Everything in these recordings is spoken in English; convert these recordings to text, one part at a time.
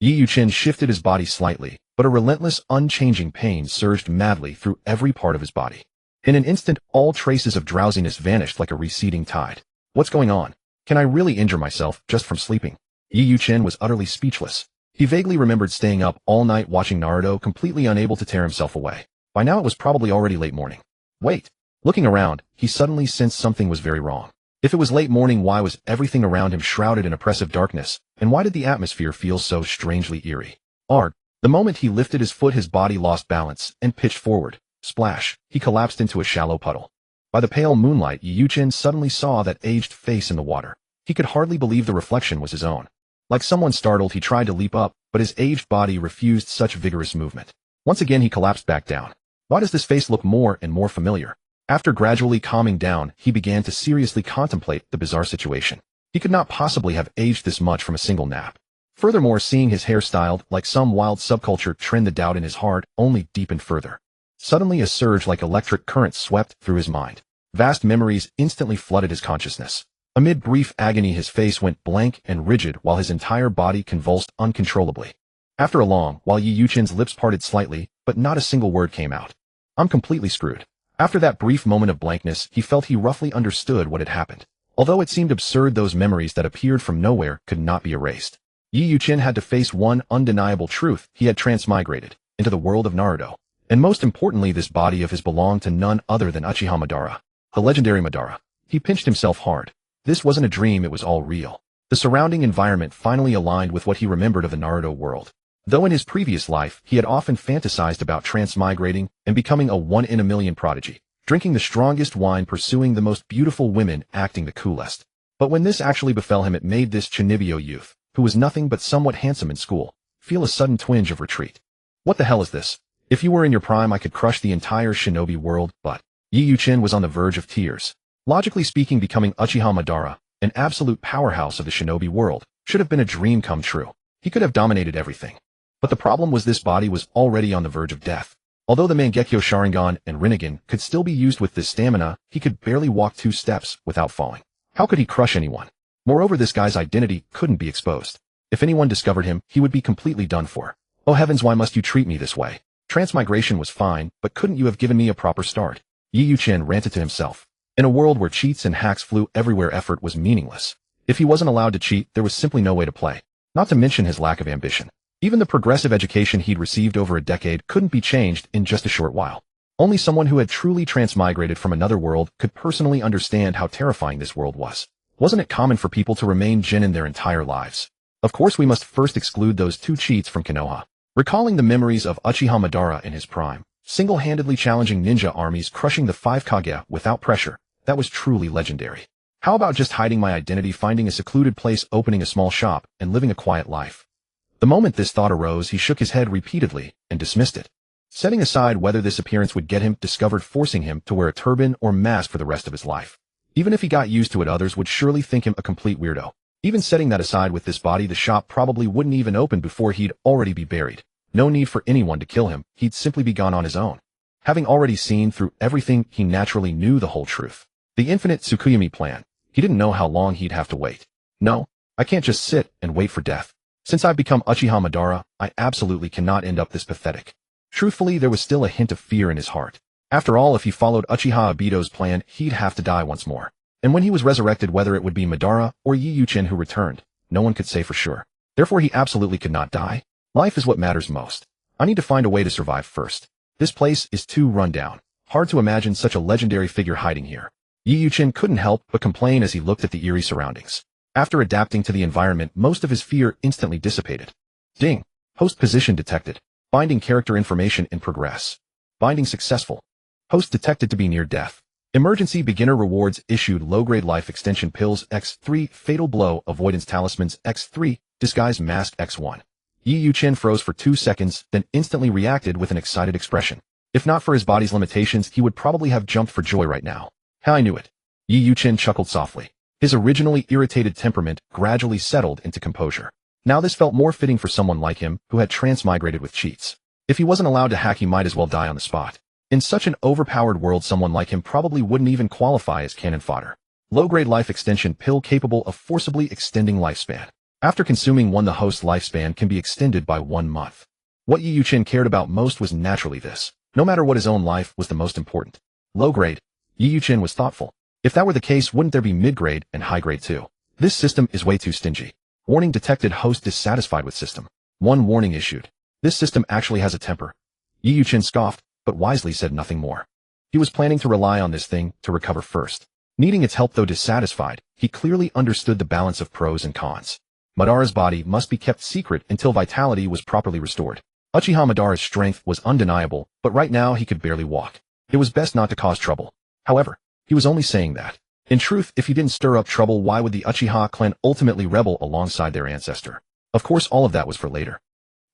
Yi Yuchen shifted his body slightly, but a relentless, unchanging pain surged madly through every part of his body. In an instant, all traces of drowsiness vanished like a receding tide. What's going on? Can I really injure myself just from sleeping? Yi Yuchen was utterly speechless. He vaguely remembered staying up all night watching Naruto, completely unable to tear himself away. By now it was probably already late morning. Wait. Looking around, he suddenly sensed something was very wrong. If it was late morning, why was everything around him shrouded in oppressive darkness, and why did the atmosphere feel so strangely eerie? The moment he lifted his foot, his body lost balance and pitched forward. Splash! He collapsed into a shallow puddle. By the pale moonlight, Yi Yuchen suddenly saw that aged face in the water. He could hardly believe the reflection was his own. Like someone startled, he tried to leap up, but his aged body refused such vigorous movement. Once again he collapsed back down. Why does this face look more and more familiar? After gradually calming down, he began to seriously contemplate the bizarre situation. He could not possibly have aged this much from a single nap. Furthermore, seeing his hair styled like some wild subculture trend, the doubt in his heart only deepened further. Suddenly a surge like electric currents swept through his mind. Vast memories instantly flooded his consciousness. Amid brief agony, his face went blank and rigid while his entire body convulsed uncontrollably. After a long while, Yi Yuchen's lips parted slightly, but not a single word came out. I'm completely screwed. After that brief moment of blankness, he felt he roughly understood what had happened. Although it seemed absurd, those memories that appeared from nowhere could not be erased. Yi Yuchen had to face one undeniable truth: he had transmigrated into the world of Naruto. And most importantly, this body of his belonged to none other than Uchiha Madara, the legendary Madara. He pinched himself hard. This wasn't a dream, it was all real. The surrounding environment finally aligned with what he remembered of the Naruto world. Though in his previous life, he had often fantasized about transmigrating and becoming a one-in-a-million prodigy, drinking the strongest wine, pursuing the most beautiful women, acting the coolest. But when this actually befell him, it made this Chinibyo youth, who was nothing but somewhat handsome in school, feel a sudden twinge of retreat. What the hell is this? If you were in your prime, I could crush the entire shinobi world, but Yi Yuchen was on the verge of tears. Logically speaking, becoming Uchiha Madara, an absolute powerhouse of the shinobi world, should have been a dream come true. He could have dominated everything. But the problem was this body was already on the verge of death. Although the Mangekyo Sharingan and Rinnegan could still be used with this stamina, he could barely walk 2 steps without falling. How could he crush anyone? Moreover, this guy's identity couldn't be exposed. If anyone discovered him, he would be completely done for. Oh heavens, why must you treat me this way? Transmigration was fine, but couldn't you have given me a proper start? Yi Yuchen ranted to himself. In a world where cheats and hacks flew everywhere, effort was meaningless. If he wasn't allowed to cheat, there was simply no way to play. Not to mention his lack of ambition. Even the progressive education he'd received over a decade couldn't be changed in just a short while. Only someone who had truly transmigrated from another world could personally understand how terrifying this world was. Wasn't it common for people to remain Jin in their entire lives? Of course, we must first exclude those 2 cheats from Konoha. Recalling the memories of Uchiha Madara in his prime, single-handedly challenging ninja armies, crushing the 5 Kage without pressure, that was truly legendary. How about just hiding my identity, finding a secluded place, opening a small shop, and living a quiet life? The moment this thought arose, he shook his head repeatedly and dismissed it. Setting aside whether this appearance would get him discovered, forcing him to wear a turban or mask for the rest of his life. Even if he got used to it, others would surely think him a complete weirdo. Even setting that aside, with this body, the shop probably wouldn't even open before he'd already be buried. No need for anyone to kill him, he'd simply be gone on his own. Having already seen through everything, he naturally knew the whole truth. The infinite Tsukuyami plan. He didn't know how long he'd have to wait. No, I can't just sit and wait for death. Since I've become Uchiha Madara, I absolutely cannot end up this pathetic. Truthfully, there was still a hint of fear in his heart. After all, if he followed Uchiha Obito's plan, he'd have to die once more. And when he was resurrected, whether it would be Madara or Yi Yuchen who returned, no one could say for sure. Therefore, he absolutely could not die. Life is what matters most. I need to find a way to survive first. This place is too run down. Hard to imagine such a legendary figure hiding here. Yi Yuchen couldn't help but complain as he looked at the eerie surroundings. After adapting to the environment, most of his fear instantly dissipated. Ding! Host position detected. Binding character information in progress. Binding successful. Host detected to be near death. Emergency beginner rewards issued: low-grade life extension pills X3, fatal blow avoidance talismans X3, disguise mask X1. Yi Yuchen froze for 2 seconds, then instantly reacted with an excited expression. If not for his body's limitations, he would probably have jumped for joy right now. How I knew it. Yi Yuchen chuckled softly. His originally irritated temperament gradually settled into composure. Now this felt more fitting for someone like him, who had transmigrated with cheats. If he wasn't allowed to hack, he might as well die on the spot. In such an overpowered world, someone like him probably wouldn't even qualify as cannon fodder. Low-grade life extension pill capable of forcibly extending lifespan. After consuming one, the host's lifespan can be extended by 1 month. What Yi Yuchen cared about most was naturally this. No matter what, his own life was the most important. Low grade. Yi Yuchen was thoughtful. If that were the case, wouldn't there be mid-grade and high-grade too? This system is way too stingy. Warning detected, host dissatisfied with system. 1 warning issued. This system actually has a temper. Yi Yuchen scoffed, but wisely said nothing more. He was planning to rely on this thing to recover first. Needing its help though dissatisfied, he clearly understood the balance of pros and cons. Madara's body must be kept secret until vitality was properly restored. Uchiha Madara's strength was undeniable, but right now he could barely walk. It was best not to cause trouble. However, he was only saying that. In truth, if he didn't stir up trouble, why would the Uchiha clan ultimately rebel alongside their ancestor? Of course, all of that was for later.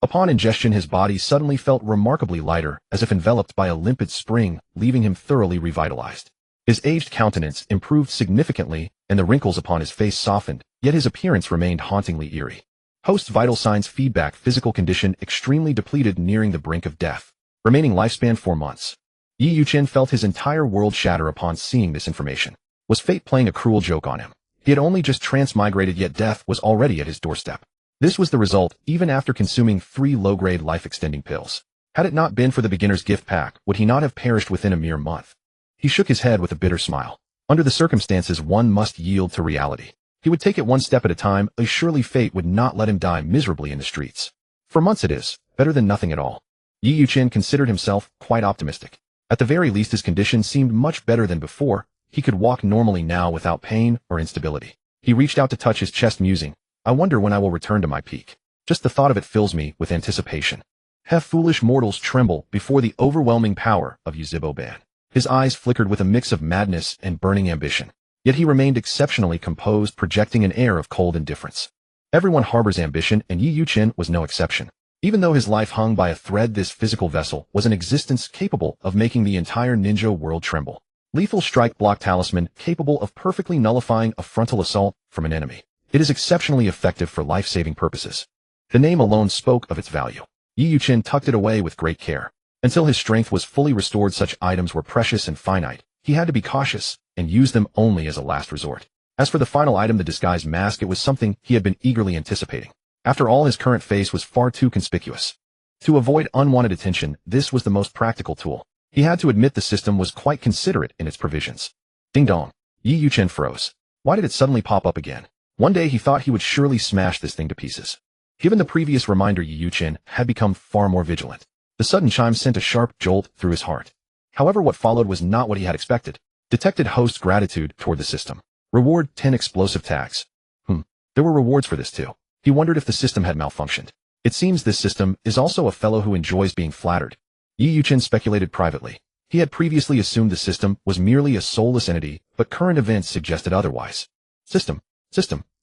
Upon ingestion, his body suddenly felt remarkably lighter, as if enveloped by a limpid spring, leaving him thoroughly revitalized. His aged countenance improved significantly, and the wrinkles upon his face softened, yet his appearance remained hauntingly eerie. Host's vital signs feedback: physical condition extremely depleted, nearing the brink of death. Remaining lifespan 4 months. Yi Yuchen felt his entire world shatter upon seeing this information. Was fate playing a cruel joke on him? He had only just transmigrated, yet death was already at his doorstep. This was the result even after consuming 3 low-grade life-extending pills. Had it not been for the beginner's gift pack, would he not have perished within a mere month? He shook his head with a bitter smile. Under the circumstances, one must yield to reality. He would take it 1 step at a time, as surely fate would not let him die miserably in the streets. For months it is, better than nothing at all. Yi Yuchen considered himself quite optimistic. At the very least, his condition seemed much better than before. He could walk normally now without pain or instability. He reached out to touch his chest, musing, I wonder when I will return to my peak. Just the thought of it fills me with anticipation. Have foolish mortals tremble before the overwhelming power of Uchiha. His eyes flickered with a mix of madness and burning ambition. Yet he remained exceptionally composed, projecting an air of cold indifference. Everyone harbors ambition, and Yi Yuchen was no exception. Even though his life hung by a thread, this physical vessel was an existence capable of making the entire ninja world tremble. Lethal strike block talisman, capable of perfectly nullifying a frontal assault from an enemy. It is exceptionally effective for life-saving purposes. The name alone spoke of its value. Yi Yuchen tucked it away with great care. Until his strength was fully restored, such items were precious and finite. He had to be cautious and use them only as a last resort. As for the final item, the disguise mask, it was something he had been eagerly anticipating. After all, his current face was far too conspicuous. To avoid unwanted attention, this was the most practical tool. He had to admit the system was quite considerate in its provisions. Ding dong. Yi Yuchen froze. Why did it suddenly pop up again? One day he thought he would surely smash this thing to pieces. Given the previous reminder, Yi Yuchen had become far more vigilant. The sudden chime sent a sharp jolt through his heart. However, what followed was not what he had expected. Detected host's gratitude toward the system. Reward 10 explosive tags. There were rewards for this too. He wondered if the system had malfunctioned. It seems this system is also a fellow who enjoys being flattered. Yi Yuchen speculated privately. He had previously assumed the system was merely a soulless entity, but current events suggested otherwise. System.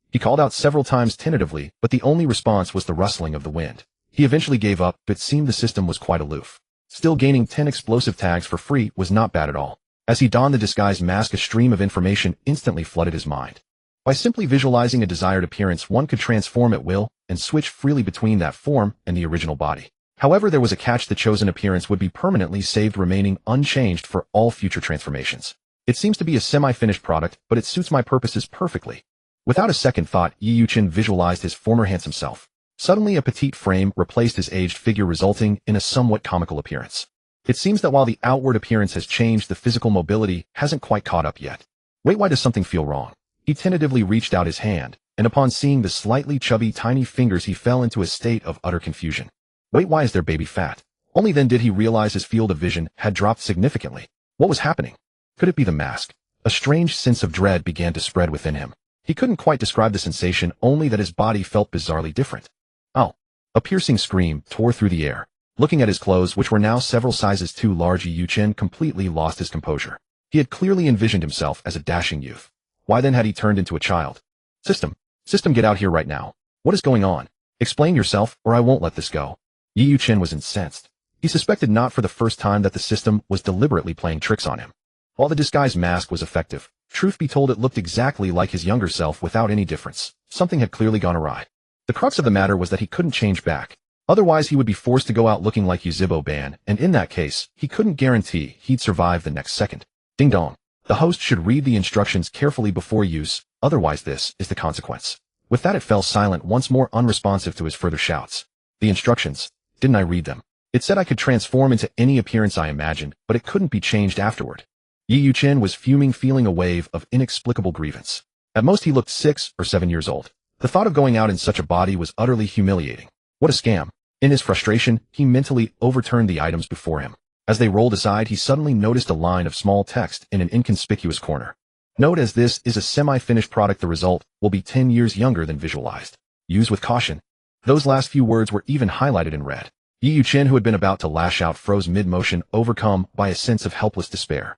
He called out several times tentatively, but the only response was the rustling of the wind. He eventually gave up, but it seemed the system was quite aloof. Still, gaining 10 explosive tags for free was not bad at all. As he donned the disguise mask, a stream of information instantly flooded his mind. By simply visualizing a desired appearance, one could transform at will and switch freely between that form and the original body. However, there was a catch: the chosen appearance would be permanently saved, remaining unchanged for all future transformations. It seems to be a semi-finished product, but it suits my purposes perfectly. Without a second thought, Yi Yuchen visualized his former handsome self. Suddenly, a petite frame replaced his aged figure, resulting in a somewhat comical appearance. It seems that while the outward appearance has changed, the physical mobility hasn't quite caught up yet. Wait, why does something feel wrong? He tentatively reached out his hand, and upon seeing the slightly chubby, tiny fingers, he fell into a state of utter confusion. Wait, why is there baby fat? Only then did he realize his field of vision had dropped significantly. What was happening? Could it be the mask? A strange sense of dread began to spread within him. He couldn't quite describe the sensation, only that his body felt bizarrely different. Oh! A piercing scream tore through the air. Looking at his clothes, which were now several sizes too large, Yi Yuchen completely lost his composure. He had clearly envisioned himself as a dashing youth. Why then had he turned into a child? System, get out here right now. What is going on? Explain yourself, or I won't let this go. Yi Yuchen was incensed. He suspected not for the first time that the system was deliberately playing tricks on him. While the disguise mask was effective, truth be told, it looked exactly like his younger self without any difference. Something had clearly gone awry. The crux of the matter was that he couldn't change back. Otherwise, he would be forced to go out looking like Uchiha, and in that case, he couldn't guarantee he'd survive the next second. Ding dong. The host should read the instructions carefully before use, otherwise this is the consequence. With that it fell silent, once more unresponsive to his further shouts. The instructions. Didn't I read them? It said I could transform into any appearance I imagined, but it couldn't be changed afterward. Yi Yuchen was fuming, feeling a wave of inexplicable grievance. At most he looked 6 or 7 years old. The thought of going out in such a body was utterly humiliating. What a scam. In his frustration, he mentally overturned the items before him. As they rolled aside, he suddenly noticed a line of small text in an inconspicuous corner. Note: as this is a semi-finished product, the result will be 10 years younger than visualized. Use with caution. Those last few words were even highlighted in red. Yi Yuchen, who had been about to lash out, froze mid-motion, overcome by a sense of helpless despair.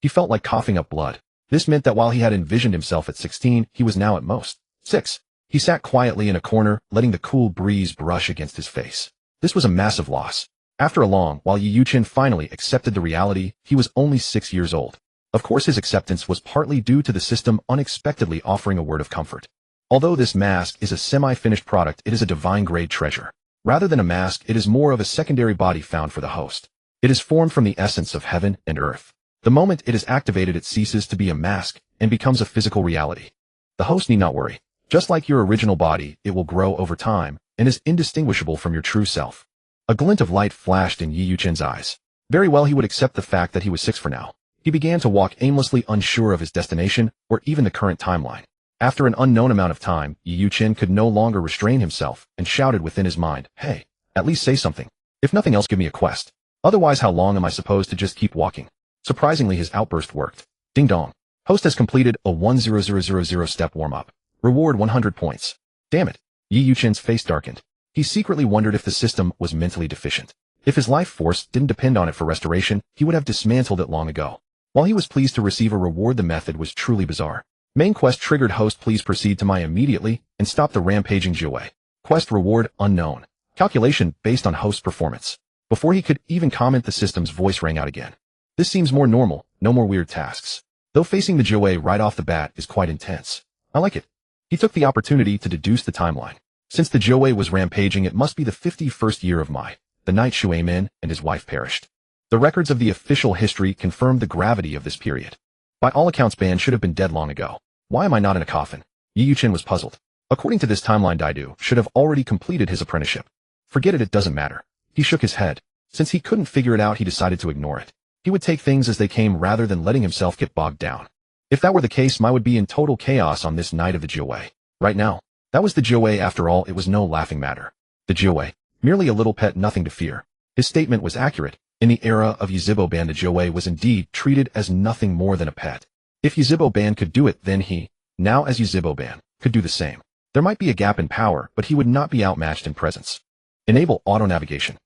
He felt like coughing up blood. This meant that while he had envisioned himself at 16, he was now at most 6. He sat quietly in a corner, letting the cool breeze brush against his face. This was a massive loss. After a long while, Yi Yuchen finally accepted the reality: he was only 6 years old. Of course, his acceptance was partly due to the system unexpectedly offering a word of comfort. Although this mask is a semi-finished product, it is a divine-grade treasure. Rather than a mask, it is more of a secondary body found for the host. It is formed from the essence of heaven and earth. The moment it is activated, it ceases to be a mask and becomes a physical reality. The host need not worry. Just like your original body, it will grow over time and is indistinguishable from your true self. A glint of light flashed in Yi Yuchen's eyes. Very well, he would accept the fact that he was 6 for now. He began to walk aimlessly, unsure of his destination or even the current timeline. After an unknown amount of time, Yi Yuchen could no longer restrain himself and shouted within his mind, "Hey, at least say something. If nothing else, give me a quest. Otherwise, how long am I supposed to just keep walking?" Surprisingly, his outburst worked. Ding dong. Host has completed a 10000 step warm-up. Reward 100 points. Damn it. Yi Yuchen's face darkened. He secretly wondered if the system was mentally deficient. If his life force didn't depend on it for restoration, he would have dismantled it long ago. While he was pleased to receive a reward, the method was truly bizarre. Main quest triggered. Host, please proceed to my immediately and stop the rampaging Jiwei. Quest reward unknown. Calculation based on host performance. Before he could even comment, the system's voice rang out again. This seems more normal, no more weird tasks. Though facing the Jiwei right off the bat is quite intense. I like it. He took the opportunity to deduce the timeline. Since the Jiwei was rampaging, it must be the 51st year of Mai, the night Shui Min and his wife perished. The records of the official history confirmed the gravity of this period. By all accounts, Ban should have been dead long ago. Why am I not in a coffin? Yi Yuchen was puzzled. According to this timeline, Daidu should have already completed his apprenticeship. Forget it, it doesn't matter. He shook his head. Since he couldn't figure it out, he decided to ignore it. He would take things as they came rather than letting himself get bogged down. If that were the case, Mai would be in total chaos on this night of the Jiwei. Right now, that was the Jiwei after all. It was no laughing matter. The Jiwei, merely a little pet, nothing to fear. His statement was accurate. In the era of Yuzhibo Ban, the Jiwei was indeed treated as nothing more than a pet. If Yuzhibo Ban could do it, then he, now as Yuzhibo Ban, could do the same. There might be a gap in power, but he would not be outmatched in presence. Enable auto-navigation.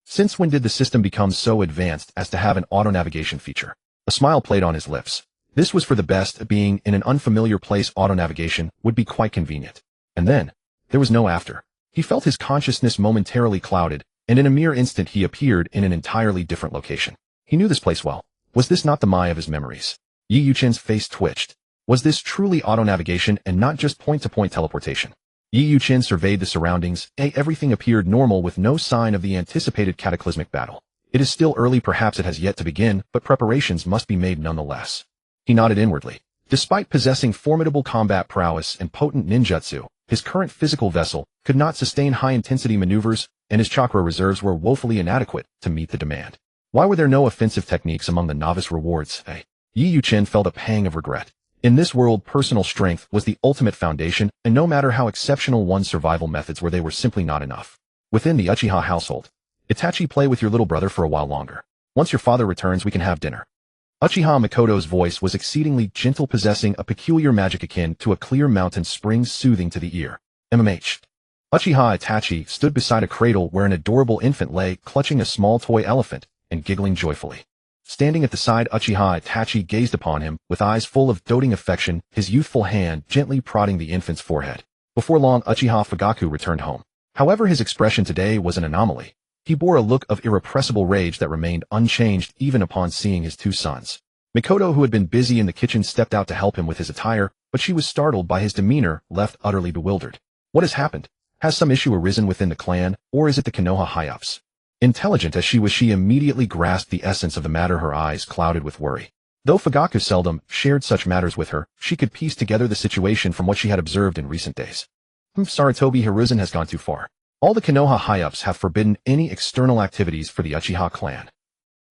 Since when did the system become so advanced as to have an auto-navigation feature? A smile played on his lips. This was for the best. Being in an unfamiliar place, auto-navigation would be quite convenient. And then, there was no after. He felt his consciousness momentarily clouded, and in a mere instant he appeared in an entirely different location. He knew this place well. Was this not the Mai of his memories? Yi Yuchen's face twitched. Was this truly auto-navigation and not just point-to-point teleportation? Yi Yuchen surveyed the surroundings. Everything appeared normal, with no sign of the anticipated cataclysmic battle. It is still early, perhaps it has yet to begin, but preparations must be made nonetheless. He nodded inwardly. Despite possessing formidable combat prowess and potent ninjutsu, his current physical vessel could not sustain high-intensity maneuvers, and his chakra reserves were woefully inadequate to meet the demand. Why were there no offensive techniques among the novice rewards? Yi Yuchen felt a pang of regret. In this world, personal strength was the ultimate foundation, and no matter how exceptional one's survival methods were, they were simply not enough. Within the Uchiha household, Itachi, play with your little brother for a while longer. Once your father returns, we can have dinner. Uchiha Makoto's voice was exceedingly gentle, possessing a peculiar magic akin to a clear mountain spring, soothing to the ear. MMH. Uchiha Itachi stood beside a cradle where an adorable infant lay, clutching a small toy elephant and giggling joyfully. Standing at the side, Uchiha Itachi gazed upon him with eyes full of doting affection, his youthful hand gently prodding the infant's forehead. Before long, Uchiha Fugaku returned home. However, his expression today was an anomaly. He bore a look of irrepressible rage that remained unchanged even upon seeing his two sons. Mikoto, who had been busy in the kitchen, stepped out to help him with his attire, but she was startled by his demeanor, left utterly bewildered. What has happened? Has some issue arisen within the clan, or is it the Konoha high-ups? Intelligent as she was, she immediately grasped the essence of the matter, her eyes clouded with worry. Though Fugaku seldom shared such matters with her, she could piece together the situation from what she had observed in recent days. Sarutobi Hiruzen has gone too far. All the Konoha high-ups have forbidden any external activities for the Uchiha clan.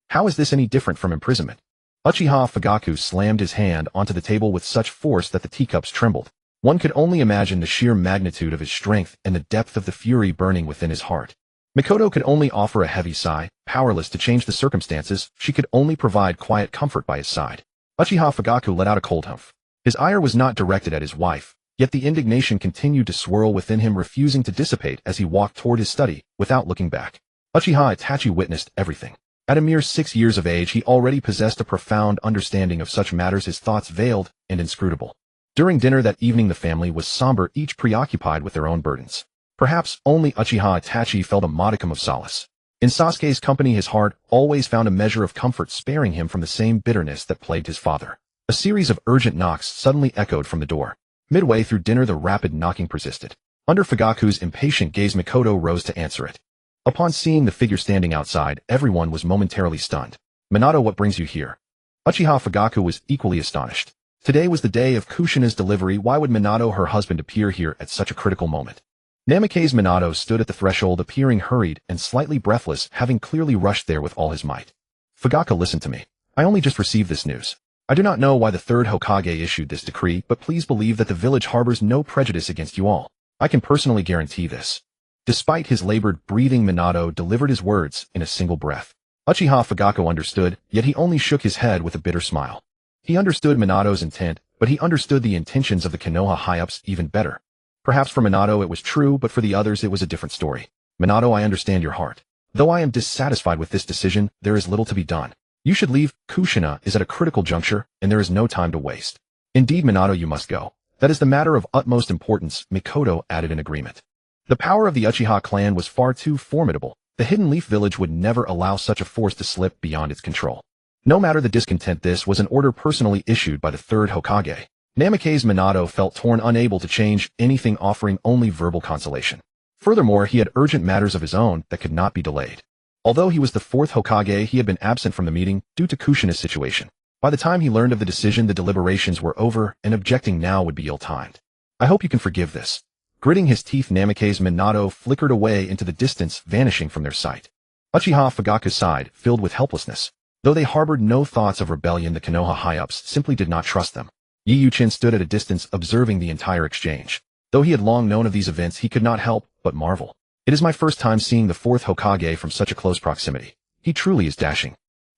How is this any different from imprisonment? Uchiha Fugaku slammed his hand onto the table with such force that the teacups trembled. One could only imagine the sheer magnitude of his strength and the depth of the fury burning within his heart. Mikoto could only offer a heavy sigh, powerless to change the circumstances. She could only provide quiet comfort by his side. Uchiha Fugaku let out a cold humph. His ire was not directed at his wife, yet the indignation continued to swirl within him, refusing to dissipate as he walked toward his study, without looking back. Uchiha Itachi witnessed everything. At a mere 6 years of age, he already possessed a profound understanding of such matters, his thoughts veiled and inscrutable. During dinner that evening, the family was somber, each preoccupied with their own burdens. Perhaps only Uchiha Itachi felt a modicum of solace. In Sasuke's company, his heart always found a measure of comfort, sparing him from the same bitterness that plagued his father. A series of urgent knocks suddenly echoed from the door. Midway through dinner, the rapid knocking persisted. Under Fugaku's impatient gaze, Mikoto rose to answer it. Upon seeing the figure standing outside, everyone was momentarily stunned. "Minato, what brings you here?" Uchiha Fugaku was equally astonished. Today was the day of Kushina's delivery. Why would Minato, her husband, appear here at such a critical moment? Namikaze Minato stood at the threshold, appearing hurried and slightly breathless, having clearly rushed there with all his might. "Fugaku, listen to me. I only just received this news. I do not know why the third Hokage issued this decree, but please believe that the village harbors no prejudice against you all. I can personally guarantee this." Despite his labored breathing, Minato delivered his words in a single breath. Uchiha Fugaku understood, yet he only shook his head with a bitter smile. He understood Minato's intent, but he understood the intentions of the Konoha high-ups even better. Perhaps for Minato it was true, but for the others it was a different story. "Minato, I understand your heart. Though I am dissatisfied with this decision, there is little to be done. You should leave. Kushina is at a critical juncture, and there is no time to waste." "Indeed, Minato, you must go. That is the matter of utmost importance," Mikoto added in agreement. The power of the Uchiha clan was far too formidable. The Hidden Leaf village would never allow such a force to slip beyond its control. No matter the discontent, this was an order personally issued by the third Hokage. Namikaze Minato felt torn, unable to change anything, offering only verbal consolation. Furthermore, he had urgent matters of his own that could not be delayed. Although he was the fourth Hokage, he had been absent from the meeting due to Kushina's situation. By the time he learned of the decision, the deliberations were over, and objecting now would be ill-timed. "I hope you can forgive this." Gritting his teeth, Namikaze Minato flickered away into the distance, vanishing from their sight. Uchiha Fugaku sighed, filled with helplessness. Though they harbored no thoughts of rebellion, the Konoha high-ups simply did not trust them. Yiyuchin stood at a distance, observing the entire exchange. Though he had long known of these events, he could not help but marvel. "It is my first time seeing the fourth Hokage from such a close proximity. He truly is dashing."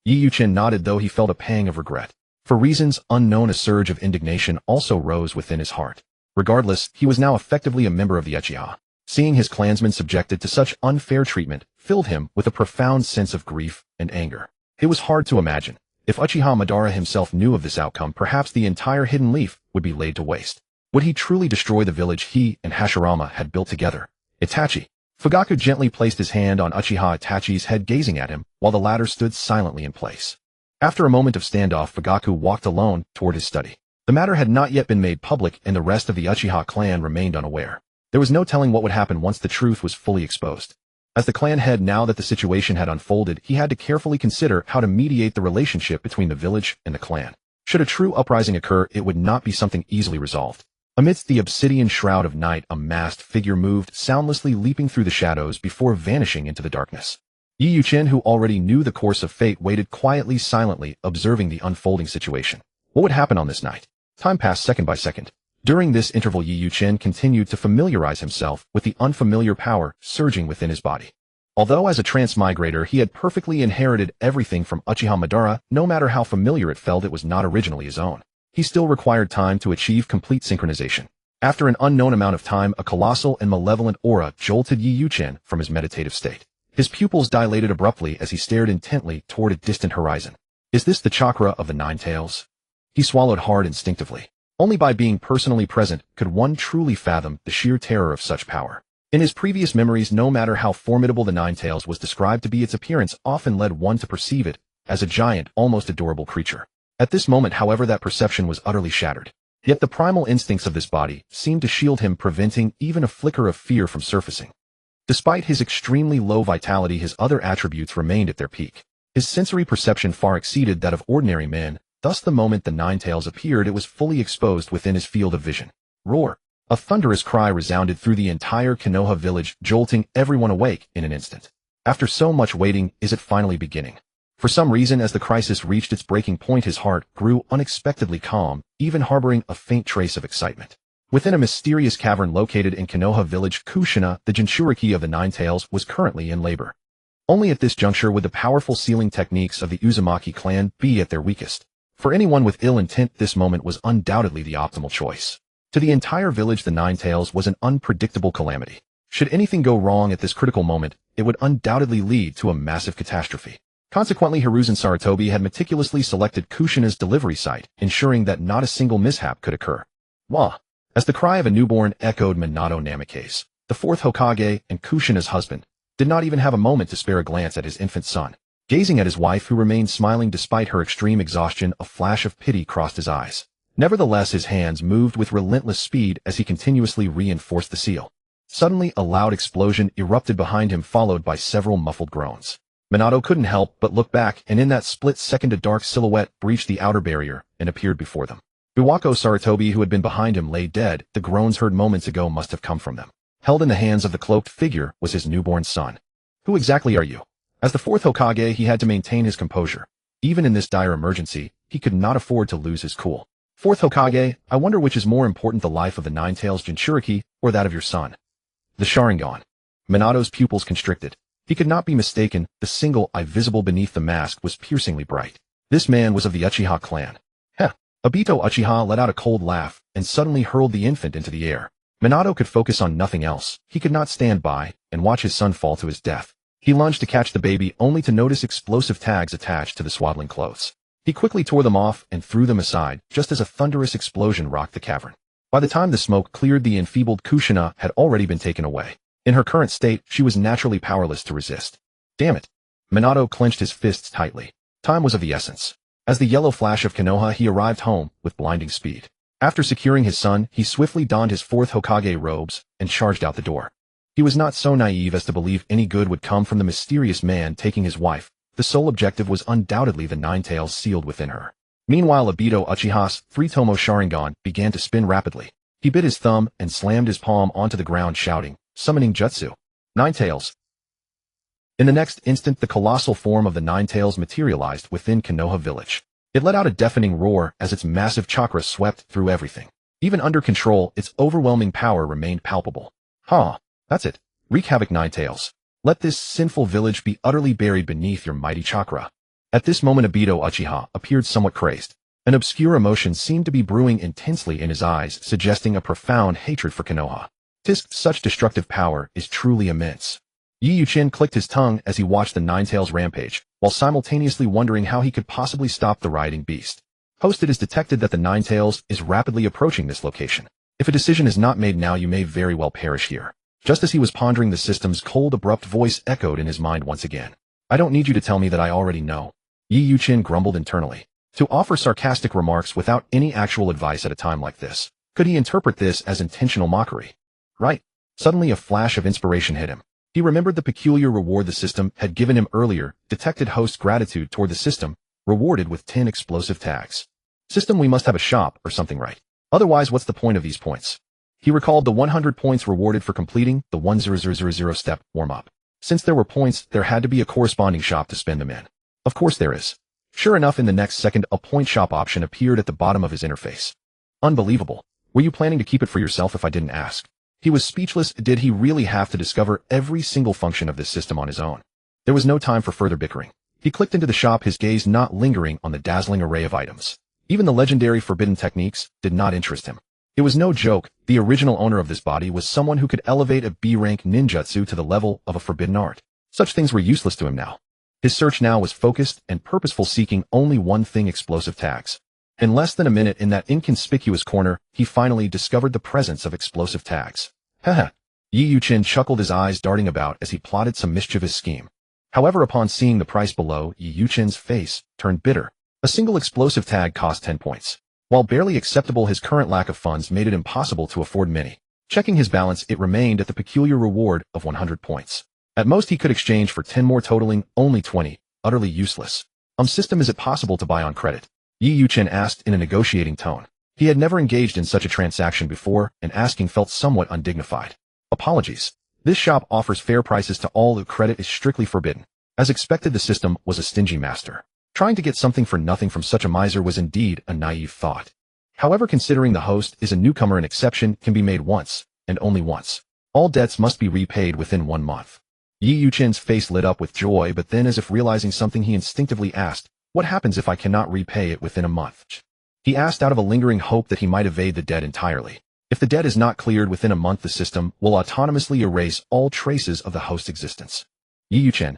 Yiyuchin nodded, though he felt a pang of regret. For reasons unknown, a surge of indignation also rose within his heart. Regardless, he was now effectively a member of the Uchiha. Seeing his clansmen subjected to such unfair treatment filled him with a profound sense of grief and anger. It was hard to imagine. If Uchiha Madara himself knew of this outcome, perhaps the entire Hidden Leaf would be laid to waste. Would he truly destroy the village he and Hashirama had built together? "Itachi." Fugaku gently placed his hand on Uchiha Itachi's head, gazing at him, while the latter stood silently in place. After a moment of standoff, Fugaku walked alone toward his study. The matter had not yet been made public, and the rest of the Uchiha clan remained unaware. There was no telling what would happen once the truth was fully exposed. As the clan head, now that the situation had unfolded, he had to carefully consider how to mediate the relationship between the village and the clan. Should a true uprising occur, it would not be something easily resolved. Amidst the obsidian shroud of night, a masked figure moved, soundlessly leaping through the shadows before vanishing into the darkness. Yiyuchin, who already knew the course of fate, waited quietly, silently, observing the unfolding situation. What would happen on this night? Time passed second by second. During this interval, Yiyuchin continued to familiarize himself with the unfamiliar power surging within his body. Although as a transmigrator he had perfectly inherited everything from Uchiha Madara, no matter how familiar it felt, it was not originally his own. He still required time to achieve complete synchronization. After an unknown amount of time, a colossal and malevolent aura jolted Yiyuchin from his meditative state. His pupils dilated abruptly as he stared intently toward a distant horizon. Is this the chakra of the Nine Tails? He swallowed hard instinctively. Only by being personally present could one truly fathom the sheer terror of such power. In his previous memories, no matter how formidable the Nine Tails was described to be, its appearance often led one to perceive it as a giant, almost adorable creature. At this moment, however, that perception was utterly shattered. Yet the primal instincts of this body seemed to shield him, preventing even a flicker of fear from surfacing. Despite his extremely low vitality, his other attributes remained at their peak. His sensory perception far exceeded that of ordinary men, Thus the moment the Nine Tails appeared, it was fully exposed within his field of vision. Roar! A thunderous cry resounded through the entire Konoha village, jolting everyone awake in an instant. After so much waiting, is it finally beginning? For some reason, as the crisis reached its breaking point, his heart grew unexpectedly calm, even harboring a faint trace of excitement. Within a mysterious cavern located in Konoha village, Kushina, the Jinchuriki of the Nine Tails, was currently in labor. Only at this juncture would the powerful sealing techniques of the Uzumaki clan be at their weakest. For anyone with ill intent, this moment was undoubtedly the optimal choice. To the entire village, the Nine Tails was an unpredictable calamity. Should anything go wrong at this critical moment, it would undoubtedly lead to a massive catastrophe. Consequently, Hiruzen Sarutobi had meticulously selected Kushina's delivery site, ensuring that not a single mishap could occur. Wah! As the cry of a newborn echoed, Minato Namikaze, the fourth Hokage and Kushina's husband, did not even have a moment to spare a glance at his infant son. Gazing at his wife, who remained smiling despite her extreme exhaustion, a flash of pity crossed his eyes. Nevertheless, his hands moved with relentless speed as he continuously reinforced the seal. Suddenly, a loud explosion erupted behind him, followed by several muffled groans. Minato couldn't help but look back, and in that split second a dark silhouette breached the outer barrier and appeared before them. Iwako Sarutobi, who had been behind him, lay dead. The groans heard moments ago must have come from them. Held in the hands of the cloaked figure was his newborn son. Who exactly are you? As the fourth Hokage, he had to maintain his composure. Even in this dire emergency, he could not afford to lose his cool. Fourth Hokage, I wonder which is more important, the life of the Nine Tails Jinchuriki or that of your son. The Sharingan. Minato's pupils constricted. He could not be mistaken. The single eye visible beneath the mask was piercingly bright. This man was of the Uchiha clan. Heh. Obito Uchiha let out a cold laugh and suddenly hurled the infant into the air. Minato could focus on nothing else. He could not stand by and watch his son fall to his death. He lunged to catch the baby, only to notice explosive tags attached to the swaddling clothes. He quickly tore them off and threw them aside, just as a thunderous explosion rocked the cavern. By the time the smoke cleared, the enfeebled Kushina had already been taken away. In her current state, she was naturally powerless to resist. Damn it! Minato clenched his fists tightly. Time was of the essence. As the yellow flash of Konoha, he arrived home with blinding speed. After securing his son, he swiftly donned his fourth Hokage robes and charged out the door. He was not so naive as to believe any good would come from the mysterious man taking his wife. The sole objective was undoubtedly the Nine Tails sealed within her. Meanwhile, Obito Uchiha's three-tomo Sharingan began to spin rapidly. He bit his thumb and slammed his palm onto the ground, shouting, summoning jutsu. Nine Tails. In the next instant, the colossal form of the Nine Tails materialized within Konoha village. It let out a deafening roar as its massive chakra swept through everything. Even under control, its overwhelming power remained palpable. Huh, that's it. Wreak havoc, Nine Tails. Let this sinful village be utterly buried beneath your mighty chakra. At this moment, Obito Uchiha appeared somewhat crazed. An obscure emotion seemed to be brewing intensely in his eyes, suggesting a profound hatred for Konoha. Such destructive power is truly immense. Yi Yuchin clicked his tongue as he watched the Nine Tails rampage, while simultaneously wondering how he could possibly stop the rioting beast. Host, it is detected that the Nine Tails is rapidly approaching this location. If a decision is not made now, you may very well perish here. Just as he was pondering, the system's cold, abrupt voice echoed in his mind once again. I don't need you to tell me that, I already know. Yi Yuchin grumbled internally. To offer sarcastic remarks without any actual advice at a time like this, could he interpret this as intentional mockery? Right. Suddenly a flash of inspiration hit him. He remembered the peculiar reward the system had given him earlier, detected Host's gratitude toward the system, rewarded with 10 explosive tags. System, we must have a shop or something, right? Otherwise, what's the point of these points? He recalled the 100 points rewarded for completing the 10000 step warm-up. Since there were points, there had to be a corresponding shop to spend them in. Of course there is. Sure enough, in the next second, a point shop option appeared at the bottom of his interface. Unbelievable. Were you planning to keep it for yourself if I didn't ask? He was speechless. Did he really have to discover every single function of this system on his own? There was no time for further bickering. He clicked into the shop, his gaze not lingering on the dazzling array of items. Even the legendary forbidden techniques did not interest him. It was no joke. The original owner of this body was someone who could elevate a B-rank ninjutsu to the level of a forbidden art. Such things were useless to him now. His search now was focused and purposeful, seeking only one thing: explosive tags. In less than a minute, in that inconspicuous corner, he finally discovered the presence of explosive tags. Haha. Yi Yuchin chuckled, his eyes darting about as he plotted some mischievous scheme. However, upon seeing the price below, Yi Yuchin's face turned bitter. A single explosive tag cost 10 points. While barely acceptable, his current lack of funds made it impossible to afford many. Checking his balance, it remained at the peculiar reward of 100 points. At most, he could exchange for 10 more, totaling only 20. Utterly useless. System, is it possible to buy on credit? Yi Yuchen asked in a negotiating tone. He had never engaged in such a transaction before, and asking felt somewhat undignified. Apologies. This shop offers fair prices to all who credit is strictly forbidden. As expected, the system was a stingy master. Trying to get something for nothing from such a miser was indeed a naive thought. However, considering the host is a newcomer, an exception can be made once, and only once. All debts must be repaid within 1 month. Yi Yuchen's face lit up with joy, but then as if realizing something he instinctively asked, what happens if I cannot repay it within a month? He asked out of a lingering hope that he might evade the debt entirely. If the debt is not cleared within a month, the system will autonomously erase all traces of the host's existence. Yi Yuchen.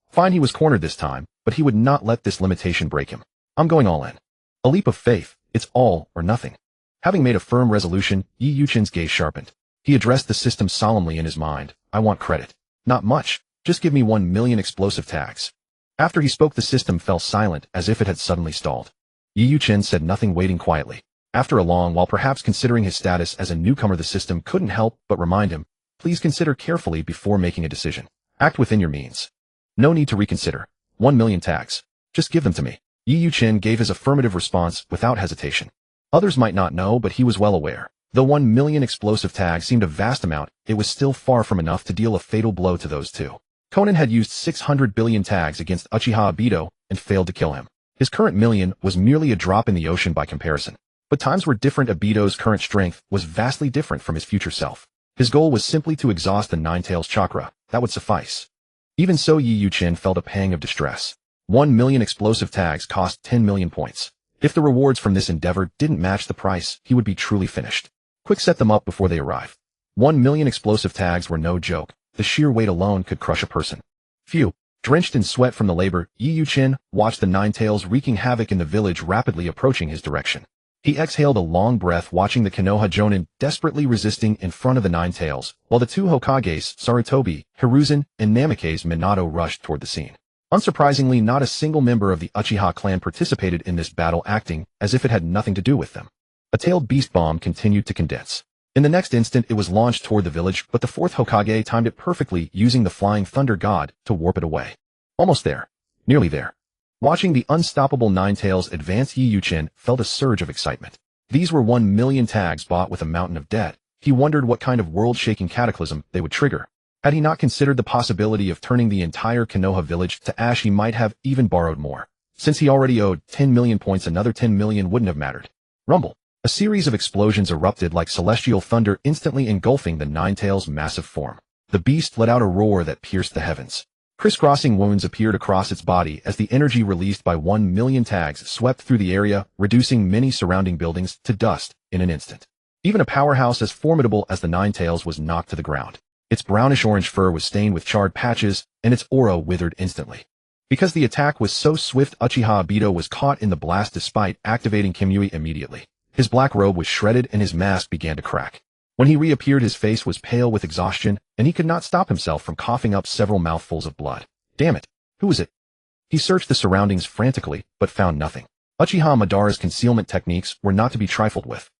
Fine, he was cornered this time, but he would not let this limitation break him. I'm going all in. A leap of faith, it's all or nothing. Having made a firm resolution, Yi Yuchen's gaze sharpened. He addressed the system solemnly in his mind. I want credit. Not much, just give me 1 million explosive tags. After he spoke, the system fell silent as if it had suddenly stalled. Yi Yuchen said nothing, waiting quietly. After a long while, perhaps considering his status as a newcomer, the system couldn't help but remind him, please consider carefully before making a decision. Act within your means. No need to reconsider. 1 million tags. Just give them to me. Yi Yuchen gave his affirmative response without hesitation. Others might not know, but he was well aware. Though 1 million explosive tags seemed a vast amount, it was still far from enough to deal a fatal blow to those two. Conan had used 600 billion tags against Uchiha Obito and failed to kill him. His current million was merely a drop in the ocean by comparison. But times were different. Obito's current strength was vastly different from his future self. His goal was simply to exhaust the Nine-Tails chakra. That would suffice. Even so, Yi Yuchen felt a pang of distress. 1 million explosive tags cost 10 million points. If the rewards from this endeavor didn't match the price, he would be truly finished. Quick, set them up before they arrive. 1 million explosive tags were no joke. The sheer weight alone could crush a person. Phew. Drenched in sweat from the labor, Yi Yuchen watched the Nine-Tails wreaking havoc in the village rapidly approaching his direction. He exhaled a long breath, watching the Konoha Jonin desperately resisting in front of the Nine-Tails, while the two Hokages, Sarutobi, Hiruzen, and Namake's Minato rushed toward the scene. Unsurprisingly, not a single member of the Uchiha clan participated in this battle, acting as if it had nothing to do with them. A tailed beast bomb continued to condense. In the next instant, it was launched toward the village, but the fourth Hokage timed it perfectly, using the flying thunder god to warp it away. Almost there. Nearly there. Watching the unstoppable Nine-Tails advance, Yi Yuchen felt a surge of excitement. These were 1 million tags bought with a mountain of debt. He wondered what kind of world-shaking cataclysm they would trigger. Had he not considered the possibility of turning the entire Konoha village to ash, he might have even borrowed more. Since he already owed 10 million points, another 10 million wouldn't have mattered. Rumble. A series of explosions erupted like celestial thunder, instantly engulfing the Nine-Tails' massive form. The beast let out a roar that pierced the heavens. Crisscrossing wounds appeared across its body as the energy released by 1 million tags swept through the area, reducing many surrounding buildings to dust in an instant. Even a powerhouse as formidable as the Nine-Tails was knocked to the ground. Its brownish-orange fur was stained with charred patches, and its aura withered instantly. Because the attack was so swift, Uchiha Obito was caught in the blast despite activating Kimui immediately. His black robe was shredded and his mask began to crack. When he reappeared, his face was pale with exhaustion, and he could not stop himself from coughing up several mouthfuls of blood. Damn it! Who was it? He searched the surroundings frantically, but found nothing. Uchiha Madara's concealment techniques were not to be trifled with.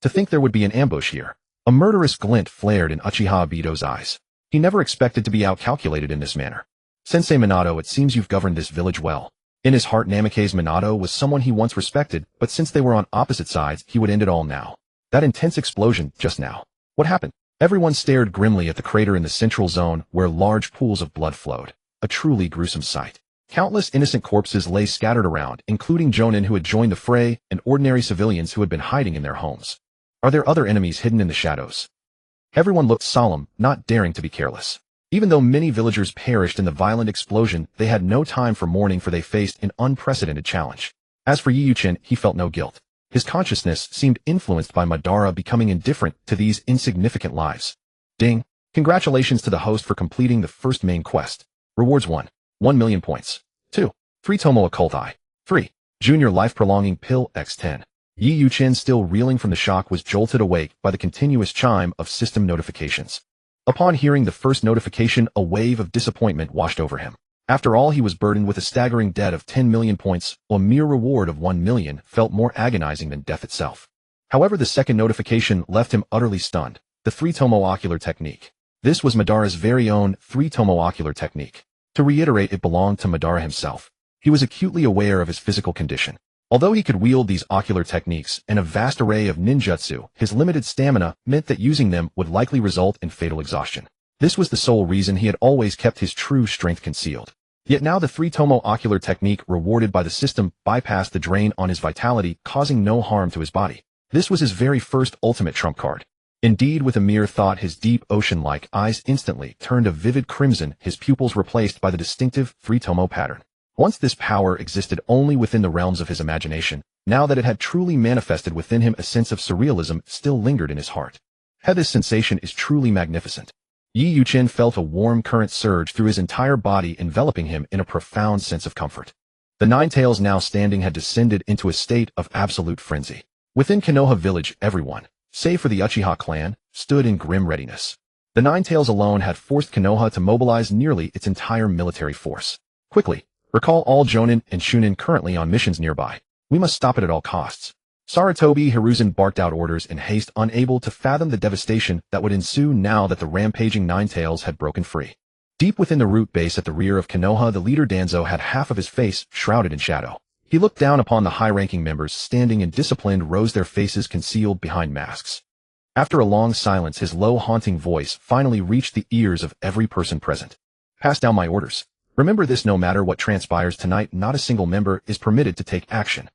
To think there would be an ambush here. A murderous glint flared in Uchiha Obito's eyes. He never expected to be outcalculated in this manner. Sensei Minato, it seems you've governed this village well. In his heart, Namake's Minato was someone he once respected, but since they were on opposite sides, he would end it all now. That intense explosion just now. What happened? Everyone stared grimly at the crater in the central zone where large pools of blood flowed. A truly gruesome sight. Countless innocent corpses lay scattered around, including Jonin who had joined the fray and ordinary civilians who had been hiding in their homes. Are there other enemies hidden in the shadows? Everyone looked solemn, not daring to be careless. Even though many villagers perished in the violent explosion, they had no time for mourning, for they faced an unprecedented challenge. As for Yi Yuchen, he felt no guilt. His consciousness seemed influenced by Madara, becoming indifferent to these insignificant lives. Ding! Congratulations to the host for completing the first main quest. Rewards 1. 1 million points. 2. 3 Tomo Occult Eye. 3. Junior Life-Prolonging Pill X10. Yi Yuchen, still reeling from the shock, was jolted awake by the continuous chime of system notifications. Upon hearing the first notification, a wave of disappointment washed over him. After all, he was burdened with a staggering debt of 10 million points, while a mere reward of 1 million felt more agonizing than death itself. However, the second notification left him utterly stunned. The 3-tomo ocular technique. This was Madara's very own 3-tomo ocular technique. To reiterate, it belonged to Madara himself. He was acutely aware of his physical condition. Although he could wield these ocular techniques and a vast array of ninjutsu, his limited stamina meant that using them would likely result in fatal exhaustion. This was the sole reason he had always kept his true strength concealed. Yet now the three-tomo ocular technique rewarded by the system bypassed the drain on his vitality, causing no harm to his body. This was his very first ultimate trump card. Indeed, with a mere thought, his deep ocean-like eyes instantly turned a vivid crimson, his pupils replaced by the distinctive three-tomo pattern. Once this power existed only within the realms of his imagination, now that it had truly manifested within him, a sense of surrealism still lingered in his heart. This sensation is truly magnificent. Yi Yuchen felt a warm current surge through his entire body, enveloping him in a profound sense of comfort. The Nine Tails now standing had descended into a state of absolute frenzy. Within Konoha village, everyone, save for the Uchiha clan, stood in grim readiness. The Nine Tails alone had forced Konoha to mobilize nearly its entire military force. Quickly, recall all Jonin and Shunin currently on missions nearby. We must stop it at all costs. Saratobi Hiruzen barked out orders in haste, unable to fathom the devastation that would ensue now that the rampaging Nine Tails had broken free. Deep within the root base at the rear of Konoha, the leader Danzo had half of his face shrouded in shadow. He looked down upon the high-ranking members standing in disciplined rows, their faces concealed behind masks. After a long silence, his low, haunting voice finally reached the ears of every person present. Pass down my orders. Remember this: no matter what transpires tonight, not a single member is permitted to take action.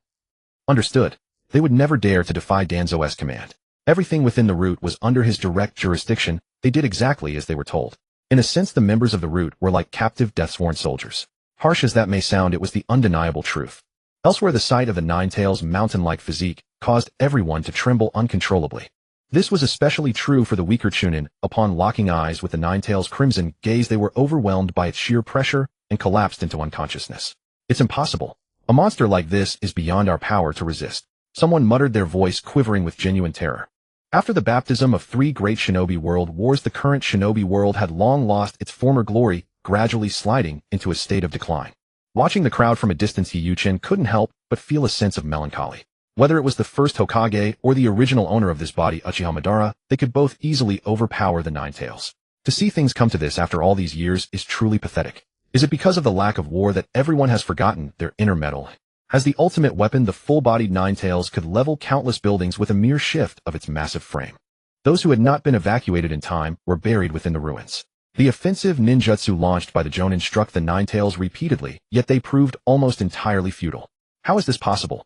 Understood. They would never dare to defy Danzo's command. Everything within the root was under his direct jurisdiction. They did exactly as they were told. In a sense, the members of the root were like captive death-sworn soldiers. Harsh as that may sound, it was the undeniable truth. Elsewhere, the sight of the Nine Tails' mountain-like physique caused everyone to tremble uncontrollably. This was especially true for the weaker Chunin. Upon locking eyes with the Nine Tails' crimson gaze, they were overwhelmed by its sheer pressure and collapsed into unconsciousness. It's impossible. A monster like this is beyond our power to resist. Someone muttered, their voice quivering with genuine terror. After the baptism of 3 great shinobi world wars, the current shinobi world had long lost its former glory, gradually sliding into a state of decline. Watching the crowd from a distance, Yi Yuchen couldn't help but feel a sense of melancholy. Whether it was the first Hokage or the original owner of this body, Uchiha Madara, they could both easily overpower the Nine Tails. To see things come to this after all these years is truly pathetic. Is it because of the lack of war that everyone has forgotten their inner metal? As the ultimate weapon, the full-bodied Nine Tails could level countless buildings with a mere shift of its massive frame. Those who had not been evacuated in time were buried within the ruins. The offensive ninjutsu launched by the Jonin struck the Nine Tails repeatedly, yet they proved almost entirely futile. How is this possible?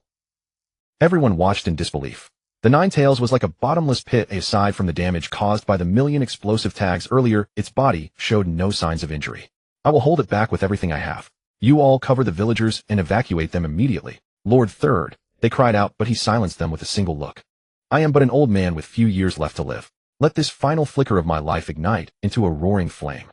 Everyone watched in disbelief. The Nine Tails was like a bottomless pit. Aside from the damage caused by the million explosive tags earlier, its body showed no signs of injury. I will hold it back with everything I have. You all cover the villagers and evacuate them immediately. Lord Third, they cried out, but he silenced them with a single look. I am but an old man with few years left to live. Let this final flicker of my life ignite into a roaring flame.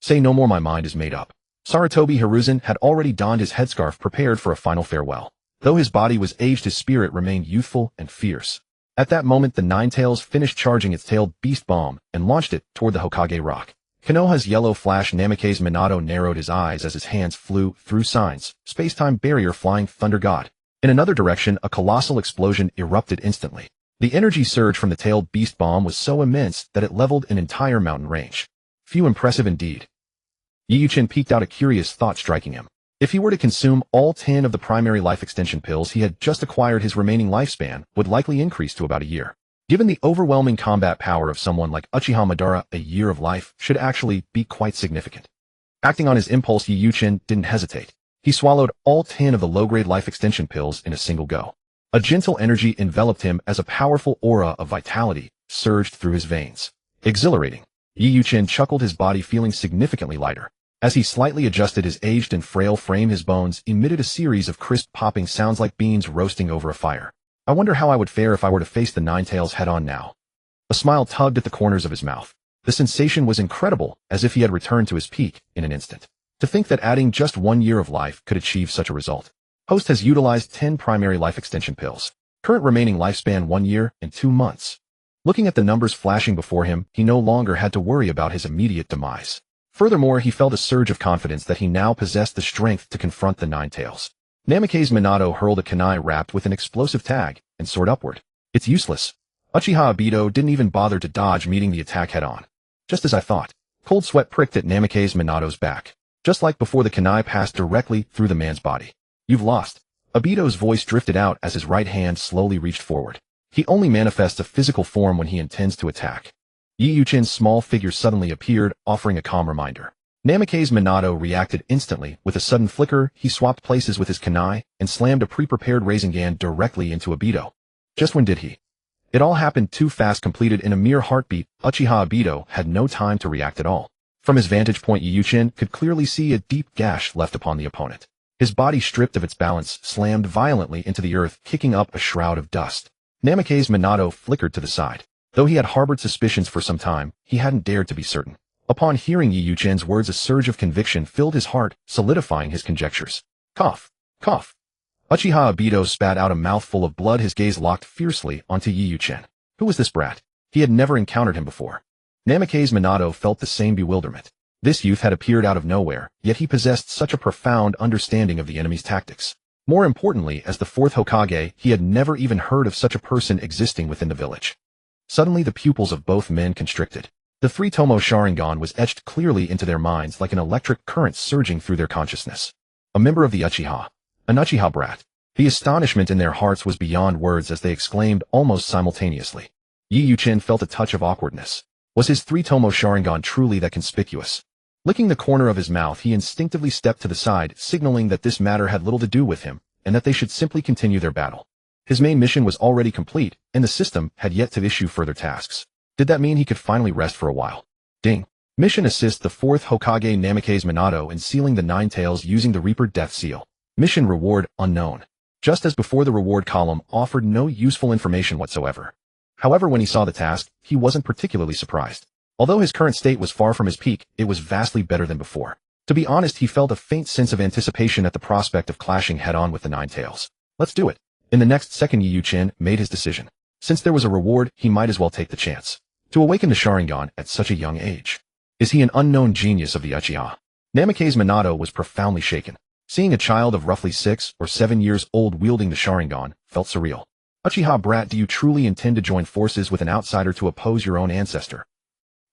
Say no more, my mind is made up. Saratobi Hiruzen had already donned his headscarf, prepared for a final farewell. Though his body was aged, his spirit remained youthful and fierce. At that moment, the Nine Tails finished charging its tailed beast bomb and launched it toward the Hokage rock. Konoha's yellow flash Namikaze Minato narrowed his eyes as his hands flew through signs, space-time barrier, flying thunder god. In another direction, a colossal explosion erupted instantly. The energy surge from the tailed beast bomb was so immense that it leveled an entire mountain range. Few impressive indeed. Yi Yuchen peeked out, a curious thought striking him. If he were to consume all 10 of the primary life extension pills he had just acquired, his remaining lifespan would likely increase to about a year. Given the overwhelming combat power of someone like Uchiha Madara, a year of life should actually be quite significant. Acting on his impulse, Yi Yuchen didn't hesitate. He swallowed all 10 of the low-grade life extension pills in a single go. A gentle energy enveloped him as a powerful aura of vitality surged through his veins. Exhilarating. Yi Yuchen chuckled, his body feeling significantly lighter. As he slightly adjusted his aged and frail frame, his bones emitted a series of crisp popping sounds like beans roasting over a fire. I wonder how I would fare if I were to face the Nine Tails head-on now. A smile tugged at the corners of his mouth. The sensation was incredible, as if he had returned to his peak in an instant. To think that adding just 1 year of life could achieve such a result. Host has utilized 10 primary life extension pills. Current remaining lifespan 1 year and 2 months. Looking at the numbers flashing before him, he no longer had to worry about his immediate demise. Furthermore, he felt a surge of confidence that he now possessed the strength to confront the Nine Tails. Namikaze Minato hurled a kunai wrapped with an explosive tag and soared upward. It's useless. Uchiha Obito didn't even bother to dodge, meeting the attack head-on. Just as I thought. Cold sweat pricked at Namikaze Minato's back. Just like before, the kunai passed directly through the man's body. You've lost. Obito's voice drifted out as his right hand slowly reached forward. He only manifests a physical form when he intends to attack. Yi Yuchin's small figure suddenly appeared, offering a calm reminder. Namake's Minato reacted instantly. With a sudden flicker, he swapped places with his kunai and slammed a pre-prepared Rasengan directly into Obito. Just when did he? It all happened too fast, completed in a mere heartbeat. Uchiha Obito had no time to react at all. From his vantage point, Yi Yuchin could clearly see a deep gash left upon the opponent. His body, stripped of its balance, slammed violently into the earth, kicking up a shroud of dust. Namake's Minato flickered to the side. Though he had harbored suspicions for some time, he hadn't dared to be certain. Upon hearing Yi Yuchin's words, a surge of conviction filled his heart, solidifying his conjectures. Cough. Cough. Uchiha Obito spat out a mouthful of blood, his gaze locked fiercely onto Yi Yuchin. Who was this brat? He had never encountered him before. Namake's Minato felt the same bewilderment. This youth had appeared out of nowhere, yet he possessed such a profound understanding of the enemy's tactics. More importantly, as the fourth Hokage, he had never even heard of such a person existing within the village. Suddenly the pupils of both men constricted. The three-tomo Sharingan was etched clearly into their minds like an electric current surging through their consciousness. A member of the Uchiha. An Uchiha brat. The astonishment in their hearts was beyond words as they exclaimed almost simultaneously. Yi Yuchin felt a touch of awkwardness. Was his three-tomo Sharingan truly that conspicuous? Licking the corner of his mouth, he instinctively stepped to the side, signaling that this matter had little to do with him, and that they should simply continue their battle. His main mission was already complete, and the system had yet to issue further tasks. Did that mean he could finally rest for a while? Ding. Mission: assist the fourth Hokage Namake's Minato in sealing the Nine Tails using the Reaper Death Seal. Mission reward unknown. Just as before, the reward column offered no useful information whatsoever. However, when he saw the task, he wasn't particularly surprised. Although his current state was far from his peak, it was vastly better than before. To be honest, he felt a faint sense of anticipation at the prospect of clashing head-on with the Nine Tails. Let's do it. In the next second, Yi Yuchin made his decision. Since there was a reward, he might as well take the chance. To awaken the Sharingan at such a young age. Is he an unknown genius of the Uchiha? Namake's Minato was profoundly shaken. Seeing a child of roughly 6 or 7 years old wielding the Sharingan felt surreal. Uchiha brat, do you truly intend to join forces with an outsider to oppose your own ancestor?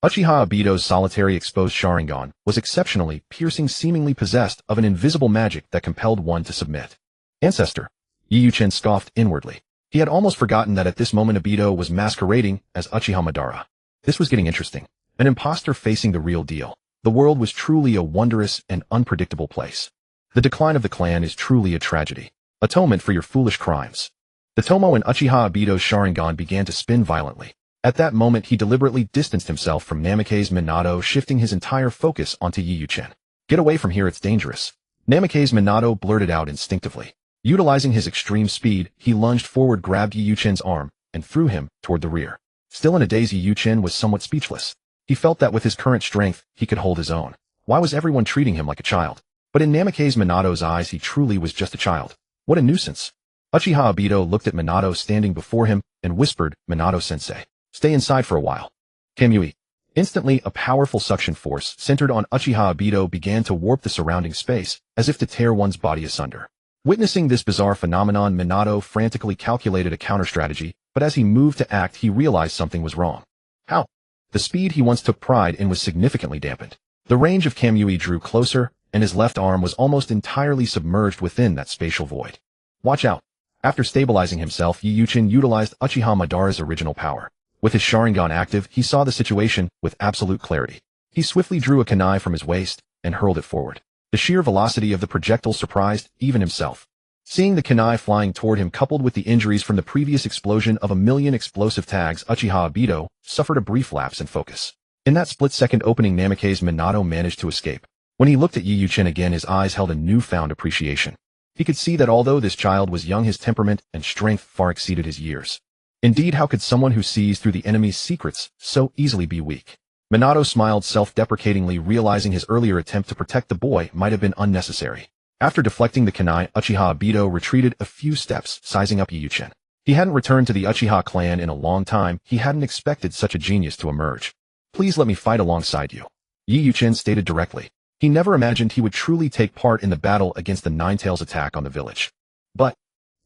Uchiha Obito's solitary exposed Sharingan was exceptionally piercing, seemingly possessed of an invisible magic that compelled one to submit. Ancestor. Yi Yuchin scoffed inwardly. He had almost forgotten that at this moment Obito was masquerading as Uchiha Madara. This was getting interesting. An imposter facing the real deal. The world was truly a wondrous and unpredictable place. The decline of the clan is truly a tragedy. Atonement for your foolish crimes. The Tomo and Uchiha Obito's Sharingan began to spin violently. At that moment, he deliberately distanced himself from Namake's Minato, shifting his entire focus onto Yi Yuchin. Get away from here, it's dangerous. Namake's Minato blurted out instinctively. Utilizing his extreme speed, he lunged forward, grabbed Yi Yuchin's arm, and threw him toward the rear. Still in a daze, Yi Yuchin was somewhat speechless. He felt that with his current strength, he could hold his own. Why was everyone treating him like a child? But in Namake's Minato's eyes, he truly was just a child. What a nuisance. Uchiha Obito looked at Minato standing before him and whispered, Minato-sensei, stay inside for a while. Kamui. Instantly, a powerful suction force centered on Uchiha Obito began to warp the surrounding space, as if to tear one's body asunder. Witnessing this bizarre phenomenon, Minato frantically calculated a counter-strategy, but as he moved to act, he realized something was wrong. How? The speed he once took pride in was significantly dampened. The range of Kamui drew closer, and his left arm was almost entirely submerged within that spatial void. Watch out. After stabilizing himself, Yi Yuchin utilized Uchiha Madara's original power. With his Sharingan active, he saw the situation with absolute clarity. He swiftly drew a kunai from his waist and hurled it forward. The sheer velocity of the projectile surprised even himself. Seeing the kunai flying toward him, coupled with the injuries from the previous explosion of 1,000,000 explosive tags, Uchiha Obito suffered a brief lapse in focus. In that split-second opening, Namake's Minato managed to escape. When he looked at Yi Yuchin again, his eyes held a newfound appreciation. He could see that although this child was young, his temperament and strength far exceeded his years. Indeed, how could someone who sees through the enemy's secrets so easily be weak? Minato smiled self-deprecatingly, realizing his earlier attempt to protect the boy might have been unnecessary. After deflecting the kunai, Uchiha Obito retreated a few steps, sizing up Yi Yuchin. He hadn't returned to the Uchiha clan in a long time. He hadn't expected such a genius to emerge. Please let me fight alongside you. Yi Yuchin stated directly. He never imagined he would truly take part in the battle against the Nine Tails attack on the village. But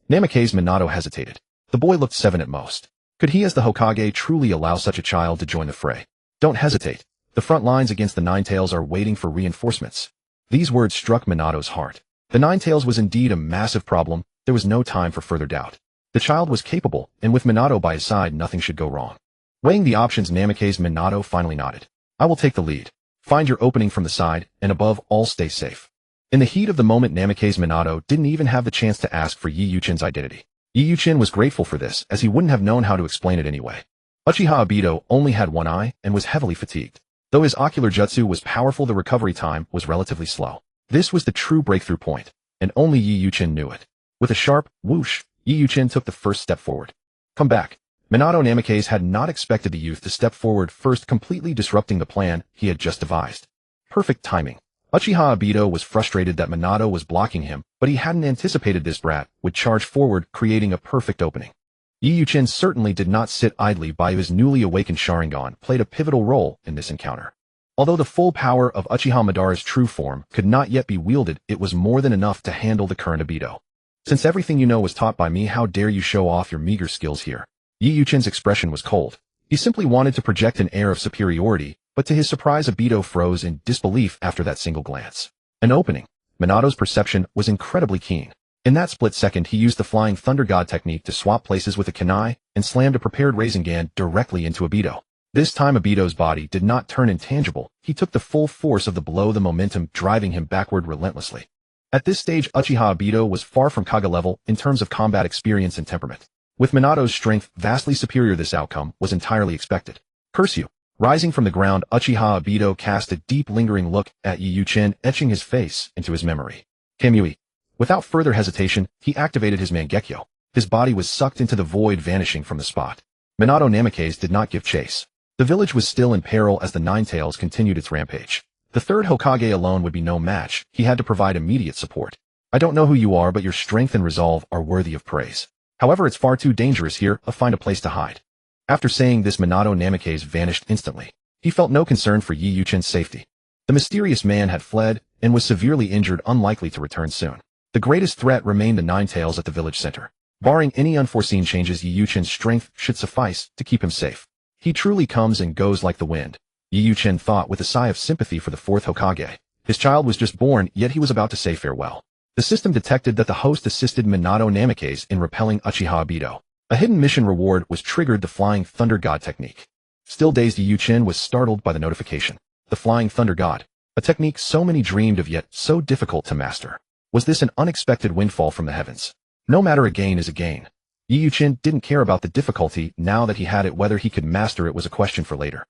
Namake's Minato hesitated. The boy looked 7 at most. Could he as the Hokage truly allow such a child to join the fray? Don't hesitate. The front lines against the Nine Tails are waiting for reinforcements. These words struck Minato's heart. The Nine Tails was indeed a massive problem, there was no time for further doubt. The child was capable, and with Minato by his side nothing should go wrong. Weighing the options, Namake's Minato finally nodded. I will take the lead. Find your opening from the side, and above all stay safe. In the heat of the moment, Namake's Minato didn't even have the chance to ask for Yi Yuchin's identity. Yi Yuchin was grateful for this, as he wouldn't have known how to explain it anyway. Uchiha Obito only had one eye and was heavily fatigued. Though his ocular jutsu was powerful, the recovery time was relatively slow. This was the true breakthrough point, and only Yi Yuchin knew it. With a sharp whoosh, Yi Yuchin took the first step forward. Come back. Minato Namake's had not expected the youth to step forward first, completely disrupting the plan he had just devised. Perfect timing. Uchiha Obito was frustrated that Minato was blocking him, but he hadn't anticipated this brat would charge forward, creating a perfect opening. Yi Yuchin certainly did not sit idly by. His newly awakened Sharingan played a pivotal role in this encounter. Although the full power of Uchiha Madara's true form could not yet be wielded, it was more than enough to handle the current Obito. Since everything you know was taught by me, how dare you show off your meager skills here? Yi Yuchin's expression was cold. He simply wanted to project an air of superiority, but to his surprise Obito froze in disbelief after that single glance. An opening. Minato's perception was incredibly keen. In that split second, he used the Flying Thunder God technique to swap places with a kunai and slammed a prepared Rasengan directly into Obito. This time Obito's body did not turn intangible. He took the full force of the blow, the momentum driving him backward relentlessly. At this stage, Uchiha Obito was far from Kage level in terms of combat experience and temperament. With Minato's strength vastly superior, this outcome was entirely expected. Curse you. Rising from the ground, Uchiha Obito cast a deep lingering look at Yi Yuchin, etching his face into his memory. Kamui. Without further hesitation, he activated his Mangekyo. His body was sucked into the void, vanishing from the spot. Minato Namake's did not give chase. The village was still in peril as the Nine-Tails continued its rampage. The third Hokage alone would be no match. He had to provide immediate support. I don't know who you are, but your strength and resolve are worthy of praise. However, it's far too dangerous here. I'll find a place to hide. After saying this, Minato Namake's vanished instantly. He felt no concern for Yi Yuchin's safety. The mysterious man had fled and was severely injured, unlikely to return soon. The greatest threat remained the Nine-Tails at the village center. Barring any unforeseen changes, Yi Yuchin's strength should suffice to keep him safe. He truly comes and goes like the wind, Yi Yuchin thought with a sigh of sympathy for the fourth Hokage. His child was just born, yet he was about to say farewell. The system detected that the host assisted Minato Namake's in repelling Uchiha Obito. A hidden mission reward was triggered, the Flying Thunder God technique. Still dazed, Yi Yuchin was startled by the notification. The Flying Thunder God. A technique so many dreamed of, yet so difficult to master. Was this an unexpected windfall from the heavens? No matter, a gain is a gain. Yi Yuchin didn't care about the difficulty. Now that he had it, whether he could master it was a question for later.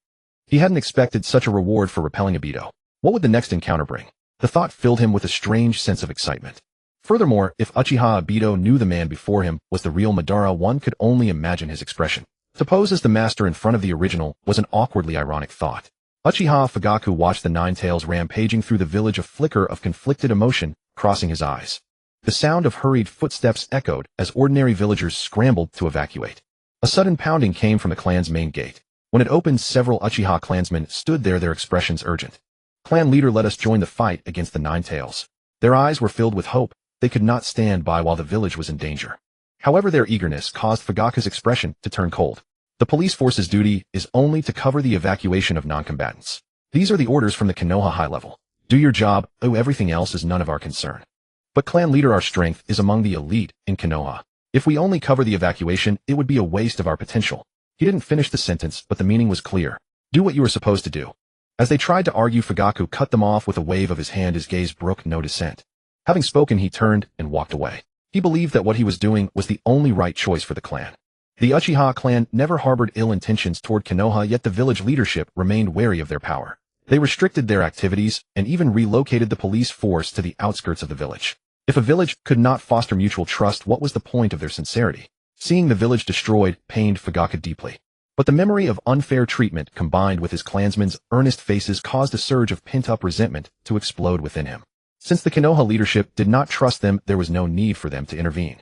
He hadn't expected such a reward for repelling Obito. What would the next encounter bring? The thought filled him with a strange sense of excitement. Furthermore, if Uchiha Obito knew the man before him was the real Madara, one could only imagine his expression. To pose as the master in front of the original was an awkwardly ironic thought. Uchiha Fugaku watched the Nine-Tails rampaging through the village, a flicker of conflicted emotion crossing his eyes. The sound of hurried footsteps echoed as ordinary villagers scrambled to evacuate. A sudden pounding came from the clan's main gate. When it opened, several Uchiha clansmen stood there, their expressions urgent. Clan leader, let us join the fight against the Nine-Tails. Their eyes were filled with hope. They could not stand by while the village was in danger. However, their eagerness caused Fugaku's expression to turn cold. The police force's duty is only to cover the evacuation of non-combatants. These are the orders from the Konoha high level. Do your job. Oh, everything else is none of our concern. But clan leader, our strength is among the elite in Konoha. If we only cover the evacuation, it would be a waste of our potential. He didn't finish the sentence, but the meaning was clear. Do what you are supposed to do. As they tried to argue, Fugaku cut them off with a wave of his hand. His gaze broke no dissent. Having spoken, he turned and walked away. He believed that what he was doing was the only right choice for the clan. The Uchiha clan never harbored ill intentions toward Konoha, yet the village leadership remained wary of their power. They restricted their activities and even relocated the police force to the outskirts of the village. If a village could not foster mutual trust, what was the point of their sincerity? Seeing the village destroyed pained Fugaku deeply. But the memory of unfair treatment combined with his clansmen's earnest faces caused a surge of pent-up resentment to explode within him. Since the Konoha leadership did not trust them, there was no need for them to intervene.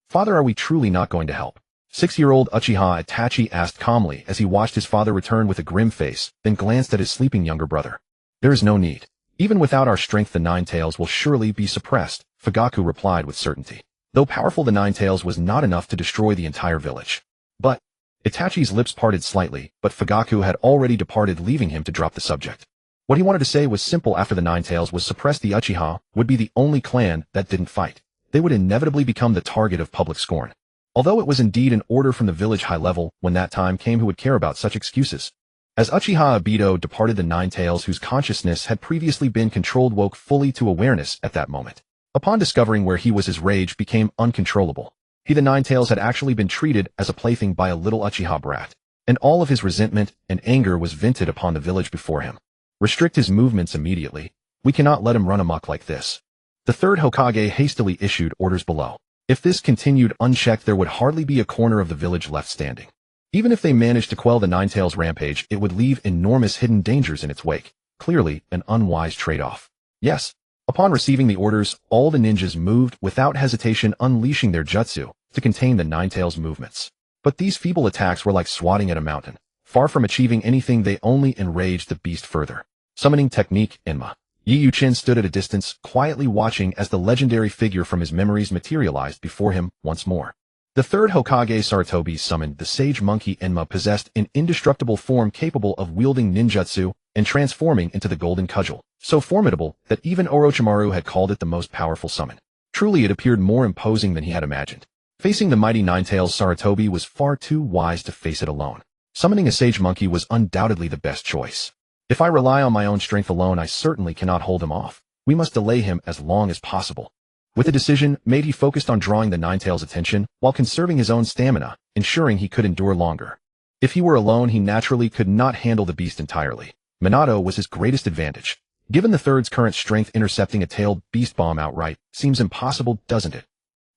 Father, are we truly not going to help? 6-year-old Uchiha Itachi asked calmly as he watched his father return with a grim face, then glanced at his sleeping younger brother. There is no need. Even without our strength, the Nine-Tails will surely be suppressed, Fugaku replied with certainty. Though powerful, the Nine-Tails was not enough to destroy the entire village. But Itachi's lips parted slightly, but Fugaku had already departed, leaving him to drop the subject. What he wanted to say was simple. After the Nine-Tails was suppressed, the Uchiha would be the only clan that didn't fight. they would inevitably become the target of public scorn. Although it was indeed an order from the village high level, when that time came, who would care about such excuses? As Uchiha Obito departed, the Nine Tails, whose consciousness had previously been controlled, woke fully to awareness at that moment. Upon discovering where he was, his rage became uncontrollable. He, the Nine Tails, had actually been treated as a plaything by a little Uchiha brat, and all of his resentment and anger was vented upon the village before him. Restrict his movements immediately. We cannot let him run amok like this. The third Hokage hastily issued orders below. If this continued unchecked, there would hardly be a corner of the village left standing. Even if they managed to quell the Nine Tails' rampage, it would leave enormous hidden dangers in its wake. Clearly, an unwise trade-off. Yes. Upon receiving the orders, all the ninjas moved without hesitation, unleashing their jutsu to contain the Nine Tails' movements. But these feeble attacks were like swatting at a mountain. Far from achieving anything, they only enraged the beast further. Summoning technique, Enma. Yi Yuchin stood at a distance, quietly watching as the legendary figure from his memories materialized before him once more. The third Hokage Sarutobi summoned the sage monkey Enma, possessed an indestructible form capable of wielding ninjutsu and transforming into the golden cudgel, so formidable that even Orochimaru had called it the most powerful summon. Truly, it appeared more imposing than he had imagined. Facing the mighty Nine Tails, Sarutobi was far too wise to face it alone. Summoning a sage monkey was undoubtedly the best choice. If I rely on my own strength alone, I certainly cannot hold him off. We must delay him as long as possible. With a decision made, he focused on drawing the Nine Tails' attention while conserving his own stamina, ensuring he could endure longer. If he were alone, he naturally could not handle the beast entirely. Minato was his greatest advantage. Given the third's current strength, intercepting a tailed beast bomb outright seems impossible, doesn't it?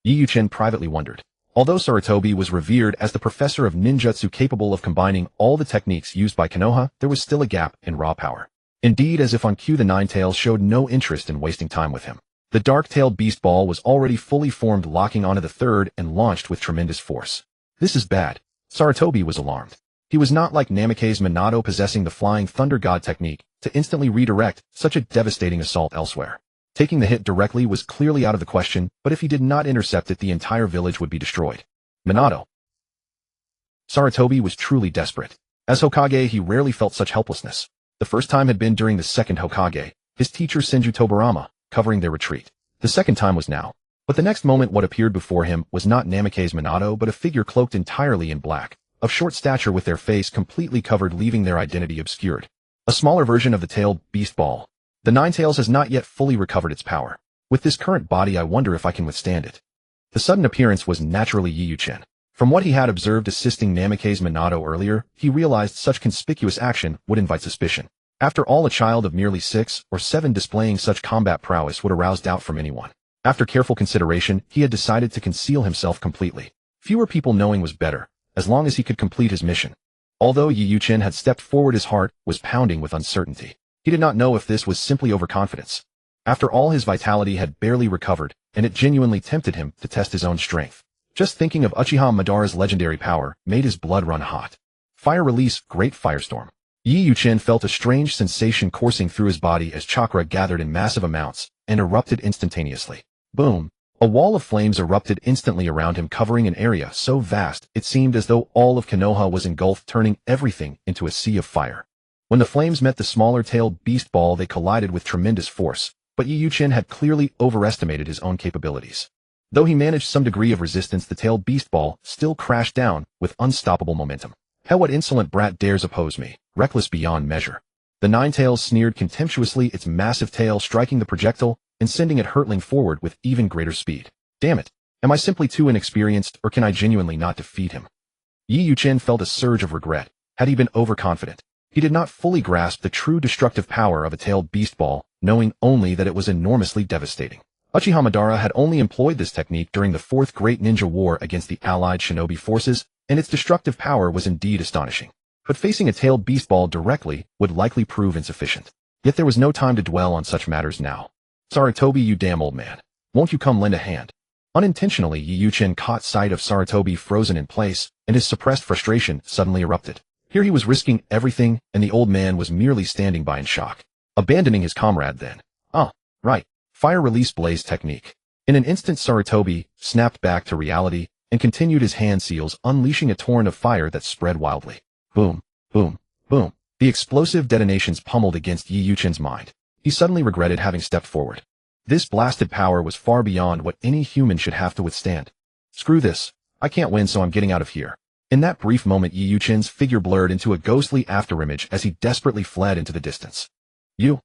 Yi Yuchin privately wondered. Although Sarutobi was revered as the professor of ninjutsu capable of combining all the techniques used by Konoha, there was still a gap in raw power. Indeed, as if on cue, the Nine Tails showed no interest in wasting time with him. The dark-tailed beast ball was already fully formed, locking onto the third and launched with tremendous force. This is bad. Sarutobi was alarmed. He was not like Namake's Minato, possessing the flying thunder god technique to instantly redirect such a devastating assault elsewhere. Taking the hit directly was clearly out of the question, but if he did not intercept it, the entire village would be destroyed. Minato. Sarutobi was truly desperate. As Hokage, he rarely felt such helplessness. The first time had been during the second Hokage, his teacher Senju Tobarama, covering their retreat. The second time was now. But the next moment, what appeared before him was not Namake's Minato, but a figure cloaked entirely in black, of short stature, with their face completely covered, leaving their identity obscured. A smaller version of the tailed beast ball. The Nine Tails has not yet fully recovered its power. With this current body, I wonder if I can withstand it. The sudden appearance was naturally Yi Yuchin. From what he had observed assisting Namake's Minato earlier, he realized such conspicuous action would invite suspicion. After all, a child of merely 6 or 7 displaying such combat prowess would arouse doubt from anyone. After careful consideration, he had decided to conceal himself completely. Fewer people knowing was better, as long as he could complete his mission. Although Yi Yuchin had stepped forward, his heart was pounding with uncertainty. He did not know if this was simply overconfidence. After all, his vitality had barely recovered, and it genuinely tempted him to test his own strength. Just thinking of Uchiha Madara's legendary power made his blood run hot. Fire release, great firestorm. Yi Yuchin felt a strange sensation coursing through his body as chakra gathered in massive amounts and erupted instantaneously. Boom! A wall of flames erupted instantly around him, covering an area so vast it seemed as though all of Konoha was engulfed, turning everything into a sea of fire. When the flames met the smaller tailed beast ball, they collided with tremendous force, but Yi Yuchin had clearly overestimated his own capabilities. Though he managed some degree of resistance, the tailed beast ball still crashed down with unstoppable momentum. Hell, what insolent brat dares oppose me, reckless beyond measure. The Nine Tails sneered contemptuously, its massive tail striking the projectile and sending it hurtling forward with even greater speed. Damn it! Am I simply too inexperienced, or can I genuinely not defeat him? Yi Yuchin felt a surge of regret. Had he been overconfident? He did not fully grasp the true destructive power of a tailed beast ball, knowing only that it was enormously devastating. Uchiha Madara had only employed this technique during the Fourth Great Ninja War against the allied shinobi forces, and its destructive power was indeed astonishing. But facing a tailed beast ball directly would likely prove insufficient. Yet there was no time to dwell on such matters now. Sarutobi, you damn old man. Won't you come lend a hand? Unintentionally, Yi Yuchin caught sight of Sarutobi frozen in place, and his suppressed frustration suddenly erupted. Here he was risking everything, and the old man was merely standing by in shock. Abandoning his comrade then. Ah, right. Fire release blaze technique. In an instant, Sarutobi snapped back to reality and continued his hand seals, unleashing a torrent of fire that spread wildly. Boom, boom, boom. The explosive detonations pummeled against Yi Yuchin's mind. He suddenly regretted having stepped forward. This blasted power was far beyond what any human should have to withstand. Screw this. I can't win, so I'm getting out of here. In that brief moment, Yi Yuchin's figure blurred into a ghostly afterimage as he desperately fled into the distance. You?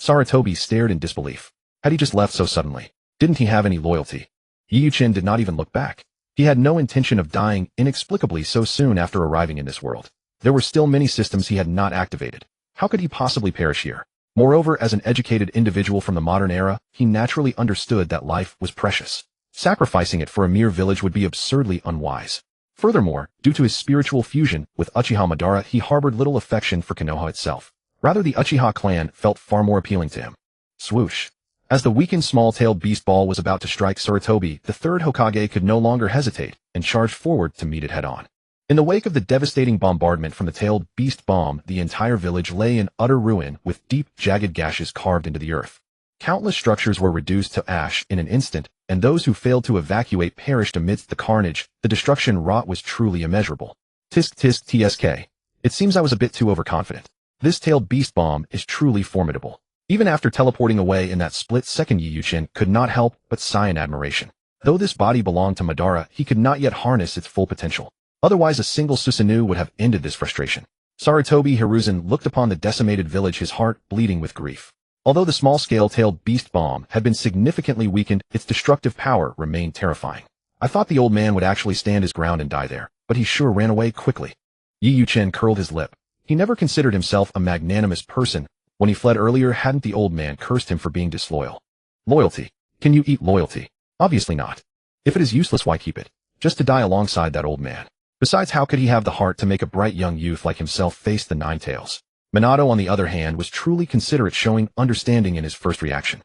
Sarutobi stared in disbelief. Had he just left so suddenly? Didn't he have any loyalty? Yi Yuchin did not even look back. He had no intention of dying inexplicably so soon after arriving in this world. There were still many systems he had not activated. How could he possibly perish here? Moreover, as an educated individual from the modern era, he naturally understood that life was precious. Sacrificing it for a mere village would be absurdly unwise. Furthermore, due to his spiritual fusion with Uchiha Madara, he harbored little affection for Konoha itself. Rather, the Uchiha clan felt far more appealing to him. Swoosh. As the weakened small-tailed beast ball was about to strike Sarutobi, the third Hokage could no longer hesitate and charged forward to meet it head-on. In the wake of the devastating bombardment from the tailed beast bomb, the entire village lay in utter ruin with deep, jagged gashes carved into the earth. Countless structures were reduced to ash in an instant, and those who failed to evacuate perished amidst the carnage. The destruction wrought was truly immeasurable. Tisk tisk tsk. It seems I was a bit too overconfident. This tailed beast bomb is truly formidable. Even after teleporting away in that split second, Yi Yuchin could not help but sigh in admiration. Though this body belonged to Madara, he could not yet harness its full potential. Otherwise, a single Susanoo would have ended this frustration. Sarutobi Hiruzen looked upon the decimated village, his heart bleeding with grief. Although the small-scale tailed beast bomb had been significantly weakened, its destructive power remained terrifying. I thought the old man would actually stand his ground and die there, but he sure ran away quickly. Yi Yuchin curled his lip. He never considered himself a magnanimous person. When he fled earlier, hadn't the old man cursed him for being disloyal? Loyalty. Can you eat loyalty? Obviously not. If it is useless, why keep it? Just to die alongside that old man. Besides, how could he have the heart to make a bright young youth like himself face the Nine Tails? Minato, on the other hand, was truly considerate, showing understanding in his first reaction.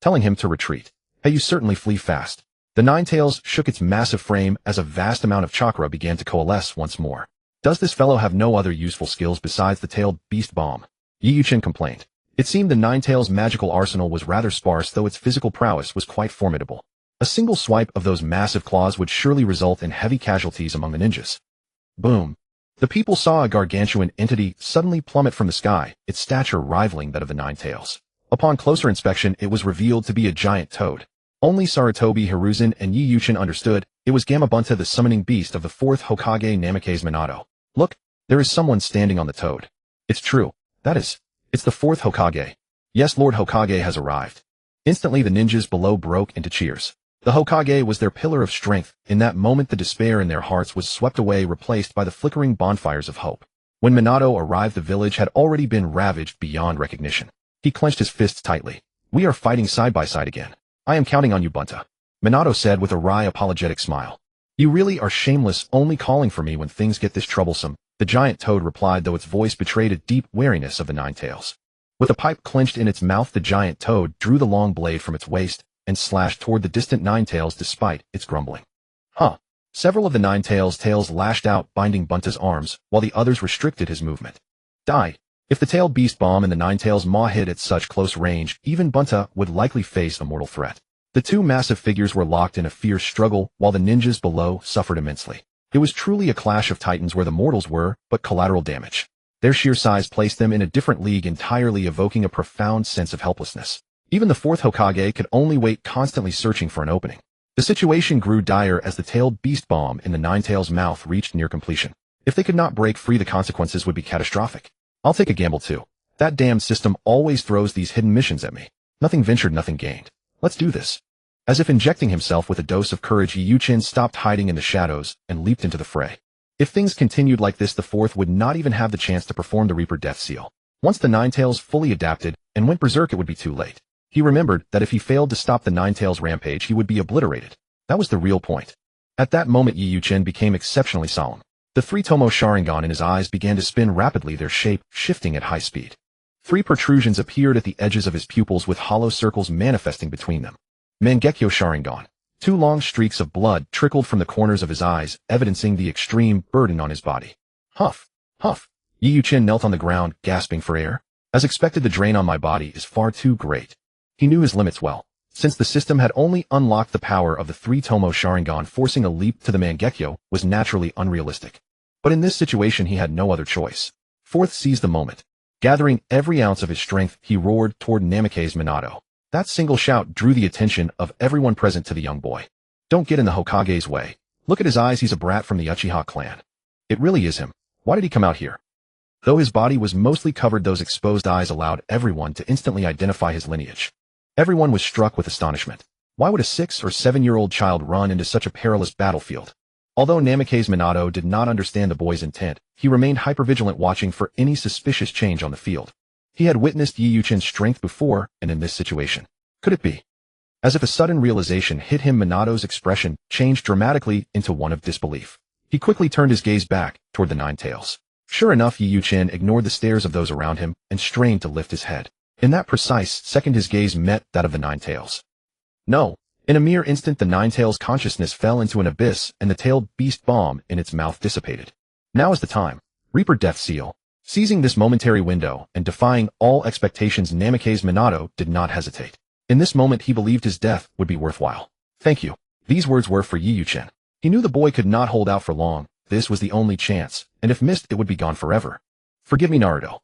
Telling him to retreat. Hey, you certainly flee fast. The Nine Tails shook its massive frame as a vast amount of chakra began to coalesce once more. Does this fellow have no other useful skills besides the tailed beast bomb? Yi Yuchin complained. It seemed the Nine Tails' magical arsenal was rather sparse, though its physical prowess was quite formidable. A single swipe of those massive claws would surely result in heavy casualties among the ninjas. Boom. The people saw a gargantuan entity suddenly plummet from the sky, its stature rivaling that of the Nine Tails. Upon closer inspection, it was revealed to be a giant toad. Only Sarutobi Hiruzen and Yi Yuchin understood. It was Gamabunta, the summoning beast of the fourth Hokage Namikaze Minato. Look, there is someone standing on the toad. It's true. It's the fourth Hokage. Yes, Lord Hokage has arrived. Instantly the ninjas below broke into cheers. The Hokage was their pillar of strength. In that moment, the despair in their hearts was swept away, replaced by the flickering bonfires of hope. When Minato arrived, the village had already been ravaged beyond recognition. He clenched his fists tightly. We are fighting side by side again. I am counting on you, Bunta. Minato said with a wry, apologetic smile. You really are shameless, only calling for me when things get this troublesome. The giant toad replied, though its voice betrayed a deep wariness of the Nine Tails. With a pipe clenched in its mouth, the giant toad drew the long blade from its waist and slashed toward the distant Nine Tails despite its grumbling. Huh. Several of the Nine Tails' tails lashed out, binding Bunta's arms, while the others restricted his movement. Die. If the tailed beast bomb and the Nine Tails' maw hit at such close range, even Bunta would likely face a mortal threat. The two massive figures were locked in a fierce struggle, while the ninjas below suffered immensely. It was truly a clash of titans where the mortals were, but collateral damage. Their sheer size placed them in a different league entirely, evoking a profound sense of helplessness. Even the fourth Hokage could only wait, constantly searching for an opening. The situation grew dire as the tailed beast bomb in the Nine Tails' mouth reached near completion. If they could not break free, the consequences would be catastrophic. I'll take a gamble too. That damned system always throws these hidden missions at me. Nothing ventured, nothing gained. Let's do this. As if injecting himself with a dose of courage, Yi Yuchin stopped hiding in the shadows and leaped into the fray. If things continued like this, the fourth would not even have the chance to perform the Reaper Death Seal. Once the Nine Tails fully adapted and went berserk, it would be too late. He remembered that if he failed to stop the Nine Tails' rampage, he would be obliterated. That was the real point. At that moment, Yi Yuchin became exceptionally solemn. The three-tomo Sharingan in his eyes began to spin rapidly, their shape shifting at high speed. Three protrusions appeared at the edges of his pupils, with hollow circles manifesting between them. Mangekyo Sharingan. Two long streaks of blood trickled from the corners of his eyes, evidencing the extreme burden on his body. Huff, huff. Yi Yuchin knelt on the ground, gasping for air. As expected, the drain on my body is far too great. He knew his limits well. Since the system had only unlocked the power of the three-tomo Sharingan, forcing a leap to the Mangekyo was naturally unrealistic. But in this situation, he had no other choice. Fourth seized the moment. Gathering every ounce of his strength, he roared toward Namikaze Minato. That single shout drew the attention of everyone present to the young boy. Don't get in the Hokage's way. Look at his eyes, he's a brat from the Uchiha clan. It really is him. Why did he come out here? Though his body was mostly covered, those exposed eyes allowed everyone to instantly identify his lineage. Everyone was struck with astonishment. Why would a 6 or 7-year-old child run into such a perilous battlefield? Although Namake's Minato did not understand the boy's intent, he remained hypervigilant, watching for any suspicious change on the field. He had witnessed Yi Yuchin's strength before, and in this situation. Could it be? As if a sudden realization hit him, Minato's expression changed dramatically into one of disbelief. He quickly turned his gaze back toward the Nine Tails. Sure enough, Yi Yuchin ignored the stares of those around him and strained to lift his head. In that precise second, his gaze met that of the Nine Tails. No. In a mere instant, the Nine Tails' consciousness fell into an abyss, and the tailed beast bomb in its mouth dissipated. Now is the time. Reaper Death Seal. Seizing this momentary window and defying all expectations, Namake's Minato did not hesitate. In this moment, he believed his death would be worthwhile. Thank you. These words were for Yi Yuchin. He knew the boy could not hold out for long. This was the only chance, and if missed, it would be gone forever. Forgive me, Naruto.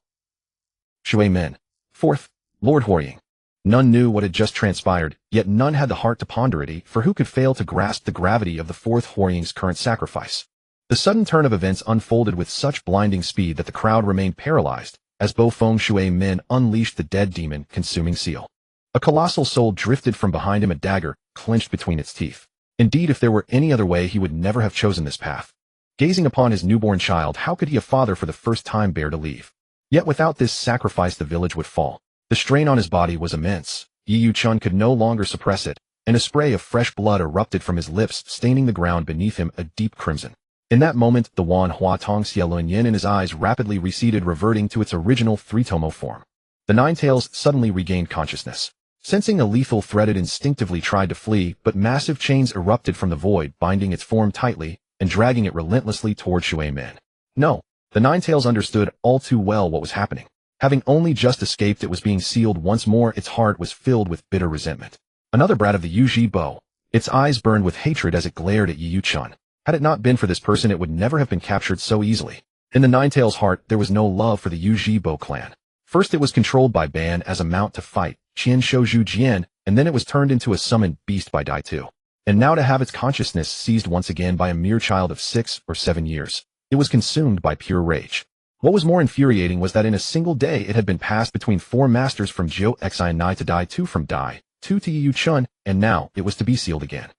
Shui Min. 4th, Lord Hworying. None knew what had just transpired, yet none had the heart to ponder it, for who could fail to grasp the gravity of the 4th Hworying's current sacrifice? The sudden turn of events unfolded with such blinding speed that the crowd remained paralyzed, as Bo-Fong Shui Min unleashed the dead demon consuming seal. A colossal soul drifted from behind him, a dagger clenched between its teeth. Indeed, if there were any other way, he would never have chosen this path. Gazing upon his newborn child, how could he, a father for the first time, bear to leave? Yet without this sacrifice, the village would fall. The strain on his body was immense. Yi Yuchin could no longer suppress it, and a spray of fresh blood erupted from his lips, staining the ground beneath him a deep crimson. In that moment, the Wan Hua Tong Xielun Yin in his eyes rapidly receded, reverting to its original three-tomo form. The Nine Tails suddenly regained consciousness. Sensing a lethal threat, it instinctively tried to flee, but massive chains erupted from the void, binding its form tightly and dragging it relentlessly toward Shui Min. No, the Nine Tails understood all too well what was happening. Having only just escaped, it was being sealed once more. Its heart was filled with bitter resentment. Another brat of the Yuji Bo. Its eyes burned with hatred as it glared at Yi Yuchin. Had it not been for this person, it would never have been captured so easily. In the Nine Tails' heart, there was no love for the Yuji Bo clan. First, it was controlled by Ban as a mount to fight Qian Shouju Jian, and then it was turned into a summoned beast by Dai Tu. And now to have its consciousness seized once again by a mere child of 6 or 7 years. It was consumed by pure rage. What was more infuriating was that in a single day it had been passed between 4 masters, from Jiu Xi to Dai Tu, from Dai Tu to Yi Yuchin, and now it was to be sealed again.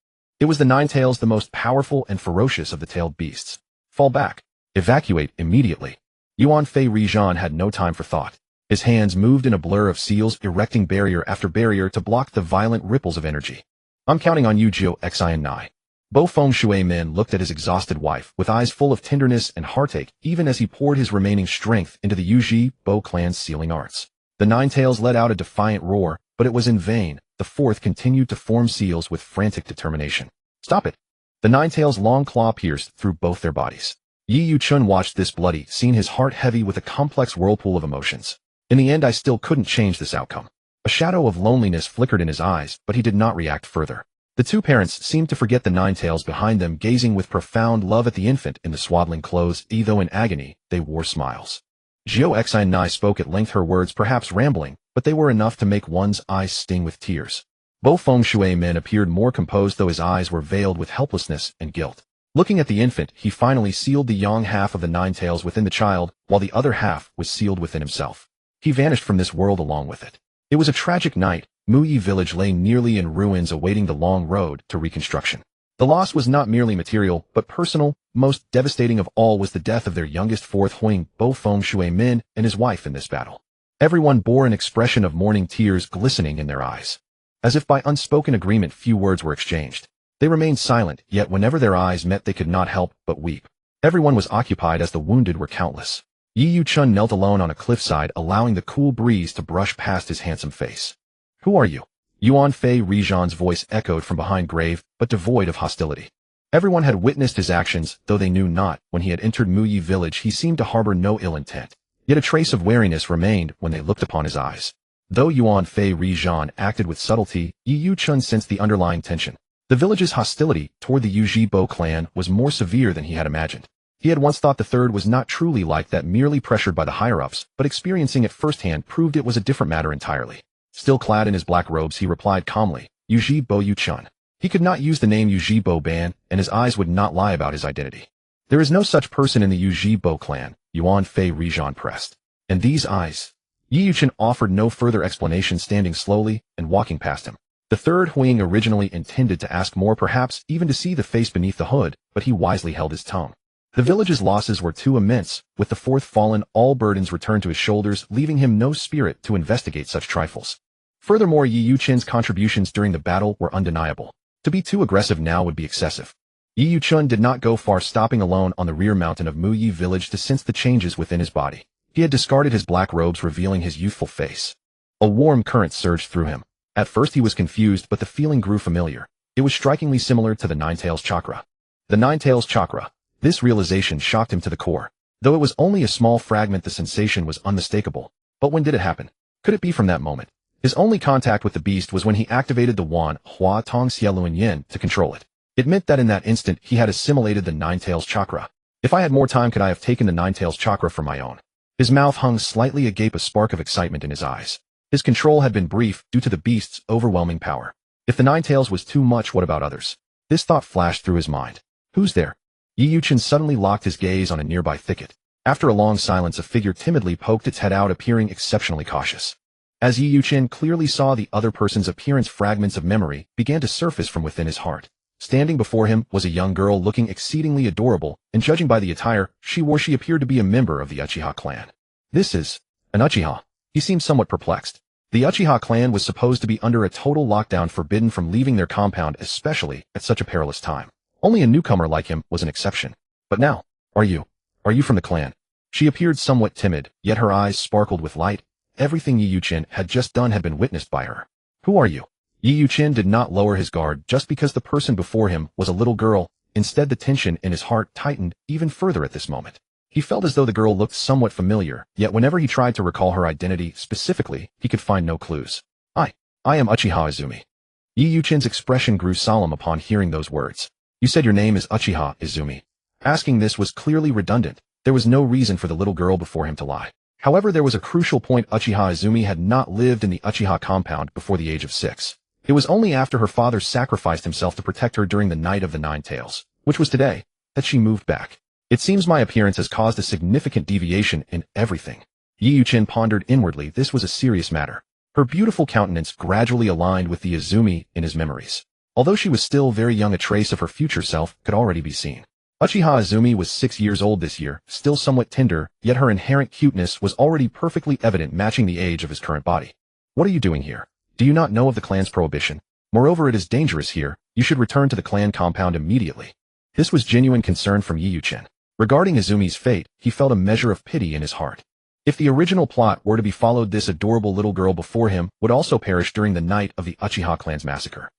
It was the Nine Tails, the most powerful and ferocious of the tailed beasts. Fall back. Evacuate immediately. Yuan Fei Rijan had no time for thought. His hands moved in a blur of seals, erecting barrier after barrier to block the violent ripples of energy. I'm counting on you, Jiu Xi. Bo-Fong Shui Min looked at his exhausted wife with eyes full of tenderness and heartache, even as he poured his remaining strength into the Yuji Bo clan's sealing arts. The Nine Tails let out a defiant roar, but it was in vain. The 4th continued to form seals with frantic determination. Stop it! The Nine Tails' long claw pierced through both their bodies. Yi Yuchin watched this bloody scene, his heart heavy with a complex whirlpool of emotions. In the end, I still couldn't change this outcome. A shadow of loneliness flickered in his eyes, but he did not react further. The two parents seemed to forget the Nine Tails behind them, gazing with profound love at the infant in the swaddling clothes. Though in agony, they wore smiles. Jiu Xi spoke at length, her words perhaps rambling, but they were enough to make one's eyes sting with tears. Bo-Fong Shui Min appeared more composed, though his eyes were veiled with helplessness and guilt. Looking at the infant, he finally sealed the young half of the Nine Tails within the child, while the other half was sealed within himself. He vanished from this world along with it. It was a tragic night. Muyi village lay nearly in ruins, awaiting the long road to reconstruction. The loss was not merely material, but personal. Most devastating of all was the death of their youngest 4th Hworying, Bo-Fong Shui Min, and his wife in this battle. Everyone bore an expression of mourning, tears glistening in their eyes. As if by unspoken agreement, few words were exchanged. They remained silent, yet whenever their eyes met, they could not help but weep. Everyone was occupied, as the wounded were countless. Yi Yuchin knelt alone on a cliffside, allowing the cool breeze to brush past his handsome face. Who are you? Yuan Fei Rijan's voice echoed from behind, grave, but devoid of hostility. Everyone had witnessed his actions, though they knew not. When he had entered Muyi village, he seemed to harbor no ill intent. Yet a trace of wariness remained when they looked upon his eyes. Though Yuan Fei Rijan acted with subtlety, Yi Yuchin sensed the underlying tension. The village's hostility toward the Yuji Bo clan was more severe than he had imagined. He had once thought the third was not truly like that, merely pressured by the higher-ups, but experiencing it firsthand proved it was a different matter entirely. Still clad in his black robes, he replied calmly, Uchiha Yu-chun. He could not use the name Uchiha Ban, and his eyes would not lie about his identity. There is no such person in the Uchiha clan, Yuan Fei Rijan pressed. And these eyes? Yi Yu-chun offered no further explanation, standing slowly and walking past him. The third Huang originally intended to ask more, perhaps even to see the face beneath the hood, but he wisely held his tongue. The village's losses were too immense. With the fourth fallen, all burdens returned to his shoulders, leaving him no spirit to investigate such trifles. Furthermore, Yi Yu-chun's contributions during the battle were undeniable. To be too aggressive now would be excessive. Yi Yu-chun did not go far, stopping alone on the rear mountain of Muyi village to sense the changes within his body. He had discarded his black robes, revealing his youthful face. A warm current surged through him. At first he was confused, but the feeling grew familiar. It was strikingly similar to the Nine-Tails chakra. The Nine-Tails chakra. This realization shocked him to the core. Though it was only a small fragment, the sensation was unmistakable. But when did it happen? Could it be from that moment? His only contact with the beast was when he activated the Wan Hua Tong Xieluan Yin to control it. It meant that in that instant he had assimilated the Nine-Tails chakra. If I had more time, could I have taken the Nine-Tails chakra for my own? His mouth hung slightly agape, a spark of excitement in his eyes. His control had been brief due to the beast's overwhelming power. If the Nine-Tails was too much, what about others? This thought flashed through his mind. Who's there? Yi Yu-chun suddenly locked his gaze on a nearby thicket. After a long silence, a figure timidly poked its head out, appearing exceptionally cautious. As Yi Yu-chun clearly saw the other person's appearance, fragments of memory began to surface from within his heart. Standing before him was a young girl looking exceedingly adorable, and judging by the attire she wore, she appeared to be a member of the Uchiha clan. This is an Uchiha. He seemed somewhat perplexed. The Uchiha clan was supposed to be under a total lockdown, forbidden from leaving their compound, especially at such a perilous time. Only a newcomer like him was an exception. But now, are you from the clan? She appeared somewhat timid, yet her eyes sparkled with light. Everything Yi Yu-chun had just done had been witnessed by her. Who are you? Yi Yu-chun did not lower his guard just because the person before him was a little girl. Instead, the tension in his heart tightened even further at this moment. He felt as though the girl looked somewhat familiar, yet whenever he tried to recall her identity specifically, he could find no clues. I am Uchiha Izumi. Yi Yu-chun's expression grew solemn upon hearing those words. You said your name is Uchiha Izumi. Asking this was clearly redundant. There was no reason for the little girl before him to lie. However, there was a crucial point. Uchiha Izumi had not lived in the Uchiha compound before the age of 6. It was only after her father sacrificed himself to protect her during the Night of the Nine Tails, which was today, that she moved back. It seems my appearance has caused a significant deviation in everything. Yi Yu-chun pondered inwardly. This was a serious matter. Her beautiful countenance gradually aligned with the Izumi in his memories. Although she was still very young, a trace of her future self could already be seen. Uchiha Izumi was 6 years old this year, still somewhat tender, yet her inherent cuteness was already perfectly evident, matching the age of his current body. What are you doing here? Do you not know of the clan's prohibition? Moreover, it is dangerous here. You should return to the clan compound immediately. This was genuine concern from Yi Yu-chun. Regarding Izumi's fate, he felt a measure of pity in his heart. If the original plot were to be followed, this adorable little girl before him would also perish during the night of the Uchiha clan's massacre.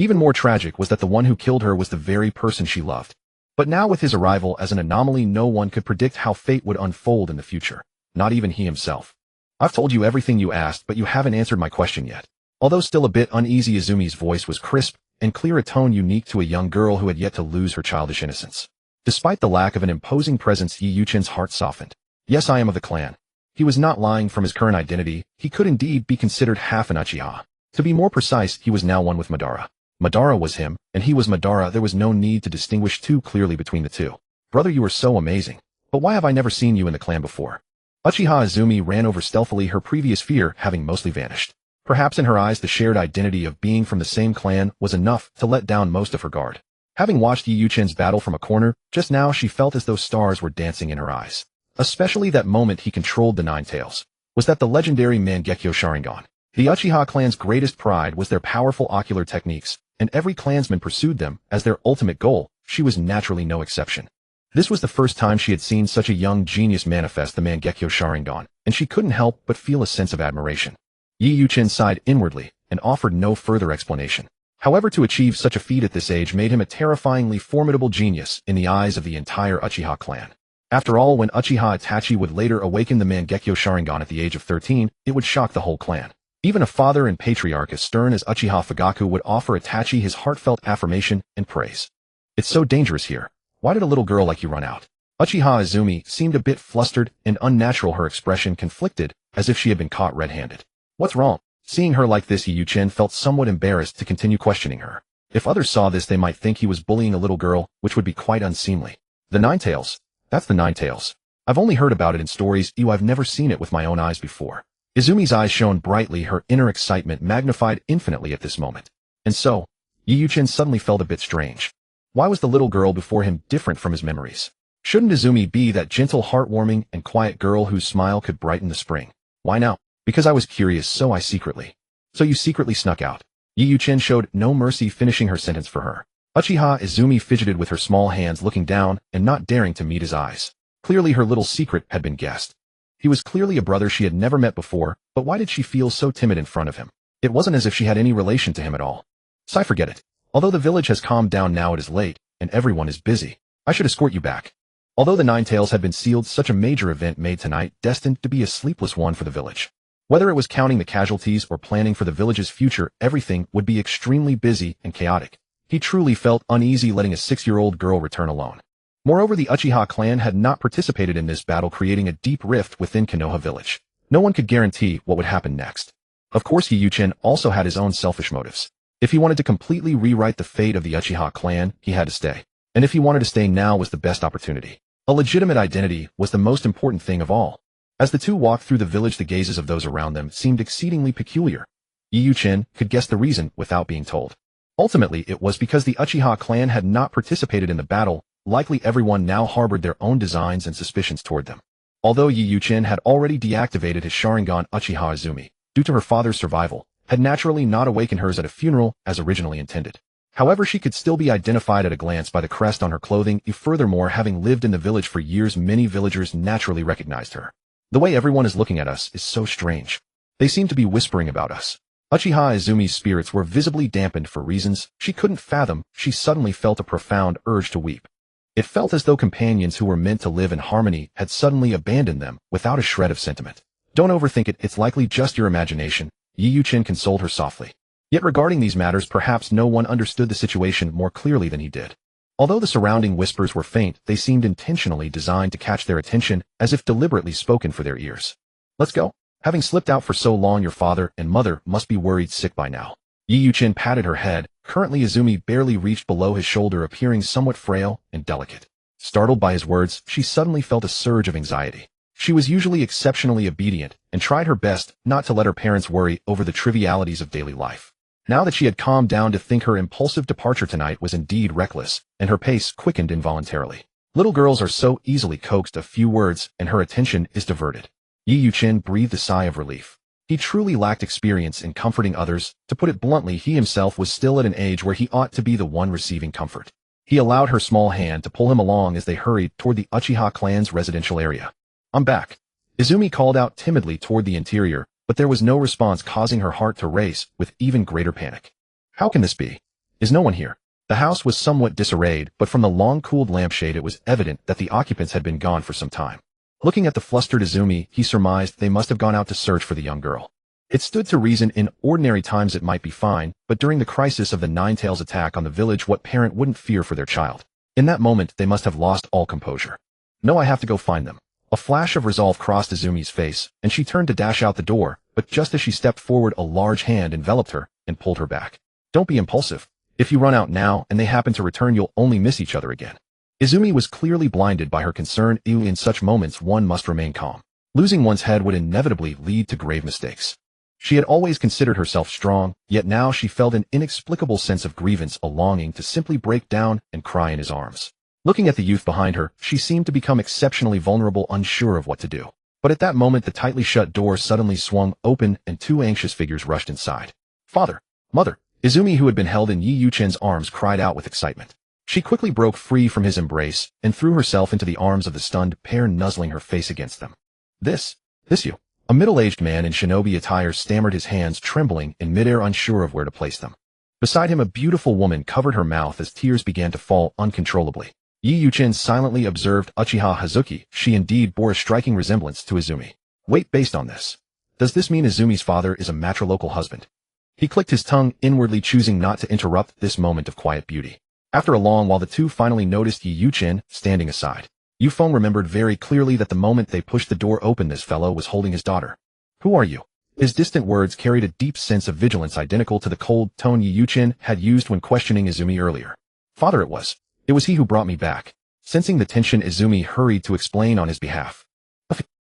Even more tragic was that the one who killed her was the very person she loved. But now, with his arrival as an anomaly, no one could predict how fate would unfold in the future. Not even he himself. I've told you everything you asked, but you haven't answered my question yet. Although still a bit uneasy, Izumi's voice was crisp and clear, a tone unique to a young girl who had yet to lose her childish innocence. Despite the lack of an imposing presence, Yi Yu-chun's heart softened. Yes, I am of the clan. He was not lying. From his current identity, he could indeed be considered half an Uchiha. To be more precise, he was now one with Madara. Madara was him, and he was Madara. There was no need to distinguish too clearly between the two. Brother, you are so amazing. But why have I never seen you in the clan before? Uchiha Izumi ran over stealthily, her previous fear having mostly vanished. Perhaps in her eyes, the shared identity of being from the same clan was enough to let down most of her guard. Having watched Yi Yu-chun's battle from a corner, just now she felt as though stars were dancing in her eyes. Especially that moment he controlled the Nine Tails. Was that the legendary Mangekyo Sharingan? The Uchiha clan's greatest pride was their powerful ocular techniques, and every clansman pursued them as their ultimate goal. She was naturally no exception. This was the first time she had seen such a young genius manifest the Mangekyo Sharingan, and she couldn't help but feel a sense of admiration. Yi Yu-chun sighed inwardly and offered no further explanation. However, to achieve such a feat at this age made him a terrifyingly formidable genius in the eyes of the entire Uchiha clan. After all, when Uchiha Itachi would later awaken the Mangekyo Sharingan at the age of 13, it would shock the whole clan. Even a father and patriarch as stern as Uchiha Fugaku would offer Itachi his heartfelt affirmation and praise. It's so dangerous here. Why did a little girl like you run out? Uchiha Izumi seemed a bit flustered and unnatural, her expression conflicted, as if she had been caught red-handed. What's wrong? Seeing her like this, Yi Yuchen felt somewhat embarrassed to continue questioning her. If others saw this, they might think he was bullying a little girl, which would be quite unseemly. The Nine Tails. That's the Nine Tails. I've only heard about it in stories, I've never seen it with my own eyes before. Izumi's eyes shone brightly, her inner excitement magnified infinitely at this moment. And so, Yi Yuchen suddenly felt a bit strange. Why was the little girl before him different from his memories? Shouldn't Izumi be that gentle, heartwarming, and quiet girl whose smile could brighten the spring? Why now? Because I was curious, so I secretly. So you secretly snuck out. Yi Yuchen showed no mercy, finishing her sentence for her. Uchiha Izumi fidgeted with her small hands, looking down and not daring to meet his eyes. Clearly her little secret had been guessed. He was clearly a brother she had never met before, but why did she feel so timid in front of him? It wasn't as if she had any relation to him at all. So I forget it. Although the village has calmed down now, it is late, and everyone is busy. I should escort you back. Although the Nine Tails had been sealed, such a major event made tonight, destined to be a sleepless one for the village. Whether it was counting the casualties or planning for the village's future, everything would be extremely busy and chaotic. He truly felt uneasy letting a 6-year-old girl return alone. Moreover, the Uchiha clan had not participated in this battle, creating a deep rift within Konoha village. No one could guarantee what would happen next. Of course, Yi Yuchen also had his own selfish motives. If he wanted to completely rewrite the fate of the Uchiha clan, he had to stay. And if he wanted to stay, now was the best opportunity. A legitimate identity was the most important thing of all. As the two walked through the village, the gazes of those around them seemed exceedingly peculiar. Yi Yuchen could guess the reason without being told. Ultimately, it was because the Uchiha clan had not participated in the battle. Likely everyone now harbored their own designs and suspicions toward them. Although Yi Yuchen had already deactivated his Sharingan, Uchiha Izumi, due to her father's survival, had naturally not awakened hers at a funeral as originally intended. However, she could still be identified at a glance by the crest on her clothing. Furthermore, having lived in the village for years, many villagers naturally recognized her. The way everyone is looking at us is so strange. They seem to be whispering about us. Uchiha Izumi's spirits were visibly dampened for reasons she couldn't fathom. She suddenly felt a profound urge to weep. It felt as though companions who were meant to live in harmony had suddenly abandoned them without a shred of sentiment. Don't overthink it, it's likely just your imagination, Yi Yuchen consoled her softly. Yet regarding these matters, perhaps no one understood the situation more clearly than he did. Although the surrounding whispers were faint, they seemed intentionally designed to catch their attention, as if deliberately spoken for their ears. Let's go. Having slipped out for so long, your father and mother must be worried sick by now. Yi Yuchen patted her head. Currently Izumi barely reached below his shoulder, appearing somewhat frail and delicate. Startled by his words, she suddenly felt a surge of anxiety. She was usually exceptionally obedient and tried her best not to let her parents worry over the trivialities of daily life. Now that she had calmed down to think, her impulsive departure tonight was indeed reckless, and her pace quickened involuntarily. Little girls are so easily coaxed, a few words and her attention is diverted. Yi Yuchen breathed a sigh of relief. He truly lacked experience in comforting others. To put it bluntly, he himself was still at an age where he ought to be the one receiving comfort. He allowed her small hand to pull him along as they hurried toward the Uchiha clan's residential area. I'm back. Izumi called out timidly toward the interior, but there was no response, causing her heart to race with even greater panic. How can this be? Is no one here? The house was somewhat disarrayed, but from the long-cooled lampshade it was evident that the occupants had been gone for some time. Looking at the flustered Izumi, he surmised they must have gone out to search for the young girl. It stood to reason in ordinary times it might be fine, but during the crisis of the Nine Tails attack on the village, what parent wouldn't fear for their child? In that moment, they must have lost all composure. No, I have to go find them. A flash of resolve crossed Izumi's face, and she turned to dash out the door, but just as she stepped forward, a large hand enveloped her and pulled her back. Don't be impulsive. If you run out now and they happen to return, you'll only miss each other again. Izumi was clearly blinded by her concern. In such moments, one must remain calm. Losing one's head would inevitably lead to grave mistakes. She had always considered herself strong, yet now she felt an inexplicable sense of grievance, a longing to simply break down and cry in his arms. Looking at the youth behind her, she seemed to become exceptionally vulnerable, unsure of what to do. But at that moment, the tightly shut door suddenly swung open and two anxious figures rushed inside. Father! Mother! Izumi, who had been held in Yi Yuchen's arms, cried out with excitement. She quickly broke free from his embrace and threw herself into the arms of the stunned pair, nuzzling her face against them. This you. A middle-aged man in shinobi attire stammered, his hands trembling in midair, unsure of where to place them. Beside him, a beautiful woman covered her mouth as tears began to fall uncontrollably. Yi Yuchen silently observed Uchiha Hazuki. She indeed bore a striking resemblance to Izumi. Wait, based on this, does this mean Izumi's father is a matrilocal husband? He clicked his tongue inwardly, choosing not to interrupt this moment of quiet beauty. After a long while, the two finally noticed Yi Yuchen standing aside. Yufeng remembered very clearly that the moment they pushed the door open, this fellow was holding his daughter. Who are you? His distant words carried a deep sense of vigilance identical to the cold tone Yi Yuchin had used when questioning Izumi earlier. Father it was. It was he who brought me back. Sensing the tension, Izumi hurried to explain on his behalf.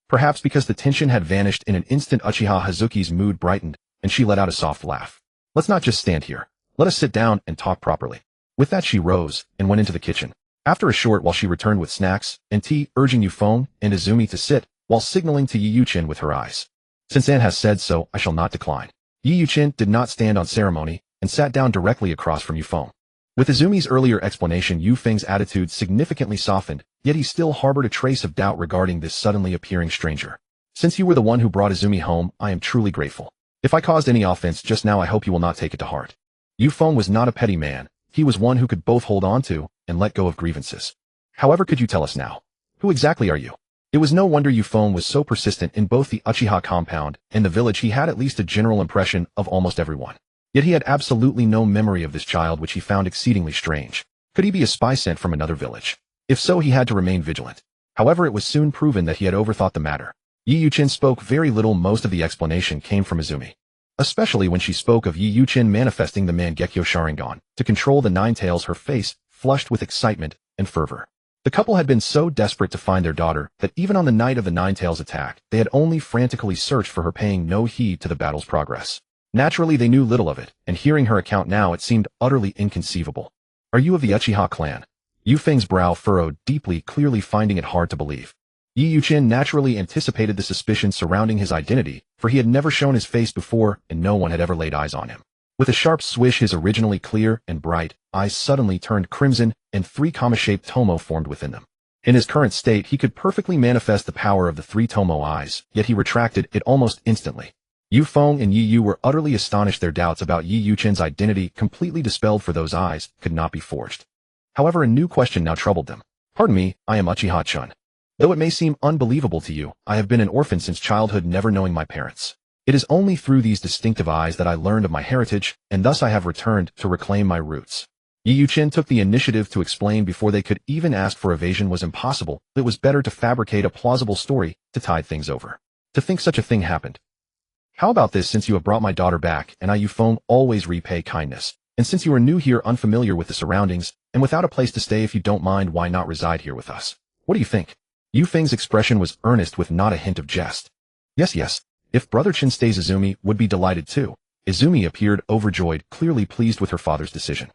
Perhaps because the tension had vanished in an instant, Uchiha Hazuki's mood brightened, and she let out a soft laugh. Let's not just stand here. Let us sit down and talk properly. With that she rose and went into the kitchen. After a short while she returned with snacks and tea, urging Yufeng and Izumi to sit, while signaling to Yi Yuchin with her eyes. Since Anne has said so, I shall not decline. Yi Yuchin did not stand on ceremony, and sat down directly across from Yufeng. With Izumi's earlier explanation, Yufeng's attitude significantly softened, yet he still harbored a trace of doubt regarding this suddenly appearing stranger. Since you were the one who brought Izumi home, I am truly grateful. If I caused any offense just now, I hope you will not take it to heart. Yufeng was not a petty man. He was one who could both hold on to and let go of grievances. However, could you tell us now? Who exactly are you? It was no wonder Yufeng was so persistent. In both the Uchiha compound and the village, he had at least a general impression of almost everyone. Yet he had absolutely no memory of this child, which he found exceedingly strange. Could he be a spy sent from another village? If so, he had to remain vigilant. However, it was soon proven that he had overthought the matter. Yi Yuchin spoke very little. Most of the explanation came from Izumi. Especially when she spoke of Yi Yuchin manifesting the Mangekyo Sharingan to control the Nine Tails, her face flushed with excitement and fervor. The couple had been so desperate to find their daughter that even on the night of the Nine Tails attack, they had only frantically searched for her, paying no heed to the battle's progress. Naturally, they knew little of it, and hearing her account now, it seemed utterly inconceivable. Are you of the Uchiha clan? Yufeng's brow furrowed deeply, clearly finding it hard to believe. Yi Yuchin naturally anticipated the suspicion surrounding his identity, for he had never shown his face before, and no one had ever laid eyes on him. With a sharp swish, his originally clear and bright eyes suddenly turned crimson, and three comma-shaped tomo formed within them. In his current state, he could perfectly manifest the power of the three tomo eyes, yet he retracted it almost instantly. Yufeng and Yi Yu were utterly astonished. Their doubts about Yi Yuchin's identity completely dispelled, for those eyes could not be forged. However, a new question now troubled them. Pardon me, I am Uchiha-chun. Though it may seem unbelievable to you, I have been an orphan since childhood, never knowing my parents. It is only through these distinctive eyes that I learned of my heritage, and thus I have returned to reclaim my roots. Yi Yuchin took the initiative to explain before they could even ask, for evasion was impossible. It was better to fabricate a plausible story to tide things over. To think such a thing happened. How about this? Since you have brought my daughter back, and I, Yufeng, always repay kindness. And since you are new here, unfamiliar with the surroundings, and without a place to stay, if you don't mind, why not reside here with us? What do you think? Yufeng's expression was earnest with not a hint of jest. Yes. If Brother Chin stays, Izumi would be delighted too. Izumi appeared overjoyed, clearly pleased with her father's decision.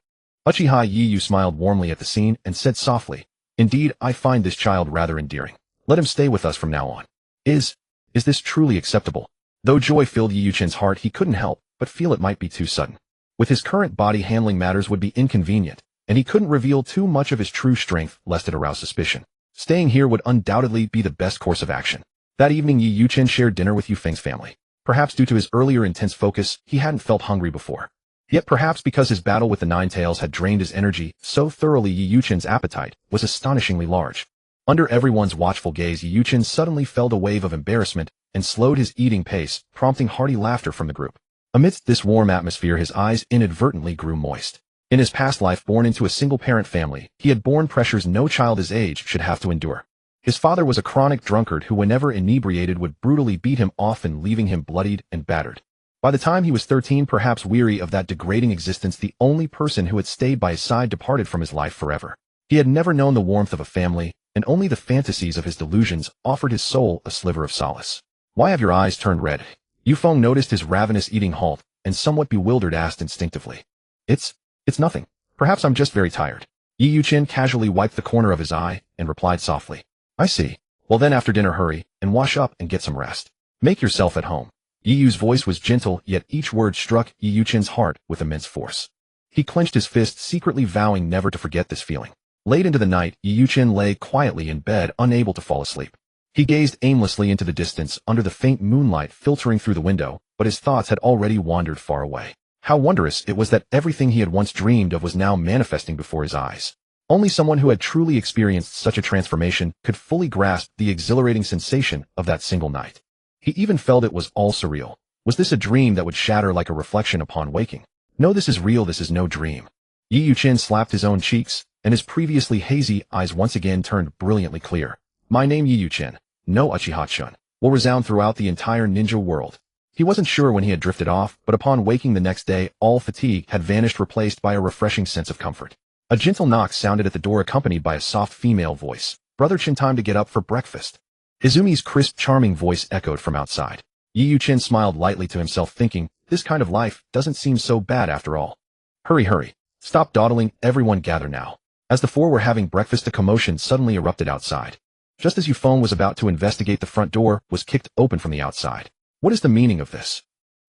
Uchiha Yi Yu smiled warmly at the scene and said softly, Indeed, I find this child rather endearing. Let him stay with us from now on. Is this truly acceptable? Though joy filled Yi Yuchin's heart, he couldn't help but feel it might be too sudden. With his current body, handling matters would be inconvenient, and he couldn't reveal too much of his true strength lest it arouse suspicion. Staying here would undoubtedly be the best course of action. That evening, Yi Yuchin shared dinner with Yufeng's family. Perhaps due to his earlier intense focus, he hadn't felt hungry before. Yet perhaps because his battle with the Nine Tails had drained his energy so thoroughly, Yi Yuchin's appetite was astonishingly large. Under everyone's watchful gaze, Yi Yuchin suddenly felt a wave of embarrassment and slowed his eating pace, prompting hearty laughter from the group. Amidst this warm atmosphere, his eyes inadvertently grew moist. In his past life, born into a single-parent family, he had borne pressures no child his age should have to endure. His father was a chronic drunkard who, whenever inebriated, would brutally beat him, often leaving him bloodied and battered. By the time he was 13, perhaps weary of that degrading existence, the only person who had stayed by his side departed from his life forever. He had never known the warmth of a family, and only the fantasies of his delusions offered his soul a sliver of solace. Why have your eyes turned red? Yufeng noticed his ravenous eating halt, and somewhat bewildered asked instinctively. It's nothing. Perhaps I'm just very tired. Yi Yuchin casually wiped the corner of his eye, and replied softly. I see. Well then, after dinner, hurry, and wash up and get some rest. Make yourself at home. Yi Yu's voice was gentle, yet each word struck Yi Yuchin's heart with immense force. He clenched his fist, secretly vowing never to forget this feeling. Late into the night, Yi Yuchin lay quietly in bed, unable to fall asleep. He gazed aimlessly into the distance under the faint moonlight filtering through the window, but his thoughts had already wandered far away. How wondrous it was that everything he had once dreamed of was now manifesting before his eyes. Only someone who had truly experienced such a transformation could fully grasp the exhilarating sensation of that single night. He even felt it was all surreal. Was this a dream that would shatter like a reflection upon waking? No, this is real, this is no dream. Yi Yuchin slapped his own cheeks, and his previously hazy eyes once again turned brilliantly clear. My name Yi Yuchin, no Uchiha-chun, will resound throughout the entire ninja world. He wasn't sure when he had drifted off, but upon waking the next day, all fatigue had vanished, replaced by a refreshing sense of comfort. A gentle knock sounded at the door, accompanied by a soft female voice. "Brother Chin, time to get up for breakfast." Izumi's crisp, charming voice echoed from outside. Yu Chin smiled lightly to himself, thinking, this kind of life doesn't seem so bad after all. Hurry, hurry. Stop dawdling, everyone gather now. As the four were having breakfast, a commotion suddenly erupted outside. Just as Yufeng was about to investigate, the front door was kicked open from the outside. What is the meaning of this?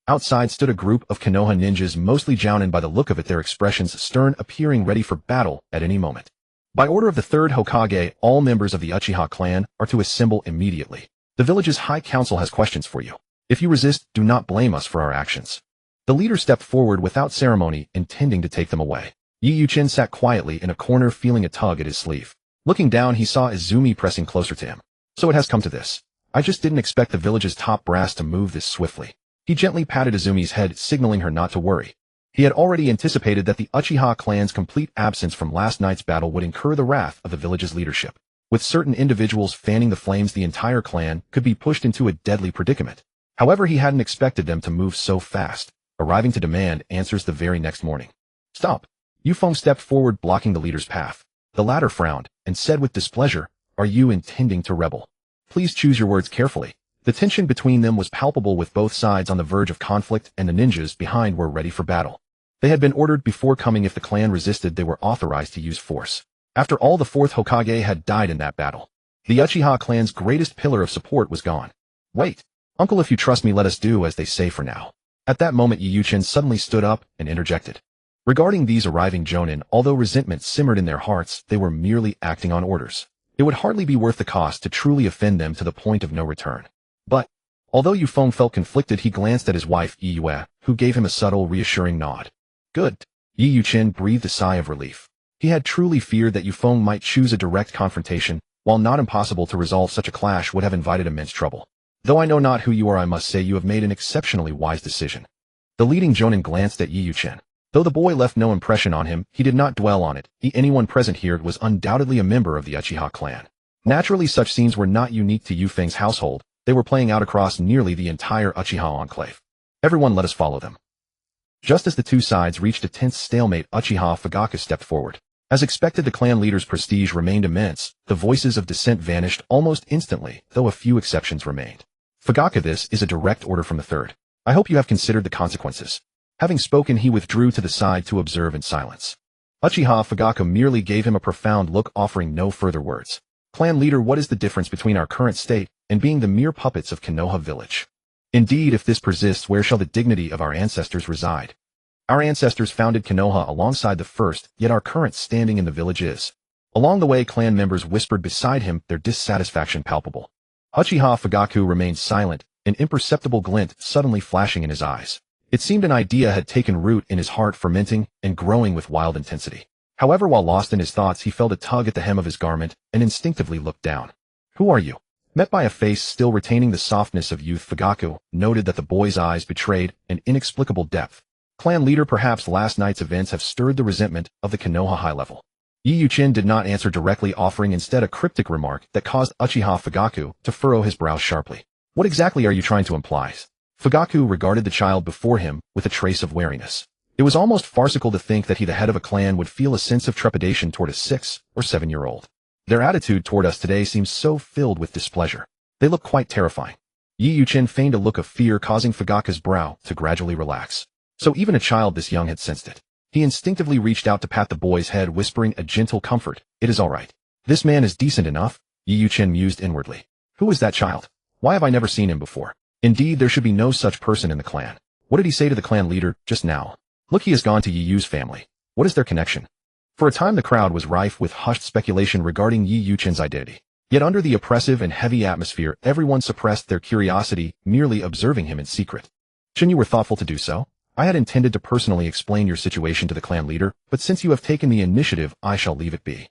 Outside stood a group of Konoha ninjas, mostly Jounin by the look of it, their expressions stern, appearing ready for battle at any moment. By order of the third Hokage, all members of the Uchiha clan are to assemble immediately. The village's High Council has questions for you. If you resist, do not blame us for our actions. The leader stepped forward without ceremony, intending to take them away. Yu Chin sat quietly in a corner, feeling a tug at his sleeve. Looking down, he saw Izumi pressing closer to him. So it has come to this. I just didn't expect the village's top brass to move this swiftly. He gently patted Izumi's head, signaling her not to worry. He had already anticipated that the Uchiha clan's complete absence from last night's battle would incur the wrath of the village's leadership. With certain individuals fanning the flames, the entire clan could be pushed into a deadly predicament. However, he hadn't expected them to move so fast, arriving to demand answers the very next morning. Stop! Yufeng stepped forward, blocking the leader's path. The latter frowned and said with displeasure, "Are you intending to rebel? Please choose your words carefully." The tension between them was palpable, with both sides on the verge of conflict, and the ninjas behind were ready for battle. They had been ordered before coming. If the clan resisted, they were authorized to use force. After all, the fourth Hokage had died in that battle. The Uchiha clan's greatest pillar of support was gone. Wait, uncle, if you trust me, let us do as they say for now. At that moment, Yu Chin suddenly stood up and interjected. Regarding these arriving Jonin, although resentment simmered in their hearts, they were merely acting on orders. It would hardly be worth the cost to truly offend them to the point of no return. But, although Yufeng felt conflicted, he glanced at his wife, Yue, who gave him a subtle, reassuring nod. Good. Yu Chin breathed a sigh of relief. He had truly feared that Yufeng might choose a direct confrontation. While not impossible to resolve, such a clash would have invited immense trouble. Though I know not who you are, I must say you have made an exceptionally wise decision. The leading Jonin glanced at Yu Chin. Though the boy left no impression on him, he did not dwell on it. Anyone present here was undoubtedly a member of the Uchiha clan. Naturally, such scenes were not unique to Yufeng's household. They were playing out across nearly the entire Uchiha enclave. Everyone, let us follow them. Just as the two sides reached a tense stalemate, Uchiha Fugaku stepped forward. As expected, the clan leader's prestige remained immense. The voices of dissent vanished almost instantly, though a few exceptions remained. Fugaku, this is a direct order from the third. I hope you have considered the consequences. Having spoken, he withdrew to the side to observe in silence. Uchiha Fugaku merely gave him a profound look, offering no further words. Clan leader, what is the difference between our current state and being the mere puppets of Konoha village? Indeed, if this persists, where shall the dignity of our ancestors reside? Our ancestors founded Konoha alongside the first, yet our current standing in the village is. Along the way, clan members whispered beside him, their dissatisfaction palpable. Uchiha Fugaku remained silent, an imperceptible glint suddenly flashing in his eyes. It seemed an idea had taken root in his heart, fermenting and growing with wild intensity. However, while lost in his thoughts, he felt a tug at the hem of his garment and instinctively looked down. Who are you? Met by a face still retaining the softness of youth, Fugaku noted that the boy's eyes betrayed an inexplicable depth. Clan leader, perhaps last night's events have stirred the resentment of the Konoha high level. Yu Chin did not answer directly, offering instead a cryptic remark that caused Uchiha Fugaku to furrow his brows sharply. What exactly are you trying to imply? Fugaku regarded the child before him with a trace of wariness. It was almost farcical to think that he, the head of a clan, would feel a sense of trepidation toward a 6- or 7-year-old. Their attitude toward us today seems so filled with displeasure. They look quite terrifying. Yu Chin feigned a look of fear, causing Fugaku's brow to gradually relax. So even a child this young had sensed it. He instinctively reached out to pat the boy's head, whispering a gentle comfort. It is all right. This man is decent enough, Yu Chin mused inwardly. Who is that child? Why have I never seen him before? Indeed, there should be no such person in the clan. What did he say to the clan leader just now? Look, he has gone to Yu's family. What is their connection? For a time, the crowd was rife with hushed speculation regarding Yu Chin's identity. Yet under the oppressive and heavy atmosphere, everyone suppressed their curiosity, merely observing him in secret. Chin, you were thoughtful to do so. I had intended to personally explain your situation to the clan leader, but since you have taken the initiative, I shall leave it be.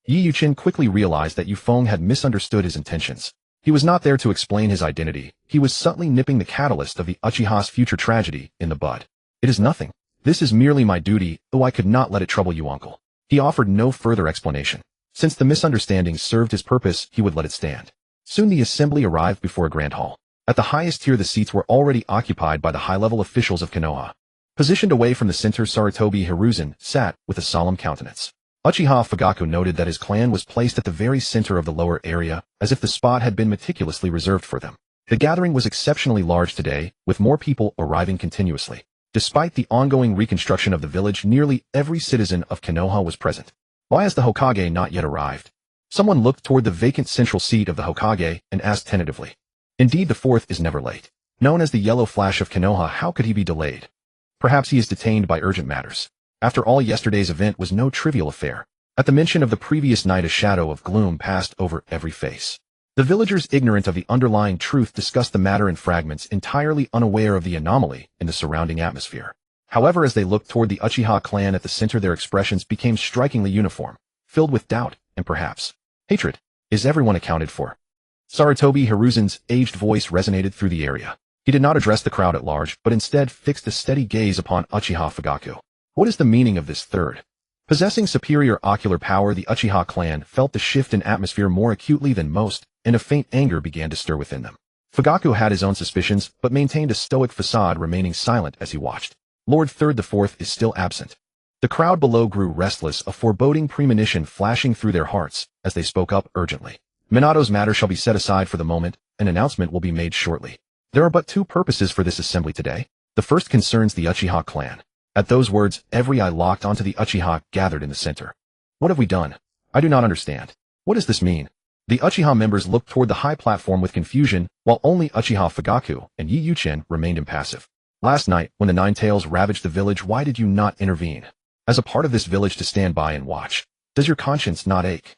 Yu Chin quickly realized that Yufeng had misunderstood his intentions. He was not there to explain his identity. He was subtly nipping the catalyst of the Uchiha's future tragedy in the bud. It is nothing. This is merely my duty, though I could not let it trouble you, uncle. He offered no further explanation. Since the misunderstanding served his purpose, he would let it stand. Soon the assembly arrived before a grand hall. At the highest tier the seats were already occupied by the high-level officials of Konoha. Positioned away from the center, Sarutobi Hiruzen sat with a solemn countenance. Uchiha Fugaku noted that his clan was placed at the very center of the lower area, as if the spot had been meticulously reserved for them. The gathering was exceptionally large today, with more people arriving continuously. Despite the ongoing reconstruction of the village, nearly every citizen of Konoha was present. Why has the Hokage not yet arrived? Someone looked toward the vacant central seat of the Hokage and asked tentatively. Indeed, the fourth is never late. Known as the Yellow Flash of Konoha, how could he be delayed? Perhaps he is detained by urgent matters. After all, yesterday's event was no trivial affair. At the mention of the previous night, a shadow of gloom passed over every face. The villagers, ignorant of the underlying truth, discussed the matter in fragments, entirely unaware of the anomaly in the surrounding atmosphere. However, as they looked toward the Uchiha clan at the center, their expressions became strikingly uniform, filled with doubt and perhaps hatred. Is everyone accounted for? Sarutobi Hiruzen's aged voice resonated through the area. He did not address the crowd at large, but instead fixed a steady gaze upon Uchiha Fugaku. What is the meaning of this third? Possessing superior ocular power, the Uchiha clan felt the shift in atmosphere more acutely than most, and a faint anger began to stir within them. Fugaku had his own suspicions, but maintained a stoic facade, remaining silent as he watched. Lord Third the Fourth is still absent. The crowd below grew restless, a foreboding premonition flashing through their hearts as they spoke up urgently. Minato's matter shall be set aside for the moment. An announcement will be made shortly. There are but two purposes for this assembly today. The first concerns the Uchiha clan. At those words, every eye locked onto the Uchiha gathered in the center. What have we done? I do not understand. What does this mean? The Uchiha members looked toward the high platform with confusion, while only Uchiha Fugaku and Yi Yuchen remained impassive. Last night, when the Nine Tails ravaged the village, why did you not intervene? As a part of this village to stand by and watch. Does your conscience not ache?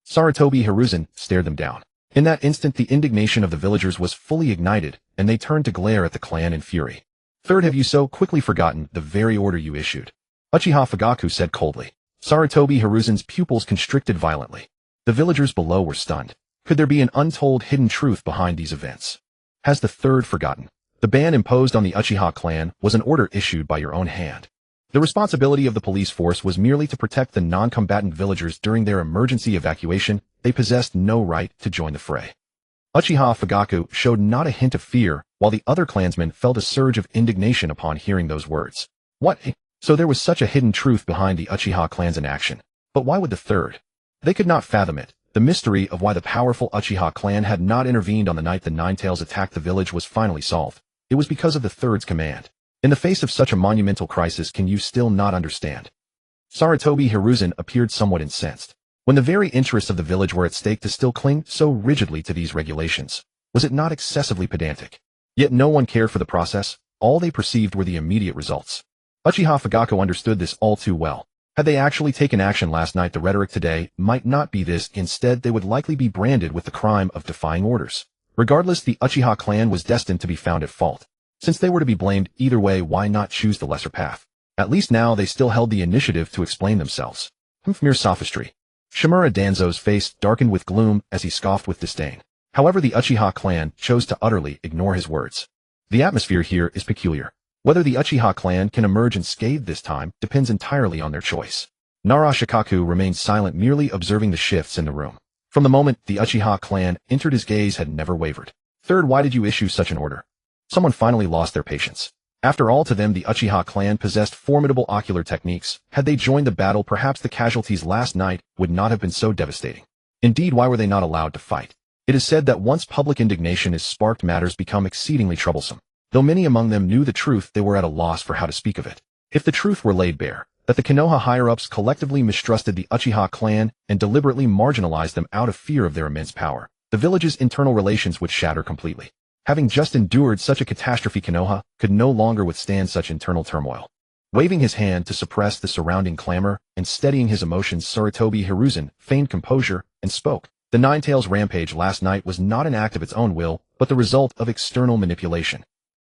Sarutobi Hiruzen stared them down. In that instant, the indignation of the villagers was fully ignited, and they turned to glare at the clan in fury. Third, have you so quickly forgotten the very order you issued? Uchiha Fugaku said coldly. Sarutobi Hiruzen's pupils constricted violently. The villagers below were stunned. Could there be an untold hidden truth behind these events? Has the third forgotten? The ban imposed on the Uchiha clan was an order issued by your own hand. The responsibility of the police force was merely to protect the non-combatant villagers during their emergency evacuation. They possessed no right to join the fray. Uchiha Fugaku showed not a hint of fear, while the other clansmen felt a surge of indignation upon hearing those words. What? So there was such a hidden truth behind the Uchiha clan's inaction. But why would the third? They could not fathom it. The mystery of why the powerful Uchiha clan had not intervened on the night the Nine Tails attacked the village was finally solved. It was because of the third's command. In the face of such a monumental crisis, can you still not understand? Sarutobi Hiruzen appeared somewhat incensed. When the very interests of the village were at stake, to still cling so rigidly to these regulations. Was it not excessively pedantic? Yet no one cared for the process. All they perceived were the immediate results. Uchiha Fugaku understood this all too well. Had they actually taken action last night, the rhetoric today might not be this. Instead, they would likely be branded with the crime of defying orders. Regardless, the Uchiha clan was destined to be found at fault. Since they were to be blamed either way, why not choose the lesser path? At least now they still held the initiative to explain themselves. Mere sophistry. Shimura Danzo's face darkened with gloom as he scoffed with disdain. However, the Uchiha clan chose to utterly ignore his words. The atmosphere here is peculiar. Whether the Uchiha clan can emerge unscathed this time depends entirely on their choice. Nara Shikaku remained silent, merely observing the shifts in the room. From the moment the Uchiha clan entered, his gaze had never wavered. Third, why did you issue such an order? Someone finally lost their patience. After all, to them, the Uchiha clan possessed formidable ocular techniques. Had they joined the battle, perhaps the casualties last night would not have been so devastating. Indeed, why were they not allowed to fight? It is said that once public indignation is sparked, matters become exceedingly troublesome. Though many among them knew the truth, they were at a loss for how to speak of it. If the truth were laid bare, that the Konoha higher-ups collectively mistrusted the Uchiha clan and deliberately marginalized them out of fear of their immense power, the village's internal relations would shatter completely. Having just endured such a catastrophe, Konoha could no longer withstand such internal turmoil. Waving his hand to suppress the surrounding clamor and steadying his emotions, Sarutobi Hiruzen feigned composure and spoke. The Nine Tails rampage last night was not an act of its own will, but the result of external manipulation.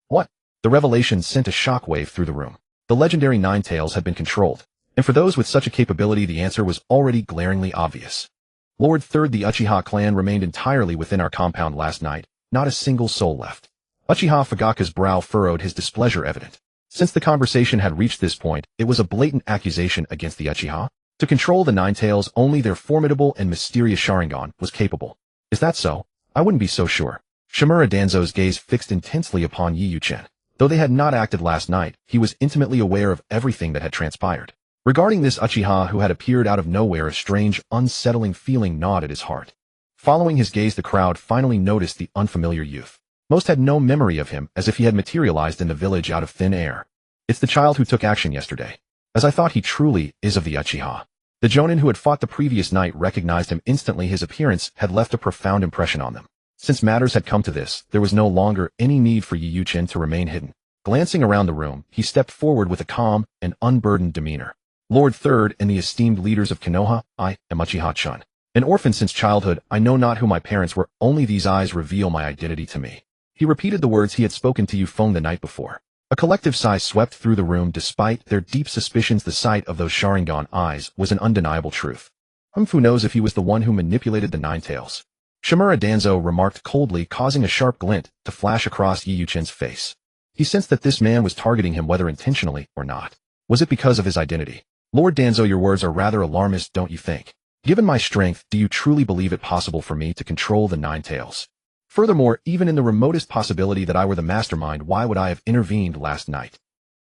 What? The revelation sent a shockwave through the room. The legendary Nine Tails had been controlled, and for those with such a capability, the answer was already glaringly obvious. Lord Third, the Uchiha clan remained entirely within our compound last night. Not a single soul left. Uchiha Fugaku's brow furrowed, his displeasure evident. Since the conversation had reached this point, it was a blatant accusation against the Uchiha. To control the Nine Tails, only their formidable and mysterious Sharingan was capable. Is that so? I wouldn't be so sure. Shimura Danzo's gaze fixed intensely upon Yi Yuchen. Though they had not acted last night, he was intimately aware of everything that had transpired. Regarding this Uchiha who had appeared out of nowhere, a strange, unsettling feeling gnawed at his heart. Following his gaze, the crowd finally noticed the unfamiliar youth. Most had no memory of him, as if he had materialized in the village out of thin air. It's the child who took action yesterday. As I thought, he truly is of the Uchiha. The Jonin who had fought the previous night recognized him instantly. His appearance had left a profound impression on them. Since matters had come to this, there was no longer any need for Yi Yuchen to remain hidden. Glancing around the room, he stepped forward with a calm and unburdened demeanor. Lord Third and the esteemed leaders of Konoha, I am Uchiha-chun. An orphan since childhood, I know not who my parents were, only these eyes reveal my identity to me. He repeated the words he had spoken to Yu Feng the night before. A collective sigh swept through the room. Despite their deep suspicions, the sight of those Sharingan eyes was an undeniable truth. Fu knows if he was the one who manipulated the Nine Tails. Shimura Danzo remarked coldly, causing a sharp glint to flash across Yi Yuchen's face. He sensed that this man was targeting him, whether intentionally or not. Was it because of his identity? Lord Danzo, your words are rather alarmist, don't you think? Given my strength, do you truly believe it possible for me to control the Nine Tails? Furthermore, even in the remotest possibility that I were the mastermind, why would I have intervened last night?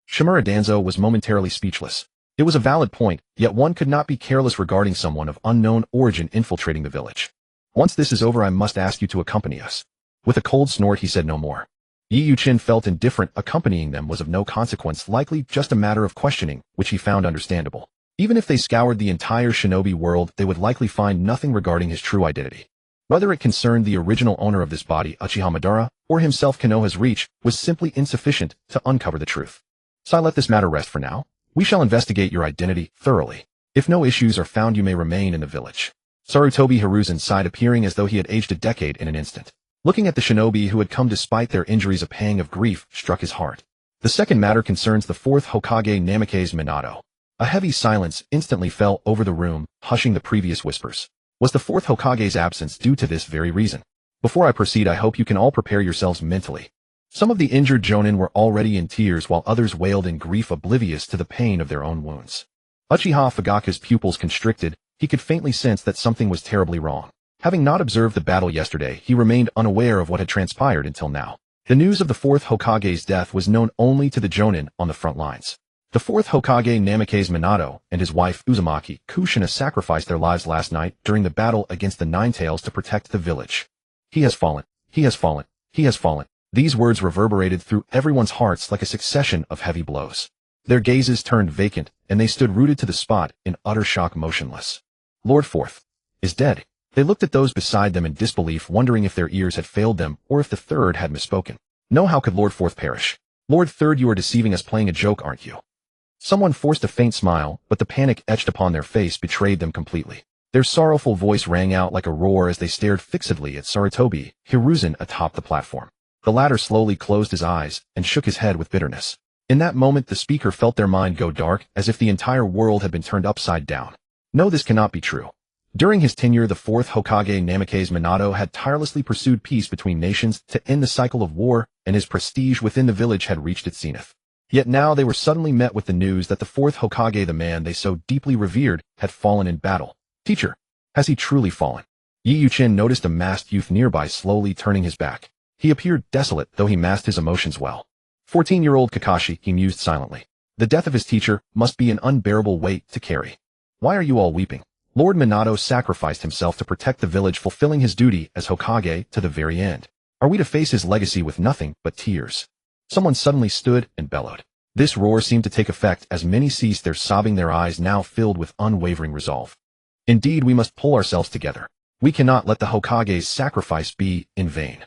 Shimura Danzo was momentarily speechless. It was a valid point, yet one could not be careless regarding someone of unknown origin infiltrating the village. Once this is over, I must ask you to accompany us. With a cold snort, he said no more. Yi Yuchen felt indifferent. Accompanying them was of no consequence, likely just a matter of questioning, which he found understandable. Even if they scoured the entire shinobi world, they would likely find nothing regarding his true identity. Whether it concerned the original owner of this body, Uchiha Madara, or himself, Konoha's reach was simply insufficient to uncover the truth. So I let this matter rest for now. We shall investigate your identity thoroughly. If no issues are found, you may remain in the village. Sarutobi Hiruzen sighed, appearing as though he had aged a decade in an instant. Looking at the shinobi who had come despite their injuries, a pang of grief struck his heart. The second matter concerns the fourth Hokage Namikaze Minato. A heavy silence instantly fell over the room, hushing the previous whispers. Was the fourth Hokage's absence due to this very reason? Before I proceed, I hope you can all prepare yourselves mentally. Some of the injured jonin were already in tears, while others wailed in grief, oblivious to the pain of their own wounds. Uchiha Fugaku's pupils constricted. He could faintly sense that something was terribly wrong. Having not observed the battle yesterday, he remained unaware of what had transpired until now. The news of the fourth Hokage's death was known only to the jonin on the front lines. The fourth Hokage Namikaze Minato and his wife Uzumaki Kushina sacrificed their lives last night during the battle against the Nine Tails to protect the village. He has fallen. He has fallen. He has fallen. These words reverberated through everyone's hearts like a succession of heavy blows. Their gazes turned vacant, and they stood rooted to the spot in utter shock, motionless. Lord Fourth is dead. They looked at those beside them in disbelief, wondering if their ears had failed them or if the third had misspoken. No, how could Lord Fourth perish? Lord Third, you are deceiving us, playing a joke, aren't you? Someone forced a faint smile, but the panic etched upon their face betrayed them completely. Their sorrowful voice rang out like a roar as they stared fixedly at Sarutobi Hiruzen atop the platform. The latter slowly closed his eyes and shook his head with bitterness. In that moment, the speaker felt their mind go dark, as if the entire world had been turned upside down. No, this cannot be true. During his tenure, the fourth Hokage Namikaze Minato had tirelessly pursued peace between nations to end the cycle of war, and his prestige within the village had reached its zenith. Yet now they were suddenly met with the news that the fourth Hokage, the man they so deeply revered, had fallen in battle. Teacher, has he truly fallen? Yi Yuchen noticed a masked youth nearby slowly turning his back. He appeared desolate, though he masked his emotions well. 14-year-old Kakashi, he mused silently. The death of his teacher must be an unbearable weight to carry. Why are you all weeping? Lord Minato sacrificed himself to protect the village, fulfilling his duty as Hokage to the very end. Are we to face his legacy with nothing but tears? Someone suddenly stood and bellowed. This roar seemed to take effect as many ceased their sobbing, their eyes now filled with unwavering resolve. Indeed, we must pull ourselves together. We cannot let the Hokage's sacrifice be in vain.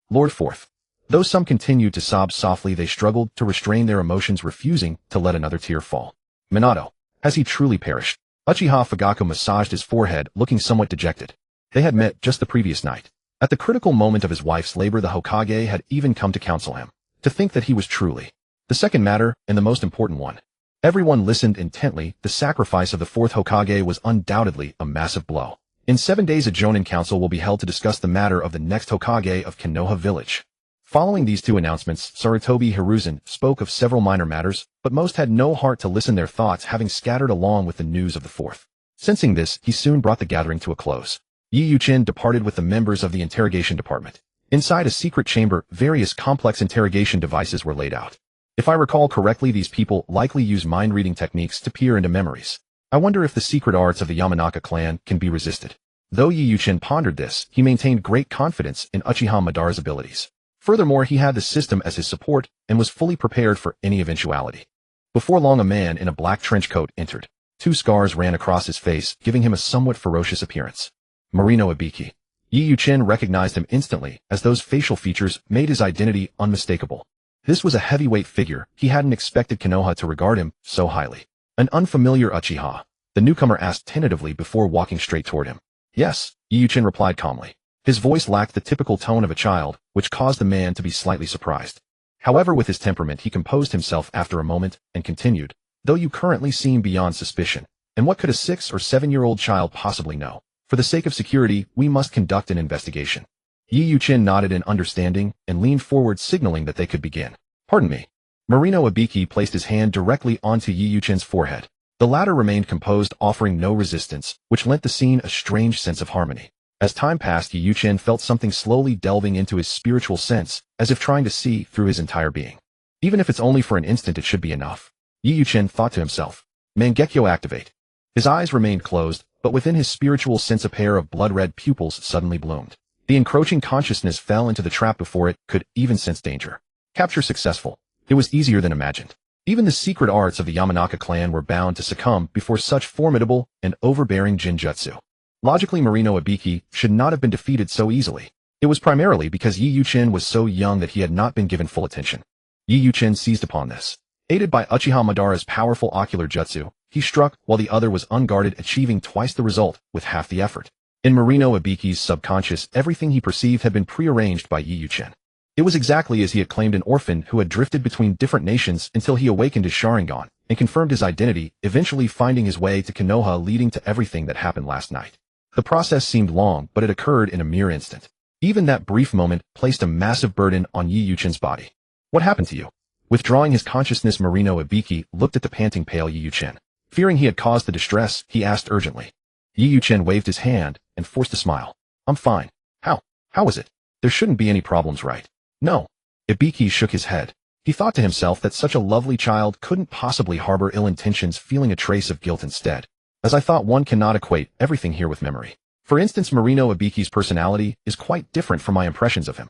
Lord Fourth. Though some continued to sob softly, they struggled to restrain their emotions, refusing to let another tear fall. Minato, has he truly perished? Uchiha Fugaku massaged his forehead, looking somewhat dejected. They had met just the previous night. At the critical moment of his wife's labor, the Hokage had even come to counsel him. To think that he was truly the second matter, and the most important one. Everyone listened intently. The sacrifice of the fourth Hokage was undoubtedly a massive blow. In 7 days, a Jonin council will be held to discuss the matter of the next Hokage of Konoha village. Following these two announcements, Sarutobi Hiruzen spoke of several minor matters, but most had no heart to listen, their thoughts having scattered along with the news of the fourth. Sensing this, he soon brought the gathering to a close. Yi Yuchen departed with the members of the interrogation department. Inside a secret chamber, various complex interrogation devices were laid out. If I recall correctly, these people likely use mind-reading techniques to peer into memories. I wonder if the secret arts of the Yamanaka clan can be resisted. Though Yi Yuqin pondered this, he maintained great confidence in Uchiha Madara's abilities. Furthermore, he had the system as his support and was fully prepared for any eventuality. Before long, a man in a black trench coat entered. 2 scars ran across his face, giving him a somewhat ferocious appearance. Marino Ibiki. Yi Yuqin recognized him instantly, as those facial features made his identity unmistakable. This was a heavyweight figure. He hadn't expected Konoha to regard him so highly. An unfamiliar Uchiha, the newcomer asked tentatively before walking straight toward him. Yes, Yi Yuqin replied calmly. His voice lacked the typical tone of a child, which caused the man to be slightly surprised. However, with his temperament, he composed himself after a moment and continued, though you currently seem beyond suspicion. And what could a 6- or 7-year-old child possibly know? For the sake of security, we must conduct an investigation. Yi Yuqin nodded in understanding and leaned forward, signaling that they could begin. Pardon me. Marino Ibiki placed his hand directly onto Yi Yuqin's forehead. The latter remained composed, offering no resistance, which lent the scene a strange sense of harmony. As time passed, Yi Yuqin felt something slowly delving into his spiritual sense, as if trying to see through his entire being. Even if it's only for an instant, it should be enough. Yi Yuqin thought to himself. Mangekyo activate. His eyes remained closed, but within his spiritual sense a pair of blood-red pupils suddenly bloomed. The encroaching consciousness fell into the trap before it could even sense danger. Capture successful. It was easier than imagined. Even the secret arts of the Yamanaka clan were bound to succumb before such formidable and overbearing jinjutsu. Logically, Marino Ibiki should not have been defeated so easily. It was primarily because Yi Yuqin was so young that he had not been given full attention. Yi Yuqin seized upon this. Aided by Uchiha Madara's powerful ocular jutsu, he struck while the other was unguarded, achieving twice the result with half the effort. In Marino Ibiki's subconscious, everything he perceived had been prearranged by Yi Yuqin. It was exactly as he had claimed, an orphan who had drifted between different nations until he awakened his Sharingan and confirmed his identity, eventually finding his way to Konoha, leading to everything that happened last night. The process seemed long, but it occurred in a mere instant. Even that brief moment placed a massive burden on Yi Yuqin's body. What happened to you? Withdrawing his consciousness, Marino Ibiki looked at the panting pale Yi Yuqin. Fearing he had caused the distress, he asked urgently. Yi Yuqin waved his hand and forced a smile. I'm fine. How is it? There shouldn't be any problems, right? No. Ibiki shook his head. He thought to himself that such a lovely child couldn't possibly harbor ill intentions, feeling a trace of guilt instead. As I thought, one cannot equate everything here with memory. For instance, Marino Ibiki's personality is quite different from my impressions of him.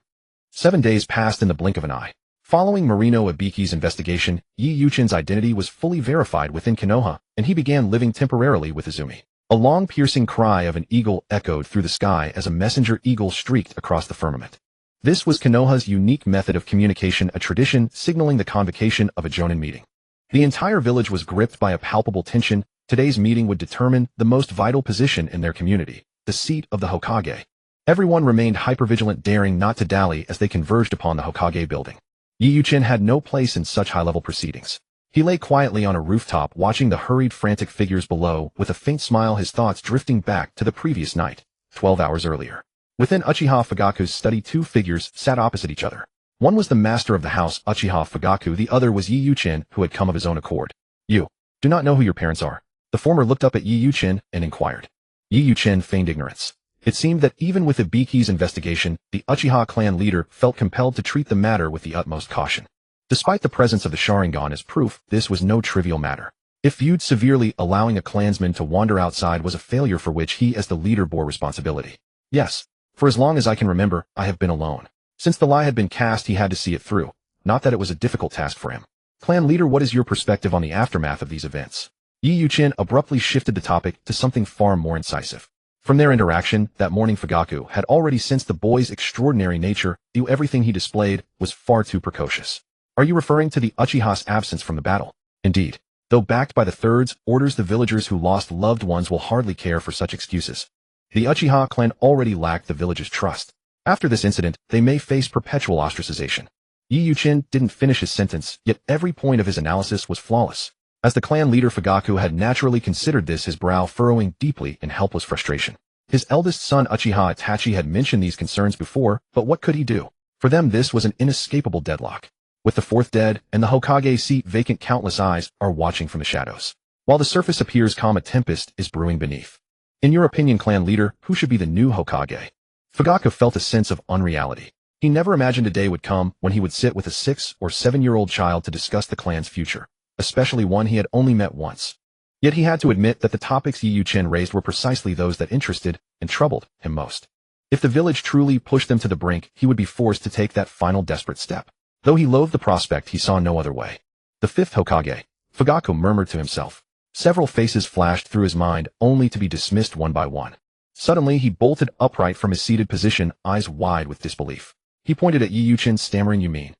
7 days passed in the blink of an eye. Following Marino Ibiki's investigation, Yi Yuqin's identity was fully verified within Konoha, and he began living temporarily with Izumi. A long piercing cry of an eagle echoed through the sky as a messenger eagle streaked across the firmament. This was Konoha's unique method of communication, a tradition signaling the convocation of a jonin meeting. The entire village was gripped by a palpable tension. Today's meeting would determine the most vital position in their community, the seat of the Hokage. Everyone remained hypervigilant, daring not to dally as they converged upon the Hokage building. Yi Yuqin had no place in such high-level proceedings. He lay quietly on a rooftop, watching the hurried, frantic figures below, with a faint smile, his thoughts drifting back to the previous night, 12 hours earlier. Within Uchiha Fugaku's study, 2 figures sat opposite each other. One was the master of the house, Uchiha Fugaku, the other was Yi Yuqin, who had come of his own accord. You do not know who your parents are? The former looked up at Yi Yuqin and inquired. Yi Yuqin feigned ignorance. It seemed that even with Ibiki's investigation, the Uchiha clan leader felt compelled to treat the matter with the utmost caution. Despite the presence of the Sharingan as proof, this was no trivial matter. If viewed severely, allowing a clansman to wander outside was a failure for which he as the leader bore responsibility. Yes, for as long as I can remember, I have been alone. Since the lie had been cast, he had to see it through. Not that it was a difficult task for him. Clan leader, what is your perspective on the aftermath of these events? Yi Yuqin abruptly shifted the topic to something far more incisive. From their interaction, that morning Fugaku had already sensed the boy's extraordinary nature. Everything he displayed was far too precocious. Are you referring to the Uchiha's absence from the battle? Indeed. Though backed by the Thirds orders, the villagers who lost loved ones will hardly care for such excuses. The Uchiha clan already lacked the village's trust. After this incident, they may face perpetual ostracization. Yi Yuqin didn't finish his sentence, yet every point of his analysis was flawless. As the clan leader, Fugaku had naturally considered this, his brow furrowing deeply in helpless frustration. His eldest son Uchiha Itachi had mentioned these concerns before, but what could he do? For them, this was an inescapable deadlock. With the 4th dead and the Hokage seat vacant, countless eyes are watching from the shadows. While the surface appears calm, a tempest is brewing beneath. In your opinion, clan leader, who should be the new Hokage? Fugaku felt a sense of unreality. He never imagined a day would come when he would sit with a 6 or 7-year-old child to discuss the clan's future, especially one he had only met once. Yet he had to admit that the topics Yi Yuqin raised were precisely those that interested and troubled him most. If the village truly pushed them to the brink, he would be forced to take that final desperate step. Though he loathed the prospect, he saw no other way. The fifth Hokage, Fugaku murmured to himself. Several faces flashed through his mind, only to be dismissed one by one. Suddenly, he bolted upright from his seated position, eyes wide with disbelief. He pointed at Yi Yuqin, stammering, "You mean?"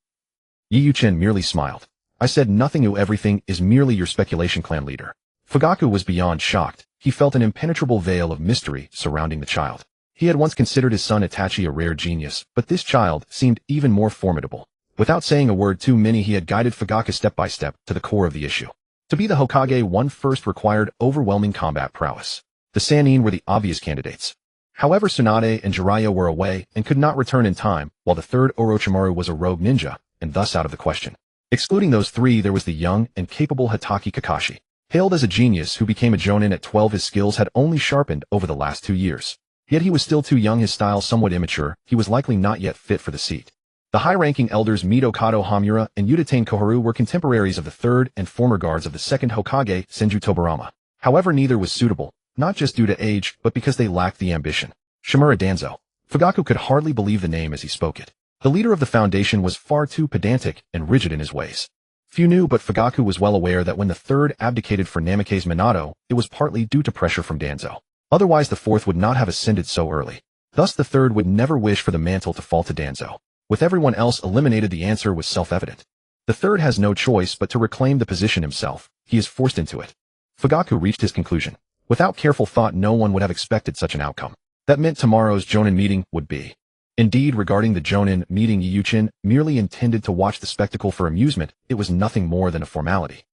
Yi Yuqin merely smiled. "I said nothing. Everything is merely your speculation, clan leader." Fugaku was beyond shocked. He felt an impenetrable veil of mystery surrounding the child. He had once considered his son Itachi a rare genius, but this child seemed even more formidable. Without saying a word too many, he had guided Fugaku step by step to the core of the issue. To be the Hokage, one first required overwhelming combat prowess. The Sannin were the obvious candidates. However, Tsunade and Jiraiya were away and could not return in time, while the third Orochimaru was a rogue ninja, and thus out of the question. Excluding those three, there was the young and capable Hatake Kakashi. Hailed as a genius who became a jonin at 12, his skills had only sharpened over the last 2 years. Yet he was still too young, his style somewhat immature, he was likely not yet fit for the seat. The high-ranking elders Midokado Hamura and Udatain Koharu were contemporaries of the third and former guards of the second Hokage, Senju Tobarama. However, neither was suitable, not just due to age, but because they lacked the ambition. Shimura Danzo. Fugaku could hardly believe the name as he spoke it. The leader of the foundation was far too pedantic and rigid in his ways. Few knew, but Fugaku was well aware that when the third abdicated for Namikaze Minato, it was partly due to pressure from Danzo. Otherwise, the fourth would not have ascended so early. Thus, the third would never wish for the mantle to fall to Danzo. With everyone else eliminated, the answer was self-evident. The third has no choice but to reclaim the position himself. He is forced into it. Fugaku reached his conclusion. Without careful thought, no one would have expected such an outcome. That meant tomorrow's Jonin meeting would be. Indeed, regarding the Jonin meeting, Yi Yuqin merely intended to watch the spectacle for amusement. It was nothing more than a formality.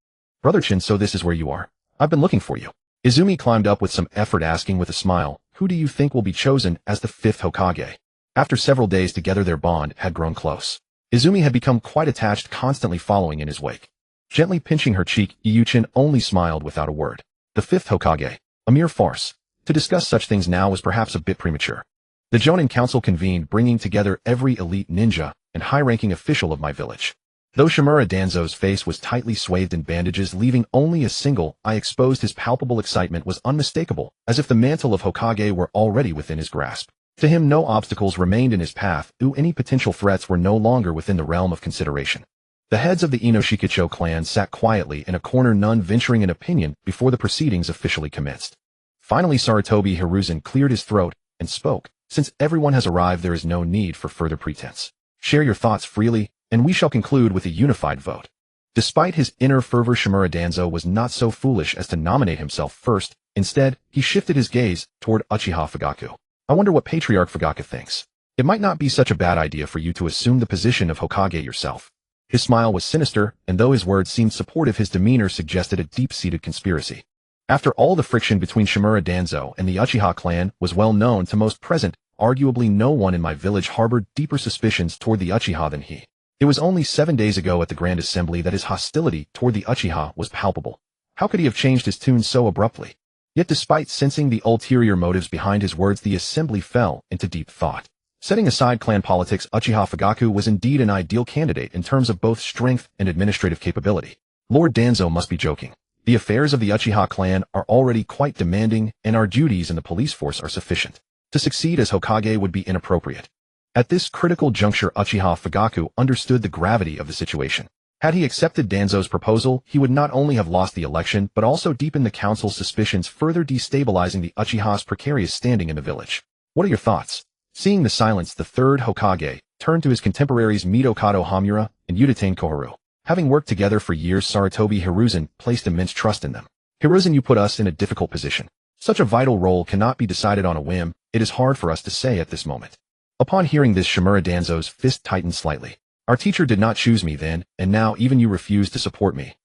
"Brother Chin, so this is where you are? I've been looking for you." Izumi climbed up with some effort, asking with a smile, "Who do you think will be chosen as the fifth Hokage?" After several days together, their bond had grown close. Izumi had become quite attached, constantly following in his wake. Gently pinching her cheek, Yi Yuqin only smiled without a word. The fifth Hokage. A mere farce. To discuss such things now was perhaps a bit premature. The Jonin Council convened, bringing together every elite ninja and high-ranking official of my village. Though Shimura Danzo's face was tightly swathed in bandages, leaving only a single eye exposed, his palpable excitement was unmistakable, as if the mantle of Hokage were already within his grasp. To him, no obstacles remained in his path, any potential threats were no longer within the realm of consideration. The heads of the Inoshikicho clan sat quietly in a corner, none venturing an opinion before the proceedings officially commenced. Finally, Sarutobi Hiruzen cleared his throat and spoke. "Since everyone has arrived, there is no need for further pretense. Share your thoughts freely, and we shall conclude with a unified vote." Despite his inner fervor, Shimura Danzo was not so foolish as to nominate himself first. Instead, he shifted his gaze toward Uchiha Fugaku. "I wonder what Patriarch Fugaku thinks. It might not be such a bad idea for you to assume the position of Hokage yourself." His smile was sinister, and though his words seemed supportive, his demeanor suggested a deep-seated conspiracy. After all, the friction between Shimura Danzo and the Uchiha clan was well known to most present. Arguably no one in my village harbored deeper suspicions toward the Uchiha than he. It was only 7 days ago at the Grand Assembly that his hostility toward the Uchiha was palpable. How could he have changed his tune so abruptly? Yet despite sensing the ulterior motives behind his words, the assembly fell into deep thought. Setting aside clan politics, Uchiha Fugaku was indeed an ideal candidate in terms of both strength and administrative capability. Lord Danzo must be joking. The affairs of the Uchiha clan are already quite demanding, and our duties in the police force are sufficient. To succeed as Hokage would be inappropriate. At this critical juncture, Uchiha Fugaku understood the gravity of the situation. Had he accepted Danzo's proposal, he would not only have lost the election, but also deepen the council's suspicions, further destabilizing the Uchiha's precarious standing in the village. What are your thoughts? Seeing the silence, the third Hokage turned to his contemporaries Midokado Hamura and Udatain Koharu. Having worked together for years, Sarutobi Hiruzen placed immense trust in them. "Hiruzen, you put us in a difficult position. Such a vital role cannot be decided on a whim. It is hard for us to say at this moment." Upon hearing this, Shimura Danzo's fist tightened slightly. "Our teacher did not choose me then, and now even you refuse to support me."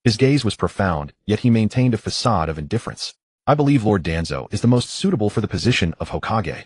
His gaze was profound, yet he maintained a facade of indifference. "I believe Lord Danzo is the most suitable for the position of Hokage."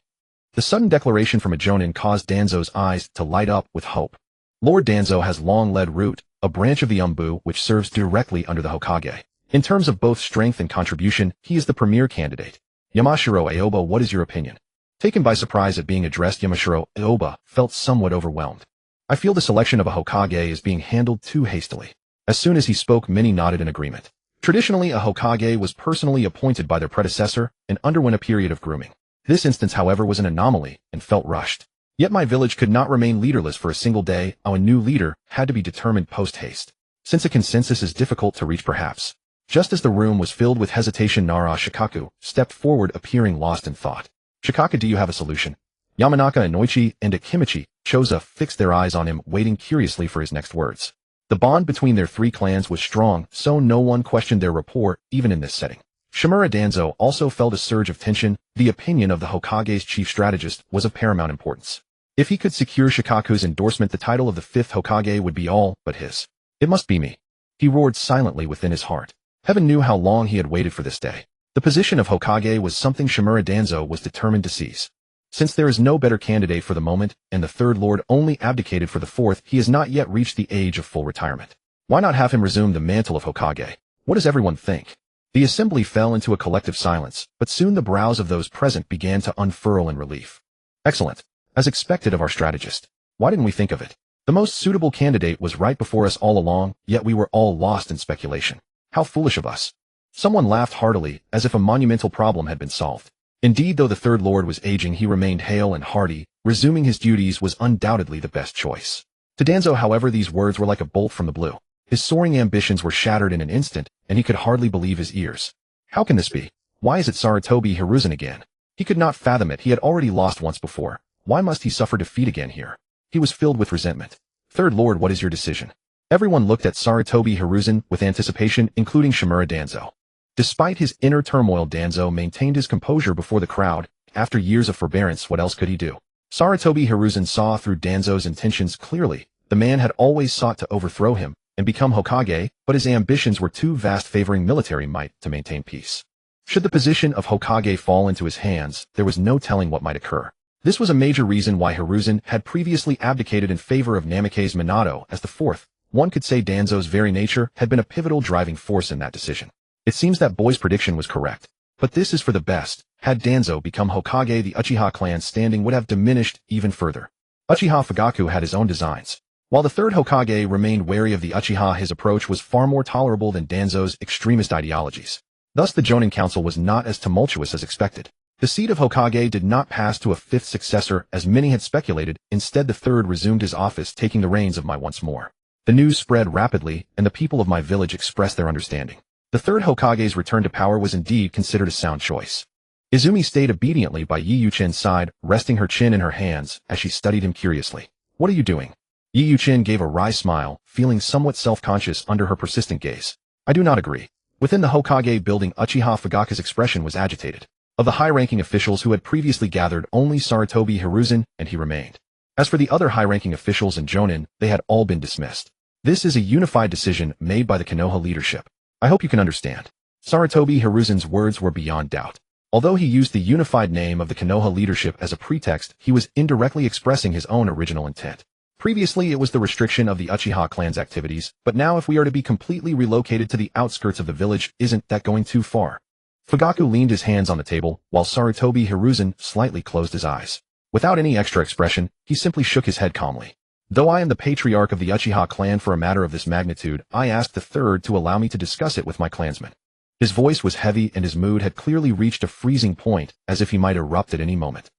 The sudden declaration from a Jonin caused Danzo's eyes to light up with hope. Lord Danzo has long led Root, a branch of the Umbu which serves directly under the Hokage. In terms of both strength and contribution, he is the premier candidate. Yamashiro Aoba, what is your opinion? Taken by surprise at being addressed, Yamashiro Aoba felt somewhat overwhelmed. I feel the selection of a Hokage is being handled too hastily. As soon as he spoke, many nodded in agreement. Traditionally, a Hokage was personally appointed by their predecessor and underwent a period of grooming. This instance, however, was an anomaly and felt rushed. Yet my village could not remain leaderless for a single day. Our new leader had to be determined post-haste. Since a consensus is difficult to reach perhaps. Just as the room was filled with hesitation, Nara Shikaku stepped forward, appearing lost in thought. Shikaku, do you have a solution? Yamanaka and Noichi and Akimichi Choza fixed their eyes on him, waiting curiously for his next words. The bond between their three clans was strong, so no one questioned their rapport, even in this setting. Shimura Danzo also felt a surge of tension. The opinion of the Hokage's chief strategist was of paramount importance. If he could secure Shikaku's endorsement, the title of the fifth Hokage would be all but his. It must be me. He roared silently within his heart. Heaven knew how long he had waited for this day. The position of Hokage was something Shimura Danzo was determined to seize. Since there is no better candidate for the moment, and the third lord only abdicated for the fourth, he has not yet reached the age of full retirement. Why not have him resume the mantle of Hokage? What does everyone think? The assembly fell into a collective silence, but soon the brows of those present began to unfurl in relief. Excellent. As expected of our strategist. Why didn't we think of it? The most suitable candidate was right before us all along, yet we were all lost in speculation. How foolish of us. Someone laughed heartily, as if a monumental problem had been solved. Indeed, though the third lord was aging, he remained hale and hearty. Resuming his duties was undoubtedly the best choice. To Danzo, however, these words were like a bolt from the blue. His soaring ambitions were shattered in an instant, and he could hardly believe his ears. How can this be? Why is it Sarutobi Hiruzen again? He could not fathom it. He had already lost once before. Why must he suffer defeat again here? He was filled with resentment. Third lord, what is your decision? Everyone looked at Sarutobi Hiruzen with anticipation, including Shimura Danzo. Despite his inner turmoil, Danzo maintained his composure before the crowd. After years of forbearance, what else could he do? Sarutobi Hiruzen saw through Danzo's intentions clearly. The man had always sought to overthrow him and become Hokage, but his ambitions were too vast, favoring military might to maintain peace. Should the position of Hokage fall into his hands, there was no telling what might occur. This was a major reason why Hiruzen had previously abdicated in favor of Namikaze Minato as the fourth. One could say Danzo's very nature had been a pivotal driving force in that decision. It seems that boy's prediction was correct. But this is for the best. Had Danzo become Hokage, the Uchiha clan's standing would have diminished even further. Uchiha Fugaku had his own designs. While the third Hokage remained wary of the Uchiha, his approach was far more tolerable than Danzo's extremist ideologies. Thus the Jonin Council was not as tumultuous as expected. The seat of Hokage did not pass to a fifth successor as many had speculated. Instead, the third resumed his office, taking the reins of my once more. The news spread rapidly, and the people of my village expressed their understanding. The third Hokage's return to power was indeed considered a sound choice. Izumi stayed obediently by Yi Yuchin's side, resting her chin in her hands as she studied him curiously. What are you doing? Yi Yuchin gave a wry smile, feeling somewhat self-conscious under her persistent gaze. I do not agree. Within the Hokage building, Uchiha Fugaku's expression was agitated. Of the high-ranking officials who had previously gathered, only Sarutobi Hiruzen and he remained. As for the other high-ranking officials in Jonin, they had all been dismissed. This is a unified decision made by the Konoha leadership. I hope you can understand. Sarutobi Hiruzen's words were beyond doubt. Although he used the unified name of the Konoha leadership as a pretext, he was indirectly expressing his own original intent. Previously, it was the restriction of the Uchiha clan's activities, but now if we are to be completely relocated to the outskirts of the village, isn't that going too far? Fugaku leaned his hands on the table, while Sarutobi Hiruzen slightly closed his eyes. Without any extra expression, he simply shook his head calmly. Though I am the patriarch of the Uchiha clan, for a matter of this magnitude, I asked the third to allow me to discuss it with my clansmen. His voice was heavy and his mood had clearly reached a freezing point, as if he might erupt at any moment.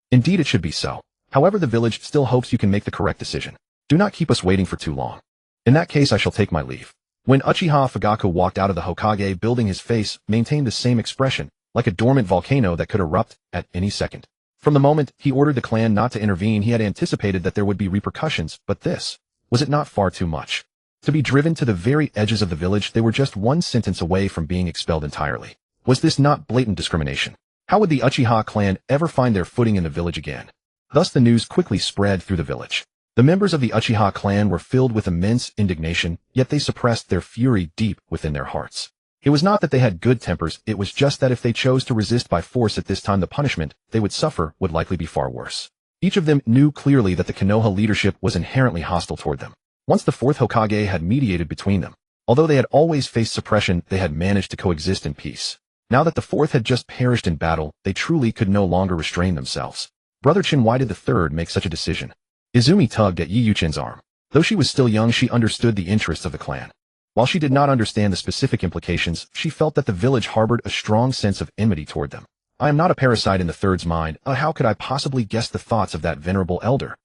Indeed, it should be so. However, the village still hopes you can make the correct decision. Do not keep us waiting for too long. In that case, I shall take my leave. When Uchiha Fugaku walked out of the Hokage building, his face maintained the same expression, like a dormant volcano that could erupt at any second. From the moment he ordered the clan not to intervene, he had anticipated that there would be repercussions, but this, was it not far too much? To be driven to the very edges of the village, they were just one sentence away from being expelled entirely. Was this not blatant discrimination? How would the Uchiha clan ever find their footing in the village again? Thus the news quickly spread through the village. The members of the Uchiha clan were filled with immense indignation, yet they suppressed their fury deep within their hearts. It was not that they had good tempers, it was just that if they chose to resist by force at this time, the punishment they would suffer would likely be far worse. Each of them knew clearly that the Konoha leadership was inherently hostile toward them. Once the fourth Hokage had mediated between them. Although they had always faced suppression, they had managed to coexist in peace. Now that the fourth had just perished in battle, they truly could no longer restrain themselves. Brother Chin, why did the third make such a decision? Izumi tugged at Yi Yuchin's arm. Though she was still young, she understood the interests of the clan. While she did not understand the specific implications, she felt that the village harbored a strong sense of enmity toward them. I am not a parasite in the third's mind. How could I possibly guess the thoughts of that venerable elder?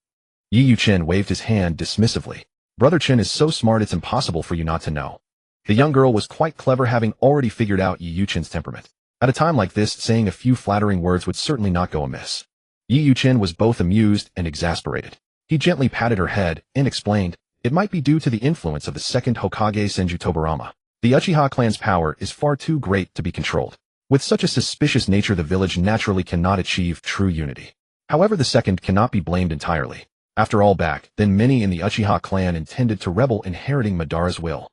Yi Yuchin waved his hand dismissively. Brother Chin is so smart it's impossible for you not to know. The young girl was quite clever, having already figured out Yi Yuchin's temperament. At a time like this, saying a few flattering words would certainly not go amiss. Yi Yuchin was both amused and exasperated. He gently patted her head and explained, it might be due to the influence of the second Hokage Senju Tobarama. The Uchiha clan's power is far too great to be controlled. With such a suspicious nature, the village naturally cannot achieve true unity. However, the second cannot be blamed entirely. After all, back then many in the Uchiha clan intended to rebel, inheriting Madara's will.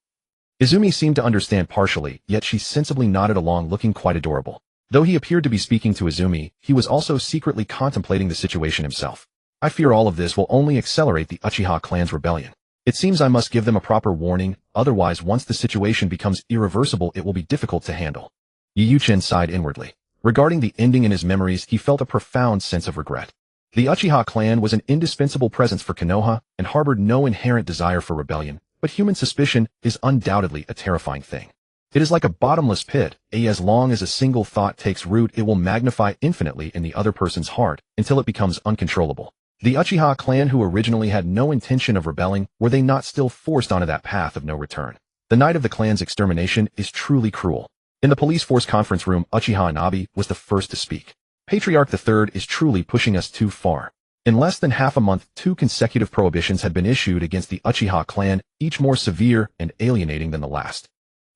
Izumi seemed to understand partially, yet she sensibly nodded along, looking quite adorable. Though he appeared to be speaking to Izumi, he was also secretly contemplating the situation himself. I fear all of this will only accelerate the Uchiha clan's rebellion. It seems I must give them a proper warning, otherwise once the situation becomes irreversible it will be difficult to handle. Yi Yuchin sighed inwardly. Regarding the ending in his memories, he felt a profound sense of regret. The Uchiha clan was an indispensable presence for Konoha and harbored no inherent desire for rebellion, but human suspicion is undoubtedly a terrifying thing. It is like a bottomless pit. As long as a single thought takes root, it will magnify infinitely in the other person's heart until it becomes uncontrollable. The Uchiha clan, who originally had no intention of rebelling, were they not still forced onto that path of no return? The night of the clan's extermination is truly cruel. In the police force conference room, Uchiha Anabi was the first to speak. Patriarch III is truly pushing us too far. In less than half a month, 2 consecutive prohibitions had been issued against the Uchiha clan, each more severe and alienating than the last.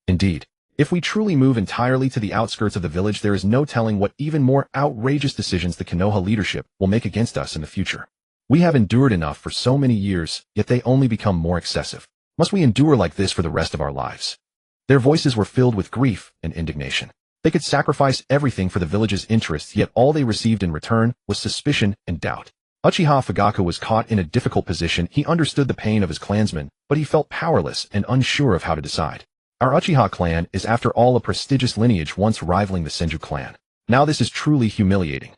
Indeed, if we truly move entirely to the outskirts of the village, there is no telling what even more outrageous decisions the Konoha leadership will make against us in the future. We have endured enough for so many years, yet they only become more excessive. Must we endure like this for the rest of our lives? Their voices were filled with grief and indignation. They could sacrifice everything for the village's interests, yet all they received in return was suspicion and doubt. Uchiha Fugaku was caught in a difficult position. He understood the pain of his clansmen, but he felt powerless and unsure of how to decide. Our Uchiha clan is after all a prestigious lineage, once rivaling the Senju clan. Now this is truly humiliating.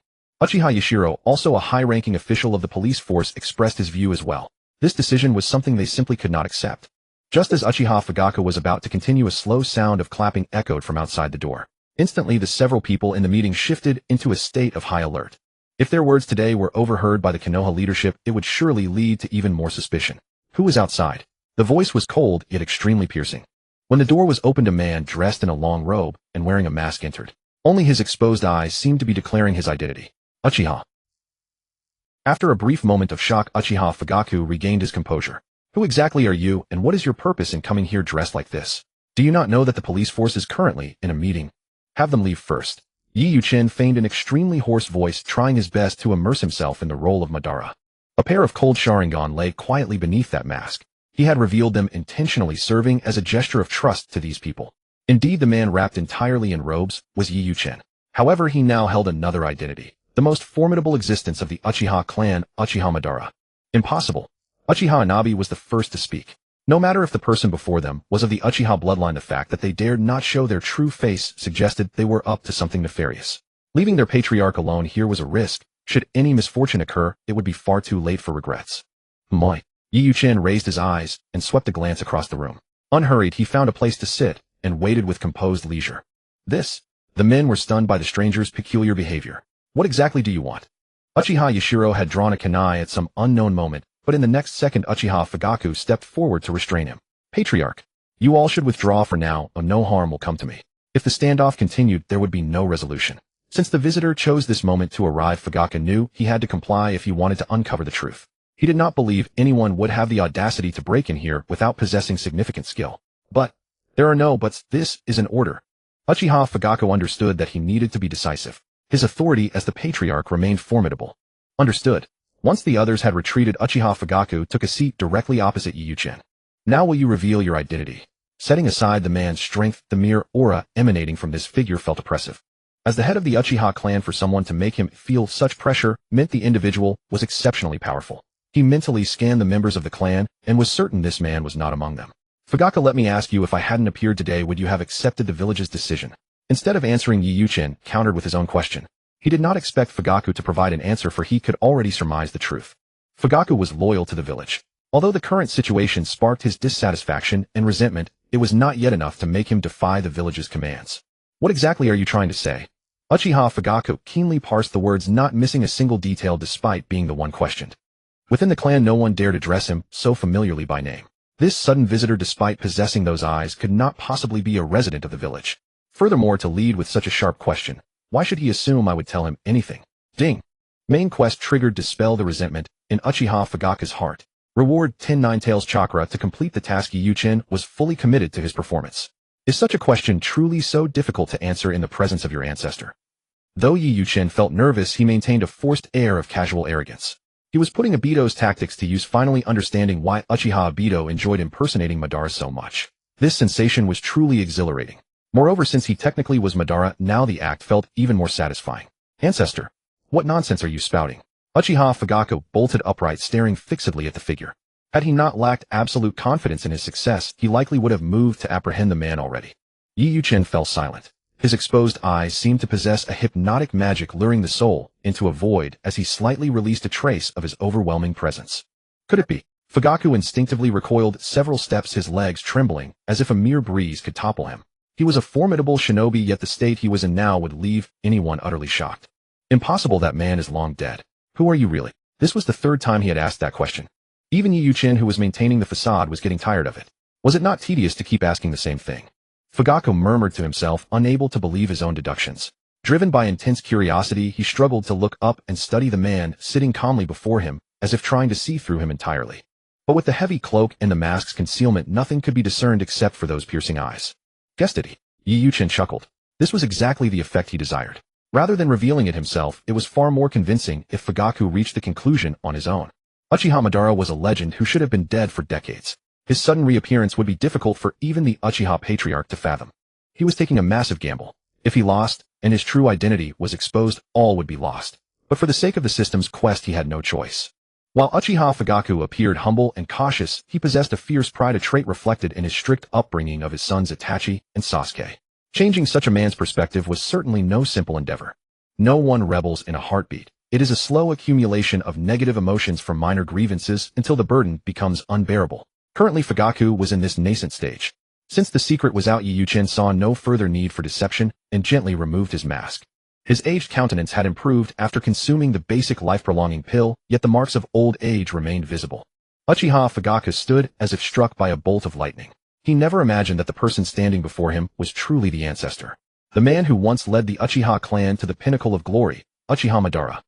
Uchiha Yashiro, also a high-ranking official of the police force, expressed his view as well. This decision was something they simply could not accept. Just as Uchiha Fugaku was about to continue, a slow sound of clapping echoed from outside the door. Instantly, the several people in the meeting shifted into a state of high alert. If their words today were overheard by the Konoha leadership, it would surely lead to even more suspicion. Who was outside? The voice was cold, yet extremely piercing. When the door was opened, a man dressed in a long robe and wearing a mask entered. Only his exposed eyes seemed to be declaring his identity. Uchiha. After a brief moment of shock, Uchiha Fugaku regained his composure. Who exactly are you, and what is your purpose in coming here dressed like this? Do you not know that the police force is currently in a meeting? Have them leave first. Yi Yuchin feigned an extremely hoarse voice, trying his best to immerse himself in the role of Madara. A pair of cold Sharingan lay quietly beneath that mask. He had revealed them intentionally, serving as a gesture of trust to these people. Indeed, the man wrapped entirely in robes was Yi Yuchin. However, he now held another identity. The most formidable existence of the Uchiha clan, Uchiha Madara. Impossible. Uchiha Anabi was the first to speak. No matter if the person before them was of the Uchiha bloodline, the fact that they dared not show their true face suggested they were up to something nefarious. Leaving their patriarch alone here was a risk. Should any misfortune occur, it would be far too late for regrets. Moi. Yi Yuchin raised his eyes and swept a glance across the room. Unhurried, he found a place to sit and waited with composed leisure. The men were stunned by the stranger's peculiar behavior. What exactly do you want? Uchiha Yashiro had drawn a kunai at some unknown moment, but in the next second Uchiha Fugaku stepped forward to restrain him. Patriarch, you all should withdraw for now, or no harm will come to me. If the standoff continued, there would be no resolution. Since the visitor chose this moment to arrive, Fugaku knew he had to comply if he wanted to uncover the truth. He did not believe anyone would have the audacity to break in here without possessing significant skill. But there are no buts. This is an order. Uchiha Fugaku understood that he needed to be decisive. His authority as the patriarch remained formidable. Understood. Once the others had retreated, Uchiha Fugaku took a seat directly opposite Yi Yuchin. Now will you reveal your identity? Setting aside the man's strength, the mere aura emanating from this figure felt oppressive. As the head of the Uchiha clan, for someone to make him feel such pressure meant the individual was exceptionally powerful. He mentally scanned the members of the clan and was certain this man was not among them. Fugaku, let me ask you, if I hadn't appeared today, would you have accepted the village's decision? Instead of answering, Yi countered with his own question. He did not expect Fugaku to provide an answer, for he could already surmise the truth. Fugaku was loyal to the village. Although the current situation sparked his dissatisfaction and resentment, it was not yet enough to make him defy the village's commands. What exactly are you trying to say? Uchiha Fugaku keenly parsed the words, not missing a single detail despite being the one questioned. Within the clan, no one dared address him so familiarly by name. This sudden visitor, despite possessing those eyes, could not possibly be a resident of the village. Furthermore, to lead with such a sharp question, why should he assume I would tell him anything? Ding! Main quest triggered. Dispel the resentment in Uchiha Fugaku's heart. Reward 10 Ninetales chakra to complete the task. Yi was fully committed to his performance. Is such a question truly so difficult to answer in the presence of your ancestor? Though Yi felt nervous, he maintained a forced air of casual arrogance. He was putting Obito's tactics to use, finally understanding why Uchiha Obito enjoyed impersonating Madara so much. This sensation was truly exhilarating. Moreover, since he technically was Madara, now the act felt even more satisfying. Ancestor, what nonsense are you spouting? Uchiha Fugaku bolted upright, staring fixedly at the figure. Had he not lacked absolute confidence in his success, he likely would have moved to apprehend the man already. Yi fell silent. His exposed eyes seemed to possess a hypnotic magic, luring the soul into a void as he slightly released a trace of his overwhelming presence. Could it be? Fugaku instinctively recoiled several steps, his legs trembling as if a mere breeze could topple him. He was a formidable shinobi, yet the state he was in now would leave anyone utterly shocked. Impossible, that man is long dead. Who are you really? This was the third time he had asked that question. Even Yi, who was maintaining the facade, was getting tired of it. Was it not tedious to keep asking the same thing? Fugaku murmured to himself, unable to believe his own deductions. Driven by intense curiosity, he struggled to look up and study the man sitting calmly before him, as if trying to see through him entirely. But with the heavy cloak and the mask's concealment, nothing could be discerned except for those piercing eyes. Guessed it, Yi chuckled. This was exactly the effect he desired. Rather than revealing it himself, it was far more convincing if Fugaku reached the conclusion on his own. Uchiha Madara was a legend who should have been dead for decades. His sudden reappearance would be difficult for even the Uchiha patriarch to fathom. He was taking a massive gamble. If he lost, and his true identity was exposed, all would be lost. But for the sake of the system's quest, he had no choice. While Uchiha Fugaku appeared humble and cautious, he possessed a fierce pride, a trait reflected in his strict upbringing of his sons Itachi and Sasuke. Changing such a man's perspective was certainly no simple endeavor. No one rebels in a heartbeat. It is a slow accumulation of negative emotions from minor grievances until the burden becomes unbearable. Currently, Fugaku was in this nascent stage. Since the secret was out, Yi saw no further need for deception and gently removed his mask. His aged countenance had improved after consuming the basic life-prolonging pill, yet the marks of old age remained visible. Uchiha Fugaku stood as if struck by a bolt of lightning. He never imagined that the person standing before him was truly the ancestor. The man who once led the Uchiha clan to the pinnacle of glory, Uchiha Madara.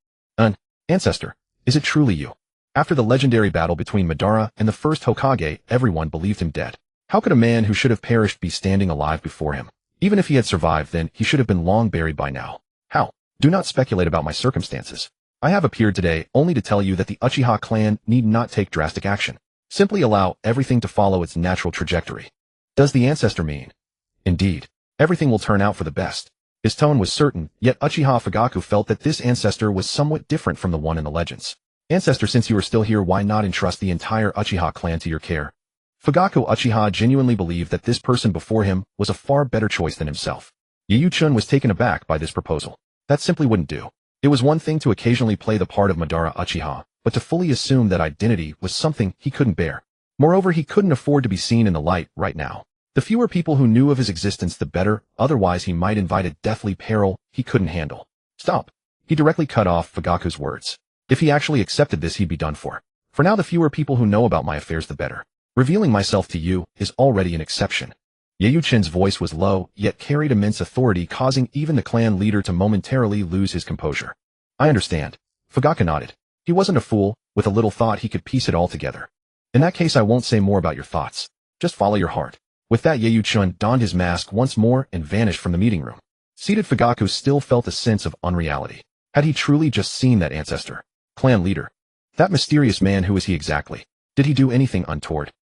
Ancestor, is it truly you? After the legendary battle between Madara and the first Hokage, everyone believed him dead. How could a man who should have perished be standing alive before him? Even if he had survived, then he should have been long buried by now. How? Do not speculate about my circumstances. I have appeared today only to tell you that the Uchiha clan need not take drastic action. Simply allow everything to follow its natural trajectory. Does the ancestor mean? Indeed, everything will turn out for the best. His tone was certain, yet Uchiha Fugaku felt that this ancestor was somewhat different from the one in the legends. Ancestor, since you are still here, why not entrust the entire Uchiha clan to your care? Fugaku Uchiha genuinely believed that this person before him was a far better choice than himself. Yi was taken aback by this proposal. That simply wouldn't do. It was one thing to occasionally play the part of Madara Uchiha, but to fully assume that identity was something he couldn't bear. Moreover, he couldn't afford to be seen in the light right now. The fewer people who knew of his existence, the better, otherwise he might invite a deathly peril he couldn't handle. Stop. He directly cut off Fugaku's words. If he actually accepted this, he'd be done for. For now, the fewer people who know about my affairs, the better. Revealing myself to you is already an exception. Yeyuchin's voice was low, yet carried immense authority, causing even the clan leader to momentarily lose his composure. I understand. Fugaku nodded. He wasn't a fool. With a little thought, he could piece it all together. In that case, I won't say more about your thoughts. Just follow your heart. With that, Yeyuchin donned his mask once more and vanished from the meeting room. Seated, Fugaku still felt a sense of unreality. Had he truly just seen that ancestor? Clan leader. That mysterious man, who is he exactly? Did he do anything untoward?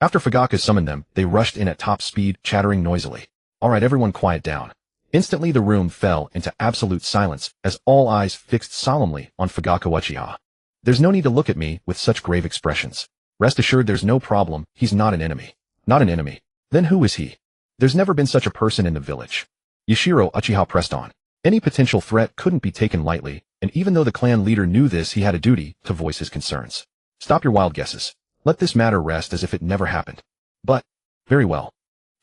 After Fugaku summoned them, they rushed in at top speed, chattering noisily. All right, everyone, quiet down. Instantly, the room fell into absolute silence as all eyes fixed solemnly on Fugaku Uchiha. There's no need to look at me with such grave expressions. Rest assured, there's no problem. He's not an enemy. Not an enemy. Then who is he? There's never been such a person in the village. Yashiro Uchiha pressed on. Any potential threat couldn't be taken lightly, and even though the clan leader knew this, he had a duty to voice his concerns. Stop your wild guesses. Let this matter rest as if it never happened. But, very well.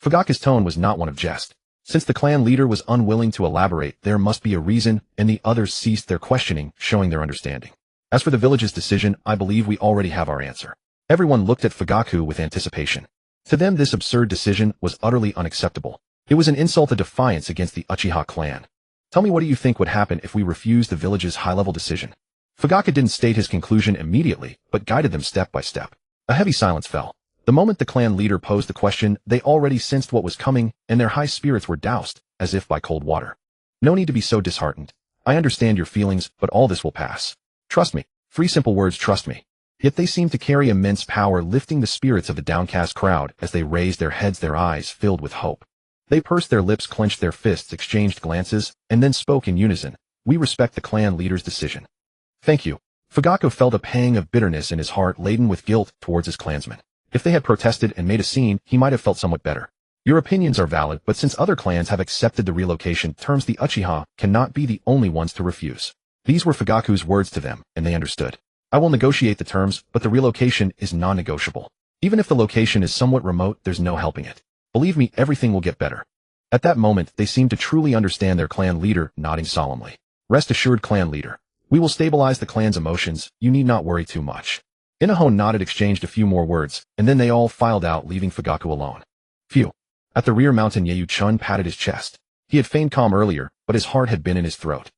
Fugaku's tone was not one of jest. Since the clan leader was unwilling to elaborate, there must be a reason, and the others ceased their questioning, showing their understanding. As for the village's decision, I believe we already have our answer. Everyone looked at Fugaku with anticipation. To them, this absurd decision was utterly unacceptable. It was an insult of defiance against the Uchiha clan. Tell me, what do you think would happen if we refused the village's high-level decision? Fugaku didn't state his conclusion immediately, but guided them step by step. A heavy silence fell. The moment the clan leader posed the question, they already sensed what was coming, and their high spirits were doused, as if by cold water. No need to be so disheartened. I understand your feelings, but all this will pass. Trust me. 3 simple words, trust me. Yet they seemed to carry immense power, lifting the spirits of the downcast crowd as they raised their heads, their eyes filled with hope. They pursed their lips, clenched their fists, exchanged glances, and then spoke in unison. We respect the clan leader's decision. Thank you. Fugaku felt a pang of bitterness in his heart, laden with guilt towards his clansmen. If they had protested and made a scene, he might have felt somewhat better. Your opinions are valid, but since other clans have accepted the relocation terms, the Uchiha cannot be the only ones to refuse. These were Fugaku's words to them, and they understood. I will negotiate the terms, but the relocation is non-negotiable. Even if the location is somewhat remote, there's no helping it. Believe me, everything will get better. At that moment, they seemed to truly understand their clan leader, nodding solemnly. Rest assured, clan leader. We will stabilize the clan's emotions, you need not worry too much. Inaho nodded, exchanged a few more words, and then they all filed out, leaving Fugaku alone. Phew. At the rear mountain, Yeu-chun patted his chest. He had feigned calm earlier, but his heart had been in his throat.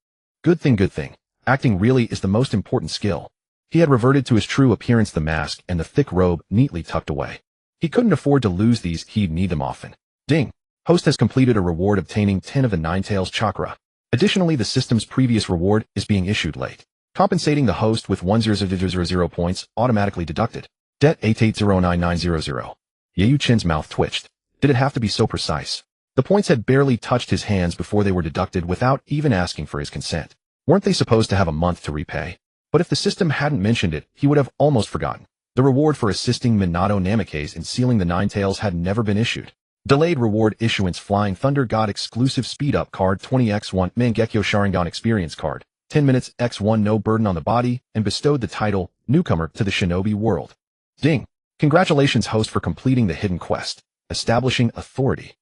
Good thing, good thing. Acting really is the most important skill. He had reverted to his true appearance, the mask and the thick robe neatly tucked away. He couldn't afford to lose these, he'd need them often. Ding. Host has completed a reward, obtaining 10 of the Nine-Tails chakra. Additionally, the system's previous reward is being issued late, compensating the host with 100,000 points automatically deducted. Det 8809,900. Yeu-chun's mouth twitched. Did it have to be so precise? The points had barely touched his hands before they were deducted without even asking for his consent. Weren't they supposed to have a month to repay? But if the system hadn't mentioned it, he would have almost forgotten. The reward for assisting Minato Namikaze in sealing the Nine-Tails had never been issued. Delayed reward issuance: Flying Thunder God exclusive speed-up card 20x1 Mangekyo Sharingan experience card, 10 minutes x1 no burden on the body, and bestowed the title, Newcomer to the Shinobi World. Ding! Congratulations, host, for completing the hidden quest, Establishing Authority.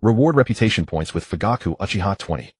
Reward reputation points with Fugaku Uchiha 20.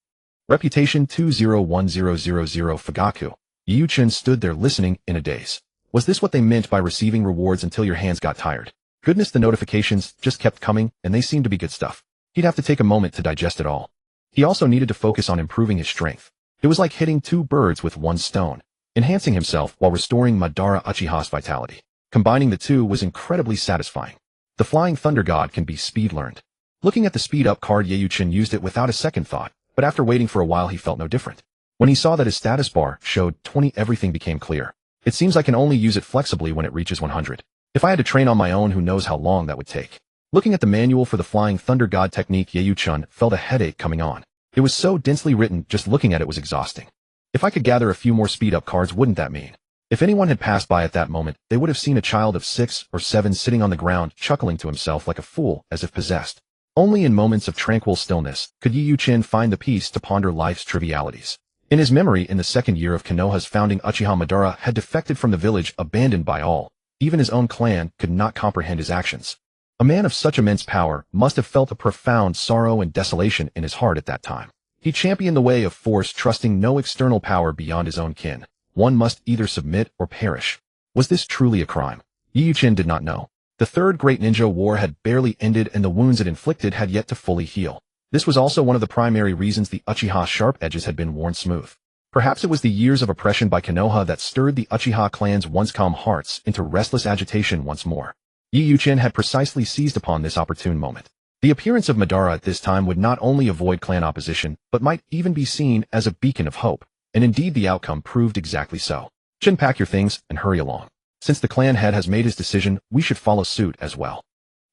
Reputation 201000 Fugaku. Yeu-chun stood there listening in a daze. Was this what they meant by receiving rewards until your hands got tired? Goodness, the notifications just kept coming, and they seemed to be good stuff. He'd have to take a moment to digest it all. He also needed to focus on improving his strength. It was like hitting 2 birds with 1 stone, enhancing himself while restoring Madara Uchiha's vitality. Combining the two was incredibly satisfying. The Flying Thunder God can be speed learned. Looking at the speed up card, Yeu-chun used it without a second thought, but after waiting for a while he felt no different. When he saw that his status bar showed 20, everything became clear. It seems I can only use it flexibly when it reaches 100. If I had to train on my own, who knows how long that would take. Looking at the manual for the Flying Thunder God technique, Yeu-chun felt a headache coming on. It was so densely written, just looking at it was exhausting. If I could gather a few more speed-up cards, wouldn't that mean? If anyone had passed by at that moment, they would have seen a child of 6 or 7 sitting on the ground, chuckling to himself like a fool, as if possessed. Only in moments of tranquil stillness could Yeu-chun find the peace to ponder life's trivialities. In his memory, in the second year of Konoha's founding, Uchiha Madara had defected from the village, abandoned by all. Even his own clan could not comprehend his actions. A man of such immense power must have felt a profound sorrow and desolation in his heart at that time. He championed the way of force, trusting no external power beyond his own kin. One must either submit or perish. Was this truly a crime? Yeu-chun did not know. The Third Great Ninja War had barely ended, and the wounds it inflicted had yet to fully heal. This was also one of the primary reasons the Uchiha's sharp edges had been worn smooth. Perhaps it was the years of oppression by Konoha that stirred the Uchiha clan's once calm hearts into restless agitation once more. Yeu-chun had precisely seized upon this opportune moment. The appearance of Madara at this time would not only avoid clan opposition, but might even be seen as a beacon of hope, and indeed the outcome proved exactly so. Chun, pack your things and hurry along. Since the clan head has made his decision, we should follow suit as well.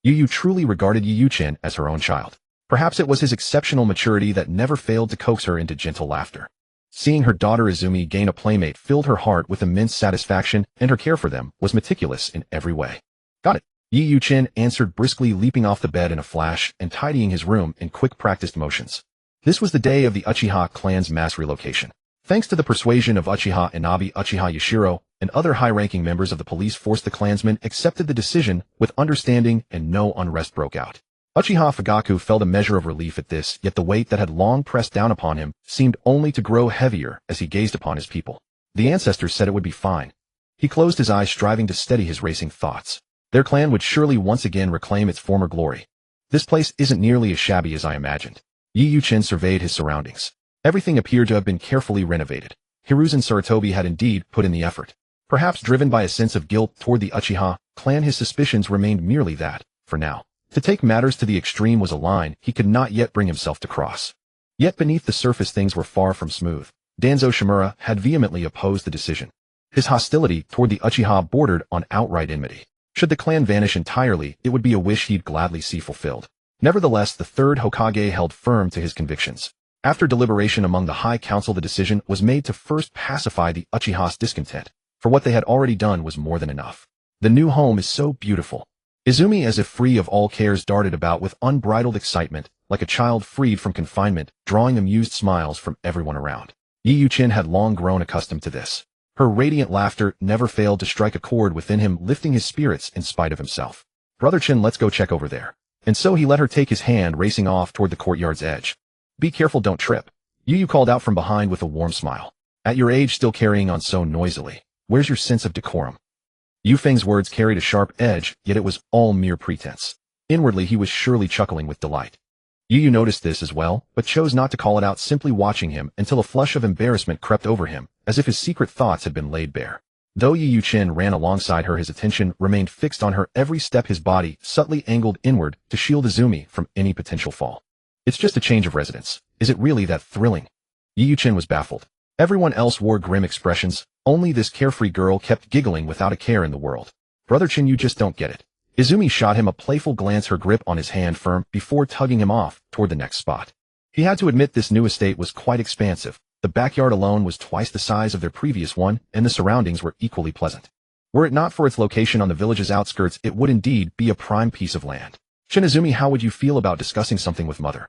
Yu truly regarded Yeu-chun as her own child. Perhaps it was his exceptional maturity that never failed to coax her into gentle laughter. Seeing her daughter Izumi gain a playmate filled her heart with immense satisfaction, and her care for them was meticulous in every way. Got it. Yeu-chun answered briskly, leaping off the bed in a flash and tidying his room in quick practiced motions. This was the day of the Uchiha clan's mass relocation. Thanks to the persuasion of Uchiha Inabi, Uchiha Yashiro, and other high-ranking members of the police force, the clansmen accepted the decision with understanding and no unrest broke out. Uchiha Fugaku felt a measure of relief at this, yet the weight that had long pressed down upon him seemed only to grow heavier as he gazed upon his people. The ancestors said it would be fine. He closed his eyes, striving to steady his racing thoughts. Their clan would surely once again reclaim its former glory. This place isn't nearly as shabby as I imagined. Yi Yuchen surveyed his surroundings. Everything appeared to have been carefully renovated. Hiruzen Sarutobi had indeed put in the effort. Perhaps driven by a sense of guilt toward the Uchiha clan, his suspicions remained merely that, for now. To take matters to the extreme was a line he could not yet bring himself to cross. Yet beneath the surface things were far from smooth. Danzo Shimura had vehemently opposed the decision. His hostility toward the Uchiha bordered on outright enmity. Should the clan vanish entirely, it would be a wish he'd gladly see fulfilled. Nevertheless, the third Hokage held firm to his convictions. After deliberation among the High Council, the decision was made to first pacify the Uchiha's discontent, for what they had already done was more than enough. The new home is so beautiful. Izumi, as if free of all cares, darted about with unbridled excitement, like a child freed from confinement, drawing amused smiles from everyone around. Yi Yuchen had long grown accustomed to this. Her radiant laughter never failed to strike a chord within him, lifting his spirits in spite of himself. "Brother Chin, let's go check over there." And so he let her take his hand, racing off toward the courtyard's edge. "Be careful, don't trip," Yu called out from behind with a warm smile. "At your age, still carrying on so noisily. Where's your sense of decorum?" Yu Feng's words carried a sharp edge, yet it was all mere pretense. Inwardly, he was surely chuckling with delight. Yu noticed this as well, but chose not to call it out, simply watching him until a flush of embarrassment crept over him, as if his secret thoughts had been laid bare. Though Yi Yuchen ran alongside her, his attention remained fixed on her every step, his body subtly angled inward to shield Izumi from any potential fall. "It's just a change of residence. Is it really that thrilling?" Yi Yuchen was baffled. Everyone else wore grim expressions. Only this carefree girl kept giggling without a care in the world. "Brother Chin, you just don't get it." Izumi shot him a playful glance, her grip on his hand firm, before tugging him off toward the next spot. He had to admit this new estate was quite expansive. The backyard alone was twice the size of their previous one, and the surroundings were equally pleasant. Were it not for its location on the village's outskirts, it would indeed be a prime piece of land. "Chin, Izumi, how would you feel about discussing something with Mother?"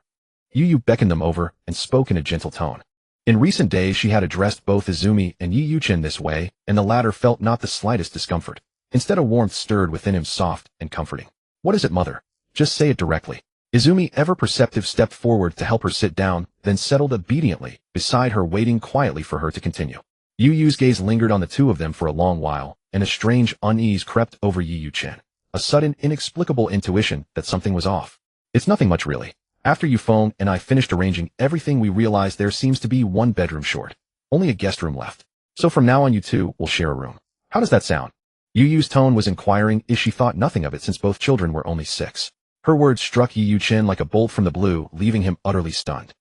Yu beckoned them over and spoke in a gentle tone. In recent days, she had addressed both Izumi and Yi Yuchen this way, and the latter felt not the slightest discomfort. Instead, a warmth stirred within him, soft and comforting. "What is it, Mother? Just say it directly." Izumi, ever perceptive, stepped forward to help her sit down, then settled obediently beside her, waiting quietly for her to continue. Yu's gaze lingered on the two of them for a long while, and a strange unease crept over Yi Yuchen. A sudden, inexplicable intuition that something was off. "It's nothing much, really. After you phoned and I finished arranging everything, we realized there seems to be one bedroom short. Only a guest room left. So from now on, you two will share a room. How does that sound?" Yu's tone was inquiring, as she thought nothing of it since both children were only 6. Her words struck Yi Yuchen like a bolt from the blue, leaving him utterly stunned.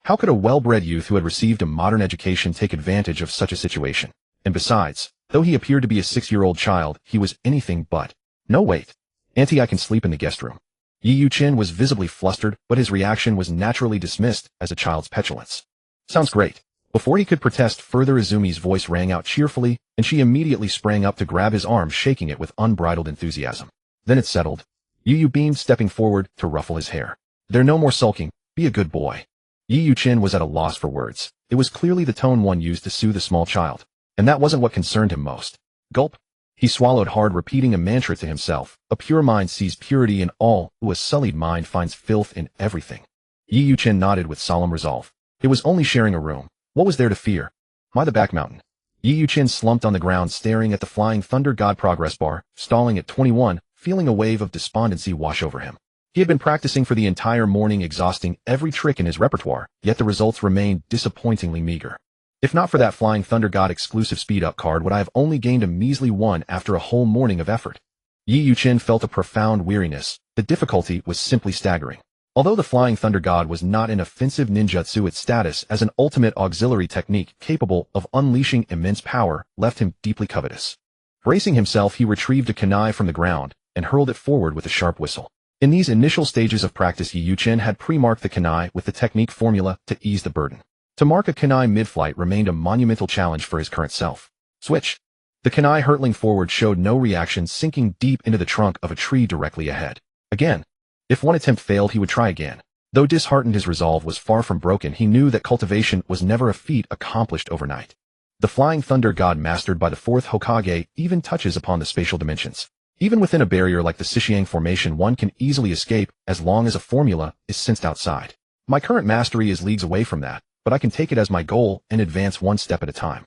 How could a well-bred youth who had received a modern education take advantage of such a situation? And besides, though he appeared to be a 6-year-old child, he was anything but. "No, wait. Auntie, I can sleep in the guest room." Yi Yuchen was visibly flustered, but his reaction was naturally dismissed as a child's petulance. "Sounds great." Before he could protest further, Izumi's voice rang out cheerfully, and she immediately sprang up to grab his arm, shaking it with unbridled enthusiasm. Then it settled. Yu beamed, stepping forward to ruffle his hair. "There, no more sulking. Be a good boy." Yi Yuchen was at a loss for words. It was clearly the tone one used to soothe a small child. And that wasn't what concerned him most. Gulp. He swallowed hard, repeating a mantra to himself. A pure mind sees purity in all, a sullied mind finds filth in everything. Yi Yuchen nodded with solemn resolve. It was only sharing a room. What was there to fear? Why the back mountain? Yi Yuchen slumped on the ground, staring at the flying thunder god progress bar, stalling at 21, feeling a wave of despondency wash over him. He had been practicing for the entire morning, exhausting every trick in his repertoire, yet the results remained disappointingly meager. If not for that Flying Thunder God exclusive speed-up card, would I have only gained a measly 1 after a whole morning of effort. Yi Yuchen felt a profound weariness. The difficulty was simply staggering. Although the Flying Thunder God was not an offensive ninjutsu, its status as an ultimate auxiliary technique capable of unleashing immense power left him deeply covetous. Bracing himself, he retrieved a kunai from the ground and hurled it forward with a sharp whistle. In these initial stages of practice, Yi Yuchen had pre-marked the kunai with the technique formula to ease the burden. To mark a kunai mid-flight remained a monumental challenge for his current self. Switch. The kunai hurtling forward showed no reaction, sinking deep into the trunk of a tree directly ahead. Again. If one attempt failed, he would try again. Though disheartened, his resolve was far from broken. He knew that cultivation was never a feat accomplished overnight. The flying thunder god mastered by the fourth Hokage even touches upon the spatial dimensions. Even within a barrier like the Shishiang Formation, one can easily escape as long as a formula is sensed outside. My current mastery is leagues away from that, but I can take it as my goal and advance one step at a time.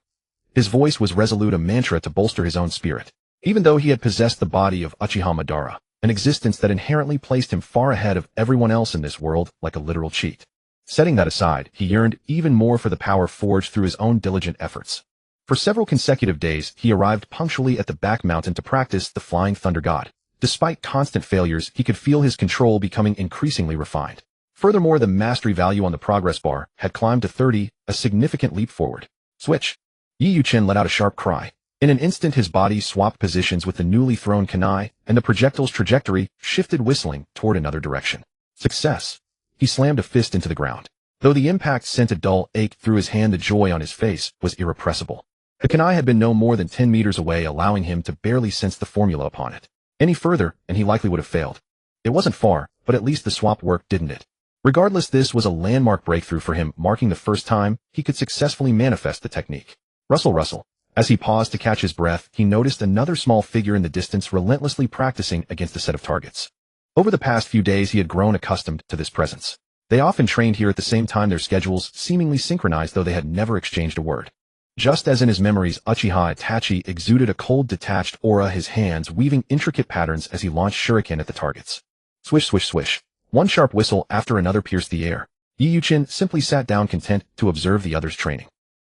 His voice was resolute, a mantra to bolster his own spirit. Even though he had possessed the body of Uchiha Madara, an existence that inherently placed him far ahead of everyone else in this world like a literal cheat. Setting that aside, he yearned even more for the power forged through his own diligent efforts. For several consecutive days, he arrived punctually at the back mountain to practice the flying thunder god. Despite constant failures, he could feel his control becoming increasingly refined. Furthermore, the mastery value on the progress bar had climbed to 30, a significant leap forward. Switch! Yi Yuchen let out a sharp cry. In an instant, his body swapped positions with the newly thrown kunai, and the projectile's trajectory shifted, whistling toward another direction. Success! He slammed a fist into the ground. Though the impact sent a dull ache through his hand, the joy on his face was irrepressible. The kunai had been no more than 10 meters away, allowing him to barely sense the formula upon it. Any further, and he likely would have failed. It wasn't far, but at least the swap worked, didn't it? Regardless, this was a landmark breakthrough for him, marking the first time he could successfully manifest the technique. Rustle, rustle. As he paused to catch his breath, he noticed another small figure in the distance relentlessly practicing against a set of targets. Over the past few days, he had grown accustomed to this presence. They often trained here at the same time, their schedules seemingly synchronized, though they had never exchanged a word. Just as in his memories, Uchiha Itachi exuded a cold, detached aura, his hands weaving intricate patterns as he launched shuriken at the targets. Swish, swish, swish. One sharp whistle after another pierced the air. Yi Yuchen simply sat down, content to observe the other's training.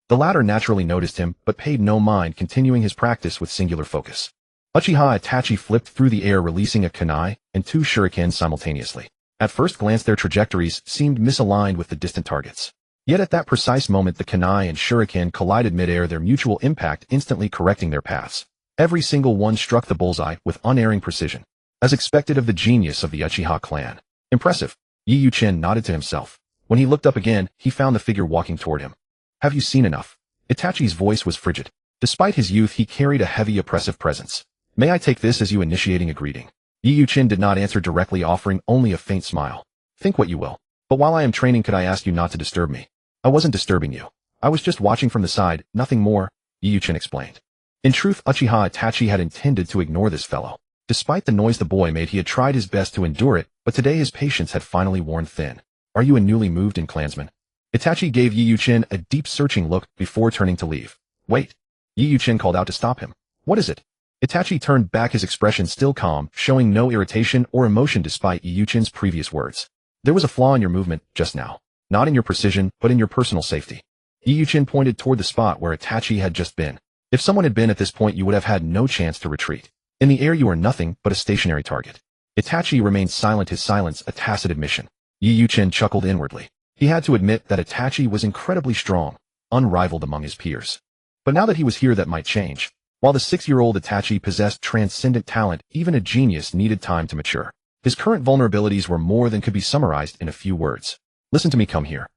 The latter naturally noticed him, but paid no mind, continuing his practice with singular focus. Uchiha Itachi flipped through the air, releasing a kunai and 2 shurikens simultaneously. At first glance, their trajectories seemed misaligned with the distant targets. Yet at that precise moment, the kunai and shuriken collided mid-air, their mutual impact instantly correcting their paths. Every single one struck the bullseye with unerring precision, as expected of the genius of the Uchiha clan. Impressive. Yi Yuchen nodded to himself. When he looked up again, he found the figure walking toward him. Have you seen enough? Itachi's voice was frigid. Despite his youth, he carried a heavy, oppressive presence. May I take this as you initiating a greeting? Yi Yuchen did not answer directly, offering only a faint smile. Think what you will. But while I am training, could I ask you not to disturb me? I wasn't disturbing you. I was just watching from the side, nothing more, Yi Yuchen explained. In truth, Uchiha Itachi had intended to ignore this fellow. Despite the noise the boy made, he had tried his best to endure it, but today his patience had finally worn thin. Are you a newly moved in clansman? Itachi gave Yi Yuchen a deep, searching look before turning to leave. Wait. Yi Yuchen called out to stop him. What is it? Itachi turned back, his expression still calm, showing no irritation or emotion despite Yi Yuchen's previous words. There was a flaw in your movement just now. Not in your precision, but in your personal safety. Yi Yuchen pointed toward the spot where Itachi had just been. If someone had been at this point, you would have had no chance to retreat. In the air, you are nothing but a stationary target. Itachi remained silent, his silence a tacit admission. Yi Yuchen chuckled inwardly. He had to admit that Itachi was incredibly strong, unrivaled among his peers. But now that he was here, that might change. While the 6-year-old Itachi possessed transcendent talent, even a genius needed time to mature. His current vulnerabilities were more than could be summarized in a few words. Listen to me, come here.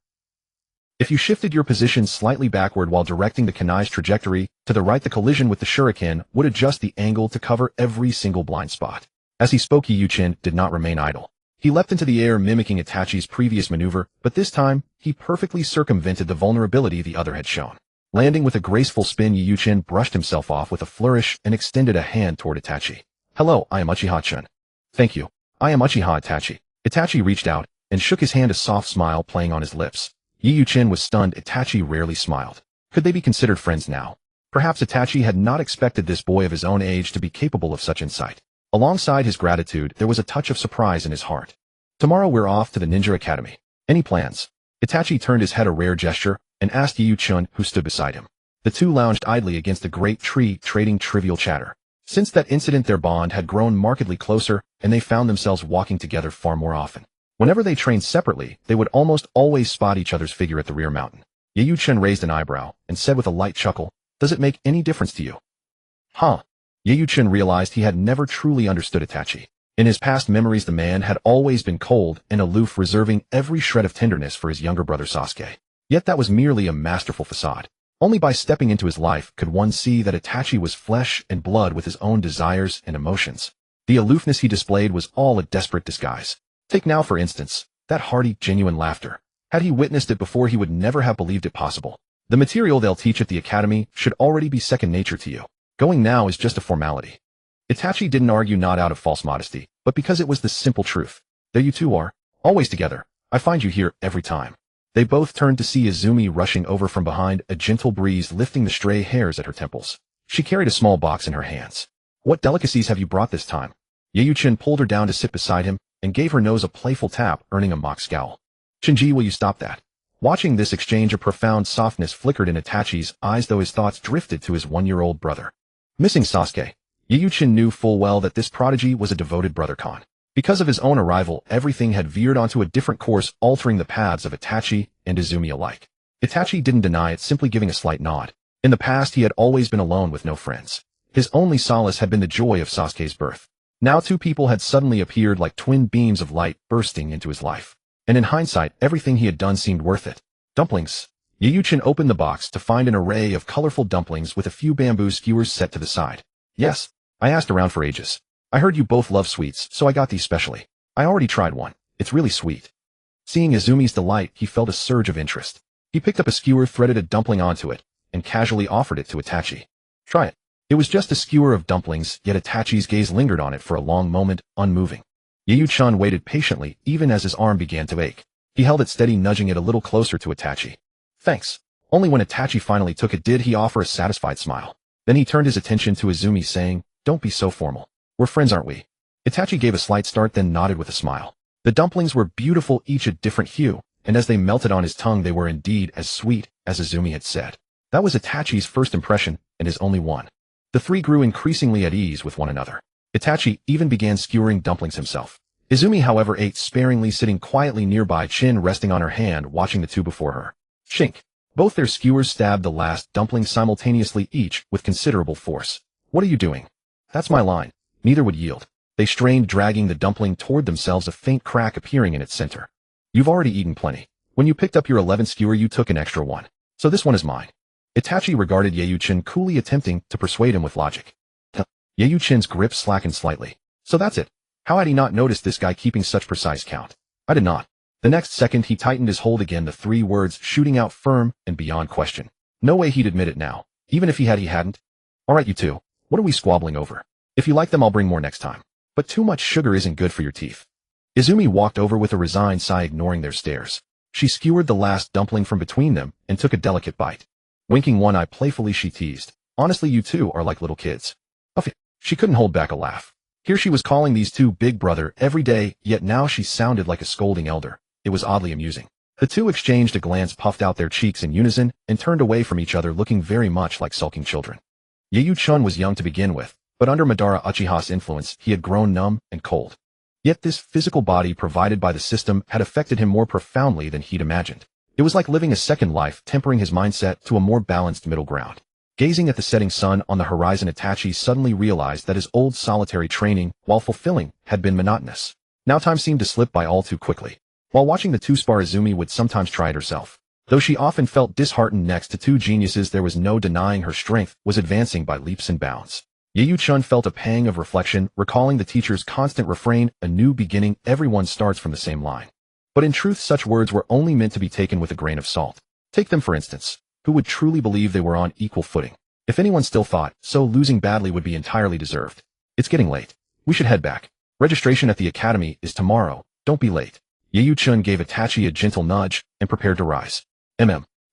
If you shifted your position slightly backward while directing the kunai's trajectory to the right, the collision with the shuriken would adjust the angle to cover every single blind spot. As he spoke, Yi Yuchen did not remain idle. He leapt into the air, mimicking Itachi's previous maneuver, but this time, he perfectly circumvented the vulnerability the other had shown. Landing with a graceful spin, Yi Yuchen brushed himself off with a flourish and extended a hand toward Itachi. Hello, I am Uchiha-chun. Thank you. I am Uchiha Itachi. Itachi reached out and shook his hand, a soft smile playing on his lips. Yi Yuchen was stunned. Itachi rarely smiled. Could they be considered friends now? Perhaps Itachi had not expected this boy of his own age to be capable of such insight. Alongside his gratitude, there was a touch of surprise in his heart. Tomorrow we're off to the Ninja Academy. Any plans? Itachi turned his head, a rare gesture, and asked Yi Yuchen, who stood beside him. The two lounged idly against a great tree, trading trivial chatter. Since that incident, their bond had grown markedly closer, and they found themselves walking together far more often. Whenever they trained separately, they would almost always spot each other's figure at the rear mountain. Yi Yuchen raised an eyebrow and said with a light chuckle, "Does it make any difference to you?" Huh? Yi Yuchen realized he had never truly understood Itachi. In his past memories, the man had always been cold and aloof, reserving every shred of tenderness for his younger brother Sasuke. Yet that was merely a masterful facade. Only by stepping into his life could one see that Itachi was flesh and blood with his own desires and emotions. The aloofness he displayed was all a desperate disguise. Take now, for instance, That hearty, genuine laughter. Had he witnessed it before, he would never have believed it possible. The material they'll teach at the academy should already be second nature to you. Going now is just a formality. Itachi didn't argue, not out of false modesty, but because it was the simple truth. There you two are, always together. I find you here every time. They both turned to see Izumi rushing over from behind, a gentle breeze lifting the stray hairs at her temples. She carried a small box in her hands. What delicacies have you brought this time? Yayuchin pulled her down to sit beside him and gave her nose a playful tap, earning a mock scowl. Shinji, will you stop that? Watching this exchange, a profound softness flickered in Itachi's eyes, though his thoughts drifted to his 1-year-old brother. Missing Sasuke. Yayuchin knew full well that this prodigy was a devoted brother Kon. Because of his own arrival, everything had veered onto a different course, altering the paths of Itachi and Izumi alike. Itachi didn't deny it, simply giving a slight nod. In the past, he had always been alone with no friends. His only solace had been the joy of Sasuke's birth. Now 2 people had suddenly appeared like twin beams of light bursting into his life. And in hindsight, everything he had done seemed worth it. Dumplings. Yayuchin opened the box to find an array of colorful dumplings with a few bamboo skewers set to the side. Yes, I asked around for ages. I heard you both love sweets, so I got these specially. I already tried one. It's really sweet. Seeing Izumi's delight, he felt a surge of interest. He picked up a skewer, threaded a dumpling onto it, and casually offered it to Itachi. Try it. It was just a skewer of dumplings, yet Itachi's gaze lingered on it for a long moment, unmoving. Yayuchin waited patiently, even as his arm began to ache. He held it steady, nudging it a little closer to Itachi. Thanks. Only when Itachi finally took it did he offer a satisfied smile. Then he turned his attention to Izumi, saying, Don't be so formal. We're friends, aren't we? Itachi gave a slight start, then nodded with a smile. The dumplings were beautiful, each a different hue, and as they melted on his tongue, they were indeed as sweet as Izumi had said. That was Itachi's first impression, and his only one. The 3 grew increasingly at ease with one another. Itachi even began skewering dumplings himself. Izumi, however, ate sparingly, sitting quietly nearby, chin resting on her hand, watching the 2 before her. Shink. Both their skewers stabbed the last dumpling simultaneously, each with considerable force. What are you doing? That's my line. Neither would yield. They strained, dragging the dumpling toward themselves, a faint crack appearing in its center. You've already eaten plenty. When you picked up your 11th skewer, you took an extra one. So this one is mine. Itachi regarded Yayuchin, coolly attempting to persuade him with logic. Yayuchin's grip slackened slightly. So that's it. How had he not noticed this guy keeping such precise count? I did not. The next second, he tightened his hold again, the 3 words shooting out firm and beyond question. No way he'd admit it now. Even if he hadn't. All right, you two. What are we squabbling over? If you like them, I'll bring more next time. But too much sugar isn't good for your teeth. Izumi walked over with a resigned sigh, ignoring their stares. She skewered the last dumpling from between them and took a delicate bite. Winking one eye playfully, she teased. Honestly, you two are like little kids. She couldn't hold back a laugh. Here she was calling these 2 big brother every day, yet now she sounded like a scolding elder. It was oddly amusing. The 2 exchanged a glance, puffed out their cheeks in unison, and turned away from each other, looking very much like sulking children. Yayuchin was young to begin with, but under Madara Uchiha's influence, he had grown numb and cold. Yet this physical body provided by the system had affected him more profoundly than he'd imagined. It was like living a second life, tempering his mindset to a more balanced middle ground. Gazing at the setting sun on the horizon, Itachi suddenly realized that his old solitary training, while fulfilling, had been monotonous. Now time seemed to slip by all too quickly. While watching the 2 spar, Izumi would sometimes try it herself. Though she often felt disheartened next to 2 geniuses, there was no denying her strength was advancing by leaps and bounds. Yayuchin felt a pang of reflection, recalling the teacher's constant refrain, a new beginning, everyone starts from the same line. But in truth, such words were only meant to be taken with a grain of salt. Take them for instance. Who would truly believe they were on equal footing? If anyone still thought so, losing badly would be entirely deserved. It's getting late. We should head back. Registration at the academy is tomorrow. Don't be late. Yayuchin gave Itachi a gentle nudge and prepared to rise.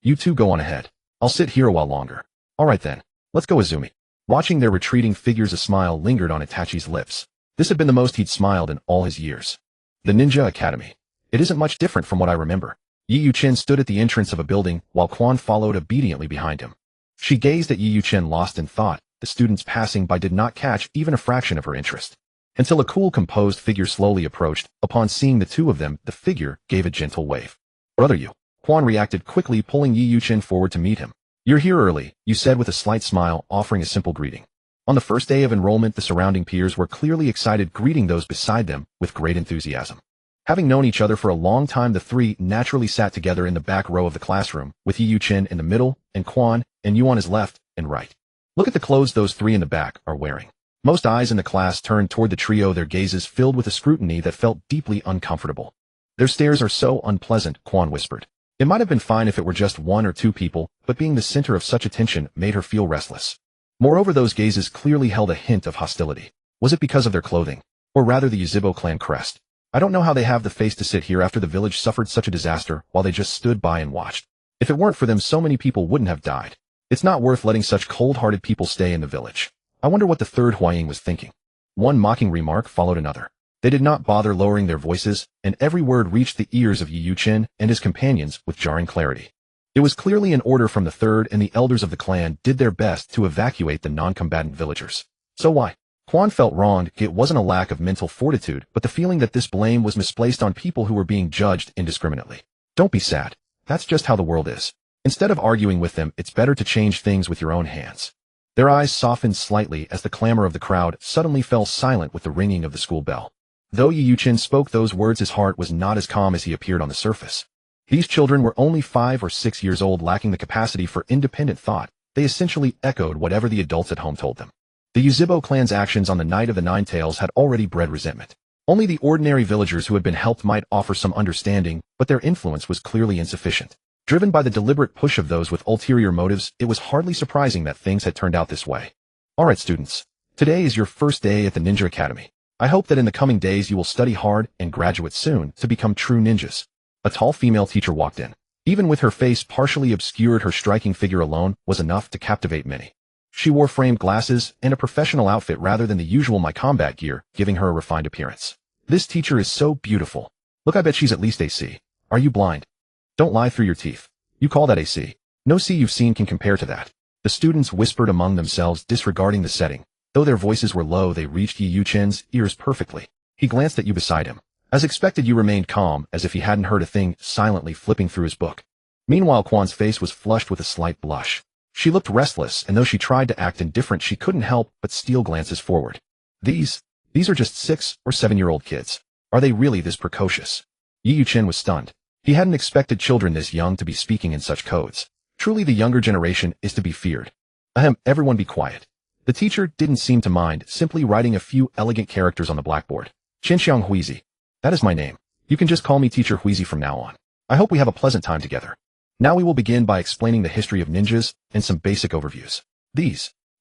You two go on ahead. I'll sit here a while longer. All right then. Let's go, Izumi. Watching their retreating figures, a smile lingered on Itachi's lips. This had been the most he'd smiled in all his years. The Ninja Academy. It isn't much different from what I remember. Yayuchin stood at the entrance of a building, while Quan followed obediently behind him. She gazed at Yayuchin, lost in thought. The students passing by did not catch even a fraction of her interest. Until a cool, composed figure slowly approached. Upon seeing the 2 of them, the figure gave a gentle wave. Brother, you. Quan reacted quickly, pulling Yayuchin forward to meet him. You're here early, you said with a slight smile, offering a simple greeting. On the first day of enrollment, the surrounding peers were clearly excited, greeting those beside them with great enthusiasm. Having known each other for a long time, the 3 naturally sat together in the back row of the classroom, with Yayuchin in the middle, and Quan and you on his left and right. Look at the clothes those 3 in the back are wearing. Most eyes in the class turned toward the trio, their gazes filled with a scrutiny that felt deeply uncomfortable. Their stares are so unpleasant, Quan whispered. It might have been fine if it were just one or two people, but being the center of such attention made her feel restless. Moreover, those gazes clearly held a hint of hostility. Was it because of their clothing? Or rather the Uchiha clan crest? I don't know how they have the face to sit here after the village suffered such a disaster while they just stood by and watched. If it weren't for them, so many people wouldn't have died. It's not worth letting such cold-hearted people stay in the village. I wonder what the third Huaying was thinking. One mocking remark followed another. They did not bother lowering their voices, and every word reached the ears of Yi Yuchen and his companions with jarring clarity. It was clearly an order from the third, and the elders of the clan did their best to evacuate the non-combatant villagers. So why? Quan felt wronged. It wasn't a lack of mental fortitude, but the feeling that this blame was misplaced on people who were being judged indiscriminately. Don't be sad. That's just how the world is. Instead of arguing with them, it's better to change things with your own hands. Their eyes softened slightly as the clamor of the crowd suddenly fell silent with the ringing of the school bell. Though Yi Yuchen spoke those words, his heart was not as calm as he appeared on the surface. These children were only 5 or 6 years old, lacking the capacity for independent thought. They essentially echoed whatever the adults at home told them. The Uchiha clan's actions on the night of the Nine Tails had already bred resentment. Only the ordinary villagers who had been helped might offer some understanding, but their influence was clearly insufficient. Driven by the deliberate push of those with ulterior motives, it was hardly surprising that things had turned out this way. Alright students, today is your first day at the Ninja Academy. I hope that in the coming days you will study hard and graduate soon to become true ninjas. A tall female teacher walked in. Even with her face partially obscured, her striking figure alone was enough to captivate many. She wore framed glasses and a professional outfit rather than the usual my combat gear, giving her a refined appearance. This teacher is so beautiful. Look, I bet she's at least AC. Are you blind? Don't lie through your teeth. You call that AC? No C you've seen can compare to that. The students whispered among themselves, disregarding the setting. Though their voices were low, they reached Yi Yuchen's ears perfectly. He glanced at you beside him. As expected, you remained calm, as if he hadn't heard a thing, silently flipping through his book. Meanwhile, Quan's face was flushed with a slight blush. She looked restless, and though she tried to act indifferent, she couldn't help but steal glances forward. These are just 6 or 7-year-old kids. Are they really this precocious? Yi Yuchen was stunned. He hadn't expected children this young to be speaking in such codes. Truly, the younger generation is to be feared. Ahem, everyone be quiet. The teacher didn't seem to mind, simply writing a few elegant characters on the blackboard. Qinxiang Huizi. That is my name. You can just call me Teacher Huizi from now on. I hope we have a pleasant time together. Now we will begin by explaining the history of ninjas and some basic overviews. Yi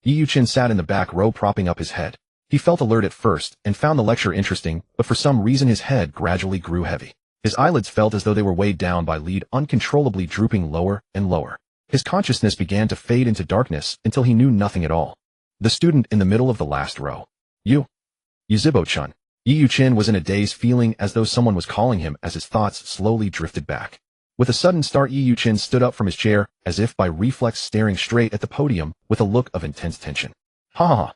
Yuchen sat in the back row, propping up his head. He felt alert at first and found the lecture interesting, but for some reason his head gradually grew heavy. His eyelids felt as though they were weighed down by lead, uncontrollably drooping lower and lower. His consciousness began to fade into darkness until he knew nothing at all. The student in the middle of the last row. Yuzibo-chun. Yi Yuchen was in a daze, feeling as though someone was calling him as his thoughts slowly drifted back. With a sudden start, Yi Yuchen stood up from his chair, as if by reflex, staring straight at the podium with a look of intense tension. Ha ha ha.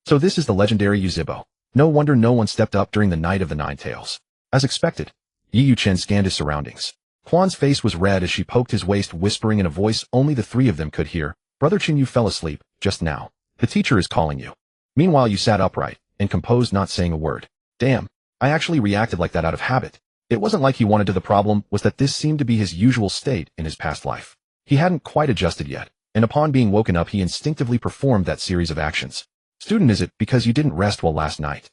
So this is the legendary Yuzibo. No wonder no one stepped up during the night of the Nine Tails. As expected, Yi Yuchen scanned his surroundings. Quan's face was red as she poked his waist, whispering in a voice only the three of them could hear. Brother Chin, you fell asleep just now. The teacher is calling you. Meanwhile, you sat upright and composed, not saying a word. Damn, I actually reacted like that out of habit. It wasn't like he wanted to. The problem was that this seemed to be his usual state in his past life. He hadn't quite adjusted yet, and upon being woken up, he instinctively performed that series of actions. Student, is it because you didn't rest well last night?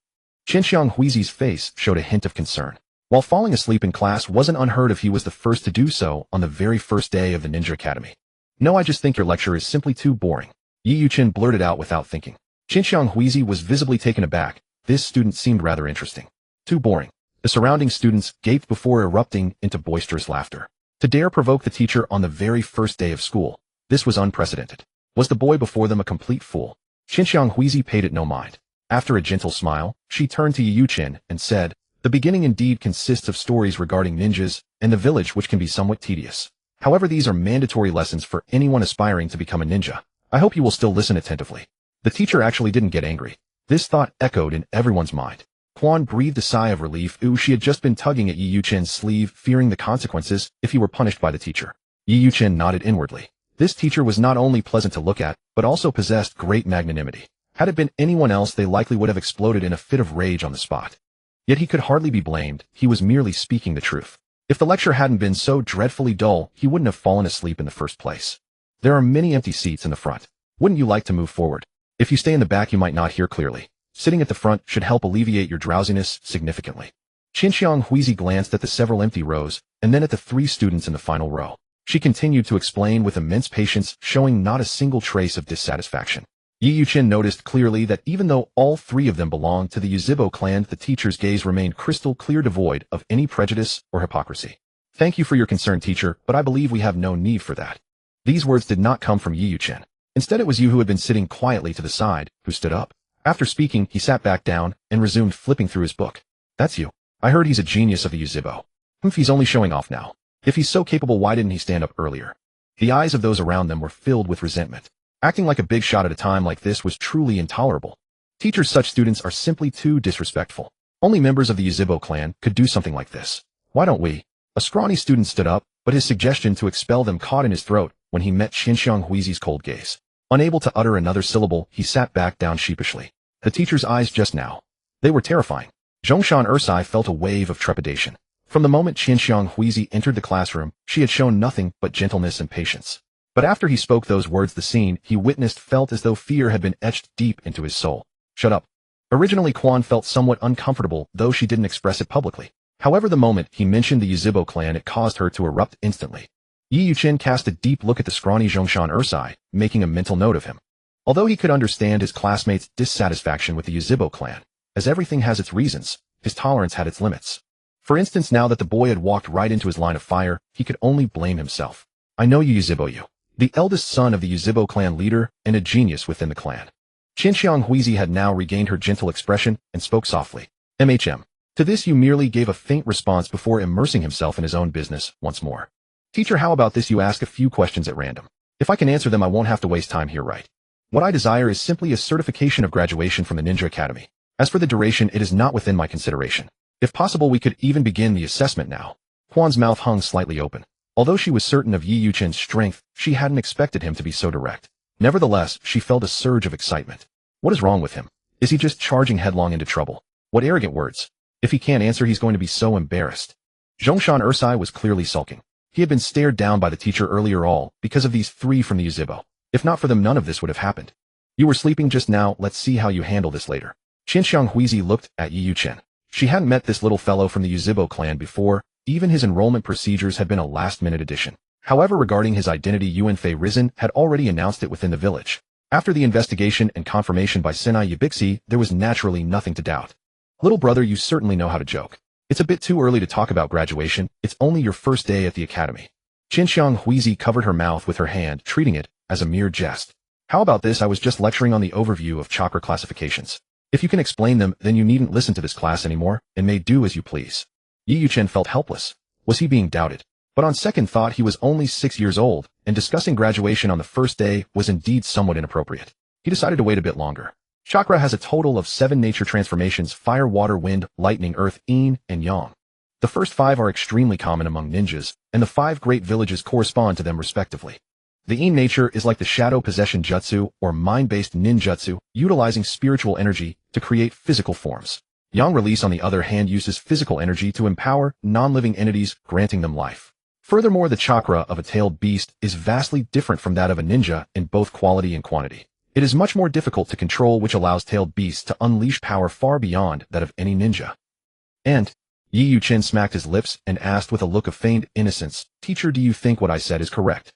Qinxiang Huizi's face showed a hint of concern. While falling asleep in class wasn't unheard of, he was the first to do so on the very first day of the Ninja Academy. No, I just think your lecture is simply too boring. Yi Yuchen blurted out without thinking. Qinxiang Huizi was visibly taken aback. This student seemed rather interesting. Too boring. The surrounding students gaped before erupting into boisterous laughter. To dare provoke the teacher on the very first day of school. This was unprecedented. Was the boy before them a complete fool? Qinxiang Huizi paid it no mind. After a gentle smile, she turned to Yi Yuchen and said, the beginning indeed consists of stories regarding ninjas and the village, which can be somewhat tedious. However, these are mandatory lessons for anyone aspiring to become a ninja. I hope you will still listen attentively. The teacher actually didn't get angry. This thought echoed in everyone's mind. Quan breathed a sigh of relief. She had just been tugging at Yi Yuchen's sleeve, fearing the consequences if he were punished by the teacher. Yi Yuchen nodded inwardly. This teacher was not only pleasant to look at, but also possessed great magnanimity. Had it been anyone else, they likely would have exploded in a fit of rage on the spot. Yet he could hardly be blamed. He was merely speaking the truth. If the lecture hadn't been so dreadfully dull, he wouldn't have fallen asleep in the first place. There are many empty seats in the front. Wouldn't you like to move forward? If you stay in the back, you might not hear clearly. Sitting at the front should help alleviate your drowsiness significantly. Qinxiang Huizi glanced at the several empty rows, and then at the 3 students in the final row. She continued to explain with immense patience, showing not a single trace of dissatisfaction. Yi Yuqin noticed clearly that even though all 3 of them belonged to the Uchiha clan, the teacher's gaze remained crystal clear, devoid of any prejudice or hypocrisy. "Thank you for your concern, teacher, but I believe we have no need for that." These words did not come from Yi Yuqin. Instead, it was Yu, who had been sitting quietly to the side, who stood up. After speaking, he sat back down and resumed flipping through his book. "That's you. I heard he's a genius of the Uchiha. He's only showing off now. If he's so capable, why didn't he stand up earlier?" The eyes of those around them were filled with resentment. Acting like a big shot at a time like this was truly intolerable. Teachers, such students are simply too disrespectful. Only members of the Uchiha clan could do something like this. "Why don't we?" A scrawny student stood up, but his suggestion to expel them caught in his throat when he met Qinxiang Huizi's cold gaze. Unable to utter another syllable, he sat back down sheepishly. The teacher's eyes just now. They were terrifying. Zhongshan Ursai felt a wave of trepidation. From the moment Qinxiang Huizi entered the classroom, she had shown nothing but gentleness and patience. But after he spoke those words, the scene he witnessed felt as though fear had been etched deep into his soul. "Shut up." Originally, Quan felt somewhat uncomfortable, though she didn't express it publicly. However, the moment he mentioned the Uchiha clan, it caused her to erupt instantly. Yi Yuqin cast a deep look at the scrawny Zhongshan Ursai, making a mental note of him. Although he could understand his classmates' dissatisfaction with the Uchiha clan, as everything has its reasons, his tolerance had its limits. For instance, now that the boy had walked right into his line of fire, he could only blame himself. "I know you, Uchiha, the eldest son of the Uchiha clan leader and a genius within the clan." Qinxiang Huizi had now regained her gentle expression and spoke softly. To this, you merely gave a faint response before immersing himself in his own business once more. "Teacher, how about this? You ask a few questions at random. If I can answer them, I won't have to waste time here, right? What I desire is simply a certification of graduation from the Ninja Academy. As for the duration, it is not within my consideration. If possible, we could even begin the assessment now." Quan's mouth hung slightly open. Although she was certain of Yi Yuqin's strength, she hadn't expected him to be so direct. Nevertheless, she felt a surge of excitement. What is wrong with him? Is he just charging headlong into trouble? What arrogant words. If he can't answer, he's going to be so embarrassed. Zhongshan Ursai was clearly sulking. He had been stared down by the teacher earlier, all because of these 3 from the Uchiha. If not for them, none of this would have happened. "You were sleeping just now, let's see how you handle this later." Qinxiang Huizi looked at Yi Yuqin. She hadn't met this little fellow from the Uchiha clan before. Even his enrollment procedures had been a last-minute addition. However, regarding his identity, Yuan Fei Risen had already announced it within the village. After the investigation and confirmation by Senai Yubixi, there was naturally nothing to doubt. "Little brother, you certainly know how to joke. It's a bit too early to talk about graduation. It's only your first day at the academy." Qinxiang Huizi covered her mouth with her hand, treating it as a mere jest. "How about this? I was just lecturing on the overview of chakra classifications. If you can explain them, then you needn't listen to this class anymore, and may do as you please." Yi Yuqin felt helpless. Was he being doubted? But on second thought, he was only 6 years old, and discussing graduation on the first day was indeed somewhat inappropriate. He decided to wait a bit longer. Chakra has a total of 7 nature transformations: fire, water, wind, lightning, earth, yin, and yang. The first 5 are extremely common among ninjas, and the 5 great villages correspond to them respectively. The yin nature is like the shadow possession jutsu, or mind-based ninjutsu, utilizing spiritual energy to create physical forms. Yang release, on the other hand, uses physical energy to empower non-living entities, granting them life. Furthermore, the chakra of a tailed beast is vastly different from that of a ninja in both quality and quantity. It is much more difficult to control, which allows tailed beasts to unleash power far beyond that of any ninja. And Yi Yuqin smacked his lips and asked with a look of feigned innocence, "Teacher, do you think what I said is correct?"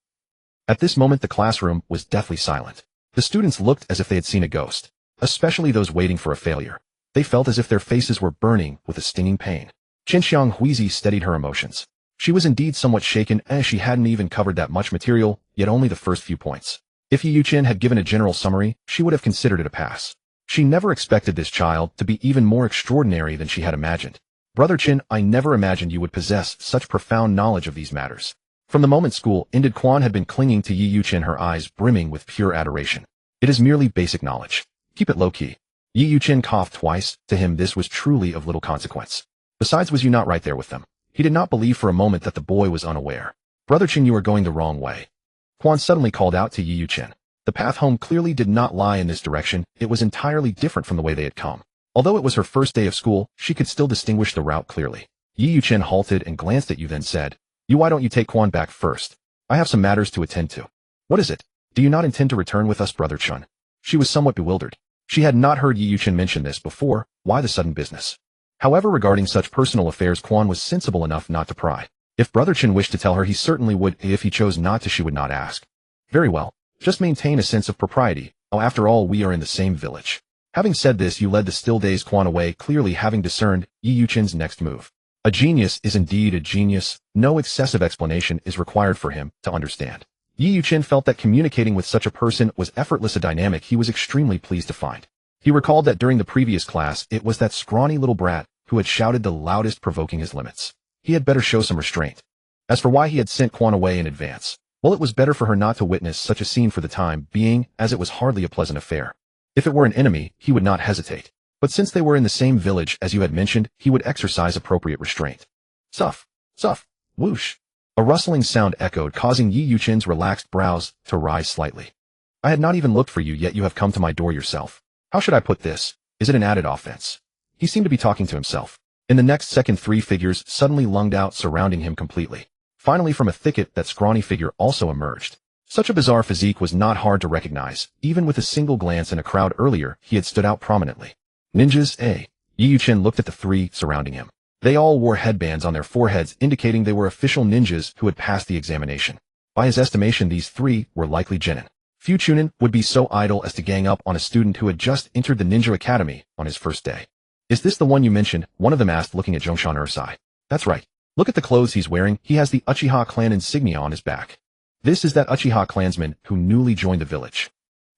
At this moment, the classroom was deathly silent. The students looked as if they had seen a ghost, especially those waiting for a failure. They felt as if their faces were burning with a stinging pain. Qinxiang Huizi steadied her emotions. She was indeed somewhat shaken, as she hadn't even covered that much material, yet only the first few points. If Yi Yuqin had given a general summary, she would have considered it a pass. She never expected this child to be even more extraordinary than she had imagined. "Brother Qin, I never imagined you would possess such profound knowledge of these matters." From the moment school ended, Quan had been clinging to Yi Yuqin, her eyes brimming with pure adoration. "It is merely basic knowledge. Keep it low-key." Yi Yuqin coughed twice. To him, this was truly of little consequence. Besides, was you not right there with them? He did not believe for a moment that the boy was unaware. "Brother Qin, you are going the wrong way." Quan suddenly called out to Yi Yuqin. The path home clearly did not lie in this direction. It was entirely different from the way they had come. Although it was her first day of school, she could still distinguish the route clearly. Yi Yuqin halted and glanced at Yu, then said, Why don't you take Quan back first? I have some matters to attend to." "What is it? Do you not intend to return with us, Brother Chun?" She was somewhat bewildered. She had not heard Yi Yuqin mention this before. Why the sudden business? However, regarding such personal affairs, Quan was sensible enough not to pry. If Brother Chen wished to tell her, he certainly would. If he chose not to, she would not ask. Very well. Just maintain a sense of propriety. Oh, after all, we are in the same village. Having said this, you led the still-dazed Quan away, clearly having discerned Yi Yuchen's next move. A genius is indeed a genius. No excessive explanation is required for him to understand. Yi Yuchen felt that communicating with such a person was effortless, a dynamic he was extremely pleased to find. He recalled that during the previous class, it was that scrawny little brat who had shouted the loudest, provoking his limits. He had better show some restraint. As for why he had sent Quan away in advance, well, it was better for her not to witness such a scene for the time being, as it was hardly a pleasant affair. If it were an enemy, he would not hesitate. But since they were in the same village, as you had mentioned, he would exercise appropriate restraint. Suff, suff, whoosh. A rustling sound echoed, causing Yi Yuchen's relaxed brows to rise slightly. I had not even looked for you, yet you have come to my door yourself. How should I put this? Is it an added offense? He seemed to be talking to himself. In the next second, 3 figures suddenly lunged out, surrounding him completely. Finally, from a thicket, that scrawny figure also emerged. Such a bizarre physique was not hard to recognize. Even with a single glance in a crowd earlier, he had stood out prominently. Ninjas, eh? Yi Yuchen looked at the 3 surrounding him. They all wore headbands on their foreheads, indicating they were official ninjas who had passed the examination. By his estimation, these 3 were likely genin. Few chunin would be so idle as to gang up on a student who had just entered the ninja academy on his first day. Is this the one you mentioned? One of them asked, looking at Zhongshan Ursai. That's right. Look at the clothes he's wearing. He has the Uchiha clan insignia on his back. This is that Uchiha clansman who newly joined the village.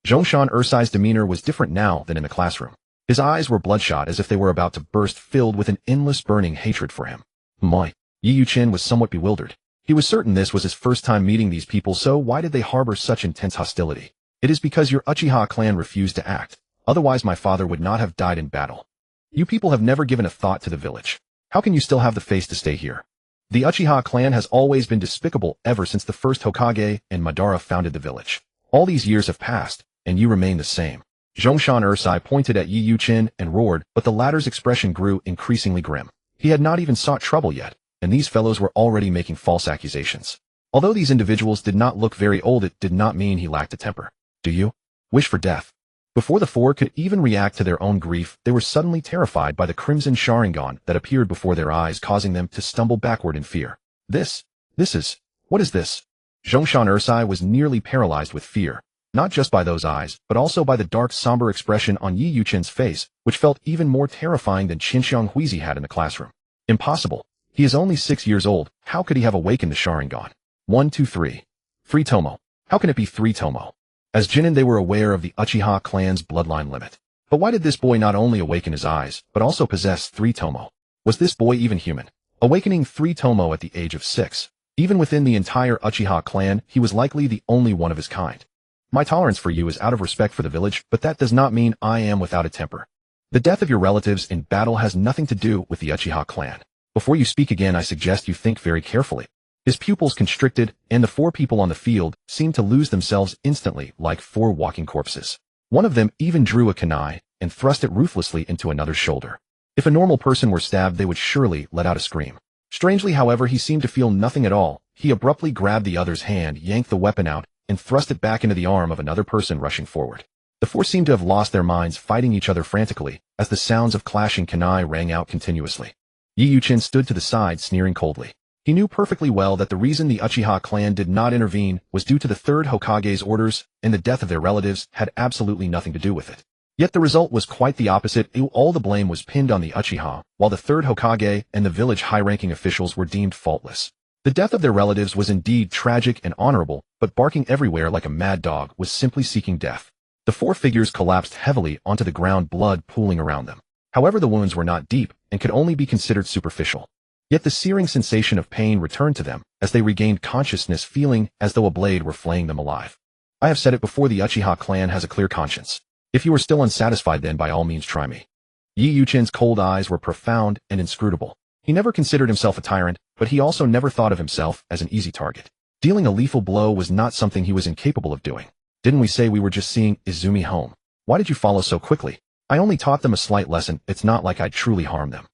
Zhongshan Ursai's demeanor was different now than in the classroom. His eyes were bloodshot, as if they were about to burst, filled with an endless burning hatred for him. My. Yi Yuchen was somewhat bewildered. He was certain this was his first time meeting these people, so why did they harbor such intense hostility? It is because your Uchiha clan refused to act. Otherwise my father would not have died in battle. You people have never given a thought to the village. How can you still have the face to stay here? The Uchiha clan has always been despicable ever since the first Hokage and Madara founded the village. All these years have passed, and you remain the same. Zhongshan Ursai pointed at Yi Yuchen and roared, but the latter's expression grew increasingly grim. He had not even sought trouble yet, and these fellows were already making false accusations. Although these individuals did not look very old, it did not mean he lacked a temper. Do you wish for death? Before the 4 could even react to their own grief, they were suddenly terrified by the crimson Sharingan that appeared before their eyes, causing them to stumble backward in fear. What is this? Zhongshan Ursai was nearly paralyzed with fear, not just by those eyes, but also by the dark, somber expression on Yi Yuchen's face, which felt even more terrifying than Qinxiang Huizi had in the classroom. Impossible. He is only 6 years old. How could he have awakened the Sharingan? 1, 2, 3. 3 Tomo. How can it be 3 Tomo? As genin, they were aware of the Uchiha clan's bloodline limit. But why did this boy not only awaken his eyes, but also possess 3 Tomo? Was this boy even human? Awakening 3 Tomo at the age of 6. Even within the entire Uchiha clan, he was likely the only one of his kind. My tolerance for you is out of respect for the village, but that does not mean I am without a temper. The death of your relatives in battle has nothing to do with the Uchiha clan. Before you speak again, I suggest you think very carefully. His pupils constricted, and the 4 people on the field seemed to lose themselves instantly, like 4 walking corpses. One of them even drew a kunai and thrust it ruthlessly into another's shoulder. If a normal person were stabbed, they would surely let out a scream. Strangely, however, he seemed to feel nothing at all. He abruptly grabbed the other's hand, yanked the weapon out, and thrust it back into the arm of another person rushing forward. The 4 seemed to have lost their minds, fighting each other frantically, as the sounds of clashing kunai rang out continuously. Yi Yuchen stood to the side, sneering coldly. He knew perfectly well that the reason the Uchiha clan did not intervene was due to the 3rd Hokage's orders, and the death of their relatives had absolutely nothing to do with it. Yet the result was quite the opposite. All the blame was pinned on the Uchiha, while the 3rd Hokage and the village high-ranking officials were deemed faultless. The death of their relatives was indeed tragic and honorable, but barking everywhere like a mad dog was simply seeking death. The 4 figures collapsed heavily onto the ground, blood pooling around them. However, the wounds were not deep and could only be considered superficial. Yet the searing sensation of pain returned to them as they regained consciousness, feeling as though a blade were flaying them alive. I have said it before, the Uchiha clan has a clear conscience. If you are still unsatisfied, then by all means try me. Yi Yuchen's cold eyes were profound and inscrutable. He never considered himself a tyrant, but he also never thought of himself as an easy target. Dealing a lethal blow was not something he was incapable of doing. Didn't we say we were just seeing Izumi home? Why did you follow so quickly? I only taught them a slight lesson. It's not like I'd truly harmed them.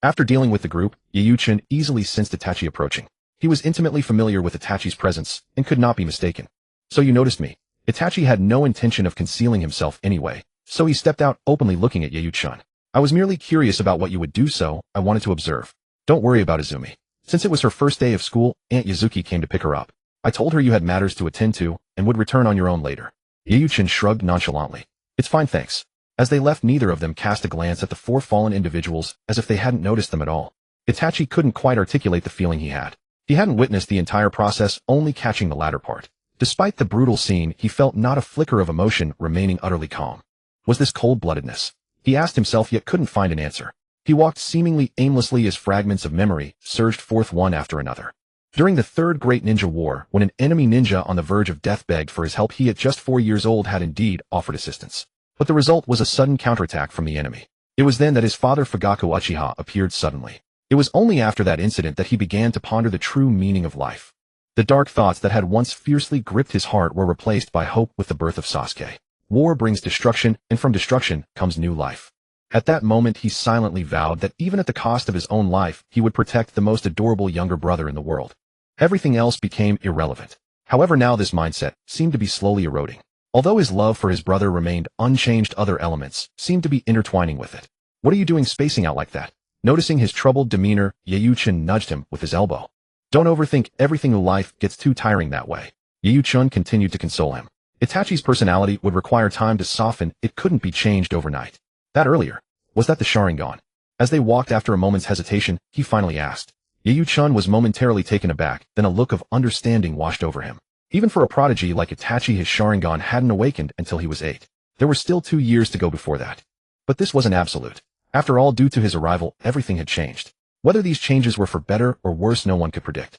After dealing with the group, Yi Yuchen easily sensed Itachi approaching. He was intimately familiar with Itachi's presence and could not be mistaken. So you noticed me. Itachi had no intention of concealing himself anyway, so he stepped out openly, looking at Yi Yuchen. I was merely curious about what you would do, so I wanted to observe. Don't worry about Izumi. Since it was her first day of school, Aunt Yuzuki came to pick her up. I told her you had matters to attend to and would return on your own later. Yayuchin shrugged nonchalantly. It's fine, thanks. As they left, neither of them cast a glance at the four fallen individuals as if they hadn't noticed them at all. Itachi couldn't quite articulate the feeling he had. He hadn't witnessed the entire process, only catching the latter part. Despite the brutal scene, he felt not a flicker of emotion, remaining utterly calm. Was this cold-bloodedness? He asked himself, yet couldn't find an answer. He walked seemingly aimlessly as fragments of memory surged forth one after another. During the Third Great Ninja War, when an enemy ninja on the verge of death begged for his help, he at just 4 years old had indeed offered assistance. But the result was a sudden counterattack from the enemy. It was then that his father Fugaku Uchiha appeared suddenly. It was only after that incident that he began to ponder the true meaning of life. The dark thoughts that had once fiercely gripped his heart were replaced by hope with the birth of Sasuke. War brings destruction, and from destruction comes new life. At that moment, he silently vowed that even at the cost of his own life, he would protect the most adorable younger brother in the world. Everything else became irrelevant. However, now this mindset seemed to be slowly eroding. Although his love for his brother remained unchanged, other elements seemed to be intertwining with it. What are you doing spacing out like that? Noticing his troubled demeanor, Yayuchin nudged him with his elbow. Don't overthink everything in life gets too tiring that way. Yayuchin continued to console him. Itachi's personality would require time to soften, it couldn't be changed overnight. That earlier, was that the Sharingan? As they walked after a moment's hesitation, he finally asked. Yayuchin was momentarily taken aback, then a look of understanding washed over him. Even for a prodigy like Itachi, his Sharingan hadn't awakened until he was 8. There were still 2 years to go before that. But this wasn't absolute. After all, due to his arrival, everything had changed. Whether these changes were for better or worse, no one could predict.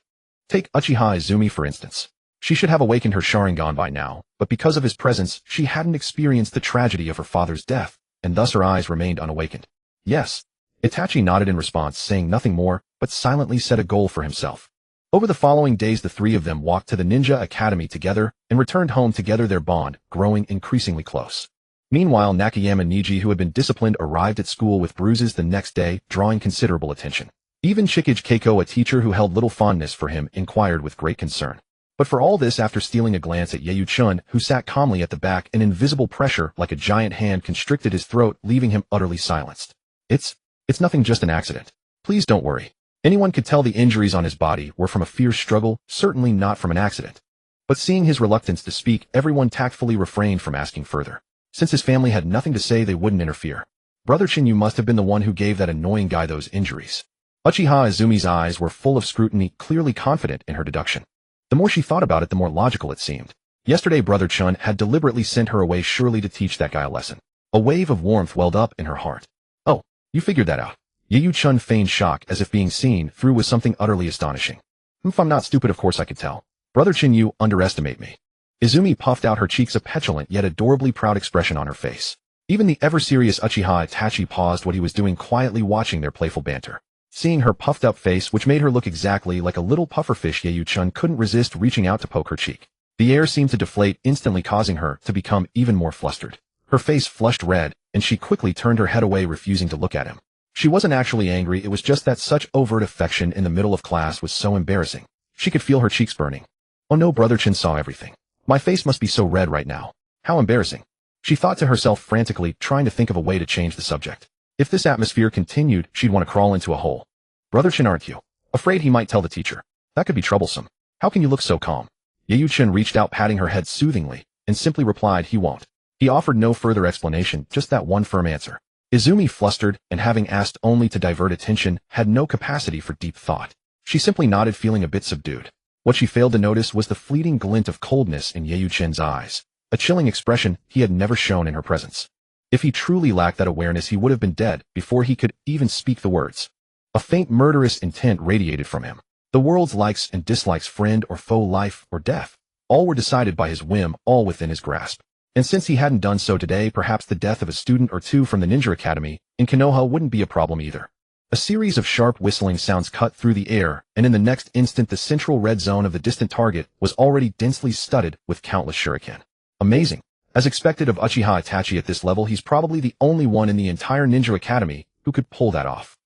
Take Uchiha Izumi, for instance. She should have awakened her Sharingan by now, but because of his presence, she hadn't experienced the tragedy of her father's death, and thus her eyes remained unawakened. Yes. Itachi nodded in response, saying nothing more, but silently set a goal for himself. Over the following days, the three of them walked to the Ninja Academy together and returned home together, their bond growing increasingly close. Meanwhile, Nakayama Niji, who had been disciplined, arrived at school with bruises the next day, drawing considerable attention. Even Shikage Keiko, a teacher who held little fondness for him, inquired with great concern. But for all this, after stealing a glance at Yayuchin, who sat calmly at the back, an invisible pressure like a giant hand constricted his throat, leaving him utterly silenced. It's nothing, just an accident. Please don't worry. Anyone could tell the injuries on his body were from a fierce struggle, certainly not from an accident. But seeing his reluctance to speak, everyone tactfully refrained from asking further. Since his family had nothing to say, they wouldn't interfere. Brother Chin, you must have been the one who gave that annoying guy those injuries. Uchiha Izumi's eyes were full of scrutiny, clearly confident in her deduction. The more she thought about it, the more logical it seemed. Yesterday, Brother Chun had deliberately sent her away, surely to teach that guy a lesson. A wave of warmth welled up in her heart. Oh, you figured that out. Yayuchin feigned shock, as if being seen through was something utterly astonishing. If I'm not stupid, of course I could tell. Brother Chin, you underestimate me. Izumi puffed out her cheeks, a petulant yet adorably proud expression on her face. Even the ever-serious Uchiha Itachi paused what he was doing, quietly watching their playful banter. Seeing her puffed-up face, which made her look exactly like a little pufferfish, Yayuchin couldn't resist reaching out to poke her cheek. The air seemed to deflate, instantly causing her to become even more flustered. Her face flushed red, and she quickly turned her head away, refusing to look at him. She wasn't actually angry, it was just that such overt affection in the middle of class was so embarrassing. She could feel her cheeks burning. Oh no, Brother Chin saw everything. My face must be so red right now. How embarrassing. She thought to herself frantically, trying to think of a way to change the subject. If this atmosphere continued, she'd want to crawl into a hole. Brother Chin, aren't you afraid he might tell the teacher? That could be troublesome. How can you look so calm? Yayuchin reached out, patting her head soothingly, and simply replied he won't. He offered no further explanation, just that one firm answer. Izumi, flustered, and having asked only to divert attention, had no capacity for deep thought. She simply nodded, feeling a bit subdued. What she failed to notice was the fleeting glint of coldness in Yayuchin's eyes, a chilling expression he had never shown in her presence. If he truly lacked that awareness, he would have been dead before he could even speak the words. A faint murderous intent radiated from him. The world's likes and dislikes, friend or foe, life or death, all were decided by his whim, all within his grasp. And since he hadn't done so today, perhaps the death of a student or two from the Ninja Academy in Konoha wouldn't be a problem either. A series of sharp whistling sounds cut through the air, and in the next instant the central red zone of the distant target was already densely studded with countless shuriken. Amazing. As expected of Uchiha Itachi at this level, he's probably the only one in the entire Ninja Academy who could pull that off.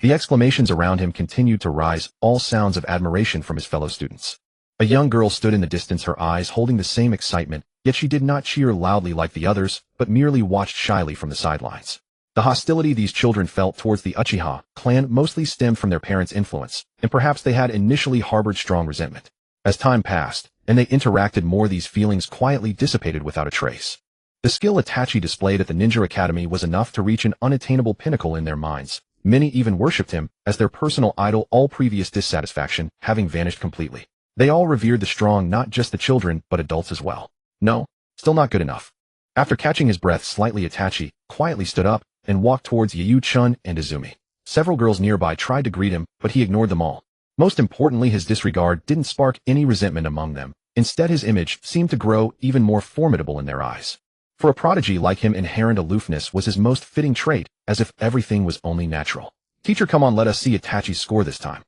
The exclamations around him continued to rise, all sounds of admiration from his fellow students. A young girl stood in the distance, her eyes holding the same excitement, yet she did not cheer loudly like the others, but merely watched shyly from the sidelines. The hostility these children felt towards the Uchiha clan mostly stemmed from their parents' influence, and perhaps they had initially harbored strong resentment. As time passed, and they interacted more, these feelings quietly dissipated without a trace. The skill Itachi displayed at the Ninja Academy was enough to reach an unattainable pinnacle in their minds. Many even worshipped him as their personal idol, all previous dissatisfaction having vanished completely. They all revered the strong, not just the children, but adults as well. No, still not good enough. After catching his breath slightly, Itachi quietly stood up and walked towards Yayu-chun and Izumi. Several girls nearby tried to greet him, but he ignored them all. Most importantly, his disregard didn't spark any resentment among them. Instead, his image seemed to grow even more formidable in their eyes. For a prodigy like him, inherent aloofness was his most fitting trait, as if everything was only natural. Teacher, come on, let us see Itachi's score this time.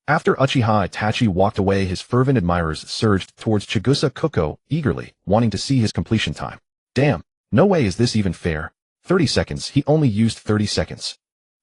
After Uchiha Itachi walked away, his fervent admirers surged towards Chigusa Kuko, eagerly, wanting to see his completion time. Damn, no way is this even fair. 30 seconds, he only used 30 seconds.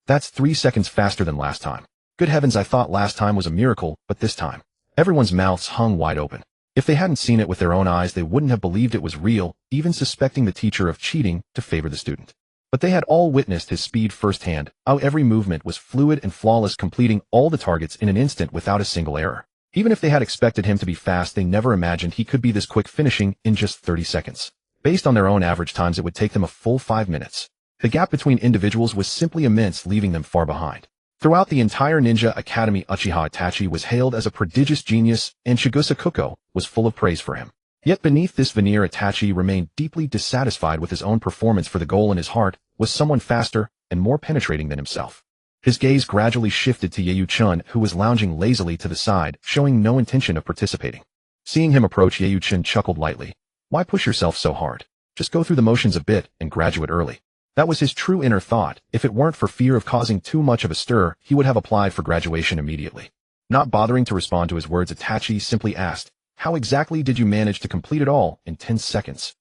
That's 3 seconds faster than last time. Good heavens, I thought last time was a miracle, but this time. Everyone's mouths hung wide open. If they hadn't seen it with their own eyes, they wouldn't have believed it was real, even suspecting the teacher of cheating to favor the student. But they had all witnessed his speed firsthand, how every movement was fluid and flawless, completing all the targets in an instant without a single error. Even if they had expected him to be fast, they never imagined he could be this quick, finishing in just 30 seconds. Based on their own average times, it would take them a full 5 minutes. The gap between individuals was simply immense, leaving them far behind. Throughout the entire Ninja Academy, Uchiha Itachi was hailed as a prodigious genius, and Chigusa Kuko was full of praise for him. Yet beneath this veneer, Itachi remained deeply dissatisfied with his own performance, for the goal in his heart was someone faster and more penetrating than himself. His gaze gradually shifted to Yayu-chun, who was lounging lazily to the side, showing no intention of participating. Seeing him approach, Yayu-chun chuckled lightly. Why push yourself so hard? Just go through the motions a bit and graduate early. That was his true inner thought. If it weren't for fear of causing too much of a stir, he would have applied for graduation immediately. Not bothering to respond to his words, Itachi simply asked, how exactly did you manage to complete it all in 10 seconds?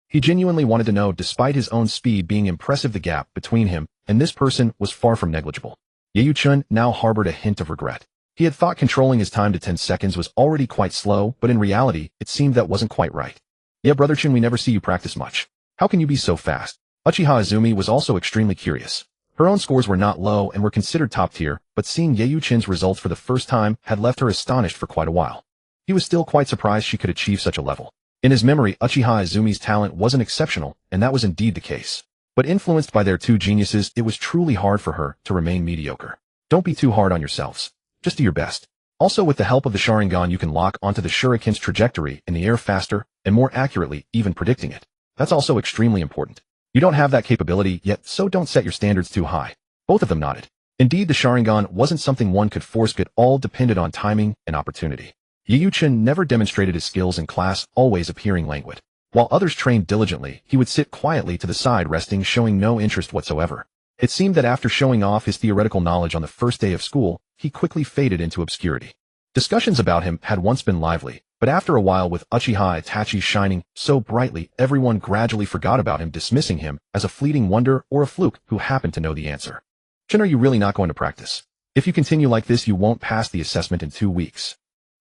He genuinely wanted to know, despite his own speed being impressive. The gap between him and this person was far from negligible. Yayu-chun now harbored a hint of regret. He had thought controlling his time to 10 seconds was already quite slow, but in reality, it seemed that wasn't quite right. Yeah, brother Chun, we never see you practice much. How can you be so fast? Uchiha Izumi was also extremely curious. Her own scores were not low and were considered top tier, but seeing Yayu-chun's results for the first time had left her astonished for quite a while. He was still quite surprised she could achieve such a level. In his memory, Uchiha Izumi's talent wasn't exceptional, and that was indeed the case. But influenced by their two geniuses, it was truly hard for her to remain mediocre. Don't be too hard on yourselves. Just do your best. Also, with the help of the Sharingan, you can lock onto the shuriken's trajectory in the air faster and more accurately, even predicting it. That's also extremely important. You don't have that capability yet, so don't set your standards too high. Both of them nodded. Indeed, the Sharingan wasn't something one could force, it all depended on timing and opportunity. Yayu-chun never demonstrated his skills in class, always appearing languid. While others trained diligently, he would sit quietly to the side, resting, showing no interest whatsoever. It seemed that after showing off his theoretical knowledge on the first day of school, he quickly faded into obscurity. Discussions about him had once been lively, but after a while, with Uchiha Itachi shining so brightly, everyone gradually forgot about him, dismissing him as a fleeting wonder or a fluke who happened to know the answer. Chun, are you really not going to practice? If you continue like this, you won't pass the assessment in 2 weeks.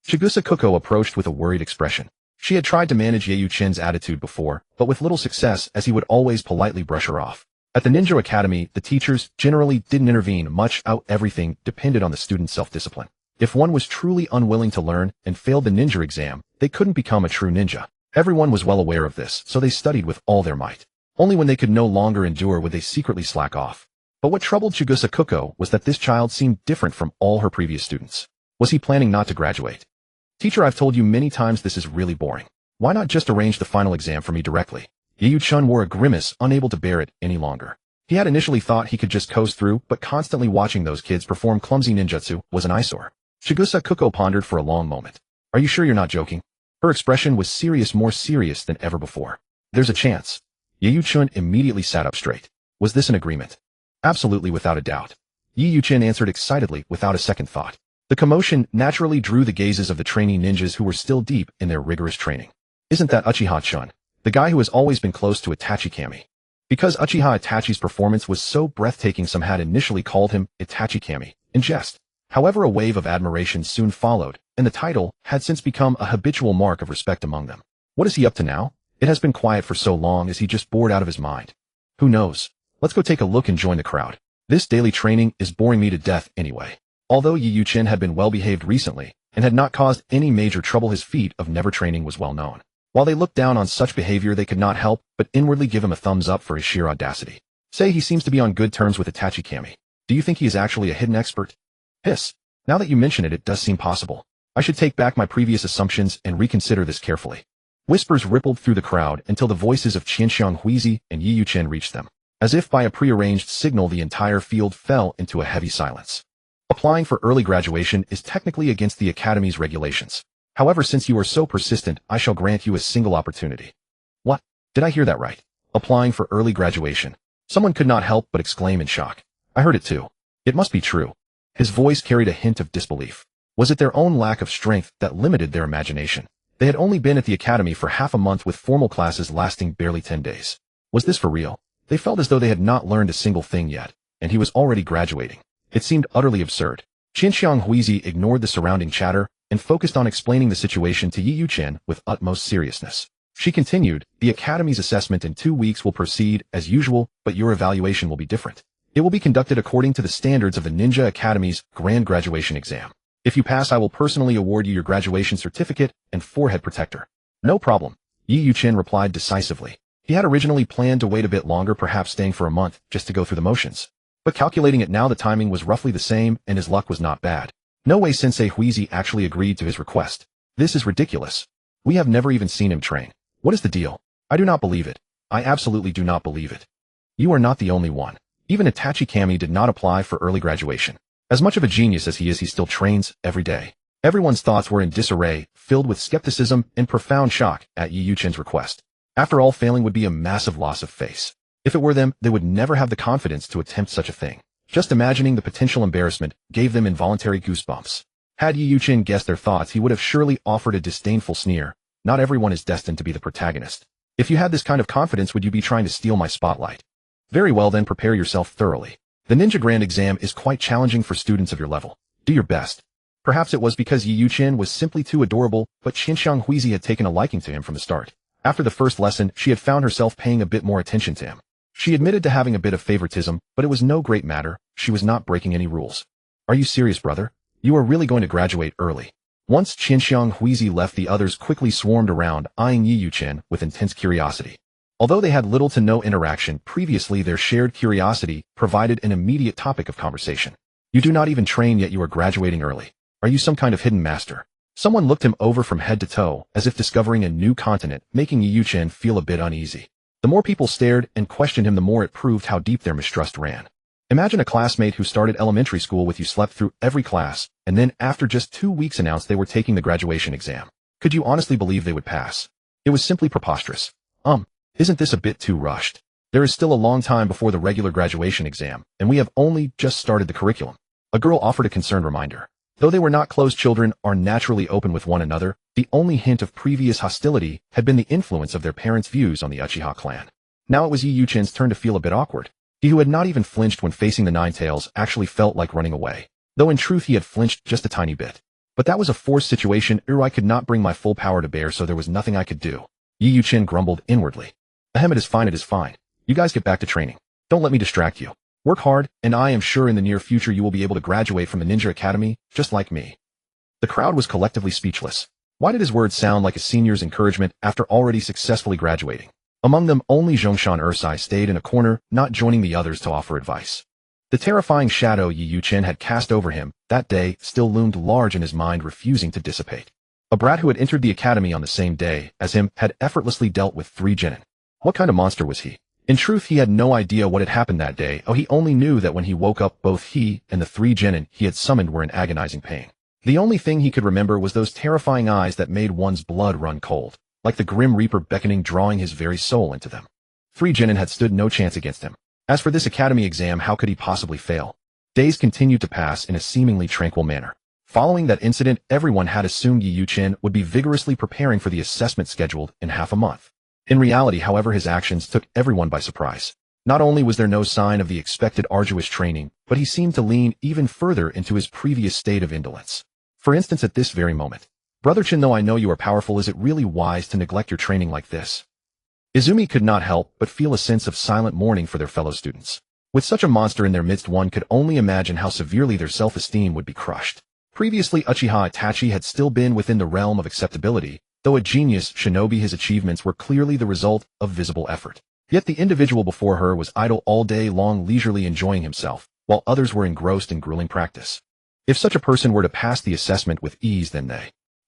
Chigusa Kuko approached with a worried expression. She had tried to manage Yayu-chun's attitude before, but with little success, as he would always politely brush her off. At the Ninja Academy, the teachers generally didn't intervene much, everything depended on the student's self-discipline. If one was truly unwilling to learn and failed the ninja exam, they couldn't become a true ninja. Everyone was well aware of this, so they studied with all their might. Only when they could no longer endure would they secretly slack off. But what troubled Chigusa Kuko was that this child seemed different from all her previous students. Was he planning not to graduate? Teacher, I've told you many times this is really boring. Why not just arrange the final exam for me directly? Yayu-chun wore a grimace, unable to bear it any longer. He had initially thought he could just coast through, but constantly watching those kids perform clumsy ninjutsu was an eyesore. Chigusa Kuko pondered for a long moment. Are you sure you're not joking? Her expression was serious, more serious than ever before. There's a chance. Yayu-chun immediately sat up straight. Was this an agreement? Absolutely, without a doubt. Yayu-chun answered excitedly, without a second thought. The commotion naturally drew the gazes of the trainee ninjas who were still deep in their rigorous training. Isn't that Uchiha-chun, the guy who has always been close to Itachi Kami? Because Uchiha Itachi's performance was so breathtaking, some had initially called him Itachi Kami in jest. However, a wave of admiration soon followed, and the title had since become a habitual mark of respect among them. What is he up to now? It has been quiet for so long. Is he just bored out of his mind? Who knows? Let's go take a look and join the crowd. This daily training is boring me to death anyway. Although Yi Yuchen had been well-behaved recently and had not caused any major trouble, his feat of never training was well known. While they looked down on such behavior, they could not help but inwardly give him a thumbs up for his sheer audacity. Say he seems to be on good terms with Itachi Kami. Do you think he is actually a hidden expert? Hiss. Now that you mention it, it does seem possible. I should take back my previous assumptions and reconsider this carefully. Whispers rippled through the crowd until the voices of Qianxiang Huizi and Yi Yuchen reached them. As if by a prearranged signal, the entire field fell into a heavy silence. Applying for early graduation is technically against the Academy's regulations. However, since you are so persistent, I shall grant you a single opportunity. What? Did I hear that right? Applying for early graduation. Someone could not help but exclaim in shock. I heard it too. It must be true. His voice carried a hint of disbelief. Was it their own lack of strength that limited their imagination? They had only been at the academy for half a month, with formal classes lasting barely 10 days. Was this for real? They felt as though they had not learned a single thing yet, and he was already graduating. It seemed utterly absurd. Qianxiang Huizi ignored the surrounding chatter and focused on explaining the situation to Yi Yuchen with utmost seriousness. She continued, the academy's assessment in 2 weeks will proceed as usual, but your evaluation will be different. It will be conducted according to the standards of the Ninja Academy's grand graduation exam. If you pass, I will personally award you your graduation certificate and forehead protector. No problem, Yi Yuchen replied decisively. He had originally planned to wait a bit longer, perhaps staying for a month, just to go through the motions. But calculating it now, the timing was roughly the same, and his luck was not bad. No way Sensei Huizi actually agreed to his request. This is ridiculous. We have never even seen him train. What is the deal? I do not believe it. I absolutely do not believe it. You are not the only one. Even Itachi Kami did not apply for early graduation. As much of a genius as he is, he still trains every day. Everyone's thoughts were in disarray, filled with skepticism and profound shock at Yi Yuchen's request. After all, failing would be a massive loss of face. If it were them, they would never have the confidence to attempt such a thing. Just imagining the potential embarrassment gave them involuntary goosebumps. Had Yi Yuchen guessed their thoughts, he would have surely offered a disdainful sneer. Not everyone is destined to be the protagonist. If you had this kind of confidence, would you be trying to steal my spotlight? Very well, then prepare yourself thoroughly. The Ninja Grand Exam is quite challenging for students of your level. Do your best. Perhaps it was because Yi Yuchen was simply too adorable, but Qianxiang Huizi had taken a liking to him from the start. After the first lesson, she had found herself paying a bit more attention to him. She admitted to having a bit of favoritism, but it was no great matter. She was not breaking any rules. Are you serious, brother? You are really going to graduate early? Once Qianxiang Huizi left, the others quickly swarmed around, eyeing Yi Yuchen with intense curiosity. Although they had little to no interaction previously, their shared curiosity provided an immediate topic of conversation. You do not even train, yet you are graduating early. Are you some kind of hidden master? Someone looked him over from head to toe, as if discovering a new continent, making Yi Yuchen feel a bit uneasy. The more people stared and questioned him, the more it proved how deep their mistrust ran. Imagine a classmate who started elementary school with you, slept through every class, and then after just 2 weeks announced they were taking the graduation exam. Could you honestly believe they would pass? It was simply preposterous. Isn't this a bit too rushed? There is still a long time before the regular graduation exam, and we have only just started the curriculum. A girl offered a concerned reminder. Though they were not close, children are naturally open with one another. The only hint of previous hostility had been the influence of their parents' views on the Uchiha clan. Now it was Yi Yuchen's turn to feel a bit awkward. He, who had not even flinched when facing the Nine Tails, actually felt like running away. Though in truth he had flinched just a tiny bit. But that was a forced situation. I could not bring my full power to bear, so there was nothing I could do. Yi Yuchen grumbled inwardly. Ahem, it is fine, it is fine. You guys get back to training. Don't let me distract you. Work hard, and I am sure in the near future you will be able to graduate from the Ninja Academy, just like me. The crowd was collectively speechless. Why did his words sound like a senior's encouragement after already successfully graduating? Among them, only Zhongshan Ursai stayed in a corner, not joining the others to offer advice. The terrifying shadow Yi Yuchen had cast over him that day still loomed large in his mind, refusing to dissipate. A brat who had entered the academy on the same day as him had effortlessly dealt with 3 genin. What kind of monster was he? In truth, he had no idea what had happened that day. He only knew that when he woke up, both he and the 3 genin he had summoned were in agonizing pain. The only thing he could remember was those terrifying eyes that made one's blood run cold, like the Grim Reaper beckoning, drawing his very soul into them. 3 genin had stood no chance against him. As for this academy exam, how could he possibly fail? Days continued to pass in a seemingly tranquil manner. Following that incident, everyone had assumed Yi Yuchen would be vigorously preparing for the assessment scheduled in half a month. In reality, however, his actions took everyone by surprise. Not only was there no sign of the expected arduous training, but he seemed to lean even further into his previous state of indolence. For instance, at this very moment. Brother Chin, though I know you are powerful, is it really wise to neglect your training like this? Izumi could not help but feel a sense of silent mourning for their fellow students. With such a monster in their midst, one could only imagine how severely their self-esteem would be crushed. Previously, Uchiha Itachi had still been within the realm of acceptability. Though a genius shinobi, his achievements were clearly the result of visible effort. Yet the individual before her was idle all day long, leisurely enjoying himself, while others were engrossed in grueling practice. If such a person were to pass the assessment with ease, then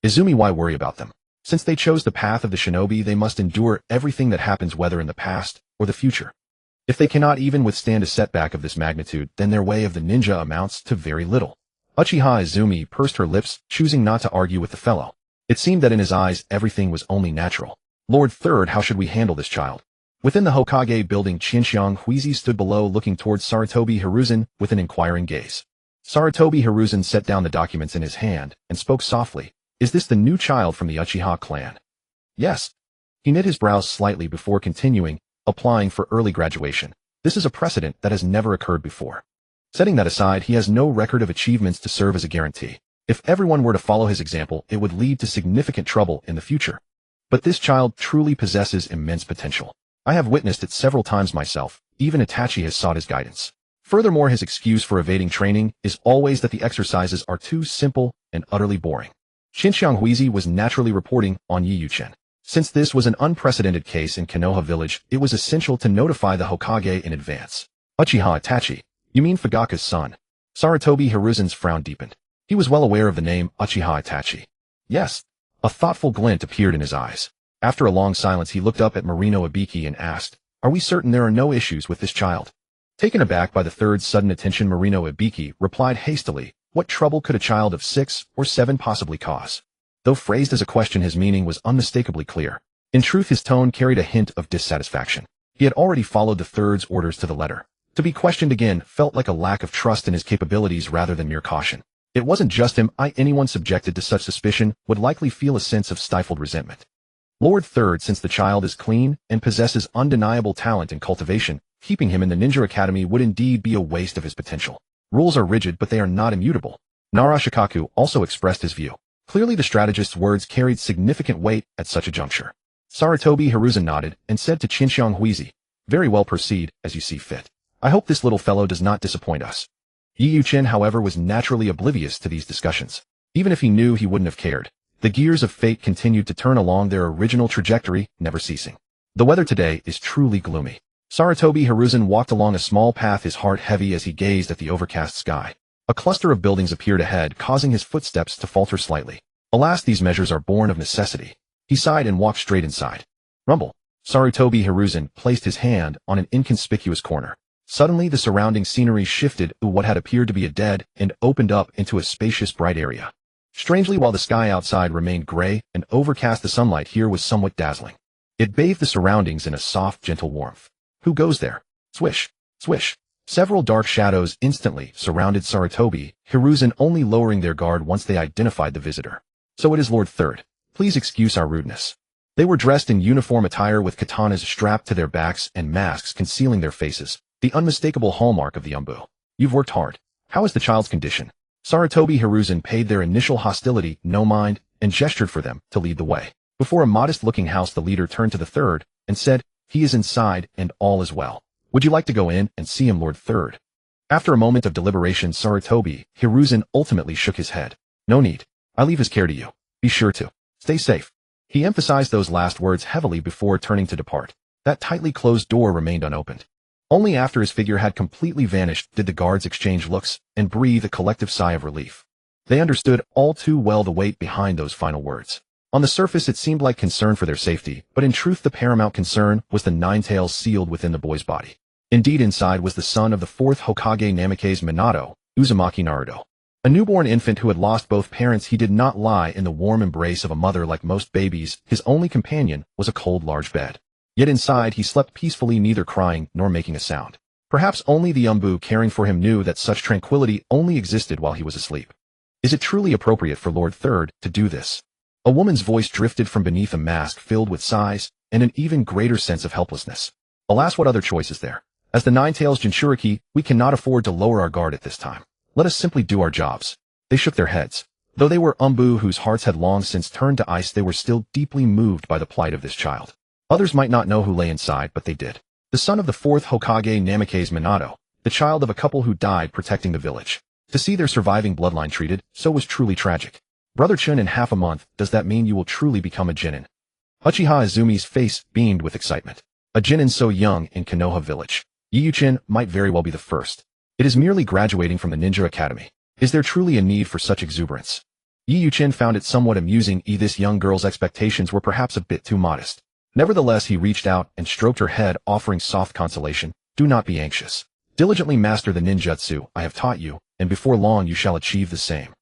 Izumi, why worry about them? Since they chose the path of the shinobi, they must endure everything that happens, whether in the past or the future. If they cannot even withstand a setback of this magnitude, then their way of the ninja amounts to very little. Uchiha Izumi pursed her lips, choosing not to argue with the fellow. It seemed that in his eyes everything was only natural. Lord Third, how should we handle this child? Within the Hokage building, Qianxiang Huizi stood below, looking towards Sarutobi Hiruzen with an inquiring gaze. Sarutobi Hiruzen set down the documents in his hand and spoke softly. Is this the new child from the Uchiha clan? Yes. He knit his brows slightly before continuing, applying for early graduation. This is a precedent that has never occurred before. Setting that aside, he has no record of achievements to serve as a guarantee. If everyone were to follow his example, it would lead to significant trouble in the future. But this child truly possesses immense potential. I have witnessed it several times myself. Even Itachi has sought his guidance. Furthermore, his excuse for evading training is always that the exercises are too simple and utterly boring. Qianxiang Huizi was naturally reporting on Yi Yuchen. Since this was an unprecedented case in Konoha village, it was essential to notify the Hokage in advance. Uchiha Itachi. You mean Fugaka's son? Sarutobi Hiruzen's frown deepened. He was well aware of the name Uchiha Itachi. Yes. A thoughtful glint appeared in his eyes. After a long silence, he looked up at Marino Ibiki and asked, Are we certain there are no issues with this child? Taken aback by the third's sudden attention, Marino Ibiki replied hastily, What trouble could a child of 6 or 7 possibly cause? Though phrased as a question, his meaning was unmistakably clear. In truth, his tone carried a hint of dissatisfaction. He had already followed the third's orders to the letter. To be questioned again felt like a lack of trust in his capabilities rather than mere caution. It wasn't just him. Anyone subjected to such suspicion would likely feel a sense of stifled resentment. Lord Third, since the child is clean and possesses undeniable talent and cultivation, keeping him in the Ninja Academy would indeed be a waste of his potential. Rules are rigid, but they are not immutable. Narashikaku also expressed his view. Clearly the strategist's words carried significant weight at such a juncture. Sarutobi Hiruzen nodded and said to Qianxiang Huizi, Very well, proceed as you see fit. I hope this little fellow does not disappoint us. Yi Yuchen, however, was naturally oblivious to these discussions. Even if he knew, he wouldn't have cared. The gears of fate continued to turn along their original trajectory, never ceasing. The weather today is truly gloomy. Sarutobi Hiruzen walked along a small path, his heart heavy as he gazed at the overcast sky. A cluster of buildings appeared ahead, causing his footsteps to falter slightly. Alas, these measures are born of necessity. He sighed and walked straight inside. Rumble. Sarutobi Hiruzen placed his hand on an inconspicuous corner. Suddenly, the surrounding scenery shifted to what had appeared to be a dead and opened up into a spacious, bright area. Strangely, while the sky outside remained gray and overcast, the sunlight here was somewhat dazzling. It bathed the surroundings in a soft, gentle warmth. Who goes there? Swish, swish. Several dark shadows instantly surrounded Sarutobi Hiruzen, only lowering their guard once they identified the visitor. So it is Lord Third. Please excuse our rudeness. They were dressed in uniform attire with katanas strapped to their backs and masks concealing their faces, the unmistakable hallmark of the Umbu. You've worked hard. How is the child's condition? Sarutobi Hiruzen paid their initial hostility no mind and gestured for them to lead the way. Before a modest-looking house, the leader turned to the third and said, He is inside and all is well. Would you like to go in and see him, Lord Third? After a moment of deliberation, Sarutobi Hiruzen ultimately shook his head. No need. I leave his care to you. Be sure to stay safe. He emphasized those last words heavily before turning to depart. That tightly closed door remained unopened. Only after his figure had completely vanished did the guards exchange looks and breathe a collective sigh of relief. They understood all too well the weight behind those final words. On the surface, it seemed like concern for their safety, but in truth the paramount concern was the 9 tails sealed within the boy's body. Indeed, inside was the son of the 4th Hokage Namikaze Minato, Uzumaki Naruto. A newborn infant who had lost both parents. He did not lie in the warm embrace of a mother like most babies. His only companion was a cold, large bed. Yet inside he slept peacefully, neither crying nor making a sound. Perhaps only the Umbu caring for him knew that such tranquility only existed while he was asleep. Is it truly appropriate for Lord Third to do this? A woman's voice drifted from beneath a mask filled with sighs and an even greater sense of helplessness. Alas, what other choice is there? As the 9 tails Jinchuriki, we cannot afford to lower our guard at this time. Let us simply do our jobs. They shook their heads. Though they were Umbu whose hearts had long since turned to ice, they were still deeply moved by the plight of this child. Others might not know who lay inside, but they did. The son of the fourth Hokage Namikaze Minato, the child of a couple who died protecting the village. To see their surviving bloodline treated, so was truly tragic. Brother Chun, in half a month, does that mean you will truly become a Genin? Uchiha Izumi's face beamed with excitement. A Genin so young in Konoha village. Yu-chin might very well be the first. It is merely graduating from the ninja academy. Is there truly a need for such exuberance? Yu-chin found it somewhat amusing this young girl's expectations were perhaps a bit too modest. Nevertheless, he reached out and stroked her head, offering soft consolation. Do not be anxious. Diligently master the ninjutsu I have taught you, and before long you shall achieve the same.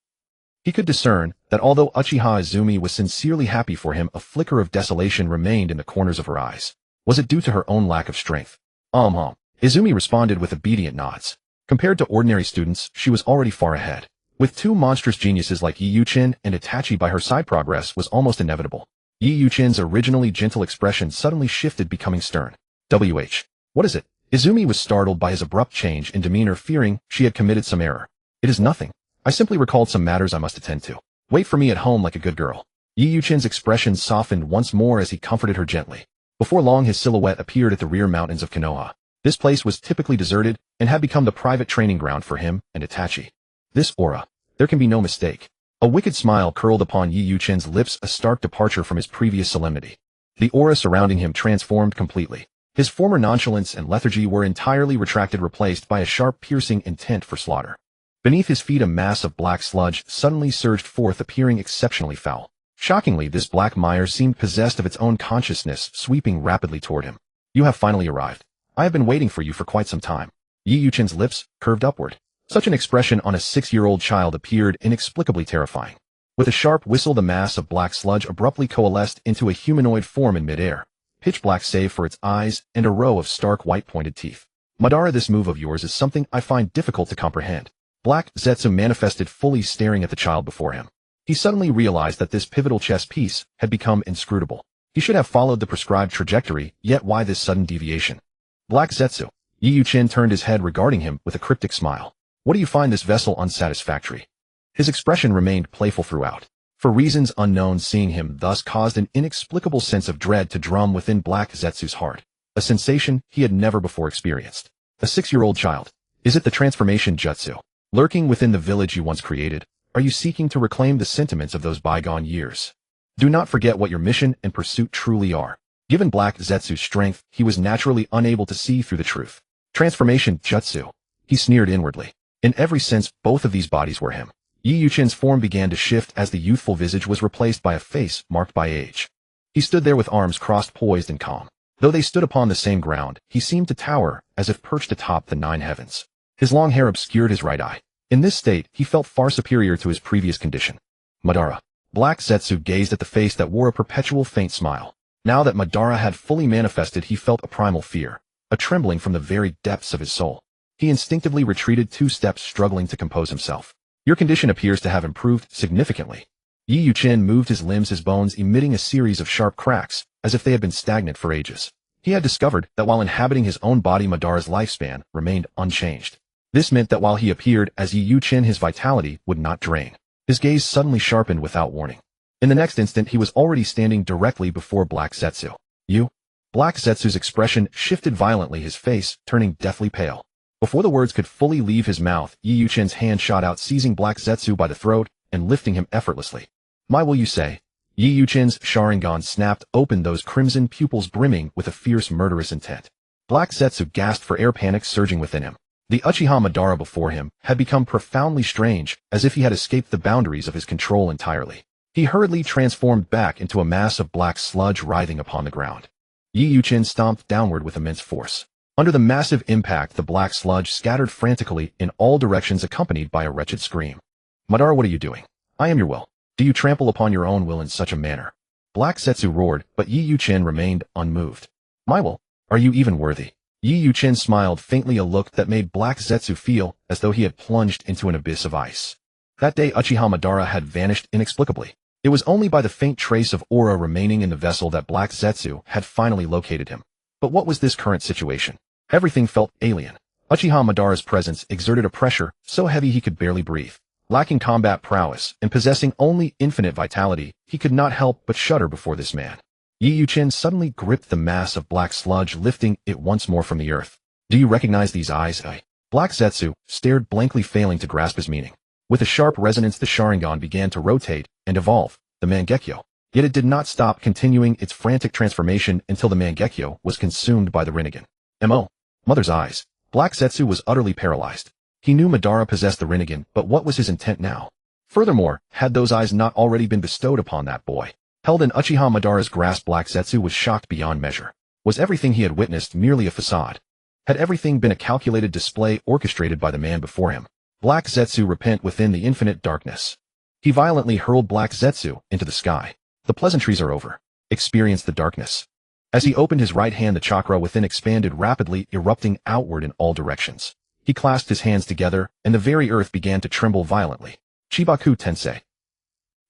He could discern that although Uchiha Izumi was sincerely happy for him, a flicker of desolation remained in the corners of her eyes. Was it due to her own lack of strength? Izumi responded with obedient nods. Compared to ordinary students, she was already far ahead. With two monstrous geniuses like Yu-chin and Itachi by her side, progress was almost inevitable. Yu-chin's originally gentle expression suddenly shifted, becoming stern. What is it? Izumi was startled by his abrupt change in demeanor, fearing she had committed some error. It is nothing. I simply recalled some matters I must attend to. Wait for me at home like a good girl. Yu-chin's expression softened once more as he comforted her gently. Before long, his silhouette appeared at the rear mountains of Konoha. This place was typically deserted and had become the private training ground for him and Itachi. This aura. There can be no mistake. A wicked smile curled upon Yu-chin's lips, a stark departure from his previous solemnity. The aura surrounding him transformed completely. His former nonchalance and lethargy were entirely retracted, replaced by a sharp, piercing intent for slaughter. Beneath his feet, a mass of black sludge suddenly surged forth, appearing exceptionally foul. Shockingly, this black mire seemed possessed of its own consciousness, sweeping rapidly toward him. You have finally arrived. I have been waiting for you for quite some time. Yu-chin's lips curved upward. Such an expression on a 6-year-old child appeared inexplicably terrifying. With a sharp whistle, the mass of black sludge abruptly coalesced into a humanoid form in midair, pitch black save for its eyes and a row of stark white pointed teeth. Madara, this move of yours is something I find difficult to comprehend. Black Zetsu manifested, fully staring at the child before him. He suddenly realized that this pivotal chess piece had become inscrutable. He should have followed the prescribed trajectory, yet why this sudden deviation? Black Zetsu. Yu-chin turned his head, regarding him with a cryptic smile. What do you find this vessel unsatisfactory? His expression remained playful throughout. For reasons unknown, seeing him thus caused an inexplicable sense of dread to drum within Black Zetsu's heart, a sensation he had never before experienced. A 6-year-old child. Is it the transformation jutsu lurking within the village you once created? Are you seeking to reclaim the sentiments of those bygone years? Do not forget what your mission and pursuit truly are. Given Black Zetsu's strength, he was naturally unable to see through the truth. Transformation jutsu. He sneered inwardly. In every sense, both of these bodies were him. Yu-chin's form began to shift as the youthful visage was replaced by a face marked by age. He stood there with arms crossed, poised and calm. Though they stood upon the same ground, he seemed to tower, as if perched atop the 9 heavens. His long hair obscured his right eye. In this state, he felt far superior to his previous condition. Madara. Black Zetsu gazed at the face that wore a perpetual faint smile. Now that Madara had fully manifested, he felt a primal fear, a trembling from the very depths of his soul. He instinctively retreated 2 steps, struggling to compose himself. Your condition appears to have improved significantly. Yu-chin moved his limbs, his bones emitting a series of sharp cracks, as if they had been stagnant for ages. He had discovered that while inhabiting his own body, Madara's lifespan remained unchanged. This meant that while he appeared as Yu-chin, his vitality would not drain. His gaze suddenly sharpened without warning. In the next instant, he was already standing directly before Black Zetsu. You? Black Zetsu's expression shifted violently, his face turning deathly pale. Before the words could fully leave his mouth, Yu-chin's hand shot out, seizing Black Zetsu by the throat and lifting him effortlessly. My, will you say? Yu-chin's Sharingan snapped open, those crimson pupils brimming with a fierce, murderous intent. Black Zetsu gasped for air, panic surging within him. The Uchiha Madara before him had become profoundly strange, as if he had escaped the boundaries of his control entirely. He hurriedly transformed back into a mass of black sludge writhing upon the ground. Yu-chin stomped downward with immense force. Under the massive impact, the black sludge scattered frantically in all directions, accompanied by a wretched scream. Madara, what are you doing? I am your will. Do you trample upon your own will in such a manner? Black Zetsu roared, but Yu-chin remained unmoved. My will? Are you even worthy? Yu-chin smiled faintly, a look that made Black Zetsu feel as though he had plunged into an abyss of ice. That day, Uchiha Madara had vanished inexplicably. It was only by the faint trace of aura remaining in the vessel that Black Zetsu had finally located him. But what was this current situation? Everything felt alien. Uchiha Madara's presence exerted a pressure so heavy he could barely breathe. Lacking combat prowess and possessing only infinite vitality, he could not help but shudder before this man. Yi Yuchen suddenly gripped the mass of black sludge, lifting it once more from the earth. Do you recognize these eyes? Black Zetsu stared blankly, failing to grasp his meaning. With a sharp resonance, the Sharingan began to rotate and evolve, the Mangekyo. Yet it did not stop, continuing its frantic transformation until the Mangekyo was consumed by the Rinnegan. Mother's eyes. Black Zetsu was utterly paralyzed. He knew Madara possessed the Rinnegan, but what was his intent now? Furthermore, had those eyes not already been bestowed upon that boy? Held in Uchiha Madara's grasp, Black Zetsu was shocked beyond measure. Was everything he had witnessed merely a facade? Had everything been a calculated display orchestrated by the man before him? Black Zetsu repent within the infinite darkness. He violently hurled Black Zetsu into the sky. The pleasantries are over. Experience the darkness. As he opened his right hand, the chakra within expanded rapidly, erupting outward in all directions. He clasped his hands together, and the very earth began to tremble violently. Chibaku Tensei.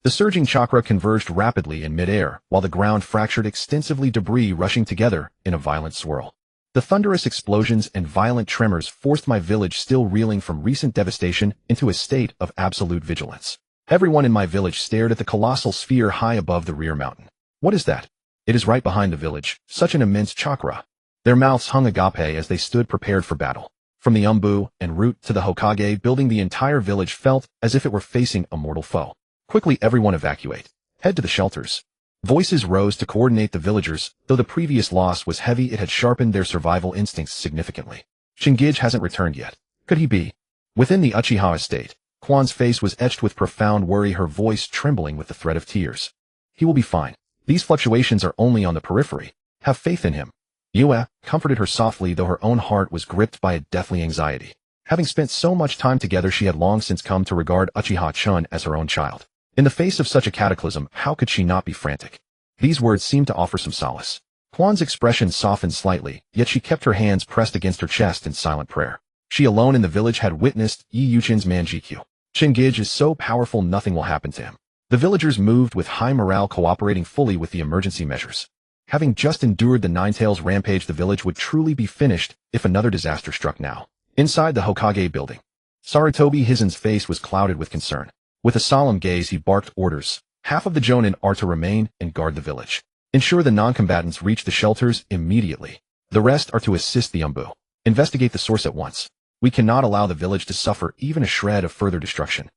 The surging chakra converged rapidly in midair, while the ground fractured extensively, debris rushing together in a violent swirl. The thunderous explosions and violent tremors forced my village, still reeling from recent devastation, into a state of absolute vigilance. Everyone in my village stared at the colossal sphere high above the rear mountain. What is that? It is right behind the village, such an immense chakra. Their mouths hung agape as they stood prepared for battle. From the Umbu and root to the Hokage building, the entire village felt as if it were facing a mortal foe. Quickly, everyone evacuate. Head to the shelters. Voices rose to coordinate the villagers. Though the previous loss was heavy, it had sharpened their survival instincts significantly. Shingij hasn't returned yet. Could he be? Within the Uchiha estate, Quan's face was etched with profound worry, her voice trembling with the threat of tears. He will be fine. These fluctuations are only on the periphery. Have faith in him. Yue comforted her softly, though her own heart was gripped by a deathly anxiety. Having spent so much time together, she had long since come to regard Uchiha-chun as her own child. In the face of such a cataclysm, how could she not be frantic? These words seemed to offer some solace. Quan's expression softened slightly, yet she kept her hands pressed against her chest in silent prayer. She alone in the village had witnessed Yi Yuchen's Manjikyu. Shingij is so powerful, nothing will happen to him. The villagers moved with high morale, cooperating fully with the emergency measures. Having just endured the Ninetales rampage, the village would truly be finished if another disaster struck now. Inside the Hokage building, Sarutobi Hizen's face was clouded with concern. With a solemn gaze, he barked orders. Half of the Jonin are to remain and guard the village. Ensure the non-combatants reach the shelters immediately. The rest are to assist the Umbu. Investigate the source at once. We cannot allow the village to suffer even a shred of further destruction.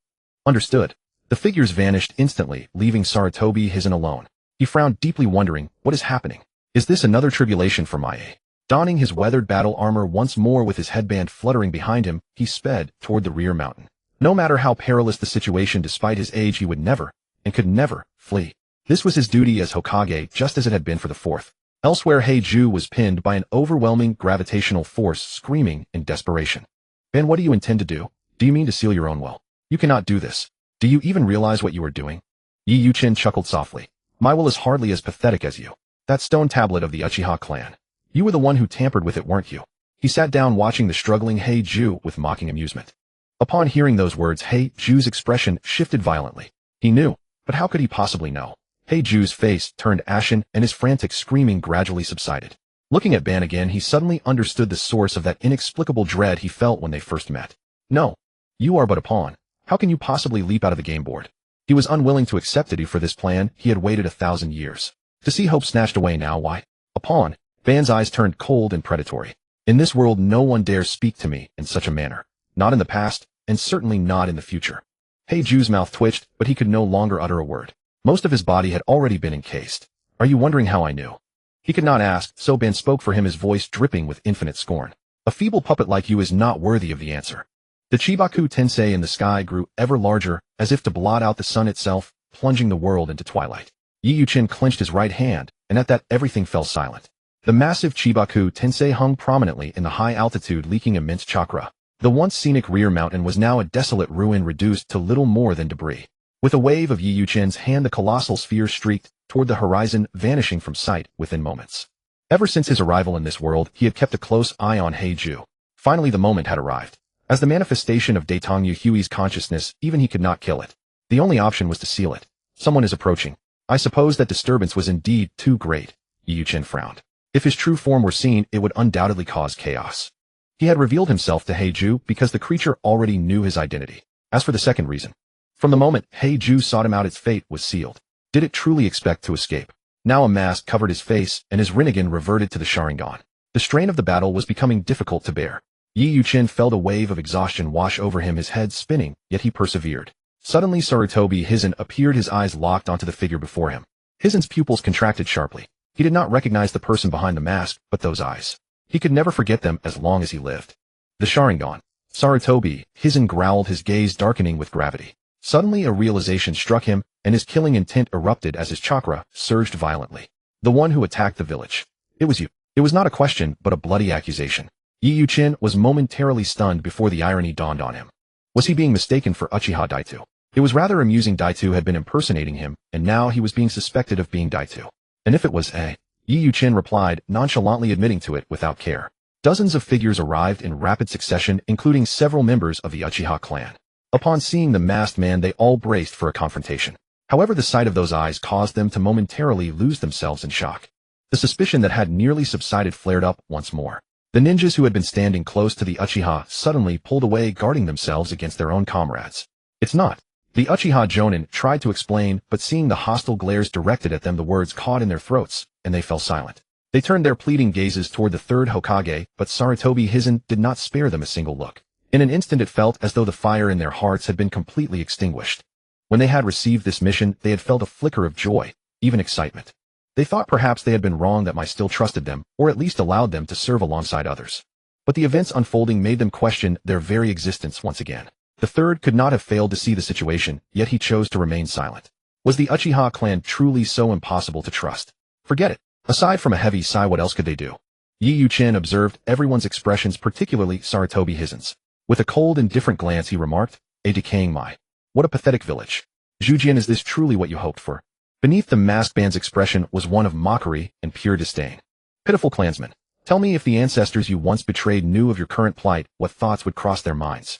Understood. The figures vanished instantly, leaving Sarutobi Hizen alone. He frowned deeply, wondering, what is happening? Is this another tribulation for Mae? Donning his weathered battle armor once more with his headband fluttering behind him, he sped toward the rear mountain. No matter how perilous the situation, despite his age, he would never, and could never, flee. This was his duty as Hokage, just as it had been for the fourth. Elsewhere, Heiju was pinned by an overwhelming gravitational force, screaming in desperation. Ben, what do you intend to do? Do you mean to seal your own will? You cannot do this. Do you even realize what you are doing? Yi Yuchen chuckled softly. My will is hardly as pathetic as you. That stone tablet of the Uchiha clan. You were the one who tampered with it, weren't you? He sat down, watching the struggling Heiju with mocking amusement. Upon hearing those words, Heiju's expression shifted violently. He knew, but how could he possibly know? Heiju's face turned ashen, and his frantic screaming gradually subsided. Looking at Ban again, he suddenly understood the source of that inexplicable dread he felt when they first met. No. You are but a pawn. How can you possibly leap out of the game board? He was unwilling to accept it for this plan. He had waited 1,000 years. To see hope snatched away now, why? A pawn. Ban's eyes turned cold and predatory. In this world, no one dares speak to me in such a manner. Not in the past, and certainly not in the future. Heiju's mouth twitched, but he could no longer utter a word. Most of his body had already been encased. Are you wondering how I knew? He could not ask, so Ban spoke for him, his voice dripping with infinite scorn. A feeble puppet like you is not worthy of the answer. The Chibaku Tensei in the sky grew ever larger, as if to blot out the sun itself, plunging the world into twilight. Yi Yuchen clenched his right hand, and at that everything fell silent. The massive Chibaku Tensei hung prominently in the high altitude, leaking immense chakra. The once scenic rear mountain was now a desolate ruin, reduced to little more than debris. With a wave of Yi Yuchen's hand, the colossal sphere streaked toward the horizon, vanishing from sight within moments. Ever since his arrival in this world, he had kept a close eye on Heiju. Finally, the moment had arrived. As the manifestation of Daitong Hui's consciousness, even he could not kill it. The only option was to seal it. Someone is approaching. I suppose that disturbance was indeed too great. Yi Yuchen frowned. If his true form were seen, it would undoubtedly cause chaos. He had revealed himself to Heiju because the creature already knew his identity. As for the second reason, from the moment Heiju sought him out, its fate was sealed. Did it truly expect to escape? Now a mask covered his face, and his Rinnegan reverted to the Sharingan. The strain of the battle was becoming difficult to bear. Yi Yuqin felt a wave of exhaustion wash over him, his head spinning, yet he persevered. Suddenly Sarutobi Hizen appeared, his eyes locked onto the figure before him. Hizen's pupils contracted sharply. He did not recognize the person behind the mask, but those eyes. He could never forget them as long as he lived. The Sharingan. Sarutobi Hizen growled, his gaze darkening with gravity. Suddenly a realization struck him, and his killing intent erupted as his chakra surged violently. The one who attacked the village. It was you. It was not a question, but a bloody accusation. Yi Yuqin was momentarily stunned before the irony dawned on him. Was he being mistaken for Uchiha Daitu? It was rather amusing. Daitu had been impersonating him, and now he was being suspected of being Daitu. And if it was Yi Yuqin replied, nonchalantly admitting to it without care. Dozens of figures arrived in rapid succession, including several members of the Uchiha clan. Upon seeing the masked man, they all braced for a confrontation. However, the sight of those eyes caused them to momentarily lose themselves in shock. The suspicion that had nearly subsided flared up once more. The ninjas who had been standing close to the Uchiha suddenly pulled away, guarding themselves against their own comrades. It's not. The Uchiha Jonin tried to explain, but seeing the hostile glares directed at them, the words caught in their throats, and they fell silent. They turned their pleading gazes toward the third Hokage, but Sarutobi Hizen did not spare them a single look. In an instant it felt as though the fire in their hearts had been completely extinguished. When they had received this mission, they had felt a flicker of joy, even excitement. They thought perhaps they had been wrong, that I still trusted them, or at least allowed them to serve alongside others. But the events unfolding made them question their very existence once again. The third could not have failed to see the situation, yet he chose to remain silent. Was the Uchiha clan truly so impossible to trust? Forget it. Aside from a heavy sigh, what else could they do? Yi Yuqin observed everyone's expressions, particularly Sarutobi Hizen's. With a cold, indifferent glance, he remarked, "A decaying Mai. What a pathetic village. Zhujian, is this truly what you hoped for?" Beneath the masked man's expression was one of mockery and pure disdain. "Pitiful clansman, tell me, if the ancestors you once betrayed knew of your current plight, what thoughts would cross their minds?"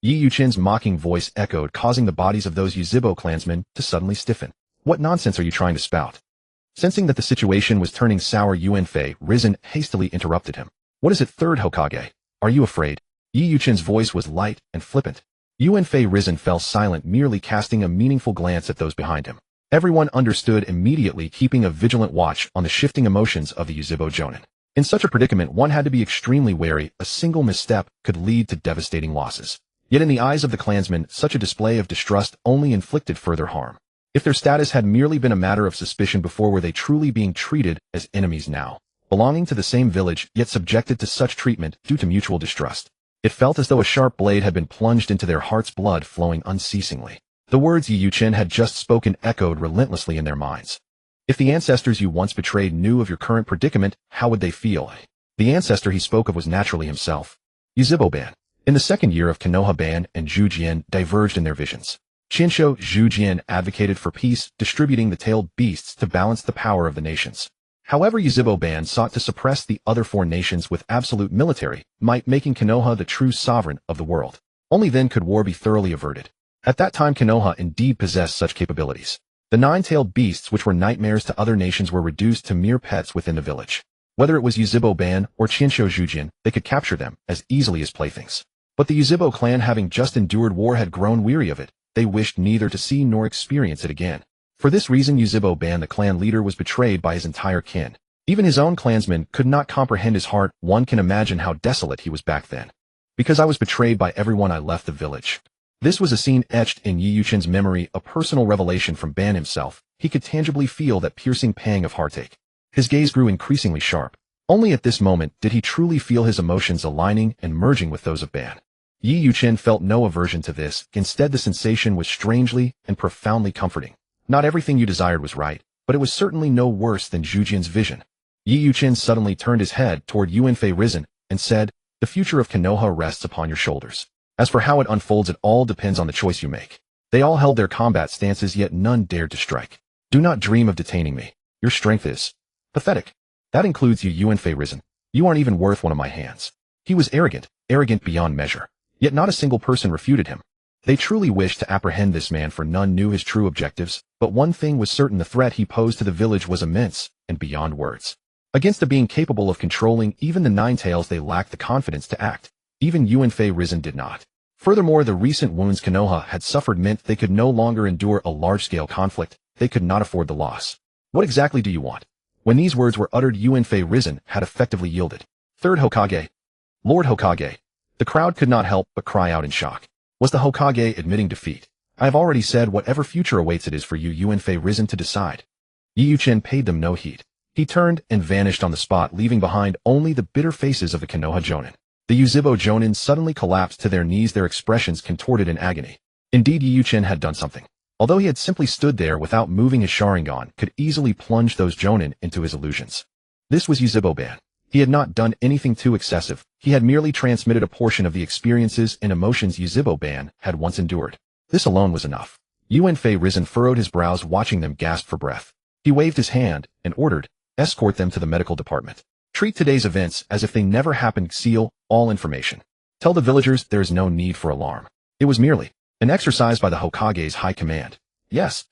Yi Yuqin's mocking voice echoed, causing the bodies of those Yuzhibo clansmen to suddenly stiffen. "What nonsense are you trying to spout?" Sensing that the situation was turning sour, Yuanfei Risen hastily interrupted him. "What is it, third Hokage? Are you afraid?" Yi Yuqin's voice was light and flippant. Yuanfei Risen fell silent, merely casting a meaningful glance at those behind him. Everyone understood immediately, keeping a vigilant watch on the shifting emotions of the Yuzhibo Jonin. In such a predicament, one had to be extremely wary. A single misstep could lead to devastating losses. Yet in the eyes of the clansmen, such a display of distrust only inflicted further harm. If their status had merely been a matter of suspicion before, were they truly being treated as enemies now, belonging to the same village, yet subjected to such treatment due to mutual distrust? It felt as though a sharp blade had been plunged into their hearts, blood flowing unceasingly. The words Yi Yuqin had just spoken echoed relentlessly in their minds. If the ancestors you once betrayed knew of your current predicament, how would they feel? The ancestor he spoke of was naturally himself. Yuzhibo Ban. In the second year of Konoha, Ban and Zhujian diverged in their visions. Shinsho Zhujian advocated for peace, distributing the tailed beasts to balance the power of the nations. However, Yuzhibo Ban sought to suppress the other four nations with absolute military might, making Konoha the true sovereign of the world. Only then could war be thoroughly averted. At that time, Konoha indeed possessed such capabilities. The nine-tailed beasts, which were nightmares to other nations, were reduced to mere pets within the village. Whether it was Yuzhibo Ban or Shinsho Zhujian, they could capture them as easily as playthings. But the Yuzhibo clan, having just endured war, had grown weary of it. They wished neither to see nor experience it again. For this reason, Yuzhibo Ban, the clan leader, was betrayed by his entire kin. Even his own clansmen could not comprehend his heart. One can imagine how desolate he was back then. "Because I was betrayed by everyone, I left the village." This was a scene etched in Yi Yuqin's memory, a personal revelation from Ban himself. He could tangibly feel that piercing pang of heartache. His gaze grew increasingly sharp. Only at this moment did he truly feel his emotions aligning and merging with those of Ban. Yi Yuqin felt no aversion to this. Instead, the sensation was strangely and profoundly comforting. Not everything you desired was right, but it was certainly no worse than Zhujian's vision. Yi Yuqin suddenly turned his head toward Yuanfei Risen and said, "The future of Konoha rests upon your shoulders. As for how it unfolds, it all depends on the choice you make." They all held their combat stances, yet none dared to strike. "Do not dream of detaining me. Your strength is pathetic. That includes you, Yuanfei Risen. You aren't even worth one of my hands." He was arrogant beyond measure. Yet not a single person refuted him. They truly wished to apprehend this man, for none knew his true objectives. But one thing was certain: the threat he posed to the village was immense and beyond words. Against a being capable of controlling even the Nine Tails, they lacked the confidence to act. Even Yuanfei Risen did not. Furthermore, the recent wounds Konoha had suffered meant they could no longer endure a large-scale conflict. They could not afford the loss. What exactly do you want? When these words were uttered, Yuanfei Risen had effectively yielded. Third Hokage. Lord Hokage. The crowd could not help but cry out in shock. Was the Hokage admitting defeat? I have already said whatever future awaits it is for you, Yuanfei Risen, to decide. Yi Yuchen paid them no heed. He turned and vanished on the spot, leaving behind only the bitter faces of the Konoha Jonin. The Uzibo Jonin suddenly collapsed to their knees, their expressions contorted in agony. Indeed, Yi Yuchen had done something. Although he had simply stood there without moving, his Sharingan could easily plunge those Jonin into his illusions. This was Uzibo-ban. He had not done anything too excessive. He had merely transmitted a portion of the experiences and emotions Uzibo-ban had once endured. This alone was enough. Yuanfei Risen furrowed his brows, watching them gasp for breath. He waved his hand and ordered, escort them to the medical department. Treat today's events as if they never happened. Seal all information. Tell the villagers there is no need for alarm. It was merely an exercise by the Hokage's high command. Yes.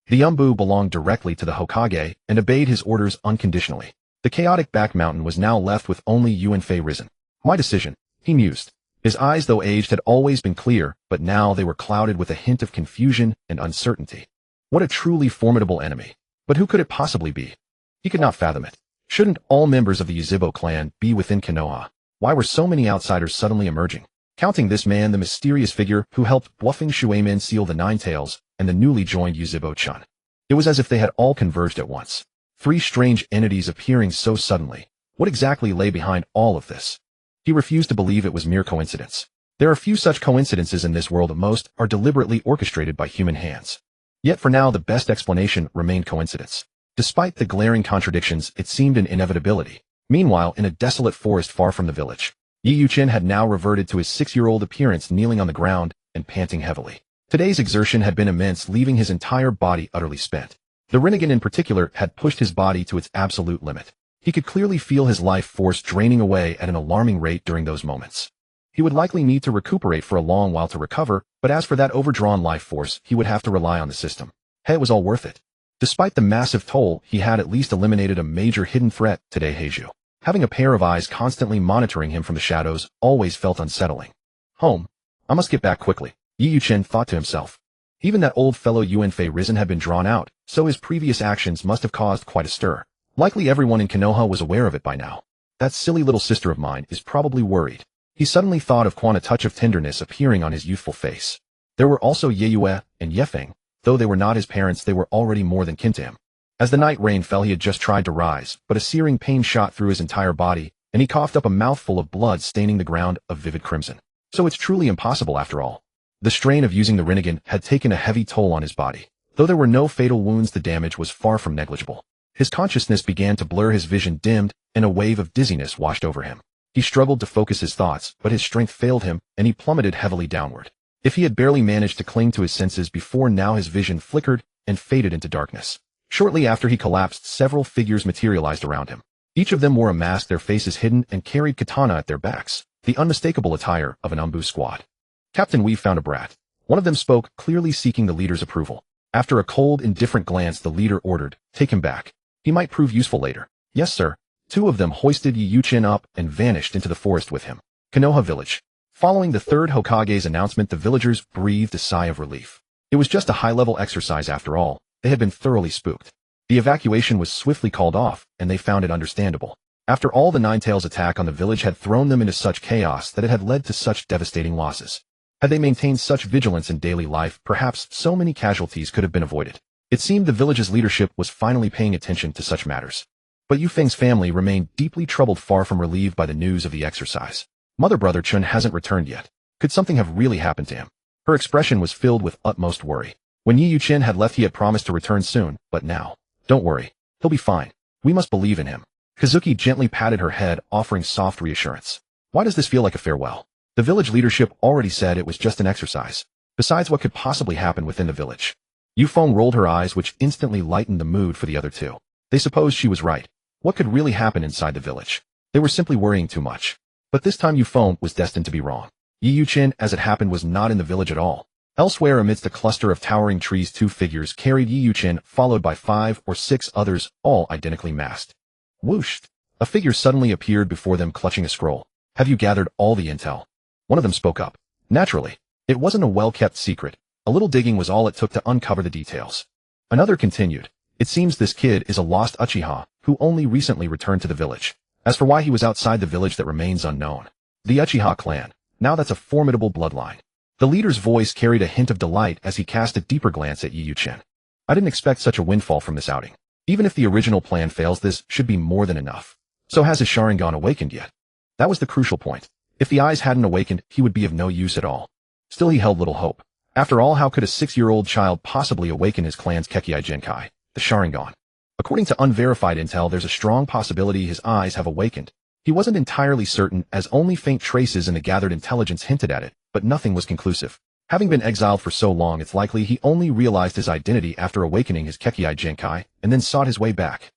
The Umbu belonged directly to the Hokage and obeyed his orders unconditionally. The chaotic back mountain was now left with only Yuanfei Risen. My decision, he mused. His eyes, though aged, had always been clear, but now they were clouded with a hint of confusion and uncertainty. What a truly formidable enemy. But who could it possibly be? He could not fathom it. Shouldn't all members of the Uzibo clan be within Konoha? Why were so many outsiders suddenly emerging? Counting this man, the mysterious figure who helped bluffing Shuemin seal the Nine Tails, and the newly joined Uzibo-chan. It was as if they had all converged at once. Three strange entities appearing so suddenly. What exactly lay behind all of this? He refused to believe it was mere coincidence. There are few such coincidences in this world. Most are deliberately orchestrated by human hands. Yet for now the best explanation remained coincidence. Despite the glaring contradictions, it seemed an inevitability. Meanwhile, in a desolate forest far from the village, Yi Yuchen had now reverted to his 6-year-old appearance, kneeling on the ground and panting heavily. Today's exertion had been immense, leaving his entire body utterly spent. The Rinnegan in particular had pushed his body to its absolute limit. He could clearly feel his life force draining away at an alarming rate during those moments. He would likely need to recuperate for a long while to recover, but as for that overdrawn life force, he would have to rely on the system. Hey, it was all worth it. Despite the massive toll, he had at least eliminated a major hidden threat today. Heiju, having a pair of eyes constantly monitoring him from the shadows, always felt unsettling. Home. I must get back quickly, Yi Yuchen thought to himself. Even that old fellow Yuanfei Risen had been drawn out, so his previous actions must have caused quite a stir. Likely everyone in Konoha was aware of it by now. That silly little sister of mine is probably worried. He suddenly thought of Quan, a touch of tenderness appearing on his youthful face. There were also Yeyue and Yefeng. Though they were not his parents, they were already more than kin to him. As the night rain fell, he had just tried to rise, but a searing pain shot through his entire body, and he coughed up a mouthful of blood staining the ground of vivid crimson. So it's truly impossible after all. The strain of using the Rinnegan had taken a heavy toll on his body. Though there were no fatal wounds, the damage was far from negligible. His consciousness began to blur, his vision dimmed, and a wave of dizziness washed over him. He struggled to focus his thoughts, but his strength failed him, and he plummeted heavily downward. If he had barely managed to cling to his senses before now, his vision flickered and faded into darkness. Shortly after he collapsed, several figures materialized around him. Each of them wore a mask, their faces hidden, and carried katana at their backs, the unmistakable attire of an Umbu squad. Captain Weave found a brat. One of them spoke, clearly seeking the leader's approval. After a cold, indifferent glance, the leader ordered, "Take him back. He might prove useful later." "Yes, sir." Two of them hoisted Yi Yuchen up and vanished into the forest with him. Konoha Village. Following the third Hokage's announcement, the villagers breathed a sigh of relief. It was just a high-level exercise after all. They had been thoroughly spooked. The evacuation was swiftly called off, and they found it understandable. After all, the Nine Tails' attack on the village had thrown them into such chaos that it had led to such devastating losses. Had they maintained such vigilance in daily life, perhaps so many casualties could have been avoided. It seemed the village's leadership was finally paying attention to such matters. But Yufeng's family remained deeply troubled, far from relieved by the news of the exercise. Mother Brother Chun hasn't returned yet. Could something have really happened to him? Her expression was filled with utmost worry. When Yi Yuchen had left, he had promised to return soon, but now. Don't worry. He'll be fine. We must believe in him. Kazuki gently patted her head, offering soft reassurance. Why does this feel like a farewell? The village leadership already said it was just an exercise. Besides, what could possibly happen within the village? Yufeng rolled her eyes, which instantly lightened the mood for the other two. They supposed she was right. What could really happen inside the village? They were simply worrying too much. But this time Yufeng was destined to be wrong. Yi Yuchen, as it happened, was not in the village at all. Elsewhere, amidst a cluster of towering trees, two figures carried Yi Yuchen, followed by 5 or 6 others, all identically masked. Whoosh! A figure suddenly appeared before them, clutching a scroll. "Have you gathered all the intel?" One of them spoke up. Naturally. It wasn't a well-kept secret. A little digging was all it took to uncover the details. Another continued. It seems this kid is a lost Uchiha, who only recently returned to the village. As for why he was outside the village, that remains unknown. The Uchiha clan. Now that's a formidable bloodline. The leader's voice carried a hint of delight as he cast a deeper glance at Yu-Chen. I didn't expect such a windfall from this outing. Even if the original plan fails, this should be more than enough. So has his Sharingan awakened yet? That was the crucial point. If the eyes hadn't awakened, he would be of no use at all. Still, he held little hope. After all, how could a 6-year-old child possibly awaken his clan's Kekkei Genkai, the Sharingan? According to unverified intel, there's a strong possibility his eyes have awakened. He wasn't entirely certain, as only faint traces in the gathered intelligence hinted at it, but nothing was conclusive. Having been exiled for so long, it's likely he only realized his identity after awakening his Kekkei Genkai, and then sought his way back.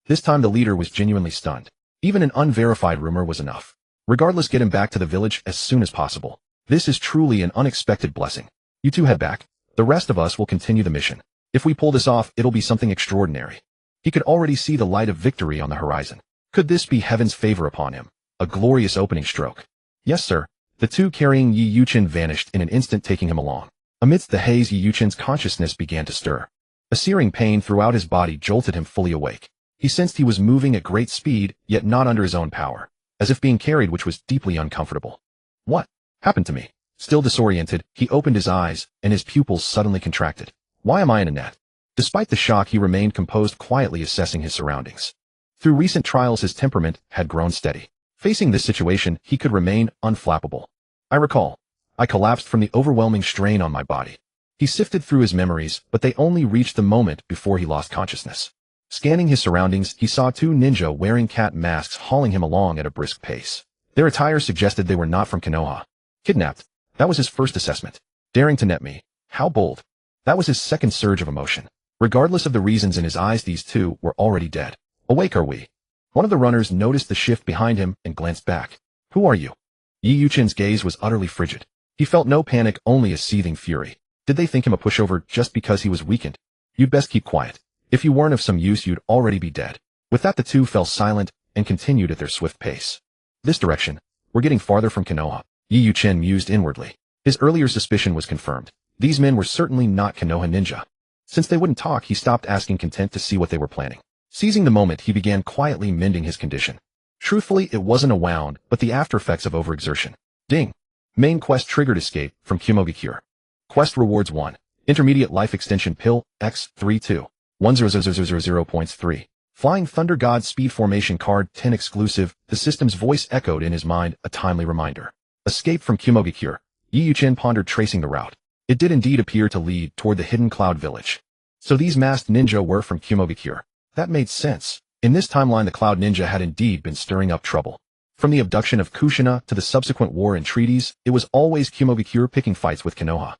This time the leader was genuinely stunned. Even an unverified rumor was enough. Regardless, get him back to the village as soon as possible. This is truly an unexpected blessing. You two head back. The rest of us will continue the mission. If we pull this off, it'll be something extraordinary. He could already see the light of victory on the horizon. Could this be heaven's favor upon him? A glorious opening stroke. Yes, sir. The two carrying Yu-Chen vanished in an instant, taking him along. Amidst the haze, Yu-Chen's consciousness began to stir. A searing pain throughout his body jolted him fully awake. He sensed he was moving at great speed, yet not under his own power, as if being carried, which was deeply uncomfortable. What happened to me? Still disoriented, he opened his eyes, and his pupils suddenly contracted. Why am I in a net? Despite the shock, he remained composed, quietly assessing his surroundings. Through recent trials, his temperament had grown steady. Facing this situation, he could remain unflappable. I recall. I collapsed from the overwhelming strain on my body. He sifted through his memories, but they only reached the moment before he lost consciousness. Scanning his surroundings, he saw two ninja wearing cat masks hauling him along at a brisk pace. Their attire suggested they were not from Konoha. Kidnapped. That was his first assessment. Daring to net me. How bold. That was his second surge of emotion. Regardless of the reasons in his eyes, these two were already dead. Awake are we? One of the runners noticed the shift behind him and glanced back. Who are you? Yu-Chen's gaze was utterly frigid. He felt no panic, only a seething fury. Did they think him a pushover just because he was weakened? You'd best keep quiet. If you weren't of some use, you'd already be dead. With that, the two fell silent and continued at their swift pace. This direction. We're getting farther from Konoha. Yu-Chen mused inwardly. His earlier suspicion was confirmed. These men were certainly not Konoha ninja. Since they wouldn't talk, he stopped asking, content to see what they were planning. Seizing the moment, he began quietly mending his condition. Truthfully, it wasn't a wound, but the after effects of overexertion. Ding. Main quest triggered. Escape from Kyumogakure. Quest rewards 1. Intermediate life extension pill, X32. 10000 points 3. Flying Thunder God Speed Formation card 10 exclusive. The system's voice echoed in his mind, a timely reminder. Escape from Kyumogakure. Yu-Chen pondered, tracing the route. It did indeed appear to lead toward the hidden cloud village. So these masked ninja were from Kyumogakure. That made sense. In this timeline, the cloud ninja had indeed been stirring up trouble. From the abduction of Kushina to the subsequent war and treaties, it was always Kyumogakure picking fights with Konoha.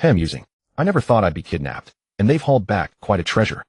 Musing. I never thought I'd be kidnapped. And they've hauled back quite a treasure.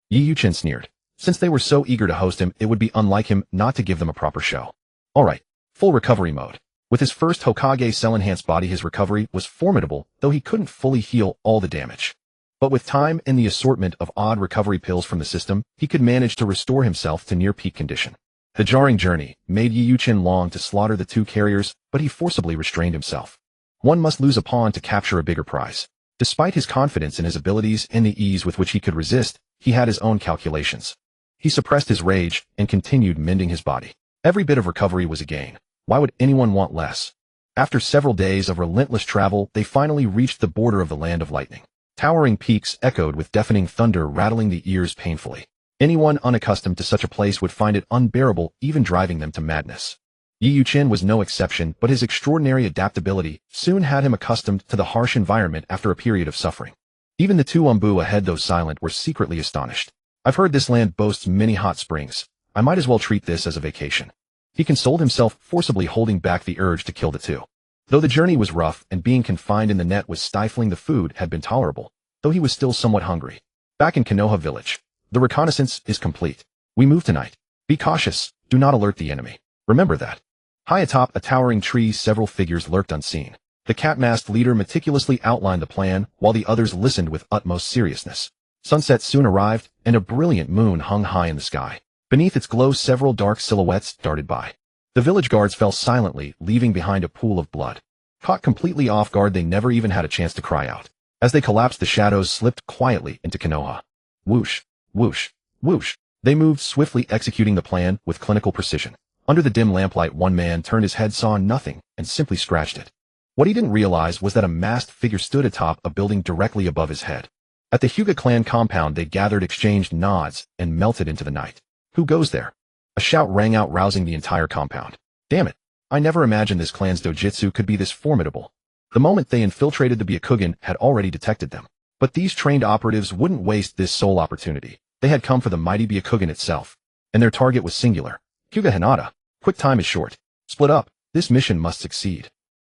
Yu-Chen sneered. Since they were so eager to host him, it would be unlike him not to give them a proper show. Alright. Full recovery mode. With his first Hokage cell-enhanced body, his recovery was formidable, though he couldn't fully heal all the damage. But with time and the assortment of odd recovery pills from the system, he could manage to restore himself to near-peak condition. The jarring journey made Yu-Chen long to slaughter the two carriers, but he forcibly restrained himself. One must lose a pawn to capture a bigger prize. Despite his confidence in his abilities and the ease with which he could resist, he had his own calculations. He suppressed his rage and continued mending his body. Every bit of recovery was a gain. Why would anyone want less? After several days of relentless travel, they finally reached the border of the Land of Lightning. Towering peaks echoed with deafening thunder, rattling the ears painfully. Anyone unaccustomed to such a place would find it unbearable, even driving them to madness. Yu-Chen was no exception, but his extraordinary adaptability soon had him accustomed to the harsh environment after a period of suffering. Even the two Umbu ahead, though silent, were secretly astonished. I've heard this land boasts many hot springs. I might as well treat this as a vacation. He consoled himself, forcibly holding back the urge to kill the two. Though the journey was rough and being confined in the net was stifling, the food had been tolerable, though he was still somewhat hungry. Back in Konoha village. The reconnaissance is complete. We move tonight. Be cautious. Do not alert the enemy. Remember that. High atop a towering tree, several figures lurked unseen. The cat-masked leader meticulously outlined the plan, while the others listened with utmost seriousness. Sunset soon arrived, and a brilliant moon hung high in the sky. Beneath its glow, several dark silhouettes darted by. The village guards fell silently, leaving behind a pool of blood. Caught completely off guard, they never even had a chance to cry out. As they collapsed, the shadows slipped quietly into Konoha. Whoosh, Whoosh, whoosh. They moved swiftly, executing the plan with clinical precision. Under the dim lamplight, one man turned his head, saw nothing, and simply scratched it. What he didn't realize was that a masked figure stood atop a building directly above his head. At the Hyuga clan compound, they gathered, exchanged nods, and melted into the night. Who goes there? A shout rang out, rousing the entire compound. Damn it! I never imagined this clan's dojutsu could be this formidable. The moment they infiltrated, the Byakugan had already detected them. But these trained operatives wouldn't waste this sole opportunity. They had come for the mighty Byakugan itself. And their target was singular. Hyuga Hinata. Quick time is short. Split up. This mission must succeed.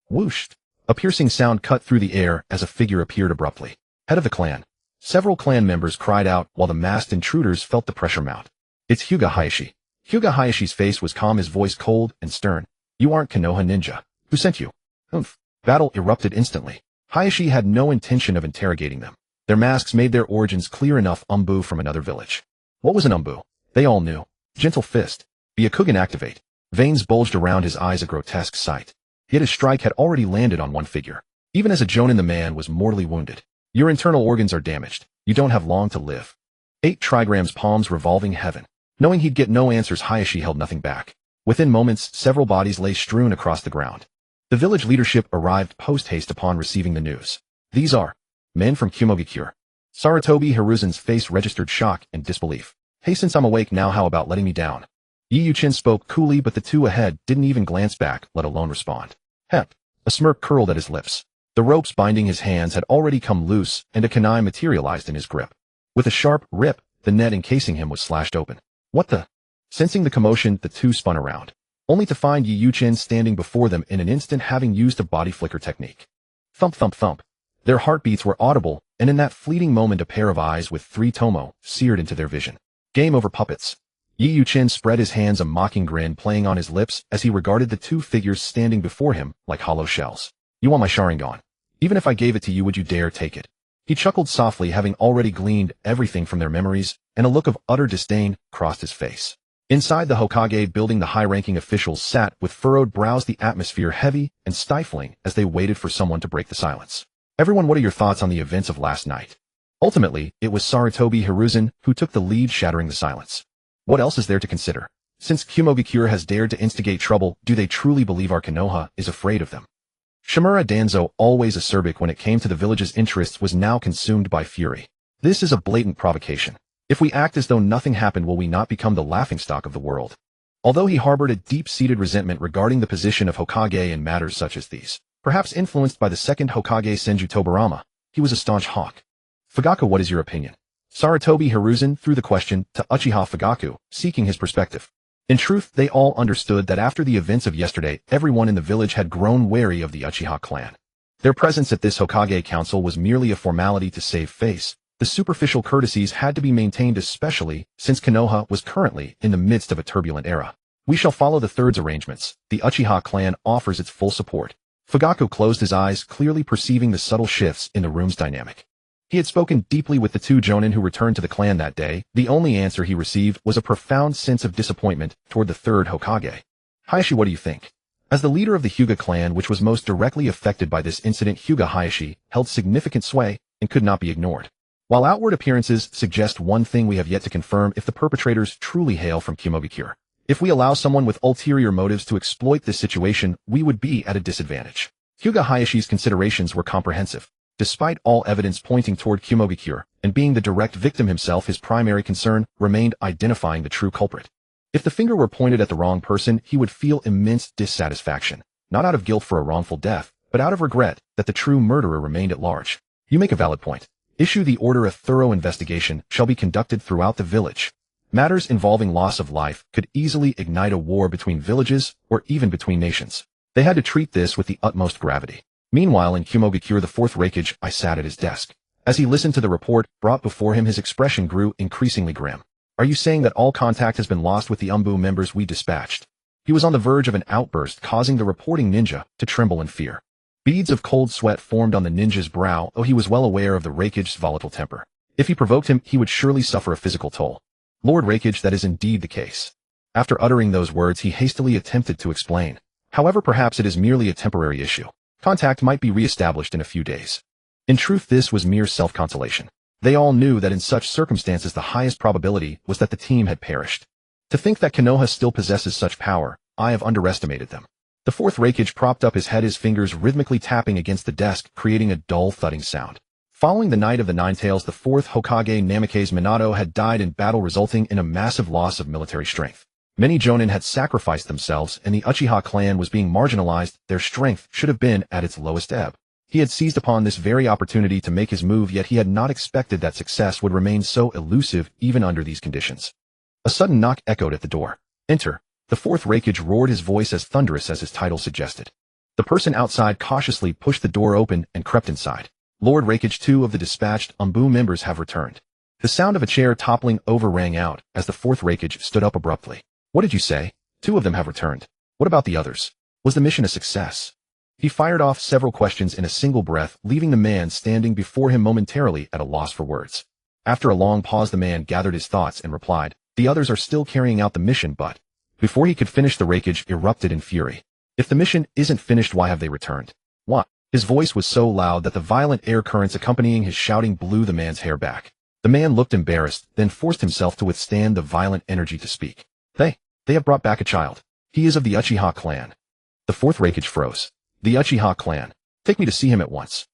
Whoosh! A piercing sound cut through the air as a figure appeared abruptly. Head of the clan. Several clan members cried out while the masked intruders felt the pressure mount. It's Hyuga Hayashi. Hyuga Hayashi's face was calm, his voice cold and stern. You aren't Konoha ninja. Who sent you? Oomph. Battle erupted instantly. Hayashi had no intention of interrogating them. Their masks made their origins clear enough. Umbu from another village. What was an umbu? They all knew. Gentle fist. Byakugan activate. Veins bulged around his eyes, a grotesque sight. Yet his strike had already landed on one figure. Even as a jonin, the man was mortally wounded. Your internal organs are damaged. You don't have long to live. 8 trigrams, palms revolving heaven. Knowing he'd get no answers, Hayashi held nothing back. Within moments, several bodies lay strewn across the ground. The village leadership arrived post-haste upon receiving the news. These are men from Kumogakure. Sarutobi Hiruzen's face registered shock and disbelief. Hey, since I'm awake now, how about letting me down? Yiyuchin spoke coolly, but the two ahead didn't even glance back, let alone respond. Hep. A smirk curled at his lips. The ropes binding his hands had already come loose, and a kunai materialized in his grip. With a sharp rip, the net encasing him was slashed open. What the? Sensing the commotion, the two spun around, only to find Yiyuchin standing before them in an instant, having used a body flicker technique. Thump, thump, thump. Their heartbeats were audible, and in that fleeting moment a pair of eyes with 3 tomo seared into their vision. Game over, puppets. Yiyuchin spread his hands, a mocking grin playing on his lips as he regarded the two figures standing before him like hollow shells. You want my Sharingan? Even if I gave it to you, would you dare take it? He chuckled softly, having already gleaned everything from their memories, and a look of utter disdain crossed his face. Inside the Hokage building, the high-ranking officials sat with furrowed brows, the atmosphere heavy and stifling as they waited for someone to break the silence. Everyone, what are your thoughts on the events of last night? Ultimately, it was Sarutobi Hiruzen who took the lead, shattering the silence. What else is there to consider? Since Kumogakure has dared to instigate trouble, do they truly believe our Konoha is afraid of them? Shimura Danzo, always acerbic when it came to the village's interests, was now consumed by fury. This is a blatant provocation. If we act as though nothing happened, will we not become the laughingstock of the world? Although he harbored a deep-seated resentment regarding the position of Hokage in matters such as these, perhaps influenced by the second Hokage Senju Tobarama, he was a staunch hawk. Fugaku, what is your opinion? Sarutobi Hiruzen threw the question to Uchiha Fugaku, seeking his perspective. In truth, they all understood that after the events of yesterday, everyone in the village had grown wary of the Uchiha clan. Their presence at this Hokage council was merely a formality to save face. The superficial courtesies had to be maintained, especially since Konoha was currently in the midst of a turbulent era. We shall follow the third's arrangements. The Uchiha clan offers its full support. Fugaku closed his eyes, clearly perceiving the subtle shifts in the room's dynamic. He had spoken deeply with the two jonin who returned to the clan that day. The only answer he received was a profound sense of disappointment toward the third Hokage. Hayashi, what do you think? As the leader of the Hyuga clan, which was most directly affected by this incident, Hyuga Hayashi held significant sway and could not be ignored. While outward appearances suggest one thing, we have yet to confirm if the perpetrators truly hail from Kumogakure. If we allow someone with ulterior motives to exploit this situation, we would be at a disadvantage. Hyuga Hayashi's considerations were comprehensive. Despite all evidence pointing toward Kumogakure, and being the direct victim himself, his primary concern remained identifying the true culprit. If the finger were pointed at the wrong person, he would feel immense dissatisfaction, not out of guilt for a wrongful death, but out of regret that the true murderer remained at large. You make a valid point. Issue the order. A thorough investigation shall be conducted throughout the village. Matters involving loss of life could easily ignite a war between villages or even between nations. They had to treat this with the utmost gravity. Meanwhile, in Kumogakure, the fourth Reikage, I sat at his desk. As he listened to the report brought before him, his expression grew increasingly grim. Are you saying that all contact has been lost with the Umbu members we dispatched? He was on the verge of an outburst, causing the reporting ninja to tremble in fear. Beads of cold sweat formed on the ninja's brow, though he was well aware of the Reikage's volatile temper. If he provoked him, he would surely suffer a physical toll. Lord Reikage, that is indeed the case. After uttering those words, he hastily attempted to explain. However, perhaps it is merely a temporary issue. Contact might be re-established in a few days. In truth, this was mere self-consolation. They all knew that in such circumstances the highest probability was that the team had perished. To think that Konoha still possesses such power, I have underestimated them. The fourth Raikage propped up his head, his fingers rhythmically tapping against the desk, creating a dull thudding sound. Following the Night of the Nine Tails, the fourth Hokage Namikaze Minato had died in battle, resulting in a massive loss of military strength. Many Jonin had sacrificed themselves, and the Uchiha clan was being marginalized. Their strength should have been at its lowest ebb. He had seized upon this very opportunity to make his move, yet he had not expected that success would remain so elusive even under these conditions. A sudden knock echoed at the door. "Enter." The fourth Raikage roared, his voice as thunderous as his title suggested. The person outside cautiously pushed the door open and crept inside. "Lord Raikage, 2 of the dispatched Umbu members have returned." The sound of a chair toppling over rang out as the fourth Raikage stood up abruptly. "What did you say? 2 of them have returned. What about the others? Was the mission a success?" He fired off several questions in a single breath, leaving the man standing before him momentarily at a loss for words. After a long pause, the man gathered his thoughts and replied, "The others are still carrying out the mission, but..." Before he could finish, the Raikage erupted in fury. "If the mission isn't finished, why have they returned? What?" His voice was so loud that the violent air currents accompanying his shouting blew the man's hair back. The man looked embarrassed, then forced himself to withstand the violent energy to speak. They have brought back a child. He is of the Uchiha clan." The fourth Raikage froze. "The Uchiha clan? Take me to see him at once."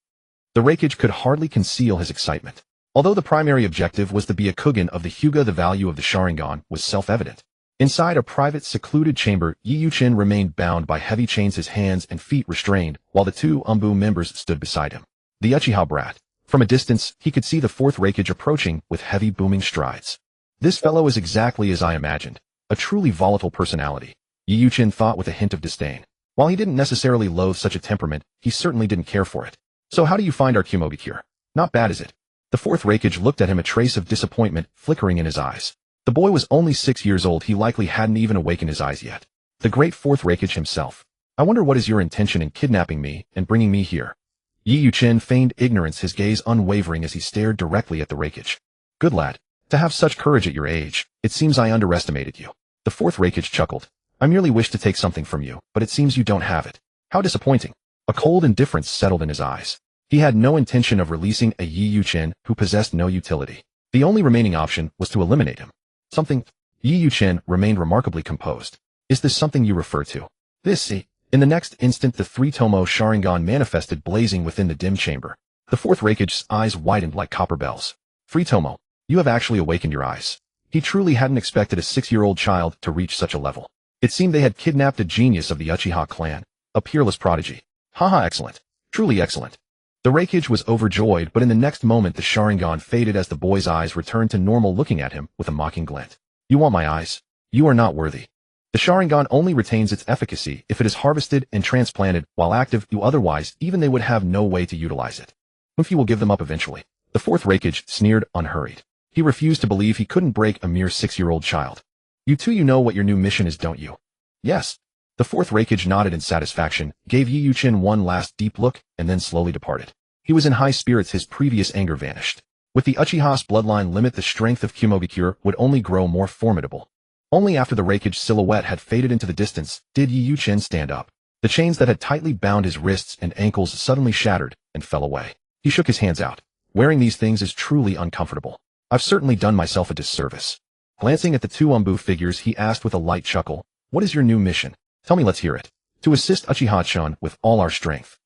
The Raikage could hardly conceal his excitement. Although the primary objective was to be a Kugen of the Hyuga, the value of the Sharingan was self-evident. Inside a private, secluded chamber, Yi-Yu-Chin remained bound by heavy chains, his hands and feet restrained, while the 2 Umbu members stood beside him. The Uchiha brat. From a distance, he could see the fourth Raikage approaching with heavy, booming strides. "This fellow is exactly as I imagined. A truly volatile personality," Yi-Yu-Chin thought with a hint of disdain. While he didn't necessarily loathe such a temperament, he certainly didn't care for it. "So how do you find our Kumogakure? Not bad, is it?" The fourth Raikage looked at him, a trace of disappointment flickering in his eyes. The boy was only 6 years old. He likely hadn't even awakened his eyes yet. The great fourth Raikage himself. "I wonder what is your intention in kidnapping me and bringing me here?" Yi-Yu-Chin feigned ignorance, his gaze unwavering as he stared directly at the Raikage. "Good lad. To have such courage at your age. It seems I underestimated you." The fourth Raikage chuckled. "I merely wish to take something from you, but it seems you don't have it. How disappointing." A cold indifference settled in his eyes. He had no intention of releasing a Yi-Yu-Chin who possessed no utility. The only remaining option was to eliminate him. "Something?" Yi-Yu-Chin remained remarkably composed. "Is this something you refer to?" In the next instant, the 3-Tomo Sharingan manifested, blazing within the dim chamber. The fourth Raikage's eyes widened like copper bells. 3-Tomo, you have actually awakened your eyes." He truly hadn't expected a 6-year-old child to reach such a level. It seemed they had kidnapped a genius of the Uchiha clan, a peerless prodigy. "Haha, excellent. Truly excellent." The Raikage was overjoyed, but in the next moment the Sharingan faded as the boy's eyes returned to normal, looking at him with a mocking glint. "You want my eyes? You are not worthy. The Sharingan only retains its efficacy if it is harvested and transplanted while active. You otherwise, even they would have no way to utilize it. If you will give them up eventually." The fourth Raikage sneered, unhurried. He refused to believe he couldn't break a mere 6-year-old child. You know what your new mission is, don't you?" "Yes." The fourth Raikage nodded in satisfaction, gave Yi-Yu-Chin one last deep look, and then slowly departed. He was in high spirits, his previous anger vanished. With the Uchiha's bloodline limit, the strength of Kumogakure would only grow more formidable. Only after the Raikage's silhouette had faded into the distance did Yi-Yu-Chin stand up. The chains that had tightly bound his wrists and ankles suddenly shattered and fell away. He shook his hands out. "Wearing these things is truly uncomfortable. I've certainly done myself a disservice." Glancing at the 2 Umbu figures, he asked with a light chuckle, "What is your new mission? Tell me, let's hear it." "To assist Uchiha-chan with all our strength."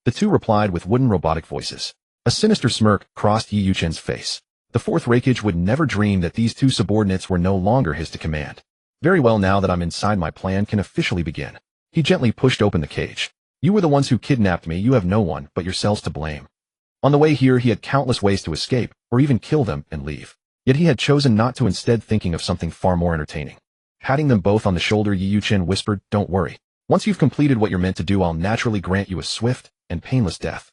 The 2 replied with wooden robotic voices. A sinister smirk crossed Yi-Yu-Chin's face. The fourth Raikage would never dream that these 2 subordinates were no longer his to command. "Very well, now that I'm inside, my plan can officially begin." He gently pushed open the cage. "You were the ones who kidnapped me. You have no one but yourselves to blame." On the way here, he had countless ways to escape, or even kill them and leave. Yet he had chosen not to, instead thinking of something far more entertaining. Patting them both on the shoulder, Yi-Yu-Chin whispered, "Don't worry. Once you've completed what you're meant to do, I'll naturally grant you a swift and painless death."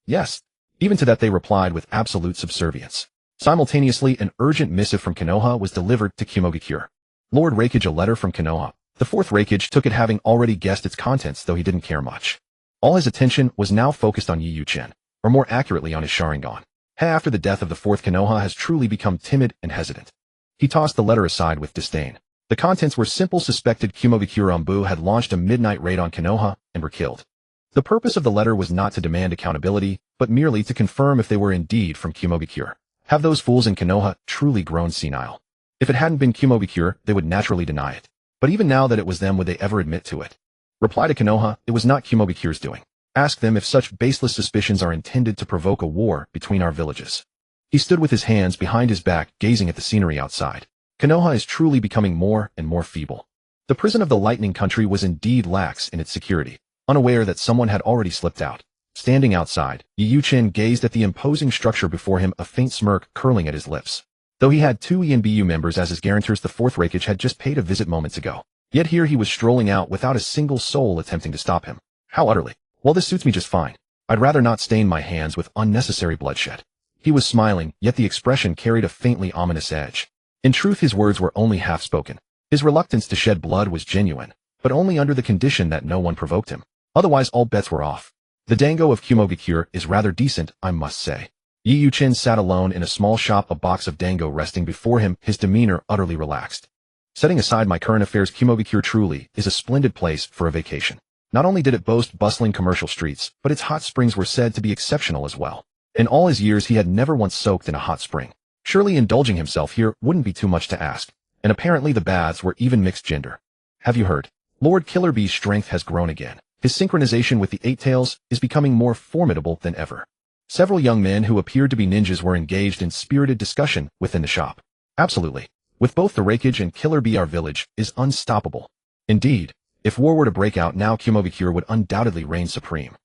"Yes." Even to that they replied with absolute subservience. Simultaneously, an urgent missive from Konoha was delivered to Kumogakure. "Lord Raikage, a letter from Konoha." The fourth Raikage took it, having already guessed its contents, though he didn't care much. All his attention was now focused on Yi-Yu-Chin, or more accurately on his Sharingan. After the death of the fourth, Konoha has truly become timid and hesitant. He tossed the letter aside with disdain. The contents were simple. Suspected Kumogakure Umbu had launched a midnight raid on Konoha and were killed. The purpose of the letter was not to demand accountability, but merely to confirm if they were indeed from Kumogakure. Have those fools in Konoha truly grown senile? If it hadn't been Kumobikure, they would naturally deny it. But even now that it was them, would they ever admit to it? Reply to Konoha, it was not Kumobikure's doing. Ask them if such baseless suspicions are intended to provoke a war between our villages. He stood with his hands behind his back, gazing at the scenery outside. Konoha is truly becoming more and more feeble. The prison of the Lightning Country was indeed lax in its security, unaware that someone had already slipped out. Standing outside, Yu-chin gazed at the imposing structure before him, a faint smirk curling at his lips. Though he had 2 ENBU members as his guarantors, the 4th Raikage had just paid a visit moments ago. Yet here he was strolling out without a single soul attempting to stop him. How utterly. Well, this suits me just fine. I'd rather not stain my hands with unnecessary bloodshed. He was smiling, yet the expression carried a faintly ominous edge. In truth, his words were only half-spoken. His reluctance to shed blood was genuine, but only under the condition that no one provoked him. Otherwise, all bets were off. The dango of Kumobikure is rather decent, I must say. Yu-chin sat alone in a small shop, a box of dango resting before him, his demeanor utterly relaxed. Setting aside my current affairs, Kumobikure truly is a splendid place for a vacation. Not only did it boast bustling commercial streets, but its hot springs were said to be exceptional as well. In all his years, he had never once soaked in a hot spring. Surely indulging himself here wouldn't be too much to ask, and apparently the baths were even mixed gender. Have you heard? Lord Killer Bee's strength has grown again. His synchronization with the Eight Tails is becoming more formidable than ever. Several young men who appeared to be ninjas were engaged in spirited discussion within the shop. Absolutely. With both the Raikage and Killer Bee, our village is unstoppable. Indeed, if war were to break out now, Kumobikure would undoubtedly reign supreme.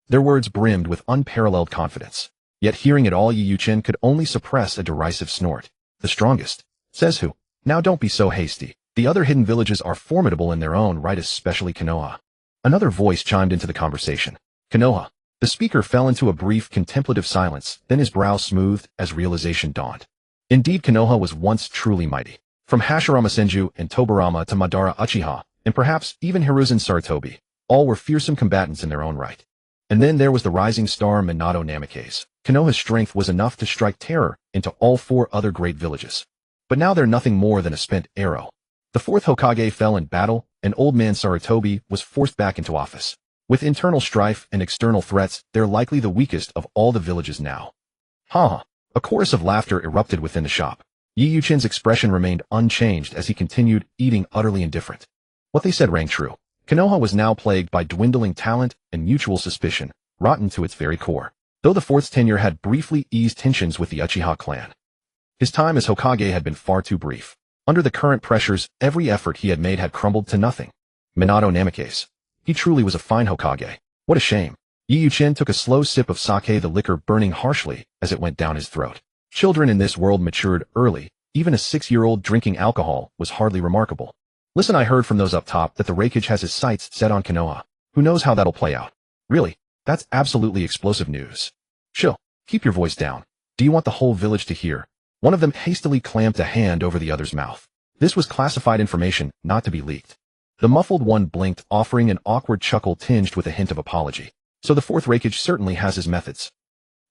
Their words brimmed with unparalleled confidence. Yet hearing it all, Yu-chin could only suppress a derisive snort. The strongest? Says who? Now don't be so hasty. The other hidden villages are formidable in their own right, especially Konoha. Another voice chimed into the conversation. Konoha. The speaker fell into a brief contemplative silence, then his brow smoothed as realization dawned. Indeed, Konoha was once truly mighty. From Hashirama Senju and Tobarama to Madara Uchiha, and perhaps even Hiruzen Sarutobi, all were fearsome combatants in their own right. And then there was the rising star Minato Namikaze. Konoha's strength was enough to strike terror into all 4 other great villages. But now they're nothing more than a spent arrow. The 4th Hokage fell in battle, and old man Sarutobi was forced back into office. With internal strife and external threats, they're likely the weakest of all the villages now. Ha! A chorus of laughter erupted within the shop. Yu-chin's expression remained unchanged as he continued, eating utterly indifferent. What they said rang true. Konoha was now plagued by dwindling talent and mutual suspicion, rotten to its very core. Though the 4th's tenure had briefly eased tensions with the Uchiha clan, his time as Hokage had been far too brief. Under the current pressures, every effort he had made had crumbled to nothing. Minato Namikaze. He truly was a fine Hokage. What a shame. Yu-chin took a slow sip of sake, the liquor burning harshly as it went down his throat. Children in this world matured early. Even a 6-year-old drinking alcohol was hardly remarkable. Listen, I heard from those up top that the Raikage has his sights set on Konoha. Who knows how that'll play out? Really? That's absolutely explosive news. Chill. Keep your voice down. Do you want the whole village to hear? One of them hastily clamped a hand over the other's mouth. This was classified information, not to be leaked. The muffled one blinked, offering an awkward chuckle tinged with a hint of apology. So the 4th Raikage certainly has his methods.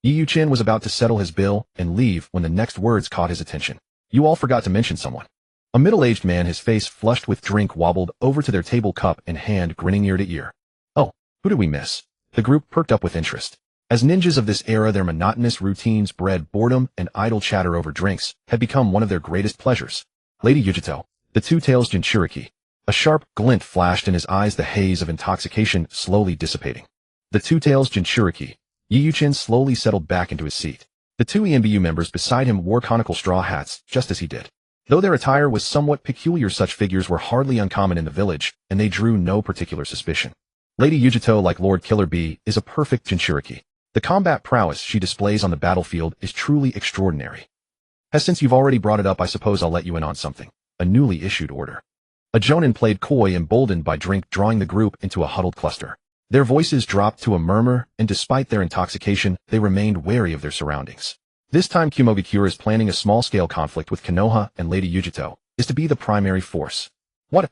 Yu-chin was about to settle his bill and leave when the next words caught his attention. You all forgot to mention someone. A middle-aged man, his face flushed with drink, wobbled over to their table, cup in hand, grinning ear to ear. Oh, who did we miss? The group perked up with interest. As ninjas of this era, their monotonous routines bred boredom, and idle chatter over drinks had become one of their greatest pleasures. Lady Yujito, the Two-Tails Jinchuriki. A sharp glint flashed in his eyes, the haze of intoxication slowly dissipating. The Two-Tails Jinchuriki. Yu-chin slowly settled back into his seat. The 2 ENBU members beside him wore conical straw hats, just as he did. Though their attire was somewhat peculiar, such figures were hardly uncommon in the village, and they drew no particular suspicion. Lady Yujito, like Lord Killer Bee, is a perfect Jinchuriki. The combat prowess she displays on the battlefield is truly extraordinary. Since you've already brought it up, I suppose I'll let you in on something. A newly issued order. A jonin played coy, emboldened by drink, drawing the group into a huddled cluster. Their voices dropped to a murmur, and despite their intoxication, they remained wary of their surroundings. This time Kumobikure is planning a small-scale conflict with Konoha, and Lady Yujito is to be the primary force. What?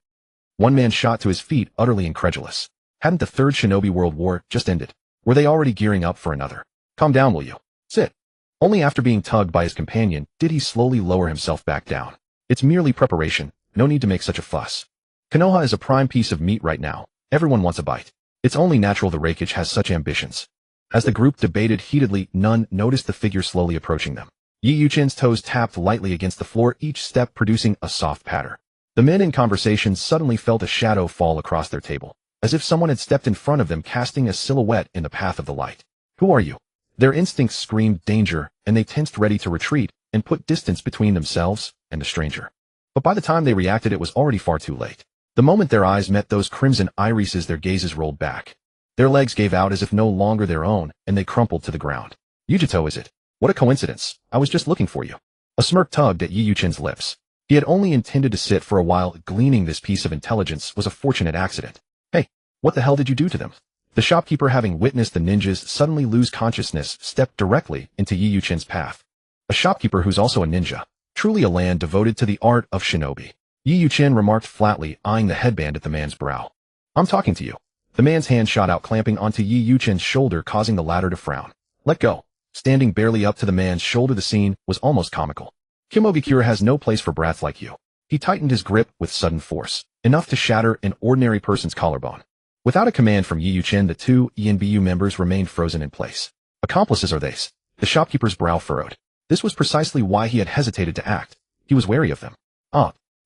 One man shot to his feet, utterly incredulous. Hadn't the 3rd Shinobi World War just ended? Were they already gearing up for another? Calm down, will you? Sit. Only after being tugged by his companion did he slowly lower himself back down. It's merely preparation. No need to make such a fuss. Konoha is a prime piece of meat right now. Everyone wants a bite. It's only natural the Raikage has such ambitions. As the group debated heatedly, none noticed the figure slowly approaching them. Yi Yuchen's toes tapped lightly against the floor, each step producing a soft patter. The men in conversation suddenly felt a shadow fall across their table, as if someone had stepped in front of them, casting a silhouette in the path of the light. Who are you? Their instincts screamed danger, and they tensed ready to retreat and put distance between themselves and the stranger. But by the time they reacted, it was already far too late. The moment their eyes met those crimson irises, their gazes rolled back. Their legs gave out as if no longer their own, and they crumpled to the ground. Yujito, is it? What a coincidence. I was just looking for you. A smirk tugged at Yi Yuchen's lips. He had only intended to sit for a while. Gleaning this piece of intelligence was a fortunate accident. Hey, what the hell did you do to them? The shopkeeper, having witnessed the ninjas suddenly lose consciousness, stepped directly into Yi Yuchen's path. A shopkeeper who's also a ninja. Truly a land devoted to the art of shinobi. Yi Yuchen remarked flatly, eyeing the headband at the man's brow. I'm talking to you. The man's hand shot out, clamping onto Yi Yuchen's shoulder, causing the latter to frown. Let go. Standing barely up to the man's shoulder, the scene was almost comical. Kimobikure has no place for brats like you. He tightened his grip with sudden force, enough to shatter an ordinary person's collarbone. Without a command from Yi Yuchen, the two ENBU members remained frozen in place. Accomplices are they? The shopkeeper's brow furrowed. This was precisely why he had hesitated to act. He was wary of them.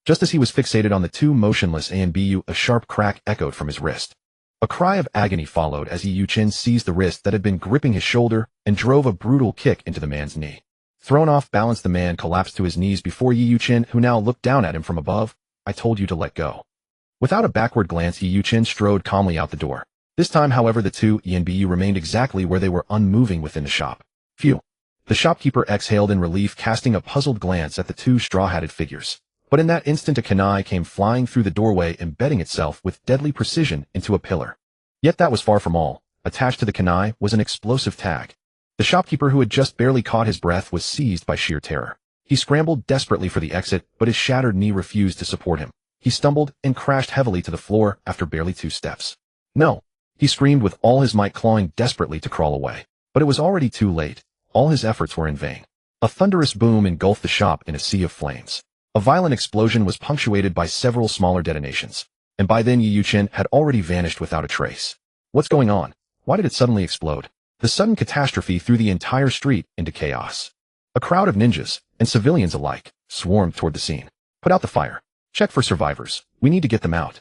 Just as he was fixated on the two motionless ENBU, a sharp crack echoed from his wrist. A cry of agony followed as Yi Yuchen seized the wrist that had been gripping his shoulder and drove a brutal kick into the man's knee. Thrown off balance, the man collapsed to his knees before Yi Yuchen, who now looked down at him from above. I told you to let go. Without a backward glance, Yi Yuchen strode calmly out the door. This time, however, the two ENBU remained exactly where they were, unmoving within the shop. Phew. The shopkeeper exhaled in relief, casting a puzzled glance at the two straw-hatted figures. But in that instant, a kunai came flying through the doorway, embedding itself with deadly precision into a pillar. Yet that was far from all. Attached to the kunai was an explosive tag. The shopkeeper, who had just barely caught his breath, was seized by sheer terror. He scrambled desperately for the exit, but his shattered knee refused to support him. He stumbled and crashed heavily to the floor after barely 2 steps. No! He screamed with all his might, clawing desperately to crawl away. But it was already too late. All his efforts were in vain. A thunderous boom engulfed the shop in a sea of flames. A violent explosion was punctuated by several smaller detonations. And by then Yi Yuchen had already vanished without a trace. What's going on? Why did it suddenly explode? The sudden catastrophe threw the entire street into chaos. A crowd of ninjas, and civilians alike, swarmed toward the scene. Put out the fire. Check for survivors. We need to get them out.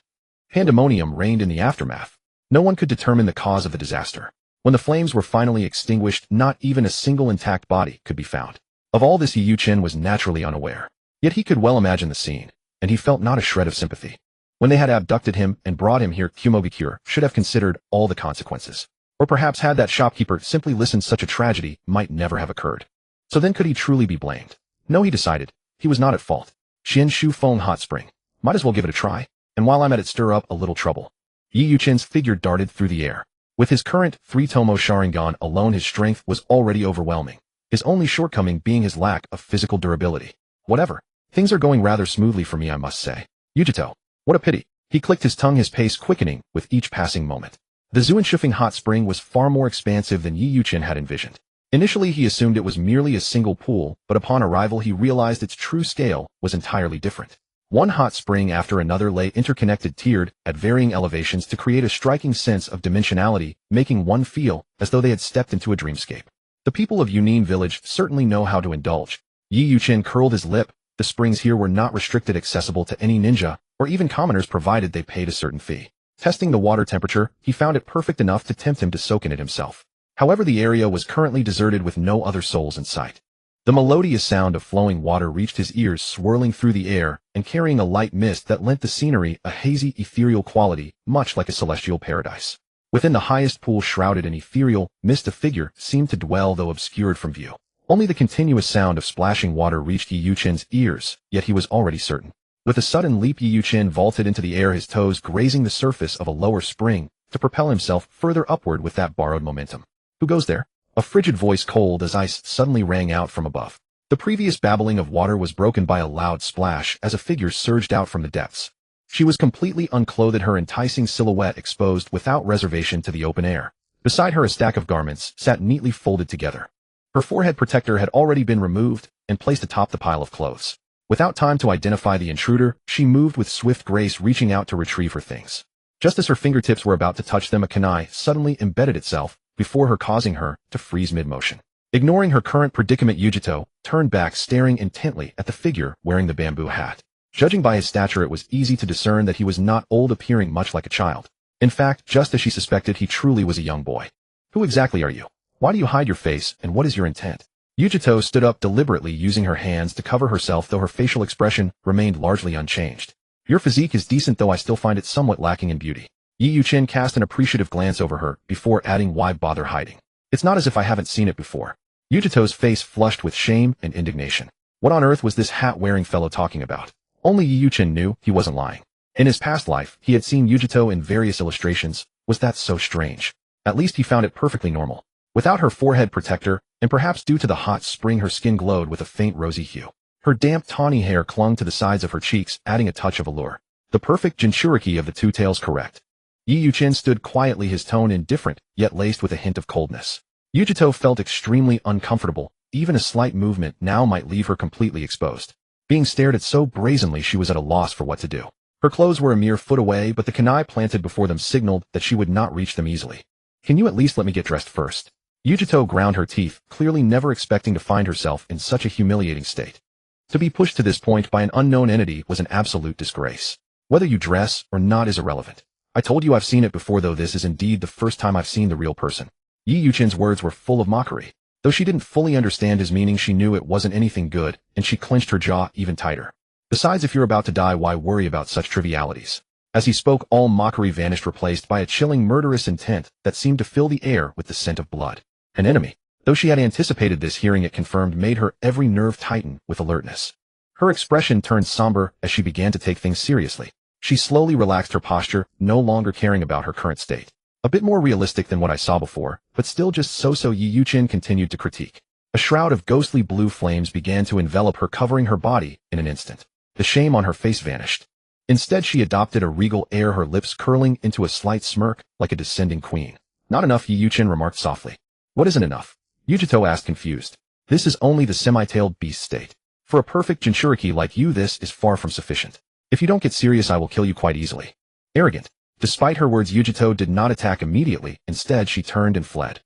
Pandemonium reigned in the aftermath. No one could determine the cause of the disaster. When the flames were finally extinguished, not even a single intact body could be found. Of all this, Yi Yuchen was naturally unaware. Yet he could well imagine the scene, and he felt not a shred of sympathy. When they had abducted him and brought him here, Kimobikure should have considered all the consequences. Or perhaps had that shopkeeper simply listened, such a tragedy might never have occurred. So then could he truly be blamed? No, he decided. He was not at fault. Xian Shu Feng Hot Spring. Might as well give it a try. And while I'm at it, stir up a little trouble. Yi Yuchen's figure darted through the air. With his current 3-tomo Sharingan alone, his strength was already overwhelming. His only shortcoming being his lack of physical durability. Whatever. Things are going rather smoothly for me, I must say. Yujito. What a pity. He clicked his tongue, his pace quickening with each passing moment. The Zuanshufeng hot spring was far more expansive than Yi Yuchen had envisioned. Initially he assumed it was merely a single pool, but upon arrival he realized its true scale was entirely different. One hot spring after another lay interconnected, tiered, at varying elevations to create a striking sense of dimensionality, making one feel as though they had stepped into a dreamscape. The people of Yunin village certainly know how to indulge. Yi Yuchen curled his lip. The springs here were not restricted, accessible to any ninja, or even commoners, provided they paid a certain fee. Testing the water temperature, he found it perfect enough to tempt him to soak in it himself. However, the area was currently deserted with no other souls in sight. The melodious sound of flowing water reached his ears, swirling through the air and carrying a light mist that lent the scenery a hazy, ethereal quality, much like a celestial paradise. Within the highest pool, shrouded in ethereal mist, a figure seemed to dwell, though obscured from view. Only the continuous sound of splashing water reached Yi Yuchen's ears, yet he was already certain. With a sudden leap, Yi Yuchen vaulted into the air, his toes grazing the surface of a lower spring, to propel himself further upward with that borrowed momentum. Who goes there? A frigid voice, cold as ice, suddenly rang out from above. The previous babbling of water was broken by a loud splash as a figure surged out from the depths. She was completely unclothed, her enticing silhouette exposed without reservation to the open air. Beside her, a stack of garments sat neatly folded together. Her forehead protector had already been removed and placed atop the pile of clothes. Without time to identify the intruder, she moved with swift grace, reaching out to retrieve her things. Just as her fingertips were about to touch them, a kunai suddenly embedded itself before her, causing her to freeze mid-motion. Ignoring her current predicament, Yujito turned back, staring intently at the figure wearing the bamboo hat. Judging by his stature, it was easy to discern that he was not old, appearing much like a child. In fact, just as she suspected, he truly was a young boy. Who exactly are you? Why do you hide your face, and what is your intent? Yujito stood up deliberately, using her hands to cover herself, though her facial expression remained largely unchanged. Your physique is decent, though I still find it somewhat lacking in beauty. Yi Yuqin cast an appreciative glance over her before adding, why bother hiding? It's not as if I haven't seen it before. Yujito's face flushed with shame and indignation. What on earth was this hat-wearing fellow talking about? Only Yi Yuqin knew he wasn't lying. In his past life, he had seen Yujito in various illustrations. Was that so strange? At least he found it perfectly normal. Without her forehead protector, and perhaps due to the hot spring, her skin glowed with a faint rosy hue. Her damp tawny hair clung to the sides of her cheeks, adding a touch of allure. The perfect Jinchuriki of the two tails, correct. Yi Yuqin stood quietly, his tone indifferent, yet laced with a hint of coldness. Yujito felt extremely uncomfortable. Even a slight movement now might leave her completely exposed. Being stared at so brazenly, she was at a loss for what to do. Her clothes were a mere foot away, but the kunai planted before them signaled that she would not reach them easily. Can you at least let me get dressed first? Yujito ground her teeth, clearly never expecting to find herself in such a humiliating state. To be pushed to this point by an unknown entity was an absolute disgrace. Whether you dress or not is irrelevant. I told you I've seen it before, though this is indeed the first time I've seen the real person. Yi Yuqin's words were full of mockery. Though she didn't fully understand his meaning, she knew it wasn't anything good, and she clenched her jaw even tighter. Besides, if you're about to die, why worry about such trivialities? As he spoke, all mockery vanished, replaced by a chilling, murderous intent that seemed to fill the air with the scent of blood. An enemy. Though she had anticipated this, hearing it confirmed made her every nerve tighten with alertness. Her expression turned somber as she began to take things seriously. She slowly relaxed her posture, no longer caring about her current state. A bit more realistic than what I saw before, but still just so-so. Yi Yuqin continued to critique. A shroud of ghostly blue flames began to envelop her, covering her body in an instant. The shame on her face vanished. Instead, she adopted a regal air, her lips curling into a slight smirk like a descending queen. Not enough, Yi Yuqin remarked softly. What isn't enough? Yujito asked, confused. This is only the semi-tailed beast state. For a perfect Jinchuriki like you, this is far from sufficient. If you don't get serious, I will kill you quite easily. Arrogant. Despite her words, Yujito did not attack immediately. Instead, she turned and fled.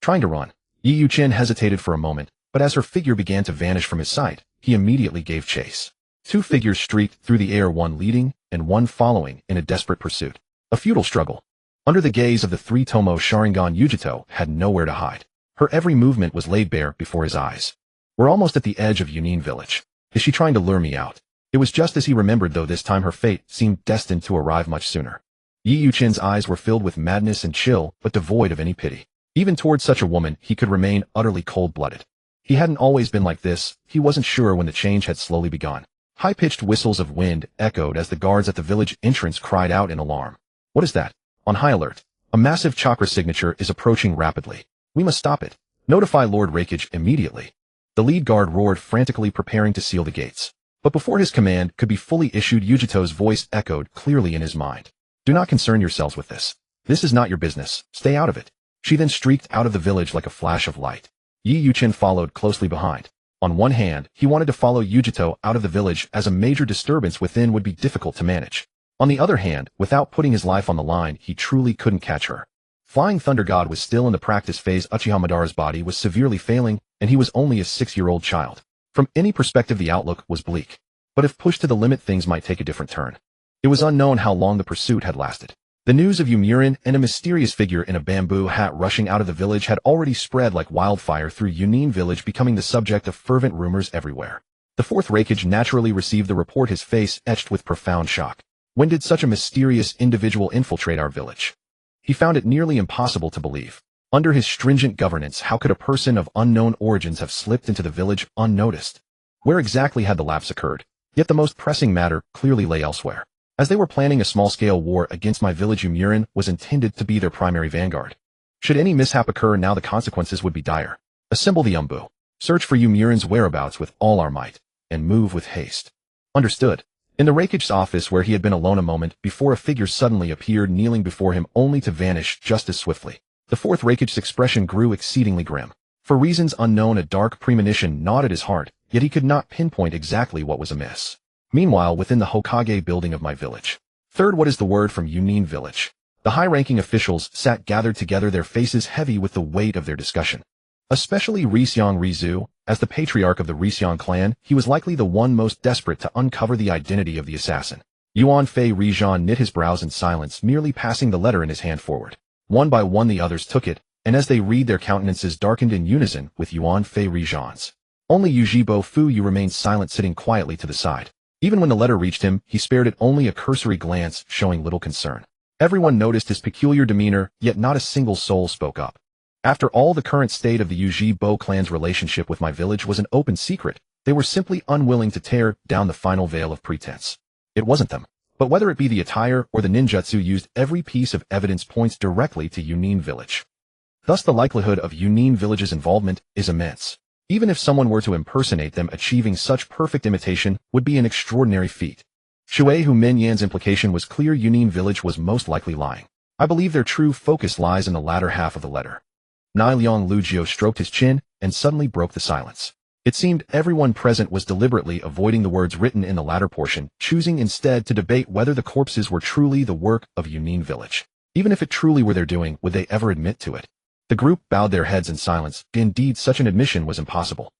Trying to run. Yi Yuqin hesitated for a moment, but as her figure began to vanish from his sight, he immediately gave chase. Two figures streaked through the air, one leading and one following in a desperate pursuit. A futile struggle. Under the gaze of the three-tomo Sharingan, Yujito had nowhere to hide. Her every movement was laid bare before his eyes. We're almost at the edge of Yunin village. Is she trying to lure me out? It was just as he remembered, though this time her fate seemed destined to arrive much sooner. Yi Yuqin's eyes were filled with madness and chill, but devoid of any pity. Even towards such a woman, he could remain utterly cold-blooded. He hadn't always been like this. He wasn't sure when the change had slowly begun. High-pitched whistles of wind echoed as the guards at the village entrance cried out in alarm. What is that? On high alert. A massive chakra signature is approaching rapidly. We must stop it. Notify Lord Raikage immediately. The lead guard roared frantically, preparing to seal the gates. But before his command could be fully issued, Yujito's voice echoed clearly in his mind. Do not concern yourselves with this. This is not your business. Stay out of it. She then streaked out of the village like a flash of light. Yi Yuqin followed closely behind. On one hand, he wanted to follow Yujito out of the village, as a major disturbance within would be difficult to manage. On the other hand, without putting his life on the line, he truly couldn't catch her. Flying Thunder God was still in the practice phase. Uchiha Madara's body was severely failing, and he was only a 6-year-old child. From any perspective, the outlook was bleak. But if pushed to the limit, things might take a different turn. It was unknown how long the pursuit had lasted. The news of Yomurin and a mysterious figure in a bamboo hat rushing out of the village had already spread like wildfire through Yunin village, becoming the subject of fervent rumors everywhere. The fourth Raikage naturally received the report, his face etched with profound shock. When did such a mysterious individual infiltrate our village? He found it nearly impossible to believe. Under his stringent governance, how could a person of unknown origins have slipped into the village unnoticed? Where exactly had the lapse occurred? Yet the most pressing matter clearly lay elsewhere. As they were planning a small-scale war against my village, Yomurin was intended to be their primary vanguard. Should any mishap occur now, the consequences would be dire. Assemble the Umbu. Search for Yomurin's whereabouts with all our might, and move with haste. Understood. In the Raikage's office, where he had been alone a moment before, a figure suddenly appeared, kneeling before him only to vanish just as swiftly. The fourth Raikage's expression grew exceedingly grim. For reasons unknown, a dark premonition gnawed at his heart, yet he could not pinpoint exactly what was amiss. Meanwhile, within the Hokage building of my village. Third, what is the word from Yunin village? The high-ranking officials sat gathered together, their faces heavy with the weight of their discussion. Especially Risyang Rizu, as the patriarch of the Risyang clan, he was likely the one most desperate to uncover the identity of the assassin. Yuan Fei Rijan knit his brows in silence, merely passing the letter in his hand forward. One by one the others took it, and as they read their countenances darkened in unison with Yuan Fei Rijan's. Only Yujibo Fuyu remained silent, sitting quietly to the side. Even when the letter reached him, he spared it only a cursory glance, showing little concern. Everyone noticed his peculiar demeanor, yet not a single soul spoke up. After all, the current state of the Uchiha clan's relationship with my village was an open secret. They were simply unwilling to tear down the final veil of pretense. It wasn't them. But whether it be the attire or the ninjutsu used, every piece of evidence points directly to Yunin village. Thus the likelihood of Yunin village's involvement is immense. Even if someone were to impersonate them, achieving such perfect imitation would be an extraordinary feat. Shui Hu Minyan's implication was clear. Yunin village was most likely lying. I believe their true focus lies in the latter half of the letter. Niliang Lugio stroked his chin and suddenly broke the silence. It seemed everyone present was deliberately avoiding the words written in the latter portion, choosing instead to debate whether the corpses were truly the work of Yunin village. Even if it truly were their doing, would they ever admit to it? The group bowed their heads in silence. Indeed, such an admission was impossible.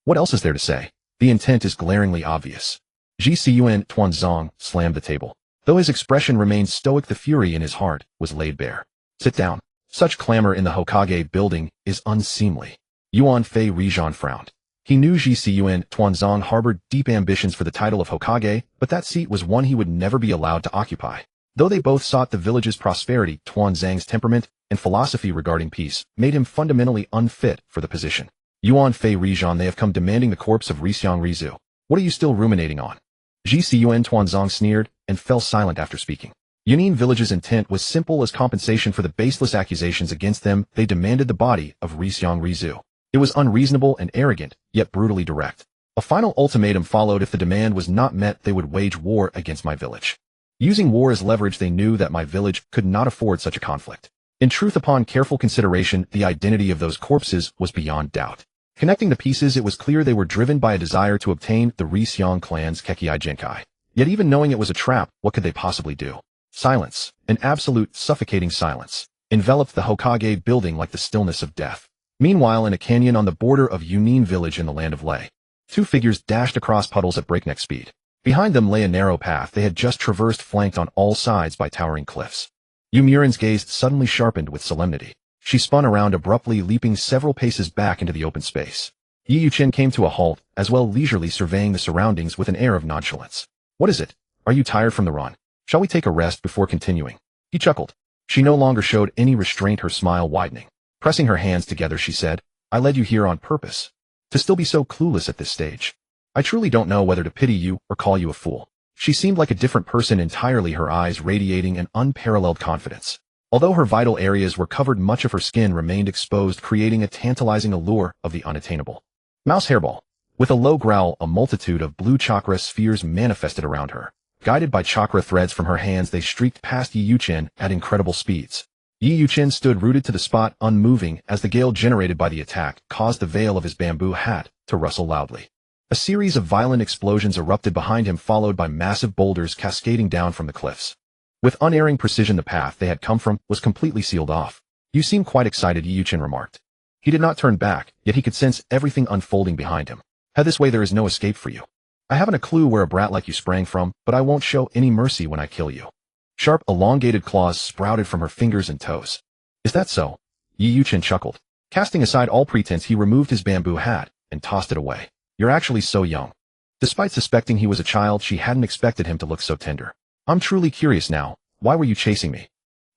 What else is there to say? The intent is glaringly obvious. Jicun Tuanzong slammed the table. Though his expression remained stoic, the fury in his heart was laid bare. Sit down. Such clamor in the Hokage building is unseemly. Yuan Fei Rijan frowned. He knew Jicun Tuanzong harbored deep ambitions for the title of Hokage, but that seat was one he would never be allowed to occupy. Though they both sought the village's prosperity, Tuanzong's temperament and philosophy regarding peace made him fundamentally unfit for the position. Yuan Fei Rijan, they have come demanding the corpse of Risyang Rizu. What are you still ruminating on? Jicun Tuanzong sneered and fell silent after speaking. Yunin village's intent was simple. As compensation for the baseless accusations against them, they demanded the body of Risyang Rizu. It was unreasonable and arrogant, yet brutally direct. A final ultimatum followed. If the demand was not met, they would wage war against my village. Using war as leverage, they knew that my village could not afford such a conflict. In truth, upon careful consideration, the identity of those corpses was beyond doubt. Connecting the pieces, it was clear they were driven by a desire to obtain the Risyang clan's Kekkei Genkai. Yet even knowing it was a trap, what could they possibly do? Silence, an absolute, suffocating silence, enveloped the Hokage building like the stillness of death. Meanwhile, in a canyon on the border of Yunin village in the land of Lei, two figures dashed across puddles at breakneck speed. Behind them lay a narrow path they had just traversed, flanked on all sides by towering cliffs. Youmurin's gaze suddenly sharpened with solemnity. She spun around abruptly, leaping several paces back into the open space. Yi Yuqin came to a halt, as well leisurely surveying the surroundings with an air of nonchalance. What is it? Are you tired from the run? Shall we take a rest before continuing? He chuckled. She no longer showed any restraint, her smile widening. Pressing her hands together, she said, I led you here on purpose. To still be so clueless at this stage. I truly don't know whether to pity you or call you a fool. She seemed like a different person entirely, her eyes radiating an unparalleled confidence. Although her vital areas were covered, much of her skin remained exposed, creating a tantalizing allure of the unattainable. Mouse hairball. With a low growl, a multitude of blue chakra spheres manifested around her. Guided by chakra threads from her hands, they streaked past Yi Yuqin at incredible speeds. Yi Yuqin stood rooted to the spot, unmoving, as the gale generated by the attack caused the veil of his bamboo hat to rustle loudly. A series of violent explosions erupted behind him, followed by massive boulders cascading down from the cliffs. With unerring precision, the path they had come from was completely sealed off. You seem quite excited, Yi Yuqin remarked. He did not turn back, yet he could sense everything unfolding behind him. Head this way, there is no escape for you. I haven't a clue where a brat like you sprang from, but I won't show any mercy when I kill you. Sharp, elongated claws sprouted from her fingers and toes. Is that so? Yi Yuqin chuckled. Casting aside all pretense, he removed his bamboo hat and tossed it away. You're actually so young. Despite suspecting he was a child, she hadn't expected him to look so tender. I'm truly curious now. Why were you chasing me?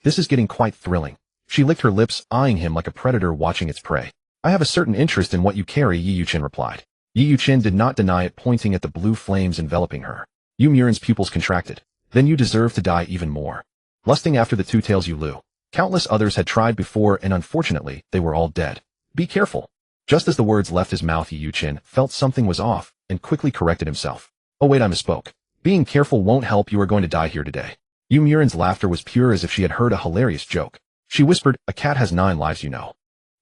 This is getting quite thrilling. She licked her lips, eyeing him like a predator watching its prey. I have a certain interest in what you carry, Yi Yuqin replied. Yi Yuqin did not deny it, pointing at the blue flames enveloping her. Youmurin's pupils contracted. Then you deserve to die even more. Lusting after the two tails you Lu. Countless others had tried before, and unfortunately, they were all dead. Be careful. Just as the words left his mouth, Yi Yuqin felt something was off, and quickly corrected himself. Oh wait, I misspoke. Being careful won't help, you are going to die here today. Youmurin's laughter was pure, as if she had heard a hilarious joke. She whispered, a cat has 9 lives, you know.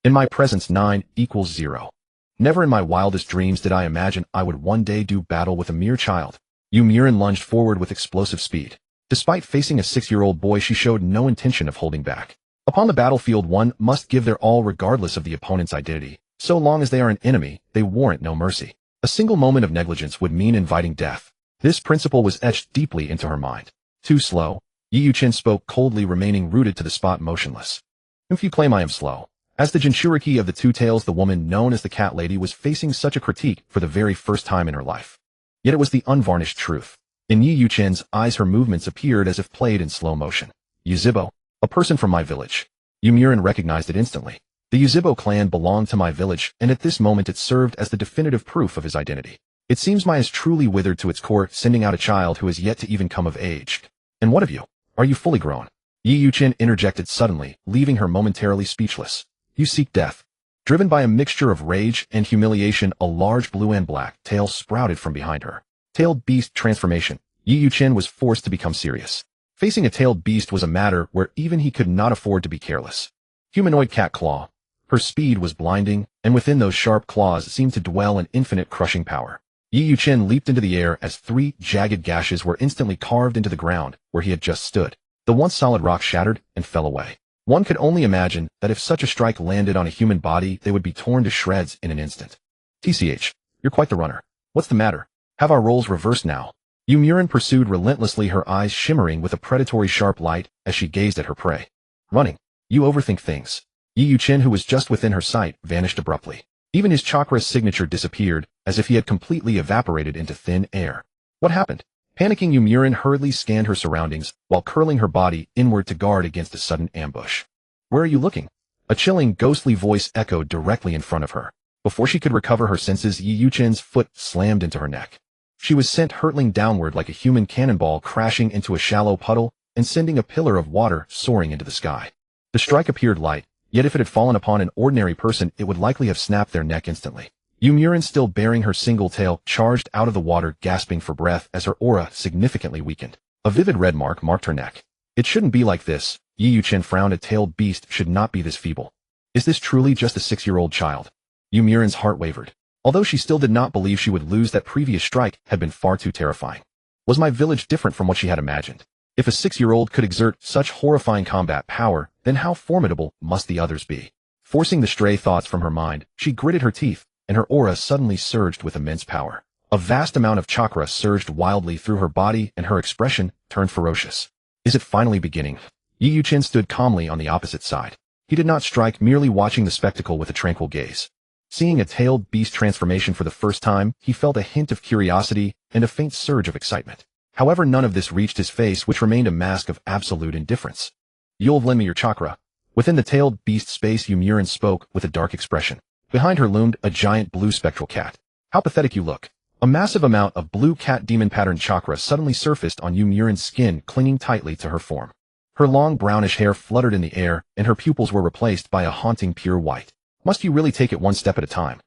In my presence, 9 equals 0. Never in my wildest dreams did I imagine I would one day do battle with a mere child. Youmurin lunged forward with explosive speed. Despite facing a 6-year-old boy, she showed no intention of holding back. Upon the battlefield, one must give their all regardless of the opponent's identity. So long as they are an enemy, they warrant no mercy. A single moment of negligence would mean inviting death. This principle was etched deeply into her mind. Too slow. Yi Yuqin spoke coldly, remaining rooted to the spot, motionless. If you claim I am slow. As the Jinchuriki of the Two Tails, the woman known as the Cat Lady was facing such a critique for the very first time in her life. Yet it was the unvarnished truth. In Yi Yuqin's eyes, her movements appeared as if played in slow motion. Yuzibo, a person from my village. Yomiuri recognized it instantly. The Yuzibo clan belonged to my village, and at this moment it served as the definitive proof of his identity. It seems my is truly withered to its core, sending out a child who has yet to even come of age. And what of you? Are you fully grown? Yi Yuqin interjected suddenly, leaving her momentarily speechless. You seek death. Driven by a mixture of rage and humiliation, a large blue and black tail sprouted from behind her. Tailed beast transformation. Yi Yuqin was forced to become serious. Facing a tailed beast was a matter where even he could not afford to be careless. Humanoid cat claw. Her speed was blinding, and within those sharp claws seemed to dwell an infinite crushing power. Yi Yuqin leaped into the air as 3 jagged gashes were instantly carved into the ground where he had just stood. The once solid rock shattered and fell away. One could only imagine that if such a strike landed on a human body, they would be torn to shreds in an instant. TCH, you're quite the runner. What's the matter? Have our roles reversed now? Yomiuri pursued relentlessly, her eyes shimmering with a predatory sharp light as she gazed at her prey. Running. You overthink things. Yi Yuqin, who was just within her sight, vanished abruptly. Even his chakra signature disappeared, as if he had completely evaporated into thin air. What happened? Panicking, Yomiuri hurriedly scanned her surroundings, while curling her body inward to guard against a sudden ambush. Where are you looking? A chilling, ghostly voice echoed directly in front of her. Before she could recover her senses, Yi Yuqin's foot slammed into her neck. She was sent hurtling downward like a human cannonball, crashing into a shallow puddle and sending a pillar of water soaring into the sky. The strike appeared light, yet if it had fallen upon an ordinary person, it would likely have snapped their neck instantly. Yomiuri, still bearing her single tail, charged out of the water, gasping for breath as her aura significantly weakened. A vivid red mark marked her neck. It shouldn't be like this. Yi Yuqin frowned. A tailed beast should not be this feeble. Is this truly just a 6-year-old child? Yomiuri's heart wavered. Although she still did not believe she would lose, that previous strike had been far too terrifying. Was my village different from what she had imagined? If a 6-year-old could exert such horrifying combat power, then how formidable must the others be? Forcing the stray thoughts from her mind, she gritted her teeth, and her aura suddenly surged with immense power. A vast amount of chakra surged wildly through her body, and her expression turned ferocious. Is it finally beginning? Yi Yuqin stood calmly on the opposite side. He did not strike, merely watching the spectacle with a tranquil gaze. Seeing a tailed beast transformation for the first time, he felt a hint of curiosity and a faint surge of excitement. However, none of this reached his face, which remained a mask of absolute indifference. You'll lend me your chakra. Within the tailed beast space, Yomiuri spoke with a dark expression. Behind her loomed a giant blue spectral cat. How pathetic you look. A massive amount of blue cat demon pattern chakra suddenly surfaced on Yomiuri's skin, clinging tightly to her form. Her long brownish hair fluttered in the air, and her pupils were replaced by a haunting pure white. Must you really take it one step at a time?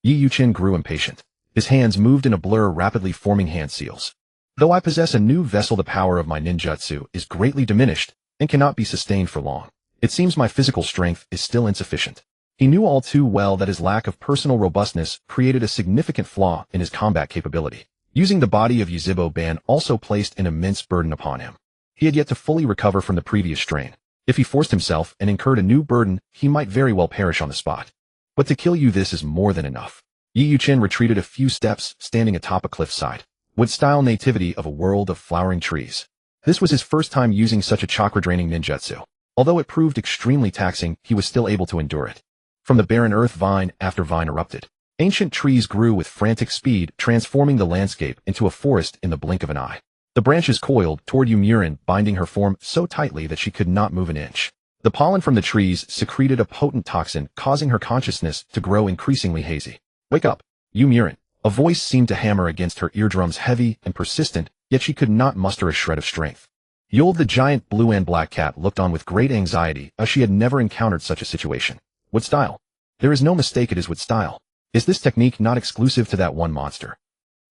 Yi Yuqin grew impatient. His hands moved in a blur, rapidly forming hand seals. Though I possess a new vessel, the power of my ninjutsu is greatly diminished and cannot be sustained for long. It seems my physical strength is still insufficient. He knew all too well that his lack of personal robustness created a significant flaw in his combat capability. Using the body of Yuzibo Ban also placed an immense burden upon him. He had yet to fully recover from the previous strain. If he forced himself and incurred a new burden, he might very well perish on the spot. But to kill you, this is more than enough. Yi Yuqin retreated a few steps, standing atop a cliffside. Wood-style nativity of a world of flowering trees. This was his first time using such a chakra-draining ninjutsu. Although it proved extremely taxing, he was still able to endure it. From the barren earth, vine after vine erupted. Ancient trees grew with frantic speed, transforming the landscape into a forest in the blink of an eye. The branches coiled toward Yomiuri, binding her form so tightly that she could not move an inch. The pollen from the trees secreted a potent toxin, causing her consciousness to grow increasingly hazy. Wake up, Yomiuri. A voice seemed to hammer against her eardrums, heavy and persistent, yet she could not muster a shred of strength. Yul, the giant blue and black cat, looked on with great anxiety, as she had never encountered such a situation. What style? There is no mistake, it is what style. Is this technique not exclusive to that one monster?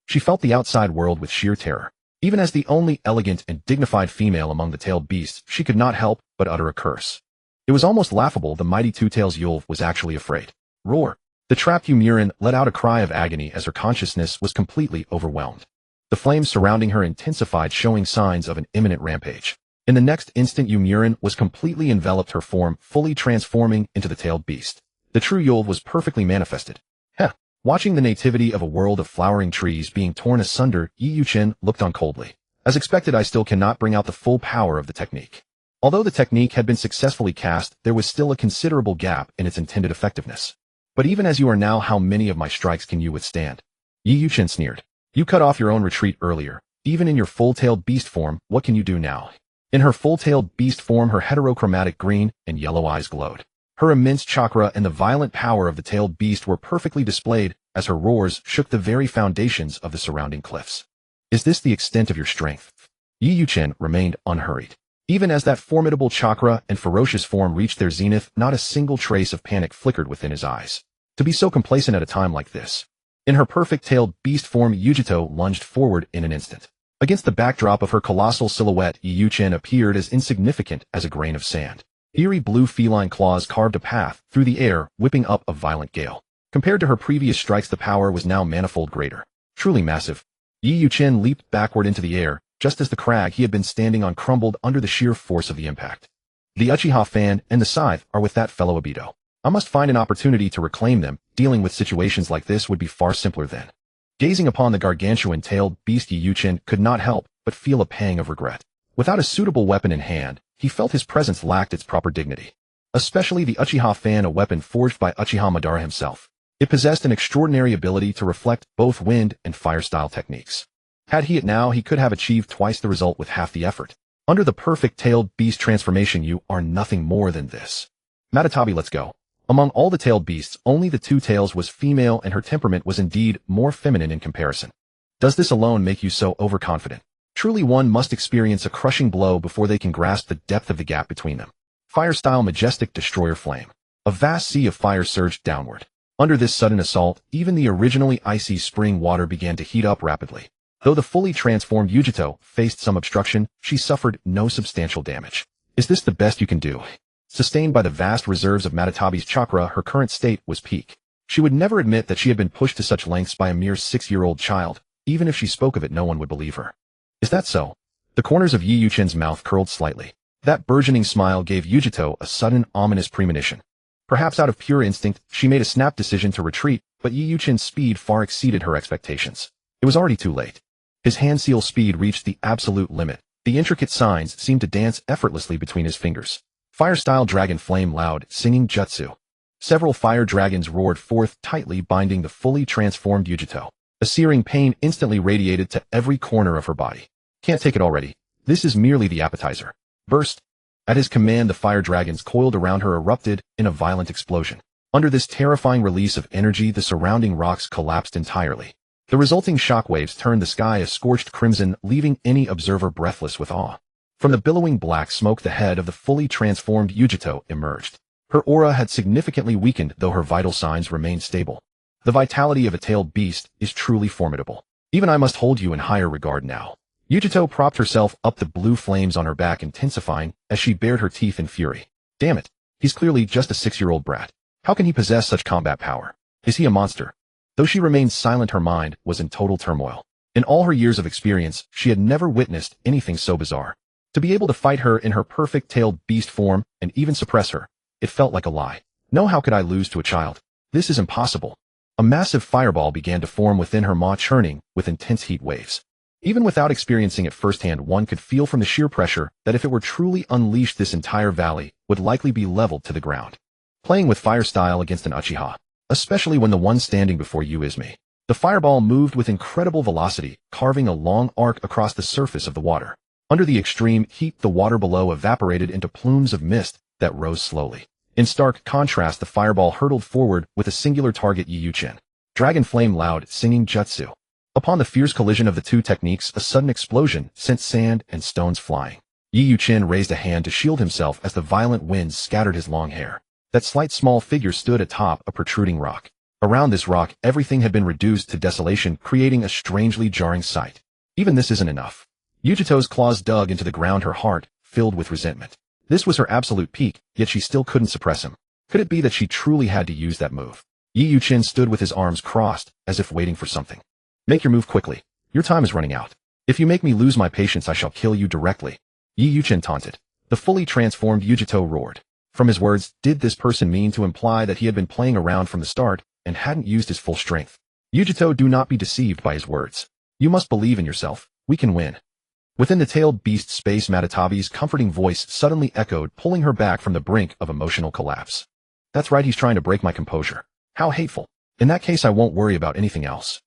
She felt the outside world with sheer terror. Even as the only elegant and dignified female among the tailed beasts, she could not help but utter a curse. It was almost laughable. The mighty Two-Tails Yul was actually afraid. Roar! The trapped Yomiuri let out a cry of agony as her consciousness was completely overwhelmed. The flames surrounding her intensified, showing signs of an imminent rampage. In the next instant, Yomurin was completely enveloped, her form fully transforming into the tailed beast. The true Yul was perfectly manifested. Heh. Watching the nativity of a world of flowering trees being torn asunder, Yi Yuchen looked on coldly. As expected, I still cannot bring out the full power of the technique. Although the technique had been successfully cast, there was still a considerable gap in its intended effectiveness. But even as you are now, how many of my strikes can you withstand? Yi Yuchen sneered. You cut off your own retreat earlier. Even in your full-tailed beast form, what can you do now? In her full-tailed beast form, her heterochromatic green and yellow eyes glowed. Her immense chakra and the violent power of the tailed beast were perfectly displayed as her roars shook the very foundations of the surrounding cliffs. Is this the extent of your strength? Yi Yuchen remained unhurried. Even as that formidable chakra and ferocious form reached their zenith, not a single trace of panic flickered within his eyes. To be so complacent at a time like this. In her perfect-tailed beast form, Yujito lunged forward in an instant. Against the backdrop of her colossal silhouette, Yi Yuchen appeared as insignificant as a grain of sand. Eerie blue feline claws carved a path through the air, whipping up a violent gale. Compared to her previous strikes, the power was now manifold greater. Truly massive. Yi Yuchen leaped backward into the air, just as the crag he had been standing on crumbled under the sheer force of the impact. The Uchiha fan and the scythe are with that fellow Obito. I must find an opportunity to reclaim them. Dealing with situations like this would be far simpler then. Gazing upon the gargantuan-tailed beast, Yi Yuchen could not help but feel a pang of regret. Without a suitable weapon in hand, he felt his presence lacked its proper dignity. Especially the Uchiha fan, a weapon forged by Uchiha Madara himself. It possessed an extraordinary ability to reflect both wind and fire-style techniques. Had he it now, he could have achieved twice the result with half the effort. Under the perfect-tailed beast transformation, you are nothing more than this. Matatabi, let's go. Among all the tailed beasts, only the two tails was female, and her temperament was indeed more feminine in comparison. Does this alone make you so overconfident? Truly, one must experience a crushing blow before they can grasp the depth of the gap between them. Fire-style majestic destroyer flame. A vast sea of fire surged downward. Under this sudden assault, even the originally icy spring water began to heat up rapidly. Though the fully transformed Yujito faced some obstruction, she suffered no substantial damage. Is this the best you can do? Sustained by the vast reserves of Matatabi's chakra, her current state was peak. She would never admit that she had been pushed to such lengths by a mere 6-year-old child. Even if she spoke of it, no one would believe her. Is that so? The corners of Yi Yuchen's mouth curled slightly. That burgeoning smile gave Yujito a sudden, ominous premonition. Perhaps out of pure instinct, she made a snap decision to retreat, but Yi Yuchen's speed far exceeded her expectations. It was already too late. His hand seal speed reached the absolute limit. The intricate signs seemed to dance effortlessly between his fingers. Fire-style dragon flame loud, singing jutsu. Several fire dragons roared forth, tightly binding the fully transformed Yujito. A searing pain instantly radiated to every corner of her body. Can't take it already. This is merely the appetizer. Burst. At his command, the fire dragons coiled around her erupted in a violent explosion. Under this terrifying release of energy, the surrounding rocks collapsed entirely. The resulting shockwaves turned the sky a scorched crimson, leaving any observer breathless with awe. From the billowing black smoke, the head of the fully transformed Yujito emerged. Her aura had significantly weakened, though her vital signs remained stable. The vitality of a tailed beast is truly formidable. Even I must hold you in higher regard now. Yujito propped herself up, the blue flames on her back intensifying as she bared her teeth in fury. Damn it. He's clearly just a 6-year-old brat. How can he possess such combat power? Is he a monster? Though she remained silent, her mind was in total turmoil. In all her years of experience, she had never witnessed anything so bizarre. To be able to fight her in her perfect tailed beast form and even suppress her, it felt like a lie. No, how could I lose to a child? This is impossible. A massive fireball began to form within her maw, churning with intense heat waves. Even without experiencing it firsthand, one could feel from the sheer pressure that if it were truly unleashed, this entire valley would likely be leveled to the ground. Playing with fire style against an Uchiha, especially when the one standing before you is me. The fireball moved with incredible velocity, carving a long arc across the surface of the water. Under the extreme heat, the water below evaporated into plumes of mist that rose slowly. In stark contrast, the fireball hurtled forward with a singular target, Yi Yuchen. Dragon flame loud, singing jutsu. Upon the fierce collision of the two techniques, a sudden explosion sent sand and stones flying. Yi Yuchen raised a hand to shield himself as the violent winds scattered his long hair. That slight small figure stood atop a protruding rock. Around this rock, everything had been reduced to desolation, creating a strangely jarring sight. Even this isn't enough. Yujito's claws dug into the ground, her heart filled with resentment. This was her absolute peak, yet she still couldn't suppress him. Could it be that she truly had to use that move? Yi Yuchen stood with his arms crossed, as if waiting for something. Make your move quickly. Your time is running out. If you make me lose my patience, I shall kill you directly. Yi Yuchen taunted. The fully transformed Yujito roared. From his words, did this person mean to imply that he had been playing around from the start and hadn't used his full strength? Yujito, do not be deceived by his words. You must believe in yourself. We can win. Within the tailed beast space, Matatabi's comforting voice suddenly echoed, pulling her back from the brink of emotional collapse. That's right, he's trying to break my composure. How hateful. In that case, I won't worry about anything else.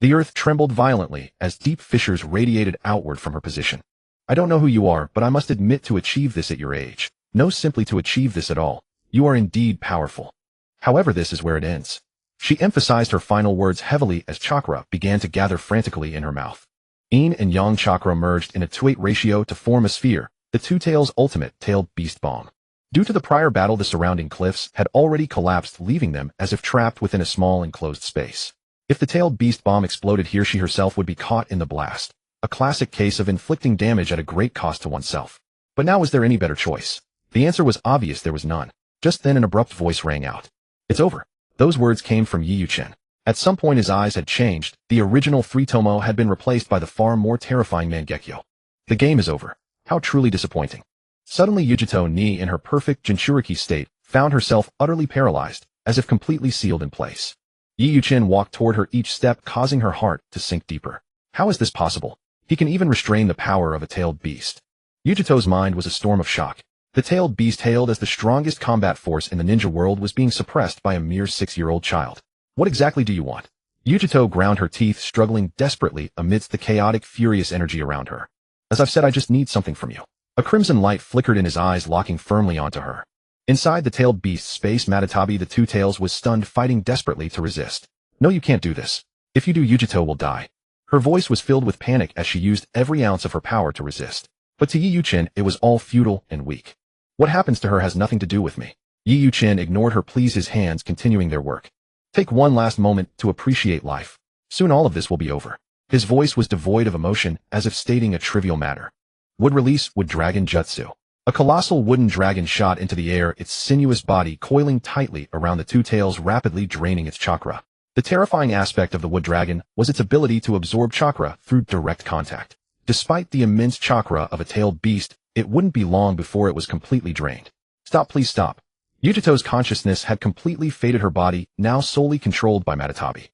The earth trembled violently as deep fissures radiated outward from her position. I don't know who you are, but I must admit, to achieve this at your age. No, simply to achieve this at all. You are indeed powerful. However, this is where it ends. She emphasized her final words heavily as chakra began to gather frantically in her mouth. Yin and Yang chakra merged in a 2:8 ratio to form a sphere, the Two Tails' ultimate tailed beast bomb. Due to the prior battle, the surrounding cliffs had already collapsed, leaving them as if trapped within a small enclosed space. If the tailed beast bomb exploded here, she herself would be caught in the blast. A classic case of inflicting damage at a great cost to oneself. But now, was there any better choice? The answer was obvious, there was none. Just then an abrupt voice rang out. It's over. Those words came from Yi Yuchen. At some point his eyes had changed. The original 3-tomo had been replaced by the far more terrifying Mangekyo. The game is over. How truly disappointing. Suddenly Yujito Ni, in her perfect Jinchuriki state, found herself utterly paralyzed, as if completely sealed in place. Yi Yuchen walked toward her, each step causing her heart to sink deeper. How is this possible? He can even restrain the power of a tailed beast. Yujito's mind was a storm of shock. The tailed beast, hailed as the strongest combat force in the ninja world, was being suppressed by a mere 6-year-old child. What exactly do you want? Yujito ground her teeth, struggling desperately amidst the chaotic, furious energy around her. As I've said, I just need something from you. A crimson light flickered in his eyes, locking firmly onto her. Inside the tailed beast's space, Matatabi, the Two Tails, was stunned, fighting desperately to resist. No, you can't do this. If you do, Yujito will die. Her voice was filled with panic as she used every ounce of her power to resist. But to Yi Yuchen, it was all futile and weak. What happens to her has nothing to do with me. Yi Yuchen ignored her pleas, his hands continuing their work. Take one last moment to appreciate life. Soon all of this will be over. His voice was devoid of emotion, as if stating a trivial matter. Wood release, wood dragon jutsu. A colossal wooden dragon shot into the air, its sinuous body coiling tightly around the Two Tails, rapidly draining its chakra. The terrifying aspect of the wood dragon was its ability to absorb chakra through direct contact. Despite the immense chakra of a tailed beast, it wouldn't be long before it was completely drained. Stop, please stop. Yujito's consciousness had completely faded, her body now solely controlled by Matatabi.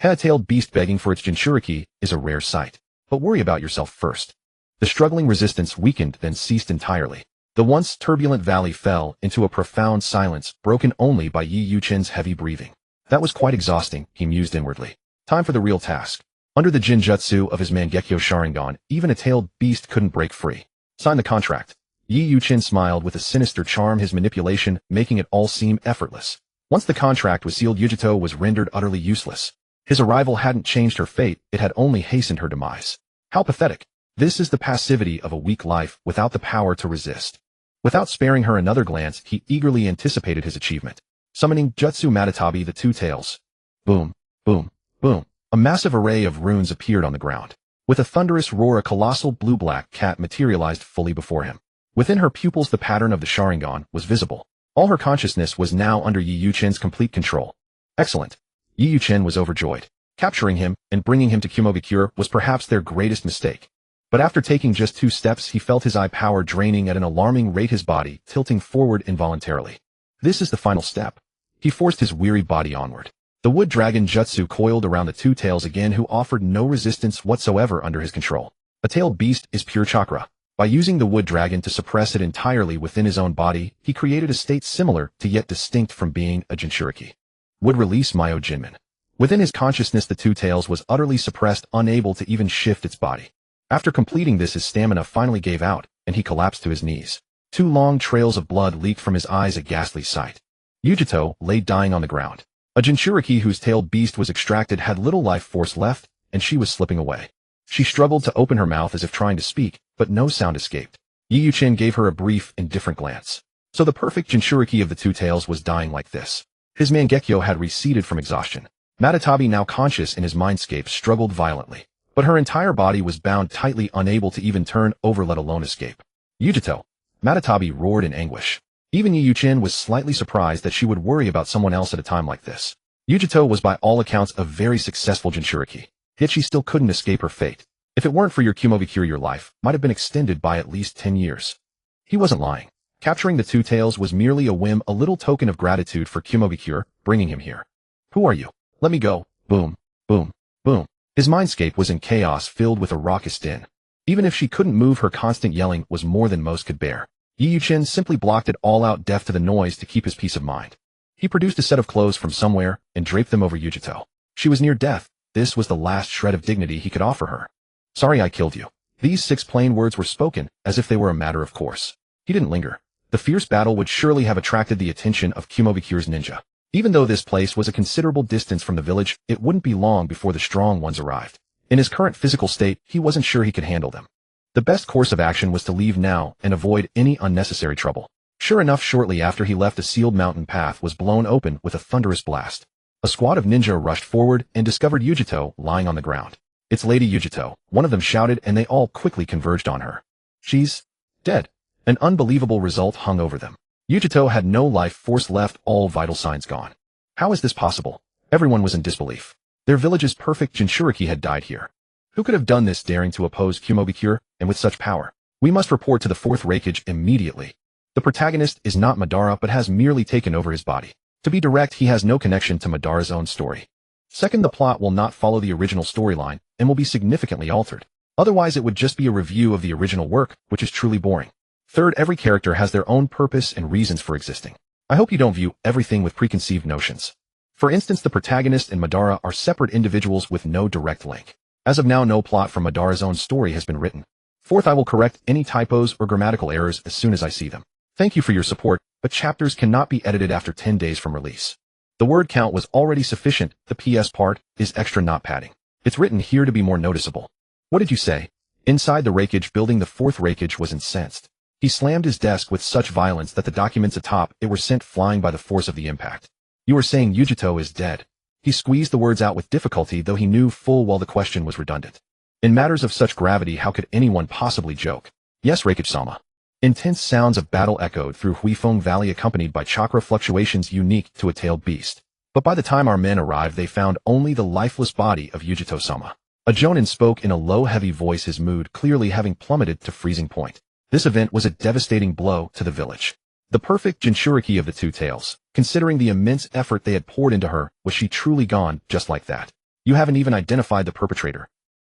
A tailed beast begging for its Jinchuriki is a rare sight. But worry about yourself first. The struggling resistance weakened, then ceased entirely. The once turbulent valley fell into a profound silence, broken only by Yi Yuchen's heavy breathing. That was quite exhausting, he mused inwardly. Time for the real task. Under the Jinjutsu of his Mangekyo Sharingan, even a tailed beast couldn't break free. Sign the contract. Yi Yuchen smiled with a sinister charm, his manipulation making it all seem effortless. Once the contract was sealed, Yujito was rendered utterly useless. His arrival hadn't changed her fate, it had only hastened her demise. How pathetic. This is the passivity of a weak life without the power to resist. Without sparing her another glance, he eagerly anticipated his achievement. Summoning Jutsu Matatabi, the Two Tails. Boom, boom, boom. A massive array of runes appeared on the ground. With a thunderous roar, a colossal blue-black cat materialized fully before him. Within her pupils, the pattern of the Sharingan was visible. All her consciousness was now under Yi Yuchen's complete control. Excellent. Yi Yuchen was overjoyed. Capturing him and bringing him to Kumogakure was perhaps their greatest mistake. But after taking just 2 steps, he felt his eye power draining at an alarming rate, his body tilting forward involuntarily. This is the final step. He forced his weary body onward. The wood dragon jutsu coiled around the Two Tails again, who offered no resistance whatsoever under his control. A tailed beast is pure chakra. By using the wood dragon to suppress it entirely within his own body, he created a state similar to yet distinct from being a Jinchuriki. Would release Myo Jinmin. Within his consciousness, the Two Tails was utterly suppressed, unable to even shift its body. After completing this, his stamina finally gave out, and he collapsed to his knees. 2 long trails of blood leaked from his eyes, a ghastly sight. Yujito lay dying on the ground. A Jinchuriki whose tailed beast was extracted had little life force left, and she was slipping away. She struggled to open her mouth as if trying to speak, but no sound escaped. Yi Yuchen gave her a brief, indifferent glance. So the perfect Jinchuriki of the Two Tails was dying like this. His Mangekyo had receded from exhaustion. Matatabi, now conscious in his mindscape, struggled violently. But her entire body was bound tightly, unable to even turn over, let alone escape. Yujito! Matatabi roared in anguish. Even Yi Yuchen was slightly surprised that she would worry about someone else at a time like this. Yujito was by all accounts a very successful Jinchuriki, yet she still couldn't escape her fate. If it weren't for your Kumogakure, your life might have been extended by at least 10 years. He wasn't lying. Capturing the two tails was merely a whim, a little token of gratitude for Kumogakure bringing him here. Who are you? Let me go. Boom, boom, boom. His mindscape was in chaos, filled with a raucous din. Even if she couldn't move, her constant yelling was more than most could bear. Yi Yuchen simply blocked it all out, deaf to the noise, to keep his peace of mind. He produced a set of clothes from somewhere and draped them over Yujito. She was near death. This was the last shred of dignity he could offer her. Sorry I killed you. These 6 plain words were spoken as if they were a matter of course. He didn't linger. The fierce battle would surely have attracted the attention of Kumogakure's ninja. Even though this place was a considerable distance from the village, it wouldn't be long before the strong ones arrived. In his current physical state, he wasn't sure he could handle them. The best course of action was to leave now and avoid any unnecessary trouble. Sure enough, shortly after he left, a sealed mountain path was blown open with a thunderous blast. A squad of ninja rushed forward and discovered Yujito lying on the ground. "It's Lady Yujito," one of them shouted, and they all quickly converged on her. "She's dead." An unbelievable result hung over them. Yujito had no life force left, all vital signs gone. How is this possible? Everyone was in disbelief. Their village's perfect Jinchuriki had died here. Who could have done this, daring to oppose Kumogakure, and with such power? We must report to the 4th Reikage immediately. The protagonist is not Madara, but has merely taken over his body. To be direct, he has no connection to Madara's own story. Second, the plot will not follow the original storyline and will be significantly altered. Otherwise, it would just be a review of the original work, which is truly boring. Third, every character has their own purpose and reasons for existing. I hope you don't view everything with preconceived notions. For instance, the protagonist and Madara are separate individuals with no direct link. As of now, no plot from Madara's own story has been written. Fourth, I will correct any typos or grammatical errors as soon as I see them. Thank you for your support, but chapters cannot be edited after 10 days from release. The word count was already sufficient. The PS part is extra, not padding. It's written here to be more noticeable. What did you say? Inside the Reikage building, the 4th Reikage was incensed. He slammed his desk with such violence that the documents atop it were sent flying by the force of the impact. You were saying Yujito is dead. He squeezed the words out with difficulty, though he knew full well the question was redundant. In matters of such gravity, how could anyone possibly joke? Yes, Reikage-sama. Intense sounds of battle echoed through Huifeng Valley, accompanied by chakra fluctuations unique to a tailed beast. But by the time our men arrived, they found only the lifeless body of Yujito-sama. A Jonin spoke in a low, heavy voice, his mood clearly having plummeted to freezing point. This event was a devastating blow to the village. The perfect Jinchuriki of the two tails. Considering the immense effort they had poured into her, was she truly gone just like that? You haven't even identified the perpetrator.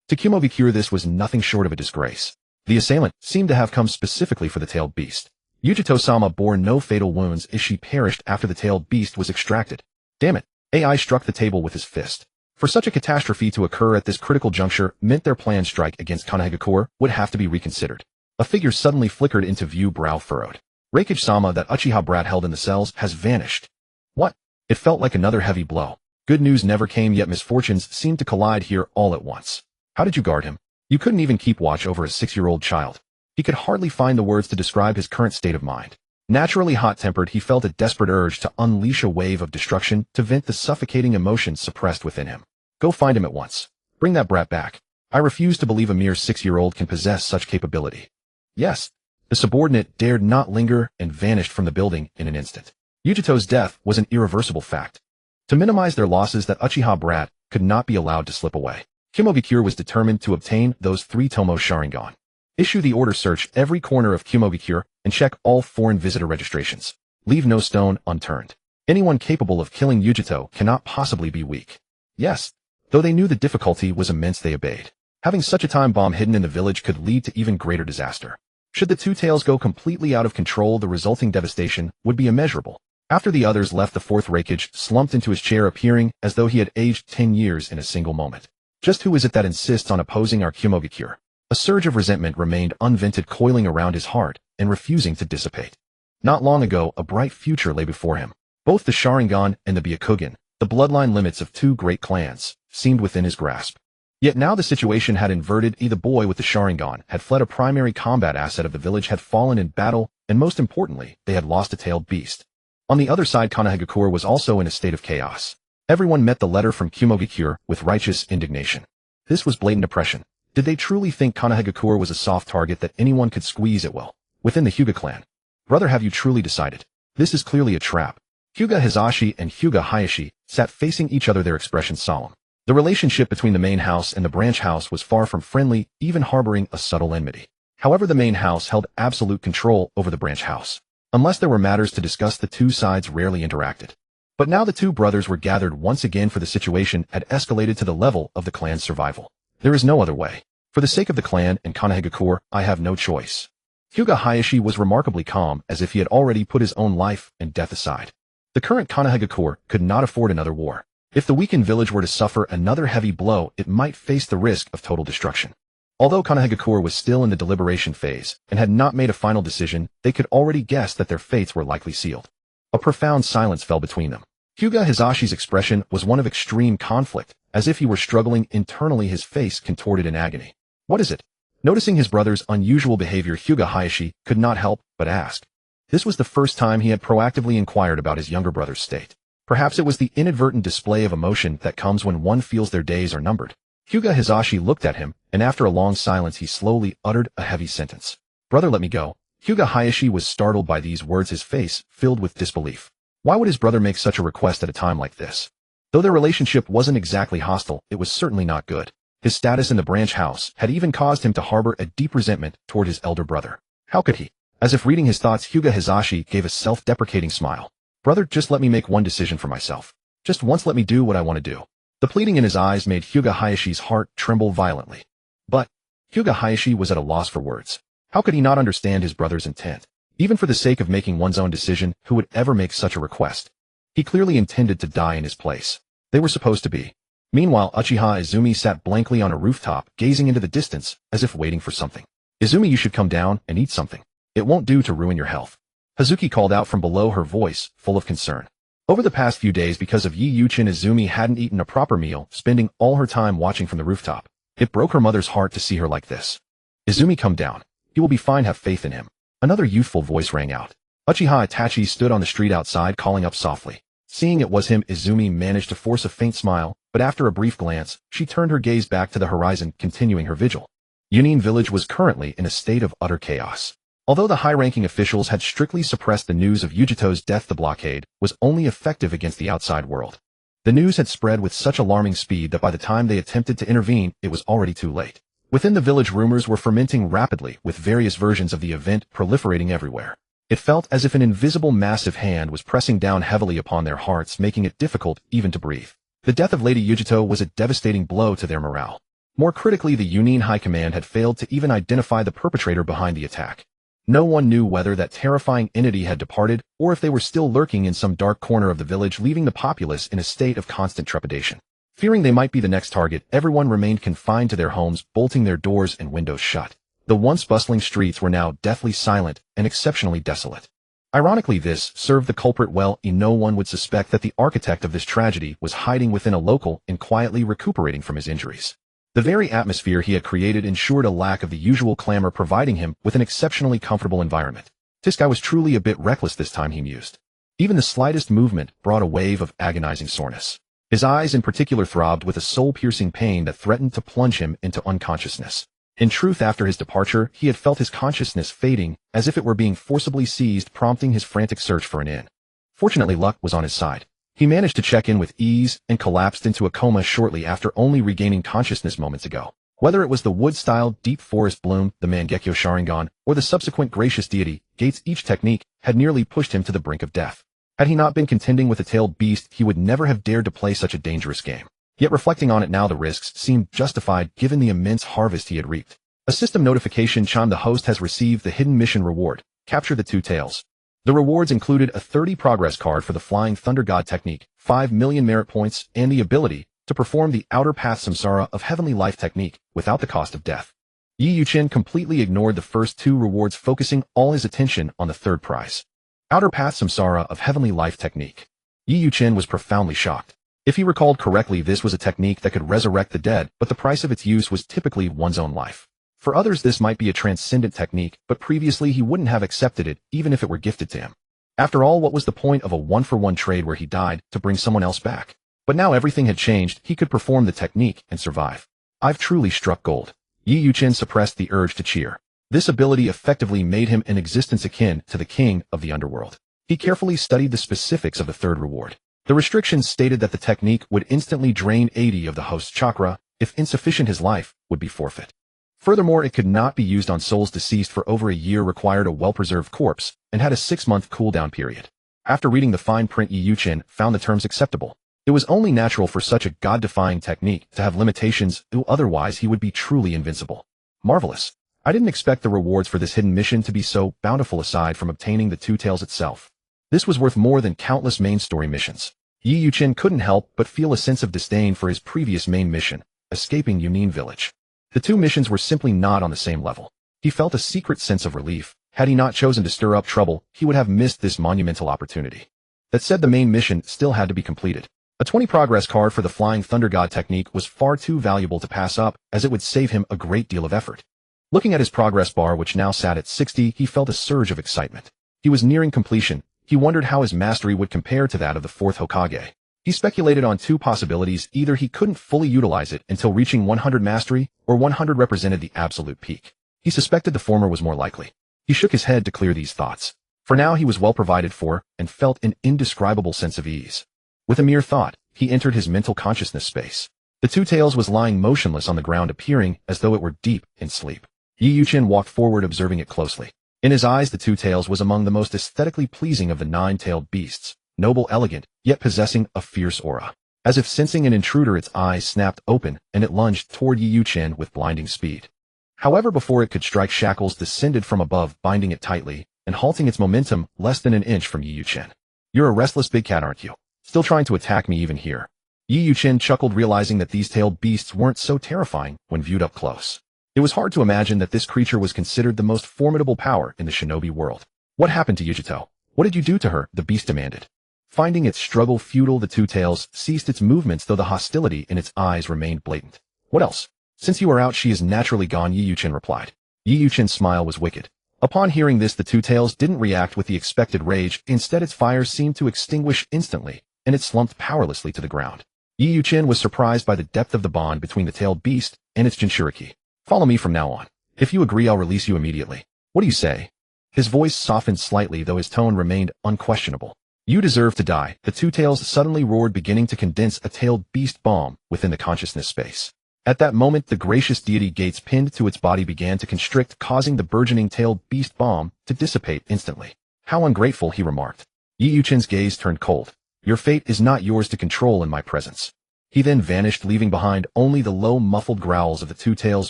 To Kumogakure, this was nothing short of a disgrace. The assailant seemed to have come specifically for the tailed beast. Yujito-sama bore no fatal wounds as she perished after the tailed beast was extracted. Damn it! AI struck the table with his fist. For such a catastrophe to occur at this critical juncture meant their planned strike against Kanehagakure would have to be reconsidered. A figure suddenly flickered into view, brow furrowed. Reikage-sama, that Uchiha brat held in the cells, has vanished. What? It felt like another heavy blow. Good news never came, yet misfortunes seemed to collide here all at once. How did you guard him? You couldn't even keep watch over a 6-year-old child. He could hardly find the words to describe his current state of mind. Naturally hot-tempered, he felt a desperate urge to unleash a wave of destruction to vent the suffocating emotions suppressed within him. Go find him at once. Bring that brat back. I refuse to believe a mere 6-year-old can possess such capability. Yes. The subordinate dared not linger and vanished from the building in an instant. Yujito's death was an irreversible fact. To minimize their losses, that Uchiha brat could not be allowed to slip away. Kumogakure was determined to obtain those 3 Tomo Sharingan. Issue the order, search every corner of Kumogakure and check all foreign visitor registrations. Leave no stone unturned. Anyone capable of killing Yujito cannot possibly be weak. Yes. Though they knew the difficulty was immense, they obeyed. Having such a time bomb hidden in the village could lead to even greater disaster. Should the two tails go completely out of control, the resulting devastation would be immeasurable. After the others left, the 4th Reikage slumped into his chair, appearing as though he had aged 10 years in a single moment. Just who is it that insists on opposing our Kumogakure? A surge of resentment remained unvented, coiling around his heart and refusing to dissipate. Not long ago, a bright future lay before him. Both the Sharingan and the Byakugan, the bloodline limits of 2 great clans, seemed within his grasp. Yet now the situation had inverted. The boy with the Sharingan had fled, a primary combat asset of the village had fallen in battle, and most importantly, they had lost a tailed beast. On the other side, Kanehagakure was also in a state of chaos. Everyone met the letter from Kumogakure with righteous indignation. This was blatant oppression. Did they truly think Kanehagakure was a soft target that anyone could squeeze at will? Within the Hyuga clan. Brother, have you truly decided? This is clearly a trap. Hyuga Hizashi and Hyuga Hayashi sat facing each other, their expressions solemn. The relationship between the main house and the branch house was far from friendly, even harboring a subtle enmity. However, the main house held absolute control over the branch house. Unless there were matters to discuss, the two sides rarely interacted. But now the two brothers were gathered once again, for the situation had escalated to the level of the clan's survival. There is no other way. For the sake of the clan and Konohagakure, I have no choice. Hyuga Hayashi was remarkably calm, as if he had already put his own life and death aside. The current Konohagakure could not afford another war. If the weakened village were to suffer another heavy blow, it might face the risk of total destruction. Although Konohagakure was still in the deliberation phase and had not made a final decision, they could already guess that their fates were likely sealed. A profound silence fell between them. Hyuga Hizashi's expression was one of extreme conflict, as if he were struggling internally, his face contorted in agony. What is it? Noticing his brother's unusual behavior, Hyuga Hayashi could not help but ask. This was the first time he had proactively inquired about his younger brother's state. Perhaps it was the inadvertent display of emotion that comes when one feels their days are numbered. Hyuga Hizashi looked at him, and after a long silence he slowly uttered a heavy sentence. Brother, let me go. Hyuga Hayashi was startled by these words, his face filled with disbelief. Why would his brother make such a request at a time like this? Though their relationship wasn't exactly hostile, it was certainly not good. His status in the branch house had even caused him to harbor a deep resentment toward his elder brother. How could he? As if reading his thoughts, Hyuga Hizashi gave a self-deprecating smile. Brother, just let me make one decision for myself. Just once let me do what I want to do. The pleading in his eyes made Hyuga Hayashi's heart tremble violently. But Hyuga Hayashi was at a loss for words. How could he not understand his brother's intent? Even for the sake of making one's own decision, who would ever make such a request? He clearly intended to die in his place. They were supposed to be. Meanwhile, Uchiha Izumi sat blankly on a rooftop, gazing into the distance, as if waiting for something. Izumi, you should come down and eat something. It won't do to ruin your health. Hazuki called out from below, her voice full of concern. Over the past few days, because of Yi Yuchin, Izumi hadn't eaten a proper meal, spending all her time watching from the rooftop. It broke her mother's heart to see her like this. Izumi, come down. He will be fine, have faith in him. Another youthful voice rang out. Uchiha Itachi stood on the street outside, calling up softly. Seeing it was him, Izumi managed to force a faint smile, but after a brief glance, she turned her gaze back to the horizon, continuing her vigil. Yunin village was currently in a state of utter chaos. Although the high-ranking officials had strictly suppressed the news of Yujito's death, the blockade was only effective against the outside world. The news had spread with such alarming speed that by the time they attempted to intervene, it was already too late. Within the village, rumors were fermenting rapidly, with various versions of the event proliferating everywhere. It felt as if an invisible massive hand was pressing down heavily upon their hearts, making it difficult even to breathe. The death of Lady Yujito was a devastating blow to their morale. More critically, the Yunin High Command had failed to even identify the perpetrator behind the attack. No one knew whether that terrifying entity had departed, or if they were still lurking in some dark corner of the village, leaving the populace in a state of constant trepidation. Fearing they might be the next target, everyone remained confined to their homes, bolting their doors and windows shut. The once bustling streets were now deathly silent and exceptionally desolate. Ironically, this served the culprit well. No one would suspect that the architect of this tragedy was hiding within a local and quietly recuperating from his injuries. The very atmosphere he had created ensured a lack of the usual clamor, providing him with an exceptionally comfortable environment. This guy was truly a bit reckless this time, he mused. Even the slightest movement brought a wave of agonizing soreness. His eyes in particular throbbed with a soul-piercing pain that threatened to plunge him into unconsciousness. In truth, after his departure, he had felt his consciousness fading, as if it were being forcibly seized, prompting his frantic search for an inn. Fortunately, luck was on his side. He managed to check in with ease and collapsed into a coma shortly after, only regaining consciousness moments ago. Whether it was the wood-style deep forest bloom, the Mangekyo Sharingan, or the subsequent gracious deity, Gates, each technique had nearly pushed him to the brink of death. Had he not been contending with a tailed beast, he would never have dared to play such a dangerous game. Yet reflecting on it now, the risks seemed justified given the immense harvest he had reaped. A system notification chimed. The host has received the hidden mission reward. Capture the two tails. The rewards included a 30 progress card for the Flying Thunder God technique, 5 million merit points, and the ability to perform the Outer Path Samsara of Heavenly Life technique without the cost of death. Yi Yuchin completely ignored the first two rewards, focusing all his attention on the third prize. Outer Path Samsara of Heavenly Life technique. Yi Yuchin was profoundly shocked. If he recalled correctly, this was a technique that could resurrect the dead, but the price of its use was typically one's own life. For others, this might be a transcendent technique, but previously he wouldn't have accepted it, even if it were gifted to him. After all, what was the point of a one-for-one trade where he died to bring someone else back? But now everything had changed. He could perform the technique and survive. I've truly struck gold. Yi Yuchin suppressed the urge to cheer. This ability effectively made him an existence akin to the king of the underworld. He carefully studied the specifics of the third reward. The restrictions stated that the technique would instantly drain 80 of the host's chakra. If insufficient, his life would be forfeit. Furthermore, it could not be used on souls deceased for over a year, required a well-preserved corpse, and had a 6-month cooldown period. After reading the fine print, Yi Yuchen found the terms acceptable. It was only natural for such a god-defying technique to have limitations, otherwise he would be truly invincible. Marvelous. I didn't expect the rewards for this hidden mission to be so bountiful aside from obtaining the two tails itself. This was worth more than countless main story missions. Yi Yuchen couldn't help but feel a sense of disdain for his previous main mission, escaping Yunin village. The two missions were simply not on the same level. He felt a secret sense of relief. Had he not chosen to stir up trouble, he would have missed this monumental opportunity. That said, the main mission still had to be completed. A 20 progress card for the Flying Thunder God technique was far too valuable to pass up, as it would save him a great deal of effort. Looking at his progress bar, which now sat at 60, he felt a surge of excitement. He was nearing completion. He wondered how his mastery would compare to that of the fourth Hokage. He speculated on two possibilities: either he couldn't fully utilize it until reaching 100 mastery, or 100 represented the absolute peak. He suspected the former was more likely. He shook his head to clear these thoughts. For now he was well provided for, and felt an indescribable sense of ease. With a mere thought, he entered his mental consciousness space. The two tails was lying motionless on the ground, appearing as though it were deep in sleep. Yi Yuchen walked forward, observing it closely. In his eyes, the two tails was among the most aesthetically pleasing of the nine-tailed beasts, noble, elegant, yet possessing a fierce aura. As if sensing an intruder, its eyes snapped open, and it lunged toward Yi Yuchen with blinding speed. However, before it could strike, shackles descended from above, binding it tightly, and halting its momentum less than an inch from Yi Yuchen. "You're a restless big cat, aren't you? Still trying to attack me even here?" Yi Yuchen chuckled, realizing that these tailed beasts weren't so terrifying when viewed up close. It was hard to imagine that this creature was considered the most formidable power in the shinobi world. "What happened to Yujito? What did you do to her?" the beast demanded. Finding its struggle futile, the two tails ceased its movements, though the hostility in its eyes remained blatant. "What else? Since you are out, she is naturally gone," Yi Yuchen replied. Yi Yuchen's smile was wicked. Upon hearing this, the two tails didn't react with the expected rage. Instead, its fire seemed to extinguish instantly, and it slumped powerlessly to the ground. Yi Yuchen was surprised by the depth of the bond between the tailed beast and its Jinchuriki. "Follow me from now on. If you agree, I'll release you immediately. What do you say?" His voice softened slightly, though his tone remained unquestionable. "You deserve to die," the two tails suddenly roared, beginning to condense a tailed beast bomb within the consciousness space. At that moment, the gracious deity gates pinned to its body began to constrict, causing the burgeoning tailed beast bomb to dissipate instantly. "How ungrateful," he remarked. Yi Yuchen's gaze turned cold. "Your fate is not yours to control in my presence." He then vanished, leaving behind only the low, muffled growls of the two tails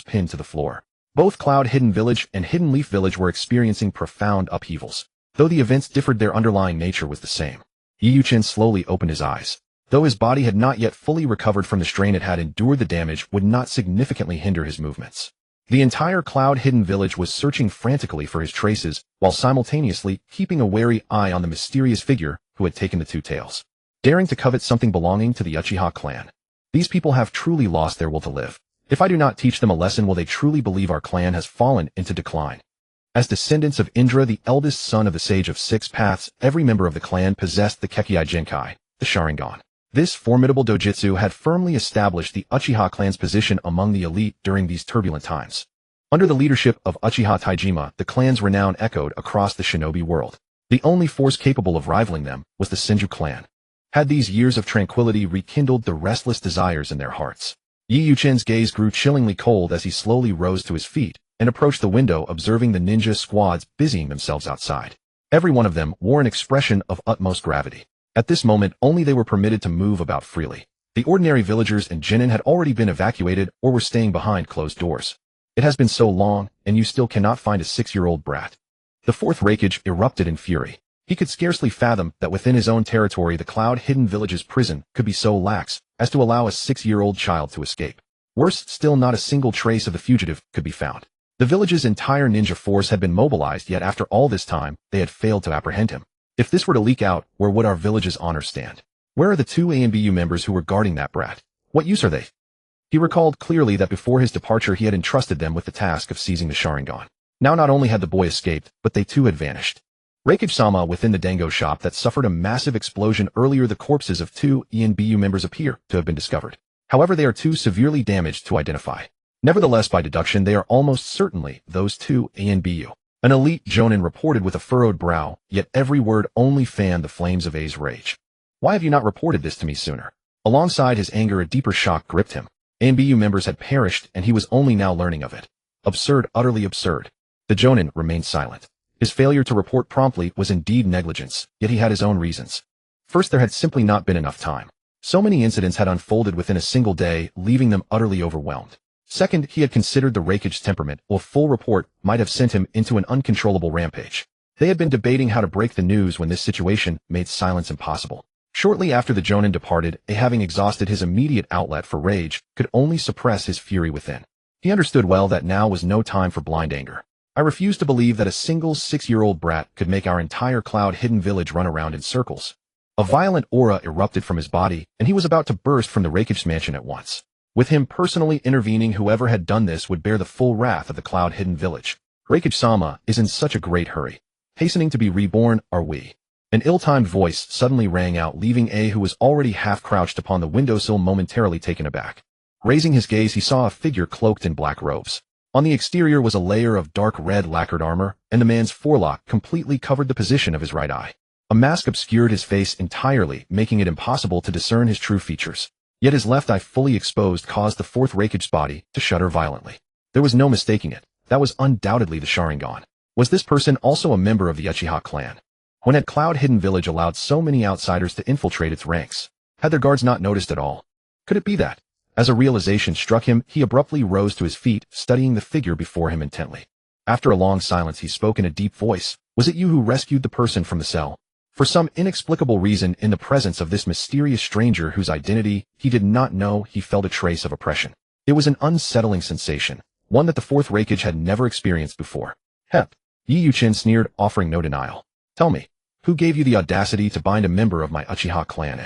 pinned to the floor. Both Cloud Hidden Village and Hidden Leaf Village were experiencing profound upheavals. Though the events differed, their underlying nature was the same. Yi Yuchen slowly opened his eyes. Though his body had not yet fully recovered from the strain it had endured, the damage would not significantly hinder his movements. The entire Cloud Hidden Village was searching frantically for his traces, while simultaneously keeping a wary eye on the mysterious figure who had taken the two tails. Daring to covet something belonging to the Uchiha clan. These people have truly lost their will to live. If I do not teach them a lesson, will they truly believe our clan has fallen into decline? As descendants of Indra, the eldest son of the Sage of Six Paths, every member of the clan possessed the Kekkei Genkai, the Sharingan. This formidable dojutsu had firmly established the Uchiha clan's position among the elite during these turbulent times. Under the leadership of Uchiha Taijima, the clan's renown echoed across the shinobi world. The only force capable of rivaling them was the Senju clan. Had these years of tranquility rekindled the restless desires in their hearts? Yi Yuchen's gaze grew chillingly cold as he slowly rose to his feet and approached the window, observing the ninja squads busying themselves outside. Every one of them wore an expression of utmost gravity. At this moment, only they were permitted to move about freely. The ordinary villagers and genin had already been evacuated or were staying behind closed doors. "It has been so long, and you still cannot find a 6-year-old brat." The fourth Raikage erupted in fury. He could scarcely fathom that within his own territory the Cloud Hidden Village's prison could be so lax as to allow a 6-year-old child to escape. Worse still, not a single trace of the fugitive could be found. The village's entire ninja force had been mobilized, yet after all this time, they had failed to apprehend him. If this were to leak out, where would our village's honor stand? Where are the 2 ANBU members who were guarding that brat? What use are they? He recalled clearly that before his departure he had entrusted them with the task of seizing the Sharingan. Now not only had the boy escaped, but they too had vanished. Raikage-sama, within the Dango shop that suffered a massive explosion earlier, the corpses of 2 ENBU members appear to have been discovered. However, they are too severely damaged to identify. Nevertheless, by deduction, they are almost certainly those 2 ANBU. An elite jonin reported with a furrowed brow, yet every word only fanned the flames of A's rage. Why have you not reported this to me sooner? Alongside his anger, a deeper shock gripped him. ANBU members had perished, and he was only now learning of it. Absurd, utterly absurd. The Jonin remained silent. His failure to report promptly was indeed negligence, yet he had his own reasons. First, there had simply not been enough time. So many incidents had unfolded within a single day, leaving them utterly overwhelmed. Second, he had considered the Raikage temperament, or full report might have sent him into an uncontrollable rampage. They had been debating how to break the news when this situation made silence impossible. Shortly after the Jonin departed, having exhausted his immediate outlet for rage, could only suppress his fury within. He understood well that now was no time for blind anger. I refuse to believe that a single 6-year-old brat could make our entire cloud-hidden village run around in circles. A violent aura erupted from his body, and he was about to burst from the Raikage's mansion at once. With him personally intervening, whoever had done this would bear the full wrath of the cloud-hidden village. Raikage-sama is in such a great hurry. Hastening to be reborn, are we? An ill-timed voice suddenly rang out, leaving who was already half-crouched upon the windowsill momentarily taken aback. Raising his gaze, he saw a figure cloaked in black robes. On the exterior was a layer of dark red lacquered armor, and the man's forelock completely covered the position of his right eye. A mask obscured his face entirely, making it impossible to discern his true features. Yet his left eye fully exposed caused the fourth Raikage's body to shudder violently. There was no mistaking it. That was undoubtedly the Sharingan. Was this person also a member of the Uchiha clan? When had Cloud Hidden Village allowed so many outsiders to infiltrate its ranks? Had their guards not noticed at all? Could it be that? As a realization struck him, he abruptly rose to his feet, studying the figure before him intently. After a long silence, he spoke in a deep voice. Was it you who rescued the person from the cell? For some inexplicable reason, in the presence of this mysterious stranger whose identity he did not know, he felt a trace of oppression. It was an unsettling sensation, one that the fourth Raikage had never experienced before. Hep. Yi Yuchin sneered, offering no denial. Tell me, who gave you the audacity to bind a member of my Uchiha clan,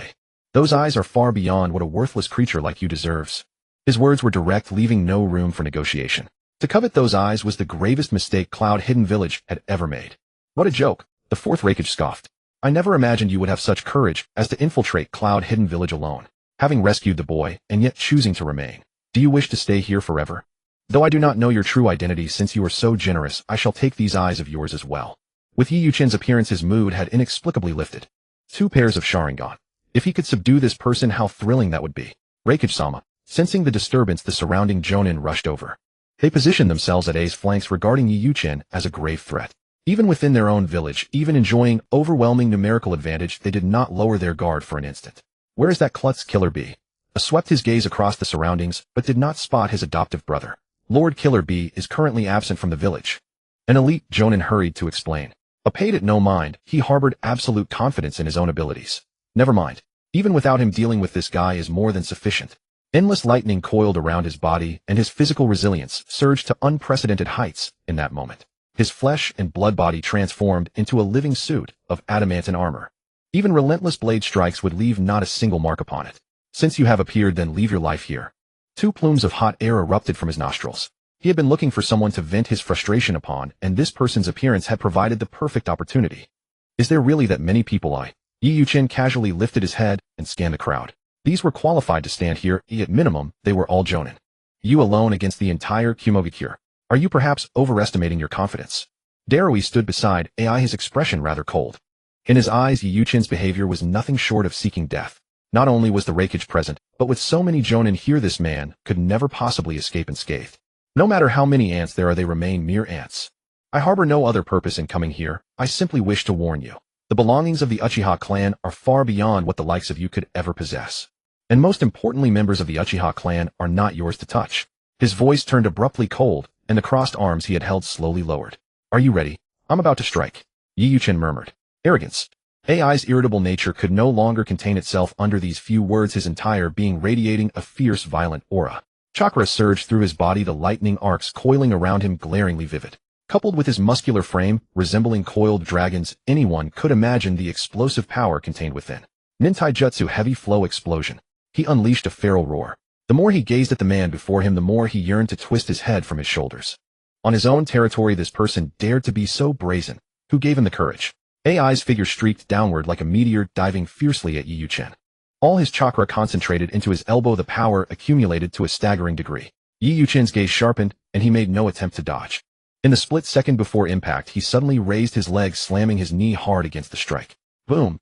Those eyes are far beyond what a worthless creature like you deserves. His words were direct, leaving no room for negotiation. To covet those eyes was the gravest mistake Cloud Hidden Village had ever made. What a joke, the fourth Raikage scoffed. I never imagined you would have such courage as to infiltrate Cloud Hidden Village alone, having rescued the boy and yet choosing to remain. Do you wish to stay here forever? Though I do not know your true identity, since you are so generous, I shall take these eyes of yours as well. With Yi Yuchin's appearance, his mood had inexplicably lifted. 2 pairs of Sharingan. If he could subdue this person, how thrilling that would be. Raikage-sama. Sensing the disturbance, the surrounding Jonin rushed over. They positioned themselves at A's flanks, regarding Yi Yuchin as a grave threat. Even within their own village, even enjoying overwhelming numerical advantage, they did not lower their guard for an instant. Where is that klutz Killer Bee? A swept his gaze across the surroundings, but did not spot his adoptive brother. Lord Killer Bee is currently absent from the village. An elite Jonin hurried to explain. Paid it no mind, he harbored absolute confidence in his own abilities. Never mind. Even without him, dealing with this guy is more than sufficient. Endless lightning coiled around his body, and his physical resilience surged to unprecedented heights in that moment. His flesh and blood body transformed into a living suit of adamantine armor. Even relentless blade strikes would leave not a single mark upon it. Since you have appeared, then leave your life here. 2 plumes of hot air erupted from his nostrils. He had been looking for someone to vent his frustration upon, and this person's appearance had provided the perfect opportunity. Is there really that many people? Yi Yuchin casually lifted his head and scanned the crowd. These were qualified to stand here, at minimum, they were all Jonin. You alone against the entire Kumogakure. Are you perhaps overestimating your confidence? Darui stood beside AI, his expression rather cold. In his eyes, Yi Yuchin's behavior was nothing short of seeking death. Not only was the Raikage present, but with so many Jonin here, this man could never possibly escape unscathed. No matter how many ants there are, they remain mere ants. I harbor no other purpose in coming here, I simply wish to warn you. The belongings of the Uchiha clan are far beyond what the likes of you could ever possess. And most importantly, members of the Uchiha clan are not yours to touch. His voice turned abruptly cold, and the crossed arms he had held slowly lowered. Are you ready? I'm about to strike. Yi Yuchin murmured. Arrogance. AI's irritable nature could no longer contain itself under these few words, his entire being radiating a fierce, violent aura. Chakra surged through his body, the lightning arcs coiling around him glaringly vivid. Coupled with his muscular frame, resembling coiled dragons, anyone could imagine the explosive power contained within. Nintaijutsu heavy flow explosion. He unleashed a feral roar. The more he gazed at the man before him, the more he yearned to twist his head from his shoulders. On his own territory, this person dared to be so brazen. Who gave him the courage? AI's figure streaked downward like a meteor, diving fiercely at Yi Yuchin. All his chakra concentrated into his elbow, the power accumulated to a staggering degree. Yi Yuchin's gaze sharpened, and he made no attempt to dodge. In the split second before impact, he suddenly raised his leg, slamming his knee hard against the strike. Boom!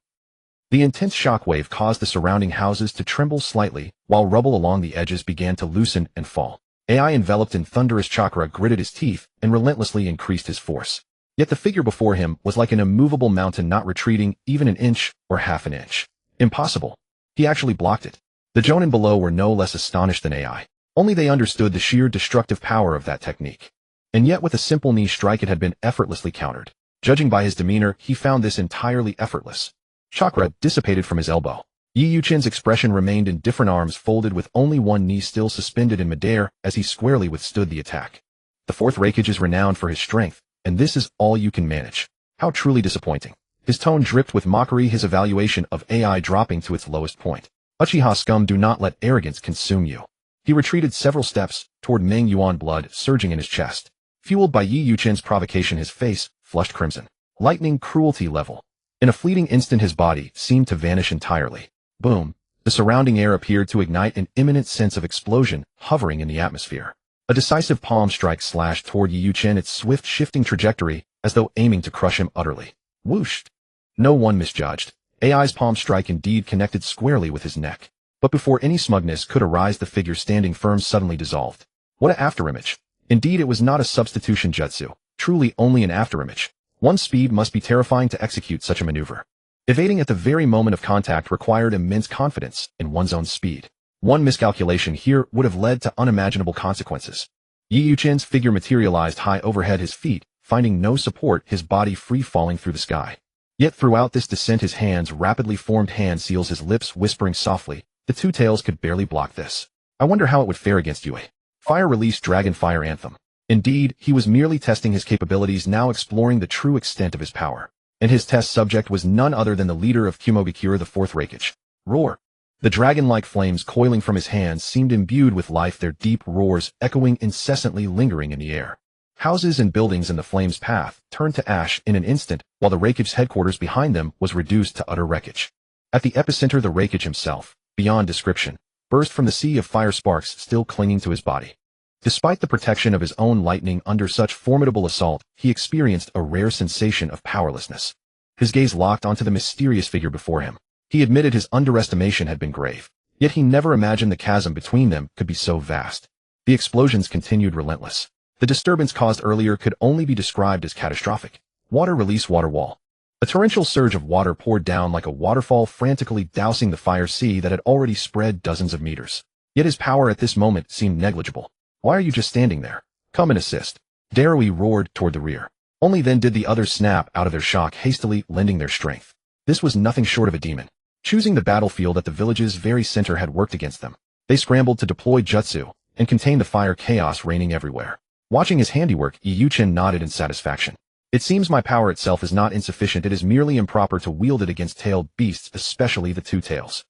The intense shockwave caused the surrounding houses to tremble slightly, while rubble along the edges began to loosen and fall. AI enveloped in thunderous chakra gritted his teeth and relentlessly increased his force. Yet the figure before him was like an immovable mountain, not retreating even an inch or half an inch. Impossible. He actually blocked it. The Jonin below were no less astonished than AI. Only they understood the sheer destructive power of that technique. And yet with a simple knee strike it had been effortlessly countered. Judging by his demeanor, he found this entirely effortless. Chakra dissipated from his elbow. Yi Yuchen's expression remained in different arms folded with only one knee still suspended in midair as he squarely withstood the attack. The fourth Reikage is renowned for his strength, and this is all you can manage. How truly disappointing. His tone dripped with mockery, his evaluation of AI dropping to its lowest point. Uchiha scum, do not let arrogance consume you. He retreated several steps toward Meng Yuan, blood surging in his chest. Fueled by Yi Yuchen's provocation, his face flushed crimson. Lightning cruelty level. In a fleeting instant his body seemed to vanish entirely. Boom. The surrounding air appeared to ignite, an imminent sense of explosion hovering in the atmosphere. A decisive palm strike slashed toward Yi Yuchen, its swift shifting trajectory as though aiming to crush him utterly. Whoosh. No one misjudged. AI's palm strike indeed connected squarely with his neck. But before any smugness could arise, the figure standing firm suddenly dissolved. What an afterimage. Indeed, it was not a substitution jutsu, truly only an afterimage. One's speed must be terrifying to execute such a maneuver. Evading at the very moment of contact required immense confidence in one's own speed. One miscalculation here would have led to unimaginable consequences. Yi Yuchen's figure materialized high overhead, his feet finding no support, his body free falling through the sky. Yet throughout this descent his hands rapidly formed hand seals, his lips whispering softly. The two tails could barely block this. I wonder how it would fare against Yue. Fire release Dragon Fire Anthem. Indeed, he was merely testing his capabilities, now exploring the true extent of his power. And his test subject was none other than the leader of Kumogakure, the fourth Reikage. Roar. The dragon-like flames coiling from his hands seemed imbued with life, their deep roars echoing incessantly, lingering in the air. Houses and buildings in the flames' path turned to ash in an instant, while the Reikage's headquarters behind them was reduced to utter wreckage. At the epicenter, the Reikage himself, beyond description, burst from the sea of fire sparks still clinging to his body. Despite the protection of his own lightning under such formidable assault, he experienced a rare sensation of powerlessness. His gaze locked onto the mysterious figure before him. He admitted his underestimation had been grave, yet he never imagined the chasm between them could be so vast. The explosions continued relentless. The disturbance caused earlier could only be described as catastrophic. Water release, water wall. A torrential surge of water poured down like a waterfall, frantically dousing the fire sea that had already spread dozens of meters. Yet his power at this moment seemed negligible. Why are you just standing there? Come and assist. Darui roared toward the rear. Only then did the others snap out of their shock, hastily lending their strength. This was nothing short of a demon. Choosing the battlefield at the village's very center had worked against them. They scrambled to deploy jutsu and contain the fire chaos reigning everywhere. Watching his handiwork, Yi Yuchen nodded in satisfaction. It seems my power itself is not insufficient, it is merely improper to wield it against tailed beasts, especially the two tails.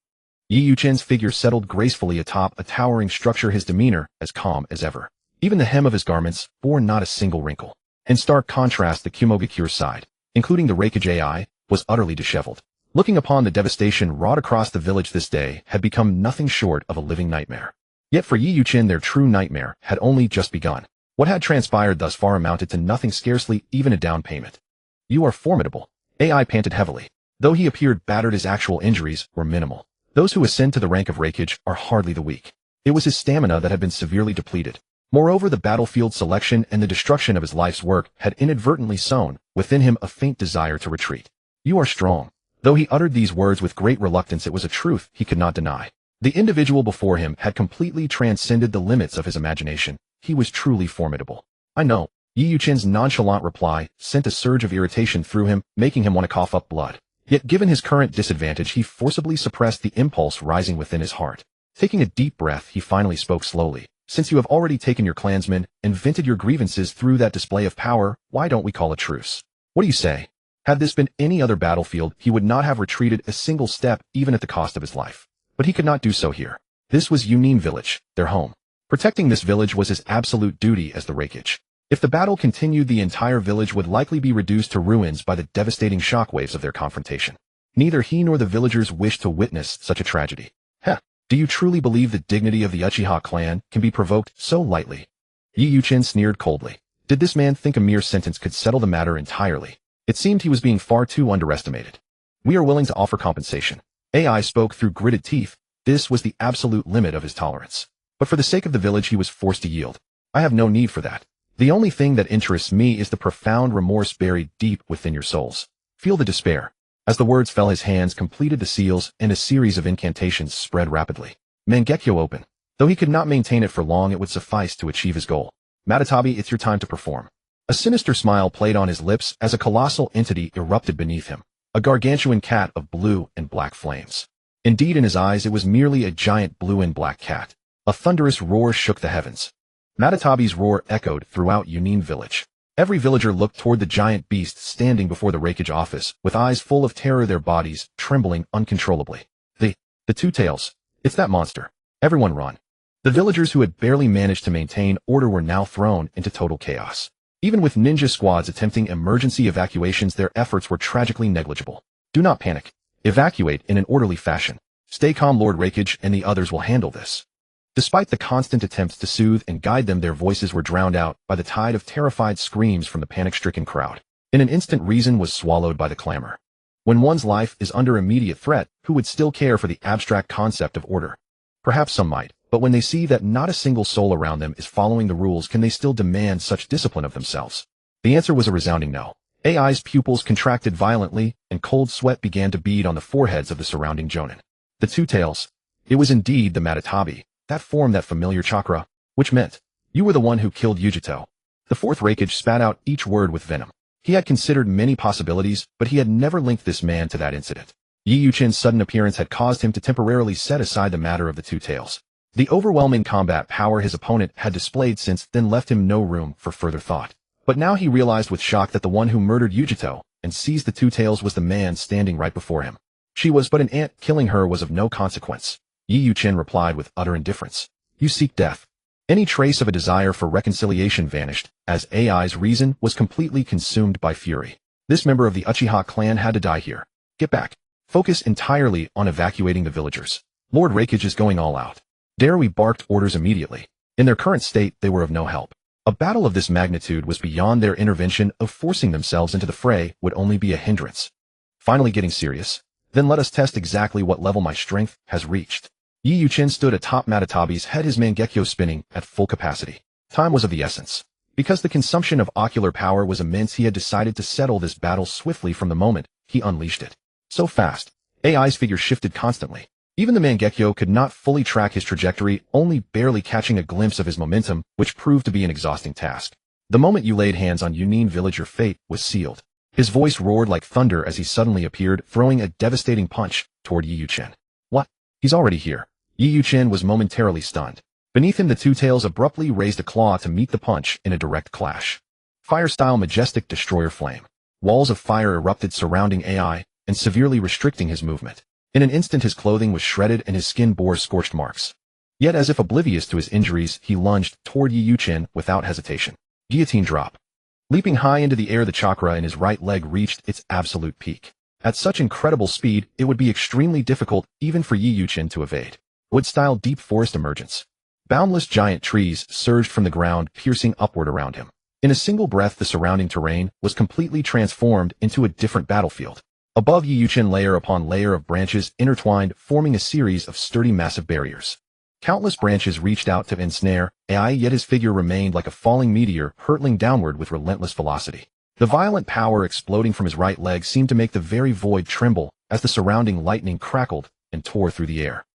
Yi Yuchen's figure settled gracefully atop a towering structure, his demeanor as calm as ever. Even the hem of his garments bore not a single wrinkle. In stark contrast, the Kumogakure side, including the Reikage AI, was utterly disheveled. Looking upon the devastation wrought across the village this day had become nothing short of a living nightmare. Yet for Yi Yuchen their true nightmare had only just begun. What had transpired thus far amounted to nothing, scarcely even a down payment. You are formidable. AI panted heavily. Though he appeared battered, his actual injuries were minimal. Those who ascend to the rank of Reikage are hardly the weak. It was his stamina that had been severely depleted. Moreover, the battlefield selection and the destruction of his life's work had inadvertently sown within him a faint desire to retreat. You are strong. Though he uttered these words with great reluctance, it was a truth he could not deny. The individual before him had completely transcended the limits of his imagination. He was truly formidable. I know. Yi Yuchen's nonchalant reply sent a surge of irritation through him, making him want to cough up blood. Yet given his current disadvantage, he forcibly suppressed the impulse rising within his heart. Taking a deep breath, he finally spoke slowly. Since you have already taken your clansmen and vented your grievances through that display of power, why don't we call a truce? What do you say? Had this been any other battlefield, he would not have retreated a single step, even at the cost of his life. But he could not do so here. This was Yunin village, their home. Protecting this village was his absolute duty as the Reikage. If the battle continued, the entire village would likely be reduced to ruins by the devastating shockwaves of their confrontation. Neither he nor the villagers wished to witness such a tragedy. Heh, do you truly believe the dignity of the Uchiha clan can be provoked so lightly? Yi Yuchen sneered coldly. Did this man think a mere sentence could settle the matter entirely? It seemed he was being far too underestimated. We are willing to offer compensation. AI spoke through gritted teeth. This was the absolute limit of his tolerance. But for the sake of the village he was forced to yield. I have no need for that. The only thing that interests me is the profound remorse buried deep within your souls. Feel the despair. As the words fell, his hands completed the seals, and a series of incantations spread rapidly. Mangekyo open. Though he could not maintain it for long, it would suffice to achieve his goal. Matatabi, it's your time to perform. A sinister smile played on his lips as a colossal entity erupted beneath him. A gargantuan cat of blue and black flames. Indeed, in his eyes, it was merely a giant blue and black cat. A thunderous roar shook the heavens. Matatabi's roar echoed throughout Yunin village. Every villager looked toward the giant beast standing before the rakeage office, with eyes full of terror, their bodies trembling uncontrollably. The two tails. It's that monster. Everyone run. The villagers who had barely managed to maintain order were now thrown into total chaos. Even with ninja squads attempting emergency evacuations, their efforts were tragically negligible. Do not panic. Evacuate in an orderly fashion. Stay calm, Lord Rakeage, and the others will handle this. Despite the constant attempts to soothe and guide them, their voices were drowned out by the tide of terrified screams from the panic-stricken crowd. In an instant, reason was swallowed by the clamor. When one's life is under immediate threat, who would still care for the abstract concept of order? Perhaps some might, but when they see that not a single soul around them is following the rules, can they still demand such discipline of themselves? The answer was a resounding no. AI's pupils contracted violently, and cold sweat began to bead on the foreheads of the surrounding jonin. The two tails. It was indeed the Matatabi. That form, that familiar chakra, which meant, you were the one who killed Yujito. The fourth Rakeage spat out each word with venom. He had considered many possibilities, but he had never linked this man to that incident. Yi Yuchin's sudden appearance had caused him to temporarily set aside the matter of the two tails. The overwhelming combat power his opponent had displayed since then left him no room for further thought. But now he realized with shock that the one who murdered Yujito and seized the two tails was the man standing right before him. She was but an ant, killing her was of no consequence. Yi Yuchin replied with utter indifference. You seek death. Any trace of a desire for reconciliation vanished, as AI's reason was completely consumed by fury. This member of the Uchiha clan had to die here. Get back. Focus entirely on evacuating the villagers. Lord Rakeage is going all out. Dare we barked orders immediately. In their current state, they were of no help. A battle of this magnitude was beyond their intervention, of forcing themselves into the fray would only be a hindrance. Finally getting serious. Then let us test exactly what level my strength has reached. Yi Yuchin stood atop Matatabi's head, his Mangekyo spinning at full capacity. Time was of the essence. Because the consumption of ocular power was immense, he had decided to settle this battle swiftly from the moment he unleashed it. So fast, AI's figure shifted constantly. Even the Mangekyo could not fully track his trajectory, only barely catching a glimpse of his momentum, which proved to be an exhausting task. The moment you laid hands on Yunin village, your fate was sealed. His voice roared like thunder as he suddenly appeared, throwing a devastating punch toward Yi Yuchin. What? He's already here. Yi Yuchin was momentarily stunned. Beneath him, the two tails abruptly raised a claw to meet the punch in a direct clash. Fire-style majestic destroyer flame. Walls of fire erupted surrounding AI, and severely restricting his movement. In an instant, his clothing was shredded and his skin bore scorched marks. Yet, as if oblivious to his injuries, he lunged toward Yi Yuchin without hesitation. Guillotine drop. Leaping high into the air, the chakra in his right leg reached its absolute peak. At such incredible speed, it would be extremely difficult even for Yi Yuchin to evade. Wood-style deep forest emergence. Boundless giant trees surged from the ground, piercing upward around him. In a single breath, the surrounding terrain was completely transformed into a different battlefield. Above Yi Yuchin, layer upon layer of branches intertwined, forming a series of sturdy, massive barriers. Countless branches reached out to ensnare AI, yet his figure remained like a falling meteor, hurtling downward with relentless velocity. The violent power exploding from his right leg seemed to make the very void tremble as the surrounding lightning crackled and tore through the air.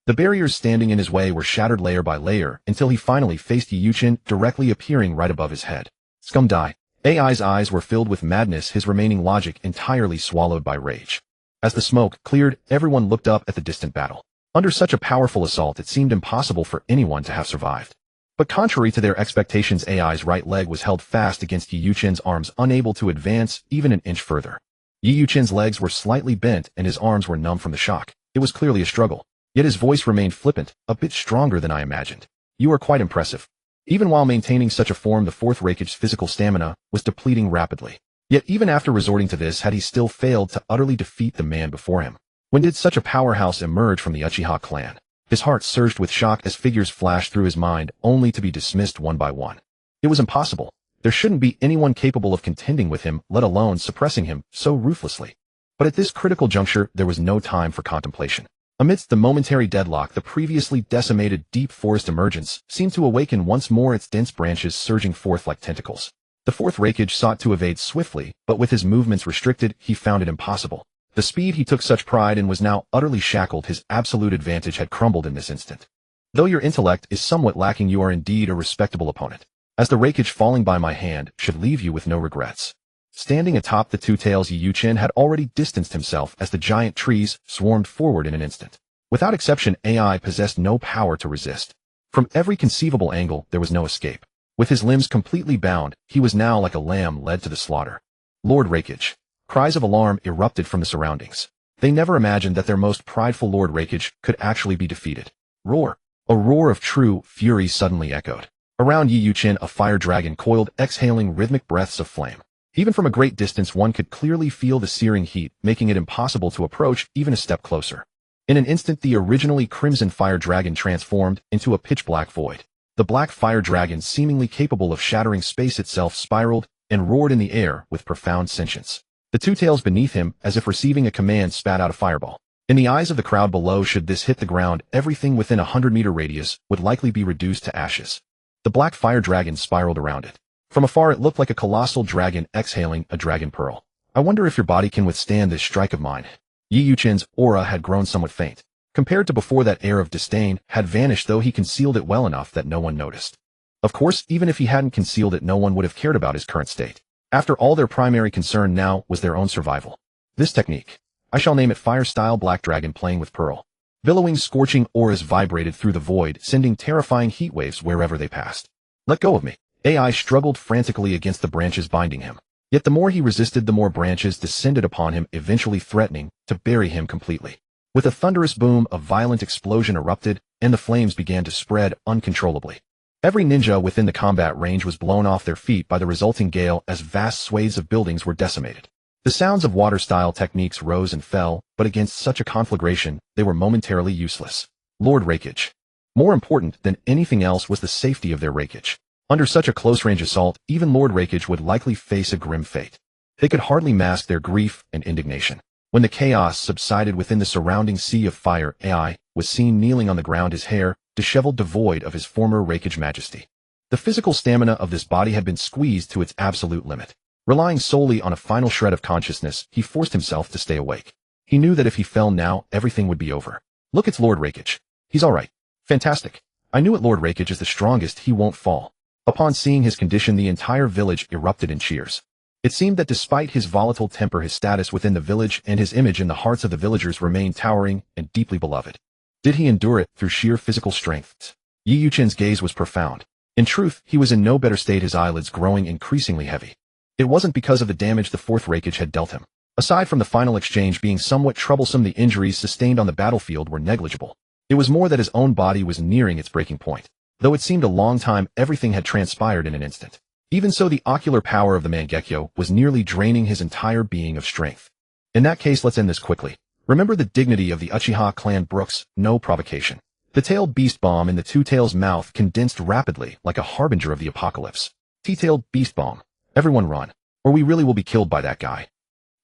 The barriers standing in his way were shattered layer by layer until he finally faced Yi Yuchin, directly appearing right above his head. Scum die. AI's eyes were filled with madness, his remaining logic entirely swallowed by rage. As the smoke cleared, everyone looked up at the distant battle. Under such a powerful assault, it seemed impossible for anyone to have survived. But contrary to their expectations, AI's right leg was held fast against Yi Yuchin's arms, unable to advance even an inch further. Yi Yuchin's legs were slightly bent and his arms were numb from the shock. It was clearly a struggle. Yet his voice remained flippant, a bit stronger than I imagined. You are quite impressive. Even while maintaining such a form, the fourth Rakeage's physical stamina was depleting rapidly. Yet even after resorting to this, had he still failed to utterly defeat the man before him? When did such a powerhouse emerge from the Uchiha clan? His heart surged with shock as figures flashed through his mind, only to be dismissed one by one. It was impossible. There shouldn't be anyone capable of contending with him, let alone suppressing him so ruthlessly. But at this critical juncture, there was no time for contemplation. Amidst the momentary deadlock, the previously decimated deep forest emergence seemed to awaken once more, its dense branches surging forth like tentacles. The fourth Raikage sought to evade swiftly, but with his movements restricted, he found it impossible. The speed he took such pride in was now utterly shackled. His absolute advantage had crumbled in this instant. Though your intellect is somewhat lacking, you are indeed a respectable opponent, as the Raikage falling by my hand should leave you with no regrets. Standing atop the two tails, Yuchen had already distanced himself as the giant trees swarmed forward in an instant. Without exception, AI possessed no power to resist. From every conceivable angle, there was no escape. With his limbs completely bound, he was now like a lamb led to the slaughter. Lord Raikage. Cries of alarm erupted from the surroundings. They never imagined that their most prideful Lord Raikage could actually be defeated. Roar. A roar of true fury suddenly echoed. Around Yi Yuchen, a fire dragon coiled, exhaling rhythmic breaths of flame. Even from a great distance, one could clearly feel the searing heat, making it impossible to approach even a step closer. In an instant, the originally crimson fire dragon transformed into a pitch-black void. The black fire dragon, seemingly capable of shattering space itself, spiraled and roared in the air with profound sentience. The two tails beneath him, as if receiving a command, spat out a fireball. In the eyes of the crowd below, should this hit the ground, everything within a 100-meter radius would likely be reduced to ashes. The black fire dragon spiraled around it. From afar, it looked like a colossal dragon exhaling a dragon pearl. I wonder if your body can withstand this strike of mine. Yi Yuchen's aura had grown somewhat faint. Compared to before, that air of disdain had vanished, though he concealed it well enough that no one noticed. Of course, even if he hadn't concealed it, no one would have cared about his current state. After all, their primary concern now was their own survival. This technique, I shall name it Fire-style Black Dragon playing with Pearl. Billowing, scorching auras vibrated through the void, sending terrifying heat waves wherever they passed. Let go of me. AI struggled frantically against the branches binding him. Yet the more he resisted, the more branches descended upon him, eventually threatening to bury him completely. With a thunderous boom, a violent explosion erupted, and the flames began to spread uncontrollably. Every ninja within the combat range was blown off their feet by the resulting gale as vast swathes of buildings were decimated. The sounds of water-style techniques rose and fell, but against such a conflagration, they were momentarily useless. Lord Raikage. More important than anything else was the safety of their Raikage. Under such a close-range assault, even Lord Raikage would likely face a grim fate. They could hardly mask their grief and indignation. When the chaos subsided within the surrounding sea of fire, AI was seen kneeling on the ground, his hair disheveled, devoid of his former Raikage majesty. The physical stamina of this body had been squeezed to its absolute limit. Relying solely on a final shred of consciousness, he forced himself to stay awake. He knew that if he fell now, everything would be over. Look, it's Lord Raikage. He's all right. Fantastic. I knew it. Lord Raikage is the strongest. He won't fall. Upon seeing his condition, the entire village erupted in cheers. It seemed that despite his volatile temper, his status within the village and his image in the hearts of the villagers remained towering and deeply beloved. Did he endure it through sheer physical strength? Yi Yuchen's gaze was profound. In truth, he was in no better state, his eyelids growing increasingly heavy. It wasn't because of the damage the fourth Raikage had dealt him. Aside from the final exchange being somewhat troublesome, the injuries sustained on the battlefield were negligible. It was more that his own body was nearing its breaking point. Though it seemed a long time, everything had transpired in an instant. Even so, the ocular power of the Mangekyo was nearly draining his entire being of strength. In that case, let's end this quickly. Remember the dignity of the Uchiha clan, Brooks, no provocation. The tailed beast bomb in the two tails' mouth condensed rapidly like a harbinger of the apocalypse. T-tailed beast bomb. Everyone run, or we really will be killed by that guy.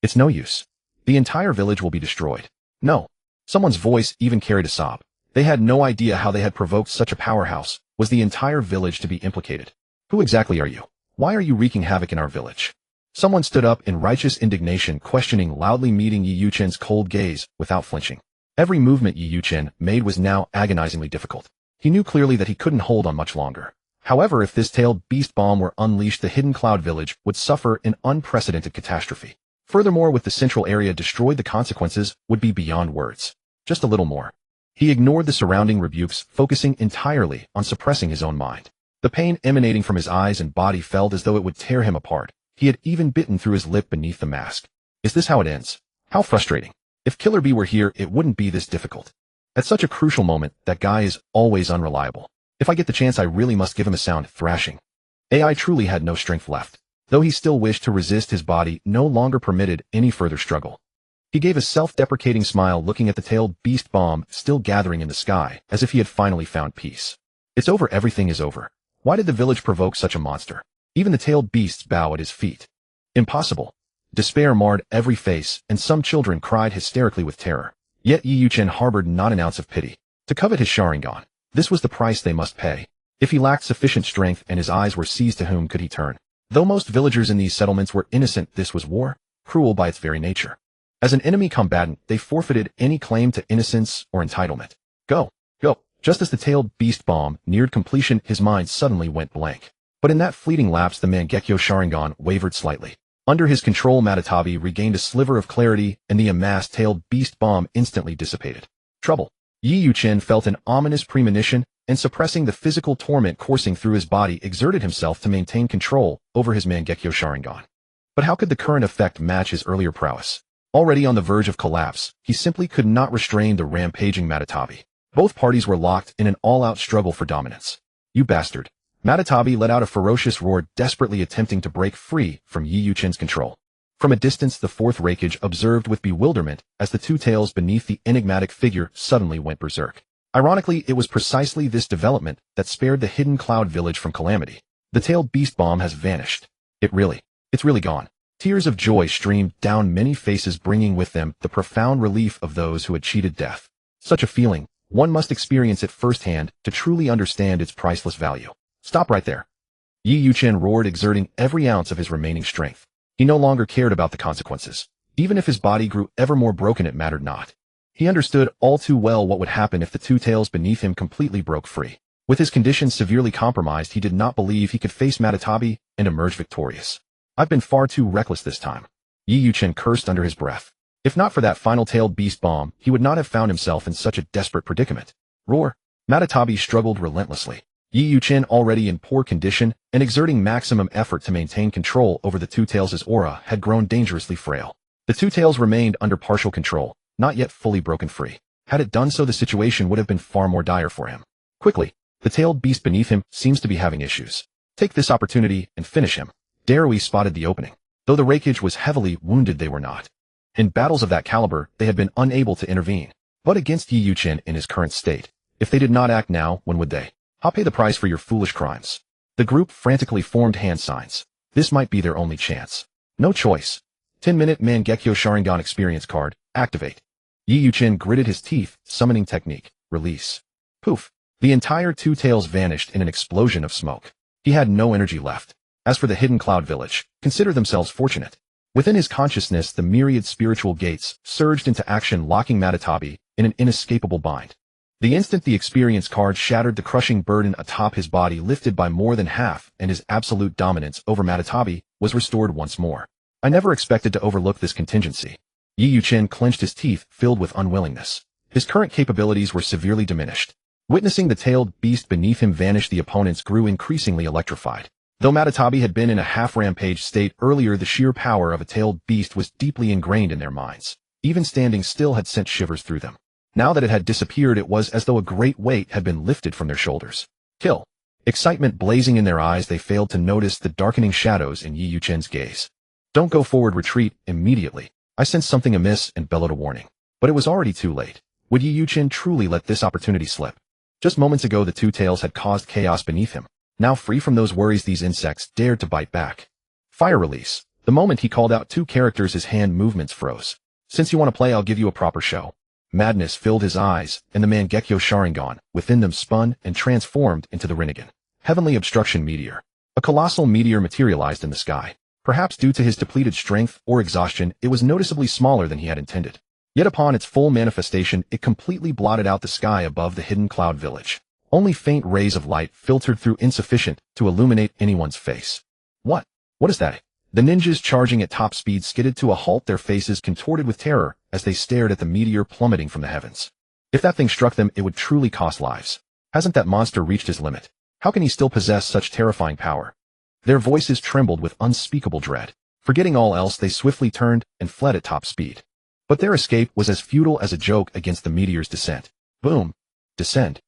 It's no use. The entire village will be destroyed. No. Someone's voice even carried a sob. They had no idea how they had provoked such a powerhouse. Was the entire village to be implicated? Who exactly are you? Why are you wreaking havoc in our village? Someone stood up in righteous indignation, questioning loudly, meeting Yi Yuchen's cold gaze without flinching. Every movement Yi Yuchen made was now agonizingly difficult. He knew clearly that he couldn't hold on much longer. However, if this tailed beast bomb were unleashed, the hidden cloud village would suffer an unprecedented catastrophe. Furthermore, with the central area destroyed, the consequences would be beyond words. Just a little more. He ignored the surrounding rebukes, focusing entirely on suppressing his own mind. The pain emanating from his eyes and body felt as though it would tear him apart. He had even bitten through his lip beneath the mask. Is this how it ends? How frustrating. If Killer B were here, it wouldn't be this difficult. At such a crucial moment, that guy is always unreliable. If I get the chance, I really must give him a sound thrashing. AI truly had no strength left. Though he still wished to resist, his body no longer permitted any further struggle. He gave a self-deprecating smile, looking at the tailed beast bomb still gathering in the sky, as if he had finally found peace. It's over. Everything is over. Why did the village provoke such a monster? Even the tailed beasts bow at his feet. Impossible. Despair marred every face, and some children cried hysterically with terror. Yet Yi Yuchen harbored not an ounce of pity. To covet his Sharingan, this was the price they must pay. If he lacked sufficient strength and his eyes were seized, to whom could he turn? Though most villagers in these settlements were innocent, this was war, cruel by its very nature. As an enemy combatant, they forfeited any claim to innocence or entitlement. Go, go. Just as the tailed beast bomb neared completion, his mind suddenly went blank. But in that fleeting lapse, the Mangekyo Sharingan wavered slightly. Under his control, Matatabi regained a sliver of clarity, and the amassed tailed beast bomb instantly dissipated. Trouble. Yi Yuchen felt an ominous premonition, and suppressing the physical torment coursing through his body, exerted himself to maintain control over his Mangekyo Sharingan. But how could the current effect match his earlier prowess? Already on the verge of collapse, he simply could not restrain the rampaging Matatabi. Both parties were locked in an all-out struggle for dominance. You bastard. Matatabi let out a ferocious roar, desperately attempting to break free from Yi Yuchen's control. From a distance, the fourth Raikage observed with bewilderment as the two tails beneath the enigmatic figure suddenly went berserk. Ironically, it was precisely this development that spared the hidden cloud village from calamity. The tailed beast bomb has vanished. It's really gone. Tears of joy streamed down many faces, bringing with them the profound relief of those who had cheated death. Such a feeling, one must experience it firsthand to truly understand its priceless value. Stop right there. Yi Yuchen roared, exerting every ounce of his remaining strength. He no longer cared about the consequences. Even if his body grew ever more broken, it mattered not. He understood all too well what would happen if the two tails beneath him completely broke free. With his condition severely compromised, he did not believe he could face Matatabi and emerge victorious. I've been far too reckless this time. Yi Yuchen cursed under his breath. If not for that final tailed beast bomb, he would not have found himself in such a desperate predicament. Roar. Matatabi struggled relentlessly. Yi Yuchen, already in poor condition and exerting maximum effort to maintain control over the two tails' aura, had grown dangerously frail. The two tails remained under partial control, not yet fully broken free. Had it done so, the situation would have been far more dire for him. Quickly, the tailed beast beneath him seems to be having issues. Take this opportunity and finish him. Darui spotted the opening. Though the Raikage was heavily wounded, they were not. In battles of that caliber, they had been unable to intervene. But against Yi Yuchen in his current state, if they did not act now, when would they? I'll pay the price for your foolish crimes. The group frantically formed hand signs. This might be their only chance. No choice. 10-minute Mangekyo Sharingan experience card, activate. Yi Yuchen gritted his teeth, summoning technique, release. Poof. The entire two tails vanished in an explosion of smoke. He had no energy left. As for the hidden cloud village, consider themselves fortunate. Within his consciousness, the myriad spiritual gates surged into action, locking Matatabi in an inescapable bind. The instant the experience card shattered, the crushing burden atop his body lifted by more than half, and his absolute dominance over Matatabi was restored once more. I never expected to overlook this contingency. Yi Yuchen clenched his teeth, filled with unwillingness. His current capabilities were severely diminished. Witnessing the tailed beast beneath him vanish, the opponents grew increasingly electrified. Though Matatabi had been in a half-rampage state earlier, the sheer power of a tailed beast was deeply ingrained in their minds. Even standing still had sent shivers through them. Now that it had disappeared, it was as though a great weight had been lifted from their shoulders. Kill. Excitement blazing in their eyes, they failed to notice the darkening shadows in Yi Yuchen's gaze. Don't go forward, retreat immediately. I sensed something amiss and bellowed a warning. But it was already too late. Would Yi Yuchen truly let this opportunity slip? Just moments ago, the two tails had caused chaos beneath him. Now, free from those worries, these insects dared to bite back. Fire release. The moment he called out two characters, his hand movements froze. Since you want to play, I'll give you a proper show. Madness filled his eyes, and the Mangekyo Sharingan within them spun and transformed into the Rinnegan. Heavenly Obstruction Meteor. A colossal meteor materialized in the sky. Perhaps due to his depleted strength or exhaustion, it was noticeably smaller than he had intended. Yet upon its full manifestation, it completely blotted out the sky above the hidden cloud village. Only faint rays of light filtered through, insufficient to illuminate anyone's face. What? What is that? The ninjas, charging at top speed, skidded to a halt, their faces contorted with terror as they stared at the meteor plummeting from the heavens. If that thing struck them, it would truly cost lives. Hasn't that monster reached his limit? How can he still possess such terrifying power? Their voices trembled with unspeakable dread. Forgetting all else, they swiftly turned and fled at top speed. But their escape was as futile as a joke against the meteor's descent. Boom. Descend.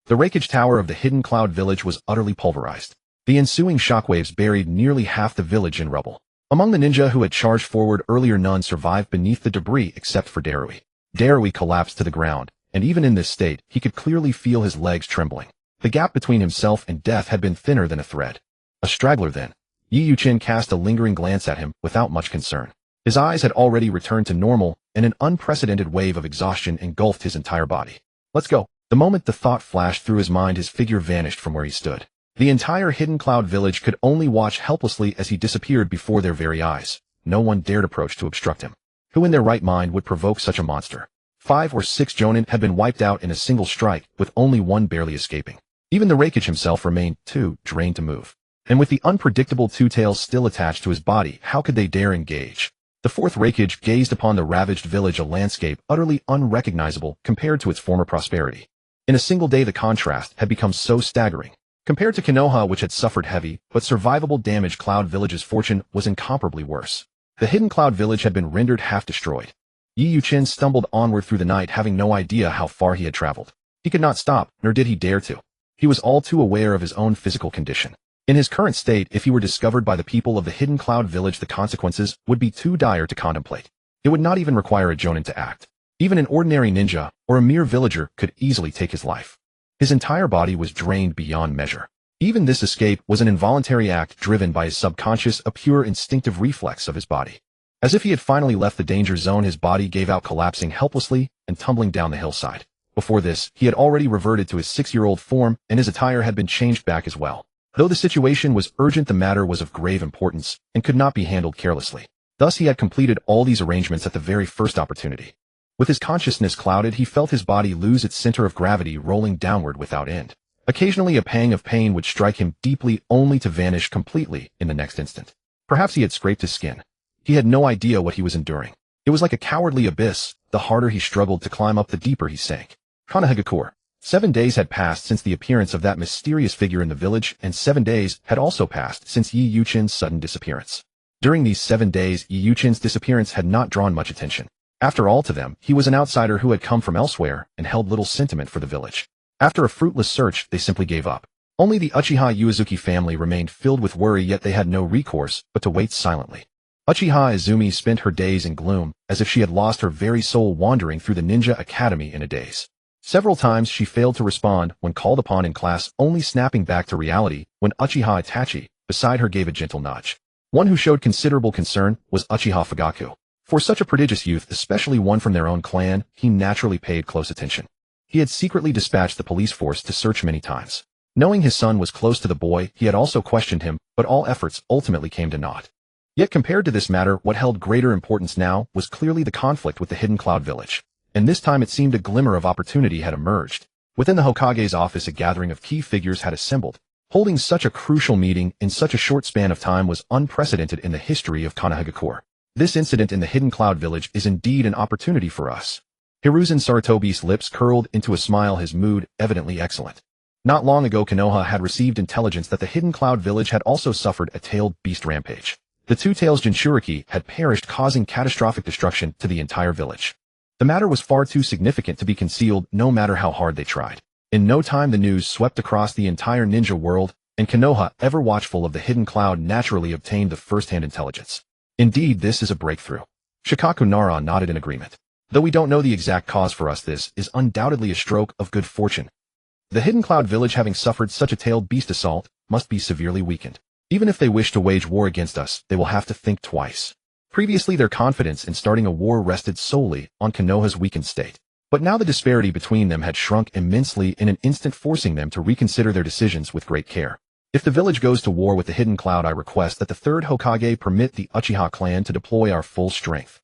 The Raikage tower of the hidden cloud village was utterly pulverized. The ensuing shockwaves buried nearly half the village in rubble. Among the ninja who had charged forward earlier, none survived beneath the debris except for Darui. Darui collapsed to the ground, and even in this state, he could clearly feel his legs trembling. The gap between himself and death had been thinner than a thread. A straggler then. Yi Yuchen cast a lingering glance at him without much concern. His eyes had already returned to normal, and an unprecedented wave of exhaustion engulfed his entire body. Let's go. The moment the thought flashed through his mind, his figure vanished from where he stood. The entire Hidden Cloud village could only watch helplessly as he disappeared before their very eyes. No one dared approach to obstruct him. Who in their right mind would provoke such a monster? 5 or 6 Jonin had been wiped out in a single strike, with only one barely escaping. Even the Raikage himself remained too drained to move. And with the unpredictable two tails still attached to his body, how could they dare engage? The 4th Raikage gazed upon the ravaged village, a landscape utterly unrecognizable compared to its former prosperity. In a single day, the contrast had become so staggering. Compared to Konoha, which had suffered heavy but survivable damage, Cloud Village's fortune was incomparably worse. The Hidden Cloud Village had been rendered half destroyed. Yi Yuqin stumbled onward through the night, having no idea how far he had traveled. He could not stop, nor did he dare to. He was all too aware of his own physical condition. In his current state, if he were discovered by the people of the Hidden Cloud Village, the consequences would be too dire to contemplate. It would not even require a Jonin to act. Even an ordinary ninja, or a mere villager, could easily take his life. His entire body was drained beyond measure. Even this escape was an involuntary act driven by his subconscious, a pure instinctive reflex of his body. As if he had finally left the danger zone, his body gave out, collapsing helplessly and tumbling down the hillside. Before this, he had already reverted to his 6-year-old form, and his attire had been changed back as well. Though the situation was urgent, the matter was of grave importance and could not be handled carelessly. Thus he had completed all these arrangements at the very first opportunity. With his consciousness clouded, he felt his body lose its center of gravity, rolling downward without end. Occasionally a pang of pain would strike him deeply, only to vanish completely in the next instant. Perhaps he had scraped his skin. He had no idea what he was enduring. It was like a cowardly abyss. The harder he struggled to climb up, the deeper he sank. Konohagakure. 7 days had passed since the appearance of that mysterious figure in the village, and 7 days had also passed since Yi Yuqin's sudden disappearance. During these 7 days, Yi Yuqin's disappearance had not drawn much attention. After all, to them, he was an outsider who had come from elsewhere and held little sentiment for the village. After a fruitless search, they simply gave up. Only the Uchiha Uesugi family remained filled with worry, yet they had no recourse but to wait silently. Uchiha Izumi spent her days in gloom, as if she had lost her very soul, wandering through the ninja academy in a daze. Several times she failed to respond when called upon in class, only snapping back to reality when Uchiha Itachi, beside her, gave a gentle nudge. One who showed considerable concern was Uchiha Fugaku. For such a prodigious youth, especially one from their own clan, he naturally paid close attention. He had secretly dispatched the police force to search many times. Knowing his son was close to the boy, he had also questioned him, but all efforts ultimately came to naught. Yet compared to this matter, what held greater importance now was clearly the conflict with the Hidden Cloud Village. And this time it seemed a glimmer of opportunity had emerged. Within the Hokage's office, a gathering of key figures had assembled. Holding such a crucial meeting in such a short span of time was unprecedented in the history of Konohagakure. This incident in the Hidden Cloud Village is indeed an opportunity for us. Hiruzen Sarutobi's lips curled into a smile, his mood evidently excellent. Not long ago, Konoha had received intelligence that the Hidden Cloud Village had also suffered a tailed beast rampage. The two tails Jinchuriki had perished, causing catastrophic destruction to the entire village. The matter was far too significant to be concealed, no matter how hard they tried. In no time the news swept across the entire ninja world, and Konoha, ever watchful of the Hidden Cloud, naturally obtained the first-hand intelligence. Indeed, this is a breakthrough. Shikaku Nara nodded in agreement. Though we don't know the exact cause for us, this is undoubtedly a stroke of good fortune. The Hidden Cloud Village, having suffered such a tailed beast assault, must be severely weakened. Even if they wish to wage war against us, they will have to think twice. Previously, their confidence in starting a war rested solely on Konoha's weakened state. But now the disparity between them had shrunk immensely in an instant, forcing them to reconsider their decisions with great care. If the village goes to war with the Hidden Cloud, I request that the 3rd Hokage permit the Uchiha clan to deploy our full strength.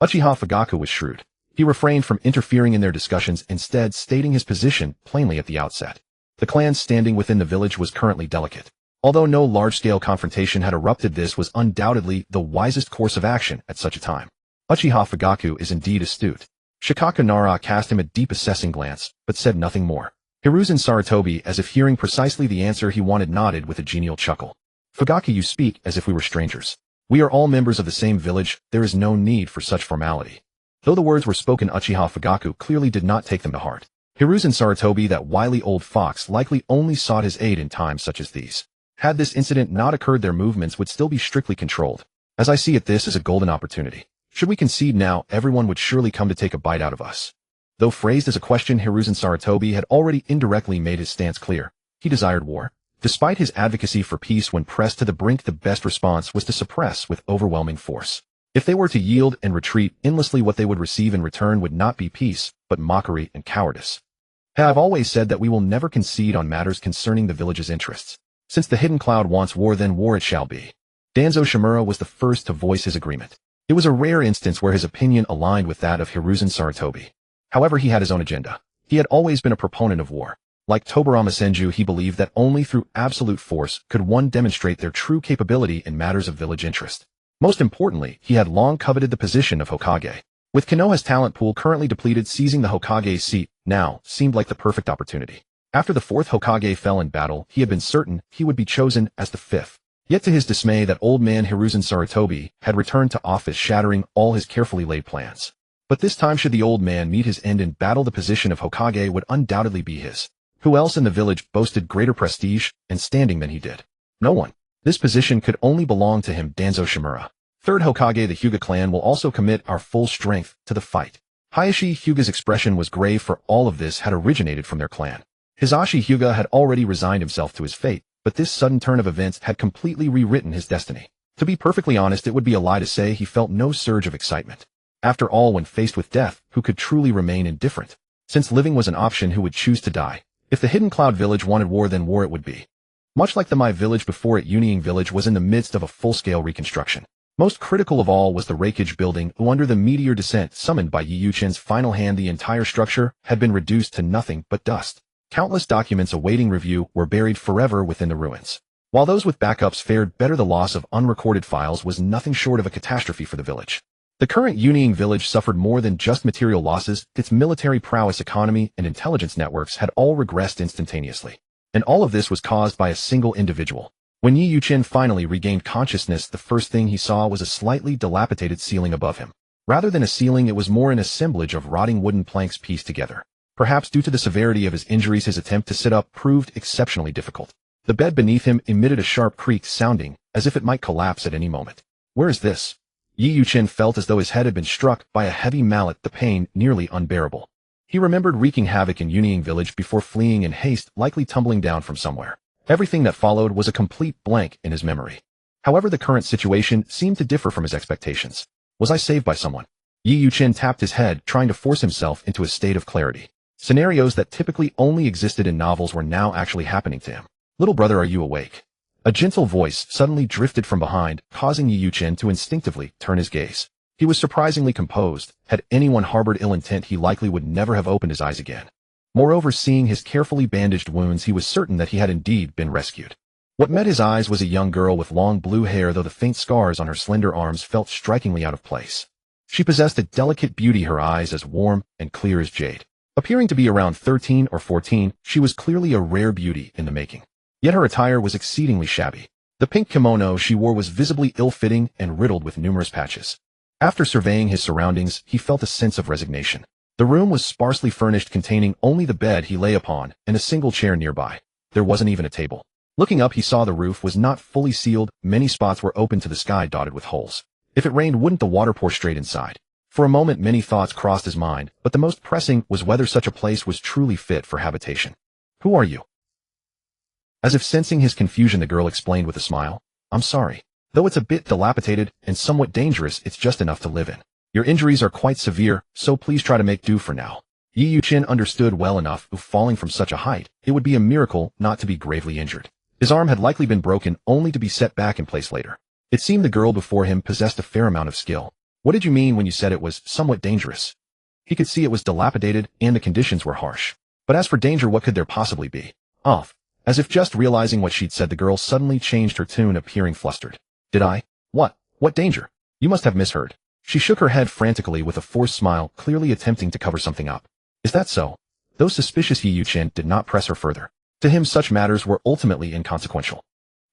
Uchiha Fugaku was shrewd. He refrained from interfering in their discussions, instead stating his position plainly at the outset. The clan's standing within the village was currently delicate. Although no large-scale confrontation had erupted, this was undoubtedly the wisest course of action at such a time. Uchiha Fugaku is indeed astute. Shikaku Nara cast him a deep assessing glance, but said nothing more. Hiruzen Sarutobi, as if hearing precisely the answer he wanted, nodded with a genial chuckle. Fugaku, you speak as if we were strangers. We are all members of the same village, there is no need for such formality. Though the words were spoken, Uchiha Fugaku clearly did not take them to heart. Hiruzen Sarutobi, that wily old fox, likely only sought his aid in times such as these. Had this incident not occurred, their movements would still be strictly controlled. As I see it, this is a golden opportunity. Should we concede now, everyone would surely come to take a bite out of us. Though phrased as a question, Hiruzen Sarutobi had already indirectly made his stance clear. He desired war. Despite his advocacy for peace, when pressed to the brink, the best response was to suppress with overwhelming force. If they were to yield and retreat endlessly, what they would receive in return would not be peace, but mockery and cowardice. I've always said that we will never concede on matters concerning the village's interests. Since the hidden cloud wants war, then war it shall be. Danzo Shimura was the first to voice his agreement. It was a rare instance where his opinion aligned with that of Hiruzen Sarutobi. However, he had his own agenda. He had always been a proponent of war. Like Tobarama Senju, he believed that only through absolute force could one demonstrate their true capability in matters of village interest. Most importantly, he had long coveted the position of Hokage. With Konoha's talent pool currently depleted, seizing the Hokage's seat now seemed like the perfect opportunity. After the fourth Hokage fell in battle, he had been certain he would be chosen as the fifth. Yet to his dismay, that old man Hiruzen Sarutobi had returned to office, shattering all his carefully laid plans. But this time, should the old man meet his end in battle, the position of Hokage would undoubtedly be his. Who else in the village boasted greater prestige and standing than he did? No one. This position could only belong to him, Danzo Shimura. Third Hokage, the Hyuga clan will also commit our full strength to the fight. Hayashi Hyuga's expression was grave, for all of this had originated from their clan. Hisashi Hyuga had already resigned himself to his fate, but this sudden turn of events had completely rewritten his destiny. To be perfectly honest, it would be a lie to say he felt no surge of excitement. After all, when faced with death, who could truly remain indifferent? Since living was an option, who would choose to die? If the Hidden Cloud village wanted war, then war it would be. Much like the Mai village before it, Union village was in the midst of a full-scale reconstruction. Most critical of all was the Reikage building, who under the meteor descent summoned by Yi Yuchen's final hand, the entire structure had been reduced to nothing but dust. Countless documents awaiting review were buried forever within the ruins. While those with backups fared better, the loss of unrecorded files was nothing short of a catastrophe for the village. The current Union village suffered more than just material losses. Its military prowess, economy, and intelligence networks had all regressed instantaneously. And all of this was caused by a single individual. When Yi Yuchen finally regained consciousness, the first thing he saw was a slightly dilapidated ceiling above him. Rather than a ceiling, it was more an assemblage of rotting wooden planks pieced together. Perhaps due to the severity of his injuries, his attempt to sit up proved exceptionally difficult. The bed beneath him emitted a sharp creak, sounding as if it might collapse at any moment. Where is this? Yi Yuchen felt as though his head had been struck by a heavy mallet, the pain nearly unbearable. He remembered wreaking havoc in Union village before fleeing in haste, likely tumbling down from somewhere. Everything that followed was a complete blank in his memory. However, the current situation seemed to differ from his expectations. Was I saved by someone? Yi Yuchen tapped his head, trying to force himself into a state of clarity. Scenarios that typically only existed in novels were now actually happening to him. Little brother, are you awake? A gentle voice suddenly drifted from behind, causing Yi Yuchen to instinctively turn his gaze. He was surprisingly composed. Had anyone harbored ill intent, he likely would never have opened his eyes again. Moreover, seeing his carefully bandaged wounds, he was certain that he had indeed been rescued. What met his eyes was a young girl with long blue hair, though the faint scars on her slender arms felt strikingly out of place. She possessed a delicate beauty, her eyes as warm and clear as jade. Appearing to be around 13 or 14, she was clearly a rare beauty in the making. Yet her attire was exceedingly shabby. The pink kimono she wore was visibly ill-fitting and riddled with numerous patches. After surveying his surroundings, he felt a sense of resignation. The room was sparsely furnished, containing only the bed he lay upon and a single chair nearby. There wasn't even a table. Looking up, he saw the roof was not fully sealed. Many spots were open to the sky, dotted with holes. If it rained, wouldn't the water pour straight inside? For a moment, many thoughts crossed his mind, but the most pressing was whether such a place was truly fit for habitation. Who are you? As if sensing his confusion, the girl explained with a smile. I'm sorry. Though it's a bit dilapidated and somewhat dangerous, it's just enough to live in. Your injuries are quite severe, so please try to make do for now. Yi Yuchen understood well enough, if falling from such a height, it would be a miracle not to be gravely injured. His arm had likely been broken, only to be set back in place later. It seemed the girl before him possessed a fair amount of skill. What did you mean when you said it was somewhat dangerous? He could see it was dilapidated, and the conditions were harsh. But as for danger, what could there possibly be? Off. As if just realizing what she'd said, the girl suddenly changed her tune, appearing flustered. Did I? What? What danger? You must have misheard. She shook her head frantically with a forced smile, clearly attempting to cover something up. Is that so? Though suspicious, Yi Yuchen did not press her further. To him, such matters were ultimately inconsequential.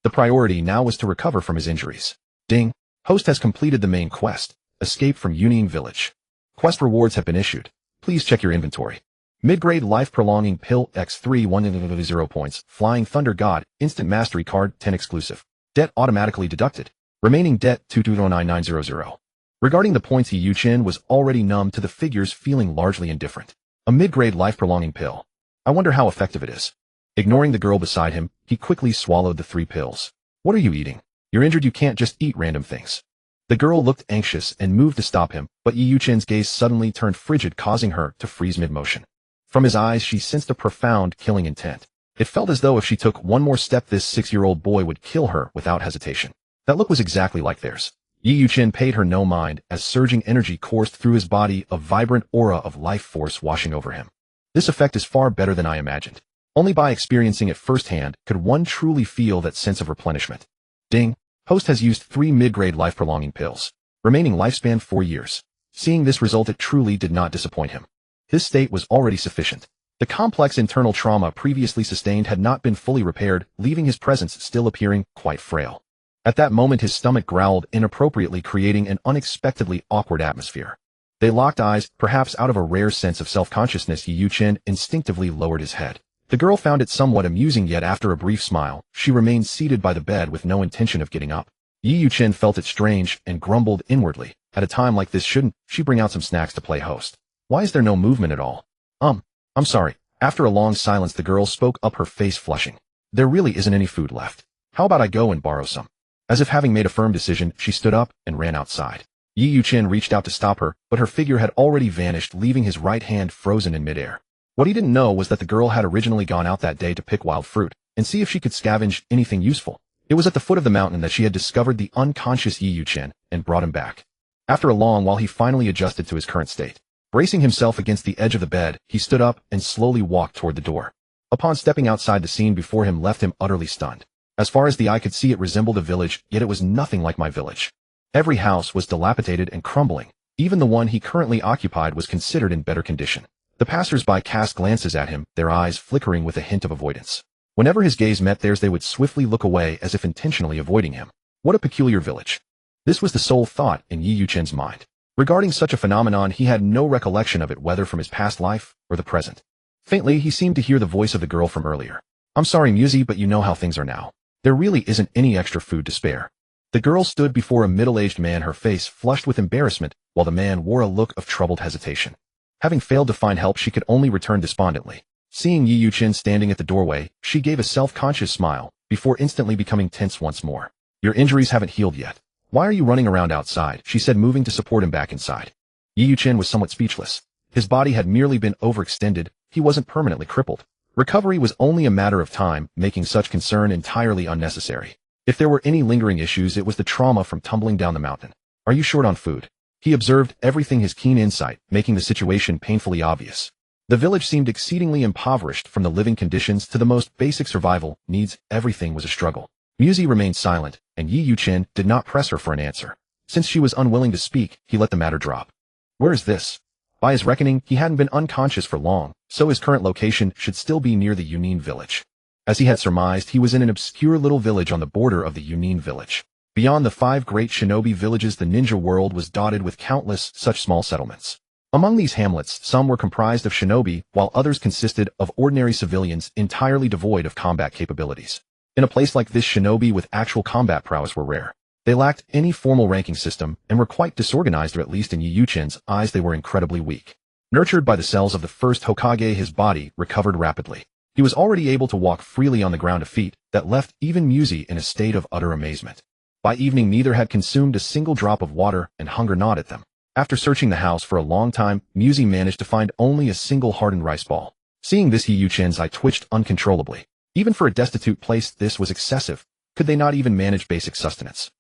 The priority now was to recover from his injuries. Ding. Host has completed the main quest. Escape from Union Village. Quest rewards have been issued. Please check your inventory. Mid-grade life-prolonging pill X3 1 points. Flying Thunder God. Instant mastery card 10 exclusive. Debt automatically deducted. Remaining debt 2209900. Regarding the points, Yi Yuchen was already numb to the figures, feeling largely indifferent. A mid-grade life-prolonging pill. I wonder how effective it is. Ignoring the girl beside him, he quickly swallowed the 3 pills. What are you eating? You're injured, you can't just eat random things. The girl looked anxious and moved to stop him, but Yi Yuchen's gaze suddenly turned frigid, causing her to freeze mid-motion. From his eyes, she sensed a profound, killing intent. It felt as though if she took one more step, this 6-year-old boy would kill her without hesitation. That look was exactly like theirs. Yi Yuchen paid her no mind as surging energy coursed through his body, a vibrant aura of life force washing over him. This effect is far better than I imagined. Only by experiencing it firsthand could one truly feel that sense of replenishment. Ding. Host has used 3 mid-grade life-prolonging pills. Remaining lifespan 4 years. Seeing this result, it truly did not disappoint him. His state was already sufficient. The complex internal trauma previously sustained had not been fully repaired, leaving his presence still appearing quite frail. At that moment, his stomach growled inappropriately, creating an unexpectedly awkward atmosphere. They locked eyes, perhaps out of a rare sense of self-consciousness. Yi Yuchen instinctively lowered his head. The girl found it somewhat amusing, yet after a brief smile, she remained seated by the bed with no intention of getting up. Yi Yuchen felt it strange and grumbled inwardly. At a time like this, shouldn't she bring out some snacks to play host? Why is there no movement at all? I'm sorry. After a long silence, the girl spoke up, her face flushing. There really isn't any food left. How about I go and borrow some? As if having made a firm decision, she stood up and ran outside. Yi Yuchen reached out to stop her, but her figure had already vanished, leaving his right hand frozen in midair. What he didn't know was that the girl had originally gone out that day to pick wild fruit and see if she could scavenge anything useful. It was at the foot of the mountain that she had discovered the unconscious Yi Yuchen and brought him back. After a long while, he finally adjusted to his current state. Bracing himself against the edge of the bed, he stood up and slowly walked toward the door. Upon stepping outside, the scene before him left him utterly stunned. As far as the eye could see, it resembled a village, yet it was nothing like my village. Every house was dilapidated and crumbling. Even the one he currently occupied was considered in better condition. The passers-by cast glances at him, their eyes flickering with a hint of avoidance. Whenever his gaze met theirs, they would swiftly look away as if intentionally avoiding him. What a peculiar village. This was the sole thought in Yi Yuchen's mind. Regarding such a phenomenon, he had no recollection of it, whether from his past life or the present. Faintly, he seemed to hear the voice of the girl from earlier. I'm sorry, Musi, but you know how things are now. There really isn't any extra food to spare. The girl stood before a middle-aged man, her face flushed with embarrassment, while the man wore a look of troubled hesitation. Having failed to find help, she could only return despondently. Seeing Yi Yuchen standing at the doorway, she gave a self-conscious smile, before instantly becoming tense once more. Your injuries haven't healed yet. Why are you running around outside? She said, moving to support him back inside. Yi Yuchen was somewhat speechless. His body had merely been overextended, he wasn't permanently crippled. Recovery was only a matter of time, making such concern entirely unnecessary. If there were any lingering issues, it was the trauma from tumbling down the mountain. Are you short on food? He observed everything, his keen insight making the situation painfully obvious. The village seemed exceedingly impoverished, from the living conditions to the most basic survival needs. Everything was a struggle. Musi remained silent, and Yi Yuchen did not press her for an answer. Since she was unwilling to speak, he let the matter drop. Where is this? By his reckoning, he hadn't been unconscious for long, so his current location should still be near the Yunin village. As he had surmised, he was in an obscure little village on the border of the Yunin village. Beyond the 5 great shinobi villages, the ninja world was dotted with countless such small settlements. Among these hamlets, some were comprised of shinobi, while others consisted of ordinary civilians entirely devoid of combat capabilities. In a place like this, shinobi with actual combat prowess were rare. They lacked any formal ranking system and were quite disorganized, or at least in Yi Yuchen's eyes they were incredibly weak. Nurtured by the cells of the first Hokage, his body recovered rapidly. He was already able to walk freely on the ground, a feat that left even Musi in a state of utter amazement. By evening, neither had consumed a single drop of water, and hunger gnawed at them. After searching the house for a long time, Musi managed to find only a single hardened rice ball. Seeing this, Yi Yuchen's eye twitched uncontrollably. Even for a destitute place, this was excessive. Could they not even manage basic sustenance?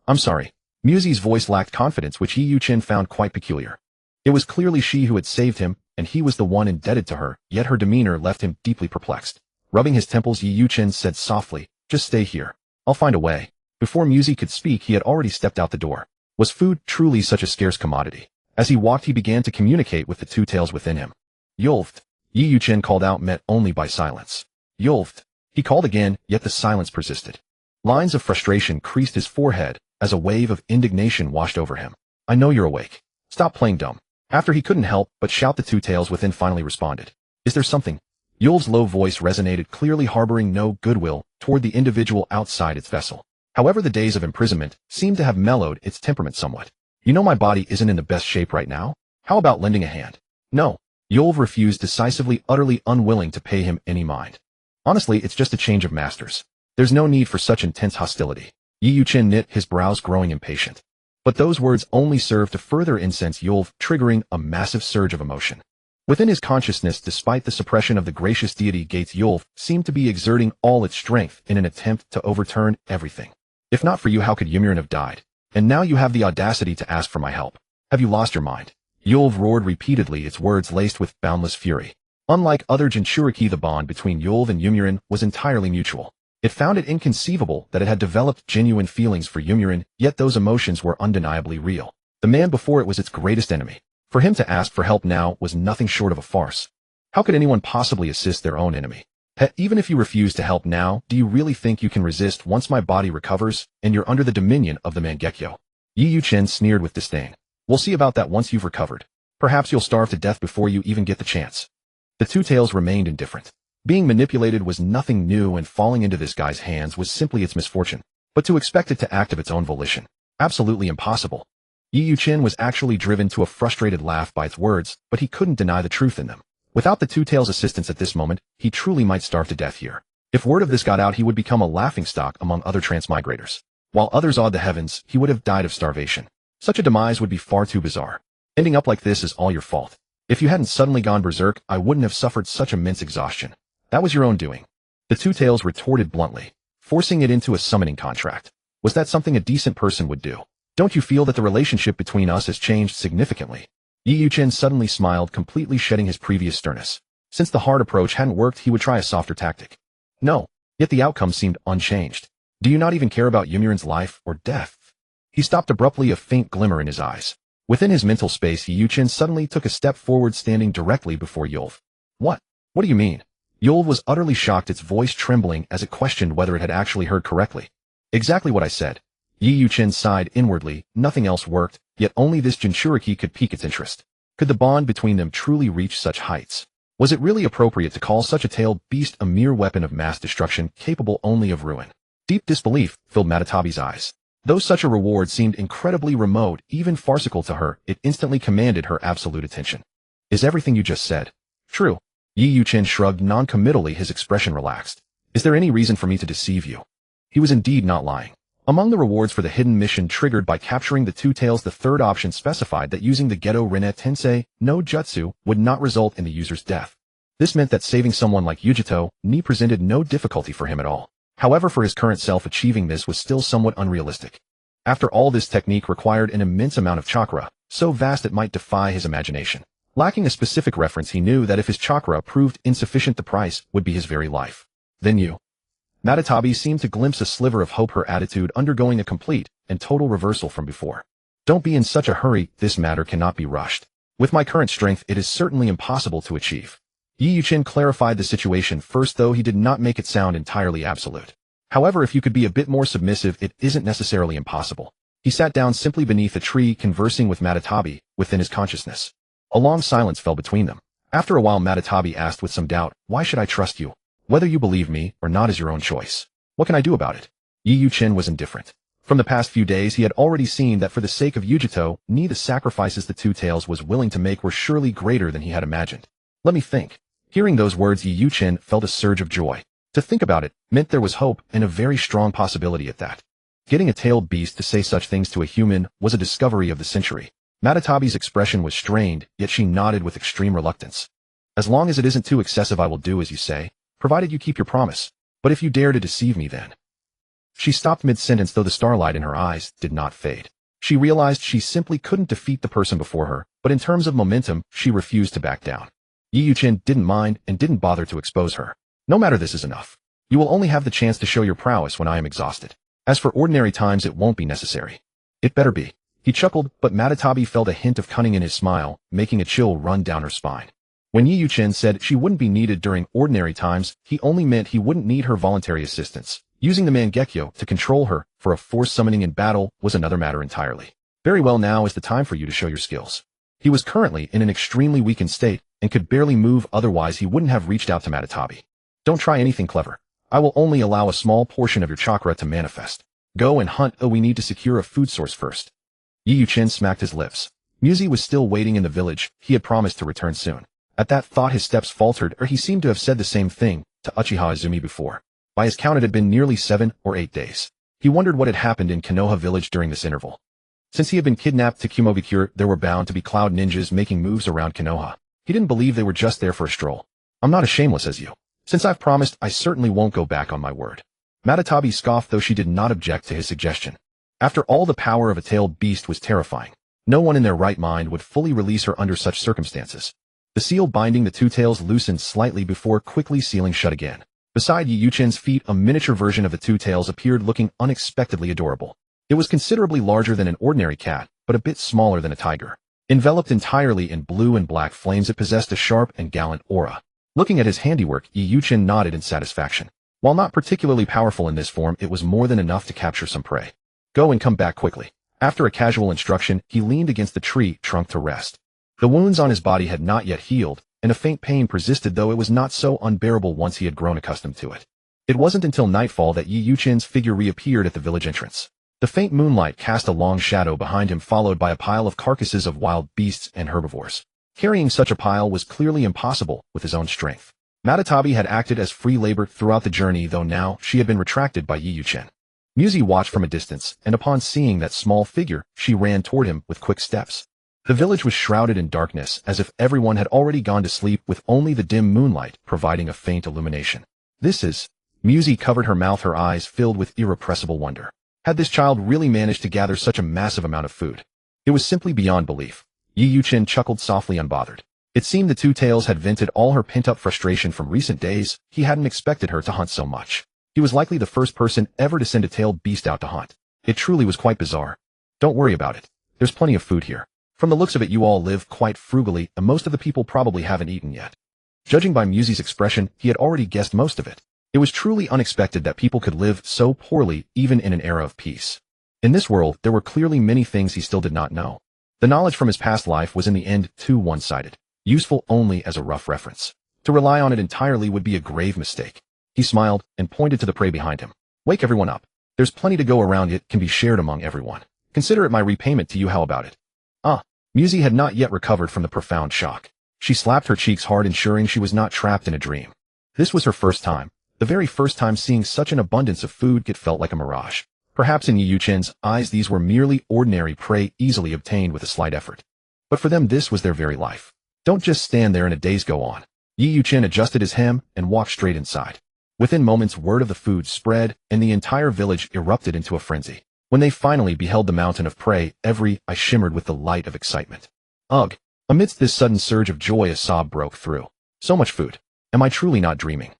I'm sorry. Musi's voice lacked confidence, which Yi Yuchen found quite peculiar. It was clearly she who had saved him, and he was the one indebted to her, yet her demeanor left him deeply perplexed. Rubbing his temples, Yi Yuchen said softly, just stay here. I'll find a way. Before Musi could speak, he had already stepped out the door. Was food truly such a scarce commodity? As he walked, he began to communicate with the 2 tails within him. Yolft. Yi Yuchen called out, met only by silence. Yolft. He called again, yet the silence persisted. Lines of frustration creased his forehead as a wave of indignation washed over him. I know you're awake. Stop playing dumb. After he couldn't help but shout, the 2 tails within finally responded. Is there something? Yul's low voice resonated clearly, harboring no goodwill toward the individual outside its vessel. However, the days of imprisonment seemed to have mellowed its temperament somewhat. You know my body isn't in the best shape right now. How about lending a hand? No. Yul refused decisively, utterly unwilling to pay him any mind. Honestly, it's just a change of masters. There's no need for such intense hostility. Yi Yuchen knit his brows, growing impatient. But those words only served to further incense Yulv, triggering a massive surge of emotion. Within his consciousness, despite the suppression of the gracious deity Gates, Yulv seemed to be exerting all its strength in an attempt to overturn everything. If not for you, how could Yomiuri have died? And now you have the audacity to ask for my help. Have you lost your mind? Yulv roared repeatedly, its words laced with boundless fury. Unlike other Jinchuriki, the bond between Yulv and Yomiuri was entirely mutual. It found it inconceivable that it had developed genuine feelings for Yomiuri, yet those emotions were undeniably real. The man before it was its greatest enemy. For him to ask for help now was nothing short of a farce. How could anyone possibly assist their own enemy? Even if you refuse to help now, do you really think you can resist once my body recovers and you're under the dominion of the Mangekyo? Yi Yuchen sneered with disdain. We'll see about that once you've recovered. Perhaps you'll starve to death before you even get the chance. The Two Tails remained indifferent. Being manipulated was nothing new, and falling into this guy's hands was simply its misfortune. But to expect it to act of its own volition, absolutely impossible. Yi Yuchen was actually driven to a frustrated laugh by its words, but he couldn't deny the truth in them. Without the Two Tails' assistance at this moment, he truly might starve to death here. If word of this got out, he would become a laughingstock among other transmigrators. While others awed the heavens, he would have died of starvation. Such a demise would be far too bizarre. Ending up like this is all your fault. If you hadn't suddenly gone berserk, I wouldn't have suffered such immense exhaustion. That was your own doing. The Two Tails retorted bluntly, forcing it into a summoning contract. Was that something a decent person would do? Don't you feel that the relationship between us has changed significantly? Yi Yuchen suddenly smiled, completely shedding his previous sternness. Since the hard approach hadn't worked, he would try a softer tactic. No, yet the outcome seemed unchanged. Do you not even care about Yomiuri's life or death? He stopped abruptly, a faint glimmer in his eyes. Within his mental space, Yi Yuchen suddenly took a step forward, standing directly before Yulv. What? What do you mean? Yulv was utterly shocked, its voice trembling as it questioned whether it had actually heard correctly. Exactly what I said. Yi Yuchen sighed inwardly. Nothing else worked, yet only this Jinchuriki could pique its interest. Could the bond between them truly reach such heights? Was it really appropriate to call such a tailed beast a mere weapon of mass destruction capable only of ruin? Deep disbelief filled Matatabi's eyes. Though such a reward seemed incredibly remote, even farcical to her, it instantly commanded her absolute attention. Is everything you just said true? Yi Yuchen shrugged non-committally, his expression relaxed. Is there any reason for me to deceive you? He was indeed not lying. Among the rewards for the hidden mission triggered by capturing the Two Tails, the third option specified that using the Geto Rinne Tensei no Jutsu would not result in the user's death. This meant that saving someone like Yujito Ni presented no difficulty for him at all. However, for his current self, achieving this was still somewhat unrealistic. After all, this technique required an immense amount of chakra, so vast it might defy his imagination. Lacking a specific reference, he knew that if his chakra proved insufficient, the price would be his very life. Then you. Matatabi seemed to glimpse a sliver of hope, her attitude undergoing a complete and total reversal from before. Don't be in such a hurry, this matter cannot be rushed. With my current strength, it is certainly impossible to achieve. Yi Yuchen clarified the situation first, though he did not make it sound entirely absolute. However, if you could be a bit more submissive, it isn't necessarily impossible. He sat down simply beneath a tree, conversing with Matatabi within his consciousness. A long silence fell between them. After a while, Matatabi asked with some doubt, "Why should I trust you? Whether you believe me or not is your own choice. What can I do about it?" Yi Yuchen was indifferent. From the past few days, he had already seen that for the sake of Yujito Ni, the sacrifices the Two Tails was willing to make were surely greater than he had imagined. Let me think. Hearing those words, Yi Yuchen felt a surge of joy. To think about it meant there was hope, and a very strong possibility at that. Getting a tailed beast to say such things to a human was a discovery of the century. Matatabi's expression was strained, yet she nodded with extreme reluctance. As long as it isn't too excessive, I will do as you say, provided you keep your promise. But if you dare to deceive me, then... She stopped mid-sentence, though the starlight in her eyes did not fade. She realized she simply couldn't defeat the person before her, but in terms of momentum, she refused to back down. Yi Yuchen didn't mind and didn't bother to expose her. No matter, this is enough. You will only have the chance to show your prowess when I am exhausted. As for ordinary times, it won't be necessary. It better be. He chuckled, but Matatabi felt a hint of cunning in his smile, making a chill run down her spine. When Yi Yuchen said she wouldn't be needed during ordinary times, he only meant he wouldn't need her voluntary assistance. Using the Mangekyo to control her for a force summoning in battle was another matter entirely. Very well, now is the time for you to show your skills. He was currently in an extremely weakened state and could barely move, otherwise he wouldn't have reached out to Matatabi. Don't try anything clever. I will only allow a small portion of your chakra to manifest. Go and hunt. Oh, we need to secure a food source first. Yi Yuchen smacked his lips. Muzi was still waiting in the village. He had promised to return soon. At that thought, his steps faltered, or he seemed to have said the same thing to Uchiha Izumi before. By his count, it had been nearly 7 or 8 days. He wondered what had happened in Konoha village during this interval. Since he had been kidnapped to Kumobikure, there were bound to be cloud ninjas making moves around Konoha. He didn't believe they were just there for a stroll. I'm not as shameless as you. Since I've promised, I certainly won't go back on my word. Matatabi scoffed, though she did not object to his suggestion. After all, the power of a tailed beast was terrifying. No one in their right mind would fully release her under such circumstances. The seal binding the two tails loosened slightly before quickly sealing shut again. Beside Yi Yuchen's feet, a miniature version of the two tails appeared, looking unexpectedly adorable. It was considerably larger than an ordinary cat, but a bit smaller than a tiger. Enveloped entirely in blue and black flames, it possessed a sharp and gallant aura. Looking at his handiwork, Yi Yuchen nodded in satisfaction. While not particularly powerful in this form, it was more than enough to capture some prey. Go and come back quickly. After a casual instruction, he leaned against the tree trunk to rest. The wounds on his body had not yet healed, and a faint pain persisted, though it was not so unbearable once he had grown accustomed to it. It wasn't until nightfall that Yi Yuchen's figure reappeared at the village entrance. The faint moonlight cast a long shadow behind him, followed by a pile of carcasses of wild beasts and herbivores. Carrying such a pile was clearly impossible with his own strength. Matatabi had acted as free labor throughout the journey, though now she had been retracted by Yi Yuchen. Muzi watched from a distance, and upon seeing that small figure, she ran toward him with quick steps. The village was shrouded in darkness, as if everyone had already gone to sleep, with only the dim moonlight providing a faint illumination. Muzi covered her mouth, her eyes filled with irrepressible wonder. Had this child really managed to gather such a massive amount of food? It was simply beyond belief. Yi Yuchen chuckled softly, unbothered. It seemed the two tails had vented all her pent-up frustration from recent days. He hadn't expected her to hunt so much. He was likely the first person ever to send a tailed beast out to hunt. It truly was quite bizarre. Don't worry about it. There's plenty of food here. From the looks of it, you all live quite frugally, and most of the people probably haven't eaten yet. Judging by Muzi's expression, he had already guessed most of it. It was truly unexpected that people could live so poorly, even in an era of peace. In this world, there were clearly many things he still did not know. The knowledge from his past life was in the end too one-sided, useful only as a rough reference. To rely on it entirely would be a grave mistake. He smiled and pointed to the prey behind him. Wake everyone up. There's plenty to go around. It can be shared among everyone. Consider it my repayment to you. How about it? Muzi had not yet recovered from the profound shock. She slapped her cheeks hard, ensuring she was not trapped in a dream. This was her first time, the very first time seeing such an abundance of food. It felt like a mirage. Perhaps in Yi Yuchen's eyes these were merely ordinary prey, easily obtained with a slight effort. But for them this was their very life. Don't just stand there and a days go on. Yi Yuchen adjusted his hem and walked straight inside. Within moments, word of the food spread, and the entire village erupted into a frenzy. When they finally beheld the mountain of prey, every eye shimmered with the light of excitement. Ugh! Amidst this sudden surge of joy, a sob broke through. So much food. Am I truly not dreaming?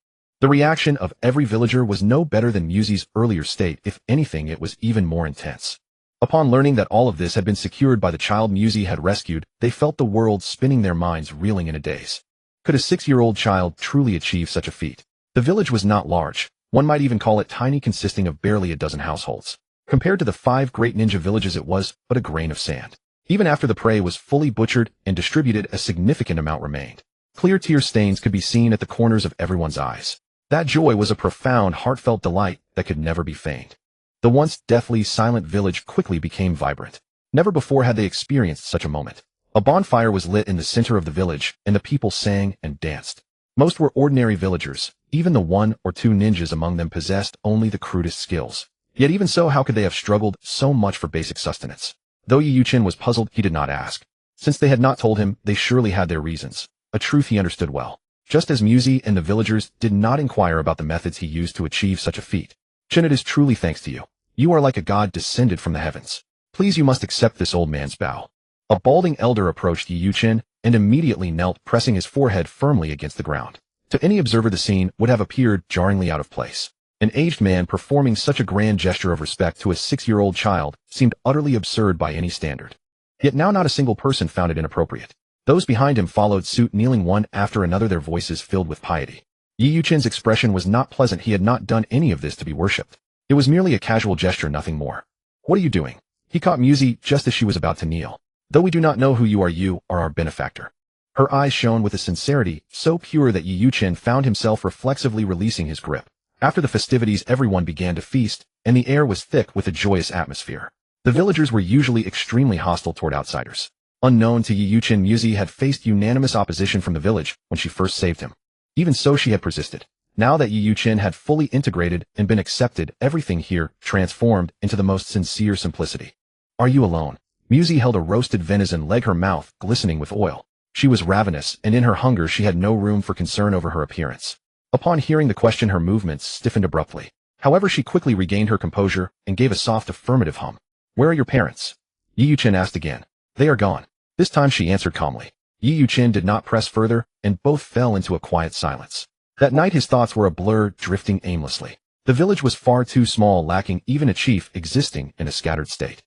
The reaction of every villager was no better than Muzi's earlier state. If anything, it was even more intense. Upon learning that all of this had been secured by the child Muzi had rescued, they felt the world spinning, their minds reeling in a daze. Could a 6-year-old child truly achieve such a feat? The village was not large. One might even call it tiny, consisting of barely a dozen households. Compared to the 5 great ninja villages, it was but a grain of sand. Even after the prey was fully butchered and distributed, a significant amount remained. Clear tear stains could be seen at the corners of everyone's eyes. That joy was a profound, heartfelt delight that could never be feigned. The once deathly silent village quickly became vibrant. Never before had they experienced such a moment. A bonfire was lit in the center of the village, and the people sang and danced. Most were ordinary villagers. Even the 1 or 2 ninjas among them possessed only the crudest skills. Yet even so, how could they have struggled so much for basic sustenance? Though Yi Yuchen was puzzled, he did not ask. Since they had not told him, they surely had their reasons. A truth he understood well. Just as Muzi and the villagers did not inquire about the methods he used to achieve such a feat. Chin, it is truly thanks to you. You are like a god descended from the heavens. Please, you must accept this old man's bow. A balding elder approached Yi Yuchen and immediately knelt, pressing his forehead firmly against the ground. To any observer, the scene would have appeared jarringly out of place. An aged man performing such a grand gesture of respect to a 6-year-old child seemed utterly absurd by any standard. Yet now not a single person found it inappropriate. Those behind him followed suit, kneeling one after another, their voices filled with piety. Yi Yuchen's expression was not pleasant. He had not done any of this to be worshipped. It was merely a casual gesture, nothing more. What are you doing? He caught Muzi just as she was about to kneel. Though we do not know who you are our benefactor. Her eyes shone with a sincerity so pure that Yi Yuchen found himself reflexively releasing his grip. After the festivities, everyone began to feast, and the air was thick with a joyous atmosphere. The villagers were usually extremely hostile toward outsiders. Unknown to Yi Yuchen, Muzi had faced unanimous opposition from the village when she first saved him. Even so, she had persisted. Now that Yi Yuchen had fully integrated and been accepted, everything here transformed into the most sincere simplicity. Are you alone? Musi held a roasted venison leg, her mouth glistening with oil. She was ravenous, and in her hunger she had no room for concern over her appearance. Upon hearing the question, her movements stiffened abruptly. However, she quickly regained her composure and gave a soft affirmative hum. "Where are your parents?" Yi Yuchen asked again. "They are gone." This time she answered calmly. Yi Yuchen did not press further, and both fell into a quiet silence. That night his thoughts were a blur, drifting aimlessly. The village was far too small, lacking even a chief, existing in a scattered state.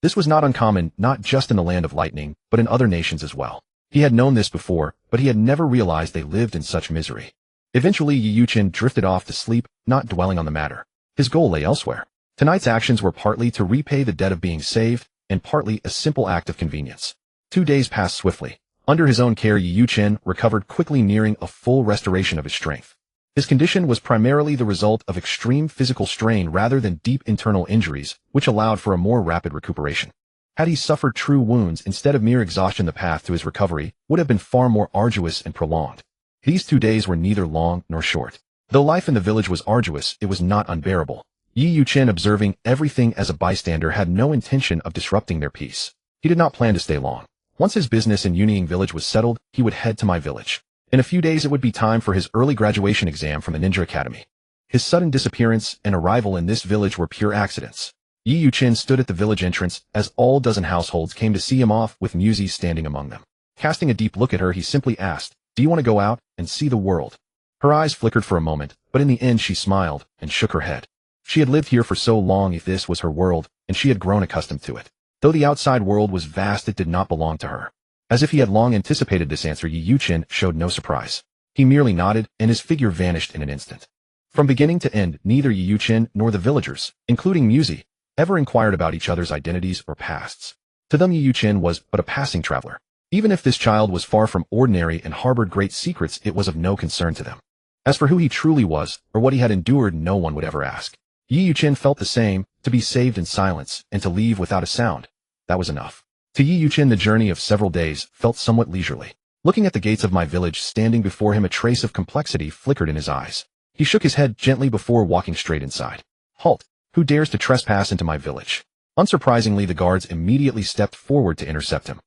This was not uncommon, not just in the land of lightning, but in other nations as well. He had known this before, but he had never realized they lived in such misery. Eventually Yi Yuchen drifted off to sleep, not dwelling on the matter. His goal lay elsewhere. Tonight's actions were partly to repay the debt of being saved, and partly a simple act of convenience. 2 days passed swiftly. Under his own care, Yi Yuchen recovered quickly, nearing a full restoration of his strength. His condition was primarily the result of extreme physical strain rather than deep internal injuries, which allowed for a more rapid recuperation. Had he suffered true wounds instead of mere exhaustion, the path to his recovery would have been far more arduous and prolonged. These 2 days were neither long nor short. Though life in the village was arduous, it was not unbearable. Yi Yuchen, observing everything as a bystander, had no intention of disrupting their peace. He did not plan to stay long. Once his business in Yuning village was settled, he would head to my village. In a few days it would be time for his early graduation exam from the ninja academy. His sudden disappearance and arrival in this village were pure accidents. Yi Yuchen stood at the village entrance as all dozen households came to see him off, with Musi standing among them. Casting a deep look at her, he simply asked, "Do you want to go out and see the world?" Her eyes flickered for a moment, but in the end she smiled and shook her head. She had lived here for so long, if this was her world, and she had grown accustomed to it. Though the outside world was vast, it did not belong to her. As if he had long anticipated this answer, Yi Yuchen showed no surprise. He merely nodded, and his figure vanished in an instant. From beginning to end, neither Yi Yuchen nor the villagers, including Musi, ever inquired about each other's identities or pasts. To them, Yi Yuchen was but a passing traveler. Even if this child was far from ordinary and harbored great secrets, it was of no concern to them. As for who he truly was, or what he had endured, no one would ever ask. Yi Yuchen felt the same: to be saved in silence, and to leave without a sound. That was enough. To Yi Yuchen, the journey of several days felt somewhat leisurely. Looking at the gates of my village standing before him, a trace of complexity flickered in his eyes. He shook his head gently before walking straight inside. "Halt! Who dares to trespass into my village?" Unsurprisingly, the guards immediately stepped forward to intercept him.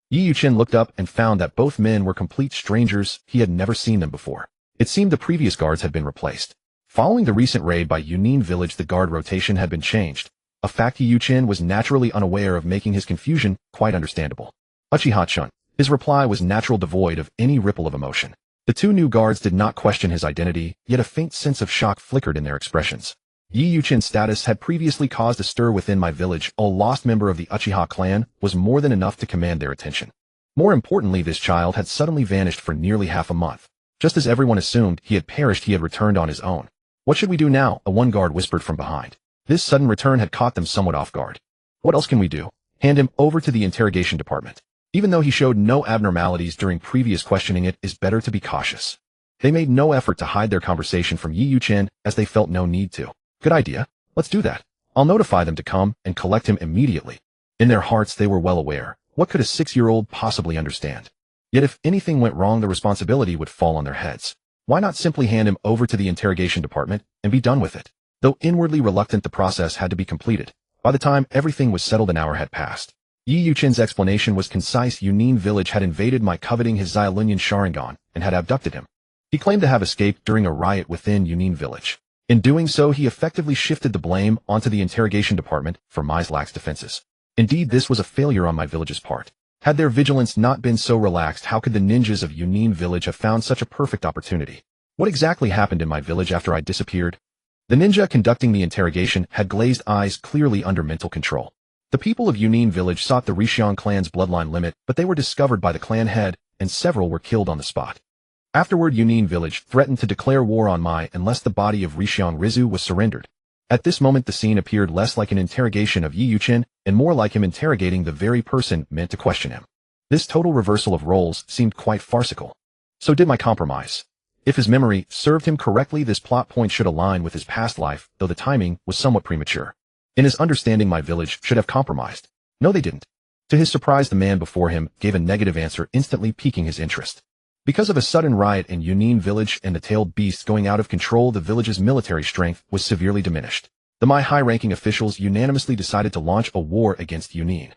Yi Yuchen looked up and found that both men were complete strangers. He had never seen them before. It seemed the previous guards had been replaced. Following the recent raid by Yunin village, the guard rotation had been changed. A fact Yi Yuchen was naturally unaware of, making his confusion quite understandable. "Uchiha-chun." His reply was natural, devoid of any ripple of emotion. The 2 new guards did not question his identity, yet a faint sense of shock flickered in their expressions. Yi Yuchen's status had previously caused a stir within my village. A lost member of the Uchiha clan was more than enough to command their attention. More importantly, this child had suddenly vanished for nearly half a month. Just as everyone assumed he had perished, he had returned on his own. "What should we do now?" one guard whispered from behind. This sudden return had caught them somewhat off guard. "What else can we do?" "Hand him over to the interrogation department. Even though he showed no abnormalities during previous questioning, it is better to be cautious." They made no effort to hide their conversation from Yi Yuchen, as they felt no need to. "Good idea. Let's do that. I'll notify them to come and collect him immediately." In their hearts they were well aware. What could a 6-year-old possibly understand? Yet if anything went wrong, the responsibility would fall on their heads. Why not simply hand him over to the interrogation department and be done with it? Though inwardly reluctant, the process had to be completed. By the time everything was settled, an hour had passed. Yi Yuchen's explanation was concise. Yunin village had invaded my coveting his Xiaolunyan Sharingan and had abducted him. He claimed to have escaped during a riot within Yunin village. In doing so, he effectively shifted the blame onto the interrogation department for my lax defenses. Indeed, this was a failure on my village's part. Had their vigilance not been so relaxed, how could the ninjas of Yunin village have found such a perfect opportunity? What exactly happened in my village after I disappeared? The ninja conducting the interrogation had glazed eyes, clearly under mental control. The people of Yunin village sought the Rishion clan's bloodline limit, but they were discovered by the clan head, and several were killed on the spot. Afterward, Yunin village threatened to declare war on Mai unless the body of Rishion Rizu was surrendered. At this moment, the scene appeared less like an interrogation of Yi Yuchen and more like him interrogating the very person meant to question him. This total reversal of roles seemed quite farcical. So did my compromise. If his memory served him correctly, this plot point should align with his past life, though the timing was somewhat premature. In his understanding, my village should have compromised. No, they didn't. To his surprise, the man before him gave a negative answer, instantly piquing his interest. Because of a sudden riot in Yunin village and the tailed beasts going out of control, the village's military strength was severely diminished. The Mai high-ranking officials unanimously decided to launch a war against Yunin.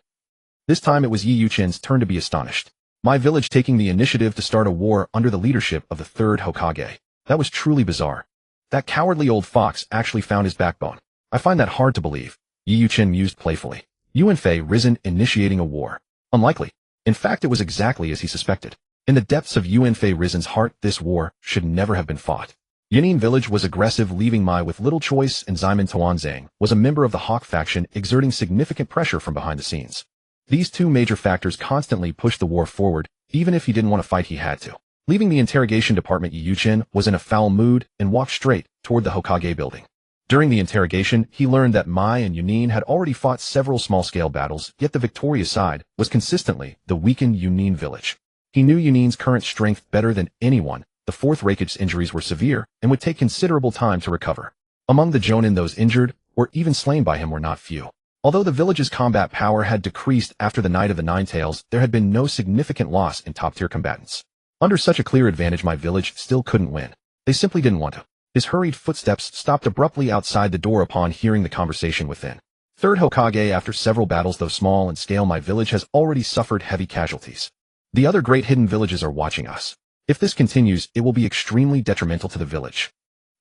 This time it was Yi Yuchin's turn to be astonished. My village taking the initiative to start a war under the leadership of the third Hokage. That was truly bizarre. That cowardly old fox actually found his backbone. I find that hard to believe. Yi Yuchin mused playfully. Yuanfei risen initiating a war. Unlikely. In fact, it was exactly as he suspected. In the depths of Yuanfei Risen's heart, this war should never have been fought. Yanin village was aggressive, leaving Mai with little choice, and Ximen Tuanzang was a member of the Hawk faction, exerting significant pressure from behind the scenes. These two major factors constantly pushed the war forward, even if he didn't want to fight he had to. Leaving the interrogation department, Yi Yuchin was in a foul mood and walked straight toward the Hokage building. During the interrogation, he learned that Mai and Yunin had already fought several small-scale battles, yet the victorious side was consistently the weakened Yunin village. He knew Yunin's current strength better than anyone. The fourth Raikage's injuries were severe and would take considerable time to recover. Among the Jonin, those injured or even slain by him were not few. Although the village's combat power had decreased after the Night of the Nine Tails, there had been no significant loss in top-tier combatants. Under such a clear advantage, my village still couldn't win. They simply didn't want to. His hurried footsteps stopped abruptly outside the door upon hearing the conversation within. Third Hokage, after several battles, though small in scale, my village has already suffered heavy casualties. The other great hidden villages are watching us. If this continues, it will be extremely detrimental to the village.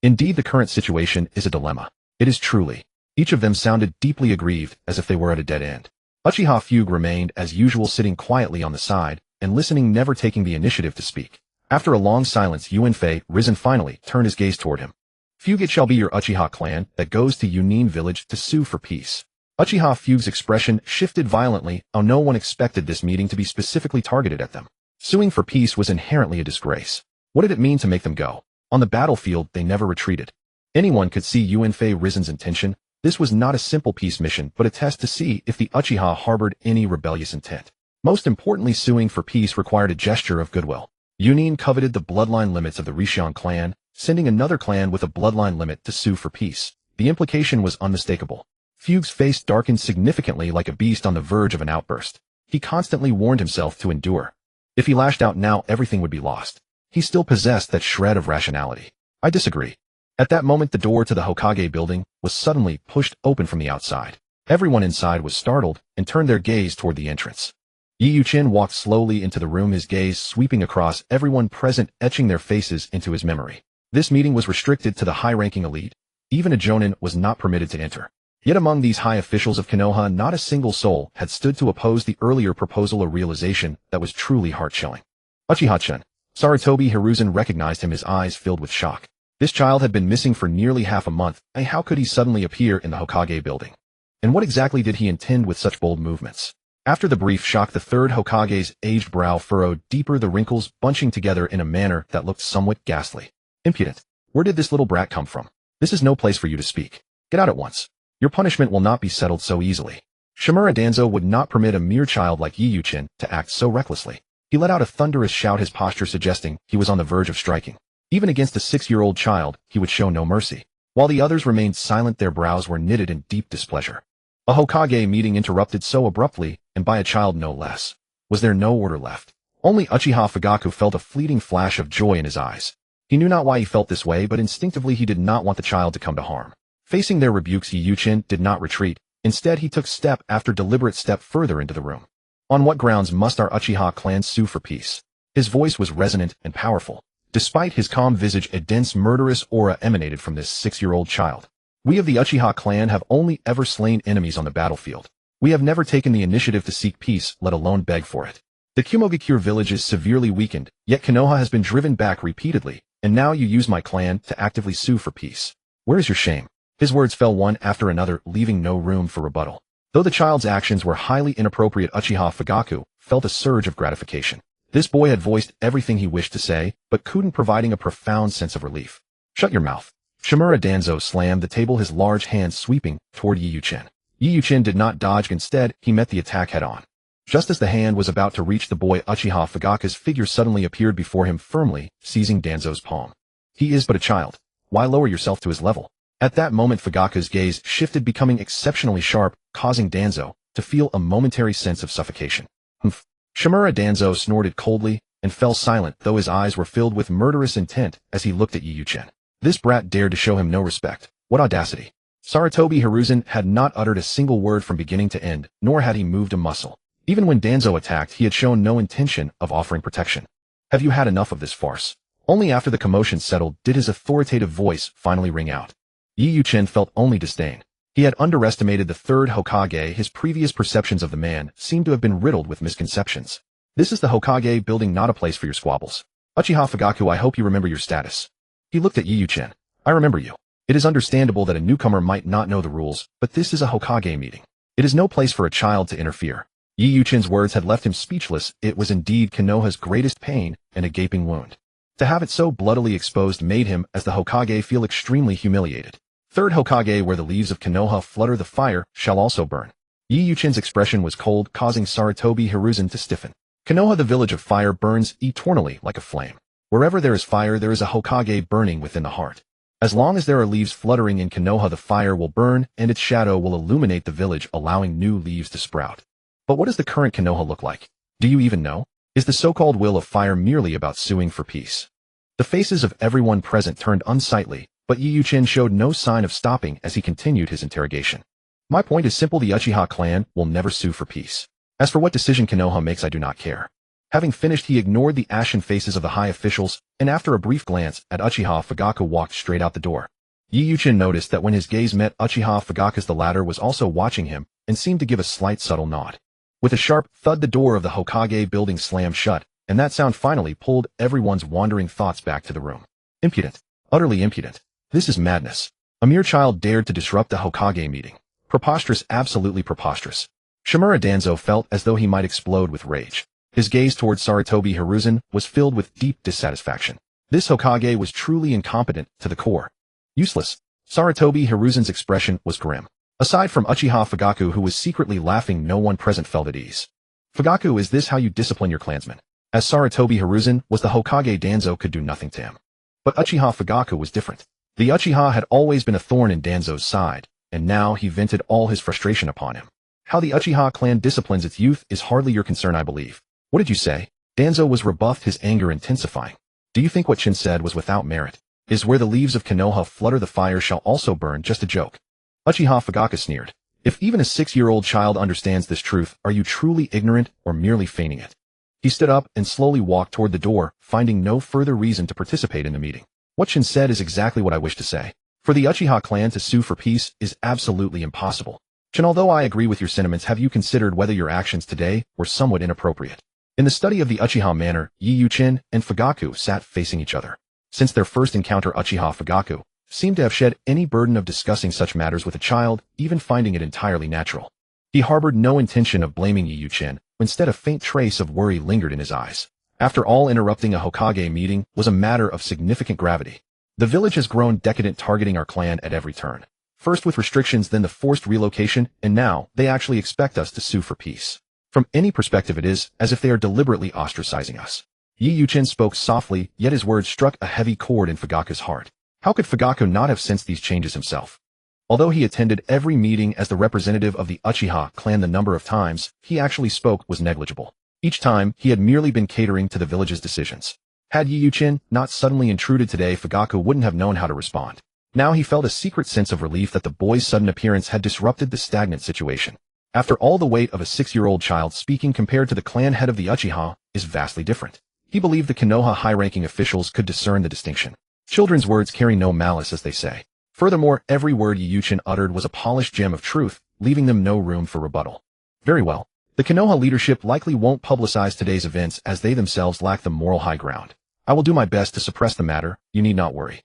Indeed, the current situation is a dilemma. It is truly. Each of them sounded deeply aggrieved, as if they were at a dead end. Uchiha Fugue remained as usual, sitting quietly on the side and listening, never taking the initiative to speak. After a long silence, Yuanfei Risen finally turned his gaze toward him. Fugue, it shall be your Uchiha clan that goes to Yunin village to sue for peace. Uchiha Fugue's expression shifted violently. No one expected this meeting to be specifically targeted at them. Suing for peace was inherently a disgrace. What did it mean to make them go? On the battlefield, they never retreated. Anyone could see Yuanfei Risen's intention. This was not a simple peace mission, but a test to see if the Uchiha harbored any rebellious intent. Most importantly, suing for peace required a gesture of goodwill. Yunin coveted the bloodline limits of the Rishian clan, sending another clan with a bloodline limit to sue for peace. The implication was unmistakable. Fugue's face darkened significantly, like a beast on the verge of an outburst. He constantly warned himself to endure. If he lashed out now, everything would be lost. He still possessed that shred of rationality. I disagree. At that moment, the door to the Hokage building was suddenly pushed open from the outside. Everyone inside was startled and turned their gaze toward the entrance. Yi Yuchin walked slowly into the room, his gaze sweeping across everyone present, etching their faces into his memory. This meeting was restricted to the high-ranking elite. Even a Jonin was not permitted to enter. Yet among these high officials of Konoha, not a single soul had stood to oppose the earlier proposal, a realization that was truly heart-chilling. Uchiha-chan. Sarutobi Hiruzen recognized him, his eyes filled with shock. This child had been missing for nearly half a month, and how could he suddenly appear in the Hokage building? And what exactly did he intend with such bold movements? After the brief shock, the third Hokage's aged brow furrowed deeper, the wrinkles bunching together in a manner that looked somewhat ghastly. Impudent. Where did this little brat come from? This is no place for you to speak. Get out at once. Your punishment will not be settled so easily. Shimura Danzo would not permit a mere child like Yi Yuchin to act so recklessly. He let out a thunderous shout, his posture suggesting he was on the verge of striking. Even against a 6-year-old child, he would show no mercy. While the others remained silent, their brows were knitted in deep displeasure. A Hokage meeting interrupted so abruptly, and by a child no less. Was there no order left? Only Uchiha Fugaku felt a fleeting flash of joy in his eyes. He knew not why he felt this way, but instinctively he did not want the child to come to harm. Facing their rebukes, Yi Yuchin did not retreat. Instead, he took step after deliberate step further into the room. On what grounds must our Uchiha clan sue for peace? His voice was resonant and powerful. Despite his calm visage, a dense, murderous aura emanated from this 6-year-old child. We of the Uchiha clan have only ever slain enemies on the battlefield. We have never taken the initiative to seek peace, let alone beg for it. The Kumogakure village is severely weakened, yet Konoha has been driven back repeatedly, and now you use my clan to actively sue for peace. Where is your shame? His words fell one after another, leaving no room for rebuttal. Though the child's actions were highly inappropriate, Uchiha Fugaku felt a surge of gratification. This boy had voiced everything he wished to say, but couldn't, providing a profound sense of relief. Shut your mouth. Shimura Danzo slammed the table, his large hands sweeping toward Yi Yuchin. Yi Yuchin did not dodge, instead, he met the attack head-on. Just as the hand was about to reach the boy, Uchiha Fugaku's figure suddenly appeared before him, firmly seizing Danzo's palm. He is but a child. Why lower yourself to his level? At that moment, Fugaku's gaze shifted, becoming exceptionally sharp, causing Danzo to feel a momentary sense of suffocation. Humph. Shimura Danzo snorted coldly and fell silent, though his eyes were filled with murderous intent as he looked at Yi Yuchin. This brat dared to show him no respect. What audacity! Sarutobi Hiruzen had not uttered a single word from beginning to end, nor had he moved a muscle. Even when Danzo attacked, he had shown no intention of offering protection. Have you had enough of this farce? Only after the commotion settled did his authoritative voice finally ring out. Yi Yuchen felt only disdain. He had underestimated the third Hokage. His previous perceptions of the man seemed to have been riddled with misconceptions. This is the Hokage building, not a place for your squabbles. Uchiha Fugaku, I hope you remember your status. He looked at Yi Yuchen. I remember you. It is understandable that a newcomer might not know the rules, but this is a Hokage meeting. It is no place for a child to interfere. Yi Yuchen's words had left him speechless. It was indeed Konoha's greatest pain and a gaping wound. To have it so bloodily exposed made him, as the Hokage, feel extremely humiliated. Third Hokage, where the leaves of Konoha flutter, the fire shall also burn. Yi Yuchen's expression was cold, causing Sarutobi Hiruzen to stiffen. Konoha, the village of fire, burns eternally like a flame. Wherever there is fire, there is a Hokage burning within the heart. As long as there are leaves fluttering in Konoha, the fire will burn, and its shadow will illuminate the village, allowing new leaves to sprout. But what does the current Konoha look like? Do you even know? Is the so-called will of fire merely about suing for peace? The faces of everyone present turned unsightly, but Yi Yuchen showed no sign of stopping as he continued his interrogation. My point is simple: the Uchiha clan will never sue for peace. As for what decision Konoha makes, I do not care. Having finished, he ignored the ashen faces of the high officials, and after a brief glance at Uchiha Fugaku, walked straight out the door. Yi Yuchen noticed that when his gaze met Uchiha Fugaku's, the latter was also watching him, and seemed to give a slight subtle nod. With a sharp thud, the door of the Hokage building slammed shut, and that sound finally pulled everyone's wandering thoughts back to the room. Impudent. Utterly impudent. This is madness. A mere child dared to disrupt the Hokage meeting. Preposterous, absolutely preposterous. Shimura Danzo felt as though he might explode with rage. His gaze towards Sarutobi Hiruzen was filled with deep dissatisfaction. This Hokage was truly incompetent to the core. Useless. Sarutobi Hiruzen's expression was grim. Aside from Uchiha Fugaku, who was secretly laughing, no one present felt at ease. Fugaku, is this how you discipline your clansmen? As Sarutobi Hiruzen was the Hokage, Danzo could do nothing to him. But Uchiha Fugaku was different. The Uchiha had always been a thorn in Danzo's side, and now he vented all his frustration upon him. How the Uchiha clan disciplines its youth is hardly your concern, I believe. What did you say? Danzo was rebuffed, his anger intensifying. Do you think what Shin said was without merit? Is where the leaves of Konoha flutter, the fire shall also burn just a joke? Uchiha Fugaku sneered. If even a 6-year-old child understands this truth, are you truly ignorant or merely feigning it? He stood up and slowly walked toward the door, finding no further reason to participate in the meeting. What Shin said is exactly what I wish to say. For the Uchiha clan to sue for peace is absolutely impossible. Shin, although I agree with your sentiments, have you considered whether your actions today were somewhat inappropriate? In the study of the Uchiha manner, Yi Yuchen and Fugaku sat facing each other. Since their first encounter, Uchiha Fugaku seemed to have shed any burden of discussing such matters with a child, even finding it entirely natural. He harbored no intention of blaming Yi Yuchen. Instead, a faint trace of worry lingered in his eyes. After all, interrupting a Hokage meeting was a matter of significant gravity. The village has grown decadent, targeting our clan at every turn. First with restrictions, then the forced relocation, and now they actually expect us to sue for peace. From any perspective, it is as if they are deliberately ostracizing us. Yi Yuchen spoke softly, yet his words struck a heavy chord in Fugaku's heart. How could Fugaku not have sensed these changes himself? Although he attended every meeting as the representative of the Uchiha clan, the number of times he actually spoke was negligible. Each time, he had merely been catering to the village's decisions. Had Yi Yuchen not suddenly intruded today, Fugaku wouldn't have known how to respond. Now he felt a secret sense of relief that the boy's sudden appearance had disrupted the stagnant situation. After all, the weight of a 6-year-old child speaking compared to the clan head of the Uchiha is vastly different. He believed the Konoha high-ranking officials could discern the distinction. Children's words carry no malice, as they say. Furthermore, every word Yi Yuchen uttered was a polished gem of truth, leaving them no room for rebuttal. Very well. The Konoha leadership likely won't publicize today's events, as they themselves lack the moral high ground. I will do my best to suppress the matter, you need not worry.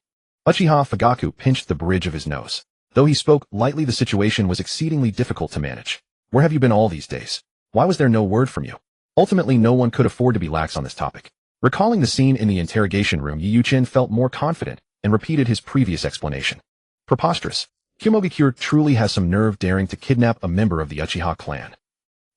Uchiha Fugaku pinched the bridge of his nose. Though he spoke lightly, the situation was exceedingly difficult to manage. Where have you been all these days? Why was there no word from you? Ultimately, no one could afford to be lax on this topic. Recalling the scene in the interrogation room, Yi Yuchen felt more confident and repeated his previous explanation. Preposterous. Kyomogakure truly has some nerve, daring to kidnap a member of the Uchiha clan.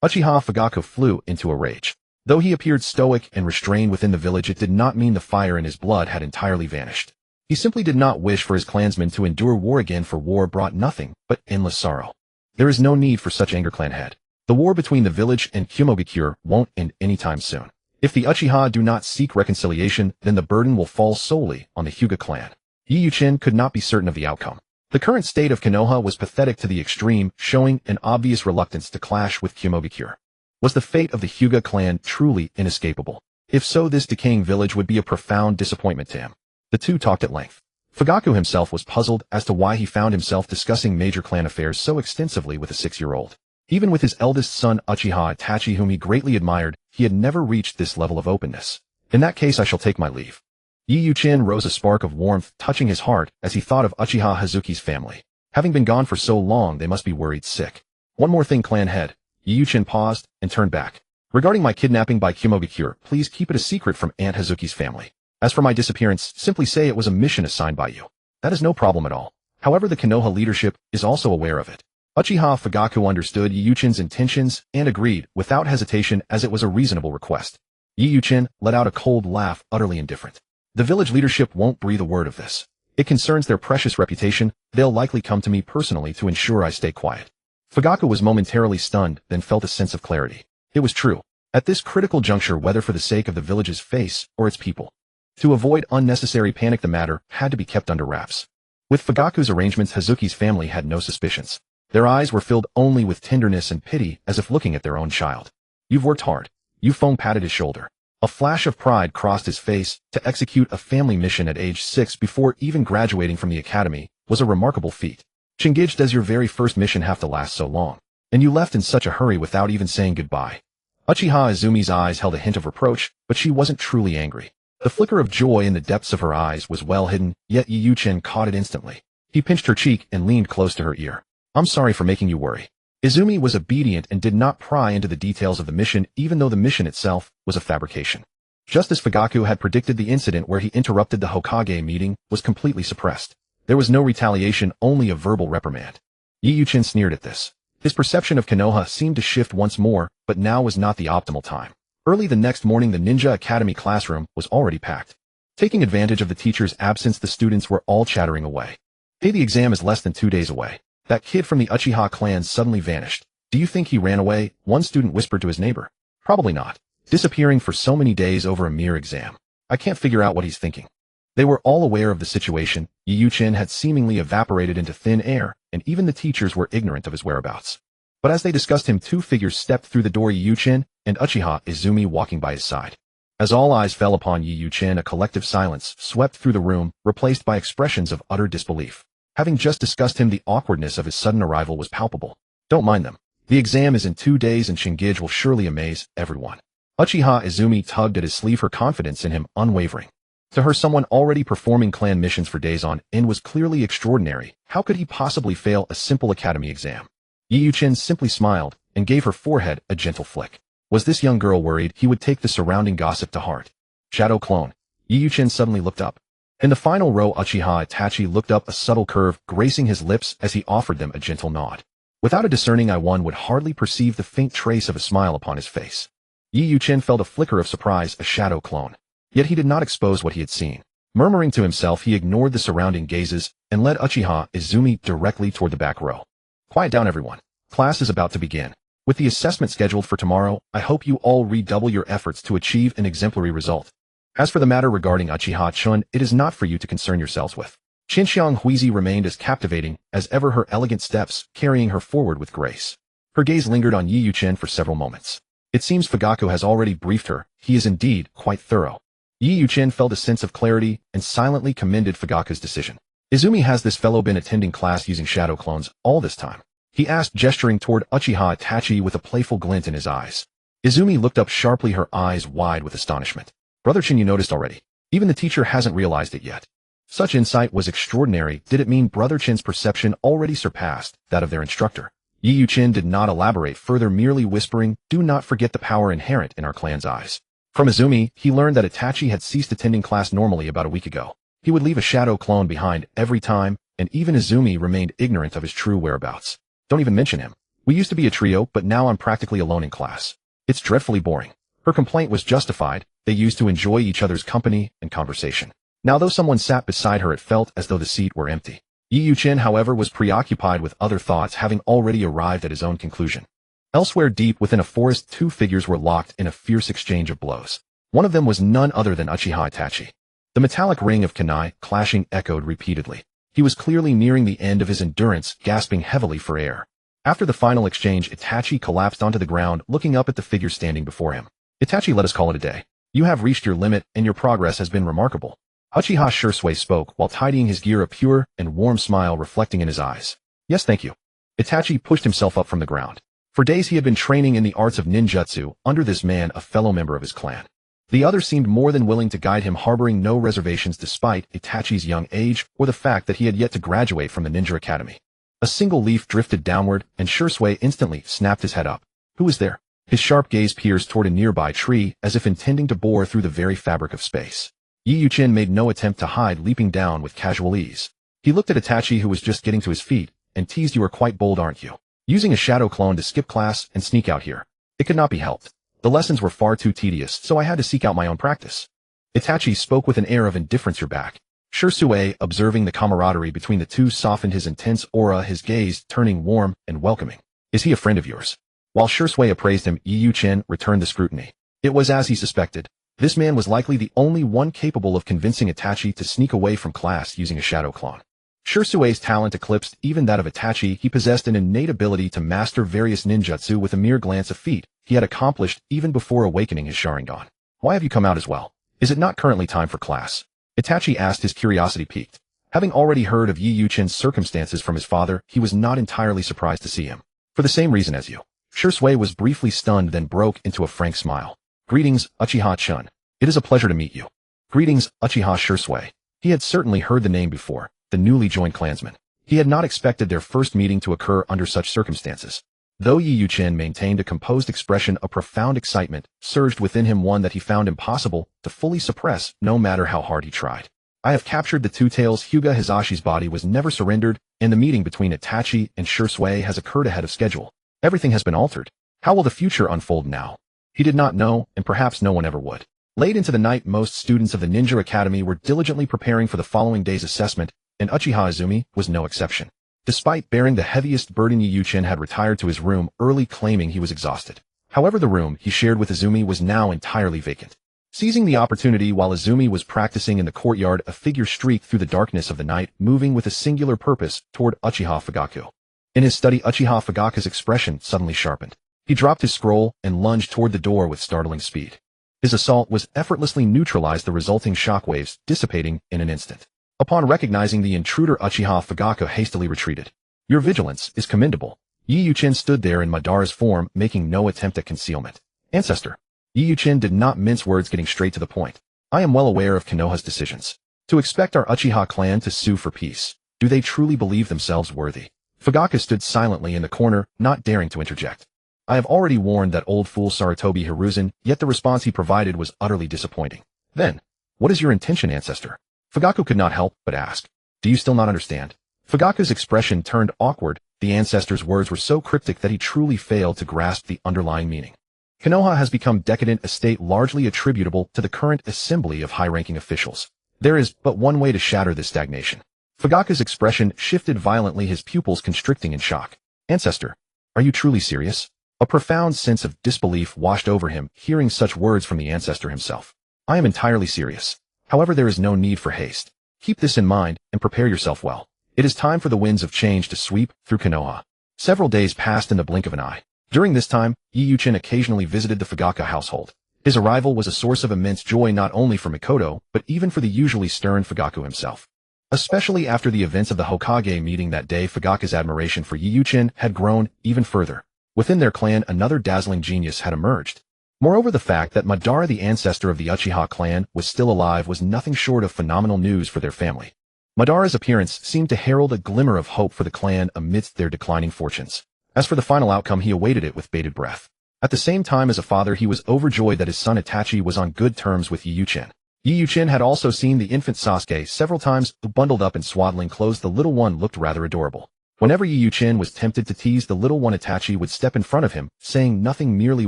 Uchiha Fugaku flew into a rage. Though he appeared stoic and restrained within the village, it did not mean the fire in his blood had entirely vanished. He simply did not wish for his clansmen to endure war again, for war brought nothing but endless sorrow. There is no need for such anger, clan head. The war between the village and Kyomogakure won't end anytime soon. If the Uchiha do not seek reconciliation, then the burden will fall solely on the Hyuga clan. Yi Yuchen could not be certain of the outcome. The current state of Konoha was pathetic to the extreme, showing an obvious reluctance to clash with Kyomogakure. Was the fate of the Hyuga clan truly inescapable? If so, this decaying village would be a profound disappointment to him. The two talked at length. Fugaku himself was puzzled as to why he found himself discussing major clan affairs so extensively with a 6-year-old. Even with his eldest son Uchiha Itachi, whom he greatly admired, he had never reached this level of openness. In that case, I shall take my leave. Yi Yuchin rose, a spark of warmth touching his heart as he thought of Uchiha Hazuki's family. Having been gone for so long, they must be worried sick. One more thing, clan head. Yi Yuchin paused and turned back. Regarding my kidnapping by Kumogakure, please keep it a secret from Aunt Hazuki's family. As for my disappearance, simply say it was a mission assigned by you. That is no problem at all. However, the Konoha leadership is also aware of it. Uchiha Fugaku understood Yi Yuchin's intentions and agreed without hesitation, as it was a reasonable request. Yi Yuchin let out a cold laugh, utterly indifferent. The village leadership won't breathe a word of this. It concerns their precious reputation. They'll likely come to me personally to ensure I stay quiet. Fugaku was momentarily stunned, then felt a sense of clarity. It was true. At this critical juncture, whether for the sake of the village's face or its people, to avoid unnecessary panic, the matter had to be kept under wraps. With Fugaku's arrangements, Hazuki's family had no suspicions. Their eyes were filled only with tenderness and pity, as if looking at their own child. You've worked hard. Yufeng patted his shoulder. A flash of pride crossed his face. To execute a family mission at age 6 before even graduating from the academy was a remarkable feat. Chingij, does your very first mission have to last so long? And you left in such a hurry without even saying goodbye. Uchiha Izumi's eyes held a hint of reproach, but she wasn't truly angry. The flicker of joy in the depths of her eyes was well hidden, yet Yi Yuchin caught it instantly. He pinched her cheek and leaned close to her ear. I'm sorry for making you worry. Izumi was obedient and did not pry into the details of the mission, even though the mission itself was a fabrication. Just as Fugaku had predicted, the incident where he interrupted the Hokage meeting was completely suppressed. There was no retaliation, only a verbal reprimand. Yi Yuchin sneered at this. His perception of Konoha seemed to shift once more, but now was not the optimal time. Early the next morning, the Ninja Academy classroom was already packed. Taking advantage of the teacher's absence, the students were all chattering away. Hey, the exam is less than 2 days away. That kid from the Uchiha clan suddenly vanished. Do you think he ran away? One student whispered to his neighbor. Probably not. Disappearing for so many days over a mere exam. I can't figure out what he's thinking. They were all aware of the situation. Yi Yuchin had seemingly evaporated into thin air, and even the teachers were ignorant of his whereabouts. But as they discussed him, 2 figures stepped through the door, Yi Yuchin and Uchiha Izumi walking by his side. As all eyes fell upon Yi Yuchin, a collective silence swept through the room, replaced by expressions of utter disbelief. Having just discussed him, the awkwardness of his sudden arrival was palpable. Don't mind them. The exam is in 2 days and Chingij will surely amaze everyone. Uchiha Izumi tugged at his sleeve, her confidence in him unwavering. To her, someone already performing clan missions for days on end was clearly extraordinary. How could he possibly fail a simple academy exam? Yi Yuchin simply smiled and gave her forehead a gentle flick. Was this young girl worried he would take the surrounding gossip to heart? Shadow clone. Yi Yuchin suddenly looked up. In the final row, Uchiha Itachi looked up, a subtle curve gracing his lips as he offered them a gentle nod. Without a discerning eye, one would hardly perceive the faint trace of a smile upon his face. Yi Yuchin felt a flicker of surprise, a shadow clone. Yet he did not expose what he had seen. Murmuring to himself, he ignored the surrounding gazes and led Uchiha Izumi directly toward the back row. Quiet down, everyone. Class is about to begin. With the assessment scheduled for tomorrow, I hope you all redouble your efforts to achieve an exemplary result. As for the matter regarding Uchiha-chun, it is not for you to concern yourselves with. Qinxiang Huizi remained as captivating as ever, her elegant steps carrying her forward with grace. Her gaze lingered on Yi Yuchin for several moments. It seems Fugaku has already briefed her. He is indeed quite thorough. Yi Yuchin felt a sense of clarity and silently commended Fugaku's decision. Izumi, has this fellow been attending class using shadow clones all this time? He asked, gesturing toward Uchiha Itachi with a playful glint in his eyes. Izumi looked up sharply, her eyes wide with astonishment. Brother Chin, you noticed already. Even the teacher hasn't realized it yet. Such insight was extraordinary. Did it mean Brother Chin's perception already surpassed that of their instructor? Yi Yuchin did not elaborate further, merely whispering, do not forget the power inherent in our clan's eyes. From Izumi, he learned that Itachi had ceased attending class normally about a week ago. He would leave a shadow clone behind every time, and even Izumi remained ignorant of his true whereabouts. Don't even mention him. We used to be a trio, but now I'm practically alone in class. It's dreadfully boring. Her complaint was justified. They used to enjoy each other's company and conversation. Now, though someone sat beside her, it felt as though the seat were empty. Yi Yuchin, however, was preoccupied with other thoughts, having already arrived at his own conclusion. Elsewhere, deep within a forest, 2 figures were locked in a fierce exchange of blows. One of them was none other than Uchiha Itachi. The metallic ring of kunai clashing echoed repeatedly. He was clearly nearing the end of his endurance, gasping heavily for air. After the final exchange, Itachi collapsed onto the ground, looking up at the figure standing before him. Itachi, let us call it a day. You have reached your limit, and your progress has been remarkable. Uchiha Shursui spoke while tidying his gear, a pure and warm smile reflecting in his eyes. Yes, thank you. Itachi pushed himself up from the ground. For days he had been training in the arts of ninjutsu under this man, a fellow member of his clan. The other seemed more than willing to guide him, harboring no reservations despite Itachi's young age or the fact that he had yet to graduate from the ninja academy. A single leaf drifted downward, and Shursui instantly snapped his head up. Who is there? His sharp gaze pierced toward a nearby tree, as if intending to bore through the very fabric of space. Yi Yuchin made no attempt to hide, leaping down with casual ease. He looked at Itachi, who was just getting to his feet, and teased, "You are quite bold, aren't you? Using a shadow clone to skip class and sneak out here. It could not be helped. The lessons were far too tedious, so I had to seek out my own practice." Itachi spoke with an air of indifference. "Your back." Shursui, observing the camaraderie between the two, softened his intense aura, his gaze turning warm and welcoming. "Is he a friend of yours?" While Shursui appraised him, Yi Yuchin returned the scrutiny. It was as he suspected. This man was likely the only one capable of convincing Itachi to sneak away from class using a shadow clone. Shursui's talent eclipsed even that of Itachi. He possessed an innate ability to master various ninjutsu with a mere glance, of feat he had accomplished even before awakening his Sharingan. "Why have you come out as well? Is it not currently time for class?" Itachi asked, his curiosity piqued. Having already heard of Yi Yuchin's circumstances from his father, he was not entirely surprised to see him. "For the same reason as you." Shursui was briefly stunned, then broke into a frank smile. "Greetings, Uchiha-chun. It is a pleasure to meet you." "Greetings, Uchiha Shursui." He had certainly heard the name before, the newly joined clansman. He had not expected their first meeting to occur under such circumstances. Though Yi Yuchin maintained a composed expression, a profound excitement surged within him, one that he found impossible to fully suppress no matter how hard he tried. "I have captured the two tails." Hyuga Hisashi's body was never surrendered, and the meeting between Itachi and Shursui has occurred ahead of schedule. Everything has been altered. How will the future unfold now? He did not know, and perhaps no one ever would. Late into the night, most students of the Ninja Academy were diligently preparing for the following day's assessment, and Uchiha Izumi was no exception. Despite bearing the heaviest burden, Yi Yuchin had retired to his room early, claiming he was exhausted. However, the room he shared with Izumi was now entirely vacant. Seizing the opportunity while Izumi was practicing in the courtyard, a figure streaked through the darkness of the night, moving with a singular purpose toward Uchiha Fugaku. In his study, Uchiha Fugaku's expression suddenly sharpened. He dropped his scroll and lunged toward the door with startling speed. His assault was effortlessly neutralized, the resulting shockwaves dissipating in an instant. Upon recognizing the intruder, Uchiha Fugaku hastily retreated. "Your vigilance is commendable." Yi Yuchin stood there in Madara's form, making no attempt at concealment. "Ancestor." Yi Yuchin did not mince words, getting straight to the point. "I am well aware of Konoha's decisions. To expect our Uchiha clan to sue for peace. Do they truly believe themselves worthy?" Fugaku stood silently in the corner, not daring to interject. "I have already warned that old fool Sarutobi Hiruzen, yet the response he provided was utterly disappointing." "Then, what is your intention, Ancestor?" Fugaku could not help but ask. "Do you still not understand?" Fugaku's expression turned awkward. The ancestor's words were so cryptic that he truly failed to grasp the underlying meaning. "Konoha has become decadent, a state largely attributable to the current assembly of high-ranking officials. There is but one way to shatter this stagnation." Fugaku's expression shifted violently, his pupils constricting in shock. "Ancestor, are you truly serious?" A profound sense of disbelief washed over him, hearing such words from the ancestor himself. "I am entirely serious. However, there is no need for haste. Keep this in mind and prepare yourself well. It is time for the winds of change to sweep through Konoha." Several days passed in the blink of an eye. During this time, Yi Yuchin occasionally visited the Fugaku household. His arrival was a source of immense joy not only for Mikoto, but even for the usually stern Fugaku himself. Especially after the events of the Hokage meeting that day, Fugaku's admiration for Yi Yuchin had grown even further. Within their clan, another dazzling genius had emerged. Moreover, the fact that Madara, the ancestor of the Uchiha clan, was still alive was nothing short of phenomenal news for their family. Madara's appearance seemed to herald a glimmer of hope for the clan amidst their declining fortunes. As for the final outcome, he awaited it with bated breath. At the same time, as a father, he was overjoyed that his son Itachi was on good terms with Yi Yuchin. Yi Yuchin had also seen the infant Sasuke several times. Bundled up in swaddling clothes, the little one looked rather adorable. Whenever Yi Yuchin was tempted to tease the little one, Itachi would step in front of him, saying nothing, merely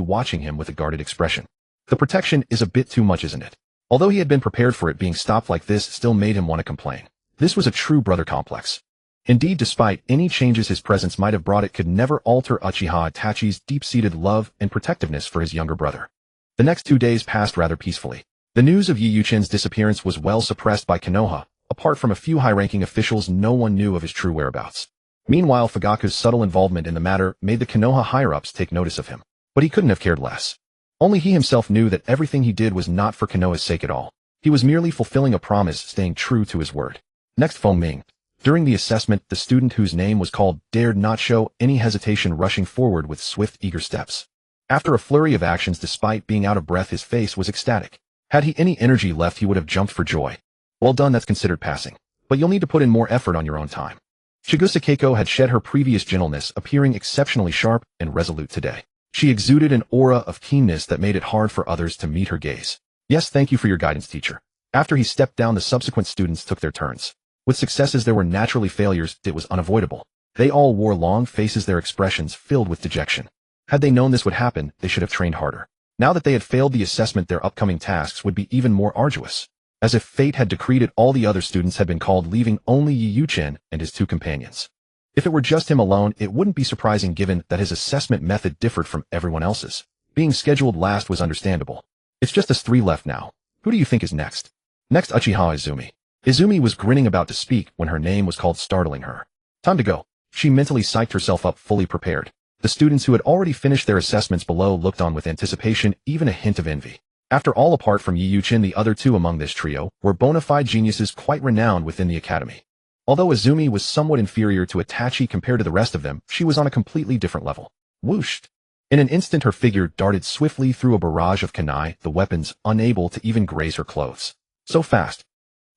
watching him with a guarded expression. The protection is a bit too much, isn't it? Although he had been prepared for it, being stopped like this still made him want to complain. This was a true brother complex. Indeed, despite any changes his presence might have brought, it could never alter Uchiha Itachi's deep-seated love and protectiveness for his younger brother. The next 2 days passed rather peacefully. The news of Yi Yuchin's disappearance was well suppressed by Konoha. Apart from a few high-ranking officials, no one knew of his true whereabouts. Meanwhile, Fugaku's subtle involvement in the matter made the Konoha higher-ups take notice of him. But he couldn't have cared less. Only he himself knew that everything he did was not for Konoha's sake at all. He was merely fulfilling a promise, staying true to his word. Next, Feng Ming. During the assessment, the student whose name was called dared not show any hesitation, rushing forward with swift, eager steps. After a flurry of actions, despite being out of breath, his face was ecstatic. Had he any energy left, he would have jumped for joy. Well done, that's considered passing. But you'll need to put in more effort on your own time. Chigusa Keiko had shed her previous gentleness, appearing exceptionally sharp and resolute today. She exuded an aura of keenness that made it hard for others to meet her gaze. Yes, thank you for your guidance, teacher. After he stepped down, the subsequent students took their turns. With successes there were naturally failures, it was unavoidable. They all wore long faces, their expressions filled with dejection. Had they known this would happen, they should have trained harder. Now that they had failed the assessment, their upcoming tasks would be even more arduous. As if fate had decreed it, all the other students had been called, leaving only Yi Yuchen and his two companions. If it were just him alone, it wouldn't be surprising given that his assessment method differed from everyone else's. Being scheduled last was understandable. It's just us three left now. Who do you think is next? Next, Uchiha Izumi. Izumi was grinning, about to speak when her name was called, startling her. Time to go. She mentally psyched herself up, fully prepared. The students who had already finished their assessments below looked on with anticipation, even a hint of envy. After all, apart from Yi Yuchen, the other two among this trio were bona fide geniuses, quite renowned within the academy. Although Izumi was somewhat inferior to Itachi compared to the rest of them, she was on a completely different level. Whooshed! In an instant, her figure darted swiftly through a barrage of kunai, the weapons unable to even graze her clothes. So fast.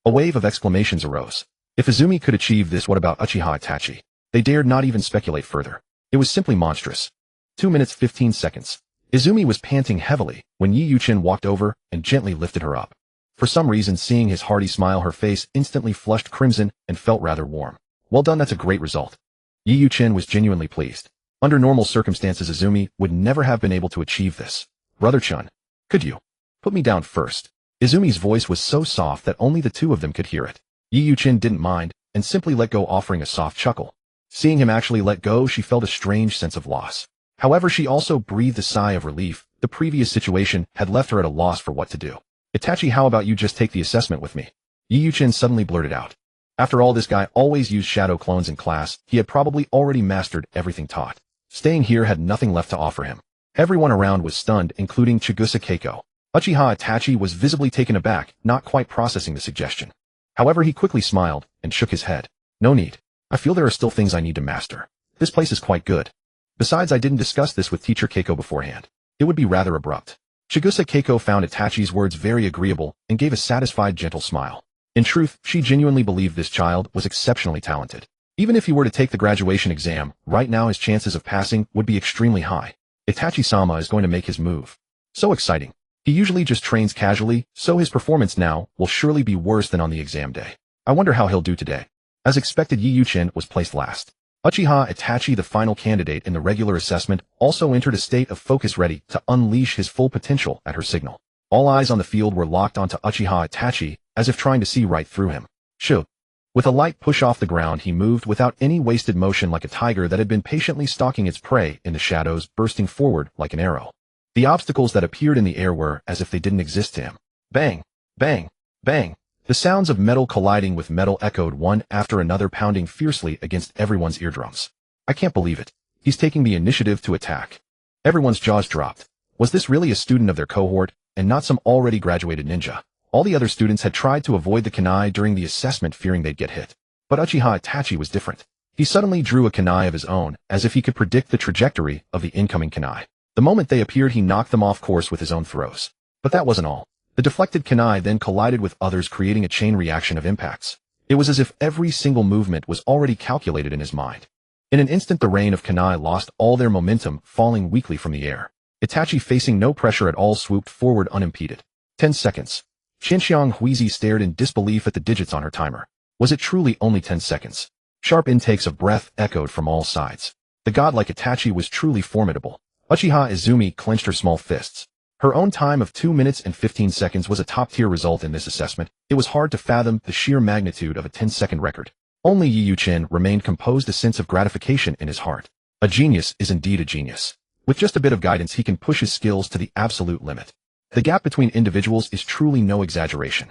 A wave of exclamations arose. If Izumi could achieve this, what about Uchiha Itachi? They dared not even speculate further. It was simply monstrous. 2 minutes 15 seconds. Izumi was panting heavily when Yi Yuchen walked over and gently lifted her up. For some reason, seeing his hearty smile, her face instantly flushed crimson and felt rather warm. Well done, that's a great result. Yi Yuchen was genuinely pleased. Under normal circumstances, Izumi would never have been able to achieve this. Brother Chun, could you put me down first? Izumi's voice was so soft that only the two of them could hear it. Yi Yuchen didn't mind and simply let go, offering a soft chuckle. Seeing him actually let go, she felt a strange sense of loss. However, she also breathed a sigh of relief. The previous situation had left her at a loss for what to do. Itachi, how about you just take the assessment with me? Yi Yuchen suddenly blurted out. After all, this guy always used shadow clones in class. He had probably already mastered everything taught. Staying here had nothing left to offer him. Everyone around was stunned, including Chigusa Keiko. Uchiha Itachi was visibly taken aback, not quite processing the suggestion. However, he quickly smiled and shook his head. No need. I feel there are still things I need to master. This place is quite good. Besides, I didn't discuss this with teacher Keiko beforehand. It would be rather abrupt. Chigusa Keiko found Itachi's words very agreeable and gave a satisfied, gentle smile. In truth, she genuinely believed this child was exceptionally talented. Even if he were to take the graduation exam, right now his chances of passing would be extremely high. Itachi-sama is going to make his move. So exciting. He usually just trains casually, so his performance now will surely be worse than on the exam day. I wonder how he'll do today. As expected, Yi Yuchen was placed last. Uchiha Itachi, the final candidate in the regular assessment, also entered a state of focus, ready to unleash his full potential at her signal. All eyes on the field were locked onto Uchiha Itachi, as if trying to see right through him. Shoot! With a light push off the ground, he moved without any wasted motion, like a tiger that had been patiently stalking its prey in the shadows, bursting forward like an arrow. The obstacles that appeared in the air were as if they didn't exist to him. Bang! Bang! Bang! The sounds of metal colliding with metal echoed one after another, pounding fiercely against everyone's eardrums. I can't believe it. He's taking the initiative to attack. Everyone's jaws dropped. Was this really a student of their cohort, and not some already graduated ninja? All the other students had tried to avoid the kunai during the assessment, fearing they'd get hit. But Uchiha Itachi was different. He suddenly drew a kunai of his own, as if he could predict the trajectory of the incoming kunai. The moment they appeared, he knocked them off course with his own throws. But that wasn't all. The deflected kunai then collided with others, creating a chain reaction of impacts. It was as if every single movement was already calculated in his mind. In an instant, the rain of kunai lost all their momentum, falling weakly from the air. Itachi, facing no pressure at all, swooped forward unimpeded. 10 seconds. Qianxiang Huizi stared in disbelief at the digits on her timer. Was it truly only 10 seconds? Sharp intakes of breath echoed from all sides. The godlike Itachi was truly formidable. Uchiha Izumi clenched her small fists. Her own time of 2 minutes and 15 seconds was a top-tier result in this assessment. It was hard to fathom the sheer magnitude of a 10-second record. Only Yi Yuchen remained composed, a sense of gratification in his heart. A genius is indeed a genius. With just a bit of guidance, he can push his skills to the absolute limit. The gap between individuals is truly no exaggeration.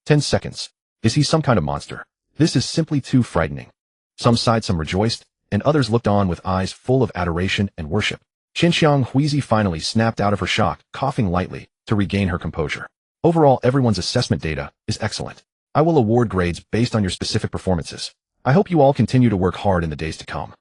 10 seconds. Is he some kind of monster? This is simply too frightening. Some sighed, some rejoiced, and others looked on with eyes full of adoration and worship. Qinxiang Huizi finally snapped out of her shock, coughing lightly, to regain her composure. Overall, everyone's assessment data is excellent. I will award grades based on your specific performances. I hope you all continue to work hard in the days to come.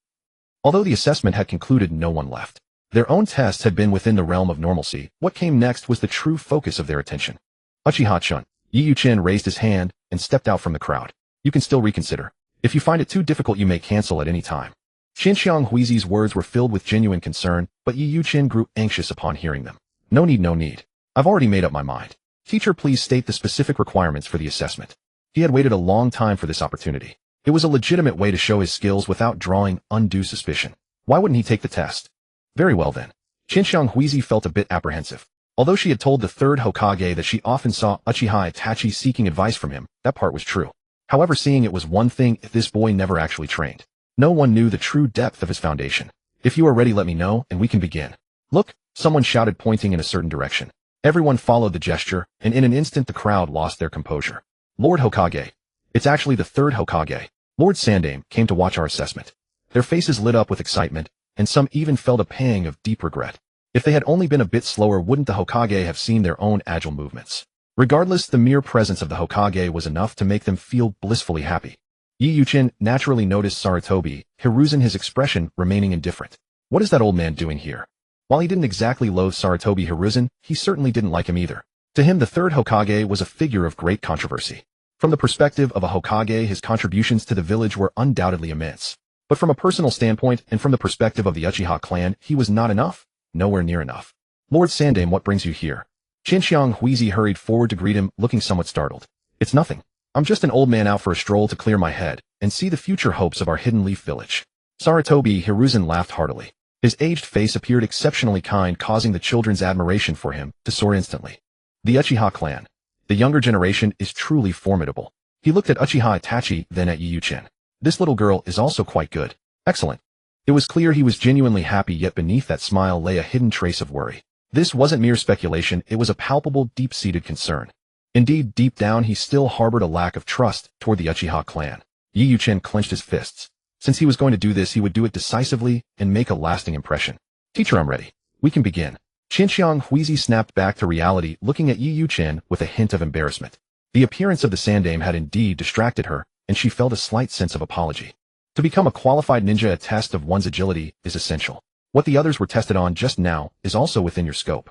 Although the assessment had concluded, no one left. Their own tests had been within the realm of normalcy. What came next was the true focus of their attention. Uchiha-chun. Yi Yuqin raised his hand and stepped out from the crowd. You can still reconsider. If you find it too difficult, you may cancel at any time. Qinxiang Huizi's words were filled with genuine concern, but Yi Yuqin grew anxious upon hearing them. No need. I've already made up my mind. Teacher, please state the specific requirements for the assessment. He had waited a long time for this opportunity. It was a legitimate way to show his skills without drawing undue suspicion. Why wouldn't he take the test? Very well then. Qinxiang Huizi felt a bit apprehensive. Although she had told the third Hokage that she often saw Uchiha Itachi seeking advice from him, that part was true. However, seeing it was one thing if this boy never actually trained. No one knew the true depth of his foundation. If you are ready, let me know, and we can begin. Look, someone shouted, pointing in a certain direction. Everyone followed the gesture, and in an instant the crowd lost their composure. Lord Hokage. It's actually the third Hokage. Lord Sandaime came to watch our assessment. Their faces lit up with excitement, and some even felt a pang of deep regret. If they had only been a bit slower, wouldn't the Hokage have seen their own agile movements? Regardless, the mere presence of the Hokage was enough to make them feel blissfully happy. Yi Yuqin naturally noticed Sarutobi, Hiruzen, his expression remaining indifferent. What is that old man doing here? While he didn't exactly loathe Sarutobi Hiruzen, he certainly didn't like him either. To him, the third Hokage was a figure of great controversy. From the perspective of a Hokage, his contributions to the village were undoubtedly immense. But from a personal standpoint, and from the perspective of the Uchiha clan, he was not enough, nowhere near enough. Lord Sandaime, what brings you here? Qinxiang Huizi hurried forward to greet him, looking somewhat startled. It's nothing. I'm just an old man out for a stroll to clear my head, and see the future hopes of our Hidden Leaf village. Sarutobi Hiruzen laughed heartily. His aged face appeared exceptionally kind, causing the children's admiration for him to soar instantly. The Uchiha clan. The younger generation is truly formidable. He looked at Uchiha Itachi, then at Yi Yuqin. This little girl is also quite good. Excellent. It was clear he was genuinely happy, yet beneath that smile lay a hidden trace of worry. This wasn't mere speculation, it was a palpable, deep-seated concern. Indeed, deep down he still harbored a lack of trust toward the Uchiha clan. Yi Yuqin clenched his fists. Since he was going to do this, he would do it decisively and make a lasting impression. Teacher, I'm ready. We can begin. Qinxiang Huizi snapped back to reality, looking at Yi Yuqin with a hint of embarrassment. The appearance of the Sandaime had indeed distracted her, and she felt a slight sense of apology. To become a qualified ninja, a test of one's agility is essential. What the others were tested on just now is also within your scope.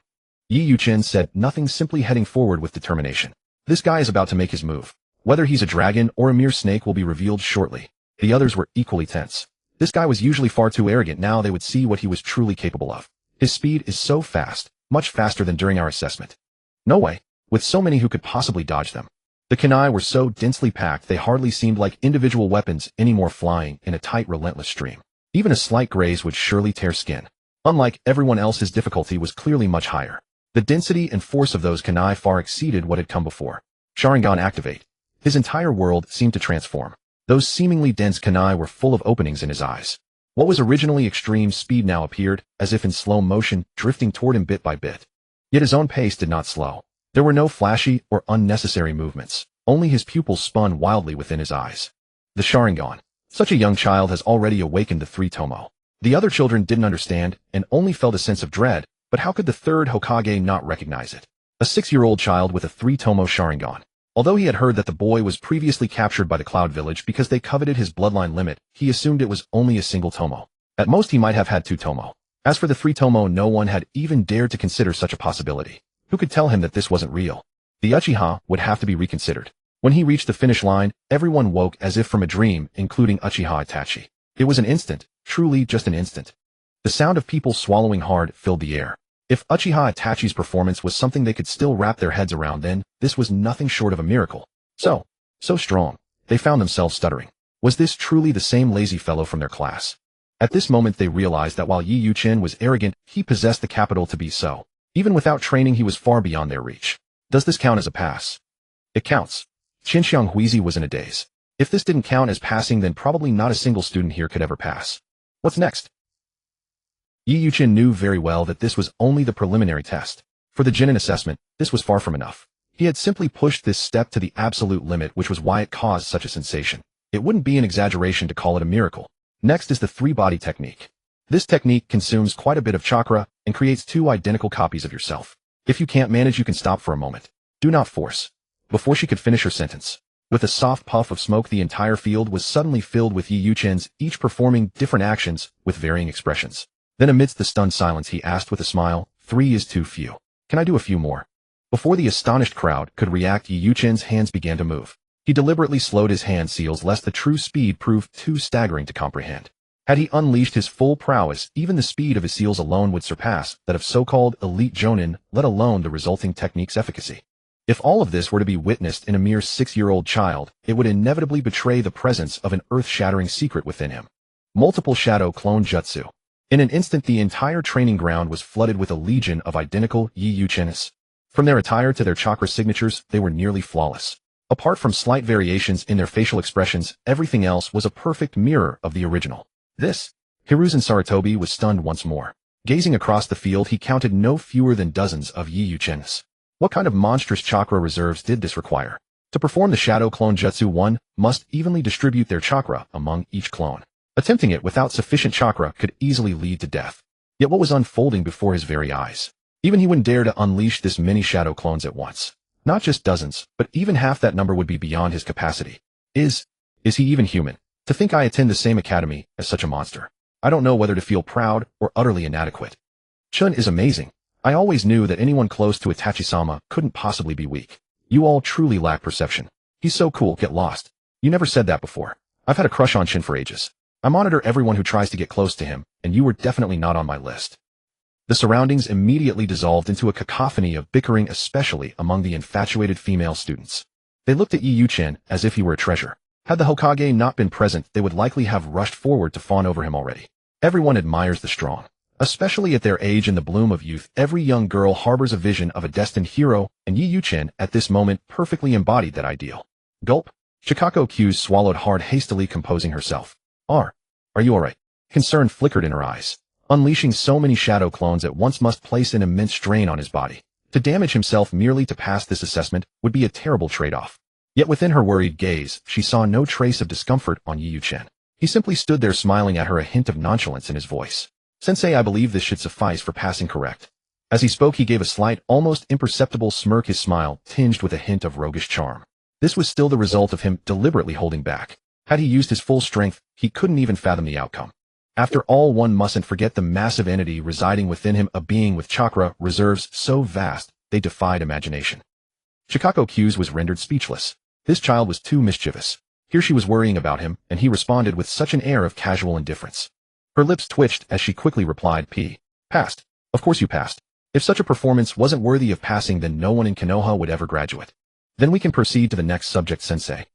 Yi Yuqin said nothing, simply heading forward with determination. This guy is about to make his move. Whether he's a dragon or a mere snake will be revealed shortly. The others were equally tense. This guy was usually far too arrogant, now they would see what he was truly capable of. His speed is so fast, much faster than during our assessment. No way, with so many who could possibly dodge them. The kunai were so densely packed they hardly seemed like individual weapons anymore, flying in a tight, relentless stream. Even a slight graze would surely tear skin. Unlike everyone else, his difficulty was clearly much higher. The density and force of those kunai far exceeded what had come before. Sharingan activate. His entire world seemed to transform. Those seemingly dense kunai were full of openings in his eyes. What was originally extreme speed now appeared, as if in slow motion, drifting toward him bit by bit. Yet his own pace did not slow. There were no flashy or unnecessary movements. Only his pupils spun wildly within his eyes. The Sharingan. Such a young child has already awakened the three Tomo. The other children didn't understand, and only felt a sense of dread, but how could the third Hokage not recognize it? A 6-year-old child with a 3-Tomo Sharingan. Although he had heard that the boy was previously captured by the Cloud Village because they coveted his bloodline limit, he assumed it was only a single Tomo. At most he might have had 2 Tomo. As for the 3 Tomo, no one had even dared to consider such a possibility. Who could tell him that this wasn't real? The Uchiha would have to be reconsidered. When he reached the finish line, everyone woke as if from a dream, including Uchiha Itachi. It was an instant, truly just an instant. The sound of people swallowing hard filled the air. If Uchiha Itachi's performance was something they could still wrap their heads around, then this was nothing short of a miracle. So strong. They found themselves stuttering. Was this truly the same lazy fellow from their class? At this moment they realized that while Yi Yuqin was arrogant, he possessed the capital to be so. Even without training, he was far beyond their reach. Does this count as a pass? It counts. Qinxiang Huizi was in a daze. If this didn't count as passing, then probably not a single student here could ever pass. What's next? Yi Yuqin knew very well that this was only the preliminary test. For the Genin assessment, this was far from enough. He had simply pushed this step to the absolute limit, which was why it caused such a sensation. It wouldn't be an exaggeration to call it a miracle. Next is the three-body technique. This technique consumes quite a bit of chakra and creates two identical copies of yourself. If you can't manage, you can stop for a moment. Do not force. Before she could finish her sentence, with a soft puff of smoke, the entire field was suddenly filled with Yi Yuchens, each performing different actions with varying expressions. Then amidst the stunned silence, he asked with a smile, 3 is too few. Can I do a few more? Before the astonished crowd could react, Yi Yuchen's hands began to move. He deliberately slowed his hand seals lest the true speed prove too staggering to comprehend. Had he unleashed his full prowess, even the speed of his seals alone would surpass that of so-called elite jonin, let alone the resulting technique's efficacy. If all of this were to be witnessed in a mere 6-year-old child, it would inevitably betray the presence of an earth-shattering secret within him. Multiple shadow clone jutsu. In an instant, the entire training ground was flooded with a legion of identical Yi Yuchenis. From their attire to their chakra signatures, they were nearly flawless. Apart from slight variations in their facial expressions, everything else was a perfect mirror of the original. This. Hiruzen Sarutobi was stunned once more. Gazing across the field, he counted no fewer than dozens of Yi Yuchenis. What kind of monstrous chakra reserves did this require? To perform the shadow clone jutsu, one must evenly distribute their chakra among each clone. Attempting it without sufficient chakra could easily lead to death. Yet what was unfolding before his very eyes? Even he wouldn't dare to unleash this many shadow clones at once. Not just dozens, but even half that number would be beyond his capacity. Is he even human? To think I attend the same academy as such a monster. I don't know whether to feel proud or utterly inadequate. Chun is amazing. I always knew that anyone close to Itachi-sama couldn't possibly be weak. You all truly lack perception. He's so cool, get lost. You never said that before. I've had a crush on Chun for ages. I monitor everyone who tries to get close to him, and you were definitely not on my list. The surroundings immediately dissolved into a cacophony of bickering, especially among the infatuated female students. They looked at Yi Yuchen as if he were a treasure. Had the Hokage not been present, they would likely have rushed forward to fawn over him already. Everyone admires the strong. Especially at their age in the bloom of youth, every young girl harbors a vision of a destined hero, and Yi Yuchen at this moment perfectly embodied that ideal. Gulp. Chikako Q's swallowed hard, hastily composing herself. Are you alright? Concern flickered in her eyes. Unleashing so many shadow clones at once must place an immense strain on his body. To damage himself merely to pass this assessment would be a terrible trade-off. Yet within her worried gaze, she saw no trace of discomfort on Yi Yuchen. He simply stood there smiling at her, a hint of nonchalance in his voice. Sensei, I believe this should suffice for passing correct. As he spoke, he gave a slight, almost imperceptible smirk, his smile tinged with a hint of roguish charm. This was still the result of him deliberately holding back. Had he used his full strength, he couldn't even fathom the outcome. After all, one mustn't forget the massive entity residing within him, a being with chakra reserves so vast they defied imagination. Chikako Q's was rendered speechless. This child was too mischievous. Here she was worrying about him, and he responded with such an air of casual indifference. Her lips twitched as she quickly replied, Passed. Of course you passed. If such a performance wasn't worthy of passing, then no one in Konoha would ever graduate. Then we can proceed to the next subject, Sensei.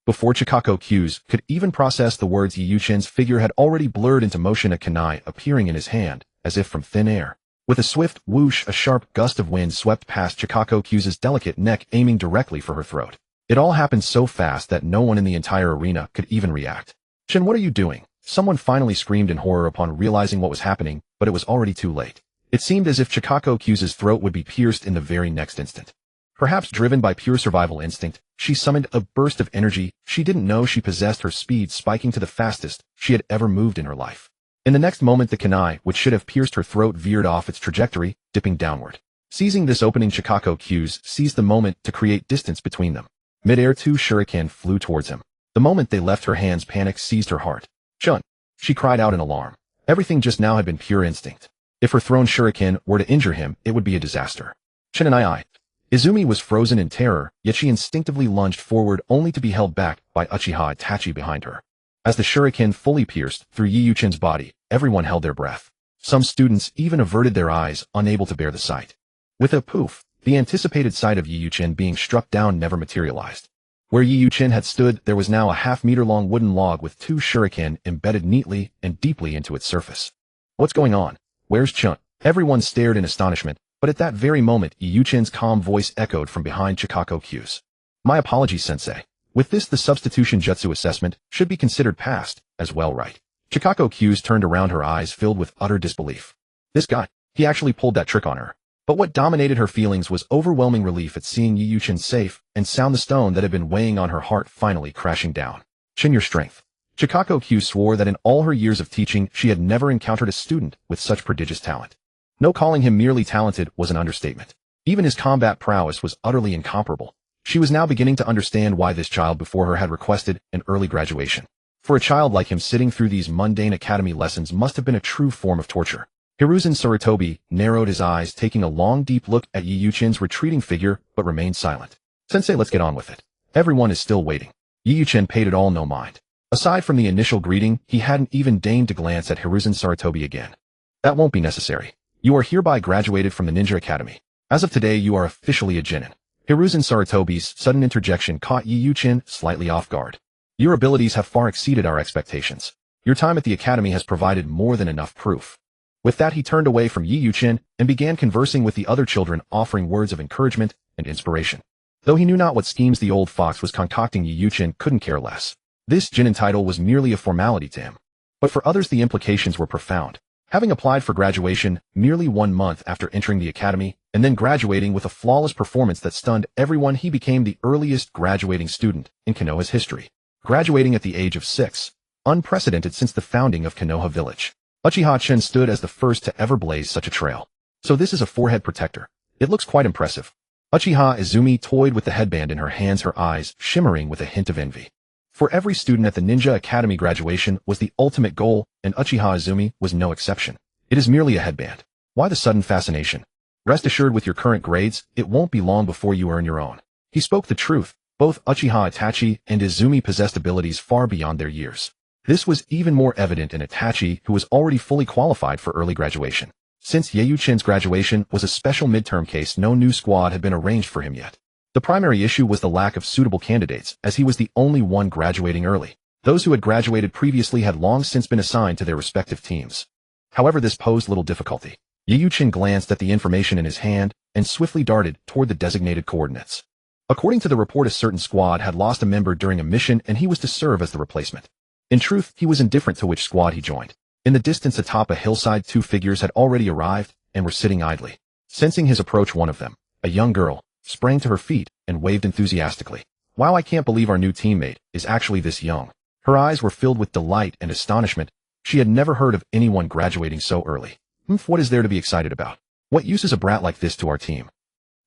Before Chikako Q's could even process the words, Yi Yuchen's figure had already blurred into motion, a kunai appearing in his hand, as if from thin air. With a swift whoosh, a sharp gust of wind swept past Chikako Q's delicate neck, aiming directly for her throat. It all happened so fast that no one in the entire arena could even react. Shin, what are you doing? Someone finally screamed in horror upon realizing what was happening, but it was already too late. It seemed as if Chikako Q's throat would be pierced in the very next instant. Perhaps driven by pure survival instinct, she summoned a burst of energy. She didn't know she possessed her speed spiking to the fastest she had ever moved in her life. In the next moment, the kunai, which should have pierced her throat, veered off its trajectory, dipping downward. Seizing this opening, Chikako Q's seized the moment to create distance between them. Mid-air, 2 shuriken flew towards him. The moment they left her hands, panic seized her heart. Chun! She cried out in alarm. Everything just now had been pure instinct. If her thrown shuriken were to injure him, it would be a disaster. Chun and I. Izumi was frozen in terror, yet she instinctively lunged forward only to be held back by Uchiha Itachi behind her. As the shuriken fully pierced through Yi Yuchen's body, everyone held their breath. Some students even averted their eyes, unable to bear the sight. With a poof, the anticipated sight of Yi Yuchen being struck down never materialized. Where Yi Yuchen had stood, there was now a half-meter-long wooden log with 2 shuriken embedded neatly and deeply into its surface. What's going on? Where's Chun? Everyone stared in astonishment. But at that very moment, Yi Yuchen's calm voice echoed from behind Chikako Q's. My apologies, Sensei. With this, the substitution jutsu assessment should be considered passed, as well, right? Chikako Q's turned around, her eyes filled with utter disbelief. This guy, he actually pulled that trick on her. But what dominated her feelings was overwhelming relief at seeing Yi Yuchen safe and sound, the stone that had been weighing on her heart finally crashing down. Chin, your strength. Chikako Q swore that in all her years of teaching she had never encountered a student with such prodigious talent. No, calling him merely talented was an understatement. Even his combat prowess was utterly incomparable. She was now beginning to understand why this child before her had requested an early graduation. For a child like him, sitting through these mundane academy lessons must have been a true form of torture. Hiruzen Sarutobi narrowed his eyes, taking a long deep look at Yiyuchin's retreating figure, but remained silent. Sensei, let's get on with it. Everyone is still waiting. Yiyuchin paid it all no mind. Aside from the initial greeting, he hadn't even deigned to glance at Hiruzen Sarutobi again. That won't be necessary. You are hereby graduated from the Ninja Academy. As of today, you are officially a Genin. Hiruzen Sarutobi's sudden interjection caught Yiyuchin slightly off guard. Your abilities have far exceeded our expectations. Your time at the academy has provided more than enough proof. With that, he turned away from Yiyuchin and began conversing with the other children, offering words of encouragement and inspiration. Though he knew not what schemes the old fox was concocting, Yiyuchin couldn't care less. This Genin title was merely a formality to him. But for others, the implications were profound. Having applied for graduation merely 1 month after entering the academy, and then graduating with a flawless performance that stunned everyone, he became the earliest graduating student in Konoha's history. Graduating at the age of 6, unprecedented since the founding of Konoha Village. Uchiha Chen stood as the first to ever blaze such a trail. So this is a forehead protector. It looks quite impressive. Uchiha Izumi toyed with the headband in her hands, her eyes shimmering with a hint of envy. For every student at the Ninja Academy, graduation was the ultimate goal, and Uchiha Izumi was no exception. It is merely a headband. Why the sudden fascination? Rest assured, with your current grades, it won't be long before you earn your own. He spoke the truth. Both Uchiha Itachi and Izumi possessed abilities far beyond their years. This was even more evident in Itachi, who was already fully qualified for early graduation. Since Yiyuchin's graduation was a special midterm case, no new squad had been arranged for him yet. The primary issue was the lack of suitable candidates, as he was the only one graduating early. Those who had graduated previously had long since been assigned to their respective teams. However, this posed little difficulty. Yiyuchin glanced at the information in his hand and swiftly darted toward the designated coordinates. According to the report, a certain squad had lost a member during a mission and he was to serve as the replacement. In truth, he was indifferent to which squad he joined. In the distance atop a hillside, 2 figures had already arrived and were sitting idly. Sensing his approach, one of them, a young girl, sprang to her feet and waved enthusiastically. Wow, I can't believe our new teammate is actually this young. Her eyes were filled with delight and astonishment. She had never heard of anyone graduating so early. What is there to be excited about? What use is a brat like this to our team?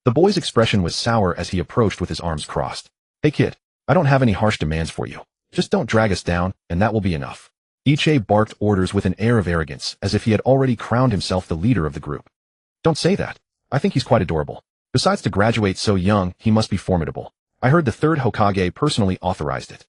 The boy's expression was sour as he approached with his arms crossed. Hey kid, I don't have any harsh demands for you. Just don't drag us down, and that will be enough. Ichie barked orders with an air of arrogance, as if he had already crowned himself the leader of the group. Don't say that. I think he's quite adorable. Besides, to graduate so young, he must be formidable. I heard the 3rd Hokage personally authorized it.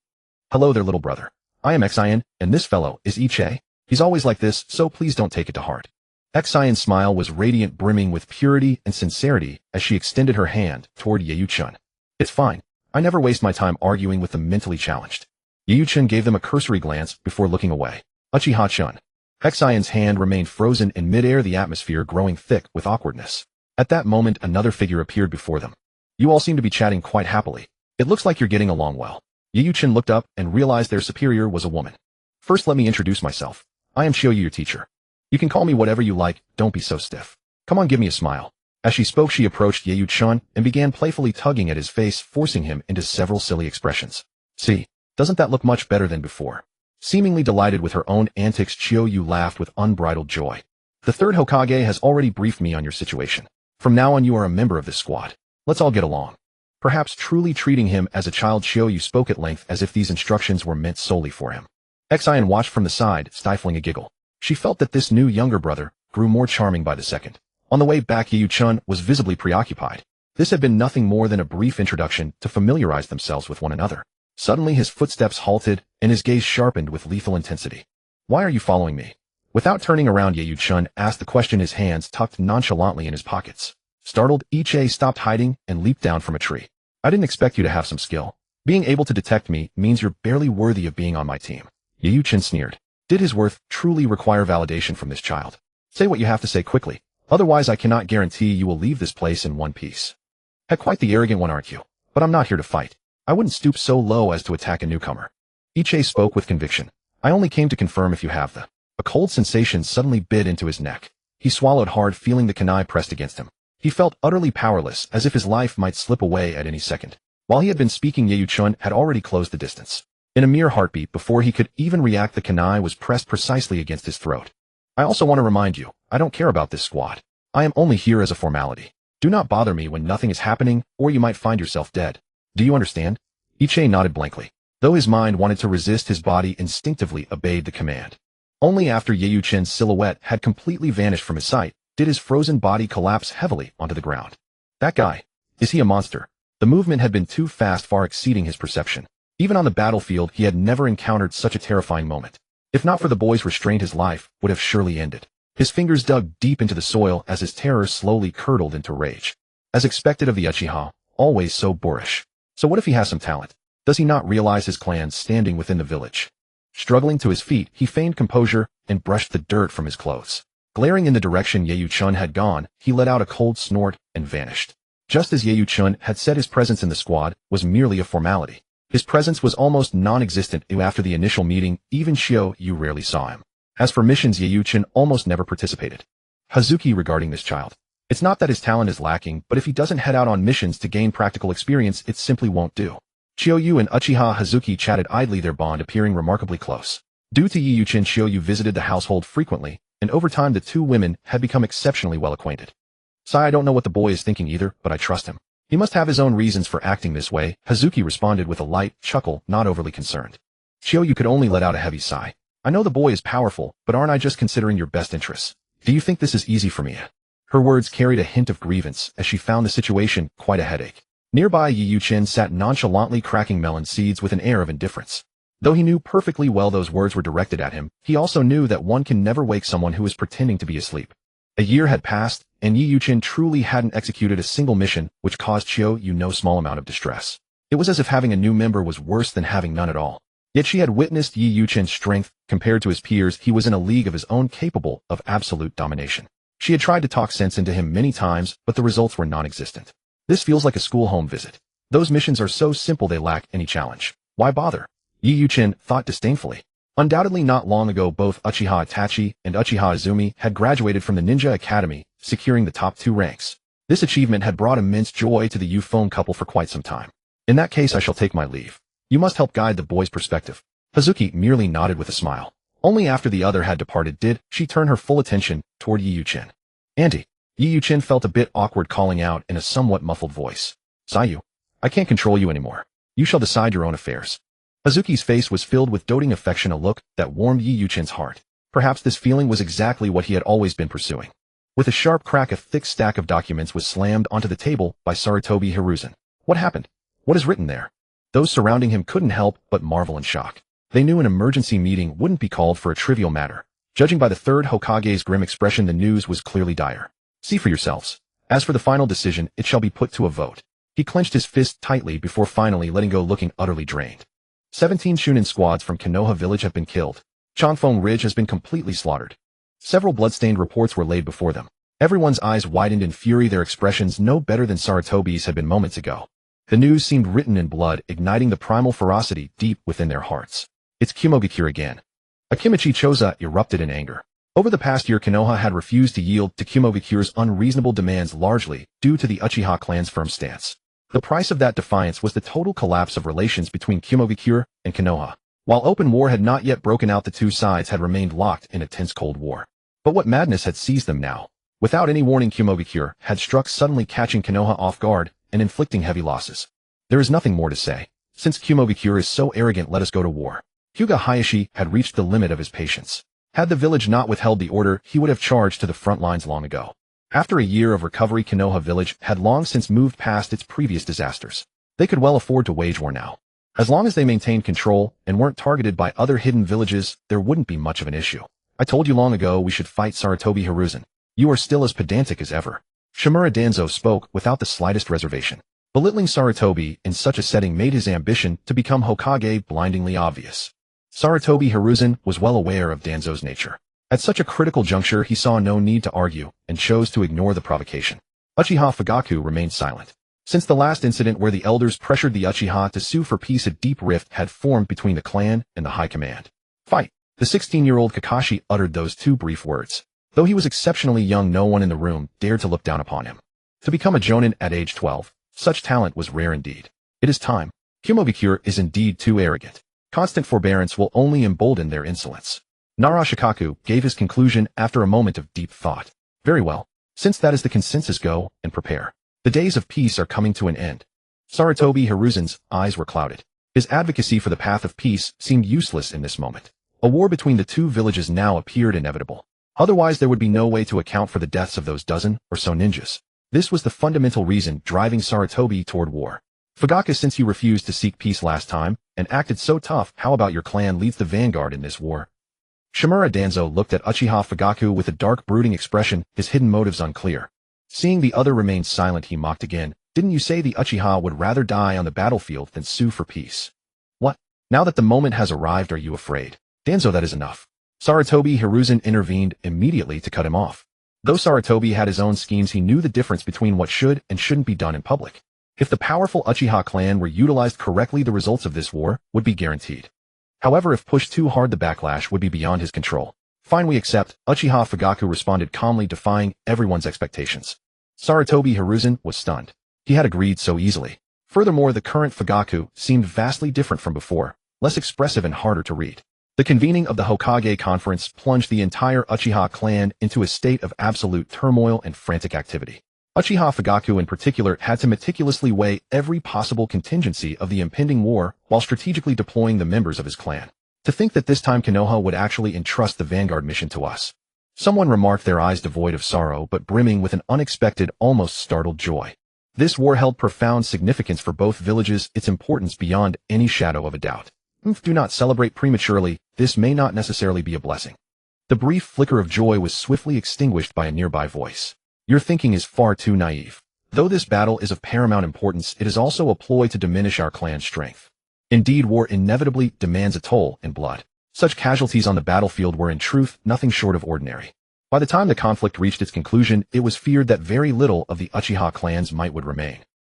Hello there, little brother. I am Xian, and this fellow is Ichie. He's always like this, so please don't take it to heart. Xian's smile was radiant, brimming with purity and sincerity as she extended her hand toward Yiyuchin. It's fine. I never waste my time arguing with the mentally challenged. Yiyuchin gave them a cursory glance before looking away. Uchiha-chan. Xian's hand remained frozen in midair, the atmosphere growing thick with awkwardness. At that moment, another figure appeared before them. You all seem to be chatting quite happily. It looks like you're getting along well. Yiyuchin looked up and realized their superior was a woman. First, let me introduce myself. I am Shioyu, your teacher. You can call me whatever you like, don't be so stiff. Come on, give me a smile. As she spoke, she approached Yiyuchin and began playfully tugging at his face, forcing him into several silly expressions. See, doesn't that look much better than before? Seemingly delighted with her own antics, Shioyu laughed with unbridled joy. The 3rd Hokage has already briefed me on your situation. From now on, you are a member of this squad. Let's all get along. Perhaps truly treating him as a child, Shioyu spoke at length as if these instructions were meant solely for him. Xian watched from the side, stifling a giggle. She felt that this new younger brother grew more charming by the second. On the way back, Yiyuchin was visibly preoccupied. This had been nothing more than a brief introduction to familiarize themselves with one another. Suddenly his footsteps halted and his gaze sharpened with lethal intensity. Why are you following me? Without turning around, Yiyuchin asked the question, his hands tucked nonchalantly in his pockets. Startled, Ichie stopped hiding and leaped down from a tree. I didn't expect you to have some skill. Being able to detect me means you're barely worthy of being on my team. Yiyuchin sneered. Did his worth truly require validation from this child? Say what you have to say quickly. Otherwise, I cannot guarantee you will leave this place in one piece. Heck, quite the arrogant one, aren't you? But I'm not here to fight. I wouldn't stoop so low as to attack a newcomer. Ichie spoke with conviction. I only came to confirm if you have the... A cold sensation suddenly bit into his neck. He swallowed hard, feeling the kunai pressed against him. He felt utterly powerless, as if his life might slip away at any second. While he had been speaking, Yiyuchin had already closed the distance. In a mere heartbeat before he could even react, the kunai was pressed precisely against his throat. I also want to remind you, I don't care about this squad. I am only here as a formality. Do not bother me when nothing is happening, or you might find yourself dead. Do you understand? Ichie nodded blankly. Though his mind wanted to resist, his body instinctively obeyed the command. Only after Yeyuchen's silhouette had completely vanished from his sight did his frozen body collapse heavily onto the ground. That guy. Is he a monster? The movement had been too fast, far exceeding his perception. Even on the battlefield, he had never encountered such a terrifying moment. If not for the boy's restraint, his life would have surely ended. His fingers dug deep into the soil as his terror slowly curdled into rage. As expected of the Uchiha, always so boorish. So what if he has some talent? Does he not realize his clan standing within the village? Struggling to his feet, he feigned composure and brushed the dirt from his clothes. Glaring in the direction Yeyuchun had gone, he let out a cold snort and vanished. Just as Yeyuchun had said, his presence in the squad was merely a formality. His presence was almost non-existent after the initial meeting. Even Shio Yu rarely saw him. As for missions, Yeyuchun almost never participated. Hazuki regarding this child. It's not that his talent is lacking, but if he doesn't head out on missions to gain practical experience, it simply won't do. Shio-yu and Uchiha Hazuki chatted idly, their bond appearing remarkably close. Due to Yeyuchun, Shio-yu visited the household frequently, and over time the two women had become exceptionally well acquainted. I don't know what the boy is thinking either, but I trust him. He must have his own reasons for acting this way, Hazuki responded with a light chuckle, not overly concerned. Shio-yu could only let out a heavy sigh. I know the boy is powerful, but aren't I just considering your best interests? Do you think this is easy for me? Her words carried a hint of grievance, as she found the situation quite a headache. Nearby, Yeyuchun sat nonchalantly cracking melon seeds with an air of indifference. Though he knew perfectly well those words were directed at him, he also knew that one can never wake someone who is pretending to be asleep. A year had passed, and Yeyuchun truly hadn't executed a single mission, which caused Shio-yu no small amount of distress. It was as if having a new member was worse than having none at all. Yet she had witnessed Yeyuchun's strength. Compared to his peers, he was in a league of his own, capable of absolute domination. She had tried to talk sense into him many times, but the results were non-existent. This feels like a school home visit. Those missions are so simple they lack any challenge. Why bother? Yeyuchun thought disdainfully. Undoubtedly not long ago, both Uchiha Itachi and Uchiha Izumi had graduated from the Ninja Academy, securing the top 2 ranks. This achievement had brought immense joy to the Ufone couple for quite some time. In that case, I shall take my leave. You must help guide the boy's perspective. Hazuki merely nodded with a smile. Only after the other had departed did she turn her full attention toward Yeyuchun. Auntie. Yeyuchun felt a bit awkward calling out in a somewhat muffled voice. Sayu. I can't control you anymore. You shall decide your own affairs. Hazuki's face was filled with doting affection, a look that warmed Yeyuchun's heart. Perhaps this feeling was exactly what he had always been pursuing. With a sharp crack, a thick stack of documents was slammed onto the table by Sarutobi Hiruzen. What happened? What is written there? Those surrounding him couldn't help but marvel in shock. They knew an emergency meeting wouldn't be called for a trivial matter. Judging by the third Hokage's grim expression, the news was clearly dire. See for yourselves. As for the final decision, it shall be put to a vote. He clenched his fist tightly before finally letting go, looking utterly drained. 17 Shunin squads from Konoha village have been killed. Chanfeng Ridge has been completely slaughtered. Several bloodstained reports were laid before them. Everyone's eyes widened in fury, their expressions no better than Sarutobi's had been moments ago. The news seemed written in blood, igniting the primal ferocity deep within their hearts. It's Kumogakure again. Akimichi Choza erupted in anger. Over the past year, Konoha had refused to yield to Kumogakure's unreasonable demands, largely due to the Uchiha clan's firm stance. The price of that defiance was the total collapse of relations between Kumogakure and Konoha. While open war had not yet broken out, the two sides had remained locked in a tense Cold War. But what madness had seized them now? Without any warning, Kumogakure had struck suddenly, catching Konoha off guard and inflicting heavy losses. There is nothing more to say. Since Kumogakure is so arrogant, let us go to war. Hyuga Hayashi had reached the limit of his patience. Had the village not withheld the order, he would have charged to the front lines long ago. After a year of recovery, Konoha village had long since moved past its previous disasters. They could well afford to wage war now. As long as they maintained control and weren't targeted by other hidden villages, there wouldn't be much of an issue. I told you long ago we should fight, Sarutobi Hiruzen. You are still as pedantic as ever. Shimura Danzo spoke without the slightest reservation. Belittling Sarutobi in such a setting made his ambition to become Hokage blindingly obvious. Sarutobi Hiruzen was well aware of Danzo's nature. At such a critical juncture, he saw no need to argue and chose to ignore the provocation. Uchiha Fugaku remained silent. Since the last incident where the elders pressured the Uchiha to sue for peace, a deep rift had formed between the clan and the high command. Fight! The 16-year-old Kakashi uttered those two brief words. Though he was exceptionally young, no one in the room dared to look down upon him. To become a jonin at age 12, such talent was rare indeed. It is time. Kumogakure is indeed too arrogant. Constant forbearance will only embolden their insolence. Narashikaku gave his conclusion after a moment of deep thought. Very well. Since that is the consensus, go and prepare. The days of peace are coming to an end. Sarutobi Hiruzen's eyes were clouded. His advocacy for the path of peace seemed useless in this moment. A war between the two villages now appeared inevitable. Otherwise there would be no way to account for the deaths of those dozen or so ninjas. This was the fundamental reason driving Sarutobi toward war. Fugaku, since you refused to seek peace last time and acted so tough, how about your clan leads the vanguard in this war? Shimura Danzo looked at Uchiha Fugaku with a dark, brooding expression, his hidden motives unclear. Seeing the other remain silent, he mocked again. Didn't you say the Uchiha would rather die on the battlefield than sue for peace? What? Now that the moment has arrived, are you afraid? Danzo, that is enough. Sarutobi Hiruzen intervened immediately to cut him off. Though Sarutobi had his own schemes, he knew the difference between what should and shouldn't be done in public. If the powerful Uchiha clan were utilized correctly, the results of this war would be guaranteed. However, if pushed too hard, the backlash would be beyond his control. Fine, we accept. Uchiha Fugaku responded calmly, defying everyone's expectations. Sarutobi Hiruzen was stunned. He had agreed so easily. Furthermore, the current Fugaku seemed vastly different from before, less expressive and harder to read. The convening of the Hokage conference plunged the entire Uchiha clan into a state of absolute turmoil and frantic activity. Uchiha Fugaku in particular had to meticulously weigh every possible contingency of the impending war while strategically deploying the members of his clan. To think that this time Konoha would actually entrust the vanguard mission to us. Someone remarked, their eyes devoid of sorrow but brimming with an unexpected, almost startled joy. This war held profound significance for both villages, its importance beyond any shadow of a doubt. Do not celebrate prematurely, this may not necessarily be a blessing. The brief flicker of joy was swiftly extinguished by a nearby voice. Your thinking is far too naive. Though this battle is of paramount importance, it is also a ploy to diminish our clan's strength. Indeed, war inevitably demands a toll in blood. Such casualties on the battlefield were in truth nothing short of ordinary. By the time the conflict reached its conclusion, it was feared that very little of the Uchiha clan's might would remain.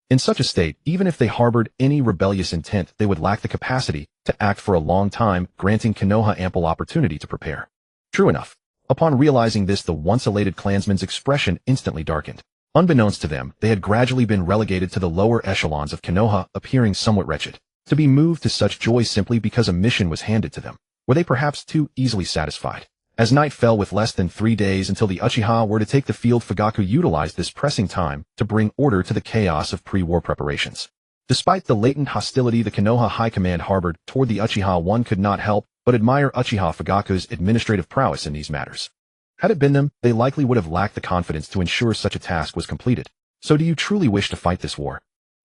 In such a state, even if they harbored any rebellious intent, they would lack the capacity to act for a long time, granting Konoha ample opportunity to prepare. True enough. Upon realizing this, the once elated clansmen's expression instantly darkened. Unbeknownst to them, they had gradually been relegated to the lower echelons of Konoha, appearing somewhat wretched. To be moved to such joy simply because a mission was handed to them. Were they perhaps too easily satisfied? As night fell with less than 3 days until the Uchiha were to take the field, Fugaku utilized this pressing time to bring order to the chaos of pre-war preparations. Despite the latent hostility the Konoha High Command harbored toward the Uchiha, one could not help but admire Uchiha Fugaku's administrative prowess in these matters. Had it been them, they likely would have lacked the confidence to ensure such a task was completed. So do you truly wish to fight this war?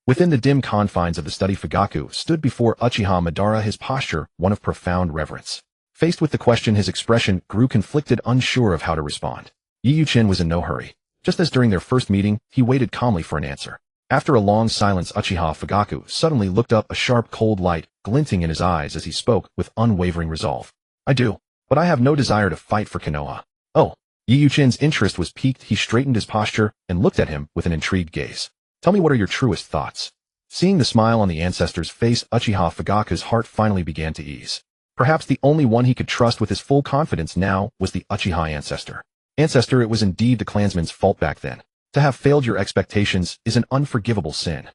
Within the dim confines of the study, Fugaku stood before Uchiha Madara, his posture one of profound reverence. Faced with the question, his expression grew conflicted, unsure of how to respond. Yiyuchin was in no hurry. Just as during their first meeting, he waited calmly for an answer. After a long silence, Uchiha Fugaku suddenly looked up, a sharp, cold light glinting in his eyes as he spoke with unwavering resolve. I do, but I have no desire to fight for Konoha. Oh. Yiyuchin's interest was piqued. He straightened his posture and looked at him with an intrigued gaze. Tell me, what are your truest thoughts? Seeing the smile on the ancestor's face, Uchiha Fugaku's heart finally began to ease. Perhaps the only one he could trust with his full confidence now was the Uchiha ancestor. Ancestor, it was indeed the clansman's fault back then. To have failed your expectations is an unforgivable sin.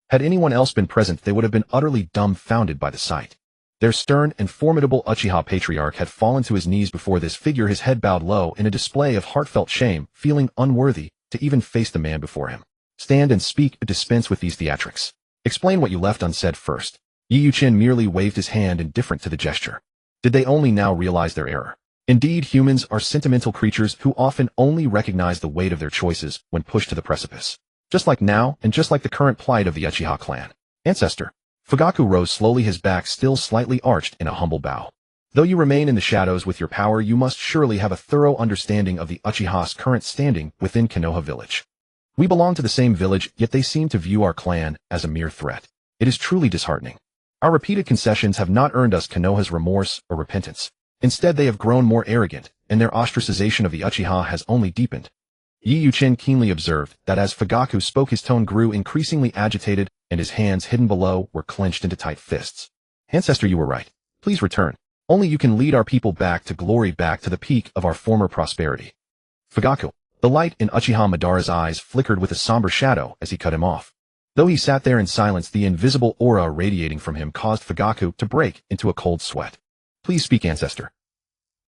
Had anyone else been present, they would have been utterly dumbfounded by the sight. Their stern and formidable Uchiha patriarch had fallen to his knees before this figure, his head bowed low in a display of heartfelt shame, feeling unworthy to even face the man before him. Stand and speak, dispense with these theatrics. Explain what you left unsaid first. Yiyuchin merely waved his hand, indifferent to the gesture. Did they only now realize their error? Indeed, humans are sentimental creatures who often only recognize the weight of their choices when pushed to the precipice. Just like now, and just like the current plight of the Uchiha clan. Ancestor. Fugaku rose slowly, his back still slightly arched in a humble bow. Though you remain in the shadows with your power, you must surely have a thorough understanding of the Uchiha's current standing within Konoha village. We belong to the same village, yet they seem to view our clan as a mere threat. It is truly disheartening. Our repeated concessions have not earned us Konoha's remorse or repentance. Instead, they have grown more arrogant, and their ostracization of the Uchiha has only deepened. Yiyuchin keenly observed that as Fugaku spoke, his tone grew increasingly agitated, and his hands hidden below were clenched into tight fists. Ancestor, you were right. Please return. Only you can lead our people back to glory, back to the peak of our former prosperity. Fugaku. The light in Uchiha Madara's eyes flickered with a somber shadow as he cut him off. Though he sat there in silence, the invisible aura radiating from him caused Fugaku to break into a cold sweat. Please speak, ancestor.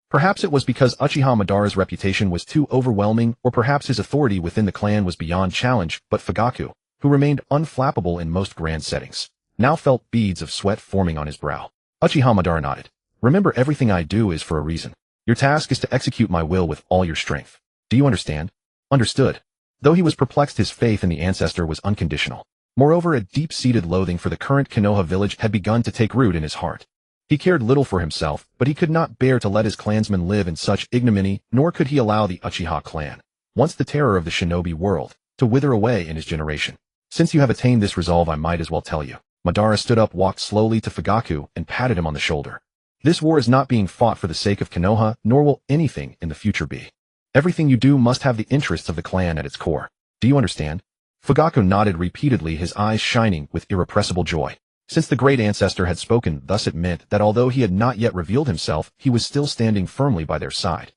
Perhaps it was because Uchiha Madara's reputation was too overwhelming, or perhaps his authority within the clan was beyond challenge, but Fugaku, who remained unflappable in most grand settings, now felt beads of sweat forming on his brow. Uchiha Madara nodded. Remember, everything I do is for a reason. Your task is to execute my will with all your strength. Do you understand? Understood. Though he was perplexed, his faith in the ancestor was unconditional. Moreover, a deep-seated loathing for the current Konoha village had begun to take root in his heart. He cared little for himself, but he could not bear to let his clansmen live in such ignominy, nor could he allow the Uchiha clan, once the terror of the shinobi world, to wither away in his generation. Since you have attained this resolve, I might as well tell you. Madara stood up, walked slowly to Fugaku, and patted him on the shoulder. This war is not being fought for the sake of Konoha, nor will anything in the future be. Everything you do must have the interests of the clan at its core. Do you understand? Fugaku nodded repeatedly, his eyes shining with irrepressible joy. Since the great ancestor had spoken, thus it meant that although he had not yet revealed himself, he was still standing firmly by their side.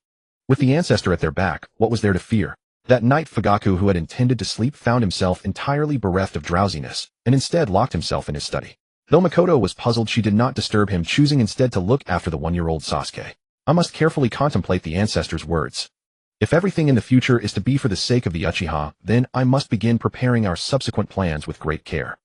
With the ancestor at their back, what was there to fear? That night, Fugaku, who had intended to sleep, found himself entirely bereft of drowsiness, and instead locked himself in his study. Though Makoto was puzzled, she did not disturb him, choosing instead to look after the one-year-old Sasuke. I must carefully contemplate the ancestor's words. If everything in the future is to be for the sake of the Uchiha, then I must begin preparing our subsequent plans with great care.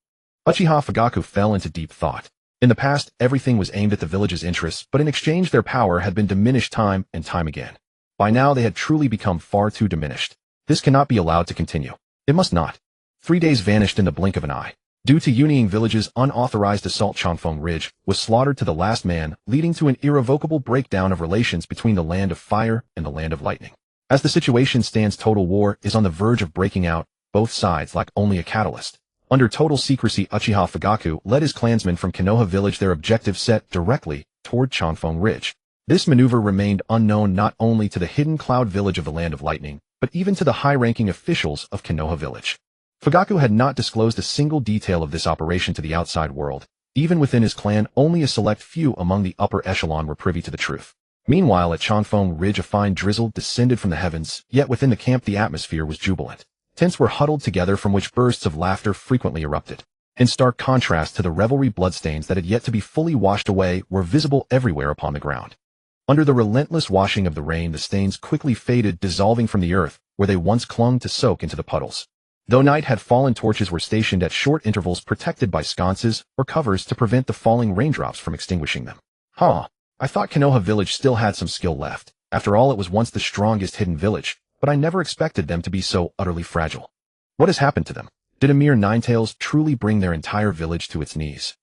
Uchiha Fugaku fell into deep thought. In the past, everything was aimed at the village's interests, but in exchange their power had been diminished time and time again. By now they had truly become far too diminished. This cannot be allowed to continue. It must not. 3 days vanished in the blink of an eye. Due to Yunying village's unauthorized assault, Changfeng Ridge was slaughtered to the last man, leading to an irrevocable breakdown of relations between the land of fire and the land of lightning. As the situation stands, total war is on the verge of breaking out. Both sides lack only a catalyst. Under total secrecy, Uchiha Fugaku led his clansmen from Konoha village, their objective set directly toward Changfeng Ridge. This maneuver remained unknown not only to the hidden cloud village of the land of lightning, but even to the high-ranking officials of Konoha village. Fugaku had not disclosed a single detail of this operation to the outside world. Even within his clan, only a select few among the upper echelon were privy to the truth. Meanwhile, at Changfeng Ridge, a fine drizzle descended from the heavens, yet within the camp the atmosphere was jubilant. Tents were huddled together from which bursts of laughter frequently erupted. In stark contrast to the revelry, bloodstains that had yet to be fully washed away were visible everywhere upon the ground. Under the relentless washing of the rain, the stains quickly faded, dissolving from the earth, where they once clung to soak into the puddles. Though night had fallen, torches were stationed at short intervals, protected by sconces or covers to prevent the falling raindrops from extinguishing them. I thought Konoha village still had some skill left. After all, it was once the strongest hidden village, but I never expected them to be so utterly fragile. What has happened to them? Did a mere Ninetales truly bring their entire village to its knees?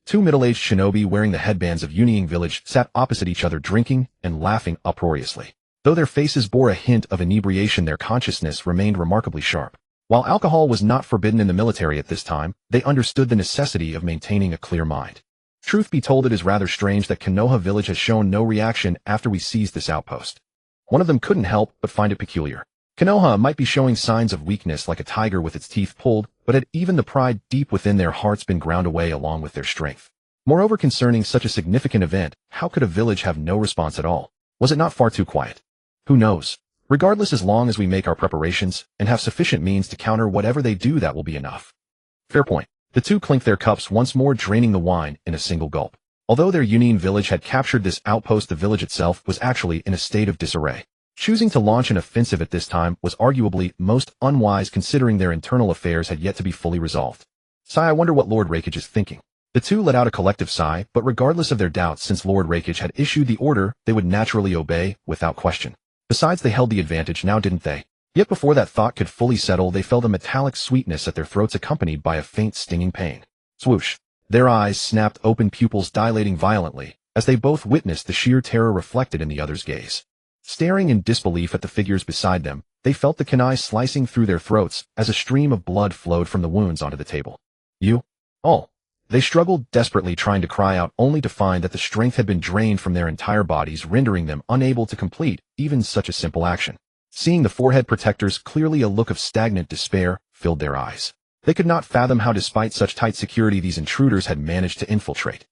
Two middle-aged shinobi wearing the headbands of Yunying village sat opposite each other, drinking and laughing uproariously. Though their faces bore a hint of inebriation, their consciousness remained remarkably sharp. While alcohol was not forbidden in the military at this time, they understood the necessity of maintaining a clear mind. Truth be told, it is rather strange that Konoha village has shown no reaction after we seized this outpost. One of them couldn't help but find it peculiar. Konoha might be showing signs of weakness like a tiger with its teeth pulled, but had even the pride deep within their hearts been ground away along with their strength? Moreover, concerning such a significant event, how could a village have no response at all? Was it not far too quiet? Who knows? Regardless, as long as we make our preparations and have sufficient means to counter whatever they do, that will be enough. Fair point. The two clinked their cups once more, draining the wine in a single gulp. Although their Yunying village had captured this outpost, the village itself was actually in a state of disarray. Choosing to launch an offensive at this time was arguably most unwise, considering their internal affairs had yet to be fully resolved. I wonder what Lord Raikage is thinking. The two let out a collective sigh, but regardless of their doubts, since Lord Raikage had issued the order, they would naturally obey, without question. Besides, they held the advantage now, didn't they? Yet before that thought could fully settle, they felt a metallic sweetness at their throats, accompanied by a faint stinging pain. Swoosh. Their eyes snapped open, pupils dilating violently, as they both witnessed the sheer terror reflected in the other's gaze. Staring in disbelief at the figures beside them, they felt the kunai slicing through their throats as a stream of blood flowed from the wounds onto the table. You? Oh. They struggled desperately, trying to cry out, only to find that the strength had been drained from their entire bodies, rendering them unable to complete even such a simple action. Seeing the forehead protectors clearly, a look of stagnant despair filled their eyes. They could not fathom how, despite such tight security, these intruders had managed to infiltrate.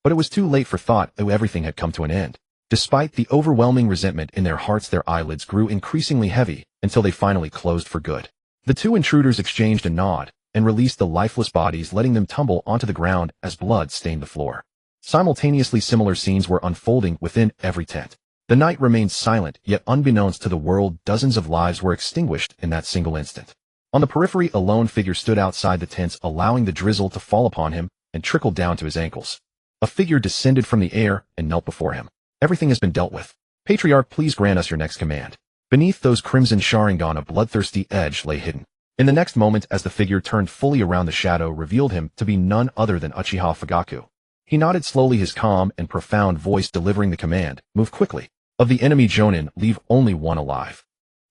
But it was too late for thought, though everything had come to an end. Despite the overwhelming resentment in their hearts, their eyelids grew increasingly heavy until they finally closed for good. The two intruders exchanged a nod, and released the lifeless bodies, letting them tumble onto the ground as blood stained the floor. Simultaneously, similar scenes were unfolding within every tent. The night remained silent, yet unbeknownst to the world, dozens of lives were extinguished in that single instant. On the periphery, a lone figure stood outside the tents, allowing the drizzle to fall upon him and trickle down to his ankles. A figure descended from the air and knelt before him. "Everything has been dealt with. Patriarch, please grant us your next command." Beneath those crimson Sharingan, a bloodthirsty edge lay hidden. In the next moment, as the figure turned fully around, the shadow revealed him to be none other than Uchiha Fugaku. He nodded slowly, his calm and profound voice delivering the command, "Move quickly. Of the enemy Jonin, leave only one alive."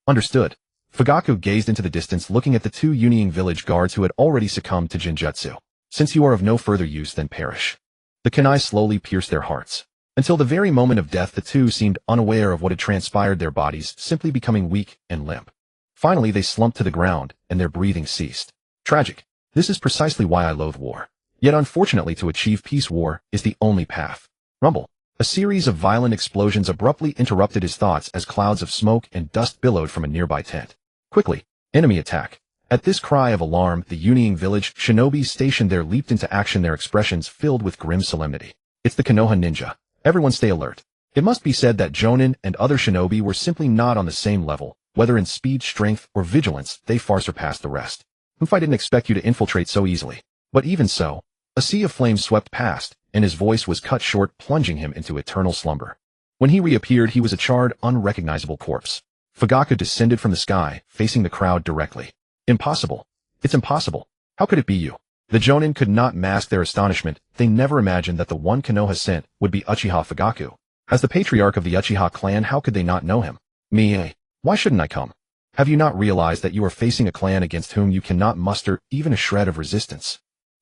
"Understood." Fugaku gazed into the distance, looking at the two Union village guards who had already succumbed to Genjutsu. "Since you are of no further use, then perish." The kunai slowly pierced their hearts. Until the very moment of death, the two seemed unaware of what had transpired, their bodies simply becoming weak and limp. Finally, they slumped to the ground, and their breathing ceased. Tragic. This is precisely why I loathe war. Yet unfortunately, to achieve peace, war is the only path. Rumble. A series of violent explosions abruptly interrupted his thoughts as clouds of smoke and dust billowed from a nearby tent. Quickly, enemy attack. At this cry of alarm, the Union village shinobis stationed there leaped into action, their expressions filled with grim solemnity. "It's the Konoha ninja. Everyone stay alert." It must be said that Jonin and other shinobi were simply not on the same level. Whether in speed, strength, or vigilance, they far surpassed the rest. "I didn't expect you to infiltrate so easily." But even so, a sea of flames swept past, and his voice was cut short, plunging him into eternal slumber. When he reappeared, he was a charred, unrecognizable corpse. Fugaku descended from the sky, facing the crowd directly. "Impossible. It's impossible. How could it be you?" The Jonin could not mask their astonishment. They never imagined that the one Konoha sent would be Uchiha Fugaku. As the patriarch of the Uchiha clan, how could they not know him? Why shouldn't I come? Have you not realized that you are facing a clan against whom you cannot muster even a shred of resistance?"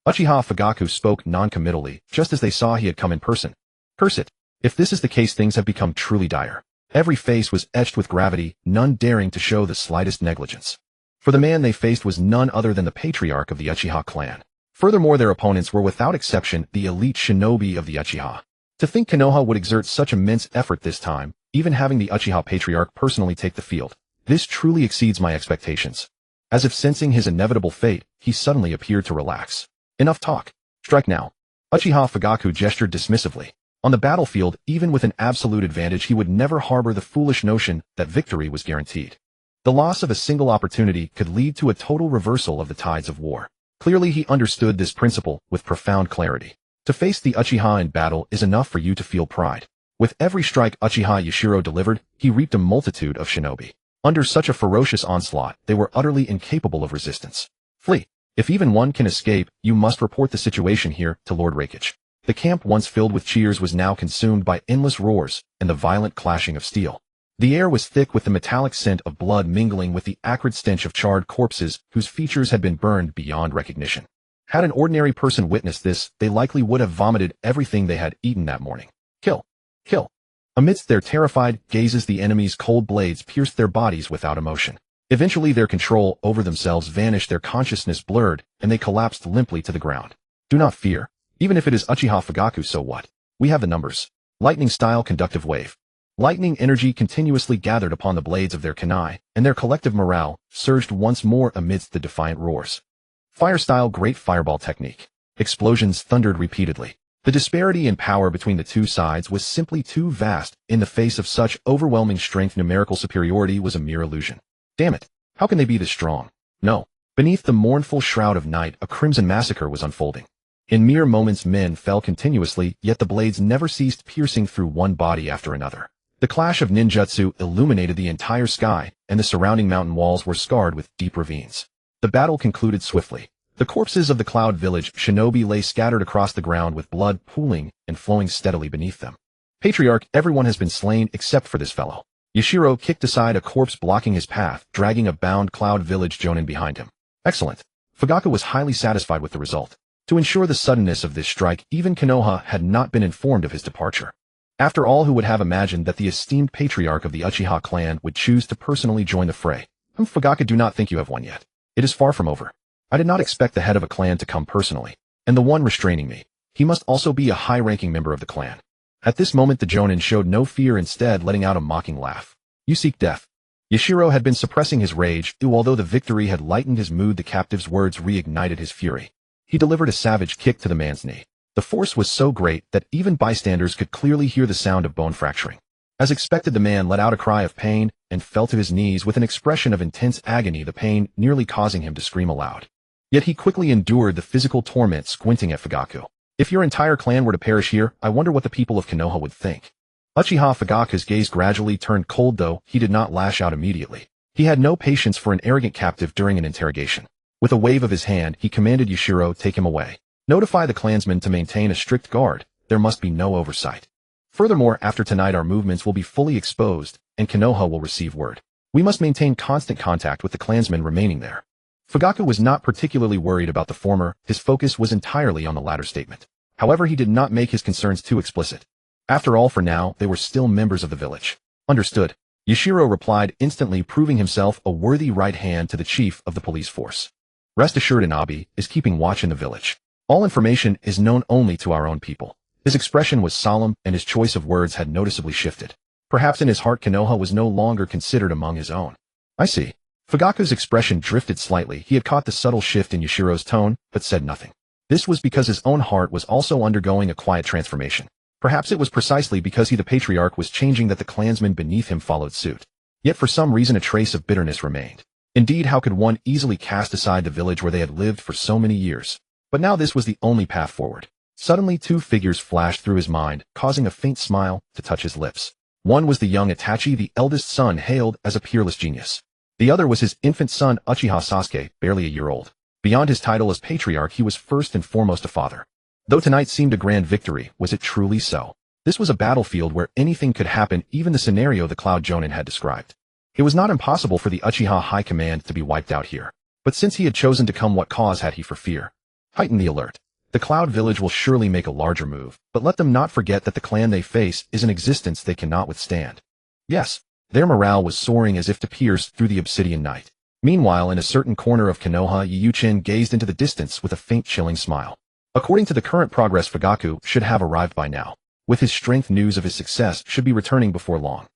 Uchiha Fugaku spoke non-committally, just as they saw he had come in person. "Curse it. If this is the case, things have become truly dire." Every face was etched with gravity, none daring to show the slightest negligence. For the man they faced was none other than the patriarch of the Uchiha clan. Furthermore, their opponents were without exception the elite shinobi of the Uchiha. To think Konoha would exert such immense effort this time, even having the Uchiha patriarch personally take the field. This truly exceeds my expectations. As if sensing his inevitable fate, he suddenly appeared to relax. "Enough talk. Strike now." Uchiha Fugaku gestured dismissively. On the battlefield, even with an absolute advantage, he would never harbor the foolish notion that victory was guaranteed. The loss of a single opportunity could lead to a total reversal of the tides of war. Clearly, he understood this principle with profound clarity. To face the Uchiha in battle is enough for you to feel pride. With every strike Uchiha Yashiro delivered, he reaped a multitude of shinobi. Under such a ferocious onslaught, they were utterly incapable of resistance. "Flee. If even one can escape, you must report the situation here to Lord Raikage." The camp, once filled with cheers, was now consumed by endless roars and the violent clashing of steel. The air was thick with the metallic scent of blood mingling with the acrid stench of charred corpses whose features had been burned beyond recognition. Had an ordinary person witnessed this, they likely would have vomited everything they had eaten that morning. "Kill! Kill!" Amidst their terrified gazes, the enemy's cold blades pierced their bodies without emotion. Eventually, their control over themselves vanished, their consciousness blurred, and they collapsed limply to the ground. "Do not fear. Even if it is Uchiha Fugaku, so what? We have the numbers." Lightning-style conductive wave. Lightning energy continuously gathered upon the blades of their kunai, and their collective morale surged once more amidst the defiant roars. Fire-style great fireball technique. Explosions thundered repeatedly. The disparity in power between the two sides was simply too vast. In the face of such overwhelming strength, numerical superiority was a mere illusion. Damn it! How can they be this strong? No. Beneath the mournful shroud of night, a crimson massacre was unfolding. In mere moments, men fell continuously, yet the blades never ceased piercing through one body after another. The clash of ninjutsu illuminated the entire sky, and the surrounding mountain walls were scarred with deep ravines. The battle concluded swiftly. The corpses of the Cloud Village shinobi lay scattered across the ground with blood pooling and flowing steadily beneath them. "Patriarch, everyone has been slain except for this fellow." Yashiro kicked aside a corpse blocking his path, dragging a bound Cloud Village Jonin behind him. "Excellent." Fugaku was highly satisfied with the result. To ensure the suddenness of this strike, even Konoha had not been informed of his departure. After all, who would have imagined that the esteemed patriarch of the Uchiha clan would choose to personally join the fray? Fugaku, do not think you have won yet. It is far from over. I did not expect the head of a clan to come personally, and the one restraining me. He must also be a high-ranking member of the clan. At this moment, the Jonin showed no fear, instead letting out a mocking laugh. "You seek death. Yashiro had been suppressing his rage, although the victory had lightened his mood, the captive's words reignited his fury. He delivered a savage kick to the man's knee. The force was so great that even bystanders could clearly hear the sound of bone fracturing. As expected, the man let out a cry of pain and fell to his knees with an expression of intense agony, the pain nearly causing him to scream aloud. Yet he quickly endured the physical torment, squinting at Fugaku. If your entire clan were to perish here, I wonder what the people of Konoha would think. Uchiha Fugaku's gaze gradually turned cold, though he did not lash out immediately. He had no patience for an arrogant captive during an interrogation. With a wave of his hand, he commanded Yashiro, take him away. Notify the clansmen to maintain a strict guard. There must be no oversight. Furthermore, after tonight our movements will be fully exposed, and Konoha will receive word. We must maintain constant contact with the clansmen remaining there. Fugaku was not particularly worried about the former, his focus was entirely on the latter statement. However, he did not make his concerns too explicit. After all, for now, they were still members of the village. Understood. Yashiro replied, instantly proving himself a worthy right hand to the chief of the police force. Rest assured, Inabi is keeping watch in the village. All information is known only to our own people. His expression was solemn, and his choice of words had noticeably shifted. Perhaps in his heart Konoha was no longer considered among his own. I see. Fugaku's expression drifted slightly. He had caught the subtle shift in Yashiro's tone, but said nothing. This was because his own heart was also undergoing a quiet transformation. Perhaps it was precisely because he, the patriarch, was changing that the clansmen beneath him followed suit. Yet for some reason a trace of bitterness remained. Indeed, how could one easily cast aside the village where they had lived for so many years? But now this was the only path forward. Suddenly two figures flashed through his mind, causing a faint smile to touch his lips. One was the young Itachi, the eldest son, hailed as a peerless genius. The other was his infant son, Uchiha Sasuke, barely a year old. Beyond his title as patriarch, he was first and foremost a father. Though tonight seemed a grand victory, was it truly so? This was a battlefield where anything could happen, even the scenario the Cloud Jonin had described. It was not impossible for the Uchiha High Command to be wiped out here. But since he had chosen to come, what cause had he for fear? Heighten the alert. The Cloud Village will surely make a larger move, but let them not forget that the clan they face is an existence they cannot withstand. Yes, their morale was soaring as if to pierce through the obsidian night. Meanwhile, in a certain corner of Konoha, Yuchin gazed into the distance with a faint chilling smile. According to the current progress, Fugaku should have arrived by now. With his strength, news of his success should be returning before long.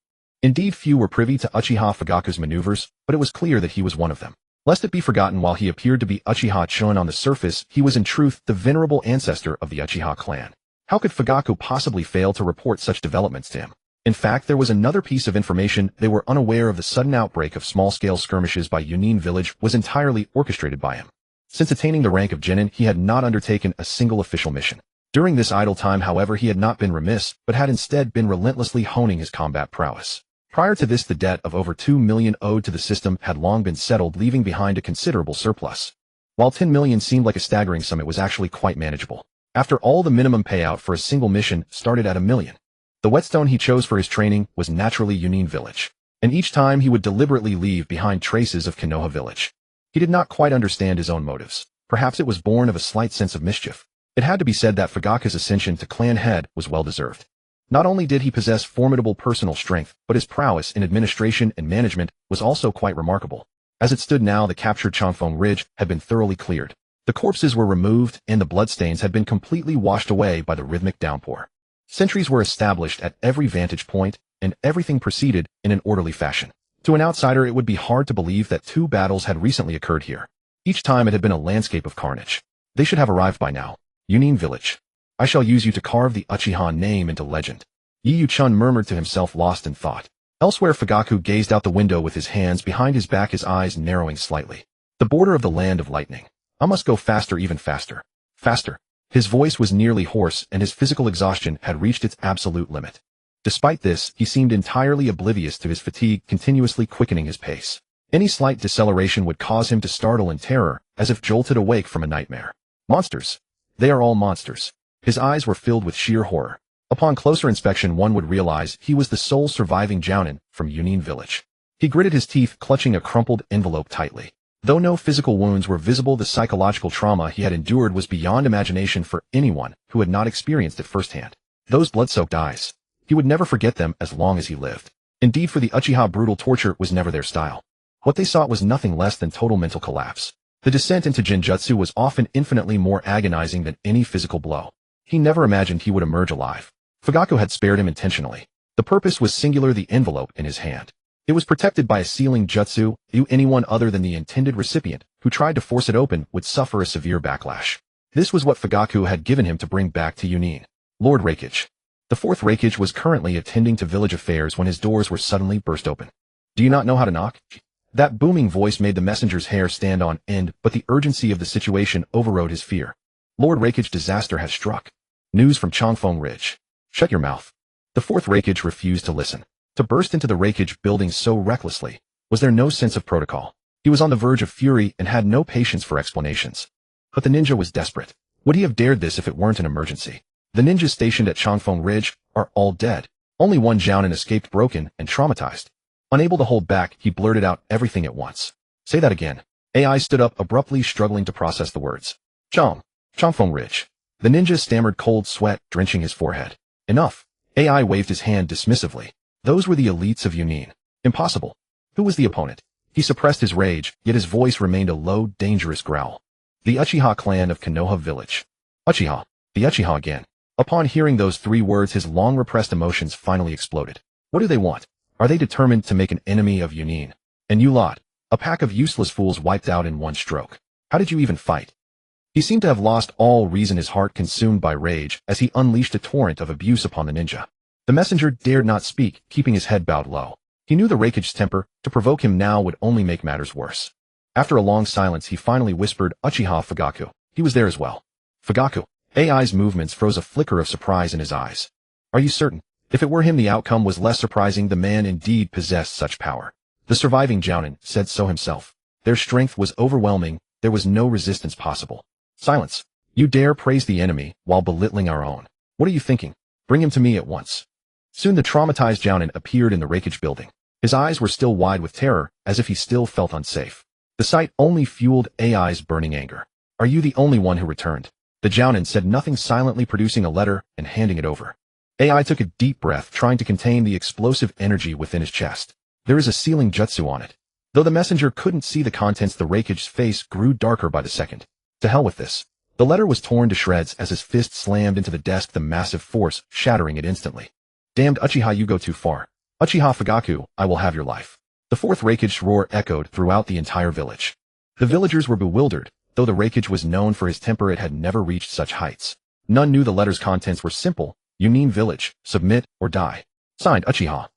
Indeed, few were privy to Uchiha Fugaku's maneuvers, but it was clear that he was one of them. Lest it be forgotten, while he appeared to be Uchiha Chun on the surface, he was in truth the venerable ancestor of the Uchiha clan. How could Fugaku possibly fail to report such developments to him? In fact, there was another piece of information. They were unaware of the sudden outbreak of small-scale skirmishes by Yunin village was entirely orchestrated by him. Since attaining the rank of Genin, he had not undertaken a single official mission. During this idle time, however, he had not been remiss, but had instead been relentlessly honing his combat prowess. Prior to this, the debt of over 2 million owed to the system had long been settled, leaving behind a considerable surplus. While 10 million seemed like a staggering sum, it was actually quite manageable. After all, the minimum payout for a single mission started at 1 million. The whetstone he chose for his training was naturally Yunin village, and each time he would deliberately leave behind traces of Konoha village. He did not quite understand his own motives. Perhaps it was born of a slight sense of mischief. It had to be said that Fugaku's ascension to clan head was well-deserved. Not only did he possess formidable personal strength, but his prowess in administration and management was also quite remarkable. As it stood now, the captured Changfeng Ridge had been thoroughly cleared. The corpses were removed, and the bloodstains had been completely washed away by the rhythmic downpour. Sentries were established at every vantage point, and everything proceeded in an orderly fashion. To an outsider, it would be hard to believe that 2 battles had recently occurred here. Each time it had been a landscape of carnage. They should have arrived by now. Yunin village. I shall use you to carve the Uchiha name into legend. Yi Yu-chun murmured to himself, lost in thought. Elsewhere, Fugaku gazed out the window with his hands behind his back, his eyes narrowing slightly. The border of the land of lightning. I must go faster, even faster. Faster. His voice was nearly hoarse, and his physical exhaustion had reached its absolute limit. Despite this, he seemed entirely oblivious to his fatigue, continuously quickening his pace. Any slight deceleration would cause him to startle in terror, as if jolted awake from a nightmare. Monsters. They are all monsters. His eyes were filled with sheer horror. Upon closer inspection, one would realize he was the sole surviving Jounin from Yunin village. He gritted his teeth, clutching a crumpled envelope tightly. Though no physical wounds were visible, the psychological trauma he had endured was beyond imagination for anyone who had not experienced it firsthand. Those blood-soaked eyes. He would never forget them as long as he lived. Indeed, for the Uchiha, brutal torture was never their style. What they sought was nothing less than total mental collapse. The descent into Genjutsu was often infinitely more agonizing than any physical blow. He never imagined he would emerge alive. Fugaku had spared him intentionally. The purpose was singular, the envelope in his hand. It was protected by a sealing jutsu. Anyone other than the intended recipient who tried to force it open would suffer a severe backlash. This was what Fugaku had given him to bring back to Yunin. Lord Raikage. The fourth Raikage was currently attending to village affairs when his doors were suddenly burst open. Do you not know how to knock? That booming voice made the messenger's hair stand on end, but the urgency of the situation overrode his fear. Lord Raikage, disaster has struck. News from Changfeng Ridge. Shut your mouth. The fourth Raikage refused to listen. To burst into the Raikage building so recklessly, was there no sense of protocol? He was on the verge of fury and had no patience for explanations. But the ninja was desperate. Would he have dared this if it weren't an emergency? The ninjas stationed at Changfeng Ridge are all dead. Only one Jounin escaped broken and traumatized. Unable to hold back, he blurted out everything at once. Say that again. AI stood up abruptly, struggling to process the words. Changfeng Ridge. The ninja stammered, cold sweat drenching his forehead. Enough. AI waved his hand dismissively. Those were the elites of Yunin. Impossible. Who was the opponent? He suppressed his rage, yet his voice remained a low, dangerous growl. The Uchiha clan of Konoha village. Uchiha. The Uchiha again. Upon hearing those three words, his long-repressed emotions finally exploded. What do they want? Are they determined to make an enemy of Yunin? And you lot, a pack of useless fools wiped out in one stroke. How did you even fight? He seemed to have lost all reason, his heart consumed by rage, as he unleashed a torrent of abuse upon the ninja. The messenger dared not speak, keeping his head bowed low. He knew the Raikage's temper. To provoke him now would only make matters worse. After a long silence, he finally whispered, Uchiha Fugaku. He was there as well. Fugaku. AI's movements froze, a flicker of surprise in his eyes. Are you certain? If it were him, the outcome was less surprising. The man indeed possessed such power. The surviving Jounin said so himself. Their strength was overwhelming. There was no resistance possible. Silence. You dare praise the enemy while belittling our own. What are you thinking? Bring him to me at once. Soon the traumatized Jounin appeared in the Raikage building. His eyes were still wide with terror, as if he still felt unsafe. The sight only fueled AI's burning anger. Are you the only one who returned? The Jounin said nothing, silently producing a letter and handing it over. AI took a deep breath, trying to contain the explosive energy within his chest. There is a sealing jutsu on it. Though the messenger couldn't see the contents, the Raikage's face grew darker by the second. To hell with this. The letter was torn to shreds as his fist slammed into the desk, the massive force shattering it instantly. Damned Uchiha, you go too far. Uchiha Fugaku, I will have your life. The fourth Raikage's roar echoed throughout the entire village. The villagers were bewildered. Though the Raikage was known for his temper, it had never reached such heights. None knew the letter's contents were simple. Yunin village, submit or die. Signed, Uchiha.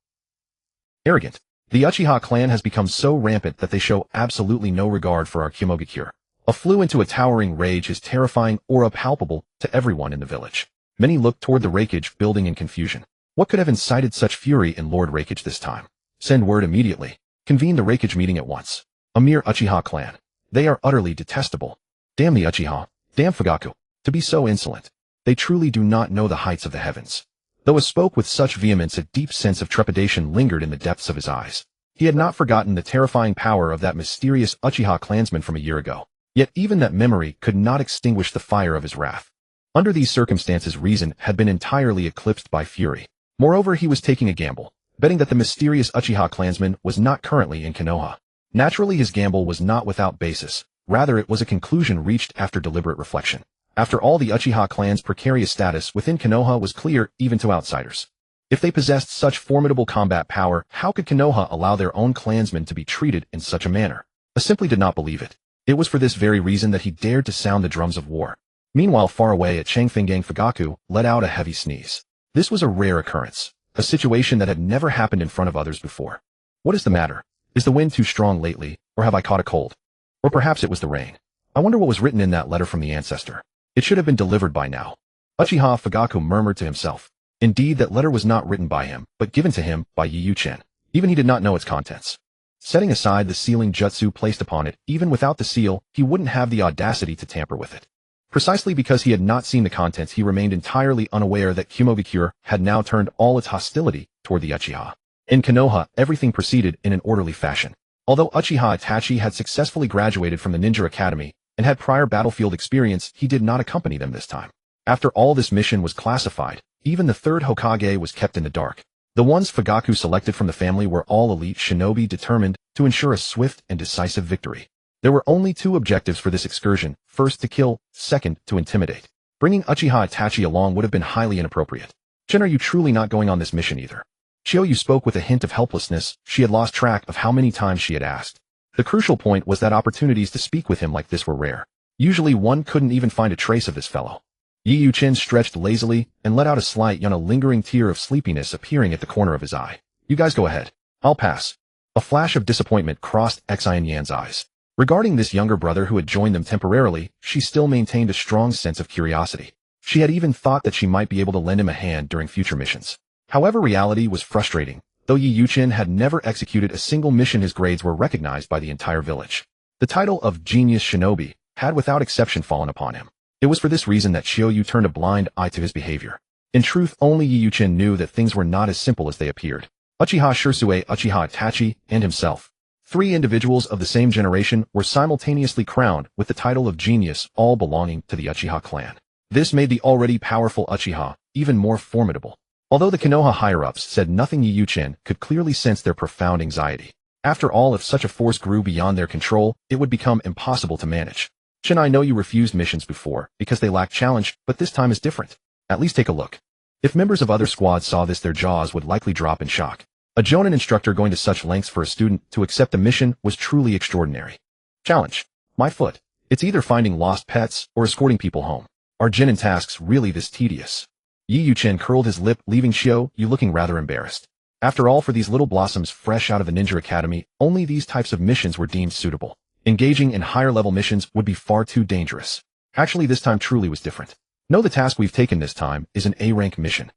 Arrogant. The Uchiha clan has become so rampant that they show absolutely no regard for our Kyomogakure. Flew into a towering rage, his terrifying aura palpable to everyone in the village. Many looked toward the Raikage building in confusion. What could have incited such fury in Lord Raikage this time? Send word immediately. Convene the Raikage meeting at once. A mere Uchiha clan. They are utterly detestable. Damn the Uchiha. Damn Fugaku. To be so insolent. They truly do not know the heights of the heavens. Though he spoke with such vehemence, a deep sense of trepidation lingered in the depths of his eyes. He had not forgotten the terrifying power of that mysterious Uchiha clansman from a year ago. Yet even that memory could not extinguish the fire of his wrath. Under these circumstances, reason had been entirely eclipsed by fury. Moreover, he was taking a gamble, betting that the mysterious Uchiha clansman was not currently in Konoha. Naturally, his gamble was not without basis. Rather, it was a conclusion reached after deliberate reflection. After all, the Uchiha clan's precarious status within Konoha was clear even to outsiders. If they possessed such formidable combat power, how could Konoha allow their own clansmen to be treated in such a manner? I simply did not believe it. It was for this very reason that he dared to sound the drums of war. Meanwhile, far away at Changfeng, Fugaku let out a heavy sneeze. This was a rare occurrence, a situation that had never happened in front of others before. What is the matter? Is the wind too strong lately, or have I caught a cold? Or perhaps it was the rain. I wonder what was written in that letter from the ancestor. It should have been delivered by now. Uchiha Fugaku murmured to himself. Indeed, that letter was not written by him, but given to him by Yu-chen. Even he did not know its contents. Setting aside the sealing jutsu placed upon it, even without the seal, he wouldn't have the audacity to tamper with it. Precisely because he had not seen the contents, he remained entirely unaware that Kyomogakure had now turned all its hostility toward the Uchiha. In Konoha, everything proceeded in an orderly fashion. Although Uchiha Itachi had successfully graduated from the Ninja Academy and had prior battlefield experience, he did not accompany them this time. After all, this mission was classified. Even the third Hokage was kept in the dark. The ones Fugaku selected from the family were all elite shinobi determined to ensure a swift and decisive victory. There were only two objectives for this excursion: first, to kill; second, to intimidate. Bringing Uchiha Itachi along would have been highly inappropriate. Chen, are you truly not going on this mission either? Chiyoyu spoke with a hint of helplessness. She had lost track of how many times she had asked. The crucial point was that opportunities to speak with him like this were rare. Usually one couldn't even find a trace of this fellow. Yi Yuchin stretched lazily and let out a slight yawn, a lingering tear of sleepiness appearing at the corner of his eye. You guys go ahead. I'll pass. A flash of disappointment crossed Xian Yan's eyes. Regarding this younger brother who had joined them temporarily, she still maintained a strong sense of curiosity. She had even thought that she might be able to lend him a hand during future missions. However, reality was frustrating. Though Yi Yuchin had never executed a single mission, his grades were recognized by the entire village. The title of Genius Shinobi had without exception fallen upon him. It was for this reason that Chiyoyu turned a blind eye to his behavior. In truth, only Yi Yuchin knew that things were not as simple as they appeared. Uchiha Shursue, Uchiha Itachi, and himself, 3 individuals of the same generation, were simultaneously crowned with the title of genius, all belonging to the Uchiha clan. This made the already powerful Uchiha even more formidable. Although the Konoha higher-ups said nothing, Yi Yuchin could clearly sense their profound anxiety. After all, if such a force grew beyond their control, it would become impossible to manage. Shin, I know you refused missions before because they lacked challenge, but this time is different. At least take a look. If members of other squads saw this, their jaws would likely drop in shock. A Jonin instructor going to such lengths for a student to accept a mission was truly extraordinary. Challenge. My foot. It's either finding lost pets or escorting people home. Are Jinin tasks really this tedious? Yi Yuchin curled his lip, leaving Chiyoyu looking rather embarrassed. After all, for these little blossoms fresh out of the ninja academy, only these types of missions were deemed suitable. Engaging in higher-level missions would be far too dangerous. Actually, this time truly was different. No, the task we've taken this time is an A-rank mission.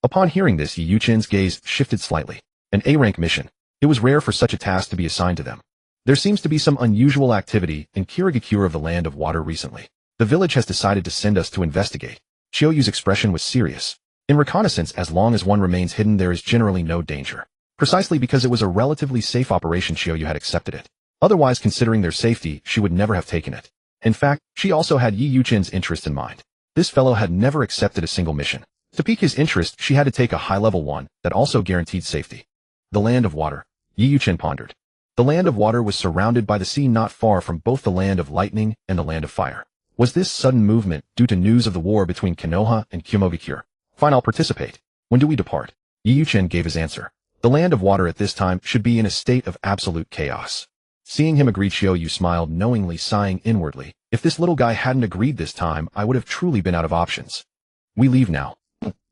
Upon hearing this, Yi Yuchin's gaze shifted slightly. An A-rank mission. It was rare for such a task to be assigned to them. There seems to be some unusual activity in Kirigakure of the Land of Water recently. The village has decided to send us to investigate. Chiyoyu's expression was serious. In reconnaissance, as long as one remains hidden, there is generally no danger. Precisely because it was a relatively safe operation, Chiyoyu had accepted it. Otherwise, considering their safety, she would never have taken it. In fact, she also had Yi Yuchin's interest in mind. This fellow had never accepted a single mission. To pique his interest, she had to take a high-level one that also guaranteed safety. The Land of Water. Yi Yuchin pondered. The Land of Water was surrounded by the sea not far from both the Land of Lightning and the Land of Fire. Was this sudden movement due to news of the war between Konoha and Kyumobikure? Fine, I'll participate. When do we depart? Yi Yuchin gave his answer. The Land of Water at this time should be in a state of absolute chaos. Seeing him agree, Chiyoyu smiled knowingly, sighing inwardly. If this little guy hadn't agreed this time, I would have truly been out of options. We leave now.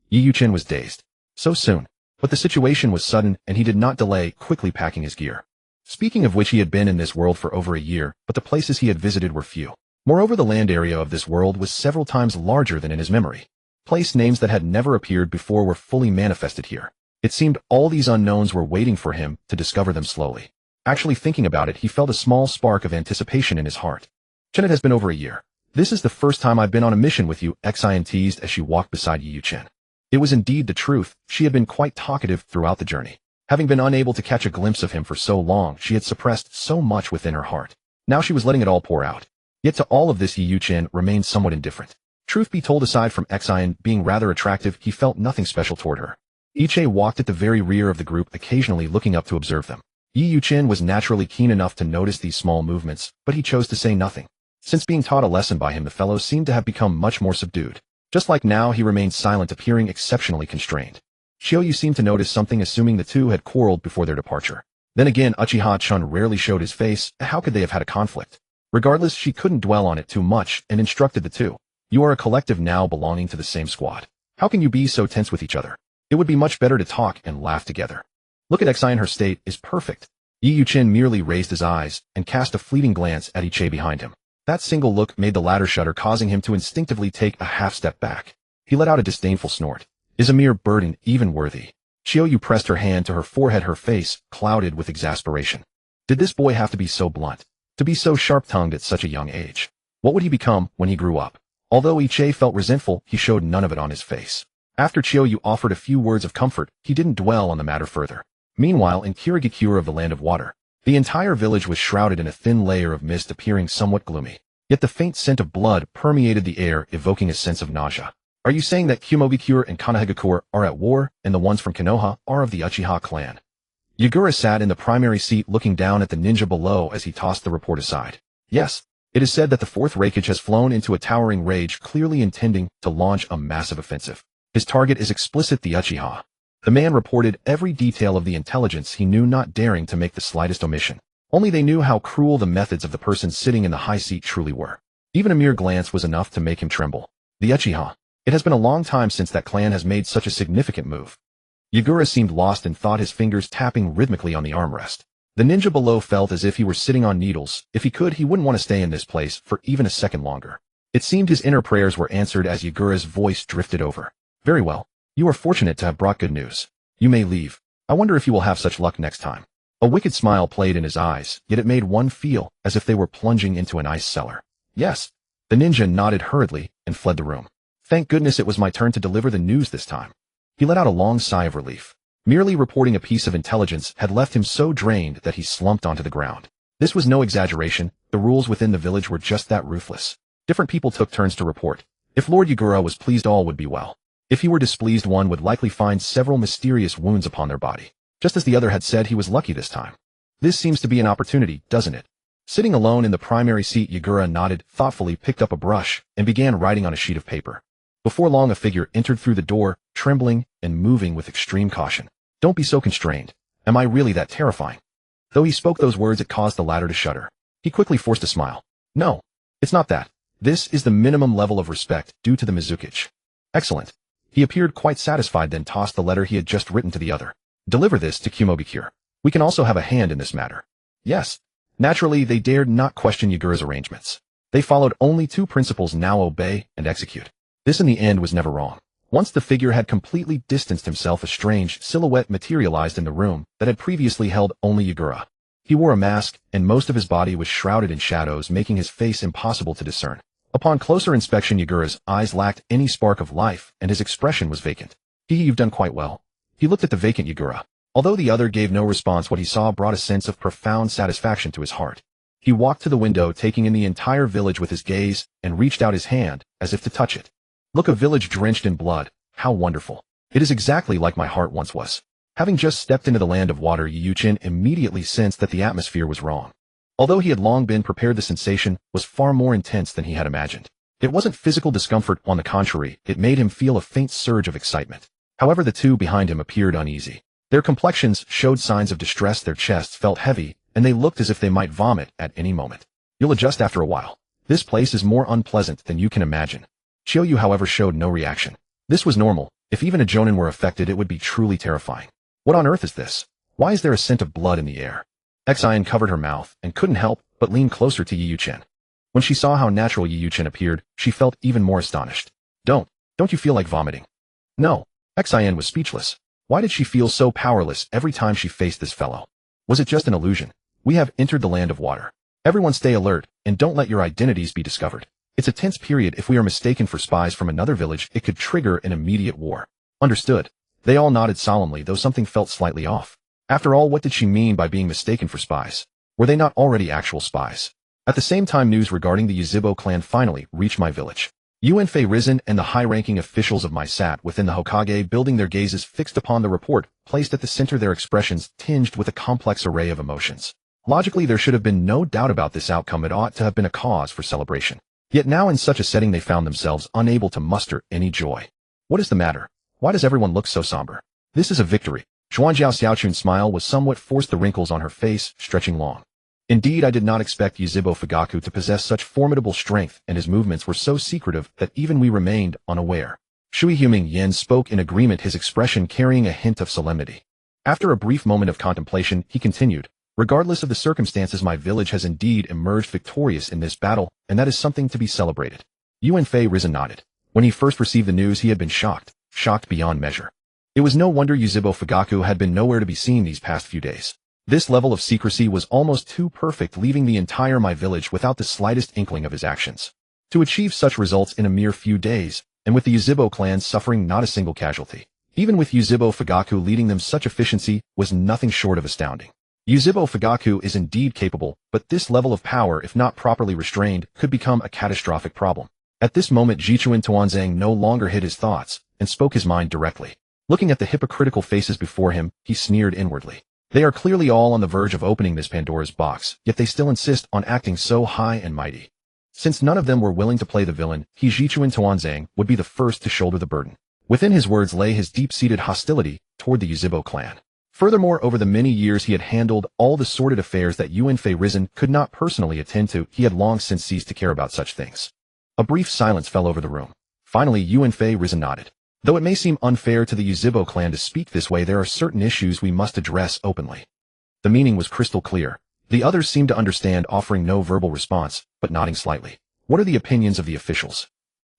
Yi Yuchin was dazed. So soon. But the situation was sudden, and he did not delay, quickly packing his gear. Speaking of which, he had been in this world for over a year, but the places he had visited were few. Moreover, the land area of this world was several times larger than in his memory. Place names that had never appeared before were fully manifested here. It seemed all these unknowns were waiting for him to discover them slowly. Actually thinking about it, he felt a small spark of anticipation in his heart. Chen, it has been over a year. This is the first time I've been on a mission with you, Xian teased as she walked beside Yi Yuchin. It was indeed the truth. She had been quite talkative throughout the journey. Having been unable to catch a glimpse of him for so long, she had suppressed so much within her heart. Now she was letting it all pour out. Yet to all of this, Yi Yuchin remained somewhat indifferent. Truth be told, aside from Xian being rather attractive, he felt nothing special toward her. Ichie walked at the very rear of the group, occasionally looking up to observe them. Yi Yuchin was naturally keen enough to notice these small movements, but he chose to say nothing. Since being taught a lesson by him, the fellow seemed to have become much more subdued. Just like now, he remained silent, appearing exceptionally constrained. Chiyoyu seemed to notice something, assuming the two had quarreled before their departure. Then again, Uchiha-chun rarely showed his face. How could they have had a conflict? Regardless, she couldn't dwell on it too much and instructed the two. You are a collective now belonging to the same squad. How can you be so tense with each other? It would be much better to talk and laugh together. Look at Xian, her state is perfect. Yi Yuchin merely raised his eyes and cast a fleeting glance at Ichie behind him. That single look made the latter shudder, causing him to instinctively take a half-step back. He let out a disdainful snort. Is a mere burden even worthy? Chiyoyu pressed her hand to her forehead, her face clouded with exasperation. Did this boy have to be so blunt? To be so sharp-tongued at such a young age? What would he become when he grew up? Although Ichie felt resentful, he showed none of it on his face. After Chiyoyu offered a few words of comfort, he didn't dwell on the matter further. Meanwhile, in Kirigakure of the Land of Water, the entire village was shrouded in a thin layer of mist, appearing somewhat gloomy. Yet the faint scent of blood permeated the air, evoking a sense of nausea. Are you saying that Kyumobikure and Konohagakure are at war, and the ones from Konoha are of the Uchiha clan? Yagura sat in the primary seat, looking down at the ninja below as he tossed the report aside. Yes, it is said that the fourth Raikage has flown into a towering rage, clearly intending to launch a massive offensive. His target is explicit, the Uchiha. The man reported every detail of the intelligence he knew, not daring to make the slightest omission. Only they knew how cruel the methods of the person sitting in the high seat truly were. Even a mere glance was enough to make him tremble. The Uchiha. It has been a long time since that clan has made such a significant move. Yagura seemed lost and thought, his fingers tapping rhythmically on the armrest. The ninja below felt as if he were sitting on needles. If he could, he wouldn't want to stay in this place for even a second longer. It seemed his inner prayers were answered as Yagura's voice drifted over. Very well. You are fortunate to have brought good news. You may leave. I wonder if you will have such luck next time. A wicked smile played in his eyes, yet it made one feel as if they were plunging into an ice cellar. Yes. The ninja nodded hurriedly and fled the room. Thank goodness it was my turn to deliver the news this time. He let out a long sigh of relief. Merely reporting a piece of intelligence had left him so drained that he slumped onto the ground. This was no exaggeration. The rules within the village were just that ruthless. Different people took turns to report. If Lord Yagura was pleased, all would be well. If he were displeased, one would likely find several mysterious wounds upon their body. Just as the other had said, he was lucky this time. This seems to be an opportunity, doesn't it? Sitting alone in the primary seat, Yagura nodded, thoughtfully picked up a brush, and began writing on a sheet of paper. Before long, a figure entered through the door, trembling and moving with extreme caution. Don't be so constrained. Am I really that terrifying? Though he spoke those words, it caused the latter to shudder. He quickly forced a smile. No, it's not that. This is the minimum level of respect due to the Mizukichi. Excellent. He appeared quite satisfied, then tossed the letter he had just written to the other. Deliver this to Kumobikure. We can also have a hand in this matter. Yes. Naturally, they dared not question Yagura's arrangements. They followed only two principles: now obey and execute. This in the end was never wrong. Once the figure had completely distanced himself, a strange silhouette materialized in the room that had previously held only Yagura. He wore a mask, and most of his body was shrouded in shadows, making his face impossible to discern. Upon closer inspection, Yagura's eyes lacked any spark of life, and his expression was vacant. You've done quite well. He looked at the vacant Yagura. Although the other gave no response, what he saw brought a sense of profound satisfaction to his heart. He walked to the window, taking in the entire village with his gaze, and reached out his hand, as if to touch it. Look, a village drenched in blood. How wonderful. It is exactly like my heart once was. Having just stepped into the land of water, Yuyuchin immediately sensed that the atmosphere was wrong. Although he had long been prepared, the sensation was far more intense than he had imagined. It wasn't physical discomfort, on the contrary, it made him feel a faint surge of excitement. However, the two behind him appeared uneasy. Their complexions showed signs of distress, their chests felt heavy, and they looked as if they might vomit at any moment. You'll adjust after a while. This place is more unpleasant than you can imagine. Chiyoyu, however, showed no reaction. This was normal. If even a jonin were affected, it would be truly terrifying. What on earth is this? Why is there a scent of blood in the air? Xian covered her mouth and couldn't help but lean closer to Yiyuchen. When she saw how natural Yiyuchen appeared, she felt even more astonished. Don't you feel like vomiting? No. Xian was speechless. Why did she feel so powerless every time she faced this fellow? Was it just an illusion? We have entered the land of water. Everyone stay alert, and don't let your identities be discovered. It's a tense period. If we are mistaken for spies from another village, it could trigger an immediate war. Understood. They all nodded solemnly, though something felt slightly off. After all, what did she mean by being mistaken for spies? Were they not already actual spies? At the same time, news regarding the Yuzhibo clan finally reached my village. Yuanfei risen and the high-ranking officials of my sat within the Hokage building, their gazes fixed upon the report, placed at the center, their expressions tinged with a complex array of emotions. Logically, there should have been no doubt about this outcome. It ought to have been a cause for celebration. Yet now in such a setting they found themselves unable to muster any joy. What is the matter? Why does everyone look so somber? This is a victory. Zhuangjiao Xiaochun's smile was somewhat forced, the wrinkles on her face stretching long. Indeed, I did not expect Yuzhibo Fugaku to possess such formidable strength, and his movements were so secretive that even we remained unaware. Shui Huming Yen spoke in agreement, his expression carrying a hint of solemnity. After a brief moment of contemplation, he continued, regardless of the circumstances, my village has indeed emerged victorious in this battle, and that is something to be celebrated. Yuanfei risen nodded. When he first received the news, he had been shocked beyond measure. It was no wonder Yuzhibo Fugaku had been nowhere to be seen these past few days. This level of secrecy was almost too perfect, leaving the entire my village without the slightest inkling of his actions. To achieve such results in a mere few days, and with the Yuzhibo clan suffering not a single casualty, even with Yuzhibo Fugaku leading them, such efficiency was nothing short of astounding. Yuzhibo Fugaku is indeed capable, but this level of power, if not properly restrained, could become a catastrophic problem. At this moment, Jichuan Tuanzang no longer hid his thoughts, and spoke his mind directly. Looking at the hypocritical faces before him, he sneered inwardly. They are clearly all on the verge of opening this Pandora's box, yet they still insist on acting so high and mighty. Since none of them were willing to play the villain, he, Jichuan Tuanzang, would be the first to shoulder the burden. Within his words lay his deep-seated hostility toward the Yuzhibo clan. Furthermore, over the many years he had handled all the sordid affairs that Yuanfei Risen could not personally attend to, he had long since ceased to care about such things. A brief silence fell over the room. Finally, Yuanfei Risen nodded. Though it may seem unfair to the Yuzhibo clan to speak this way, there are certain issues we must address openly. The meaning was crystal clear. The others seemed to understand, offering no verbal response, but nodding slightly. What are the opinions of the officials?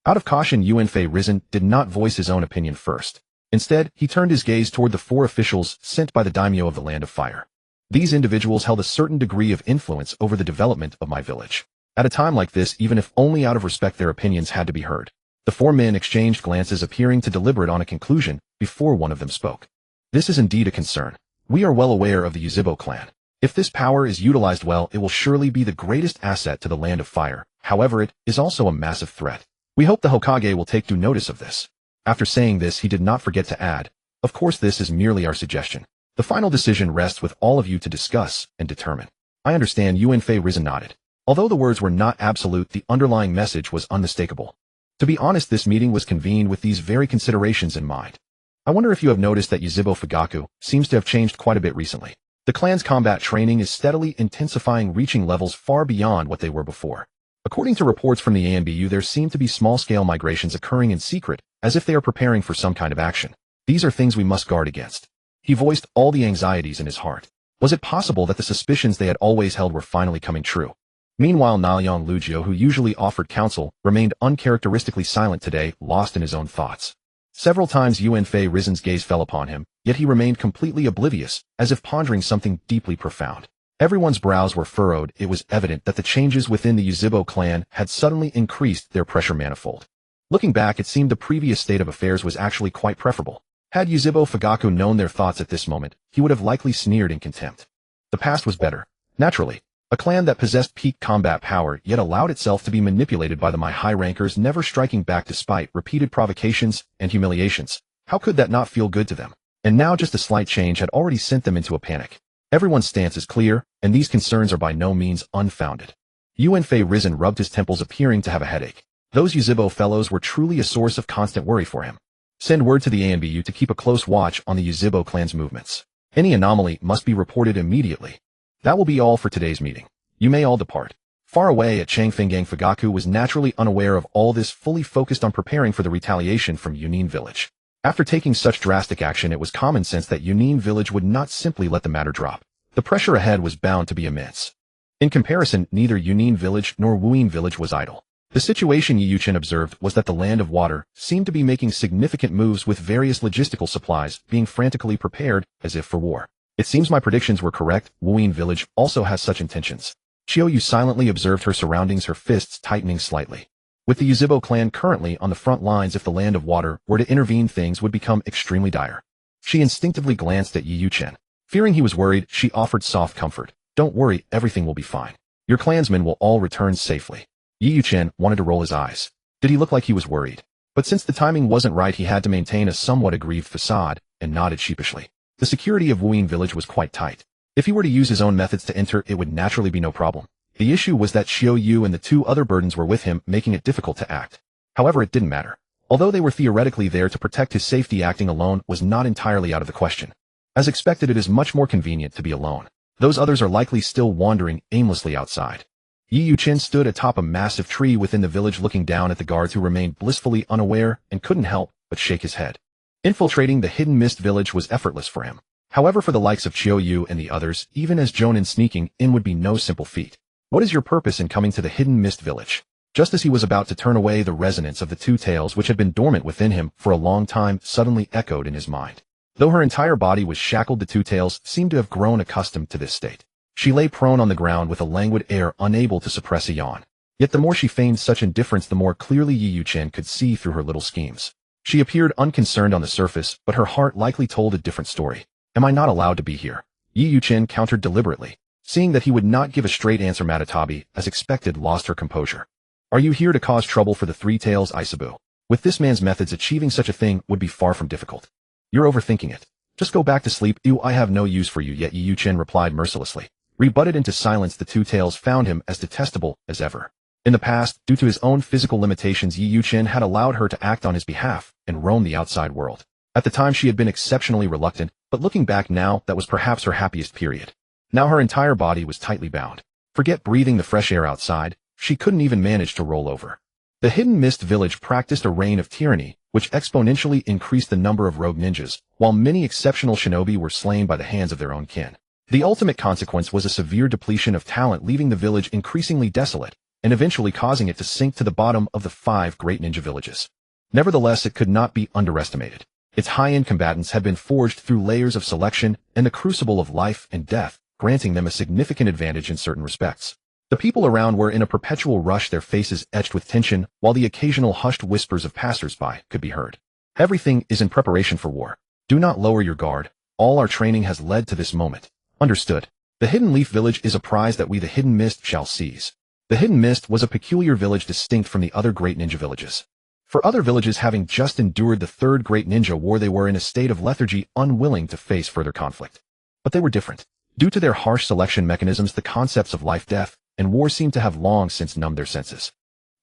Out of caution, Yuanfei Risen did not voice his own opinion first. Instead, he turned his gaze toward the 4 officials sent by the daimyo of the Land of Fire. These individuals held a certain degree of influence over the development of my village. At a time like this, even if only out of respect, their opinions had to be heard. The 4 men exchanged glances, appearing to deliberate on a conclusion before one of them spoke. This is indeed a concern. We are well aware of the Yuzhibo clan. If this power is utilized well, it will surely be the greatest asset to the Land of Fire. However, it is also a massive threat. We hope the Hokage will take due notice of this. After saying this, he did not forget to add, of course, this is merely our suggestion. The final decision rests with all of you to discuss and determine. I understand. Yuanfei Risen nodded. Although the words were not absolute, the underlying message was unmistakable. To be honest, this meeting was convened with these very considerations in mind. I wonder if you have noticed that Yuzhibo Fugaku seems to have changed quite a bit recently. The clan's combat training is steadily intensifying, reaching levels far beyond what they were before. According to reports from the ANBU, there seem to be small-scale migrations occurring in secret, as if they are preparing for some kind of action. These are things we must guard against. He voiced all the anxieties in his heart. Was it possible that the suspicions they had always held were finally coming true? Meanwhile, Naoyang Lugio, who usually offered counsel, remained uncharacteristically silent today, lost in his own thoughts. Several times Yuanfei Risen's gaze fell upon him, yet he remained completely oblivious, as if pondering something deeply profound. Everyone's brows were furrowed. It was evident that the changes within the Yuzhibo clan had suddenly increased their pressure manifold. Looking back, it seemed the previous state of affairs was actually quite preferable. Had Yuzhibo Fugaku known their thoughts at this moment, he would have likely sneered in contempt. The past was better. Naturally. A clan that possessed peak combat power yet allowed itself to be manipulated by the high rankers, never striking back despite repeated provocations and humiliations. How could that not feel good to them? And now just a slight change had already sent them into a panic. Everyone's stance is clear, and these concerns are by no means unfounded. Yuanfei Risen rubbed his temples, appearing to have a headache. Those Yuzhibo fellows were truly a source of constant worry for him. Send word to the ANBU to keep a close watch on the Yuzhibo clan's movements. Any anomaly must be reported immediately. That will be all for today's meeting. You may all depart. Far away at Changfengang, Fugaku was naturally unaware of all this, fully focused on preparing for the retaliation from Yunin village. After taking such drastic action, it was common sense that Yunin village would not simply let the matter drop. The pressure ahead was bound to be immense. In comparison, neither Yunin village nor Wuyin village was idle. The situation Yiyuchen observed was that the Land of Water seemed to be making significant moves, with various logistical supplies being frantically prepared as if for war. It seems my predictions were correct. Wuyin village also has such intentions. Chiyoyu silently observed her surroundings, her fists tightening slightly. With the Yuzhibo clan currently on the front lines, if the Land of Water were to intervene, things would become extremely dire. She instinctively glanced at Yiyuchen. Fearing he was worried, she offered soft comfort. Don't worry, everything will be fine. Your clansmen will all return safely. Yiyuchen wanted to roll his eyes. Did he look like he was worried? But since the timing wasn't right, he had to maintain a somewhat aggrieved facade, and nodded sheepishly. The security of Wuyin village was quite tight. If he were to use his own methods to enter, it would naturally be no problem. The issue was that Chiyoyu and the 2 other burdens were with him, making it difficult to act. However, it didn't matter. Although they were theoretically there to protect his safety, acting alone was not entirely out of the question. As expected, it is much more convenient to be alone. Those others are likely still wandering aimlessly outside. Yiyuchen stood atop a massive tree within the village, looking down at the guards, who remained blissfully unaware and couldn't help but shake his head. Infiltrating the Hidden Mist village was effortless for him. However, for the likes of Chiyoyu and the others, even as Jonin, sneaking in would be no simple feat. What is your purpose in coming to the Hidden Mist village? Just as he was about to turn away, the resonance of the 2 tales, which had been dormant within him for a long time, suddenly echoed in his mind. Though her entire body was shackled, the 2 tales seemed to have grown accustomed to this state. She lay prone on the ground with a languid air, unable to suppress a yawn. Yet the more she feigned such indifference, the more clearly Yiyuchen could see through her little schemes. She appeared unconcerned on the surface, but her heart likely told a different story. Am I not allowed to be here? Yiyuchen countered deliberately. Seeing that he would not give a straight answer, Matatabi, as expected, lost her composure. Are you here to cause trouble for the 3 tales, Isabu? With this man's methods, achieving such a thing would be far from difficult. You're overthinking it. Just go back to sleep. I have no use for you yet, Yiyuchen replied mercilessly. Rebutted into silence, the 2 tales found him as detestable as ever. In the past, due to his own physical limitations, Yi Yuchen had allowed her to act on his behalf and roam the outside world. At the time she had been exceptionally reluctant, but looking back now, that was perhaps her happiest period. Now her entire body was tightly bound. Forget breathing the fresh air outside, she couldn't even manage to roll over. The Hidden Mist Village practiced a reign of tyranny, which exponentially increased the number of rogue ninjas, while many exceptional shinobi were slain by the hands of their own kin. The ultimate consequence was a severe depletion of talent, leaving the village increasingly desolate, and eventually causing it to sink to the bottom of the 5 great ninja villages. Nevertheless, it could not be underestimated. Its high-end combatants had been forged through layers of selection and the crucible of life and death, granting them a significant advantage in certain respects. The people around were in a perpetual rush, their faces etched with tension, while the occasional hushed whispers of passers-by could be heard. Everything is in preparation for war. Do not lower your guard. All our training has led to this moment. Understood. The Hidden Leaf Village is a prize that we, the Hidden Mist, shall seize. The Hidden Mist was a peculiar village distinct from the other great ninja villages. For other villages having just endured the 3rd great ninja war, they were in a state of lethargy, unwilling to face further conflict. But they were different. Due to their harsh selection mechanisms, the concepts of life, death, and war seemed to have long since numbed their senses.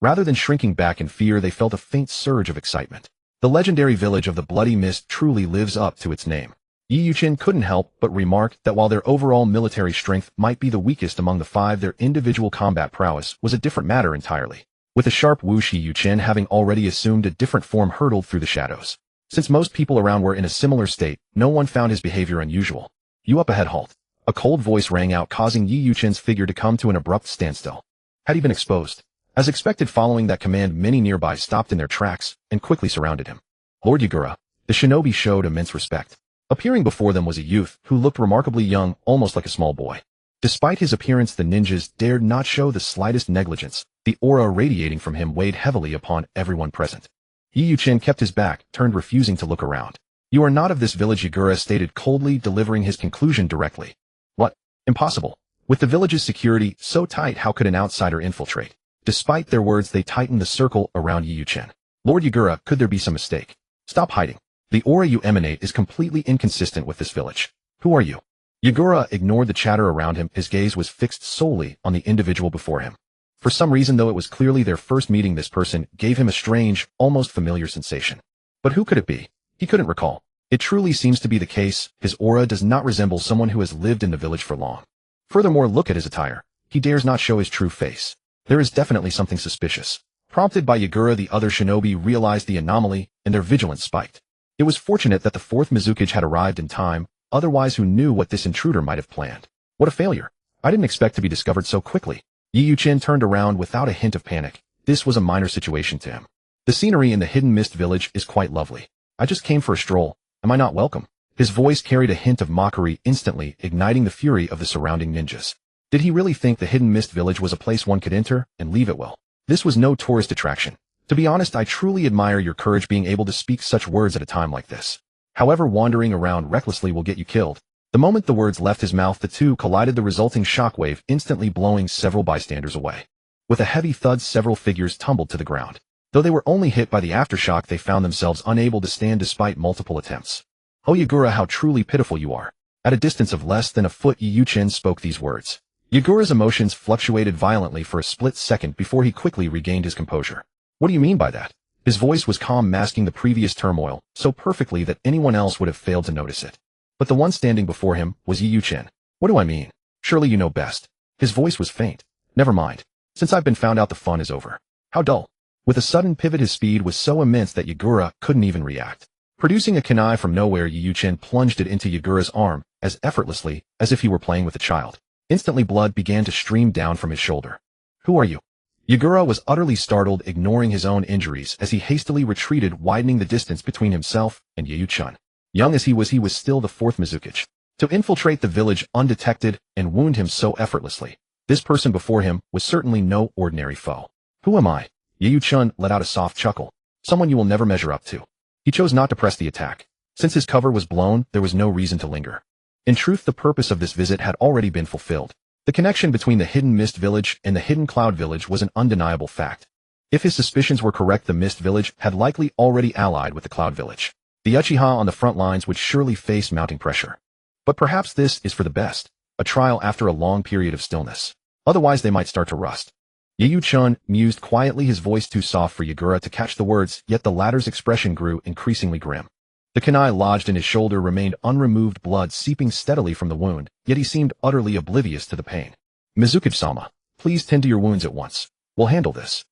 Rather than shrinking back in fear, they felt a faint surge of excitement. The legendary village of the Bloody Mist truly lives up to its name. Yi Yuchen couldn't help but remark that while their overall military strength might be the weakest among the 5, their individual combat prowess was a different matter entirely. With a sharp whoosh, Yi Yuchen, having already assumed a different form, hurtled through the shadows. Since most people around were in a similar state, no one found his behavior unusual. You up ahead, halt. A cold voice rang out, causing Yi Yuchen's figure to come to an abrupt standstill. Had he been exposed? As expected, following that command, many nearby stopped in their tracks and quickly surrounded him. Lord Yagura. The shinobi showed immense respect. Appearing before them was a youth who looked remarkably young, almost like a small boy. Despite his appearance, the ninjas dared not show the slightest negligence. The aura radiating from him weighed heavily upon everyone present. Yi Yuchen kept his back turned, refusing to look around. You are not of this village, Yagura stated coldly, delivering his conclusion directly. What? Impossible. With the village's security so tight, how could an outsider infiltrate? Despite their words, they tightened the circle around Yi Yuchen. Lord Yagura, could there be some mistake? Stop hiding. The aura you emanate is completely inconsistent with this village. Who are you? Yagura ignored the chatter around him. His gaze was fixed solely on the individual before him. For some reason, though it was clearly their first meeting, this person gave him a strange, almost familiar sensation. But who could it be? He couldn't recall. It truly seems to be the case. His aura does not resemble someone who has lived in the village for long. Furthermore, look at his attire. He dares not show his true face. There is definitely something suspicious. Prompted by Yagura, the other shinobi realized the anomaly, and their vigilance spiked. It was fortunate that the 4th Mizukage had arrived in time, otherwise who knew what this intruder might have planned. What a failure. I didn't expect to be discovered so quickly. Yi Yuchen turned around without a hint of panic. This was a minor situation to him. The scenery in the Hidden Mist Village is quite lovely. I just came for a stroll. Am I not welcome? His voice carried a hint of mockery, instantly igniting the fury of the surrounding ninjas. Did he really think the Hidden Mist Village was a place one could enter and leave at will? This was no tourist attraction. To be honest, I truly admire your courage being able to speak such words at a time like this. However, wandering around recklessly will get you killed. The moment the words left his mouth, the two collided, the resulting shockwave instantly blowing several bystanders away. With a heavy thud, several figures tumbled to the ground. Though they were only hit by the aftershock, they found themselves unable to stand despite multiple attempts. Oh Yagura, how truly pitiful you are. At a distance of less than a foot, Yi Yuchen spoke these words. Yagura's emotions fluctuated violently for a split second before he quickly regained his composure. What do you mean by that? His voice was calm, masking the previous turmoil so perfectly that anyone else would have failed to notice it. But the one standing before him was Yi Yuchen. What do I mean? Surely you know best. His voice was faint. Never mind. Since I've been found out, the fun is over. How dull. With a sudden pivot, his speed was so immense that Yagura couldn't even react. Producing a kunai from nowhere, Yi Yuchen plunged it into Yagura's arm as effortlessly as if he were playing with a child. Instantly, blood began to stream down from his shoulder. Who are you? Yagura was utterly startled, ignoring his own injuries as he hastily retreated, widening the distance between himself and Yi Yuchen. Young as he was still the 4th Mizukage. To infiltrate the village undetected and wound him so effortlessly, this person before him was certainly no ordinary foe. Who am I? Yi Yuchen let out a soft chuckle. Someone you will never measure up to. He chose not to press the attack. Since his cover was blown, there was no reason to linger. In truth, the purpose of this visit had already been fulfilled. The connection between the Hidden Mist Village and the Hidden Cloud Village was an undeniable fact. If his suspicions were correct, the Mist Village had likely already allied with the Cloud Village. The Uchiha on the front lines would surely face mounting pressure. But perhaps this is for the best, a trial after a long period of stillness. Otherwise they might start to rust. Yayuu-chun mused quietly, his voice too soft for Yagura to catch the words, yet the latter's expression grew increasingly grim. The kunai lodged in his shoulder remained unremoved, blood seeping steadily from the wound, yet he seemed utterly oblivious to the pain. Mizuki-sama, please tend to your wounds at once. We'll handle this.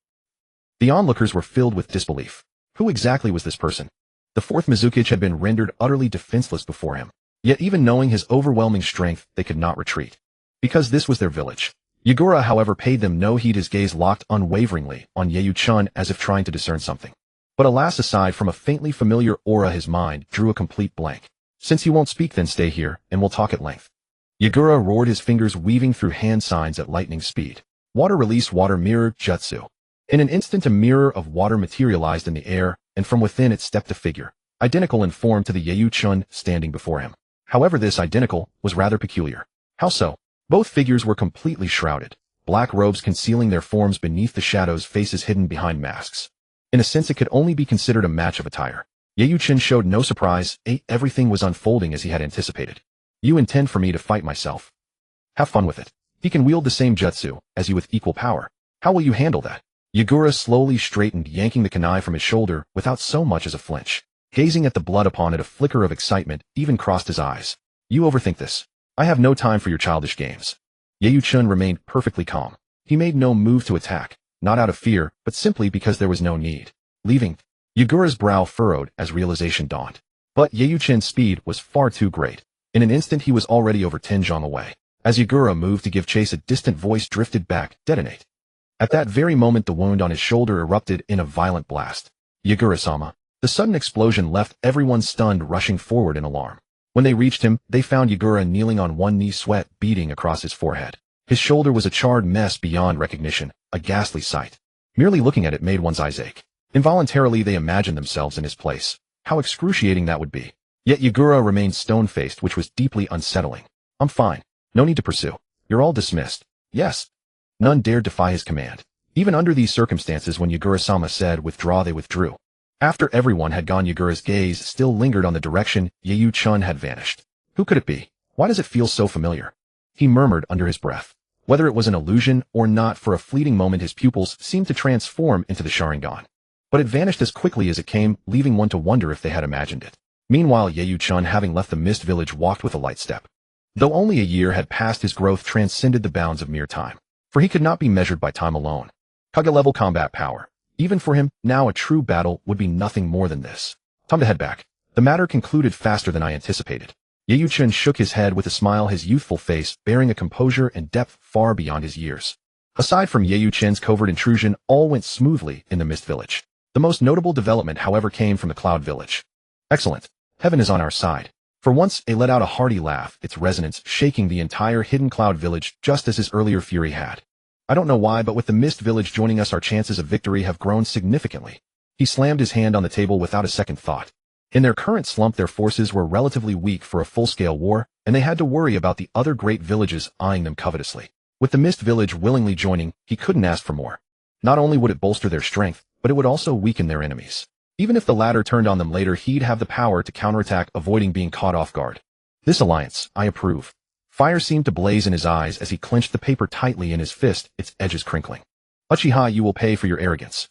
The onlookers were filled with disbelief. Who exactly was this person? The fourth Mizuki had been rendered utterly defenseless before him. Yet even knowing his overwhelming strength, they could not retreat. Because this was their village. Yagura, however, paid them no heed, his gaze locked unwaveringly on Yayuu-chun as if trying to discern something. But alas, aside from a faintly familiar aura, his mind drew a complete blank. Since you won't speak, then stay here, and we'll talk at length. Yagura roared, his fingers weaving through hand signs at lightning speed. Water release, water mirror, jutsu. In an instant, a mirror of water materialized in the air, and from within it stepped a figure, identical in form to the Yayuu-chun standing before him. However, this identical was rather peculiar. How so? Both figures were completely shrouded, black robes concealing their forms beneath the shadows, faces hidden behind masks. In a sense, it could only be considered a match of attire. Yayuu-chun showed no surprise. Everything was unfolding as he had anticipated. You intend for me to fight myself? Have fun with it. He can wield the same jutsu as you with equal power. How will you handle that? Yagura slowly straightened, yanking the kunai from his shoulder without so much as a flinch. Gazing at the blood upon it, a flicker of excitement even crossed his eyes. You overthink this. I have no time for your childish games. Yayuu-chun remained perfectly calm. He made no move to attack, not out of fear, but simply because there was no need. Leaving. Yagura's brow furrowed as realization dawned. But Yayuu-chun's speed was far too great. In an instant he was already over 10 zhang away. As Yagura moved to give chase, a distant voice drifted back, detonate. At that very moment, the wound on his shoulder erupted in a violent blast. Yagura-sama. The sudden explosion left everyone stunned, rushing forward in alarm. When they reached him, they found Yagura kneeling on one knee, sweat beading across his forehead. His shoulder was a charred mess beyond recognition, a ghastly sight. Merely looking at it made one's eyes ache. Involuntarily they imagined themselves in his place. How excruciating that would be. Yet Yagura remained stone-faced, which was deeply unsettling. I'm fine. No need to pursue. You're all dismissed. Yes. None dared defy his command. Even under these circumstances, when Yagura-sama said withdraw, they withdrew. After everyone had gone, Yagura's gaze still lingered on the direction Yayuu-chun had vanished. Who could it be? Why does it feel so familiar? He murmured under his breath. Whether it was an illusion or not, for a fleeting moment his pupils seemed to transform into the Sharingan. But it vanished as quickly as it came, leaving one to wonder if they had imagined it. Meanwhile, Yayuu-chun, having left the mist village, walked with a light step. Though only a year had passed, his growth transcended the bounds of mere time. For he could not be measured by time alone. Kage-level combat power. Even for him, now a true battle would be nothing more than this. Time to head back. The matter concluded faster than I anticipated. Yayuu-chun shook his head with a smile, his youthful face bearing a composure and depth far beyond his years. Aside from Yayuu-chun's covert intrusion, all went smoothly in the Mist Village. The most notable development, however, came from the Cloud Village. Excellent. Heaven is on our side. For once, A let out a hearty laugh, its resonance shaking the entire hidden Cloud Village just as his earlier fury had. I don't know why, but with the Mist Village joining us, our chances of victory have grown significantly. He slammed his hand on the table without a second thought. In their current slump, their forces were relatively weak for a full-scale war, and they had to worry about the other great villages eyeing them covetously. With the Mist Village willingly joining, he couldn't ask for more. Not only would it bolster their strength, but it would also weaken their enemies. Even if the latter turned on them later, he'd have the power to counterattack, avoiding being caught off guard. This alliance, I approve. Fire seemed to blaze in his eyes as he clenched the paper tightly in his fist, its edges crinkling. Uchiha, you will pay for your arrogance.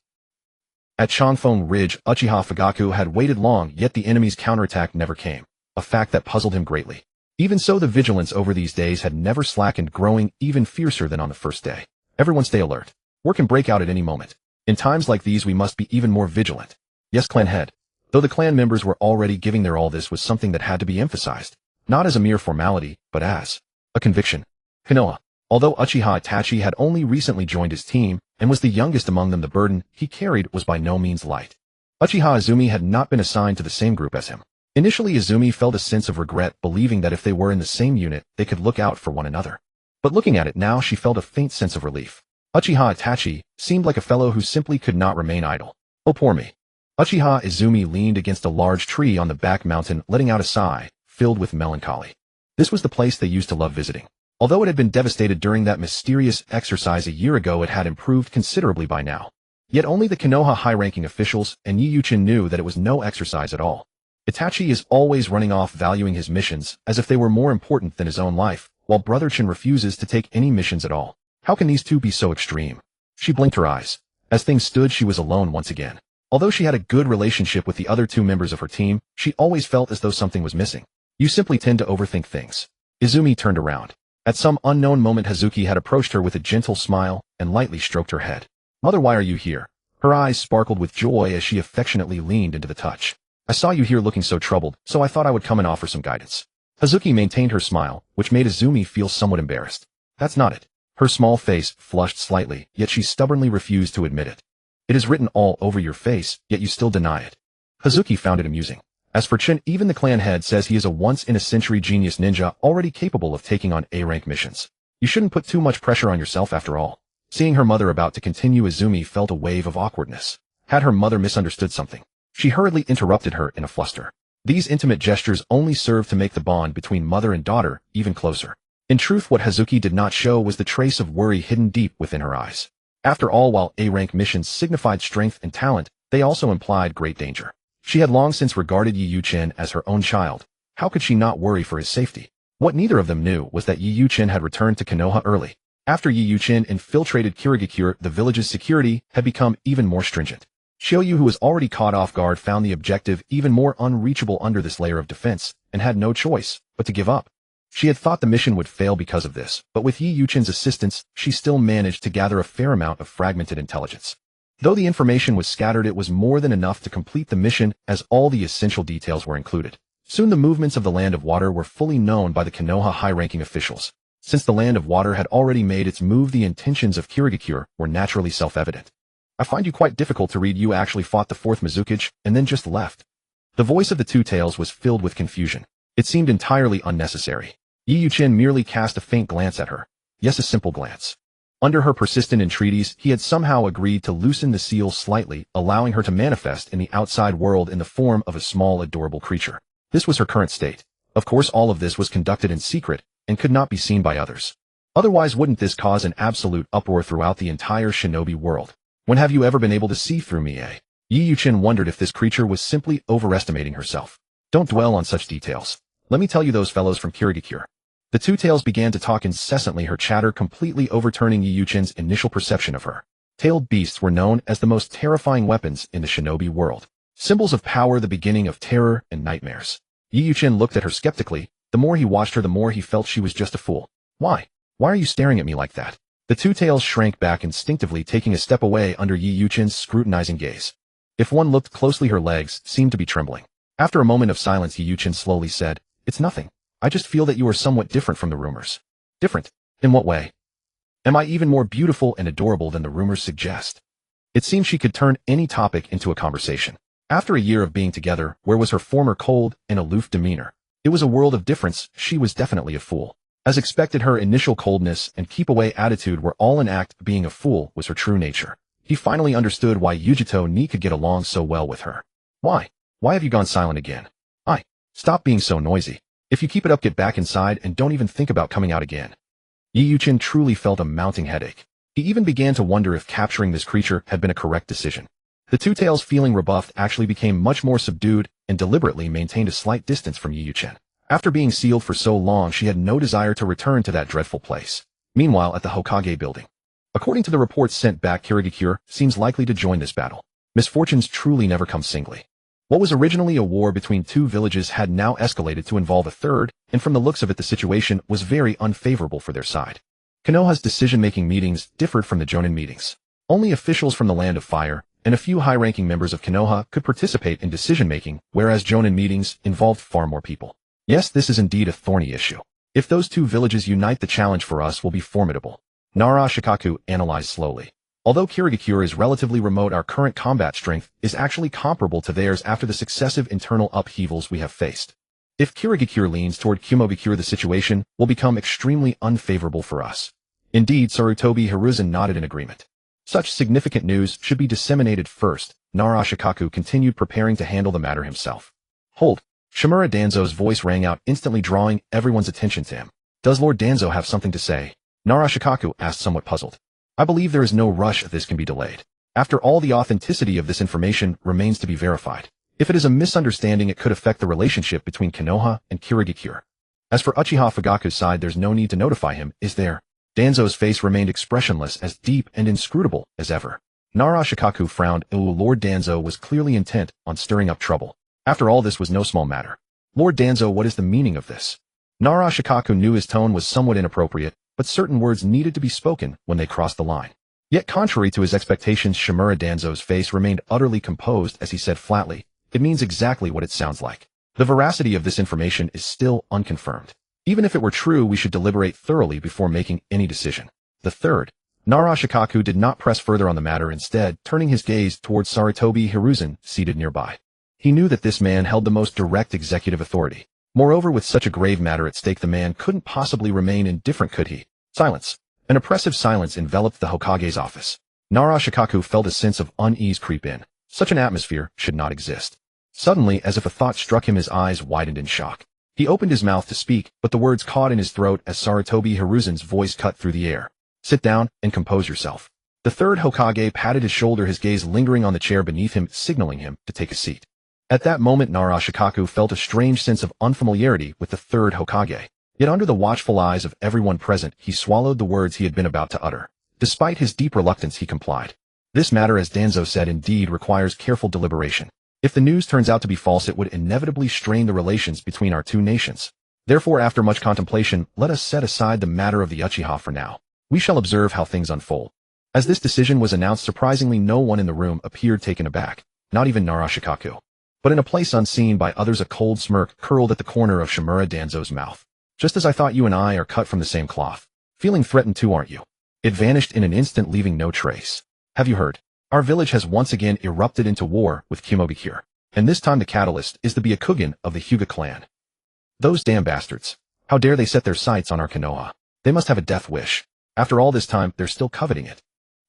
At Changfeng Ridge, Uchiha Fugaku had waited long, yet the enemy's counterattack never came, a fact that puzzled him greatly. Even so, the vigilance over these days had never slackened, growing even fiercer than on the first day. Everyone stay alert. War can break out at any moment. In times like these, we must be even more vigilant. Yes, clan head. Though the clan members were already giving their all, this was something that had to be emphasized. Not as a mere formality, but as a conviction. Konoha. Although Uchiha Itachi had only recently joined his team, and was the youngest among them, the burden he carried was by no means light. Uchiha Izumi had not been assigned to the same group as him. Initially, Izumi felt a sense of regret, believing that if they were in the same unit, they could look out for one another. But looking at it now, she felt a faint sense of relief. Uchiha Itachi seemed like a fellow who simply could not remain idle. Oh, poor me. Uchiha Izumi leaned against a large tree on the back mountain, letting out a sigh, filled with melancholy. This was the place they used to love visiting. Although it had been devastated during that mysterious exercise a year ago, it had improved considerably by now. Yet only the Konoha high-ranking officials and Yayuu-chun knew that it was no exercise at all. Itachi is always running off, valuing his missions as if they were more important than his own life, while Brother Chin refuses to take any missions at all. How can these two be so extreme? She blinked her eyes. As things stood, she was alone once again. Although she had a good relationship with the other two members of her team, she always felt as though something was missing. You simply tend to overthink things. Izumi turned around. At some unknown moment, Hazuki had approached her with a gentle smile and lightly stroked her head. Mother, why are you here? Her eyes sparkled with joy as she affectionately leaned into the touch. I saw you here looking so troubled, so I thought I would come and offer some guidance. Hazuki maintained her smile, which made Izumi feel somewhat embarrassed. That's not it. Her small face flushed slightly, yet she stubbornly refused to admit it. It is written all over your face, yet you still deny it. Hazuki found it amusing. As for Chin, even the clan head says he is a once-in-a-century genius ninja already capable of taking on A-rank missions. You shouldn't put too much pressure on yourself after all. Seeing her mother about to continue, Izumi felt a wave of awkwardness. Had her mother misunderstood something? She hurriedly interrupted her in a fluster. These intimate gestures only served to make the bond between mother and daughter even closer. In truth, what Hazuki did not show was the trace of worry hidden deep within her eyes. After all, while A-rank missions signified strength and talent, they also implied great danger. She had long since regarded Yi Yuchen as her own child. How could she not worry for his safety? What neither of them knew was that Yi Yuchen had returned to Konoha early. After Yi Yuchen infiltrated Kirigakure, the village's security had become even more stringent. Shiryu, who was already caught off guard, found the objective even more unreachable under this layer of defense, and had no choice but to give up. She had thought the mission would fail because of this, but with Yi Yuchen's assistance, she still managed to gather a fair amount of fragmented intelligence. Though the information was scattered, it was more than enough to complete the mission, as all the essential details were included. Soon the movements of the Land of Water were fully known by the Konoha high-ranking officials. Since the Land of Water had already made its move, the intentions of Kirigakure were naturally self-evident. I find you quite difficult to read. You actually fought the 4th Mizukage, and then just left. The voice of the Two Tails was filled with confusion. It seemed entirely unnecessary. Yi Yuchen merely cast a faint glance at her. Yes, a simple glance. Under her persistent entreaties, he had somehow agreed to loosen the seal slightly, allowing her to manifest in the outside world in the form of a small, adorable creature. This was her current state. Of course, all of this was conducted in secret and could not be seen by others. Otherwise, wouldn't this cause an absolute uproar throughout the entire shinobi world? When have you ever been able to see through me, eh? Yi Yuchen wondered if this creature was simply overestimating herself. Don't dwell on such details. Let me tell you, those fellows from Kirigakure. The Two Tails began to talk incessantly, her chatter completely overturning Yi Yuchen's initial perception of her. Tailed beasts were known as the most terrifying weapons in the shinobi world. Symbols of power, the beginning of terror and nightmares. Yi Yuchen looked at her skeptically. The more he watched her, the more he felt she was just a fool. Why? Why are you staring at me like that? The Two Tails shrank back instinctively, taking a step away under Yi Yuchen's scrutinizing gaze. If one looked closely, her legs seemed to be trembling. After a moment of silence, Yi Yuchen slowly said, "It's nothing. I just feel that you are somewhat different from the rumors." Different? In what way? Am I even more beautiful and adorable than the rumors suggest? It seemed she could turn any topic into a conversation. After a year of being together, where was her former cold and aloof demeanor? It was a world of difference. She was definitely a fool. As expected, her initial coldness and keep-away attitude were all an act. Being a fool was her true nature. He finally understood why Yujito Ni could get along so well with her. Why? Why have you gone silent again? Stop being so noisy. If you keep it up, get back inside and don't even think about coming out again. Yi Yuchen truly felt a mounting headache. He even began to wonder if capturing this creature had been a correct decision. The Two Tails, feeling rebuffed, actually became much more subdued and deliberately maintained a slight distance from Yi Yuchen. After being sealed for so long, she had no desire to return to that dreadful place. Meanwhile, at the Hokage building. According to the reports sent back, Kirigakure seems likely to join this battle. Misfortunes truly never come singly. What was originally a war between two villages had now escalated to involve a third, and from the looks of it, the situation was very unfavorable for their side. Konoha's decision-making meetings differed from the Jonin meetings. Only officials from the Land of Fire and a few high-ranking members of Konoha could participate in decision-making, whereas Jonin meetings involved far more people. Yes, this is indeed a thorny issue. If those two villages unite, the challenge for us will be formidable. Nara Shikaku analyzed slowly. Although Kirigakure is relatively remote, our current combat strength is actually comparable to theirs after the successive internal upheavals we have faced. If Kirigakure leans toward Kumogakure, the situation will become extremely unfavorable for us. Indeed, Sarutobi Hiruzen nodded in agreement. Such significant news should be disseminated first. Nara Shikaku continued, preparing to handle the matter himself. Hold. Shimura Danzo's voice rang out, instantly drawing everyone's attention to him. Does Lord Danzo have something to say? Nara Shikaku asked, somewhat puzzled. I believe there is no rush. This can be delayed. After all, the authenticity of this information remains to be verified. If it is a misunderstanding, it could affect the relationship between Konoha and Kirigakure. As for Uchiha Fugaku's side, there's no need to notify him, is there? Danzo's face remained expressionless, as deep and inscrutable as ever. Nara Shikaku frowned. Lord Danzo was clearly intent on stirring up trouble. After all, this was no small matter. Lord Danzo, what is the meaning of this? Nara Shikaku knew his tone was somewhat inappropriate, but certain words needed to be spoken when they crossed the line. Yet contrary to his expectations, Shimura Danzo's face remained utterly composed as he said flatly, "It means exactly what it sounds like. The veracity of this information is still unconfirmed. Even if it were true, we should deliberate thoroughly before making any decision." The third, Nara Shikaku did not press further on the matter, instead turning his gaze towards Sarutobi Hiruzen, seated nearby. He knew that this man held the most direct executive authority. Moreover, with such a grave matter at stake, the man couldn't possibly remain indifferent, could he? Silence. An oppressive silence enveloped the Hokage's office. Nara Shikaku felt a sense of unease creep in. Such an atmosphere should not exist. Suddenly, as if a thought struck him, his eyes widened in shock. He opened his mouth to speak, but the words caught in his throat as Sarutobi Hiruzen's voice cut through the air. "Sit down and compose yourself." The third Hokage patted his shoulder, his gaze lingering on the chair beneath him, signaling him to take a seat. At that moment, Nara Shikaku felt a strange sense of unfamiliarity with the third Hokage. Yet under the watchful eyes of everyone present, he swallowed the words he had been about to utter. Despite his deep reluctance, he complied. "This matter, as Danzo said, indeed requires careful deliberation. If the news turns out to be false, it would inevitably strain the relations between our two nations. Therefore, after much contemplation, let us set aside the matter of the Uchiha for now. We shall observe how things unfold." As this decision was announced, surprisingly no one in the room appeared taken aback, not even Nara Shikaku. But in a place unseen by others, a cold smirk curled at the corner of Shimura Danzo's mouth. "Just as I thought, you and I are cut from the same cloth. Feeling threatened too, aren't you?" It vanished in an instant, leaving no trace. "Have you heard? Our village has once again erupted into war with Kimobikure. And this time the catalyst is the Byakugan of the Hyuga clan. Those damn bastards. How dare they set their sights on our Konoha? They must have a death wish. After all this time, they're still coveting it."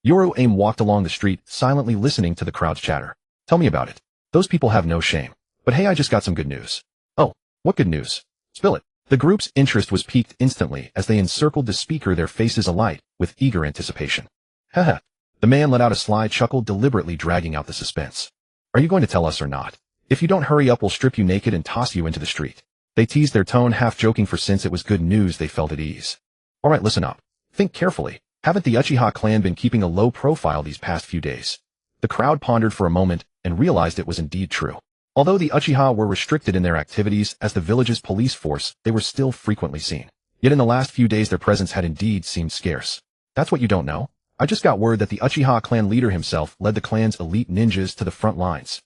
Yoro-Aim walked along the street, silently listening to the crowd's chatter. "Tell me about it. Those people have no shame. But hey, I just got some good news." "Oh, what good news? Spill it." The group's interest was piqued instantly as they encircled the speaker, their faces alight with eager anticipation. "Haha." The man let out a sly chuckle, deliberately dragging out the suspense. "Are you going to tell us or not? If you don't hurry up, we'll strip you naked and toss you into the street." They teased, their tone half joking, for since it was good news, they felt at ease. "All right, listen up. Think carefully. Haven't the Uchiha clan been keeping a low profile these past few days?" The crowd pondered for a moment and realized it was indeed true. Although the Uchiha were restricted in their activities as the village's police force, they were still frequently seen. Yet in the last few days their presence had indeed seemed scarce. "That's what you don't know? I just got word that the Uchiha clan leader himself led the clan's elite ninjas to the front lines."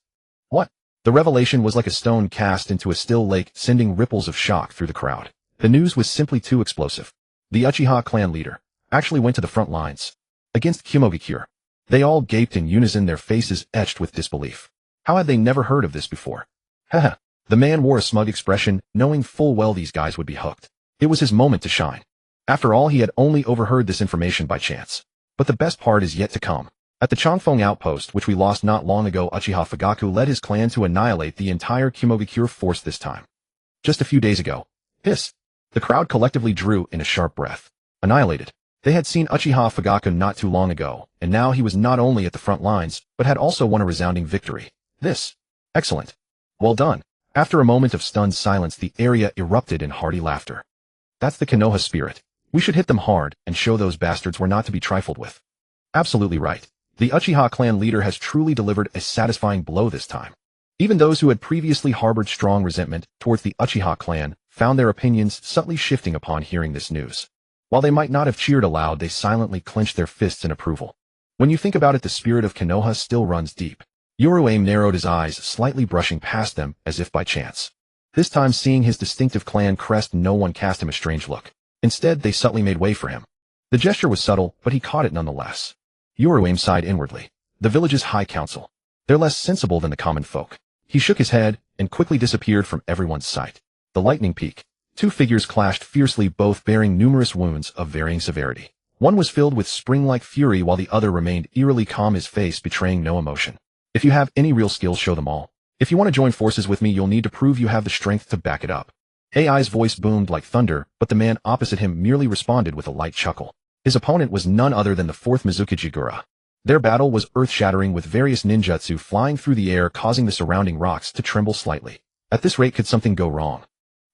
"What?" The revelation was like a stone cast into a still lake, sending ripples of shock through the crowd. The news was simply too explosive. The Uchiha clan leader actually went to the front lines against Kimobikure. They all gaped in unison, their faces etched with disbelief. How had they never heard of this before? Haha. The man wore a smug expression, knowing full well these guys would be hooked. It was his moment to shine. After all, he had only overheard this information by chance. But the best part is yet to come. At the Chongfeng outpost, which we lost not long ago, Uchiha Fugaku led his clan to annihilate the entire Kimobikure force this time. Just a few days ago. Hiss. The crowd collectively drew in a sharp breath. Annihilated. They had seen Uchiha Fugaku not too long ago, and now he was not only at the front lines, but had also won a resounding victory. This. Excellent. Well done. After a moment of stunned silence, the area erupted in hearty laughter. That's the Konoha spirit. We should hit them hard and show those bastards we're not to be trifled with. Absolutely right. The Uchiha clan leader has truly delivered a satisfying blow this time. Even those who had previously harbored strong resentment towards the Uchiha clan found their opinions subtly shifting upon hearing this news. While they might not have cheered aloud, they silently clenched their fists in approval. When you think about it, the spirit of Konoha still runs deep. Yoro-Aim narrowed his eyes, slightly brushing past them as if by chance. This time, seeing his distinctive clan crest, no one cast him a strange look. Instead, they subtly made way for him. The gesture was subtle, but he caught it nonetheless. Yoro-Aim sighed inwardly. The village's high council. They're less sensible than the common folk. He shook his head and quickly disappeared from everyone's sight. The lightning peak. Two figures clashed fiercely, both bearing numerous wounds of varying severity. One was filled with spring-like fury, while the other remained eerily calm, his face betraying no emotion. If you have any real skills, show them all. If you want to join forces with me, you'll need to prove you have the strength to back it up. AI's voice boomed like thunder, but the man opposite him merely responded with a light chuckle. His opponent was none other than the fourth Mizuki Jigura. Their battle was earth-shattering, with various ninjutsu flying through the air, causing the surrounding rocks to tremble slightly. At this rate, could something go wrong?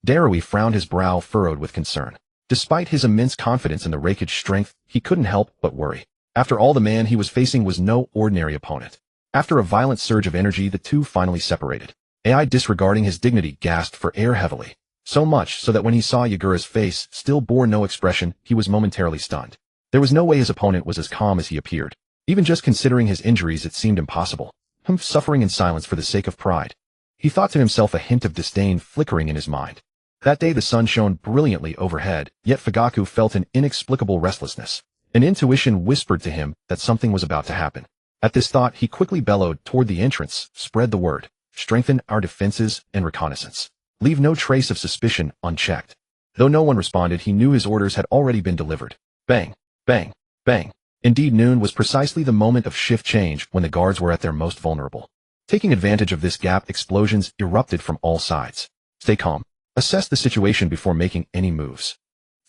Darui frowned, his brow furrowed with concern. Despite his immense confidence in the Raikage strength, he couldn't help but worry. After all, the man he was facing was no ordinary opponent. After a violent surge of energy, the two finally separated. AI, disregarding his dignity, gasped for air heavily. So much so that when he saw Yagura's face still bore no expression, he was momentarily stunned. There was no way his opponent was as calm as he appeared. Even just considering his injuries, it seemed impossible. Suffering in silence for the sake of pride. He thought to himself, a hint of disdain flickering in his mind. That day the sun shone brilliantly overhead, yet Fugaku felt an inexplicable restlessness. An intuition whispered to him that something was about to happen. At this thought, he quickly bellowed toward the entrance, "Spread the word. Strengthen our defenses and reconnaissance. Leave no trace of suspicion unchecked." Though no one responded, he knew his orders had already been delivered. Bang, bang, bang. Indeed, noon was precisely the moment of shift change when the guards were at their most vulnerable. Taking advantage of this gap, explosions erupted from all sides. Stay calm. Assess the situation before making any moves.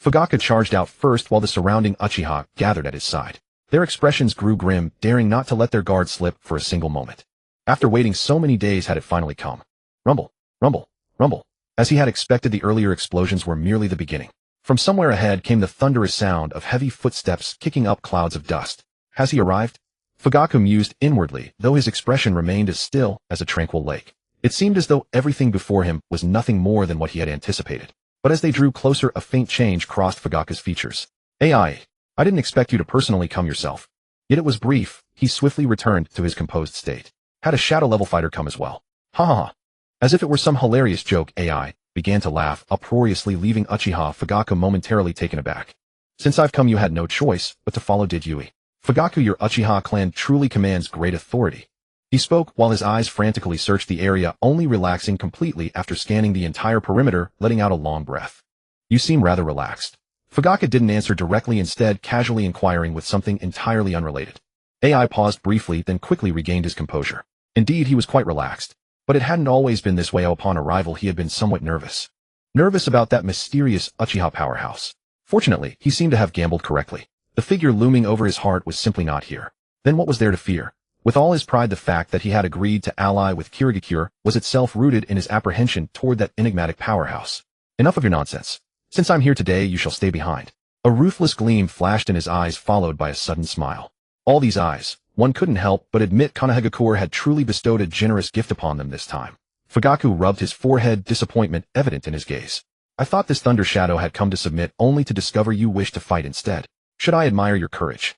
Fugaku charged out first while the surrounding Uchiha gathered at his side. Their expressions grew grim, daring not to let their guard slip for a single moment. After waiting so many days, had it finally come. Rumble, rumble, rumble. As he had expected, the earlier explosions were merely the beginning. From somewhere ahead came the thunderous sound of heavy footsteps kicking up clouds of dust. Has he arrived? Fugaku mused inwardly, though his expression remained as still as a tranquil lake. It seemed as though everything before him was nothing more than what he had anticipated. But as they drew closer, a faint change crossed Fugaku's features. "AI, I didn't expect you to personally come yourself." Yet it was brief. He swiftly returned to his composed state. "Had a shadow-level fighter come as well." Ha ha ha. As if it were some hilarious joke, AI began to laugh uproariously, leaving Uchiha Fugaku momentarily taken aback. "Since I've come, you had no choice but to follow, did you? Fugaku, your Uchiha clan truly commands great authority." He spoke while his eyes frantically searched the area, only relaxing completely after scanning the entire perimeter, letting out a long breath. "You seem rather relaxed." Fugaku didn't answer directly, instead casually inquiring with something entirely unrelated. AI paused briefly, then quickly regained his composure. Indeed, he was quite relaxed. But it hadn't always been this way. Upon arrival, he had been somewhat nervous. Nervous about that mysterious Uchiha powerhouse. Fortunately, he seemed to have gambled correctly. The figure looming over his heart was simply not here. Then what was there to fear? With all his pride, the fact that he had agreed to ally with Kirigakure was itself rooted in his apprehension toward that enigmatic powerhouse. "Enough of your nonsense. Since I'm here today, you shall stay behind." A ruthless gleam flashed in his eyes, followed by a sudden smile. All these eyes, one couldn't help but admit Konohagakure had truly bestowed a generous gift upon them this time. Fugaku rubbed his forehead, disappointment evident in his gaze. "I thought this thunder shadow had come to submit, only to discover you wish to fight instead. Should I admire your courage?"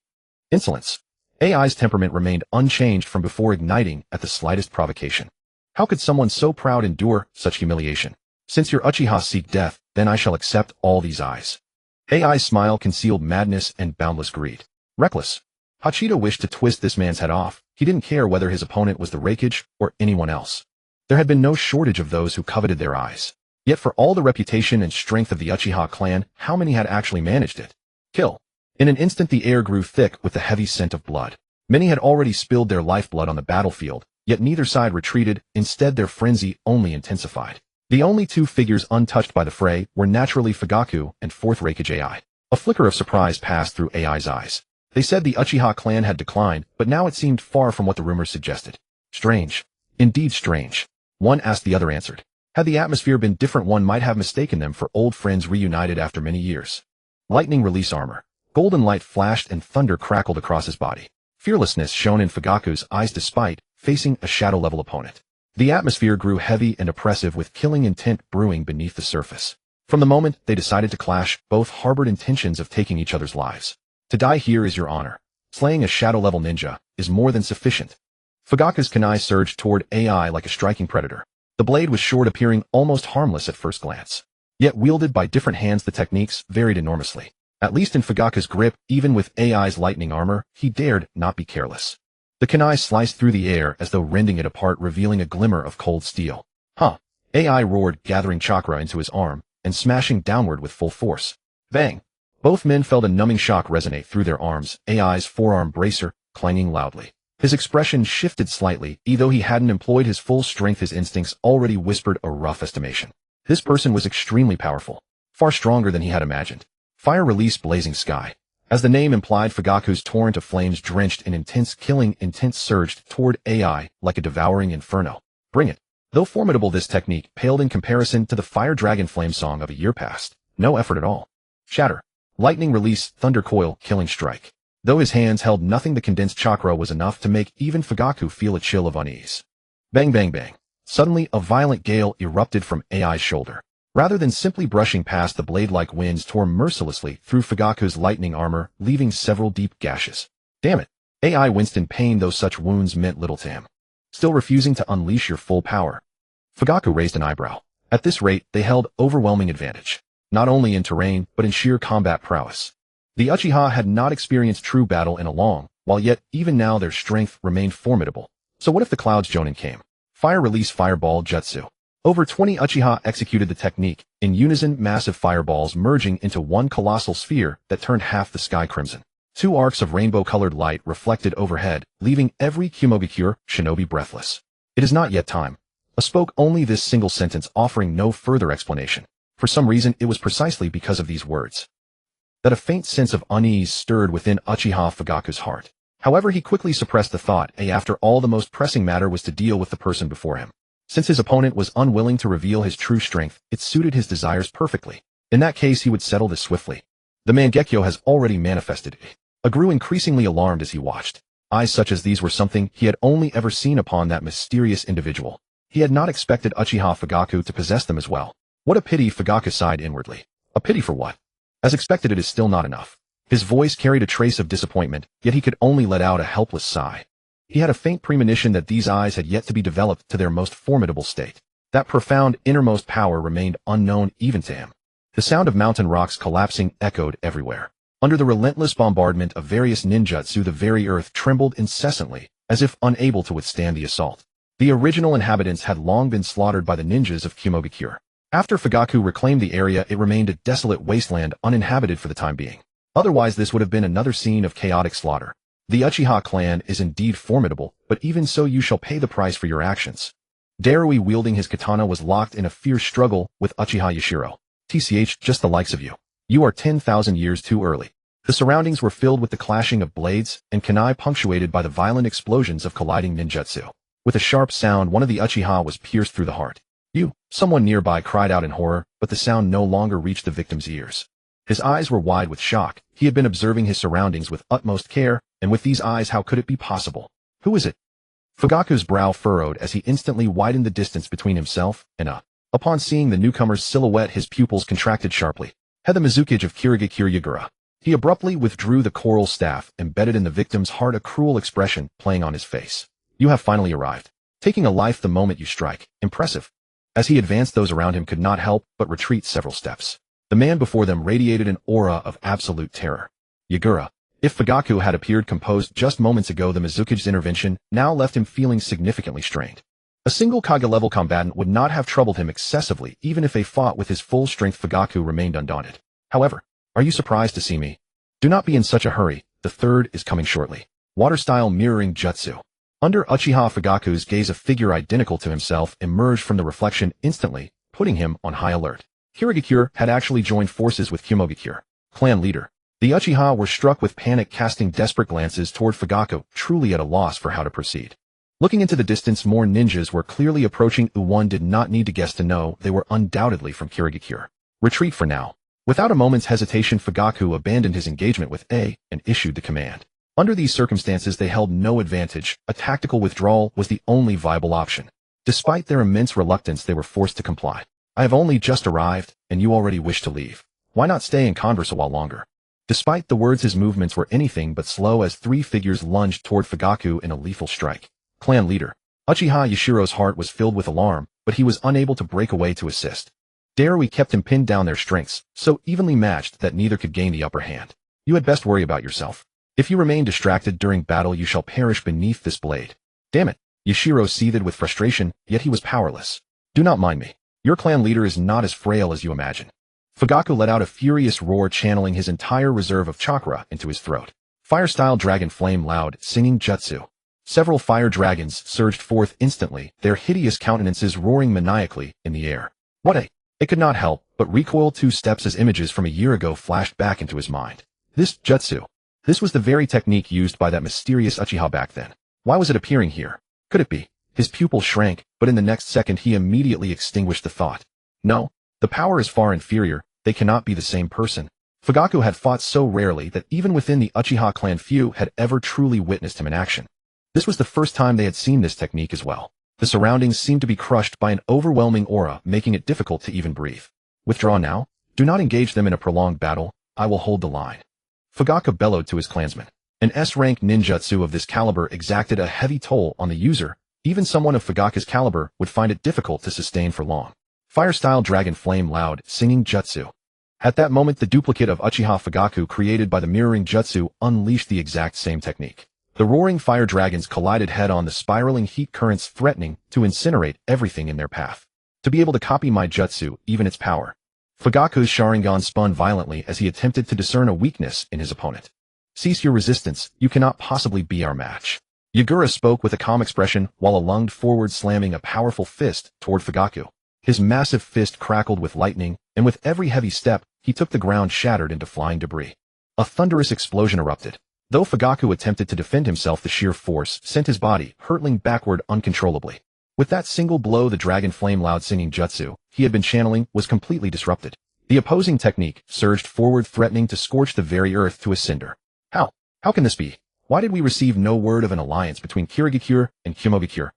Insolence. AI's temperament remained unchanged from before, igniting at the slightest provocation. How could someone so proud endure such humiliation? "Since your Uchiha seek death, then I shall accept all these eyes." AI's smile concealed madness and boundless greed. Reckless. Hachida wished to twist this man's head off. He didn't care whether his opponent was the Raikage or anyone else. There had been no shortage of those who coveted their eyes. Yet for all the reputation and strength of the Uchiha clan, how many had actually managed it? Kill. In an instant the air grew thick with the heavy scent of blood. Many had already spilled their lifeblood on the battlefield, yet neither side retreated. Instead, their frenzy only intensified. The only two figures untouched by the fray were naturally Fugaku and fourth Raikage AI. A flicker of surprise passed through AI's eyes. They said the Uchiha clan had declined, but now it seemed far from what the rumors suggested. Strange. Indeed strange. One asked, the other answered. Had the atmosphere been different, one might have mistaken them for old friends reunited after many years. Lightning release armor. Golden light flashed and thunder crackled across his body. Fearlessness shone in Fugaku's eyes despite facing a shadow-level opponent. The atmosphere grew heavy and oppressive, with killing intent brewing beneath the surface. From the moment they decided to clash, both harbored intentions of taking each other's lives. To die here is your honor. Slaying a shadow-level ninja is more than sufficient. Fugaku's kunai surged toward AI like a striking predator. The blade was short, appearing almost harmless at first glance. Yet wielded by different hands, the techniques varied enormously. At least in Fugaku's grip, even with AI's lightning armor, he dared not be careless. The kunai sliced through the air as though rending it apart, revealing a glimmer of cold steel. Huh! AI roared, gathering chakra into his arm and smashing downward with full force. Bang! Both men felt a numbing shock resonate through their arms, AI's forearm bracer clanging loudly. His expression shifted slightly, though he hadn't employed his full strength. His instincts already whispered a rough estimation. This person was extremely powerful, far stronger than he had imagined. Fire release, blazing sky. As the name implied, Fugaku's torrent of flames drenched in intense killing intent surged toward AI like a devouring inferno. Bring it. Though formidable, this technique paled in comparison to the fire dragon flame song of a year past. No effort at all. Shatter. Lightning release, thunder coil, killing strike. Though his hands held nothing, the condensed chakra was enough to make even Fugaku feel a chill of unease. Bang bang bang. Suddenly, a violent gale erupted from AI's shoulder. Rather than simply brushing past, the blade-like winds tore mercilessly through Fugaku's lightning armor, leaving several deep gashes. Damn it. AI winced in pain, though such wounds meant little to him. Still refusing to unleash your full power. Fugaku raised an eyebrow. At this rate, they held overwhelming advantage. Not only in terrain, but in sheer combat prowess. The Uchiha had not experienced true battle in a long, while yet even now their strength remained formidable. So what if the Cloud's Jonin came? Fire release fireball jutsu. Over 20 Uchiha executed the technique, in unison, massive fireballs merging into one colossal sphere that turned half the sky crimson. Two arcs of rainbow-colored light reflected overhead, leaving every Kyumogakure shinobi breathless. It is not yet time. I spoke only this single sentence, offering no further explanation. For some reason, it was precisely because of these words that a faint sense of unease stirred within Uchiha Fugaku's heart. However, he quickly suppressed the thought, after all, the most pressing matter was to deal with the person before him. Since his opponent was unwilling to reveal his true strength, it suited his desires perfectly. In that case, he would settle this swiftly. The Mangekyo has already manifested. I grew increasingly alarmed as he watched. Eyes such as these were something he had only ever seen upon that mysterious individual. He had not expected Uchiha Fugaku to possess them as well. What a pity, Fugaku sighed inwardly. A pity for what? As expected, it is still not enough. His voice carried a trace of disappointment, yet he could only let out a helpless sigh. He had a faint premonition that these eyes had yet to be developed to their most formidable state. That profound innermost power remained unknown even to him. The sound of mountain rocks collapsing echoed everywhere. Under the relentless bombardment of various ninjutsu, the very earth trembled incessantly, as if unable to withstand the assault. The original inhabitants had long been slaughtered by the ninjas of Kyumogakure. After Fugaku reclaimed the area, it remained a desolate wasteland, uninhabited for the time being. Otherwise, this would have been another scene of chaotic slaughter. The Uchiha clan is indeed formidable, but even so you shall pay the price for your actions. Darui, wielding his katana, was locked in a fierce struggle with Uchiha Yashiro. TCH, just the likes of you. You are 10,000 years too early. The surroundings were filled with the clashing of blades, and kunai punctuated by the violent explosions of colliding ninjutsu. With a sharp sound, one of the Uchiha was pierced through the heart. You! Someone nearby cried out in horror, but the sound no longer reached the victim's ears. His eyes were wide with shock. He had been observing his surroundings with utmost care, and with these eyes, how could it be possible? Who is it? Fugaku's brow furrowed as he instantly widened the distance between himself and Upon seeing the newcomer's silhouette, his pupils contracted sharply. Had the Mizukage of Kirigakure Yagura. He abruptly withdrew the coral staff, embedded in the victim's heart, a cruel expression playing on his face. You have finally arrived. Taking a life the moment you strike. Impressive. As he advanced, those around him could not help but retreat several steps. The man before them radiated an aura of absolute terror. Yagura. If Fugaku had appeared composed just moments ago, the Mizukage's intervention now left him feeling significantly strained. A single Kage-level combatant would not have troubled him excessively, even if they fought with his full strength. Fugaku remained undaunted. However, are you surprised to see me? Do not be in such a hurry, the third is coming shortly. Water-style mirroring jutsu. Under Uchiha Fugaku's gaze, a figure identical to himself emerged from the reflection, instantly putting him on high alert. Kirigakure had actually joined forces with Kyumogakure. Clan leader. The Uchiha were struck with panic, casting desperate glances toward Fugaku, truly at a loss for how to proceed. Looking into the distance, more ninjas were clearly approaching. One did not need to guess to know they were undoubtedly from Kirigakure. Retreat for now. Without a moment's hesitation, Fugaku abandoned his engagement with A and issued the command. Under these circumstances, they held no advantage. A tactical withdrawal was the only viable option. Despite their immense reluctance, they were forced to comply. I have only just arrived, and you already wish to leave. Why not stay and converse a while longer? Despite the words, his movements were anything but slow as three figures lunged toward Fugaku in a lethal strike. Clan leader. Uchiha Yashiro's heart was filled with alarm, but he was unable to break away to assist. Darui kept him pinned down, their strengths so evenly matched that neither could gain the upper hand. You had best worry about yourself. If you remain distracted during battle, you shall perish beneath this blade. Damn it! Yashiro seethed with frustration, yet he was powerless. Do not mind me. Your clan leader is not as frail as you imagine. Fugaku let out a furious roar, channeling his entire reserve of chakra into his throat. Fire-style dragon flame loud, singing jutsu. Several fire dragons surged forth instantly, their hideous countenances roaring maniacally in the air. What a... It could not help but recoil 2 steps as images from a year ago flashed back into his mind. This jutsu. This was the very technique used by that mysterious Uchiha back then. Why was it appearing here? Could it be? His pupil shrank, but in the next second he immediately extinguished the thought. No, the power is far inferior, they cannot be the same person. Fugaku had fought so rarely that even within the Uchiha clan few had ever truly witnessed him in action. This was the first time they had seen this technique as well. The surroundings seemed to be crushed by an overwhelming aura, making it difficult to even breathe. Withdraw now. Do not engage them in a prolonged battle. I will hold the line. Fugaku bellowed to his clansmen. An S-rank ninjutsu of this caliber exacted a heavy toll on the user. Even someone of Fugaku's caliber would find it difficult to sustain for long. Fire-style dragon flame loud, singing jutsu. At that moment, the duplicate of Uchiha Fugaku created by the mirroring jutsu unleashed the exact same technique. The roaring fire dragons collided head-on, the spiraling heat currents threatening to incinerate everything in their path. To be able to copy my jutsu, even its power. Fugaku's Sharingan spun violently as he attempted to discern a weakness in his opponent. Cease your resistance, you cannot possibly be our match. Yagura spoke with a calm expression while lunged forward, slamming a powerful fist toward Fugaku. His massive fist crackled with lightning, and with every heavy step, he took the ground shattered into flying debris. A thunderous explosion erupted. Though Fugaku attempted to defend himself, the sheer force sent his body hurtling backward uncontrollably. With that single blow, the dragon flame loud singing jutsu he had been channeling was completely disrupted. The opposing technique surged forward, threatening to scorch the very earth to a cinder. How can this be? Why did we receive no word of an alliance between Kirigakure and Kumogakure?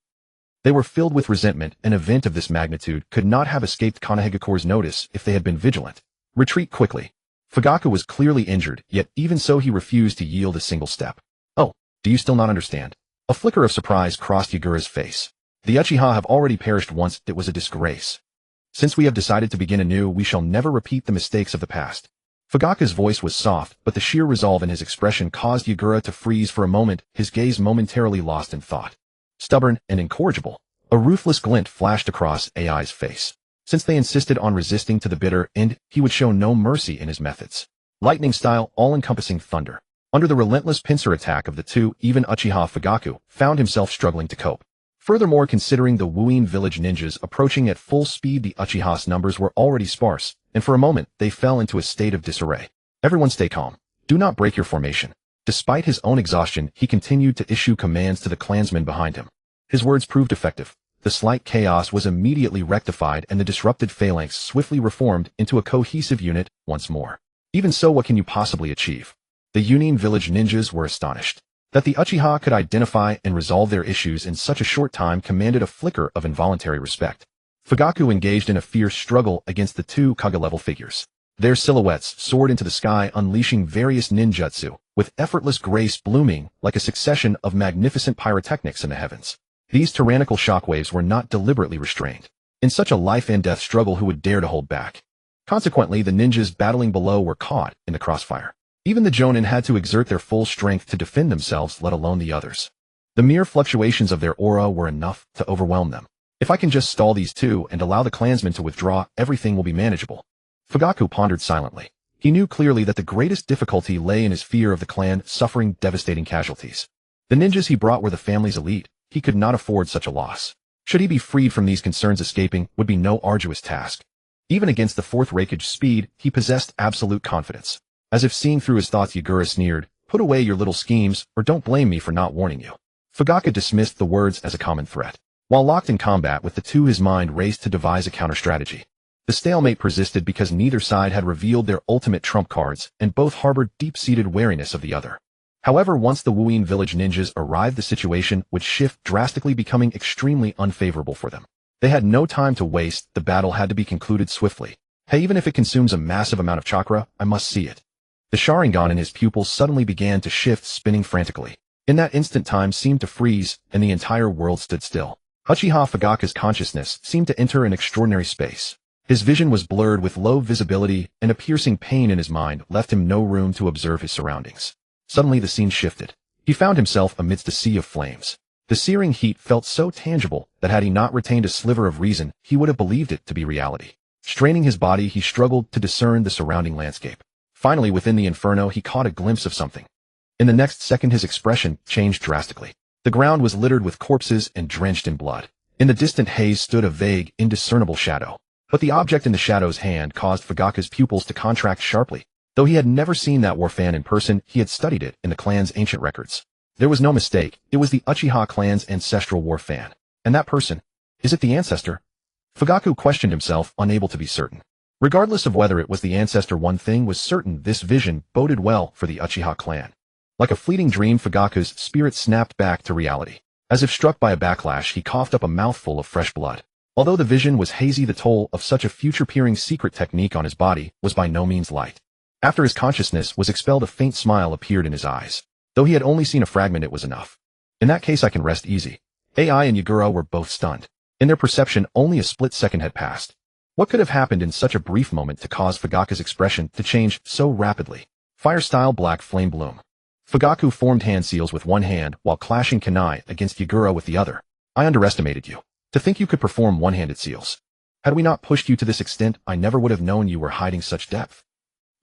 They were filled with resentment. An event of this magnitude could not have escaped Konohagakure's notice if they had been vigilant. Retreat quickly. Fugaku was clearly injured, yet even so he refused to yield a single step. Oh, do you still not understand? A flicker of surprise crossed Yagura's face. The Uchiha have already perished once. It was a disgrace. Since we have decided to begin anew, we shall never repeat the mistakes of the past. Fugaku's voice was soft, but the sheer resolve in his expression caused Yagura to freeze for a moment, his gaze momentarily lost in thought. Stubborn and incorrigible. A ruthless glint flashed across AI's face. Since they insisted on resisting to the bitter end, he would show no mercy in his methods. Lightning-style, all-encompassing thunder. Under the relentless pincer attack of the two, even Uchiha Fugaku found himself struggling to cope. Furthermore, considering the Wuin village ninjas approaching at full speed, the Uchiha's numbers were already sparse, and for a moment they fell into a state of disarray. Everyone stay calm. Do not break your formation. Despite his own exhaustion, he continued to issue commands to the clansmen behind him. His words proved effective. The slight chaos was immediately rectified and the disrupted phalanx swiftly reformed into a cohesive unit once more. Even so, what can you possibly achieve? The Wuin village ninjas were astonished. That the Uchiha could identify and resolve their issues in such a short time commanded a flicker of involuntary respect. Fugaku engaged in a fierce struggle against the two Kaga-level figures. Their silhouettes soared into the sky, unleashing various ninjutsu, with effortless grace blooming like a succession of magnificent pyrotechnics in the heavens. These tyrannical shockwaves were not deliberately restrained. In such a life-and-death struggle, who would dare to hold back? Consequently, the ninjas battling below were caught in the crossfire. Even the Jonin had to exert their full strength to defend themselves, let alone the others. The mere fluctuations of their aura were enough to overwhelm them. If I can just stall these two and allow the clansmen to withdraw, everything will be manageable. Fugaku pondered silently. He knew clearly that the greatest difficulty lay in his fear of the clan suffering devastating casualties. The ninjas he brought were the family's elite. He could not afford such a loss. Should he be freed from these concerns, escaping would be no arduous task. Even against the fourth rankage speed, he possessed absolute confidence. As if seeing through his thoughts, Yagura sneered, "Put away your little schemes, or don't blame me for not warning you." Fugaku dismissed the words as a common threat. While locked in combat with the two, his mind raced to devise a counter-strategy. The stalemate persisted because neither side had revealed their ultimate trump cards, and both harbored deep-seated wariness of the other. However, once the Wuin village ninjas arrived, the situation would shift drastically, becoming extremely unfavorable for them. They had no time to waste. The battle had to be concluded swiftly. Hey, even if it consumes a massive amount of chakra, I must see it. The Sharingan in his pupils suddenly began to shift, spinning frantically. In that instant, time seemed to freeze, and the entire world stood still. Uchiha Fugaku's consciousness seemed to enter an extraordinary space. His vision was blurred with low visibility, and a piercing pain in his mind left him no room to observe his surroundings. Suddenly the scene shifted. He found himself amidst a sea of flames. The searing heat felt so tangible that had he not retained a sliver of reason, he would have believed it to be reality. Straining his body, he struggled to discern the surrounding landscape. Finally, within the inferno, he caught a glimpse of something. In the next second, his expression changed drastically. The ground was littered with corpses and drenched in blood. In the distant haze stood a vague, indiscernible shadow. But the object in the shadow's hand caused Fugaku's pupils to contract sharply. Though he had never seen that war fan in person, he had studied it in the clan's ancient records. There was no mistake. It was the Uchiha clan's ancestral war fan. And that person, is it the ancestor? Fugaku questioned himself, unable to be certain. Regardless of whether it was the ancestor, one thing was certain: this vision boded well for the Uchiha clan. Like a fleeting dream, Fugaku's spirit snapped back to reality. As if struck by a backlash, he coughed up a mouthful of fresh blood. Although the vision was hazy, the toll of such a future-peering secret technique on his body was by no means light. After his consciousness was expelled, a faint smile appeared in his eyes. Though he had only seen a fragment, it was enough. In that case, I can rest easy. AI and Yagura were both stunned. In their perception, only a split second had passed. What could have happened in such a brief moment to cause Fugaku's expression to change so rapidly? Fire-style black flame bloom. Fugaku formed hand seals with one hand while clashing kunai against Yagura with the other. I underestimated you. To think you could perform one-handed seals. Had we not pushed you to this extent, I never would have known you were hiding such depth.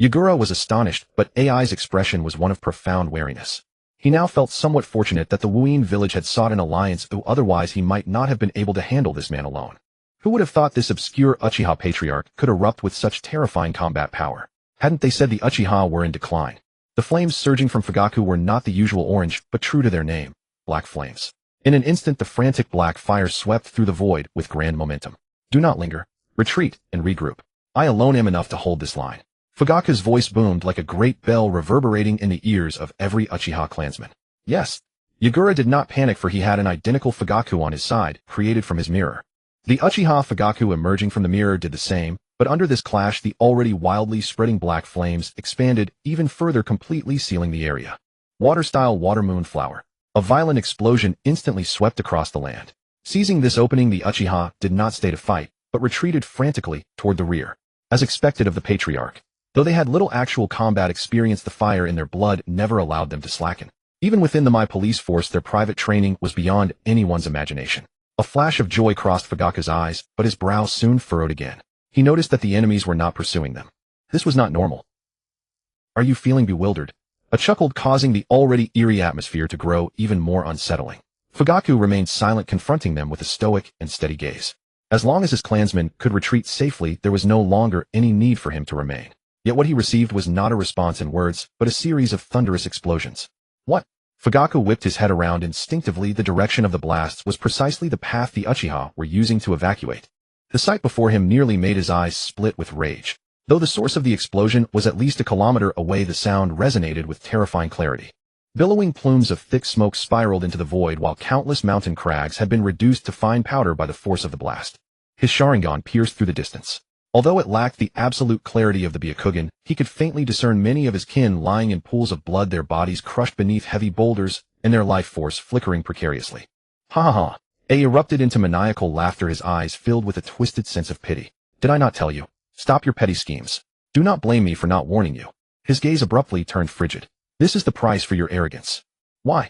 Yagura was astonished, but AI's expression was one of profound wariness. He now felt somewhat fortunate that the Wuyin village had sought an alliance, though otherwise he might not have been able to handle this man alone. Who would have thought this obscure Uchiha patriarch could erupt with such terrifying combat power? Hadn't they said the Uchiha were in decline? The flames surging from Fugaku were not the usual orange, but true to their name, black flames. In an instant, the frantic black fire swept through the void with grand momentum. Do not linger. Retreat and regroup. I alone am enough to hold this line. Fugaku's voice boomed like a great bell, reverberating in the ears of every Uchiha clansman. Yes. Yagura did not panic, for he had an identical Fugaku on his side, created from his mirror. The Uchiha Fugaku emerging from the mirror did the same, but under this clash the already wildly spreading black flames expanded even further, completely sealing the area. Water-style water moon flower. A violent explosion instantly swept across the land. Seizing this opening, the Uchiha did not stay to fight, but retreated frantically toward the rear. As expected of the patriarch. Though they had little actual combat experience, the fire in their blood never allowed them to slacken. Even within the My Police force, their private training was beyond anyone's imagination. A flash of joy crossed Fugaku's eyes, but his brow soon furrowed again. He noticed that the enemies were not pursuing them. This was not normal. Are you feeling bewildered? A chuckle causing the already eerie atmosphere to grow even more unsettling. Fugaku remained silent, confronting them with a stoic and steady gaze. As long as his clansmen could retreat safely, there was no longer any need for him to remain. Yet what he received was not a response in words, but a series of thunderous explosions. What? Fugaku whipped his head around instinctively. The direction of the blasts was precisely the path the Uchiha were using to evacuate. The sight before him nearly made his eyes split with rage. Though the source of the explosion was at least a kilometer away, the sound resonated with terrifying clarity. Billowing plumes of thick smoke spiraled into the void, while countless mountain crags had been reduced to fine powder by the force of the blast. His Sharingan pierced through the distance. Although it lacked the absolute clarity of the Byakugan, he could faintly discern many of his kin lying in pools of blood, their bodies crushed beneath heavy boulders, and their life force flickering precariously. Ha ha ha! A erupted into maniacal laughter, his eyes filled with a twisted sense of pity. Did I not tell you? Stop your petty schemes. Do not blame me for not warning you. His gaze abruptly turned frigid. This is the price for your arrogance. Why?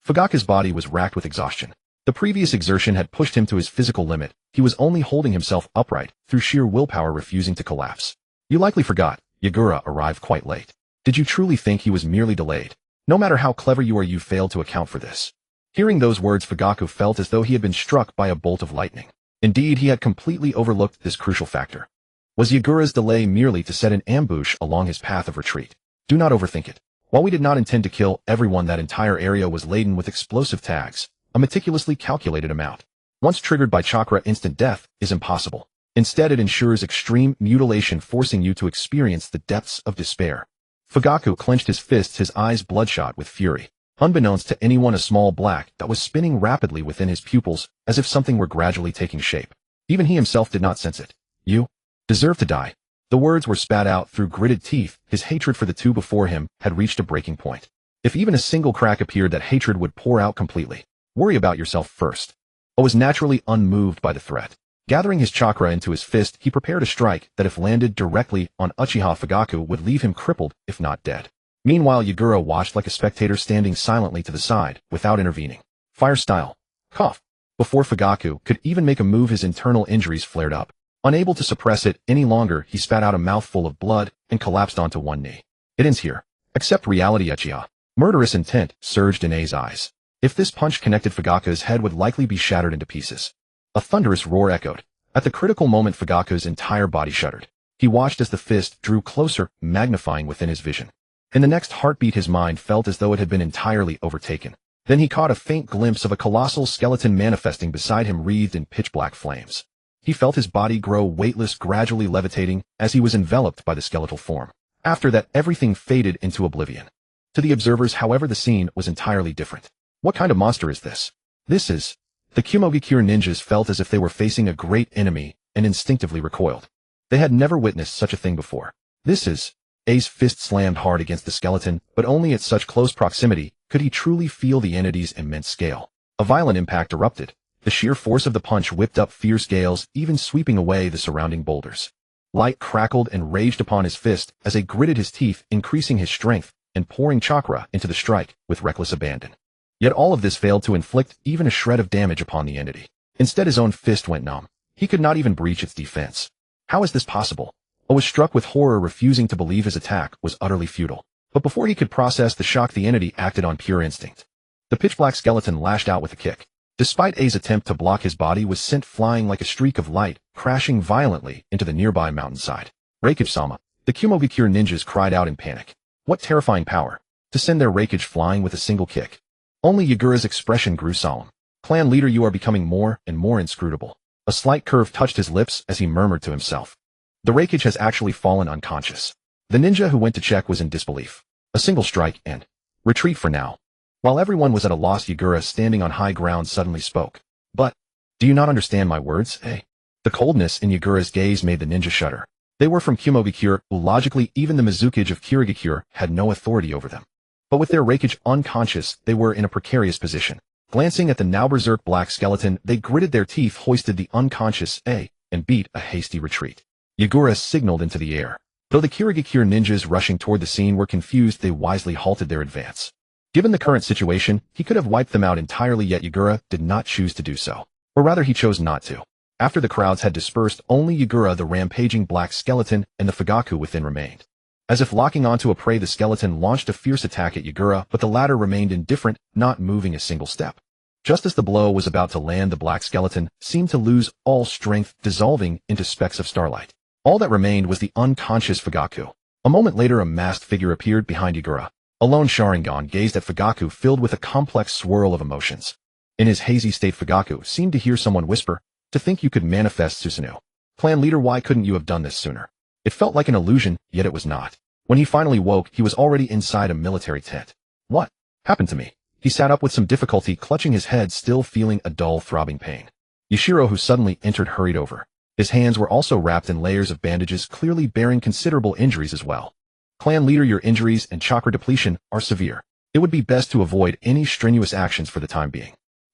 Fugaku's body was racked with exhaustion. The previous exertion had pushed him to his physical limit. He was only holding himself upright, through sheer willpower, refusing to collapse. You likely forgot, Yagura arrived quite late. Did you truly think he was merely delayed? No matter how clever you are, you failed to account for this. Hearing those words, Fugaku felt as though he had been struck by a bolt of lightning. Indeed, he had completely overlooked this crucial factor. Was Yagura's delay merely to set an ambush along his path of retreat? Do not overthink it. While we did not intend to kill everyone, that entire area was laden with explosive tags, a meticulously calculated amount. Once triggered by chakra, instant death is impossible. Instead, it ensures extreme mutilation, forcing you to experience the depths of despair. Fugaku clenched his fists, his eyes bloodshot with fury. Unbeknownst to anyone, a small black dot was spinning rapidly within his pupils, as if something were gradually taking shape. Even he himself did not sense it. You deserve to die. The words were spat out through gritted teeth. His hatred for the two before him had reached a breaking point. If even a single crack appeared, that hatred would pour out completely. Worry about yourself first. O was naturally unmoved by the threat. Gathering his chakra into his fist, he prepared a strike that, if landed directly on Uchiha Fugaku, would leave him crippled, if not dead. Meanwhile, Yagura watched like a spectator, standing silently to the side, without intervening. Fire style. Cough. Before Fugaku could even make a move, his internal injuries flared up. Unable to suppress it any longer, he spat out a mouthful of blood and collapsed onto one knee. It ends here. Accept reality, Uchiha. Murderous intent surged in A's eyes. If this punch connected, Fugaku's head would likely be shattered into pieces. A thunderous roar echoed. At the critical moment, Fugaku's entire body shuddered. He watched as the fist drew closer, magnifying within his vision. In the next heartbeat, his mind felt as though it had been entirely overtaken. Then he caught a faint glimpse of a colossal skeleton manifesting beside him, wreathed in pitch-black flames. He felt his body grow weightless, gradually levitating as he was enveloped by the skeletal form. After that, everything faded into oblivion. To the observers, however, the scene was entirely different. What kind of monster is this? This is... The Kumogakure ninjas felt as if they were facing a great enemy and instinctively recoiled. They had never witnessed such a thing before. This is... A's fist slammed hard against the skeleton, but only at such close proximity could he truly feel the entity's immense scale. A violent impact erupted. The sheer force of the punch whipped up fierce gales, even sweeping away the surrounding boulders. Light crackled and raged upon his fist as he gritted his teeth, increasing his strength and pouring chakra into the strike with reckless abandon. Yet all of this failed to inflict even a shred of damage upon the entity. Instead, his own fist went numb. He could not even breach its defense. How is this possible? O was struck with horror, refusing to believe his attack was utterly futile. But before he could process the shock, the entity acted on pure instinct. The pitch-black skeleton lashed out with a kick. Despite A's attempt to block, his body was sent flying like a streak of light, crashing violently into the nearby mountainside. Reikage-sama, the Kumogakure ninjas cried out in panic. What terrifying power! To send their Reikage flying with a single kick. Only Yagura's expression grew solemn. Clan leader, you are becoming more and more inscrutable. A slight curve touched his lips as he murmured to himself. The Reikage has actually fallen unconscious. The ninja who went to check was in disbelief. A single strike and retreat for now. While everyone was at a loss, Yagura, standing on high ground, suddenly spoke. But, do you not understand my words, eh? The coldness in Yagura's gaze made the ninja shudder. They were from Kumogakure, who logically even the Mizukage of Kirigakure had no authority over them. But with their Reikage unconscious, they were in a precarious position. Glancing at the now berserk black skeleton, they gritted their teeth, hoisted the unconscious A, and beat a hasty retreat. Yagura signaled into the air. Though the Kirigakure ninjas rushing toward the scene were confused, they wisely halted their advance. Given the current situation, he could have wiped them out entirely, yet Yagura did not choose to do so. Or rather, he chose not to. After the crowds had dispersed, only Yagura, the rampaging black skeleton, and the Fugaku within remained. As if locking onto a prey, the skeleton launched a fierce attack at Yagura, but the latter remained indifferent, not moving a single step. Just as the blow was about to land, the black skeleton seemed to lose all strength, dissolving into specks of starlight. All that remained was the unconscious Fugaku. A moment later, a masked figure appeared behind Yagura. A lone Sharingan gazed at Fugaku, filled with a complex swirl of emotions. In his hazy state, Fugaku seemed to hear someone whisper, "To think you could manifest Susanoo. Clan leader, why couldn't you have done this sooner?" It felt like an illusion, yet it was not. When he finally woke, he was already inside a military tent. What happened to me? He sat up with some difficulty, clutching his head, still feeling a dull, throbbing pain. Yashiro, who suddenly entered, hurried over. His hands were also wrapped in layers of bandages, clearly bearing considerable injuries as well. Clan leader, your injuries and chakra depletion are severe. It would be best to avoid any strenuous actions for the time being.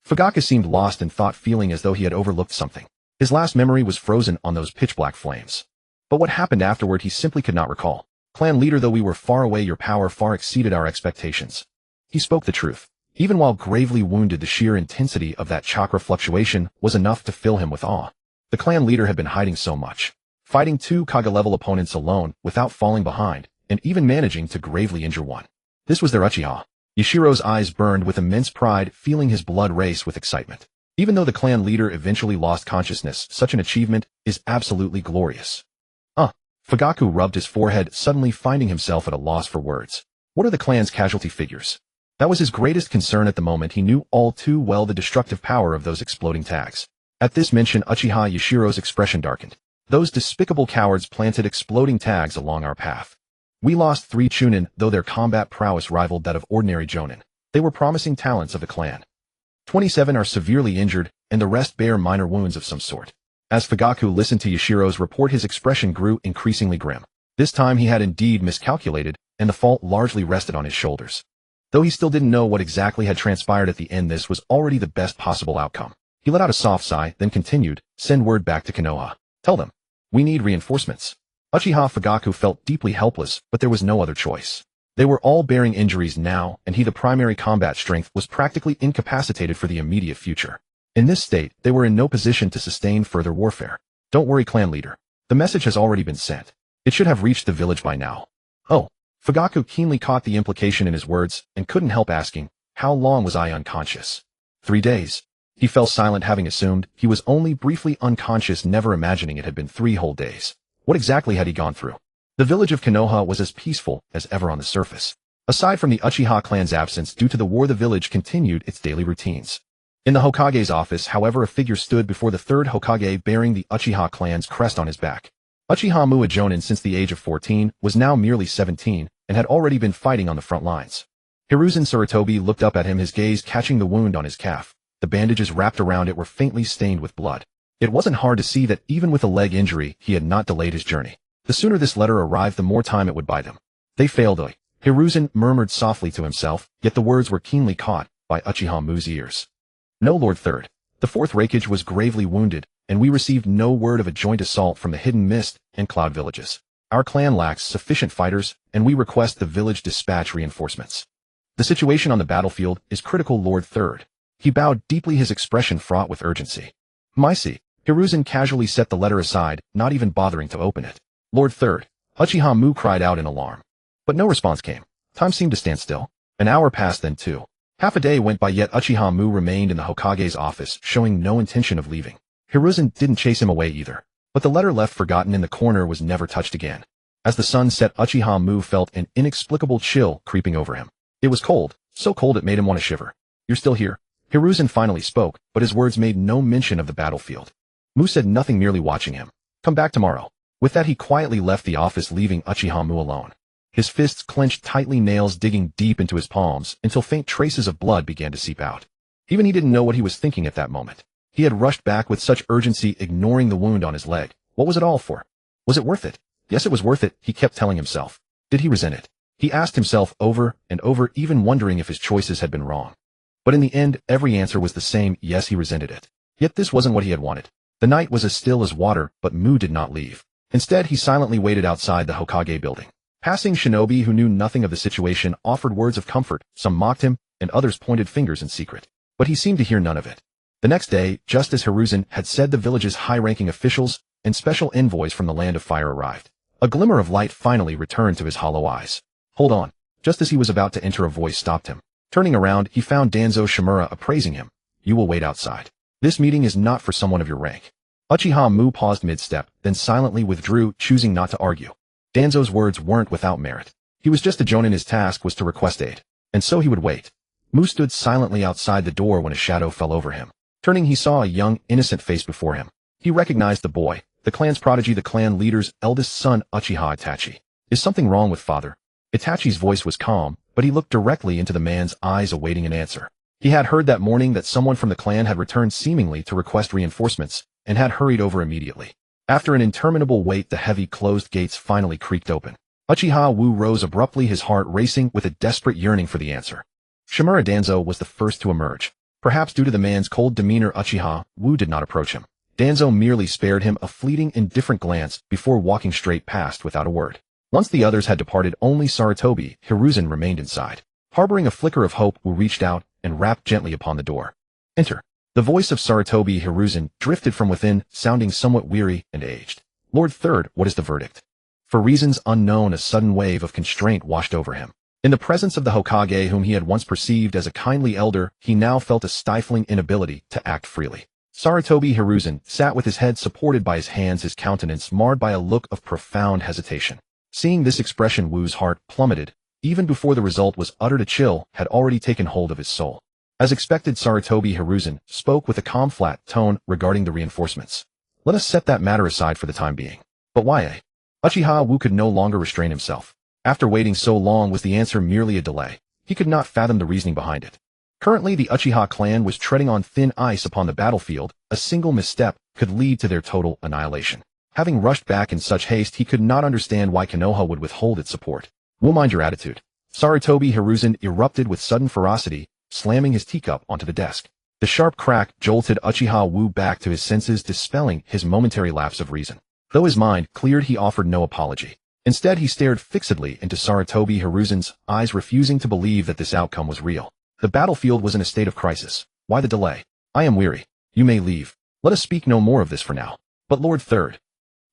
Fugaku seemed lost in thought, feeling as though he had overlooked something. His last memory was frozen on those pitch-black flames. But what happened afterward he simply could not recall. Clan leader, though we were far away, your power far exceeded our expectations. He spoke the truth. Even while gravely wounded, the sheer intensity of that chakra fluctuation was enough to fill him with awe. The clan leader had been hiding so much, fighting 2 Kage-level opponents alone without falling behind, and even managing to gravely injure one. This was their Uchiha. Yashiro's eyes burned with immense pride, feeling his blood race with excitement. Even though the clan leader eventually lost consciousness, such an achievement is absolutely glorious. Fugaku rubbed his forehead, suddenly finding himself at a loss for words. What are the clan's casualty figures? That was his greatest concern at the moment. He knew all too well the destructive power of those exploding tags. At this mention, Uchiha Yashiro's expression darkened. Those despicable cowards planted exploding tags along our path. We lost 3 Chunin, though their combat prowess rivaled that of ordinary Jonin. They were promising talents of the clan. 27 are severely injured, and the rest bear minor wounds of some sort. As Fugaku listened to Yashiro's report, his expression grew increasingly grim. This time he had indeed miscalculated, and the fault largely rested on his shoulders. Though he still didn't know what exactly had transpired at the end, this was already the best possible outcome. He let out a soft sigh, then continued, "Send word back to Konoha. Tell them. We need reinforcements." Uchiha Fugaku felt deeply helpless, but there was no other choice. They were all bearing injuries now, and he, the primary combat strength, was practically incapacitated for the immediate future. In this state, they were in no position to sustain further warfare. "Don't worry, clan leader. The message has already been sent. It should have reached the village by now." "Oh." Fugaku keenly caught the implication in his words, and couldn't help asking, "How long was I unconscious?" 3 days. He fell silent, having assumed he was only briefly unconscious, never imagining it had been 3 whole days. What exactly had he gone through? The village of Konoha was as peaceful as ever on the surface. Aside from the Uchiha clan's absence due to the war, the village continued its daily routines. In the Hokage's office, however, a figure stood before the third Hokage bearing the Uchiha clan's crest on his back. Uchiha Mu, a jonin since the age of 14, was now merely 17, and had already been fighting on the front lines. Hiruzen Sarutobi looked up at him, his gaze catching the wound on his calf. The bandages wrapped around it were faintly stained with blood. It wasn't hard to see that even with a leg injury, he had not delayed his journey. The sooner this letter arrived, the more time it would buy them. They failed. Hiruzen murmured softly to himself, yet the words were keenly caught by Uchiha Mu's ears. No, Lord Third. The fourth Raikage was gravely wounded, and we received no word of a joint assault from the Hidden Mist and Cloud villages. Our clan lacks sufficient fighters, and we request the village dispatch reinforcements. The situation on the battlefield is critical, Lord Third. He bowed deeply, his expression fraught with urgency. Maisi. Hiruzen casually set the letter aside, not even bothering to open it. Lord Third. Uchiha Mu cried out in alarm. But no response came. Time seemed to stand still. An hour passed, then two. Half a day went by, yet Uchiha Mu remained in the Hokage's office, showing no intention of leaving. Hiruzen didn't chase him away either. But the letter left forgotten in the corner was never touched again. As the sun set, Uchiha Mu felt an inexplicable chill creeping over him. It was cold, so cold it made him want to shiver. You're still here? Hiruzen finally spoke, but his words made no mention of the battlefield. Mu said nothing, merely watching him. Come back tomorrow. With that, he quietly left the office, leaving Uchiha Mu alone. His fists clenched tightly, nails digging deep into his palms, until faint traces of blood began to seep out. Even he didn't know what he was thinking at that moment. He had rushed back with such urgency, ignoring the wound on his leg. What was it all for? Was it worth it? Yes, it was worth it, he kept telling himself. Did he resent it? He asked himself over and over, even wondering if his choices had been wrong. But in the end, every answer was the same: yes, he resented it. Yet this wasn't what he had wanted. The night was as still as water, but Mu did not leave. Instead, he silently waited outside the Hokage building. Passing shinobi who knew nothing of the situation offered words of comfort, some mocked him, and others pointed fingers in secret. But he seemed to hear none of it. The next day, just as Hiruzen had said, the village's high-ranking officials and special envoys from the Land of Fire arrived. A glimmer of light finally returned to his hollow eyes. Hold on. Just as he was about to enter, a voice stopped him. Turning around, he found Danzo Shimura appraising him. You will wait outside. This meeting is not for someone of your rank. Uchiha Mu paused mid-step, then silently withdrew, choosing not to argue. Danzo's words weren't without merit. He was just a jonin, his task was to request aid. And so he would wait. Mu stood silently outside the door when a shadow fell over him. Turning, he saw a young, innocent face before him. He recognized the boy, the clan's prodigy, the clan leader's eldest son, Uchiha Itachi. Is something wrong with father? Itachi's voice was calm, but he looked directly into the man's eyes, awaiting an answer. He had heard that morning that someone from the clan had returned seemingly to request reinforcements, and had hurried over immediately. After an interminable wait, the heavy closed gates finally creaked open. Uchiha Wu rose abruptly, his heart racing with a desperate yearning for the answer. Shimura Danzo was the first to emerge. Perhaps due to the man's cold demeanor, Uchiha Wu did not approach him. Danzo merely spared him a fleeting, indifferent glance before walking straight past without a word. Once the others had departed, only Sarutobi Hiruzen remained inside. Harboring a flicker of hope, Wu reached out and rapped gently upon the door. Enter. The voice of Sarutobi Hiruzen drifted from within, sounding somewhat weary and aged. Lord Third, what is the verdict? For reasons unknown, a sudden wave of constraint washed over him. In the presence of the Hokage, whom he had once perceived as a kindly elder, he now felt a stifling inability to act freely. Sarutobi Hiruzen sat with his head supported by his hands, his countenance marred by a look of profound hesitation. Seeing this expression, Wu's heart plummeted. Even before the result was uttered, a chill had already taken hold of his soul. As expected, Sarutobi Hiruzen spoke with a calm, flat tone regarding the reinforcements. Let us set that matter aside for the time being. But why? Uchiha Wu could no longer restrain himself. After waiting so long, was the answer merely a delay? He could not fathom the reasoning behind it. Currently, the Uchiha clan was treading on thin ice upon the battlefield. A single misstep could lead to their total annihilation. Having rushed back in such haste, he could not understand why Konoha would withhold its support. We'll mind your attitude. Sarutobi Hiruzen erupted with sudden ferocity, slamming his teacup onto the desk. The sharp crack jolted Uchiha Wu back to his senses, dispelling his momentary lapse of reason. Though his mind cleared, he offered no apology. Instead, he stared fixedly into Sarutobi Hiruzen's eyes, refusing to believe that this outcome was real. The battlefield was in a state of crisis. Why the delay? I am weary. You may leave. Let us speak no more of this for now. But Lord Third.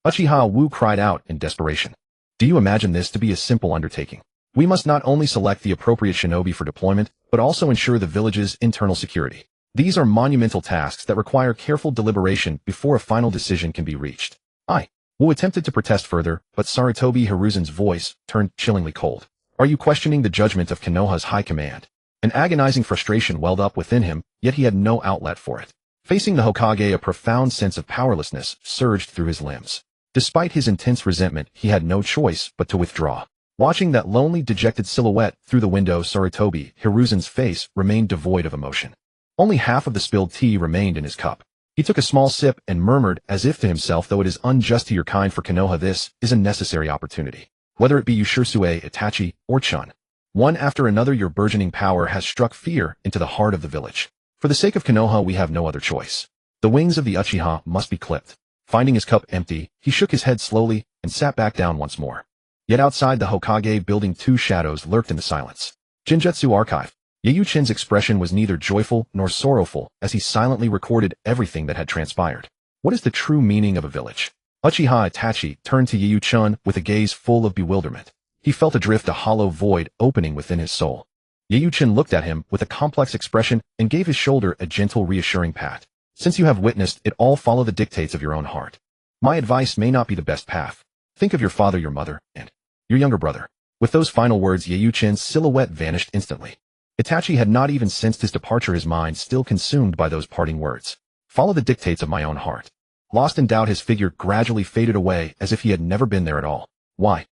Uchiha Wu cried out in desperation. Do you imagine this to be a simple undertaking? We must not only select the appropriate shinobi for deployment, but also ensure the village's internal security. These are monumental tasks that require careful deliberation before a final decision can be reached. Wu attempted to protest further, but Sarutobi Hiruzen's voice turned chillingly cold. Are you questioning the judgment of Konoha's high command? An agonizing frustration welled up within him, yet he had no outlet for it. Facing the Hokage, a profound sense of powerlessness surged through his limbs. Despite his intense resentment, he had no choice but to withdraw. Watching that lonely, dejected silhouette through the window, Sarutobi Hiruzen's face remained devoid of emotion. Only half of the spilled tea remained in his cup. He took a small sip and murmured as if to himself, though it is unjust to your kind for Konoha, this is a necessary opportunity. Whether it be Shursue, Itachi, or Chun. One after another, your burgeoning power has struck fear into the heart of the village. For the sake of Konoha, we have no other choice. The wings of the Uchiha must be clipped. Finding his cup empty, he shook his head slowly and sat back down once more. Yet outside the Hokage building, two shadows lurked in the silence. Jinjutsu Archive. Yayuchin's expression was neither joyful nor sorrowful as he silently recorded everything that had transpired. What is the true meaning of a village? Uchiha Itachi turned to Yayuchin with a gaze full of bewilderment. He felt adrift, a hollow void opening within his soul. Yayuchin looked at him with a complex expression and gave his shoulder a gentle, reassuring pat. Since you have witnessed it all, follow the dictates of your own heart. My advice may not be the best path. Think of your father, your mother, and your younger brother. With those final words, Yayuchin's silhouette vanished instantly. Itachi had not even sensed his departure, his mind still consumed by those parting words. Follow the dictates of my own heart. Lost in doubt, his figure gradually faded away as if he had never been there at all. Why?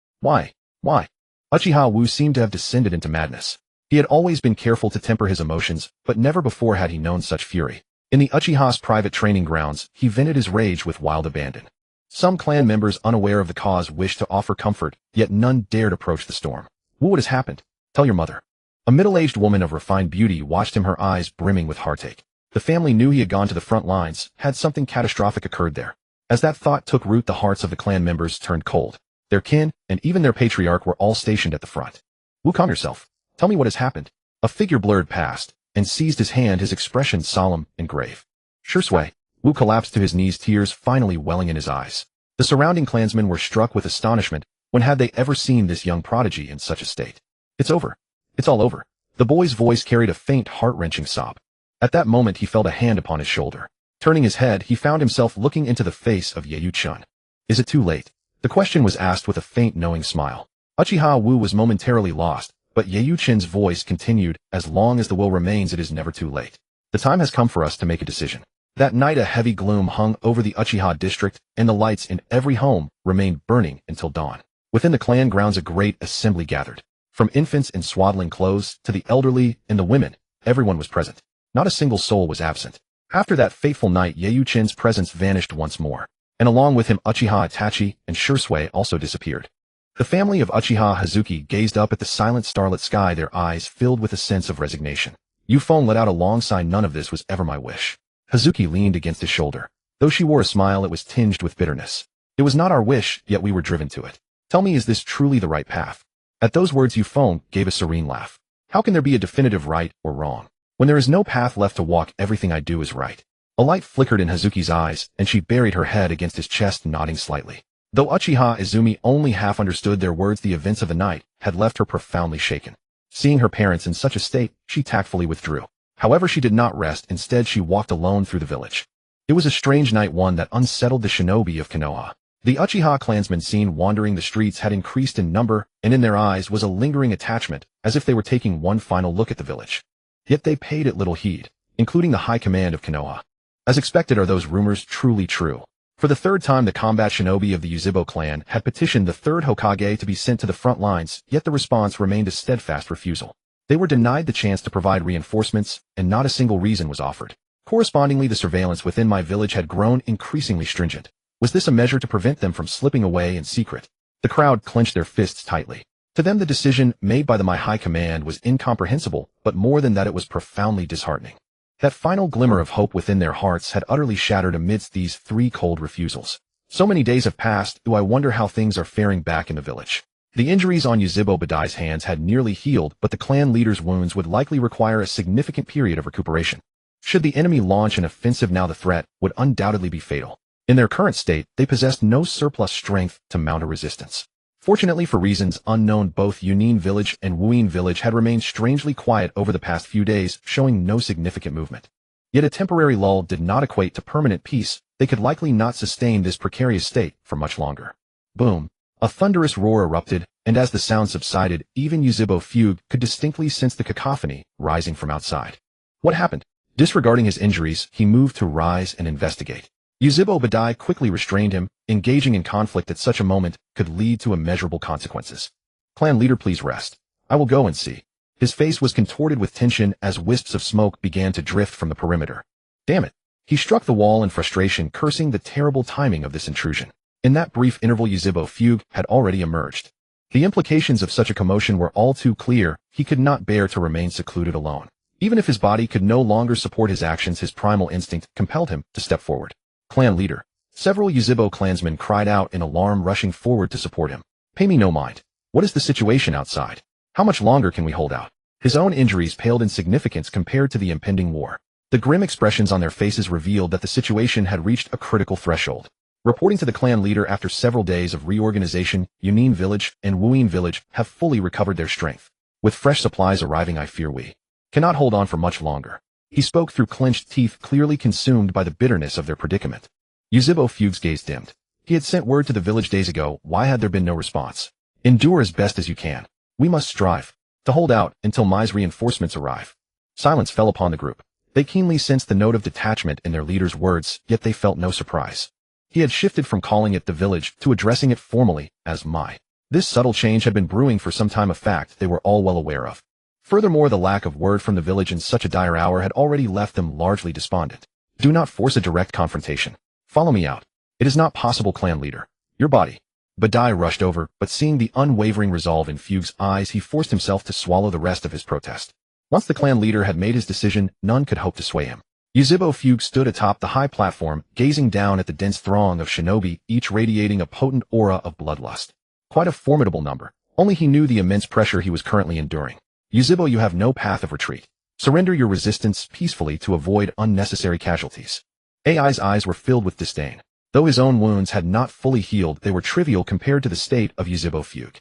Uchiha Wu seemed to have descended into madness. He had always been careful to temper his emotions, but never before had he known such fury. In the Uchiha's private training grounds, he vented his rage with wild abandon. Some clan members unaware of the cause wished to offer comfort, yet none dared approach the storm. What has happened? Tell your mother. A middle-aged woman of refined beauty watched him, her eyes brimming with heartache. The family knew he had gone to the front lines, had something catastrophic occurred there. As that thought took root, the hearts of the clan members turned cold. Their kin, and even their patriarch, were all stationed at the front. Wu, calm yourself. Tell me what has happened. A figure blurred past and seized his hand, his expression solemn and grave. Shursue. Wu collapsed to his knees, tears finally welling in his eyes. The surrounding clansmen were struck with astonishment. When had they ever seen this young prodigy in such a state? It's over. It's all over. The boy's voice carried a faint, heart-wrenching sob. At that moment, he felt a hand upon his shoulder. Turning his head, he found himself looking into the face of Yayuchin. Is it too late? The question was asked with a faint, knowing smile. Uchiha Wu was momentarily lost, but Yayuchin's voice continued, as long as the will remains, it is never too late. The time has come for us to make a decision. That night, a heavy gloom hung over the Uchiha district, and the lights in every home remained burning until dawn. Within the clan grounds, a great assembly gathered. From infants in swaddling clothes to the elderly and the women, everyone was present. Not a single soul was absent. After that fateful night, Yayuchin's presence vanished once more, and along with him Uchiha Itachi and Shursue also disappeared. The family of Uchiha Hazuki gazed up at the silent starlit sky, their eyes filled with a sense of resignation. Yufeng let out a long sigh. None of this was ever my wish. Hazuki leaned against his shoulder. Though she wore a smile, it was tinged with bitterness. It was not our wish, yet we were driven to it. Tell me, is this truly the right path? At those words, Yufeng gave a serene laugh. How can there be a definitive right or wrong? When there is no path left to walk, everything I do is right. A light flickered in Hazuki's eyes, and she buried her head against his chest, nodding slightly. Though Uchiha Izumi only half understood their words, the events of the night had left her profoundly shaken. Seeing her parents in such a state, she tactfully withdrew. However, she did not rest. Instead, she walked alone through the village. It was a strange night, one that unsettled the shinobi of Konoha. The Uchiha clansmen seen wandering the streets had increased in number, and in their eyes was a lingering attachment, as if they were taking one final look at the village. Yet they paid it little heed, including the high command of Konoha. As expected, are those rumors truly true? For the third time, the combat shinobi of the Uzibo clan had petitioned the third Hokage to be sent to the front lines, yet the response remained a steadfast refusal. They were denied the chance to provide reinforcements, and not a single reason was offered. Correspondingly, the surveillance within my village had grown increasingly stringent. Was this a measure to prevent them from slipping away in secret? The crowd clenched their fists tightly. To them, the decision made by the My High Command was incomprehensible, but more than that, it was profoundly disheartening. That final glimmer of hope within their hearts had utterly shattered amidst these three cold refusals. So many days have passed, do I wonder how things are faring back in the village. The injuries on Yuzhibo Badai's hands had nearly healed, but the clan leader's wounds would likely require a significant period of recuperation. Should the enemy launch an offensive now, the threat would undoubtedly be fatal. In their current state, they possessed no surplus strength to mount a resistance. Fortunately, for reasons unknown, both Yunin village and Wuyin village had remained strangely quiet over the past few days, showing no significant movement. Yet a temporary lull did not equate to permanent peace. They could likely not sustain this precarious state for much longer. Boom! A thunderous roar erupted, and as the sound subsided, even Yuzhibo Fugue could distinctly sense the cacophony rising from outside. What happened? Disregarding his injuries, he moved to rise and investigate. Yuzhibo Madara quickly restrained him. Engaging in conflict at such a moment could lead to immeasurable consequences. Clan leader, please rest. I will go and see. His face was contorted with tension as wisps of smoke began to drift from the perimeter. Damn it. He struck the wall in frustration, cursing the terrible timing of this intrusion. In that brief interval, Yuzhibo Fugue had already emerged. The implications of such a commotion were all too clear. He could not bear to remain secluded alone. Even if his body could no longer support his actions, his primal instinct compelled him to step forward. Clan leader. Several Yuzhibo clansmen cried out in alarm, rushing forward to support him. Pay me no mind. What is the situation outside? How much longer can we hold out? His own injuries paled in significance compared to the impending war. The grim expressions on their faces revealed that the situation had reached a critical threshold. Reporting to the clan leader, after several days of reorganization, Yunin Village and Wuyin Village have fully recovered their strength. With fresh supplies arriving, I fear we cannot hold on for much longer. He spoke through clenched teeth, clearly consumed by the bitterness of their predicament. Yuzhibo Fugue's gaze dimmed. He had sent word to the village days ago. Why had there been no response? Endure as best as you can. We must strive to hold out until Mai's reinforcements arrive. Silence fell upon the group. They keenly sensed the note of detachment in their leader's words, yet they felt no surprise. He had shifted from calling it the village to addressing it formally as Mai. This subtle change had been brewing for some time, a fact they were all well aware of. Furthermore, the lack of word from the village in such a dire hour had already left them largely despondent. Do not force a direct confrontation. Follow me out. It is not possible, clan leader. Your body. Badai rushed over, but seeing the unwavering resolve in Fugue's eyes, he forced himself to swallow the rest of his protest. Once the clan leader had made his decision, none could hope to sway him. Yuzhibo Fugue stood atop the high platform, gazing down at the dense throng of shinobi, each radiating a potent aura of bloodlust. Quite a formidable number. Only he knew the immense pressure he was currently enduring. Yuzhibo, you have no path of retreat. Surrender your resistance peacefully to avoid unnecessary casualties. AI's eyes were filled with disdain. Though his own wounds had not fully healed, they were trivial compared to the state of Yuzhibo Fugue.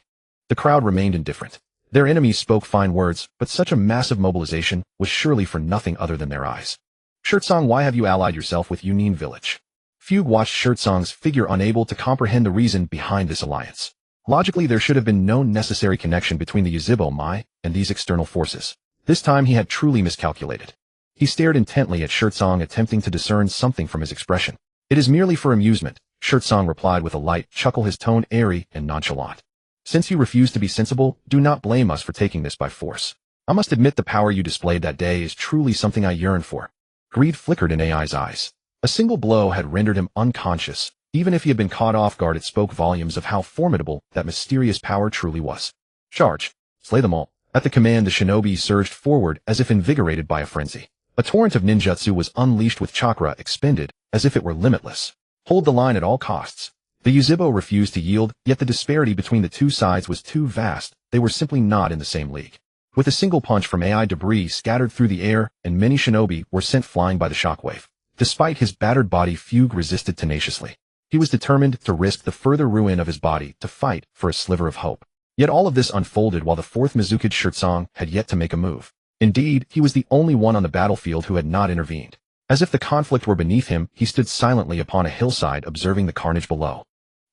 The crowd remained indifferent. Their enemies spoke fine words, but such a massive mobilization was surely for nothing other than their eyes. Shirtsong, why have you allied yourself with Yunin Village? Fugue watched Shirtsong's figure, unable to comprehend the reason behind this alliance. Logically, there should have been no necessary connection between the Yuzhibo Mai and these external forces. This time he had truly miscalculated. He stared intently at Shirtsong, attempting to discern something from his expression. It is merely for amusement, Shirtsong replied with a light chuckle, his tone airy and nonchalant. Since you refuse to be sensible, do not blame us for taking this by force. I must admit the power you displayed that day is truly something I yearn for. Greed flickered in AI's eyes. A single blow had rendered him unconscious. Even if he had been caught off guard, it spoke volumes of how formidable that mysterious power truly was. Charge. Slay them all. At the command, the shinobi surged forward as if invigorated by a frenzy. A torrent of ninjutsu was unleashed, with chakra expended as if it were limitless. Hold the line at all costs. The Yuzhibo refused to yield, yet the disparity between the two sides was too vast. They were simply not in the same league. With a single punch from AI, debris scattered through the air, and many shinobi were sent flying by the shockwave. Despite his battered body, Fugue resisted tenaciously. He was determined to risk the further ruin of his body to fight for a sliver of hope. Yet all of this unfolded while the fourth Mizukage, Shirtsong, had yet to make a move. Indeed, he was the only one on the battlefield who had not intervened. As if the conflict were beneath him, he stood silently upon a hillside, observing the carnage below.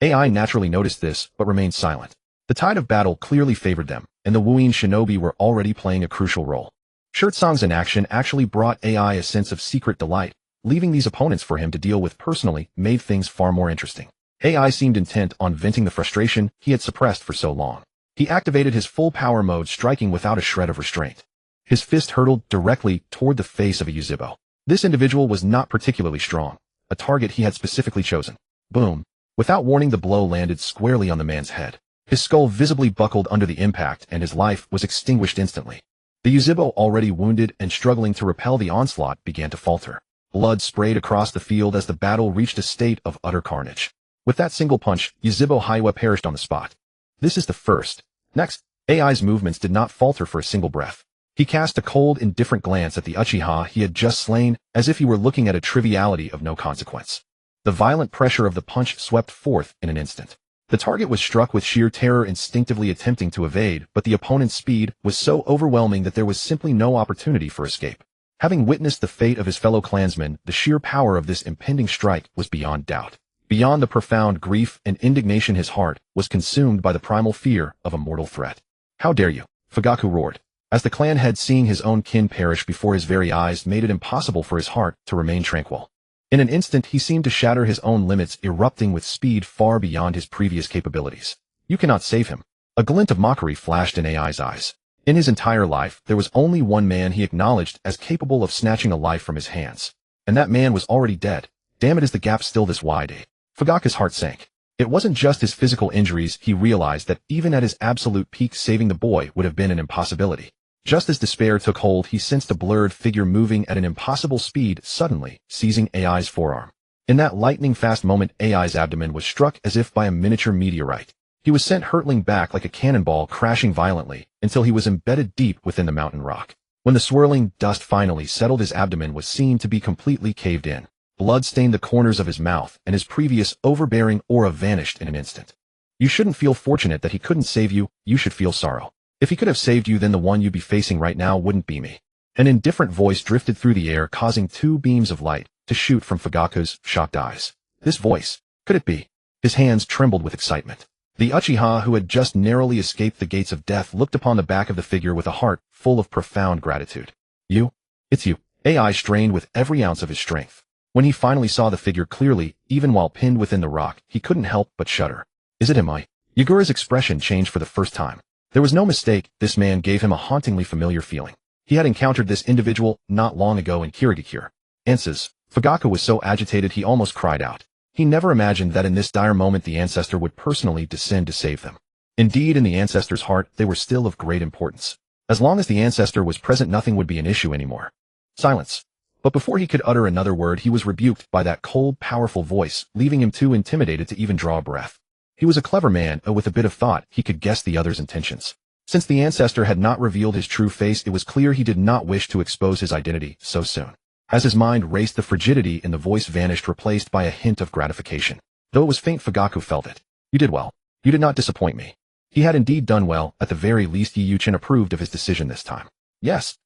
AI naturally noticed this, but remained silent. The tide of battle clearly favored them, and the Wuyin shinobi were already playing a crucial role. Shirtsong's inaction actually brought AI a sense of secret delight. Leaving these opponents for him to deal with personally made things far more interesting. AI seemed intent on venting the frustration he had suppressed for so long. He activated his full power mode, striking without a shred of restraint. His fist hurtled directly toward the face of a Yuzhibo. This individual was not particularly strong, a target he had specifically chosen. Boom. Without warning, the blow landed squarely on the man's head. His skull visibly buckled under the impact, and his life was extinguished instantly. The Yuzhibo, already wounded and struggling to repel the onslaught, began to falter. Blood sprayed across the field as the battle reached a state of utter carnage. With that single punch, Yuzhibo Haiwa perished on the spot. This is the first. Next, AI's movements did not falter for a single breath. He cast a cold, indifferent glance at the Uchiha he had just slain, as if he were looking at a triviality of no consequence. The violent pressure of the punch swept forth in an instant. The target was struck with sheer terror, instinctively attempting to evade, but the opponent's speed was so overwhelming that there was simply no opportunity for escape. Having witnessed the fate of his fellow clansmen, the sheer power of this impending strike was beyond doubt. Beyond the profound grief and indignation, his heart was consumed by the primal fear of a mortal threat. How dare you? Fugaku roared. As the clan head, seeing his own kin perish before his very eyes made it impossible for his heart to remain tranquil. In an instant, he seemed to shatter his own limits, erupting with speed far beyond his previous capabilities. You cannot save him. A glint of mockery flashed in AI's eyes. In his entire life, there was only one man he acknowledged as capable of snatching a life from his hands. And that man was already dead. Damn it, is the gap still this wide? Fugaku's heart sank. It wasn't just his physical injuries. He realized that even at his absolute peak, saving the boy would have been an impossibility. Just as despair took hold, he sensed a blurred figure moving at an impossible speed, suddenly seizing AI's forearm. In that lightning-fast moment, AI's abdomen was struck as if by a miniature meteorite. He was sent hurtling back like a cannonball, crashing violently, until he was embedded deep within the mountain rock. When the swirling dust finally settled, his abdomen was seen to be completely caved in. Blood stained the corners of his mouth, and his previous overbearing aura vanished in an instant. You shouldn't feel fortunate that he couldn't save you, you should feel sorrow. If he could have saved you, then the one you'd be facing right now wouldn't be me. An indifferent voice drifted through the air, causing two beams of light to shoot from Fugaku's shocked eyes. This voice, could it be? His hands trembled with excitement. The Uchiha, who had just narrowly escaped the gates of death, looked upon the back of the figure with a heart full of profound gratitude. You? It's you. AI strained with every ounce of his strength. When he finally saw the figure clearly, even while pinned within the rock, he couldn't help but shudder. Is it him? Yagura's expression changed for the first time. There was no mistake, this man gave him a hauntingly familiar feeling. He had encountered this individual not long ago in Kirigakure. Answers. Fugaku was so agitated he almost cried out. He never imagined that in this dire moment the ancestor would personally descend to save them. Indeed, in the ancestor's heart, they were still of great importance. As long as the ancestor was present, nothing would be an issue anymore. Silence. But before he could utter another word, he was rebuked by that cold, powerful voice, leaving him too intimidated to even draw a breath. He was a clever man, and with a bit of thought, he could guess the other's intentions. Since the ancestor had not revealed his true face, it was clear he did not wish to expose his identity so soon. As his mind raced, the frigidity in the voice vanished, replaced by a hint of gratification. Though it was faint, Fugaku felt it. You did well. You did not disappoint me. He had indeed done well. At the very least, Yiyuchin approved of his decision this time. Yes.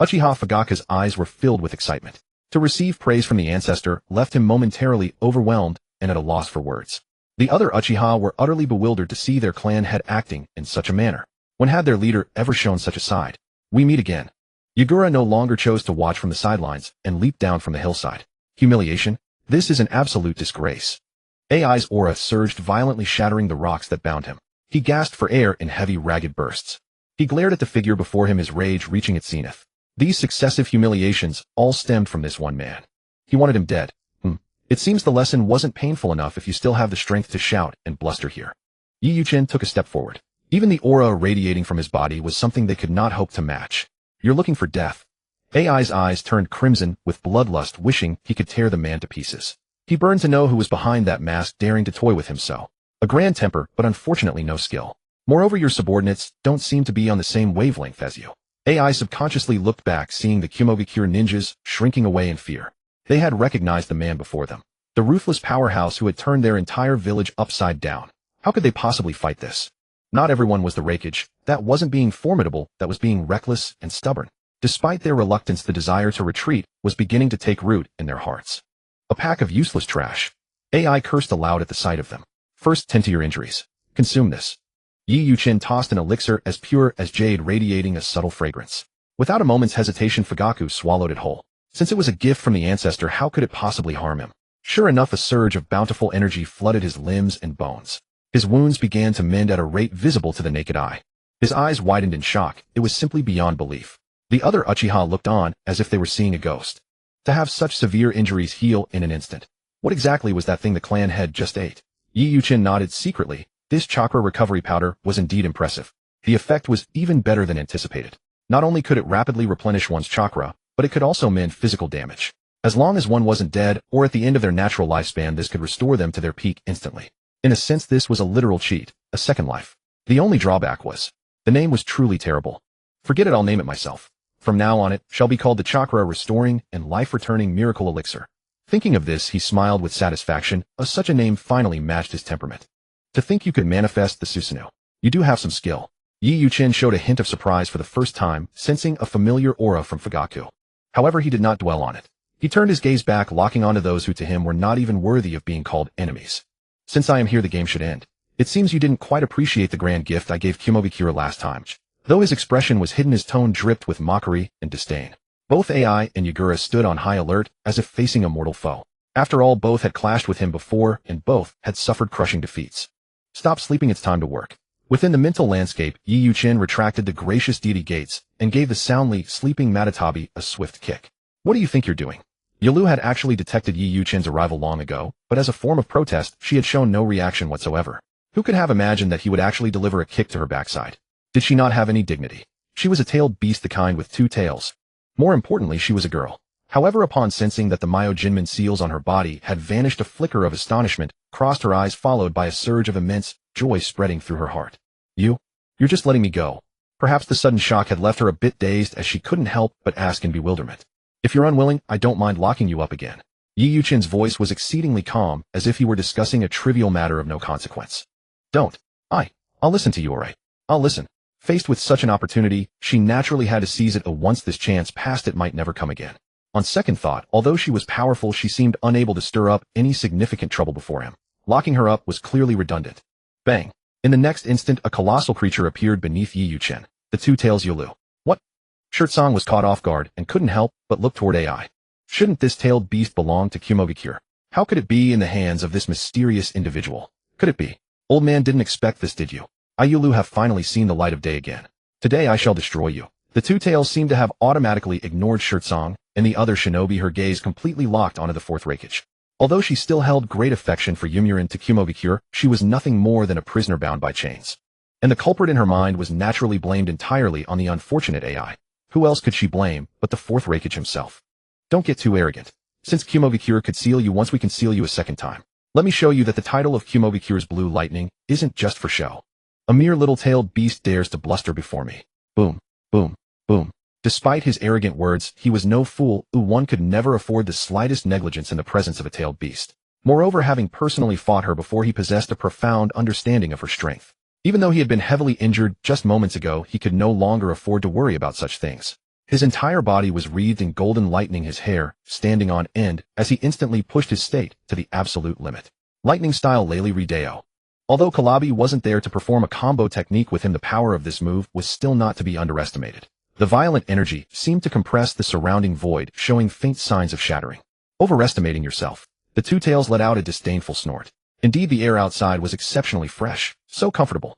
Uchiha Fugaku's eyes were filled with excitement. To receive praise from the ancestor left him momentarily overwhelmed and at a loss for words. The other Uchiha were utterly bewildered to see their clan head acting in such a manner. When had their leader ever shown such a side? We meet again. Yagura no longer chose to watch from the sidelines and leaped down from the hillside. Humiliation? This is an absolute disgrace. AI's aura surged violently, shattering the rocks that bound him. He gasped for air in heavy, ragged bursts. He glared at the figure before him, his rage reaching its zenith. These successive humiliations all stemmed from this one man. He wanted him dead. It seems the lesson wasn't painful enough if you still have the strength to shout and bluster here. Yiyuchin took a step forward. Even the aura radiating from his body was something they could not hope to match. You're looking for death. AI's eyes turned crimson with bloodlust, wishing he could tear the man to pieces. He burned to know who was behind that mask, daring to toy with him so. A grand temper, but unfortunately no skill. Moreover, your subordinates don't seem to be on the same wavelength as you. AI subconsciously looked back, seeing the Kumogakure ninjas shrinking away in fear. They had recognized the man before them. The ruthless powerhouse who had turned their entire village upside down. How could they possibly fight this? Not everyone was the Raikage. That wasn't being formidable, that was being reckless and stubborn. Despite their reluctance, the desire to retreat was beginning to take root in their hearts. A pack of useless trash. AI cursed aloud at the sight of them. First, tend to your injuries. Consume this. Yiyuchin tossed an elixir as pure as jade, radiating a subtle fragrance. Without a moment's hesitation, Fugaku swallowed it whole. Since it was a gift from the ancestor, how could it possibly harm him? Sure enough, a surge of bountiful energy flooded his limbs and bones. His wounds began to mend at a rate visible to the naked eye. His eyes widened in shock. It was simply beyond belief. The other Uchiha looked on as if they were seeing a ghost. To have such severe injuries heal in an instant. What exactly was that thing the clan head just ate? Yiyuchin nodded secretly. This chakra recovery powder was indeed impressive. The effect was even better than anticipated. Not only could it rapidly replenish one's chakra, but it could also mend physical damage. As long as one wasn't dead or at the end of their natural lifespan, this could restore them to their peak instantly. In a sense, this was a literal cheat, a second life. The only drawback was, the name was truly terrible. Forget it, I'll name it myself. From now on it shall be called the Chakra Restoring and Life-Returning Miracle Elixir. Thinking of this, he smiled with satisfaction, as such a name finally matched his temperament. To think you could manifest the Susanoo. You do have some skill. Yiyuchin showed a hint of surprise for the first time, sensing a familiar aura from Fugaku. However, he did not dwell on it. He turned his gaze back, locking onto those who to him were not even worthy of being called enemies. Since I am here, the game should end. It seems you didn't quite appreciate the grand gift I gave Kumobikura last time. Though his expression was hidden, his tone dripped with mockery and disdain. Both AI and Yagura stood on high alert, as if facing a mortal foe. After all, both had clashed with him before, and both had suffered crushing defeats. Stop sleeping, it's time to work. Within the mental landscape, Yi Yuchin retracted the gracious deity gates, and gave the soundly sleeping Matatabi a swift kick. What do you think you're doing? Yalu had actually detected Yi Yuchin's arrival long ago, but as a form of protest, she had shown no reaction whatsoever. Who could have imagined that he would actually deliver a kick to her backside? Did she not have any dignity? She was a tailed beast, the kind with two tails. More importantly, she was a girl. However, upon sensing that the Myojinman seals on her body had vanished, a flicker of astonishment crossed her eyes, followed by a surge of immense joy spreading through her heart. You're just letting me go. Perhaps the sudden shock had left her a bit dazed, as she couldn't help but ask in bewilderment. If you're unwilling, I don't mind locking you up again. Yi Yuchin's voice was exceedingly calm, as if he were discussing a trivial matter of no consequence. Don't. I'll listen to you, alright? I'll listen. Faced with such an opportunity, she naturally had to seize it. Once this chance passed, it might never come again. On second thought, although she was powerful, she seemed unable to stir up any significant trouble before him. Locking her up was clearly redundant. Bang. In the next instant, a colossal creature appeared beneath Yi Yuchin, the two tails Yulu. What? Shirtsong was caught off guard and couldn't help but look toward AI. Shouldn't this tailed beast belong to Kumobikura? How could it be in the hands of this mysterious individual? Could it be? Old man, didn't expect this, did you? Yulu have finally seen the light of day again. Today I shall destroy you. The two tails seemed to have automatically ignored Shirtsong, and the other shinobi, her gaze completely locked onto the fourth Reikage. Although she still held great affection for Yumurin to Kumobikura, she was nothing more than a prisoner bound by chains. And the culprit in her mind was naturally blamed entirely on the unfortunate AI. Who else could she blame but the fourth Reikage himself? Don't get too arrogant. Since Kumobikura could seal you once, we can seal you a second time. Let me show you that the title of Kumobikura's Blue Lightning isn't just for show. A mere little-tailed beast dares to bluster before me. Boom, boom, boom. Despite his arrogant words, he was no fool. One could never afford the slightest negligence in the presence of a tailed beast. Moreover, having personally fought her before, he possessed a profound understanding of her strength. Even though he had been heavily injured just moments ago, he could no longer afford to worry about such things. His entire body was wreathed in golden lightning, his hair standing on end as he instantly pushed his state to the absolute limit. Lightning style Lele Rideo. Although Kalabi wasn't there to perform a combo technique with him, the power of this move was still not to be underestimated. The violent energy seemed to compress the surrounding void, showing faint signs of shattering. Overestimating yourself. The two tails let out a disdainful snort. Indeed, the air outside was exceptionally fresh, so comfortable.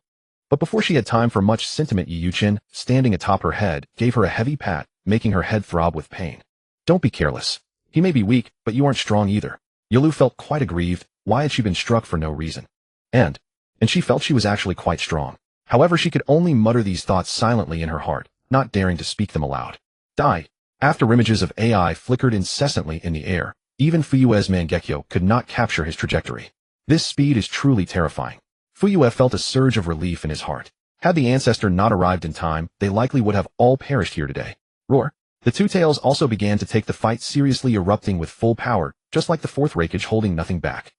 But before she had time for much sentiment, Yi Yuchin, standing atop her head, gave her a heavy pat, making her head throb with pain. Don't be careless. He may be weak, but you aren't strong either. Yalu felt quite aggrieved. Why had she been struck for no reason? And she felt she was actually quite strong. However, she could only mutter these thoughts silently in her heart, not daring to speak them aloud. Die. After images of AI flickered incessantly in the air, even Fuyue's Mangekyo could not capture his trajectory. This speed is truly terrifying. Fuyue felt a surge of relief in his heart. Had the ancestor not arrived in time, they likely would have all perished here today. Roar. The two tails also began to take the fight seriously, erupting with full power, just like the fourth Reikage, holding nothing back.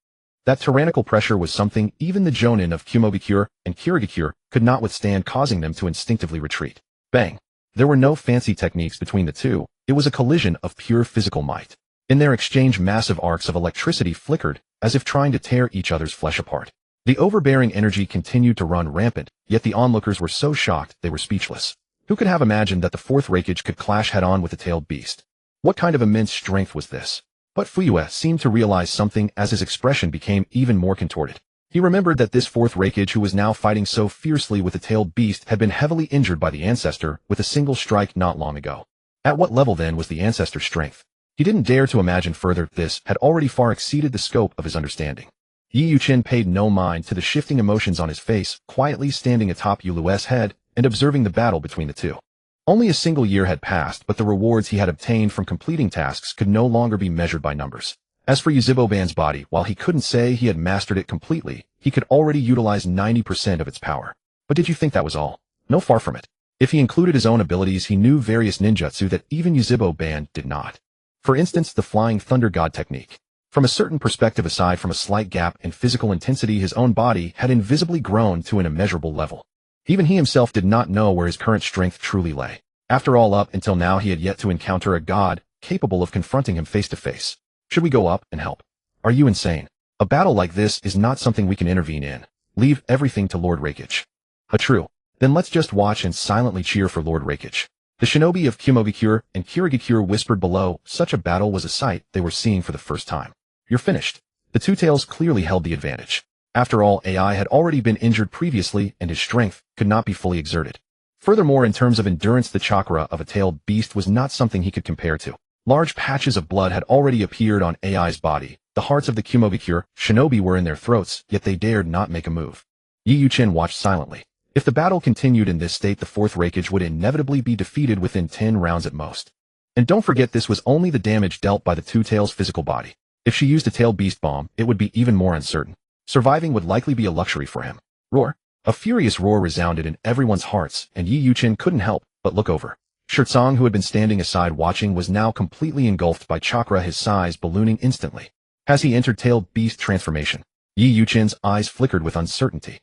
That tyrannical pressure was something even the Jonin of Kumobikura and Kirigakure could not withstand, causing them to instinctively retreat. Bang. There were no fancy techniques between the two. It was a collision of pure physical might. In their exchange, massive arcs of electricity flickered, as if trying to tear each other's flesh apart. The overbearing energy continued to run rampant, yet the onlookers were so shocked they were speechless. Who could have imagined that the fourth Reikage could clash head-on with the tailed beast? What kind of immense strength was this? But Fuyue seemed to realize something as his expression became even more contorted. He remembered that this fourth Reikage, who was now fighting so fiercely with the tailed beast, had been heavily injured by the ancestor with a single strike not long ago. At what level then was the ancestor's strength? He didn't dare to imagine further. This had already far exceeded the scope of his understanding. Yi Yuchin paid no mind to the shifting emotions on his face, quietly standing atop Yulue's head and observing the battle between the two. Only a single year had passed, but the rewards he had obtained from completing tasks could no longer be measured by numbers. As for Yuzhibo-ban's body, while he couldn't say he had mastered it completely, he could already utilize 90% of its power. But did you think that was all? No, far from it. If he included his own abilities, he knew various ninjutsu that even Yuzhibo-ban did not. For instance, the Flying Thunder God technique. From a certain perspective, aside from a slight gap in physical intensity, his own body had invisibly grown to an immeasurable level. Even he himself did not know where his current strength truly lay. After all, up until now he had yet to encounter a god capable of confronting him face to face. Should we go up and help? Are you insane? A battle like this is not something we can intervene in. Leave everything to Lord Raikage. True. Then let's just watch and silently cheer for Lord Raikage. The shinobi of Kumogakure and Kirigakure whispered below. Such a battle was a sight they were seeing for the first time. You're finished. The two tails clearly held the advantage. After all, AI had already been injured previously and his strength could not be fully exerted. Furthermore, in terms of endurance, the chakra of a tailed beast was not something he could compare to. Large patches of blood had already appeared on AI's body. The hearts of the Kumogakure shinobi were in their throats, yet they dared not make a move. Yi Yuchin watched silently. If the battle continued in this state, the fourth Raikage would inevitably be defeated within 10 rounds at most. And don't forget, this was only the damage dealt by the two tails' physical body. If she used a tail beast bomb, it would be even more uncertain. Surviving would likely be a luxury for him. Roar! A furious roar resounded in everyone's hearts, and Yi Yuchin couldn't help but look over. Shirtsong, who had been standing aside watching, was now completely engulfed by chakra, his size ballooning instantly. As he entered tailed beast transformation, Yi Yuchin's eyes flickered with uncertainty.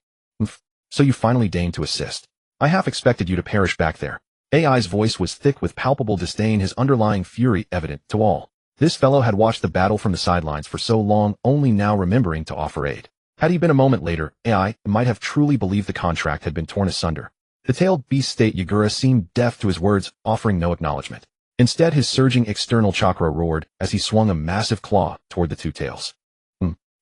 So you finally deigned to assist. I half expected you to perish back there. AI's voice was thick with palpable disdain, his underlying fury evident to all. This fellow had watched the battle from the sidelines for so long, only now remembering to offer aid. Had he been a moment later, AI might have truly believed the contract had been torn asunder. The tailed beast state Yagura seemed deaf to his words, offering no acknowledgement. Instead, his surging external chakra roared as he swung a massive claw toward the two tails.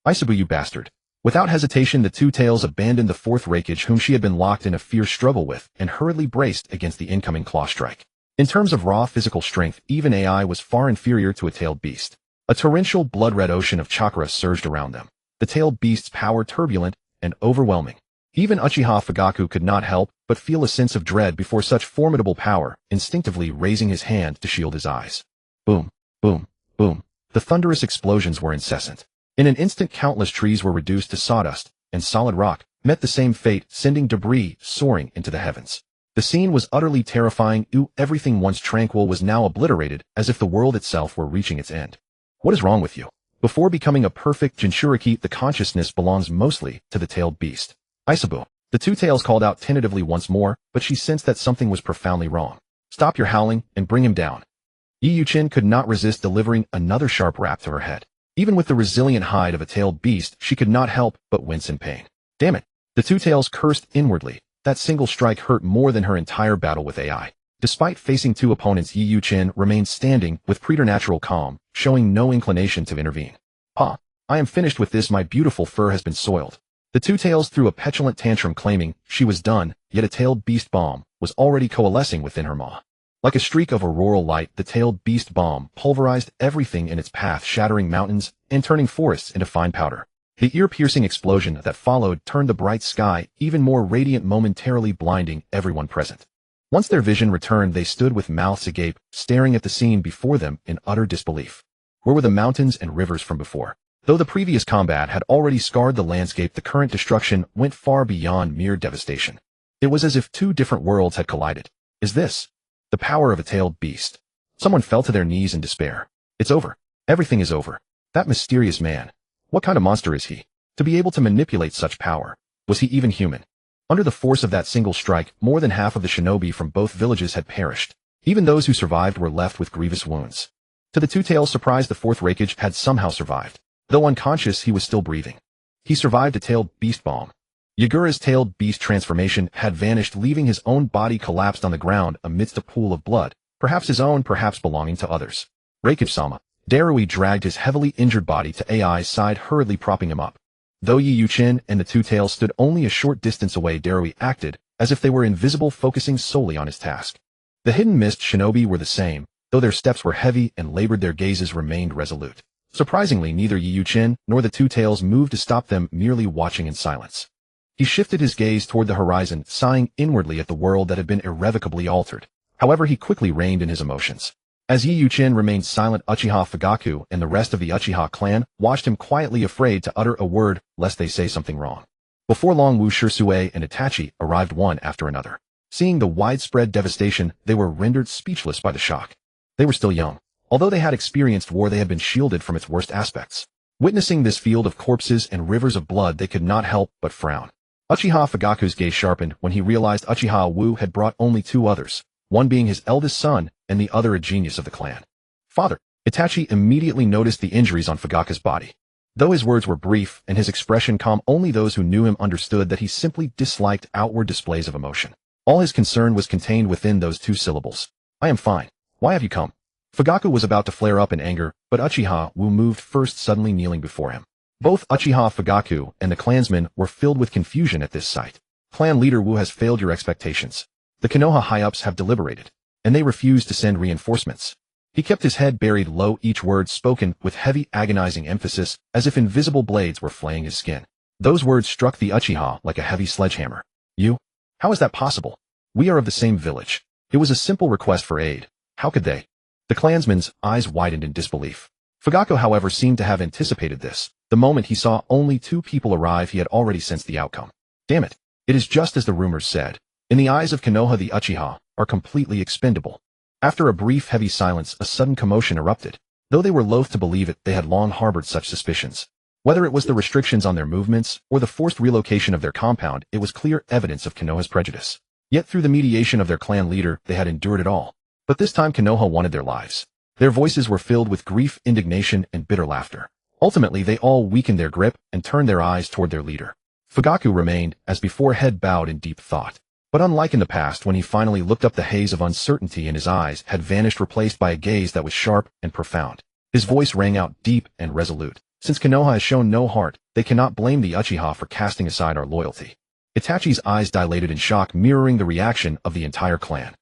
Isabu, you bastard. Without hesitation, the two tails abandoned the fourth Raikage, whom she had been locked in a fierce struggle with, and hurriedly braced against the incoming claw strike. In terms of raw physical strength, even AI was far inferior to a tailed beast. A torrential blood-red ocean of chakra surged around them. The tailed beast's power turbulent and overwhelming. Even Uchiha Fugaku could not help but feel a sense of dread before such formidable power, instinctively raising his hand to shield his eyes. Boom, boom, boom. The thunderous explosions were incessant. In an instant, countless trees were reduced to sawdust, and solid rock met the same fate, sending debris soaring into the heavens. The scene was utterly terrifying. Everything once tranquil was now obliterated, as if the world itself were reaching its end. What is wrong with you? Before becoming a perfect Jinchuriki, the consciousness belongs mostly to the tailed beast. Isabu. The two tails called out tentatively once more, but she sensed that something was profoundly wrong. Stop your howling and bring him down. Yi Yuchin could not resist delivering another sharp rap to her head. Even with the resilient hide of a tailed beast, she could not help but wince in pain. Damn it! The two tails cursed inwardly. That single strike hurt more than her entire battle with AI. Despite facing two opponents, Yi Yuchin remained standing with preternatural calm, showing no inclination to intervene. I am finished with this. My beautiful fur has been soiled. The two tails threw a petulant tantrum, claiming she was done, yet a tailed beast bomb was already coalescing within her maw. Like a streak of auroral light, the tailed beast bomb pulverized everything in its path, shattering mountains and turning forests into fine powder. The ear-piercing explosion that followed turned the bright sky even more radiant, momentarily blinding everyone present. Once their vision returned, they stood with mouths agape, staring at the scene before them in utter disbelief. Where were the mountains and rivers from before? Though the previous combat had already scarred the landscape, the current destruction went far beyond mere devastation. It was as if two different worlds had collided. Is this the power of a tailed beast? Someone fell to their knees in despair. It's over. Everything is over. That mysterious man. What kind of monster is he? To be able to manipulate such power. Was he even human? Under the force of that single strike, more than half of the shinobi from both villages had perished. Even those who survived were left with grievous wounds. To the two tails' surprise, the fourth Raikage had somehow survived. Though unconscious, he was still breathing. He survived a tailed beast bomb. Yagura's tailed beast transformation had vanished, leaving his own body collapsed on the ground amidst a pool of blood, perhaps his own, perhaps belonging to others. Raikage-sama. Darui dragged his heavily injured body to AI's side, hurriedly propping him up. Though Yi Yuchin and the two tails stood only a short distance away, Darui acted as if they were invisible, focusing solely on his task. The hidden mist shinobi were the same, though their steps were heavy and labored, their gazes remained resolute. Surprisingly, neither Yi Yuchin nor the two tails moved to stop them, merely watching in silence. He shifted his gaze toward the horizon, sighing inwardly at the world that had been irrevocably altered. However, he quickly reined in his emotions. As Yi Yuchin remained silent, Uchiha Fugaku and the rest of the Uchiha clan watched him quietly, afraid to utter a word lest they say something wrong. Before long, Wu Shirsue and Itachi arrived one after another. Seeing the widespread devastation, they were rendered speechless by the shock. They were still young. Although they had experienced war, they had been shielded from its worst aspects. Witnessing this field of corpses and rivers of blood, they could not help but frown. Uchiha Fugaku's gaze sharpened when he realized Uchiha Wu had brought only two others, one being his eldest son and the other a genius of the clan. Father. Itachi immediately noticed the injuries on Fugaka's body. Though his words were brief and his expression calm, only those who knew him understood that he simply disliked outward displays of emotion. All his concern was contained within those two syllables. I am fine. Why have you come? Fugaku was about to flare up in anger, but Uchiha Wu moved first, suddenly kneeling before him. Both Uchiha Fugaku and the clansmen were filled with confusion at this sight. Clan leader Wu has failed your expectations. The Konoha high-ups have deliberated, and they refuse to send reinforcements. He kept his head buried low, each word spoken with heavy, agonizing emphasis, as if invisible blades were flaying his skin. Those words struck the Uchiha like a heavy sledgehammer. You? How is that possible? We are of the same village. It was a simple request for aid. How could they? The clansman's eyes widened in disbelief. Fugaku, however, seemed to have anticipated this. The moment he saw only two people arrive, he had already sensed the outcome. Damn it. It is just as the rumors said. In the eyes of Konoha, the Uchiha are completely expendable. After a brief, heavy silence, a sudden commotion erupted. Though they were loath to believe it, they had long harbored such suspicions. Whether it was the restrictions on their movements or the forced relocation of their compound, it was clear evidence of Konoha's prejudice. Yet through the mediation of their clan leader, they had endured it all. But this time Konoha wanted their lives. Their voices were filled with grief, indignation, and bitter laughter. Ultimately, they all weakened their grip and turned their eyes toward their leader. Fugaku remained, as before, head bowed in deep thought. But unlike in the past, when he finally looked up, the haze of uncertainty in his eyes had vanished, replaced by a gaze that was sharp and profound. His voice rang out deep and resolute. Since Konoha has shown no heart, they cannot blame the Uchiha for casting aside our loyalty. Itachi's eyes dilated in shock, mirroring the reaction of the entire clan.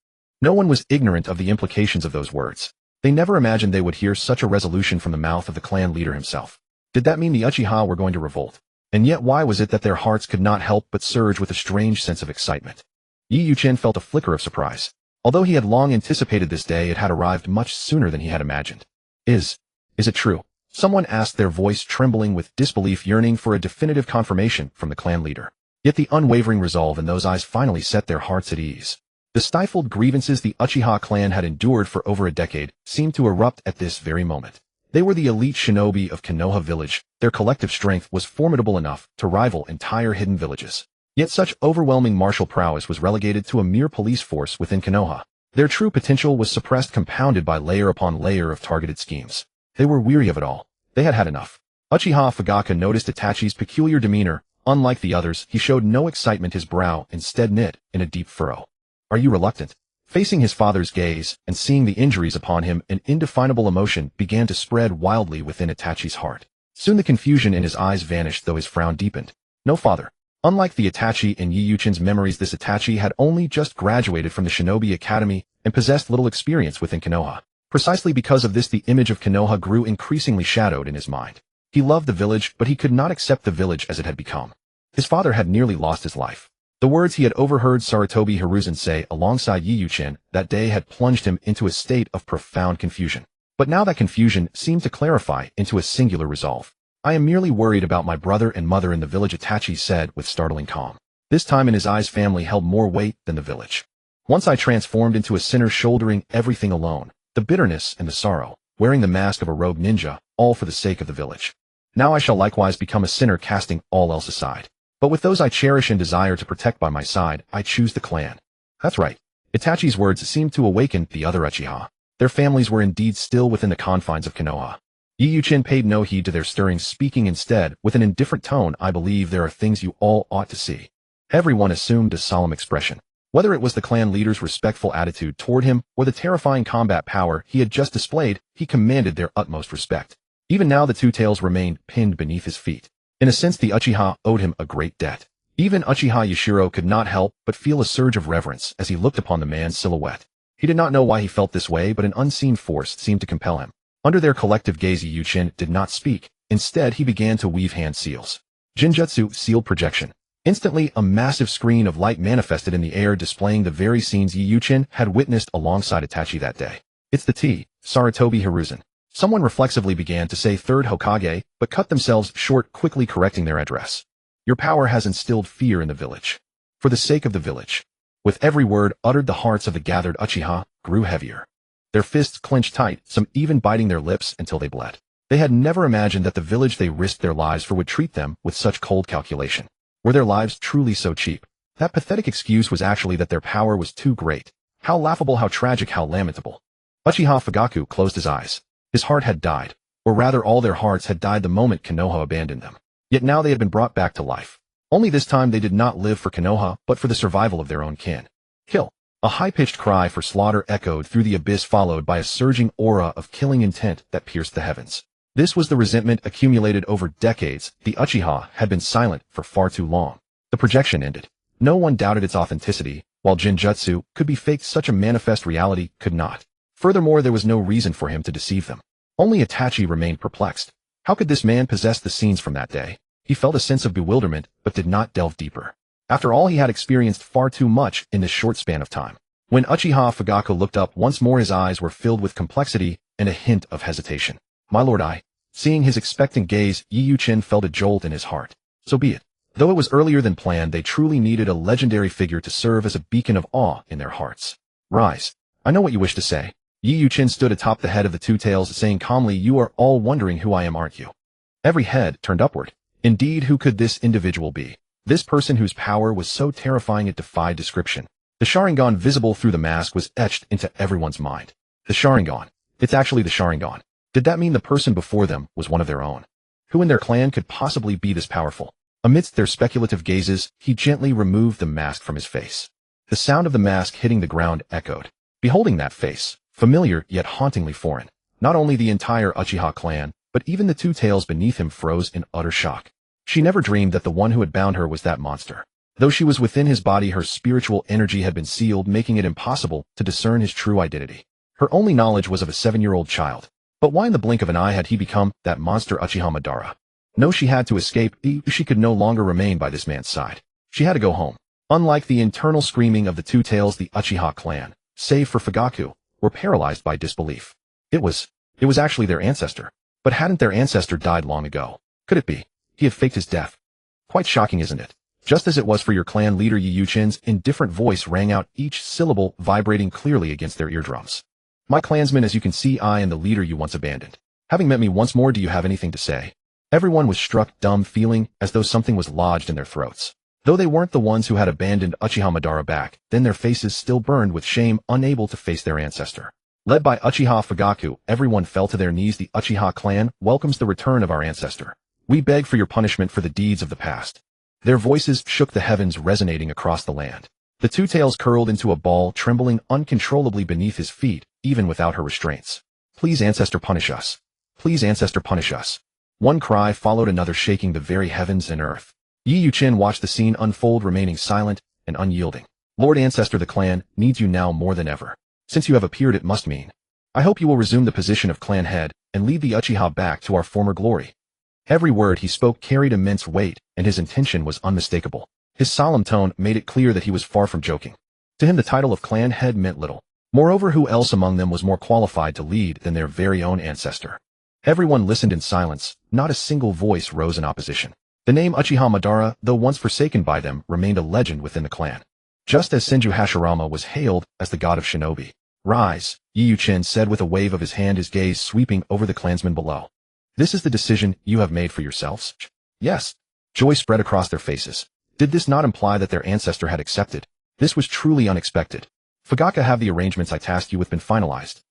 No one was ignorant of the implications of those words. They never imagined they would hear such a resolution from the mouth of the clan leader himself. Did that mean the Uchiha were going to revolt? And yet why was it that their hearts could not help but surge with a strange sense of excitement? Yi Yuchen felt a flicker of surprise. Although he had long anticipated this day, it had arrived much sooner than he had imagined. Is it true? Someone asked, their voice trembling with disbelief, yearning for a definitive confirmation from the clan leader. Yet the unwavering resolve in those eyes finally set their hearts at ease. The stifled grievances the Uchiha clan had endured for over a decade seemed to erupt at this very moment. They were the elite shinobi of Konoha village. Their collective strength was formidable enough to rival entire hidden villages. Yet such overwhelming martial prowess was relegated to a mere police force within Konoha. Their true potential was suppressed, compounded by layer upon layer of targeted schemes. They were weary of it all. They had had enough. Uchiha Fugaku noticed Itachi's peculiar demeanor. Unlike the others, he showed no excitement, his brow instead knit in a deep furrow. Are you reluctant? Facing his father's gaze and seeing the injuries upon him, an indefinable emotion began to spread wildly within Itachi's heart. Soon the confusion in his eyes vanished, though his frown deepened. No, father. Unlike the Itachi in Yi Yuchen's memories, this Itachi had only just graduated from the Shinobi Academy and possessed little experience within Konoha. Precisely because of this, the image of Konoha grew increasingly shadowed in his mind. He loved the village, but he could not accept the village as it had become. His father had nearly lost his life. The words he had overheard Sarutobi Hiruzen say alongside Yi Yuchen that day had plunged him into a state of profound confusion. But now that confusion seemed to clarify into a singular resolve. I am merely worried about my brother and mother in the village, Itachi said with startling calm. This time in his eyes, family held more weight than the village. Once I transformed into a sinner, shouldering everything alone, the bitterness and the sorrow, wearing the mask of a rogue ninja, all for the sake of the village. Now I shall likewise become a sinner, casting all else aside. But with those I cherish and desire to protect by my side, I choose the clan. That's right. Itachi's words seemed to awaken the other Uchiha. Their families were indeed still within the confines of Konoha. Yi Yuchen paid no heed to their stirrings, speaking instead with an indifferent tone. I believe there are things you all ought to see. Everyone assumed a solemn expression. Whether it was the clan leader's respectful attitude toward him or the terrifying combat power he had just displayed, he commanded their utmost respect. Even now the two tails remained pinned beneath his feet. In a sense, the Uchiha owed him a great debt. Even Uchiha Yashiro could not help but feel a surge of reverence as he looked upon the man's silhouette. He did not know why he felt this way, but an unseen force seemed to compel him. Under their collective gaze, Yi Yuchen did not speak. Instead, he began to weave hand seals. Jinjutsu sealed projection. Instantly, a massive screen of light manifested in the air, displaying the very scenes Yi Yuchen had witnessed alongside Itachi that day. It's the T. Sarutobi Hiruzen. Someone reflexively began to say third Hokage, but cut themselves short, quickly correcting their address. Your power has instilled fear in the village. For the sake of the village. With every word uttered, the hearts of the gathered Uchiha grew heavier. Their fists clenched tight, some even biting their lips until they bled. They had never imagined that the village they risked their lives for would treat them with such cold calculation. Were their lives truly so cheap? That pathetic excuse was actually that their power was too great. How laughable, how tragic, how lamentable. Uchiha Fugaku closed his eyes. His heart had died, or rather all their hearts had died the moment Konoha abandoned them. Yet now they had been brought back to life. Only this time they did not live for Konoha, but for the survival of their own kin. Kill. A high-pitched cry for slaughter echoed through the abyss, followed by a surging aura of killing intent that pierced the heavens. This was the resentment accumulated over decades. The Uchiha had been silent for far too long. The projection ended. No one doubted its authenticity, while Jinjutsu could be faked, such a manifest reality could not. Furthermore, there was no reason for him to deceive them. Only Itachi remained perplexed. How could this man possess the scenes from that day? He felt a sense of bewilderment, but did not delve deeper. After all, he had experienced far too much in this short span of time. When Uchiha Fugaku looked up once more, his eyes were filled with complexity and a hint of hesitation. My lord, seeing his expectant gaze, Yi Yuchin felt a jolt in his heart. So be it. Though it was earlier than planned, they truly needed a legendary figure to serve as a beacon of awe in their hearts. Rise. I know what you wish to say. Yi Yuchin stood atop the head of the Two Tails, saying calmly, you are all wondering who I am, aren't you? Every head turned upward. Indeed, who could this individual be? This person whose power was so terrifying it defied description. The Sharingan visible through the mask was etched into everyone's mind. The Sharingan. It's actually the Sharingan. Did that mean the person before them was one of their own? Who in their clan could possibly be this powerful? Amidst their speculative gazes, he gently removed the mask from his face. The sound of the mask hitting the ground echoed. Beholding that face, familiar yet hauntingly foreign, not only the entire Uchiha clan, but even the Two Tails beneath him froze in utter shock. She never dreamed that the one who had bound her was that monster. Though she was within his body, her spiritual energy had been sealed, making it impossible to discern his true identity. Her only knowledge was of a 7-year-old child. But why in the blink of an eye had he become that monster Uchiha Madara? No, she had to escape. She could no longer remain by this man's side. She had to go home. Unlike the internal screaming of the Two Tails, the Uchiha clan, save for Fugaku, were paralyzed by disbelief. It was actually their ancestor. But hadn't their ancestor died long ago? Could it be? He had faked his death. Quite shocking, isn't it? Just as it was for your clan leader. Yi Yuchin's indifferent voice rang out, each syllable vibrating clearly against their eardrums. My clansmen, as you can see, I am the leader you once abandoned. Having met me once more, do you have anything to say? Everyone was struck dumb, feeling as though something was lodged in their throats. Though they weren't the ones who had abandoned Uchiha Madara back then, their faces still burned with shame, unable to face their ancestor. Led by Uchiha Fugaku, everyone fell to their knees. The Uchiha clan welcomes the return of our ancestor. We beg for your punishment for the deeds of the past. Their voices shook the heavens, resonating across the land. The Two Tails curled into a ball, trembling uncontrollably beneath his feet, even without her restraints. Please, ancestor, punish us. Please, ancestor, punish us. One cry followed another, shaking the very heavens and earth. Yi Yuchin watched the scene unfold, remaining silent and unyielding. Lord Ancestor, the clan needs you now more than ever. Since you have appeared, it must mean. I hope you will resume the position of clan head and lead the Uchiha back to our former glory. Every word he spoke carried immense weight, and his intention was unmistakable. His solemn tone made it clear that he was far from joking. To him, the title of clan head meant little. Moreover, who else among them was more qualified to lead than their very own ancestor? Everyone listened in silence. Not a single voice rose in opposition. The name Uchiha Madara, though once forsaken by them, remained a legend within the clan. Just as Senju Hashirama was hailed as the god of shinobi. Rise, Yi Yuchin said with a wave of his hand, his gaze sweeping over the clansmen below. This is the decision you have made for yourselves? Yes. Joy spread across their faces. Did this not imply that their ancestor had accepted? This was truly unexpected. Fugaku, have the arrangements I tasked you with been finalized?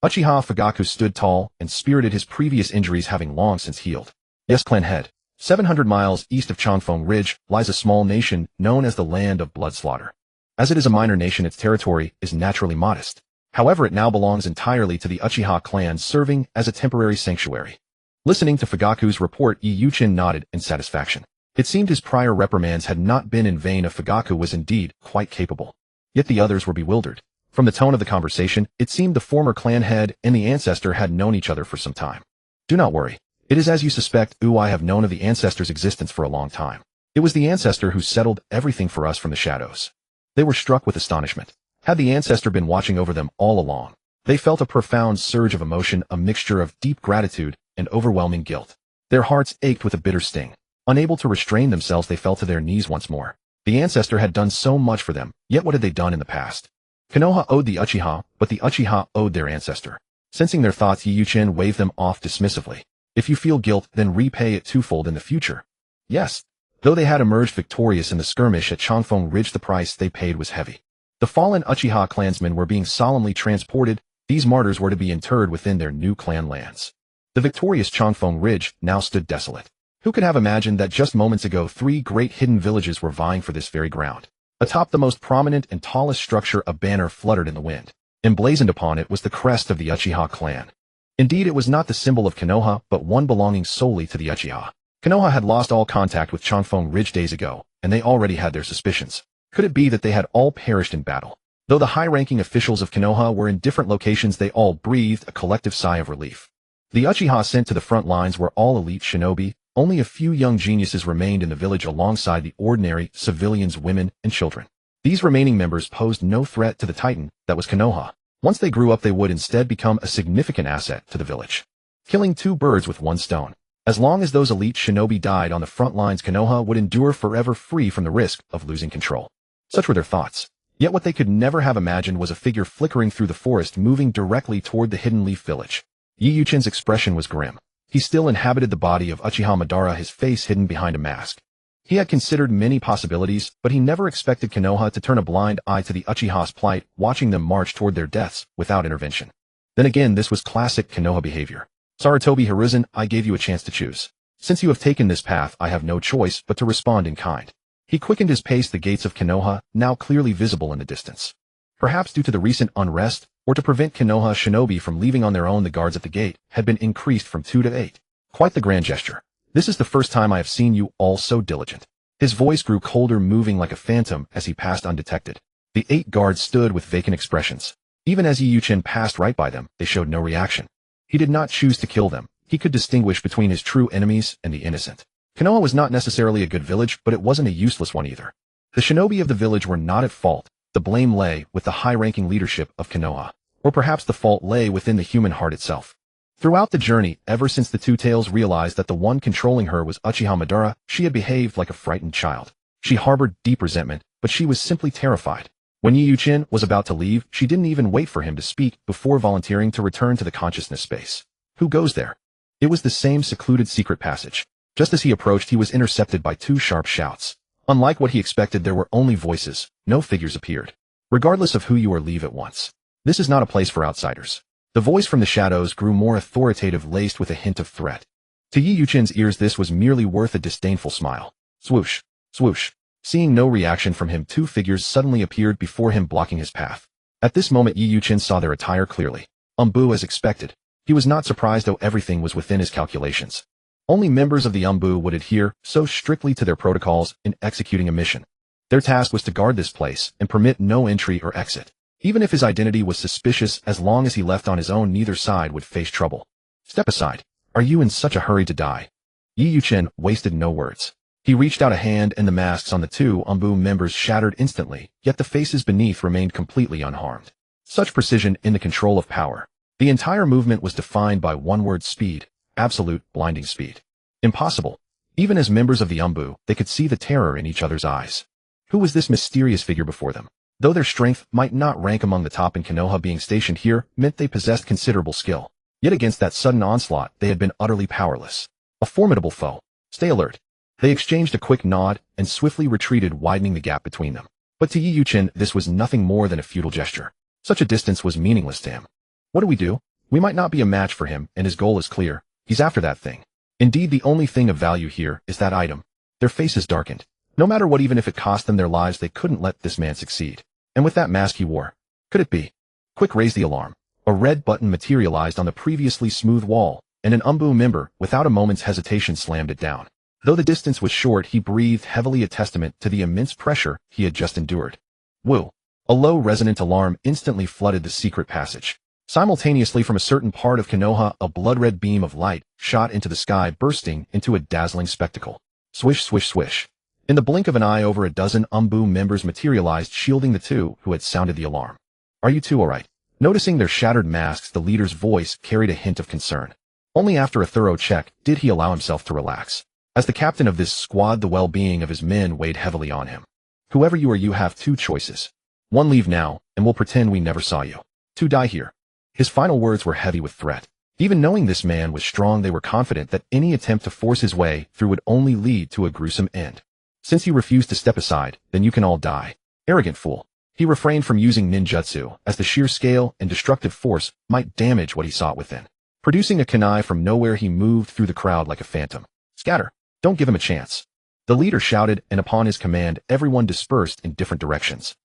Uchiha Fugaku stood tall and spirited, his previous injuries having long since healed. Yes, clan head. 700 miles east of Changfeng Ridge lies a small nation known as the Land of Blood Slaughter. As it is a minor nation, its territory is naturally modest. However, it now belongs entirely to the Uchiha clan, serving as a temporary sanctuary. Listening to Fugaku's report, Yi Yuchin nodded in satisfaction. It seemed his prior reprimands had not been in vain. If Fugaku was indeed quite capable. Yet the others were bewildered. From the tone of the conversation, it seemed the former clan head and the ancestor had known each other for some time. Do not worry. It is as you suspect. I have known of the ancestor's existence for a long time. It was the ancestor who settled everything for us from the shadows. They were struck with astonishment. Had the ancestor been watching over them all along? They felt a profound surge of emotion, a mixture of deep gratitude and overwhelming guilt. Their hearts ached with a bitter sting. Unable to restrain themselves, they fell to their knees once more. The ancestor had done so much for them, yet what had they done in the past? Konoha owed the Uchiha, but the Uchiha owed their ancestor. Sensing their thoughts, Yi Yuchin waved them off dismissively. If you feel guilt, then repay it twofold in the future. Yes. Though they had emerged victorious in the skirmish at Changfeng Ridge, the price they paid was heavy. The fallen Uchiha clansmen were being solemnly transported. These martyrs were to be interred within their new clan lands. The victorious Changfeng Ridge now stood desolate. Who could have imagined that just moments ago 3 great hidden villages were vying for this very ground? Atop the most prominent and tallest structure, a banner fluttered in the wind. Emblazoned upon it was the crest of the Uchiha clan. Indeed, it was not the symbol of Konoha, but one belonging solely to the Uchiha. Konoha had lost all contact with Changfeng Ridge days ago, and they already had their suspicions. Could it be that they had all perished in battle? Though the high-ranking officials of Konoha were in different locations, they all breathed a collective sigh of relief. The Uchiha sent to the front lines were all elite shinobi. Only a few young geniuses remained in the village alongside the ordinary civilians, women, and children. These remaining members posed no threat to the titan that was Konoha. Once they grew up, they would instead become a significant asset to the village. Killing 2 birds with 1 stone. As long as those elite shinobi died on the front lines, Konoha would endure forever, free from the risk of losing control. Such were their thoughts. Yet what they could never have imagined was a figure flickering through the forest, moving directly toward the Hidden Leaf village. Yi Yuchen's expression was grim. He still inhabited the body of Uchiha Madara, his face hidden behind a mask. He had considered many possibilities, but he never expected Konoha to turn a blind eye to the Uchiha's plight, watching them march toward their deaths without intervention. Then again, this was classic Konoha behavior. Sarutobi Hiruzen, I gave you a chance to choose. Since you have taken this path, I have no choice but to respond in kind. He quickened his pace. The gates of Konoha, now clearly visible in the distance. Perhaps due to the recent unrest, or to prevent Konoha shinobi from leaving on their own, the guards at the gate had been increased from 2 to 8. Quite the grand gesture. This is the first time I have seen you all so diligent. His voice grew colder, moving like a phantom as he passed undetected. The 8 guards stood with vacant expressions. Even as Yi Yuchen passed right by them, they showed no reaction. He did not choose to kill them. He could distinguish between his true enemies and the innocent. Konoha was not necessarily a good village, but it wasn't a useless one either. The shinobi of the village were not at fault. The blame lay with the high-ranking leadership of Konoha. Or perhaps the fault lay within the human heart itself. Throughout the journey, ever since the Two Tails realized that the one controlling her was Uchiha Madara, she had behaved like a frightened child. She harbored deep resentment, but she was simply terrified. When Yi Yuchen was about to leave, she didn't even wait for him to speak before volunteering to return to the consciousness space. Who goes there? It was the same secluded secret passage. Just as he approached, he was intercepted by 2 sharp shouts. Unlike what he expected, there were only voices. No figures appeared. Regardless of who you are, leave at once. This is not a place for outsiders. The voice from the shadows grew more authoritative, laced with a hint of threat. To Yi Yuchen's ears, this was merely worth a disdainful smile. Swoosh, swoosh. Seeing no reaction from him, 2 figures suddenly appeared before him, blocking his path. At this moment, Yi Yuchen saw their attire clearly. Umbu, as expected. He was not surprised, though everything was within his calculations. Only members of the Umbu would adhere so strictly to their protocols in executing a mission. Their task was to guard this place and permit no entry or exit. Even if his identity was suspicious, as long as he left on his own, neither side would face trouble. Step aside. Are you in such a hurry to die? Yi Yuchen wasted no words. He reached out a hand, and the masks on the 2 Umbu members shattered instantly, yet the faces beneath remained completely unharmed. Such precision in the control of power. The entire movement was defined by one word: speed. Absolute, blinding speed. Impossible. Even as members of the Umbu, they could see the terror in each other's eyes. Who was this mysterious figure before them? Though their strength might not rank among the top in Konoha, being stationed here meant they possessed considerable skill. Yet against that sudden onslaught, they had been utterly powerless. A formidable foe. Stay alert. They exchanged a quick nod and swiftly retreated, widening the gap between them. But to Yi Yuchen, this was nothing more than a futile gesture. Such a distance was meaningless to him. What do? We might not be a match for him, and his goal is clear. He's after that thing. Indeed, the only thing of value here is that item. Their faces darkened. No matter what, even if it cost them their lives, they couldn't let this man succeed. And with that mask he wore. Could it be? Quick, raise the alarm. A red button materialized on the previously smooth wall, and an Umbu member, without a moment's hesitation, slammed it down. Though the distance was short, he breathed heavily, a testament to the immense pressure he had just endured. Woo! A low, resonant alarm instantly flooded the secret passage. Simultaneously, from a certain part of Konoha, a blood-red beam of light shot into the sky, bursting into a dazzling spectacle. Swish, swish, swish. In the blink of an eye, over a dozen Umbu members materialized, shielding the 2 who had sounded the alarm. Are you 2 all right? Noticing their shattered masks, the leader's voice carried a hint of concern. Only after a thorough check did he allow himself to relax. As the captain of this squad, the well-being of his men weighed heavily on him. Whoever you are, you have 2 choices. 1, leave now, and we'll pretend we never saw you. 2, die here. His final words were heavy with threat. Even knowing this man was strong, they were confident that any attempt to force his way through would only lead to a gruesome end. Since you refuse to step aside, then you can all die. Arrogant fool. He refrained from using ninjutsu, as the sheer scale and destructive force might damage what he sought within. Producing a kunai from nowhere, he moved through the crowd like a phantom. Scatter! Don't give him a chance. The leader shouted, and upon his command, everyone dispersed in different directions.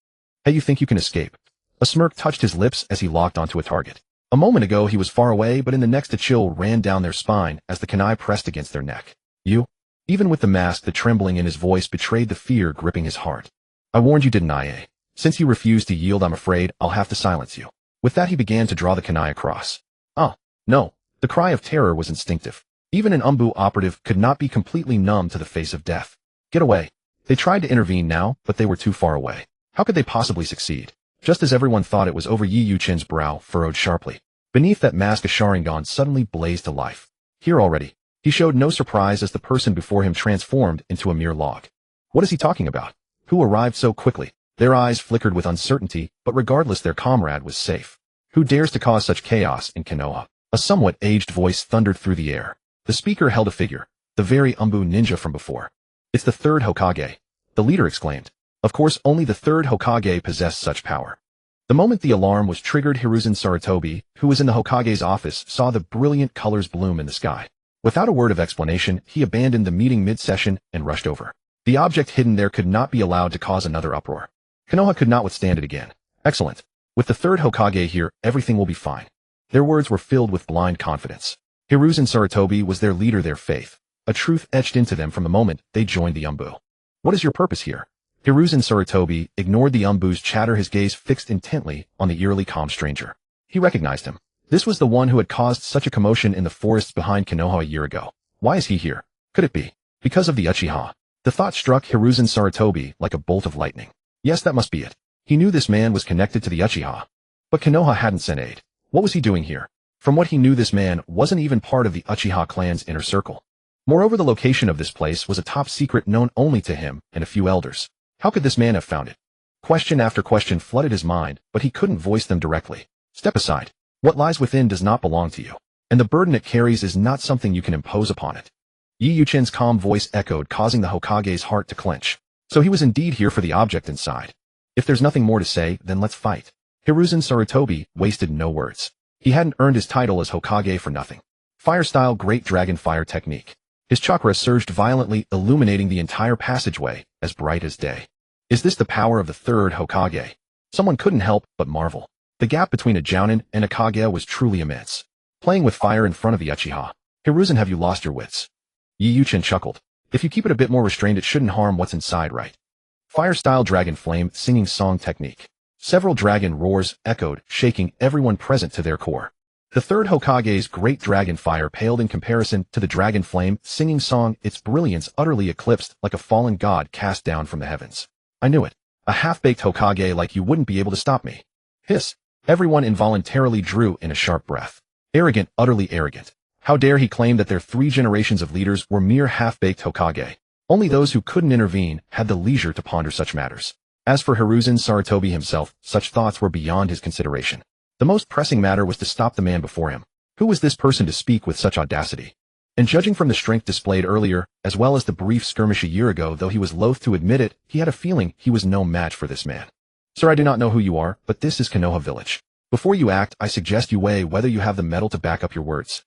Hey, you think you can escape? A smirk touched his lips as he locked onto a target. A moment ago he was far away, but in the next a chill ran down their spine as the kunai pressed against their neck. You? Even with the mask, the trembling in his voice betrayed the fear gripping his heart. I warned you, didn't I, eh? Since you refuse to yield, I'm afraid I'll have to silence you. With that he began to draw the kunai across. Ah, no. The cry of terror was instinctive. Even an Umbu operative could not be completely numb to the face of death. Get away. They tried to intervene now, but they were too far away. How could they possibly succeed? Just as everyone thought it was over, Yi Yuchen's brow furrowed sharply. Beneath that mask a Sharingan suddenly blazed to life. Here already. He showed no surprise as the person before him transformed into a mere log. What is he talking about? Who arrived so quickly? Their eyes flickered with uncertainty, but regardless their comrade was safe. Who dares to cause such chaos in Konoha? A somewhat aged voice thundered through the air. The speaker held a figure, the very Umbu ninja from before. It's the third Hokage, the leader exclaimed. Of course, only the third Hokage possessed such power. The moment the alarm was triggered, Hiruzen Sarutobi, who was in the Hokage's office, saw the brilliant colors bloom in the sky. Without a word of explanation, he abandoned the meeting mid-session and rushed over. The object hidden there could not be allowed to cause another uproar. Konoha could not withstand it again. Excellent. With the third Hokage here, everything will be fine. Their words were filled with blind confidence. Hiruzen Sarutobi was their leader, their faith. A truth etched into them from the moment they joined the Umbu. What is your purpose here? Hiruzen Sarutobi ignored the Umbu's chatter, his gaze fixed intently on the eerily calm stranger. He recognized him. This was the one who had caused such a commotion in the forests behind Konoha a year ago. Why is he here? Could it be because of the Uchiha? The thought struck Hiruzen Sarutobi like a bolt of lightning. Yes, that must be it. He knew this man was connected to the Uchiha. But Konoha hadn't sent aid. What was he doing here? From what he knew, this man wasn't even part of the Uchiha clan's inner circle. Moreover, the location of this place was a top secret known only to him and a few elders. How could this man have found it? Question after question flooded his mind, but he couldn't voice them directly. Step aside. What lies within does not belong to you, and the burden it carries is not something you can impose upon it. Yi Yuchen's calm voice echoed, causing the Hokage's heart to clench. So he was indeed here for the object inside. If there's nothing more to say, then let's fight. Hiruzen Sarutobi wasted no words. He hadn't earned his title as Hokage for nothing. Fire-style Great Dragon Fire technique. His chakra surged violently, illuminating the entire passageway, as bright as day. Is this the power of the third Hokage? Someone couldn't help but marvel. The gap between a Jounin and a Kage was truly immense. Playing with fire in front of the Uchiha. Hiruzen, have you lost your wits? Yi Yuchen chuckled. If you keep it a bit more restrained, it shouldn't harm what's inside, right? Fire-style Dragon Flame singing song technique. Several dragon roars echoed, shaking everyone present to their core. The third Hokage's Great Dragon Fire paled in comparison to the Dragon Flame singing song, its brilliance utterly eclipsed like a fallen god cast down from the heavens. I knew it. A half-baked Hokage like you wouldn't be able to stop me. Hiss. Everyone involuntarily drew in a sharp breath. Arrogant, utterly arrogant. How dare he claim that their 3 generations of leaders were mere half-baked Hokage? Only those who couldn't intervene had the leisure to ponder such matters. As for Hiruzen Sarutobi himself, such thoughts were beyond his consideration. The most pressing matter was to stop the man before him. Who was this person to speak with such audacity? And judging from the strength displayed earlier, as well as the brief skirmish a year ago, though he was loath to admit it, he had a feeling he was no match for this man. Sir, I do not know who you are, but this is Konoha Village. Before you act, I suggest you weigh whether you have the mettle to back up your words.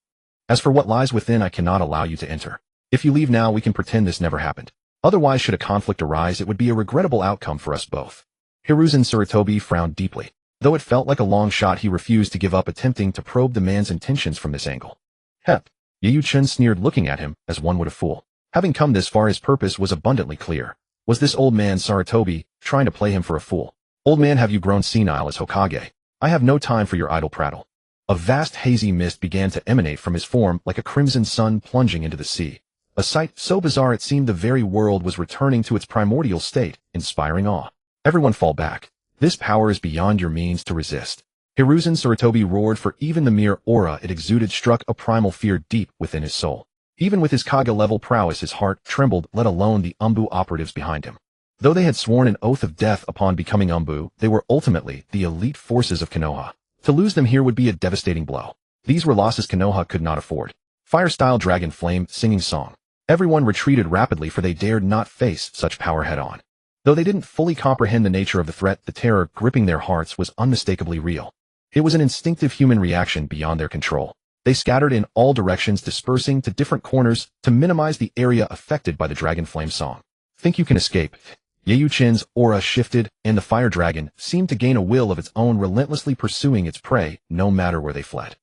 As for what lies within, I cannot allow you to enter. If you leave now, we can pretend this never happened. Otherwise, should a conflict arise, it would be a regrettable outcome for us both. Hiruzen Sarutobi frowned deeply. Though it felt like a long shot, he refused to give up attempting to probe the man's intentions from this angle. Hep. Yi Yuchen sneered, looking at him as one would a fool. Having come this far, his purpose was abundantly clear. Was this old man Sarutobi trying to play him for a fool? Old man, have you grown senile as Hokage? I have no time for your idle prattle. A vast hazy mist began to emanate from his form like a crimson sun plunging into the sea. A sight so bizarre it seemed the very world was returning to its primordial state, inspiring awe. Everyone fall back. This power is beyond your means to resist. Hiruzen Sarutobi roared, for even the mere aura it exuded struck a primal fear deep within his soul. Even with his Kage-level prowess, his heart trembled, let alone the Umbu operatives behind him. Though they had sworn an oath of death upon becoming Umbu, they were ultimately the elite forces of Konoha. To lose them here would be a devastating blow. These were losses Konoha could not afford. Fire-style Dragon Flame singing song. Everyone retreated rapidly, for they dared not face such power head-on. Though they didn't fully comprehend the nature of the threat, the terror gripping their hearts was unmistakably real. It was an instinctive human reaction beyond their control. They scattered in all directions, dispersing to different corners to minimize the area affected by the dragon flame song. Think you can escape? Yeyuchen's aura shifted, and the fire dragon seemed to gain a will of its own, relentlessly pursuing its prey, no matter where they fled.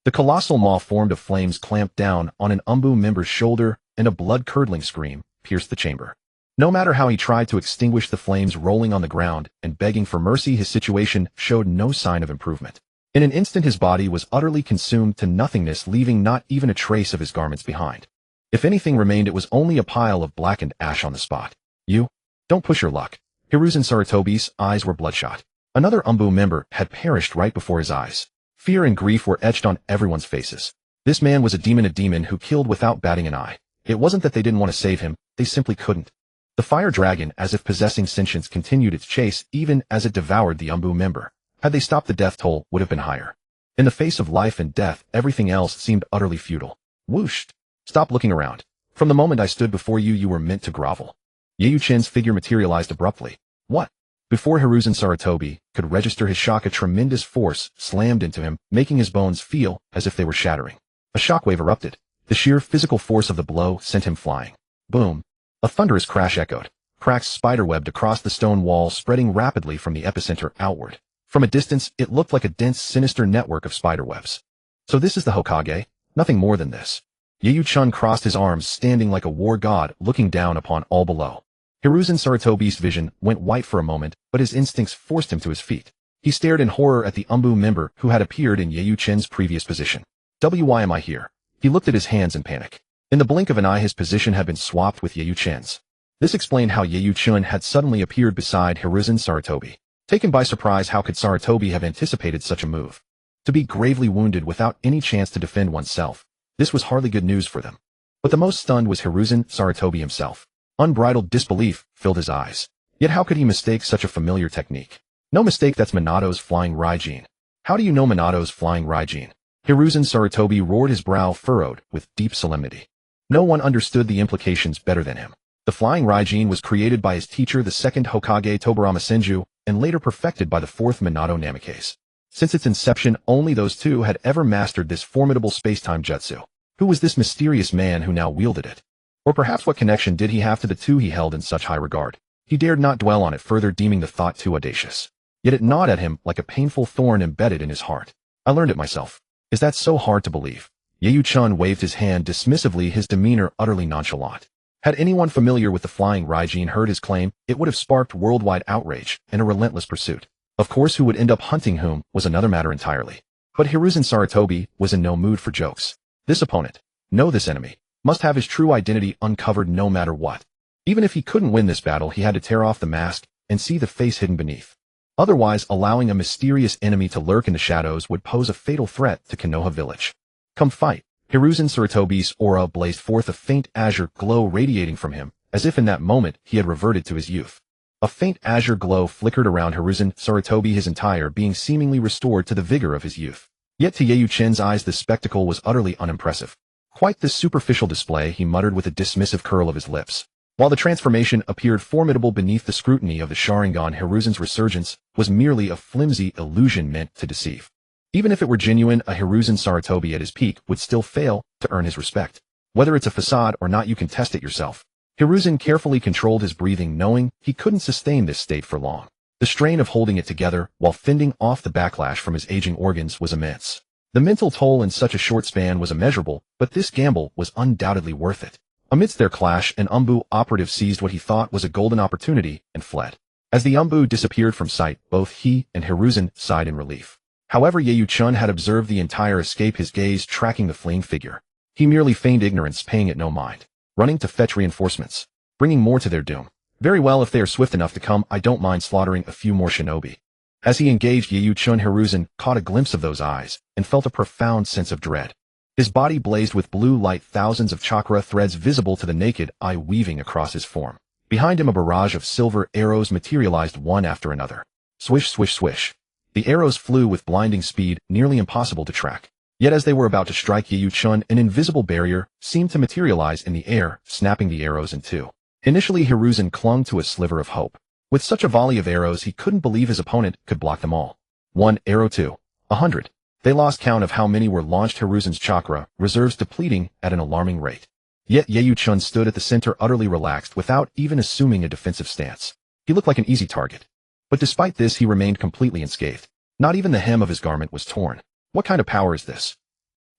The colossal maw formed of flames clamped down on an Umbu member's shoulder, and a blood-curdling scream pierced the chamber. No matter how he tried to extinguish the flames rolling on the ground and begging for mercy, his situation showed no sign of improvement. In an instant his body was utterly consumed to nothingness, leaving not even a trace of his garments behind. If anything remained, it was only a pile of blackened ash on the spot. You? Don't push your luck. Hiruzen Sarutobi's eyes were bloodshot. Another Umbu member had perished right before his eyes. Fear and grief were etched on everyone's faces. This man was a demon who killed without batting an eye. It wasn't that they didn't want to save him, they simply couldn't. The fire dragon, as if possessing sentience, continued its chase even as it devoured the Umbu member. Had they stopped, the death toll would have been higher. In the face of life and death, everything else seemed utterly futile. Whoosh! Stop looking around. From the moment I stood before you, you were meant to grovel. Yeyuchen's figure materialized abruptly. What? Before Hiruzen Sarutobi could register his shock, a tremendous force slammed into him, making his bones feel as if they were shattering. A shockwave erupted. The sheer physical force of the blow sent him flying. Boom! A thunderous crash echoed. Cracks spiderwebbed across the stone wall, spreading rapidly from the epicenter outward. From a distance, it looked like a dense, sinister network of spiderwebs. So this is the Hokage? Nothing more than this. Yeyuchen crossed his arms, standing like a war god, looking down upon all below. Hiruzen Sarutobi's vision went white for a moment, but his instincts forced him to his feet. He stared in horror at the Umbu member who had appeared in Yeyuchen's previous position. Why am I here? He looked at his hands in panic. In the blink of an eye, his position had been swapped with Yeyuchen's. This explained how Yeyuchen had suddenly appeared beside Hiruzen Sarutobi. Taken by surprise, how could Sarutobi have anticipated such a move? To be gravely wounded without any chance to defend oneself. This was hardly good news for them. But the most stunned was Hiruzen Sarutobi himself. Unbridled disbelief filled his eyes. Yet how could he mistake such a familiar technique? No mistake, that's Minato's flying Raijin. How do you know Minato's flying Raijin? Hiruzen Sarutobi roared, his brow furrowed with deep solemnity. No one understood the implications better than him. The flying Raijin was created by his teacher, the second Hokage Tobirama Senju, and later perfected by the fourth Minato Namikaze. Since its inception, only those two had ever mastered this formidable space-time jutsu. Who was this mysterious man who now wielded it? Or perhaps what connection did he have to the two he held in such high regard? He dared not dwell on it further, deeming the thought too audacious. Yet it gnawed at him like a painful thorn embedded in his heart. I learned it myself. Is that so hard to believe? Yeyuchen waved his hand dismissively, his demeanor utterly nonchalant. Had anyone familiar with the flying Raijin heard his claim, it would have sparked worldwide outrage and a relentless pursuit. Of course, who would end up hunting whom was another matter entirely. But Hiruzen Sarutobi was in no mood for jokes. This opponent, no, this enemy, must have his true identity uncovered no matter what. Even if he couldn't win this battle, he had to tear off the mask and see the face hidden beneath. Otherwise, allowing a mysterious enemy to lurk in the shadows would pose a fatal threat to Konoha village. Come fight. Hiruzen Sarutobi's aura blazed forth, a faint azure glow radiating from him, as if in that moment he had reverted to his youth. A faint azure glow flickered around Hiruzen Sarutobi, his entire being seemingly restored to the vigor of his youth. Yet to Yeyuchen's eyes this spectacle was utterly unimpressive. Quite this superficial display, he muttered with a dismissive curl of his lips. While the transformation appeared formidable beneath the scrutiny of the Sharingan, Hiruzen's resurgence was merely a flimsy illusion meant to deceive. Even if it were genuine, a Hiruzen Sarutobi at his peak would still fail to earn his respect. Whether it's a facade or not, you can test it yourself. Hiruzen carefully controlled his breathing, knowing he couldn't sustain this state for long. The strain of holding it together while fending off the backlash from his aging organs was immense. The mental toll in such a short span was immeasurable, but this gamble was undoubtedly worth it. Amidst their clash, an Umbu operative seized what he thought was a golden opportunity and fled. As the Umbu disappeared from sight, both he and Hiruzen sighed in relief. However, Yeyuchen had observed the entire escape, his gaze tracking the fleeing figure. He merely feigned ignorance, paying it no mind. Running to fetch reinforcements. Bringing more to their doom. Very well, if they are swift enough to come, I don't mind slaughtering a few more shinobi. As he engaged Yeyuchen, Hiruzen caught a glimpse of those eyes and felt a profound sense of dread. His body blazed with blue light, thousands of chakra threads visible to the naked eye weaving across his form. Behind him, a barrage of silver arrows materialized one after another. Swish, swish, swish. The arrows flew with blinding speed, nearly impossible to track. Yet as they were about to strike Yeyuchen, an invisible barrier seemed to materialize in the air, snapping the arrows in two. Initially, Hiruzen clung to a sliver of hope. With such a volley of arrows, he couldn't believe his opponent could block them all. 1 arrow 2. 100. They lost count of how many were launched. Hiruzen's chakra reserves depleting at an alarming rate. Yet Ye-Yu-chun stood at the center utterly relaxed without even assuming a defensive stance. He looked like an easy target. But despite this, he remained completely unscathed. Not even the hem of his garment was torn. What kind of power is this?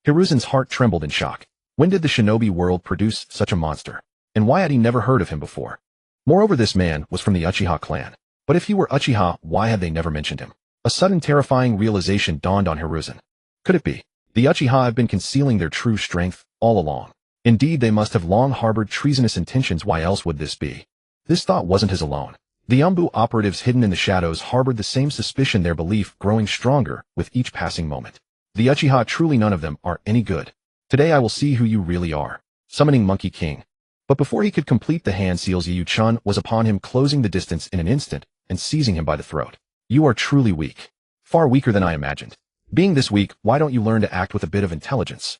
Hiruzen's heart trembled in shock. When did the shinobi world produce such a monster? And why had he never heard of him before? Moreover, this man was from the Uchiha clan. But if he were Uchiha, why had they never mentioned him? A sudden terrifying realization dawned on Hiruzen. Could it be? The Uchiha have been concealing their true strength all along. Indeed, they must have long harbored treasonous intentions. Why else would this be? This thought wasn't his alone. The Umbu operatives hidden in the shadows harbored the same suspicion, their belief growing stronger with each passing moment. The Uchiha, truly none of them are any good. Today I will see who you really are. Summoning Monkey King. But before he could complete the hand seals, Ye-Yu-chun was upon him, closing the distance in an instant and seizing him by the throat. You are truly weak. Far weaker than I imagined. Being this weak, why don't you learn to act with a bit of intelligence?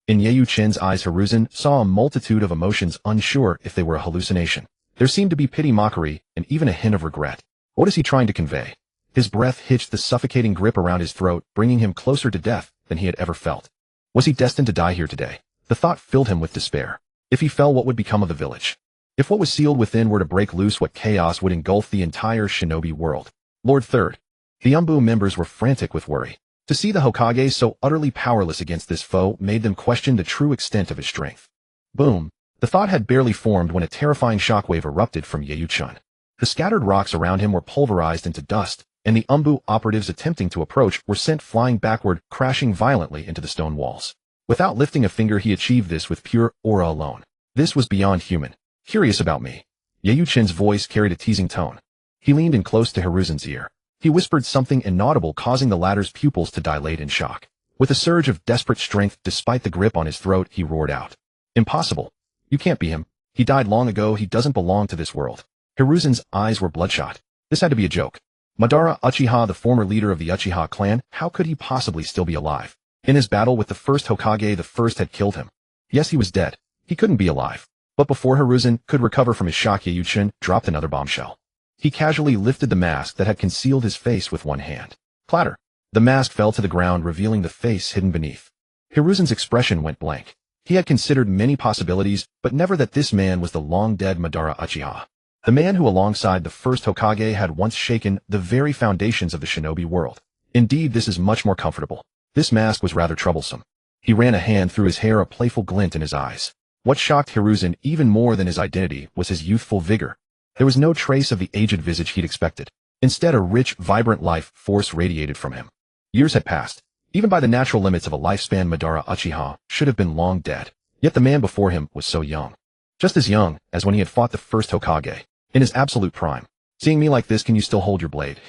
In Ye-Yu-chun's eyes, Hiruzen saw a multitude of emotions, unsure if they were a hallucination. There seemed to be pity, mockery, and even a hint of regret. What is he trying to convey? His breath hitched the suffocating grip around his throat, bringing him closer to death than he had ever felt. Was he destined to die here today? The thought filled him with despair. If he fell, what would become of the village? If what was sealed within were to break loose, what chaos would engulf the entire shinobi world? Lord Third. The Umbu members were frantic with worry. To see the Hokage so utterly powerless against this foe made them question the true extent of his strength. Boom. The thought had barely formed when a terrifying shockwave erupted from Ye-Yu-chun. The scattered rocks around him were pulverized into dust, and the Umbu operatives attempting to approach were sent flying backward, crashing violently into the stone walls. Without lifting a finger, he achieved this with pure aura alone. This was beyond human. Curious about me. Ye-Yu-chun's voice carried a teasing tone. He leaned in close to Hiruzen's ear. He whispered something inaudible, causing the latter's pupils to dilate in shock. With a surge of desperate strength, despite the grip on his throat, he roared out. Impossible. You can't be him. He died long ago. He doesn't belong to this world. Hiruzen's eyes were bloodshot. This had to be a joke. Madara Uchiha, the former leader of the Uchiha clan, how could he possibly still be alive? In his battle with the first Hokage, the first had killed him. Yes, he was dead. He couldn't be alive. But before Hiruzen could recover from his shock, Ye-Yu-chun dropped another bombshell. He casually lifted the mask that had concealed his face with one hand. Clatter. The mask fell to the ground, revealing the face hidden beneath. Hiruzen's expression went blank. He had considered many possibilities, but never that this man was the long-dead Madara Uchiha. The man who, alongside the first Hokage, had once shaken the very foundations of the shinobi world. Indeed, this is much more comfortable. This mask was rather troublesome. He ran a hand through his hair, a playful glint in his eyes. What shocked Hiruzen even more than his identity was his youthful vigor. There was no trace of the aged visage he'd expected. Instead, a rich, vibrant life force radiated from him. Years had passed. Even by the natural limits of a lifespan, Madara Uchiha should have been long dead. Yet the man before him was so young. Just as young as when he had fought the first Hokage. In his absolute prime. Seeing me like this, can you still hold your blade?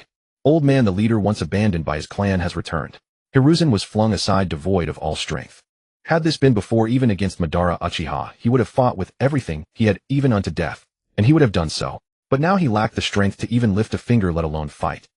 Old man, the leader once abandoned by his clan, has returned. Hiruzen was flung aside, devoid of all strength. Had this been before, even against Madara Uchiha, he would have fought with everything he had, even unto death. And he would have done so. But now he lacked the strength to even lift a finger, let alone fight.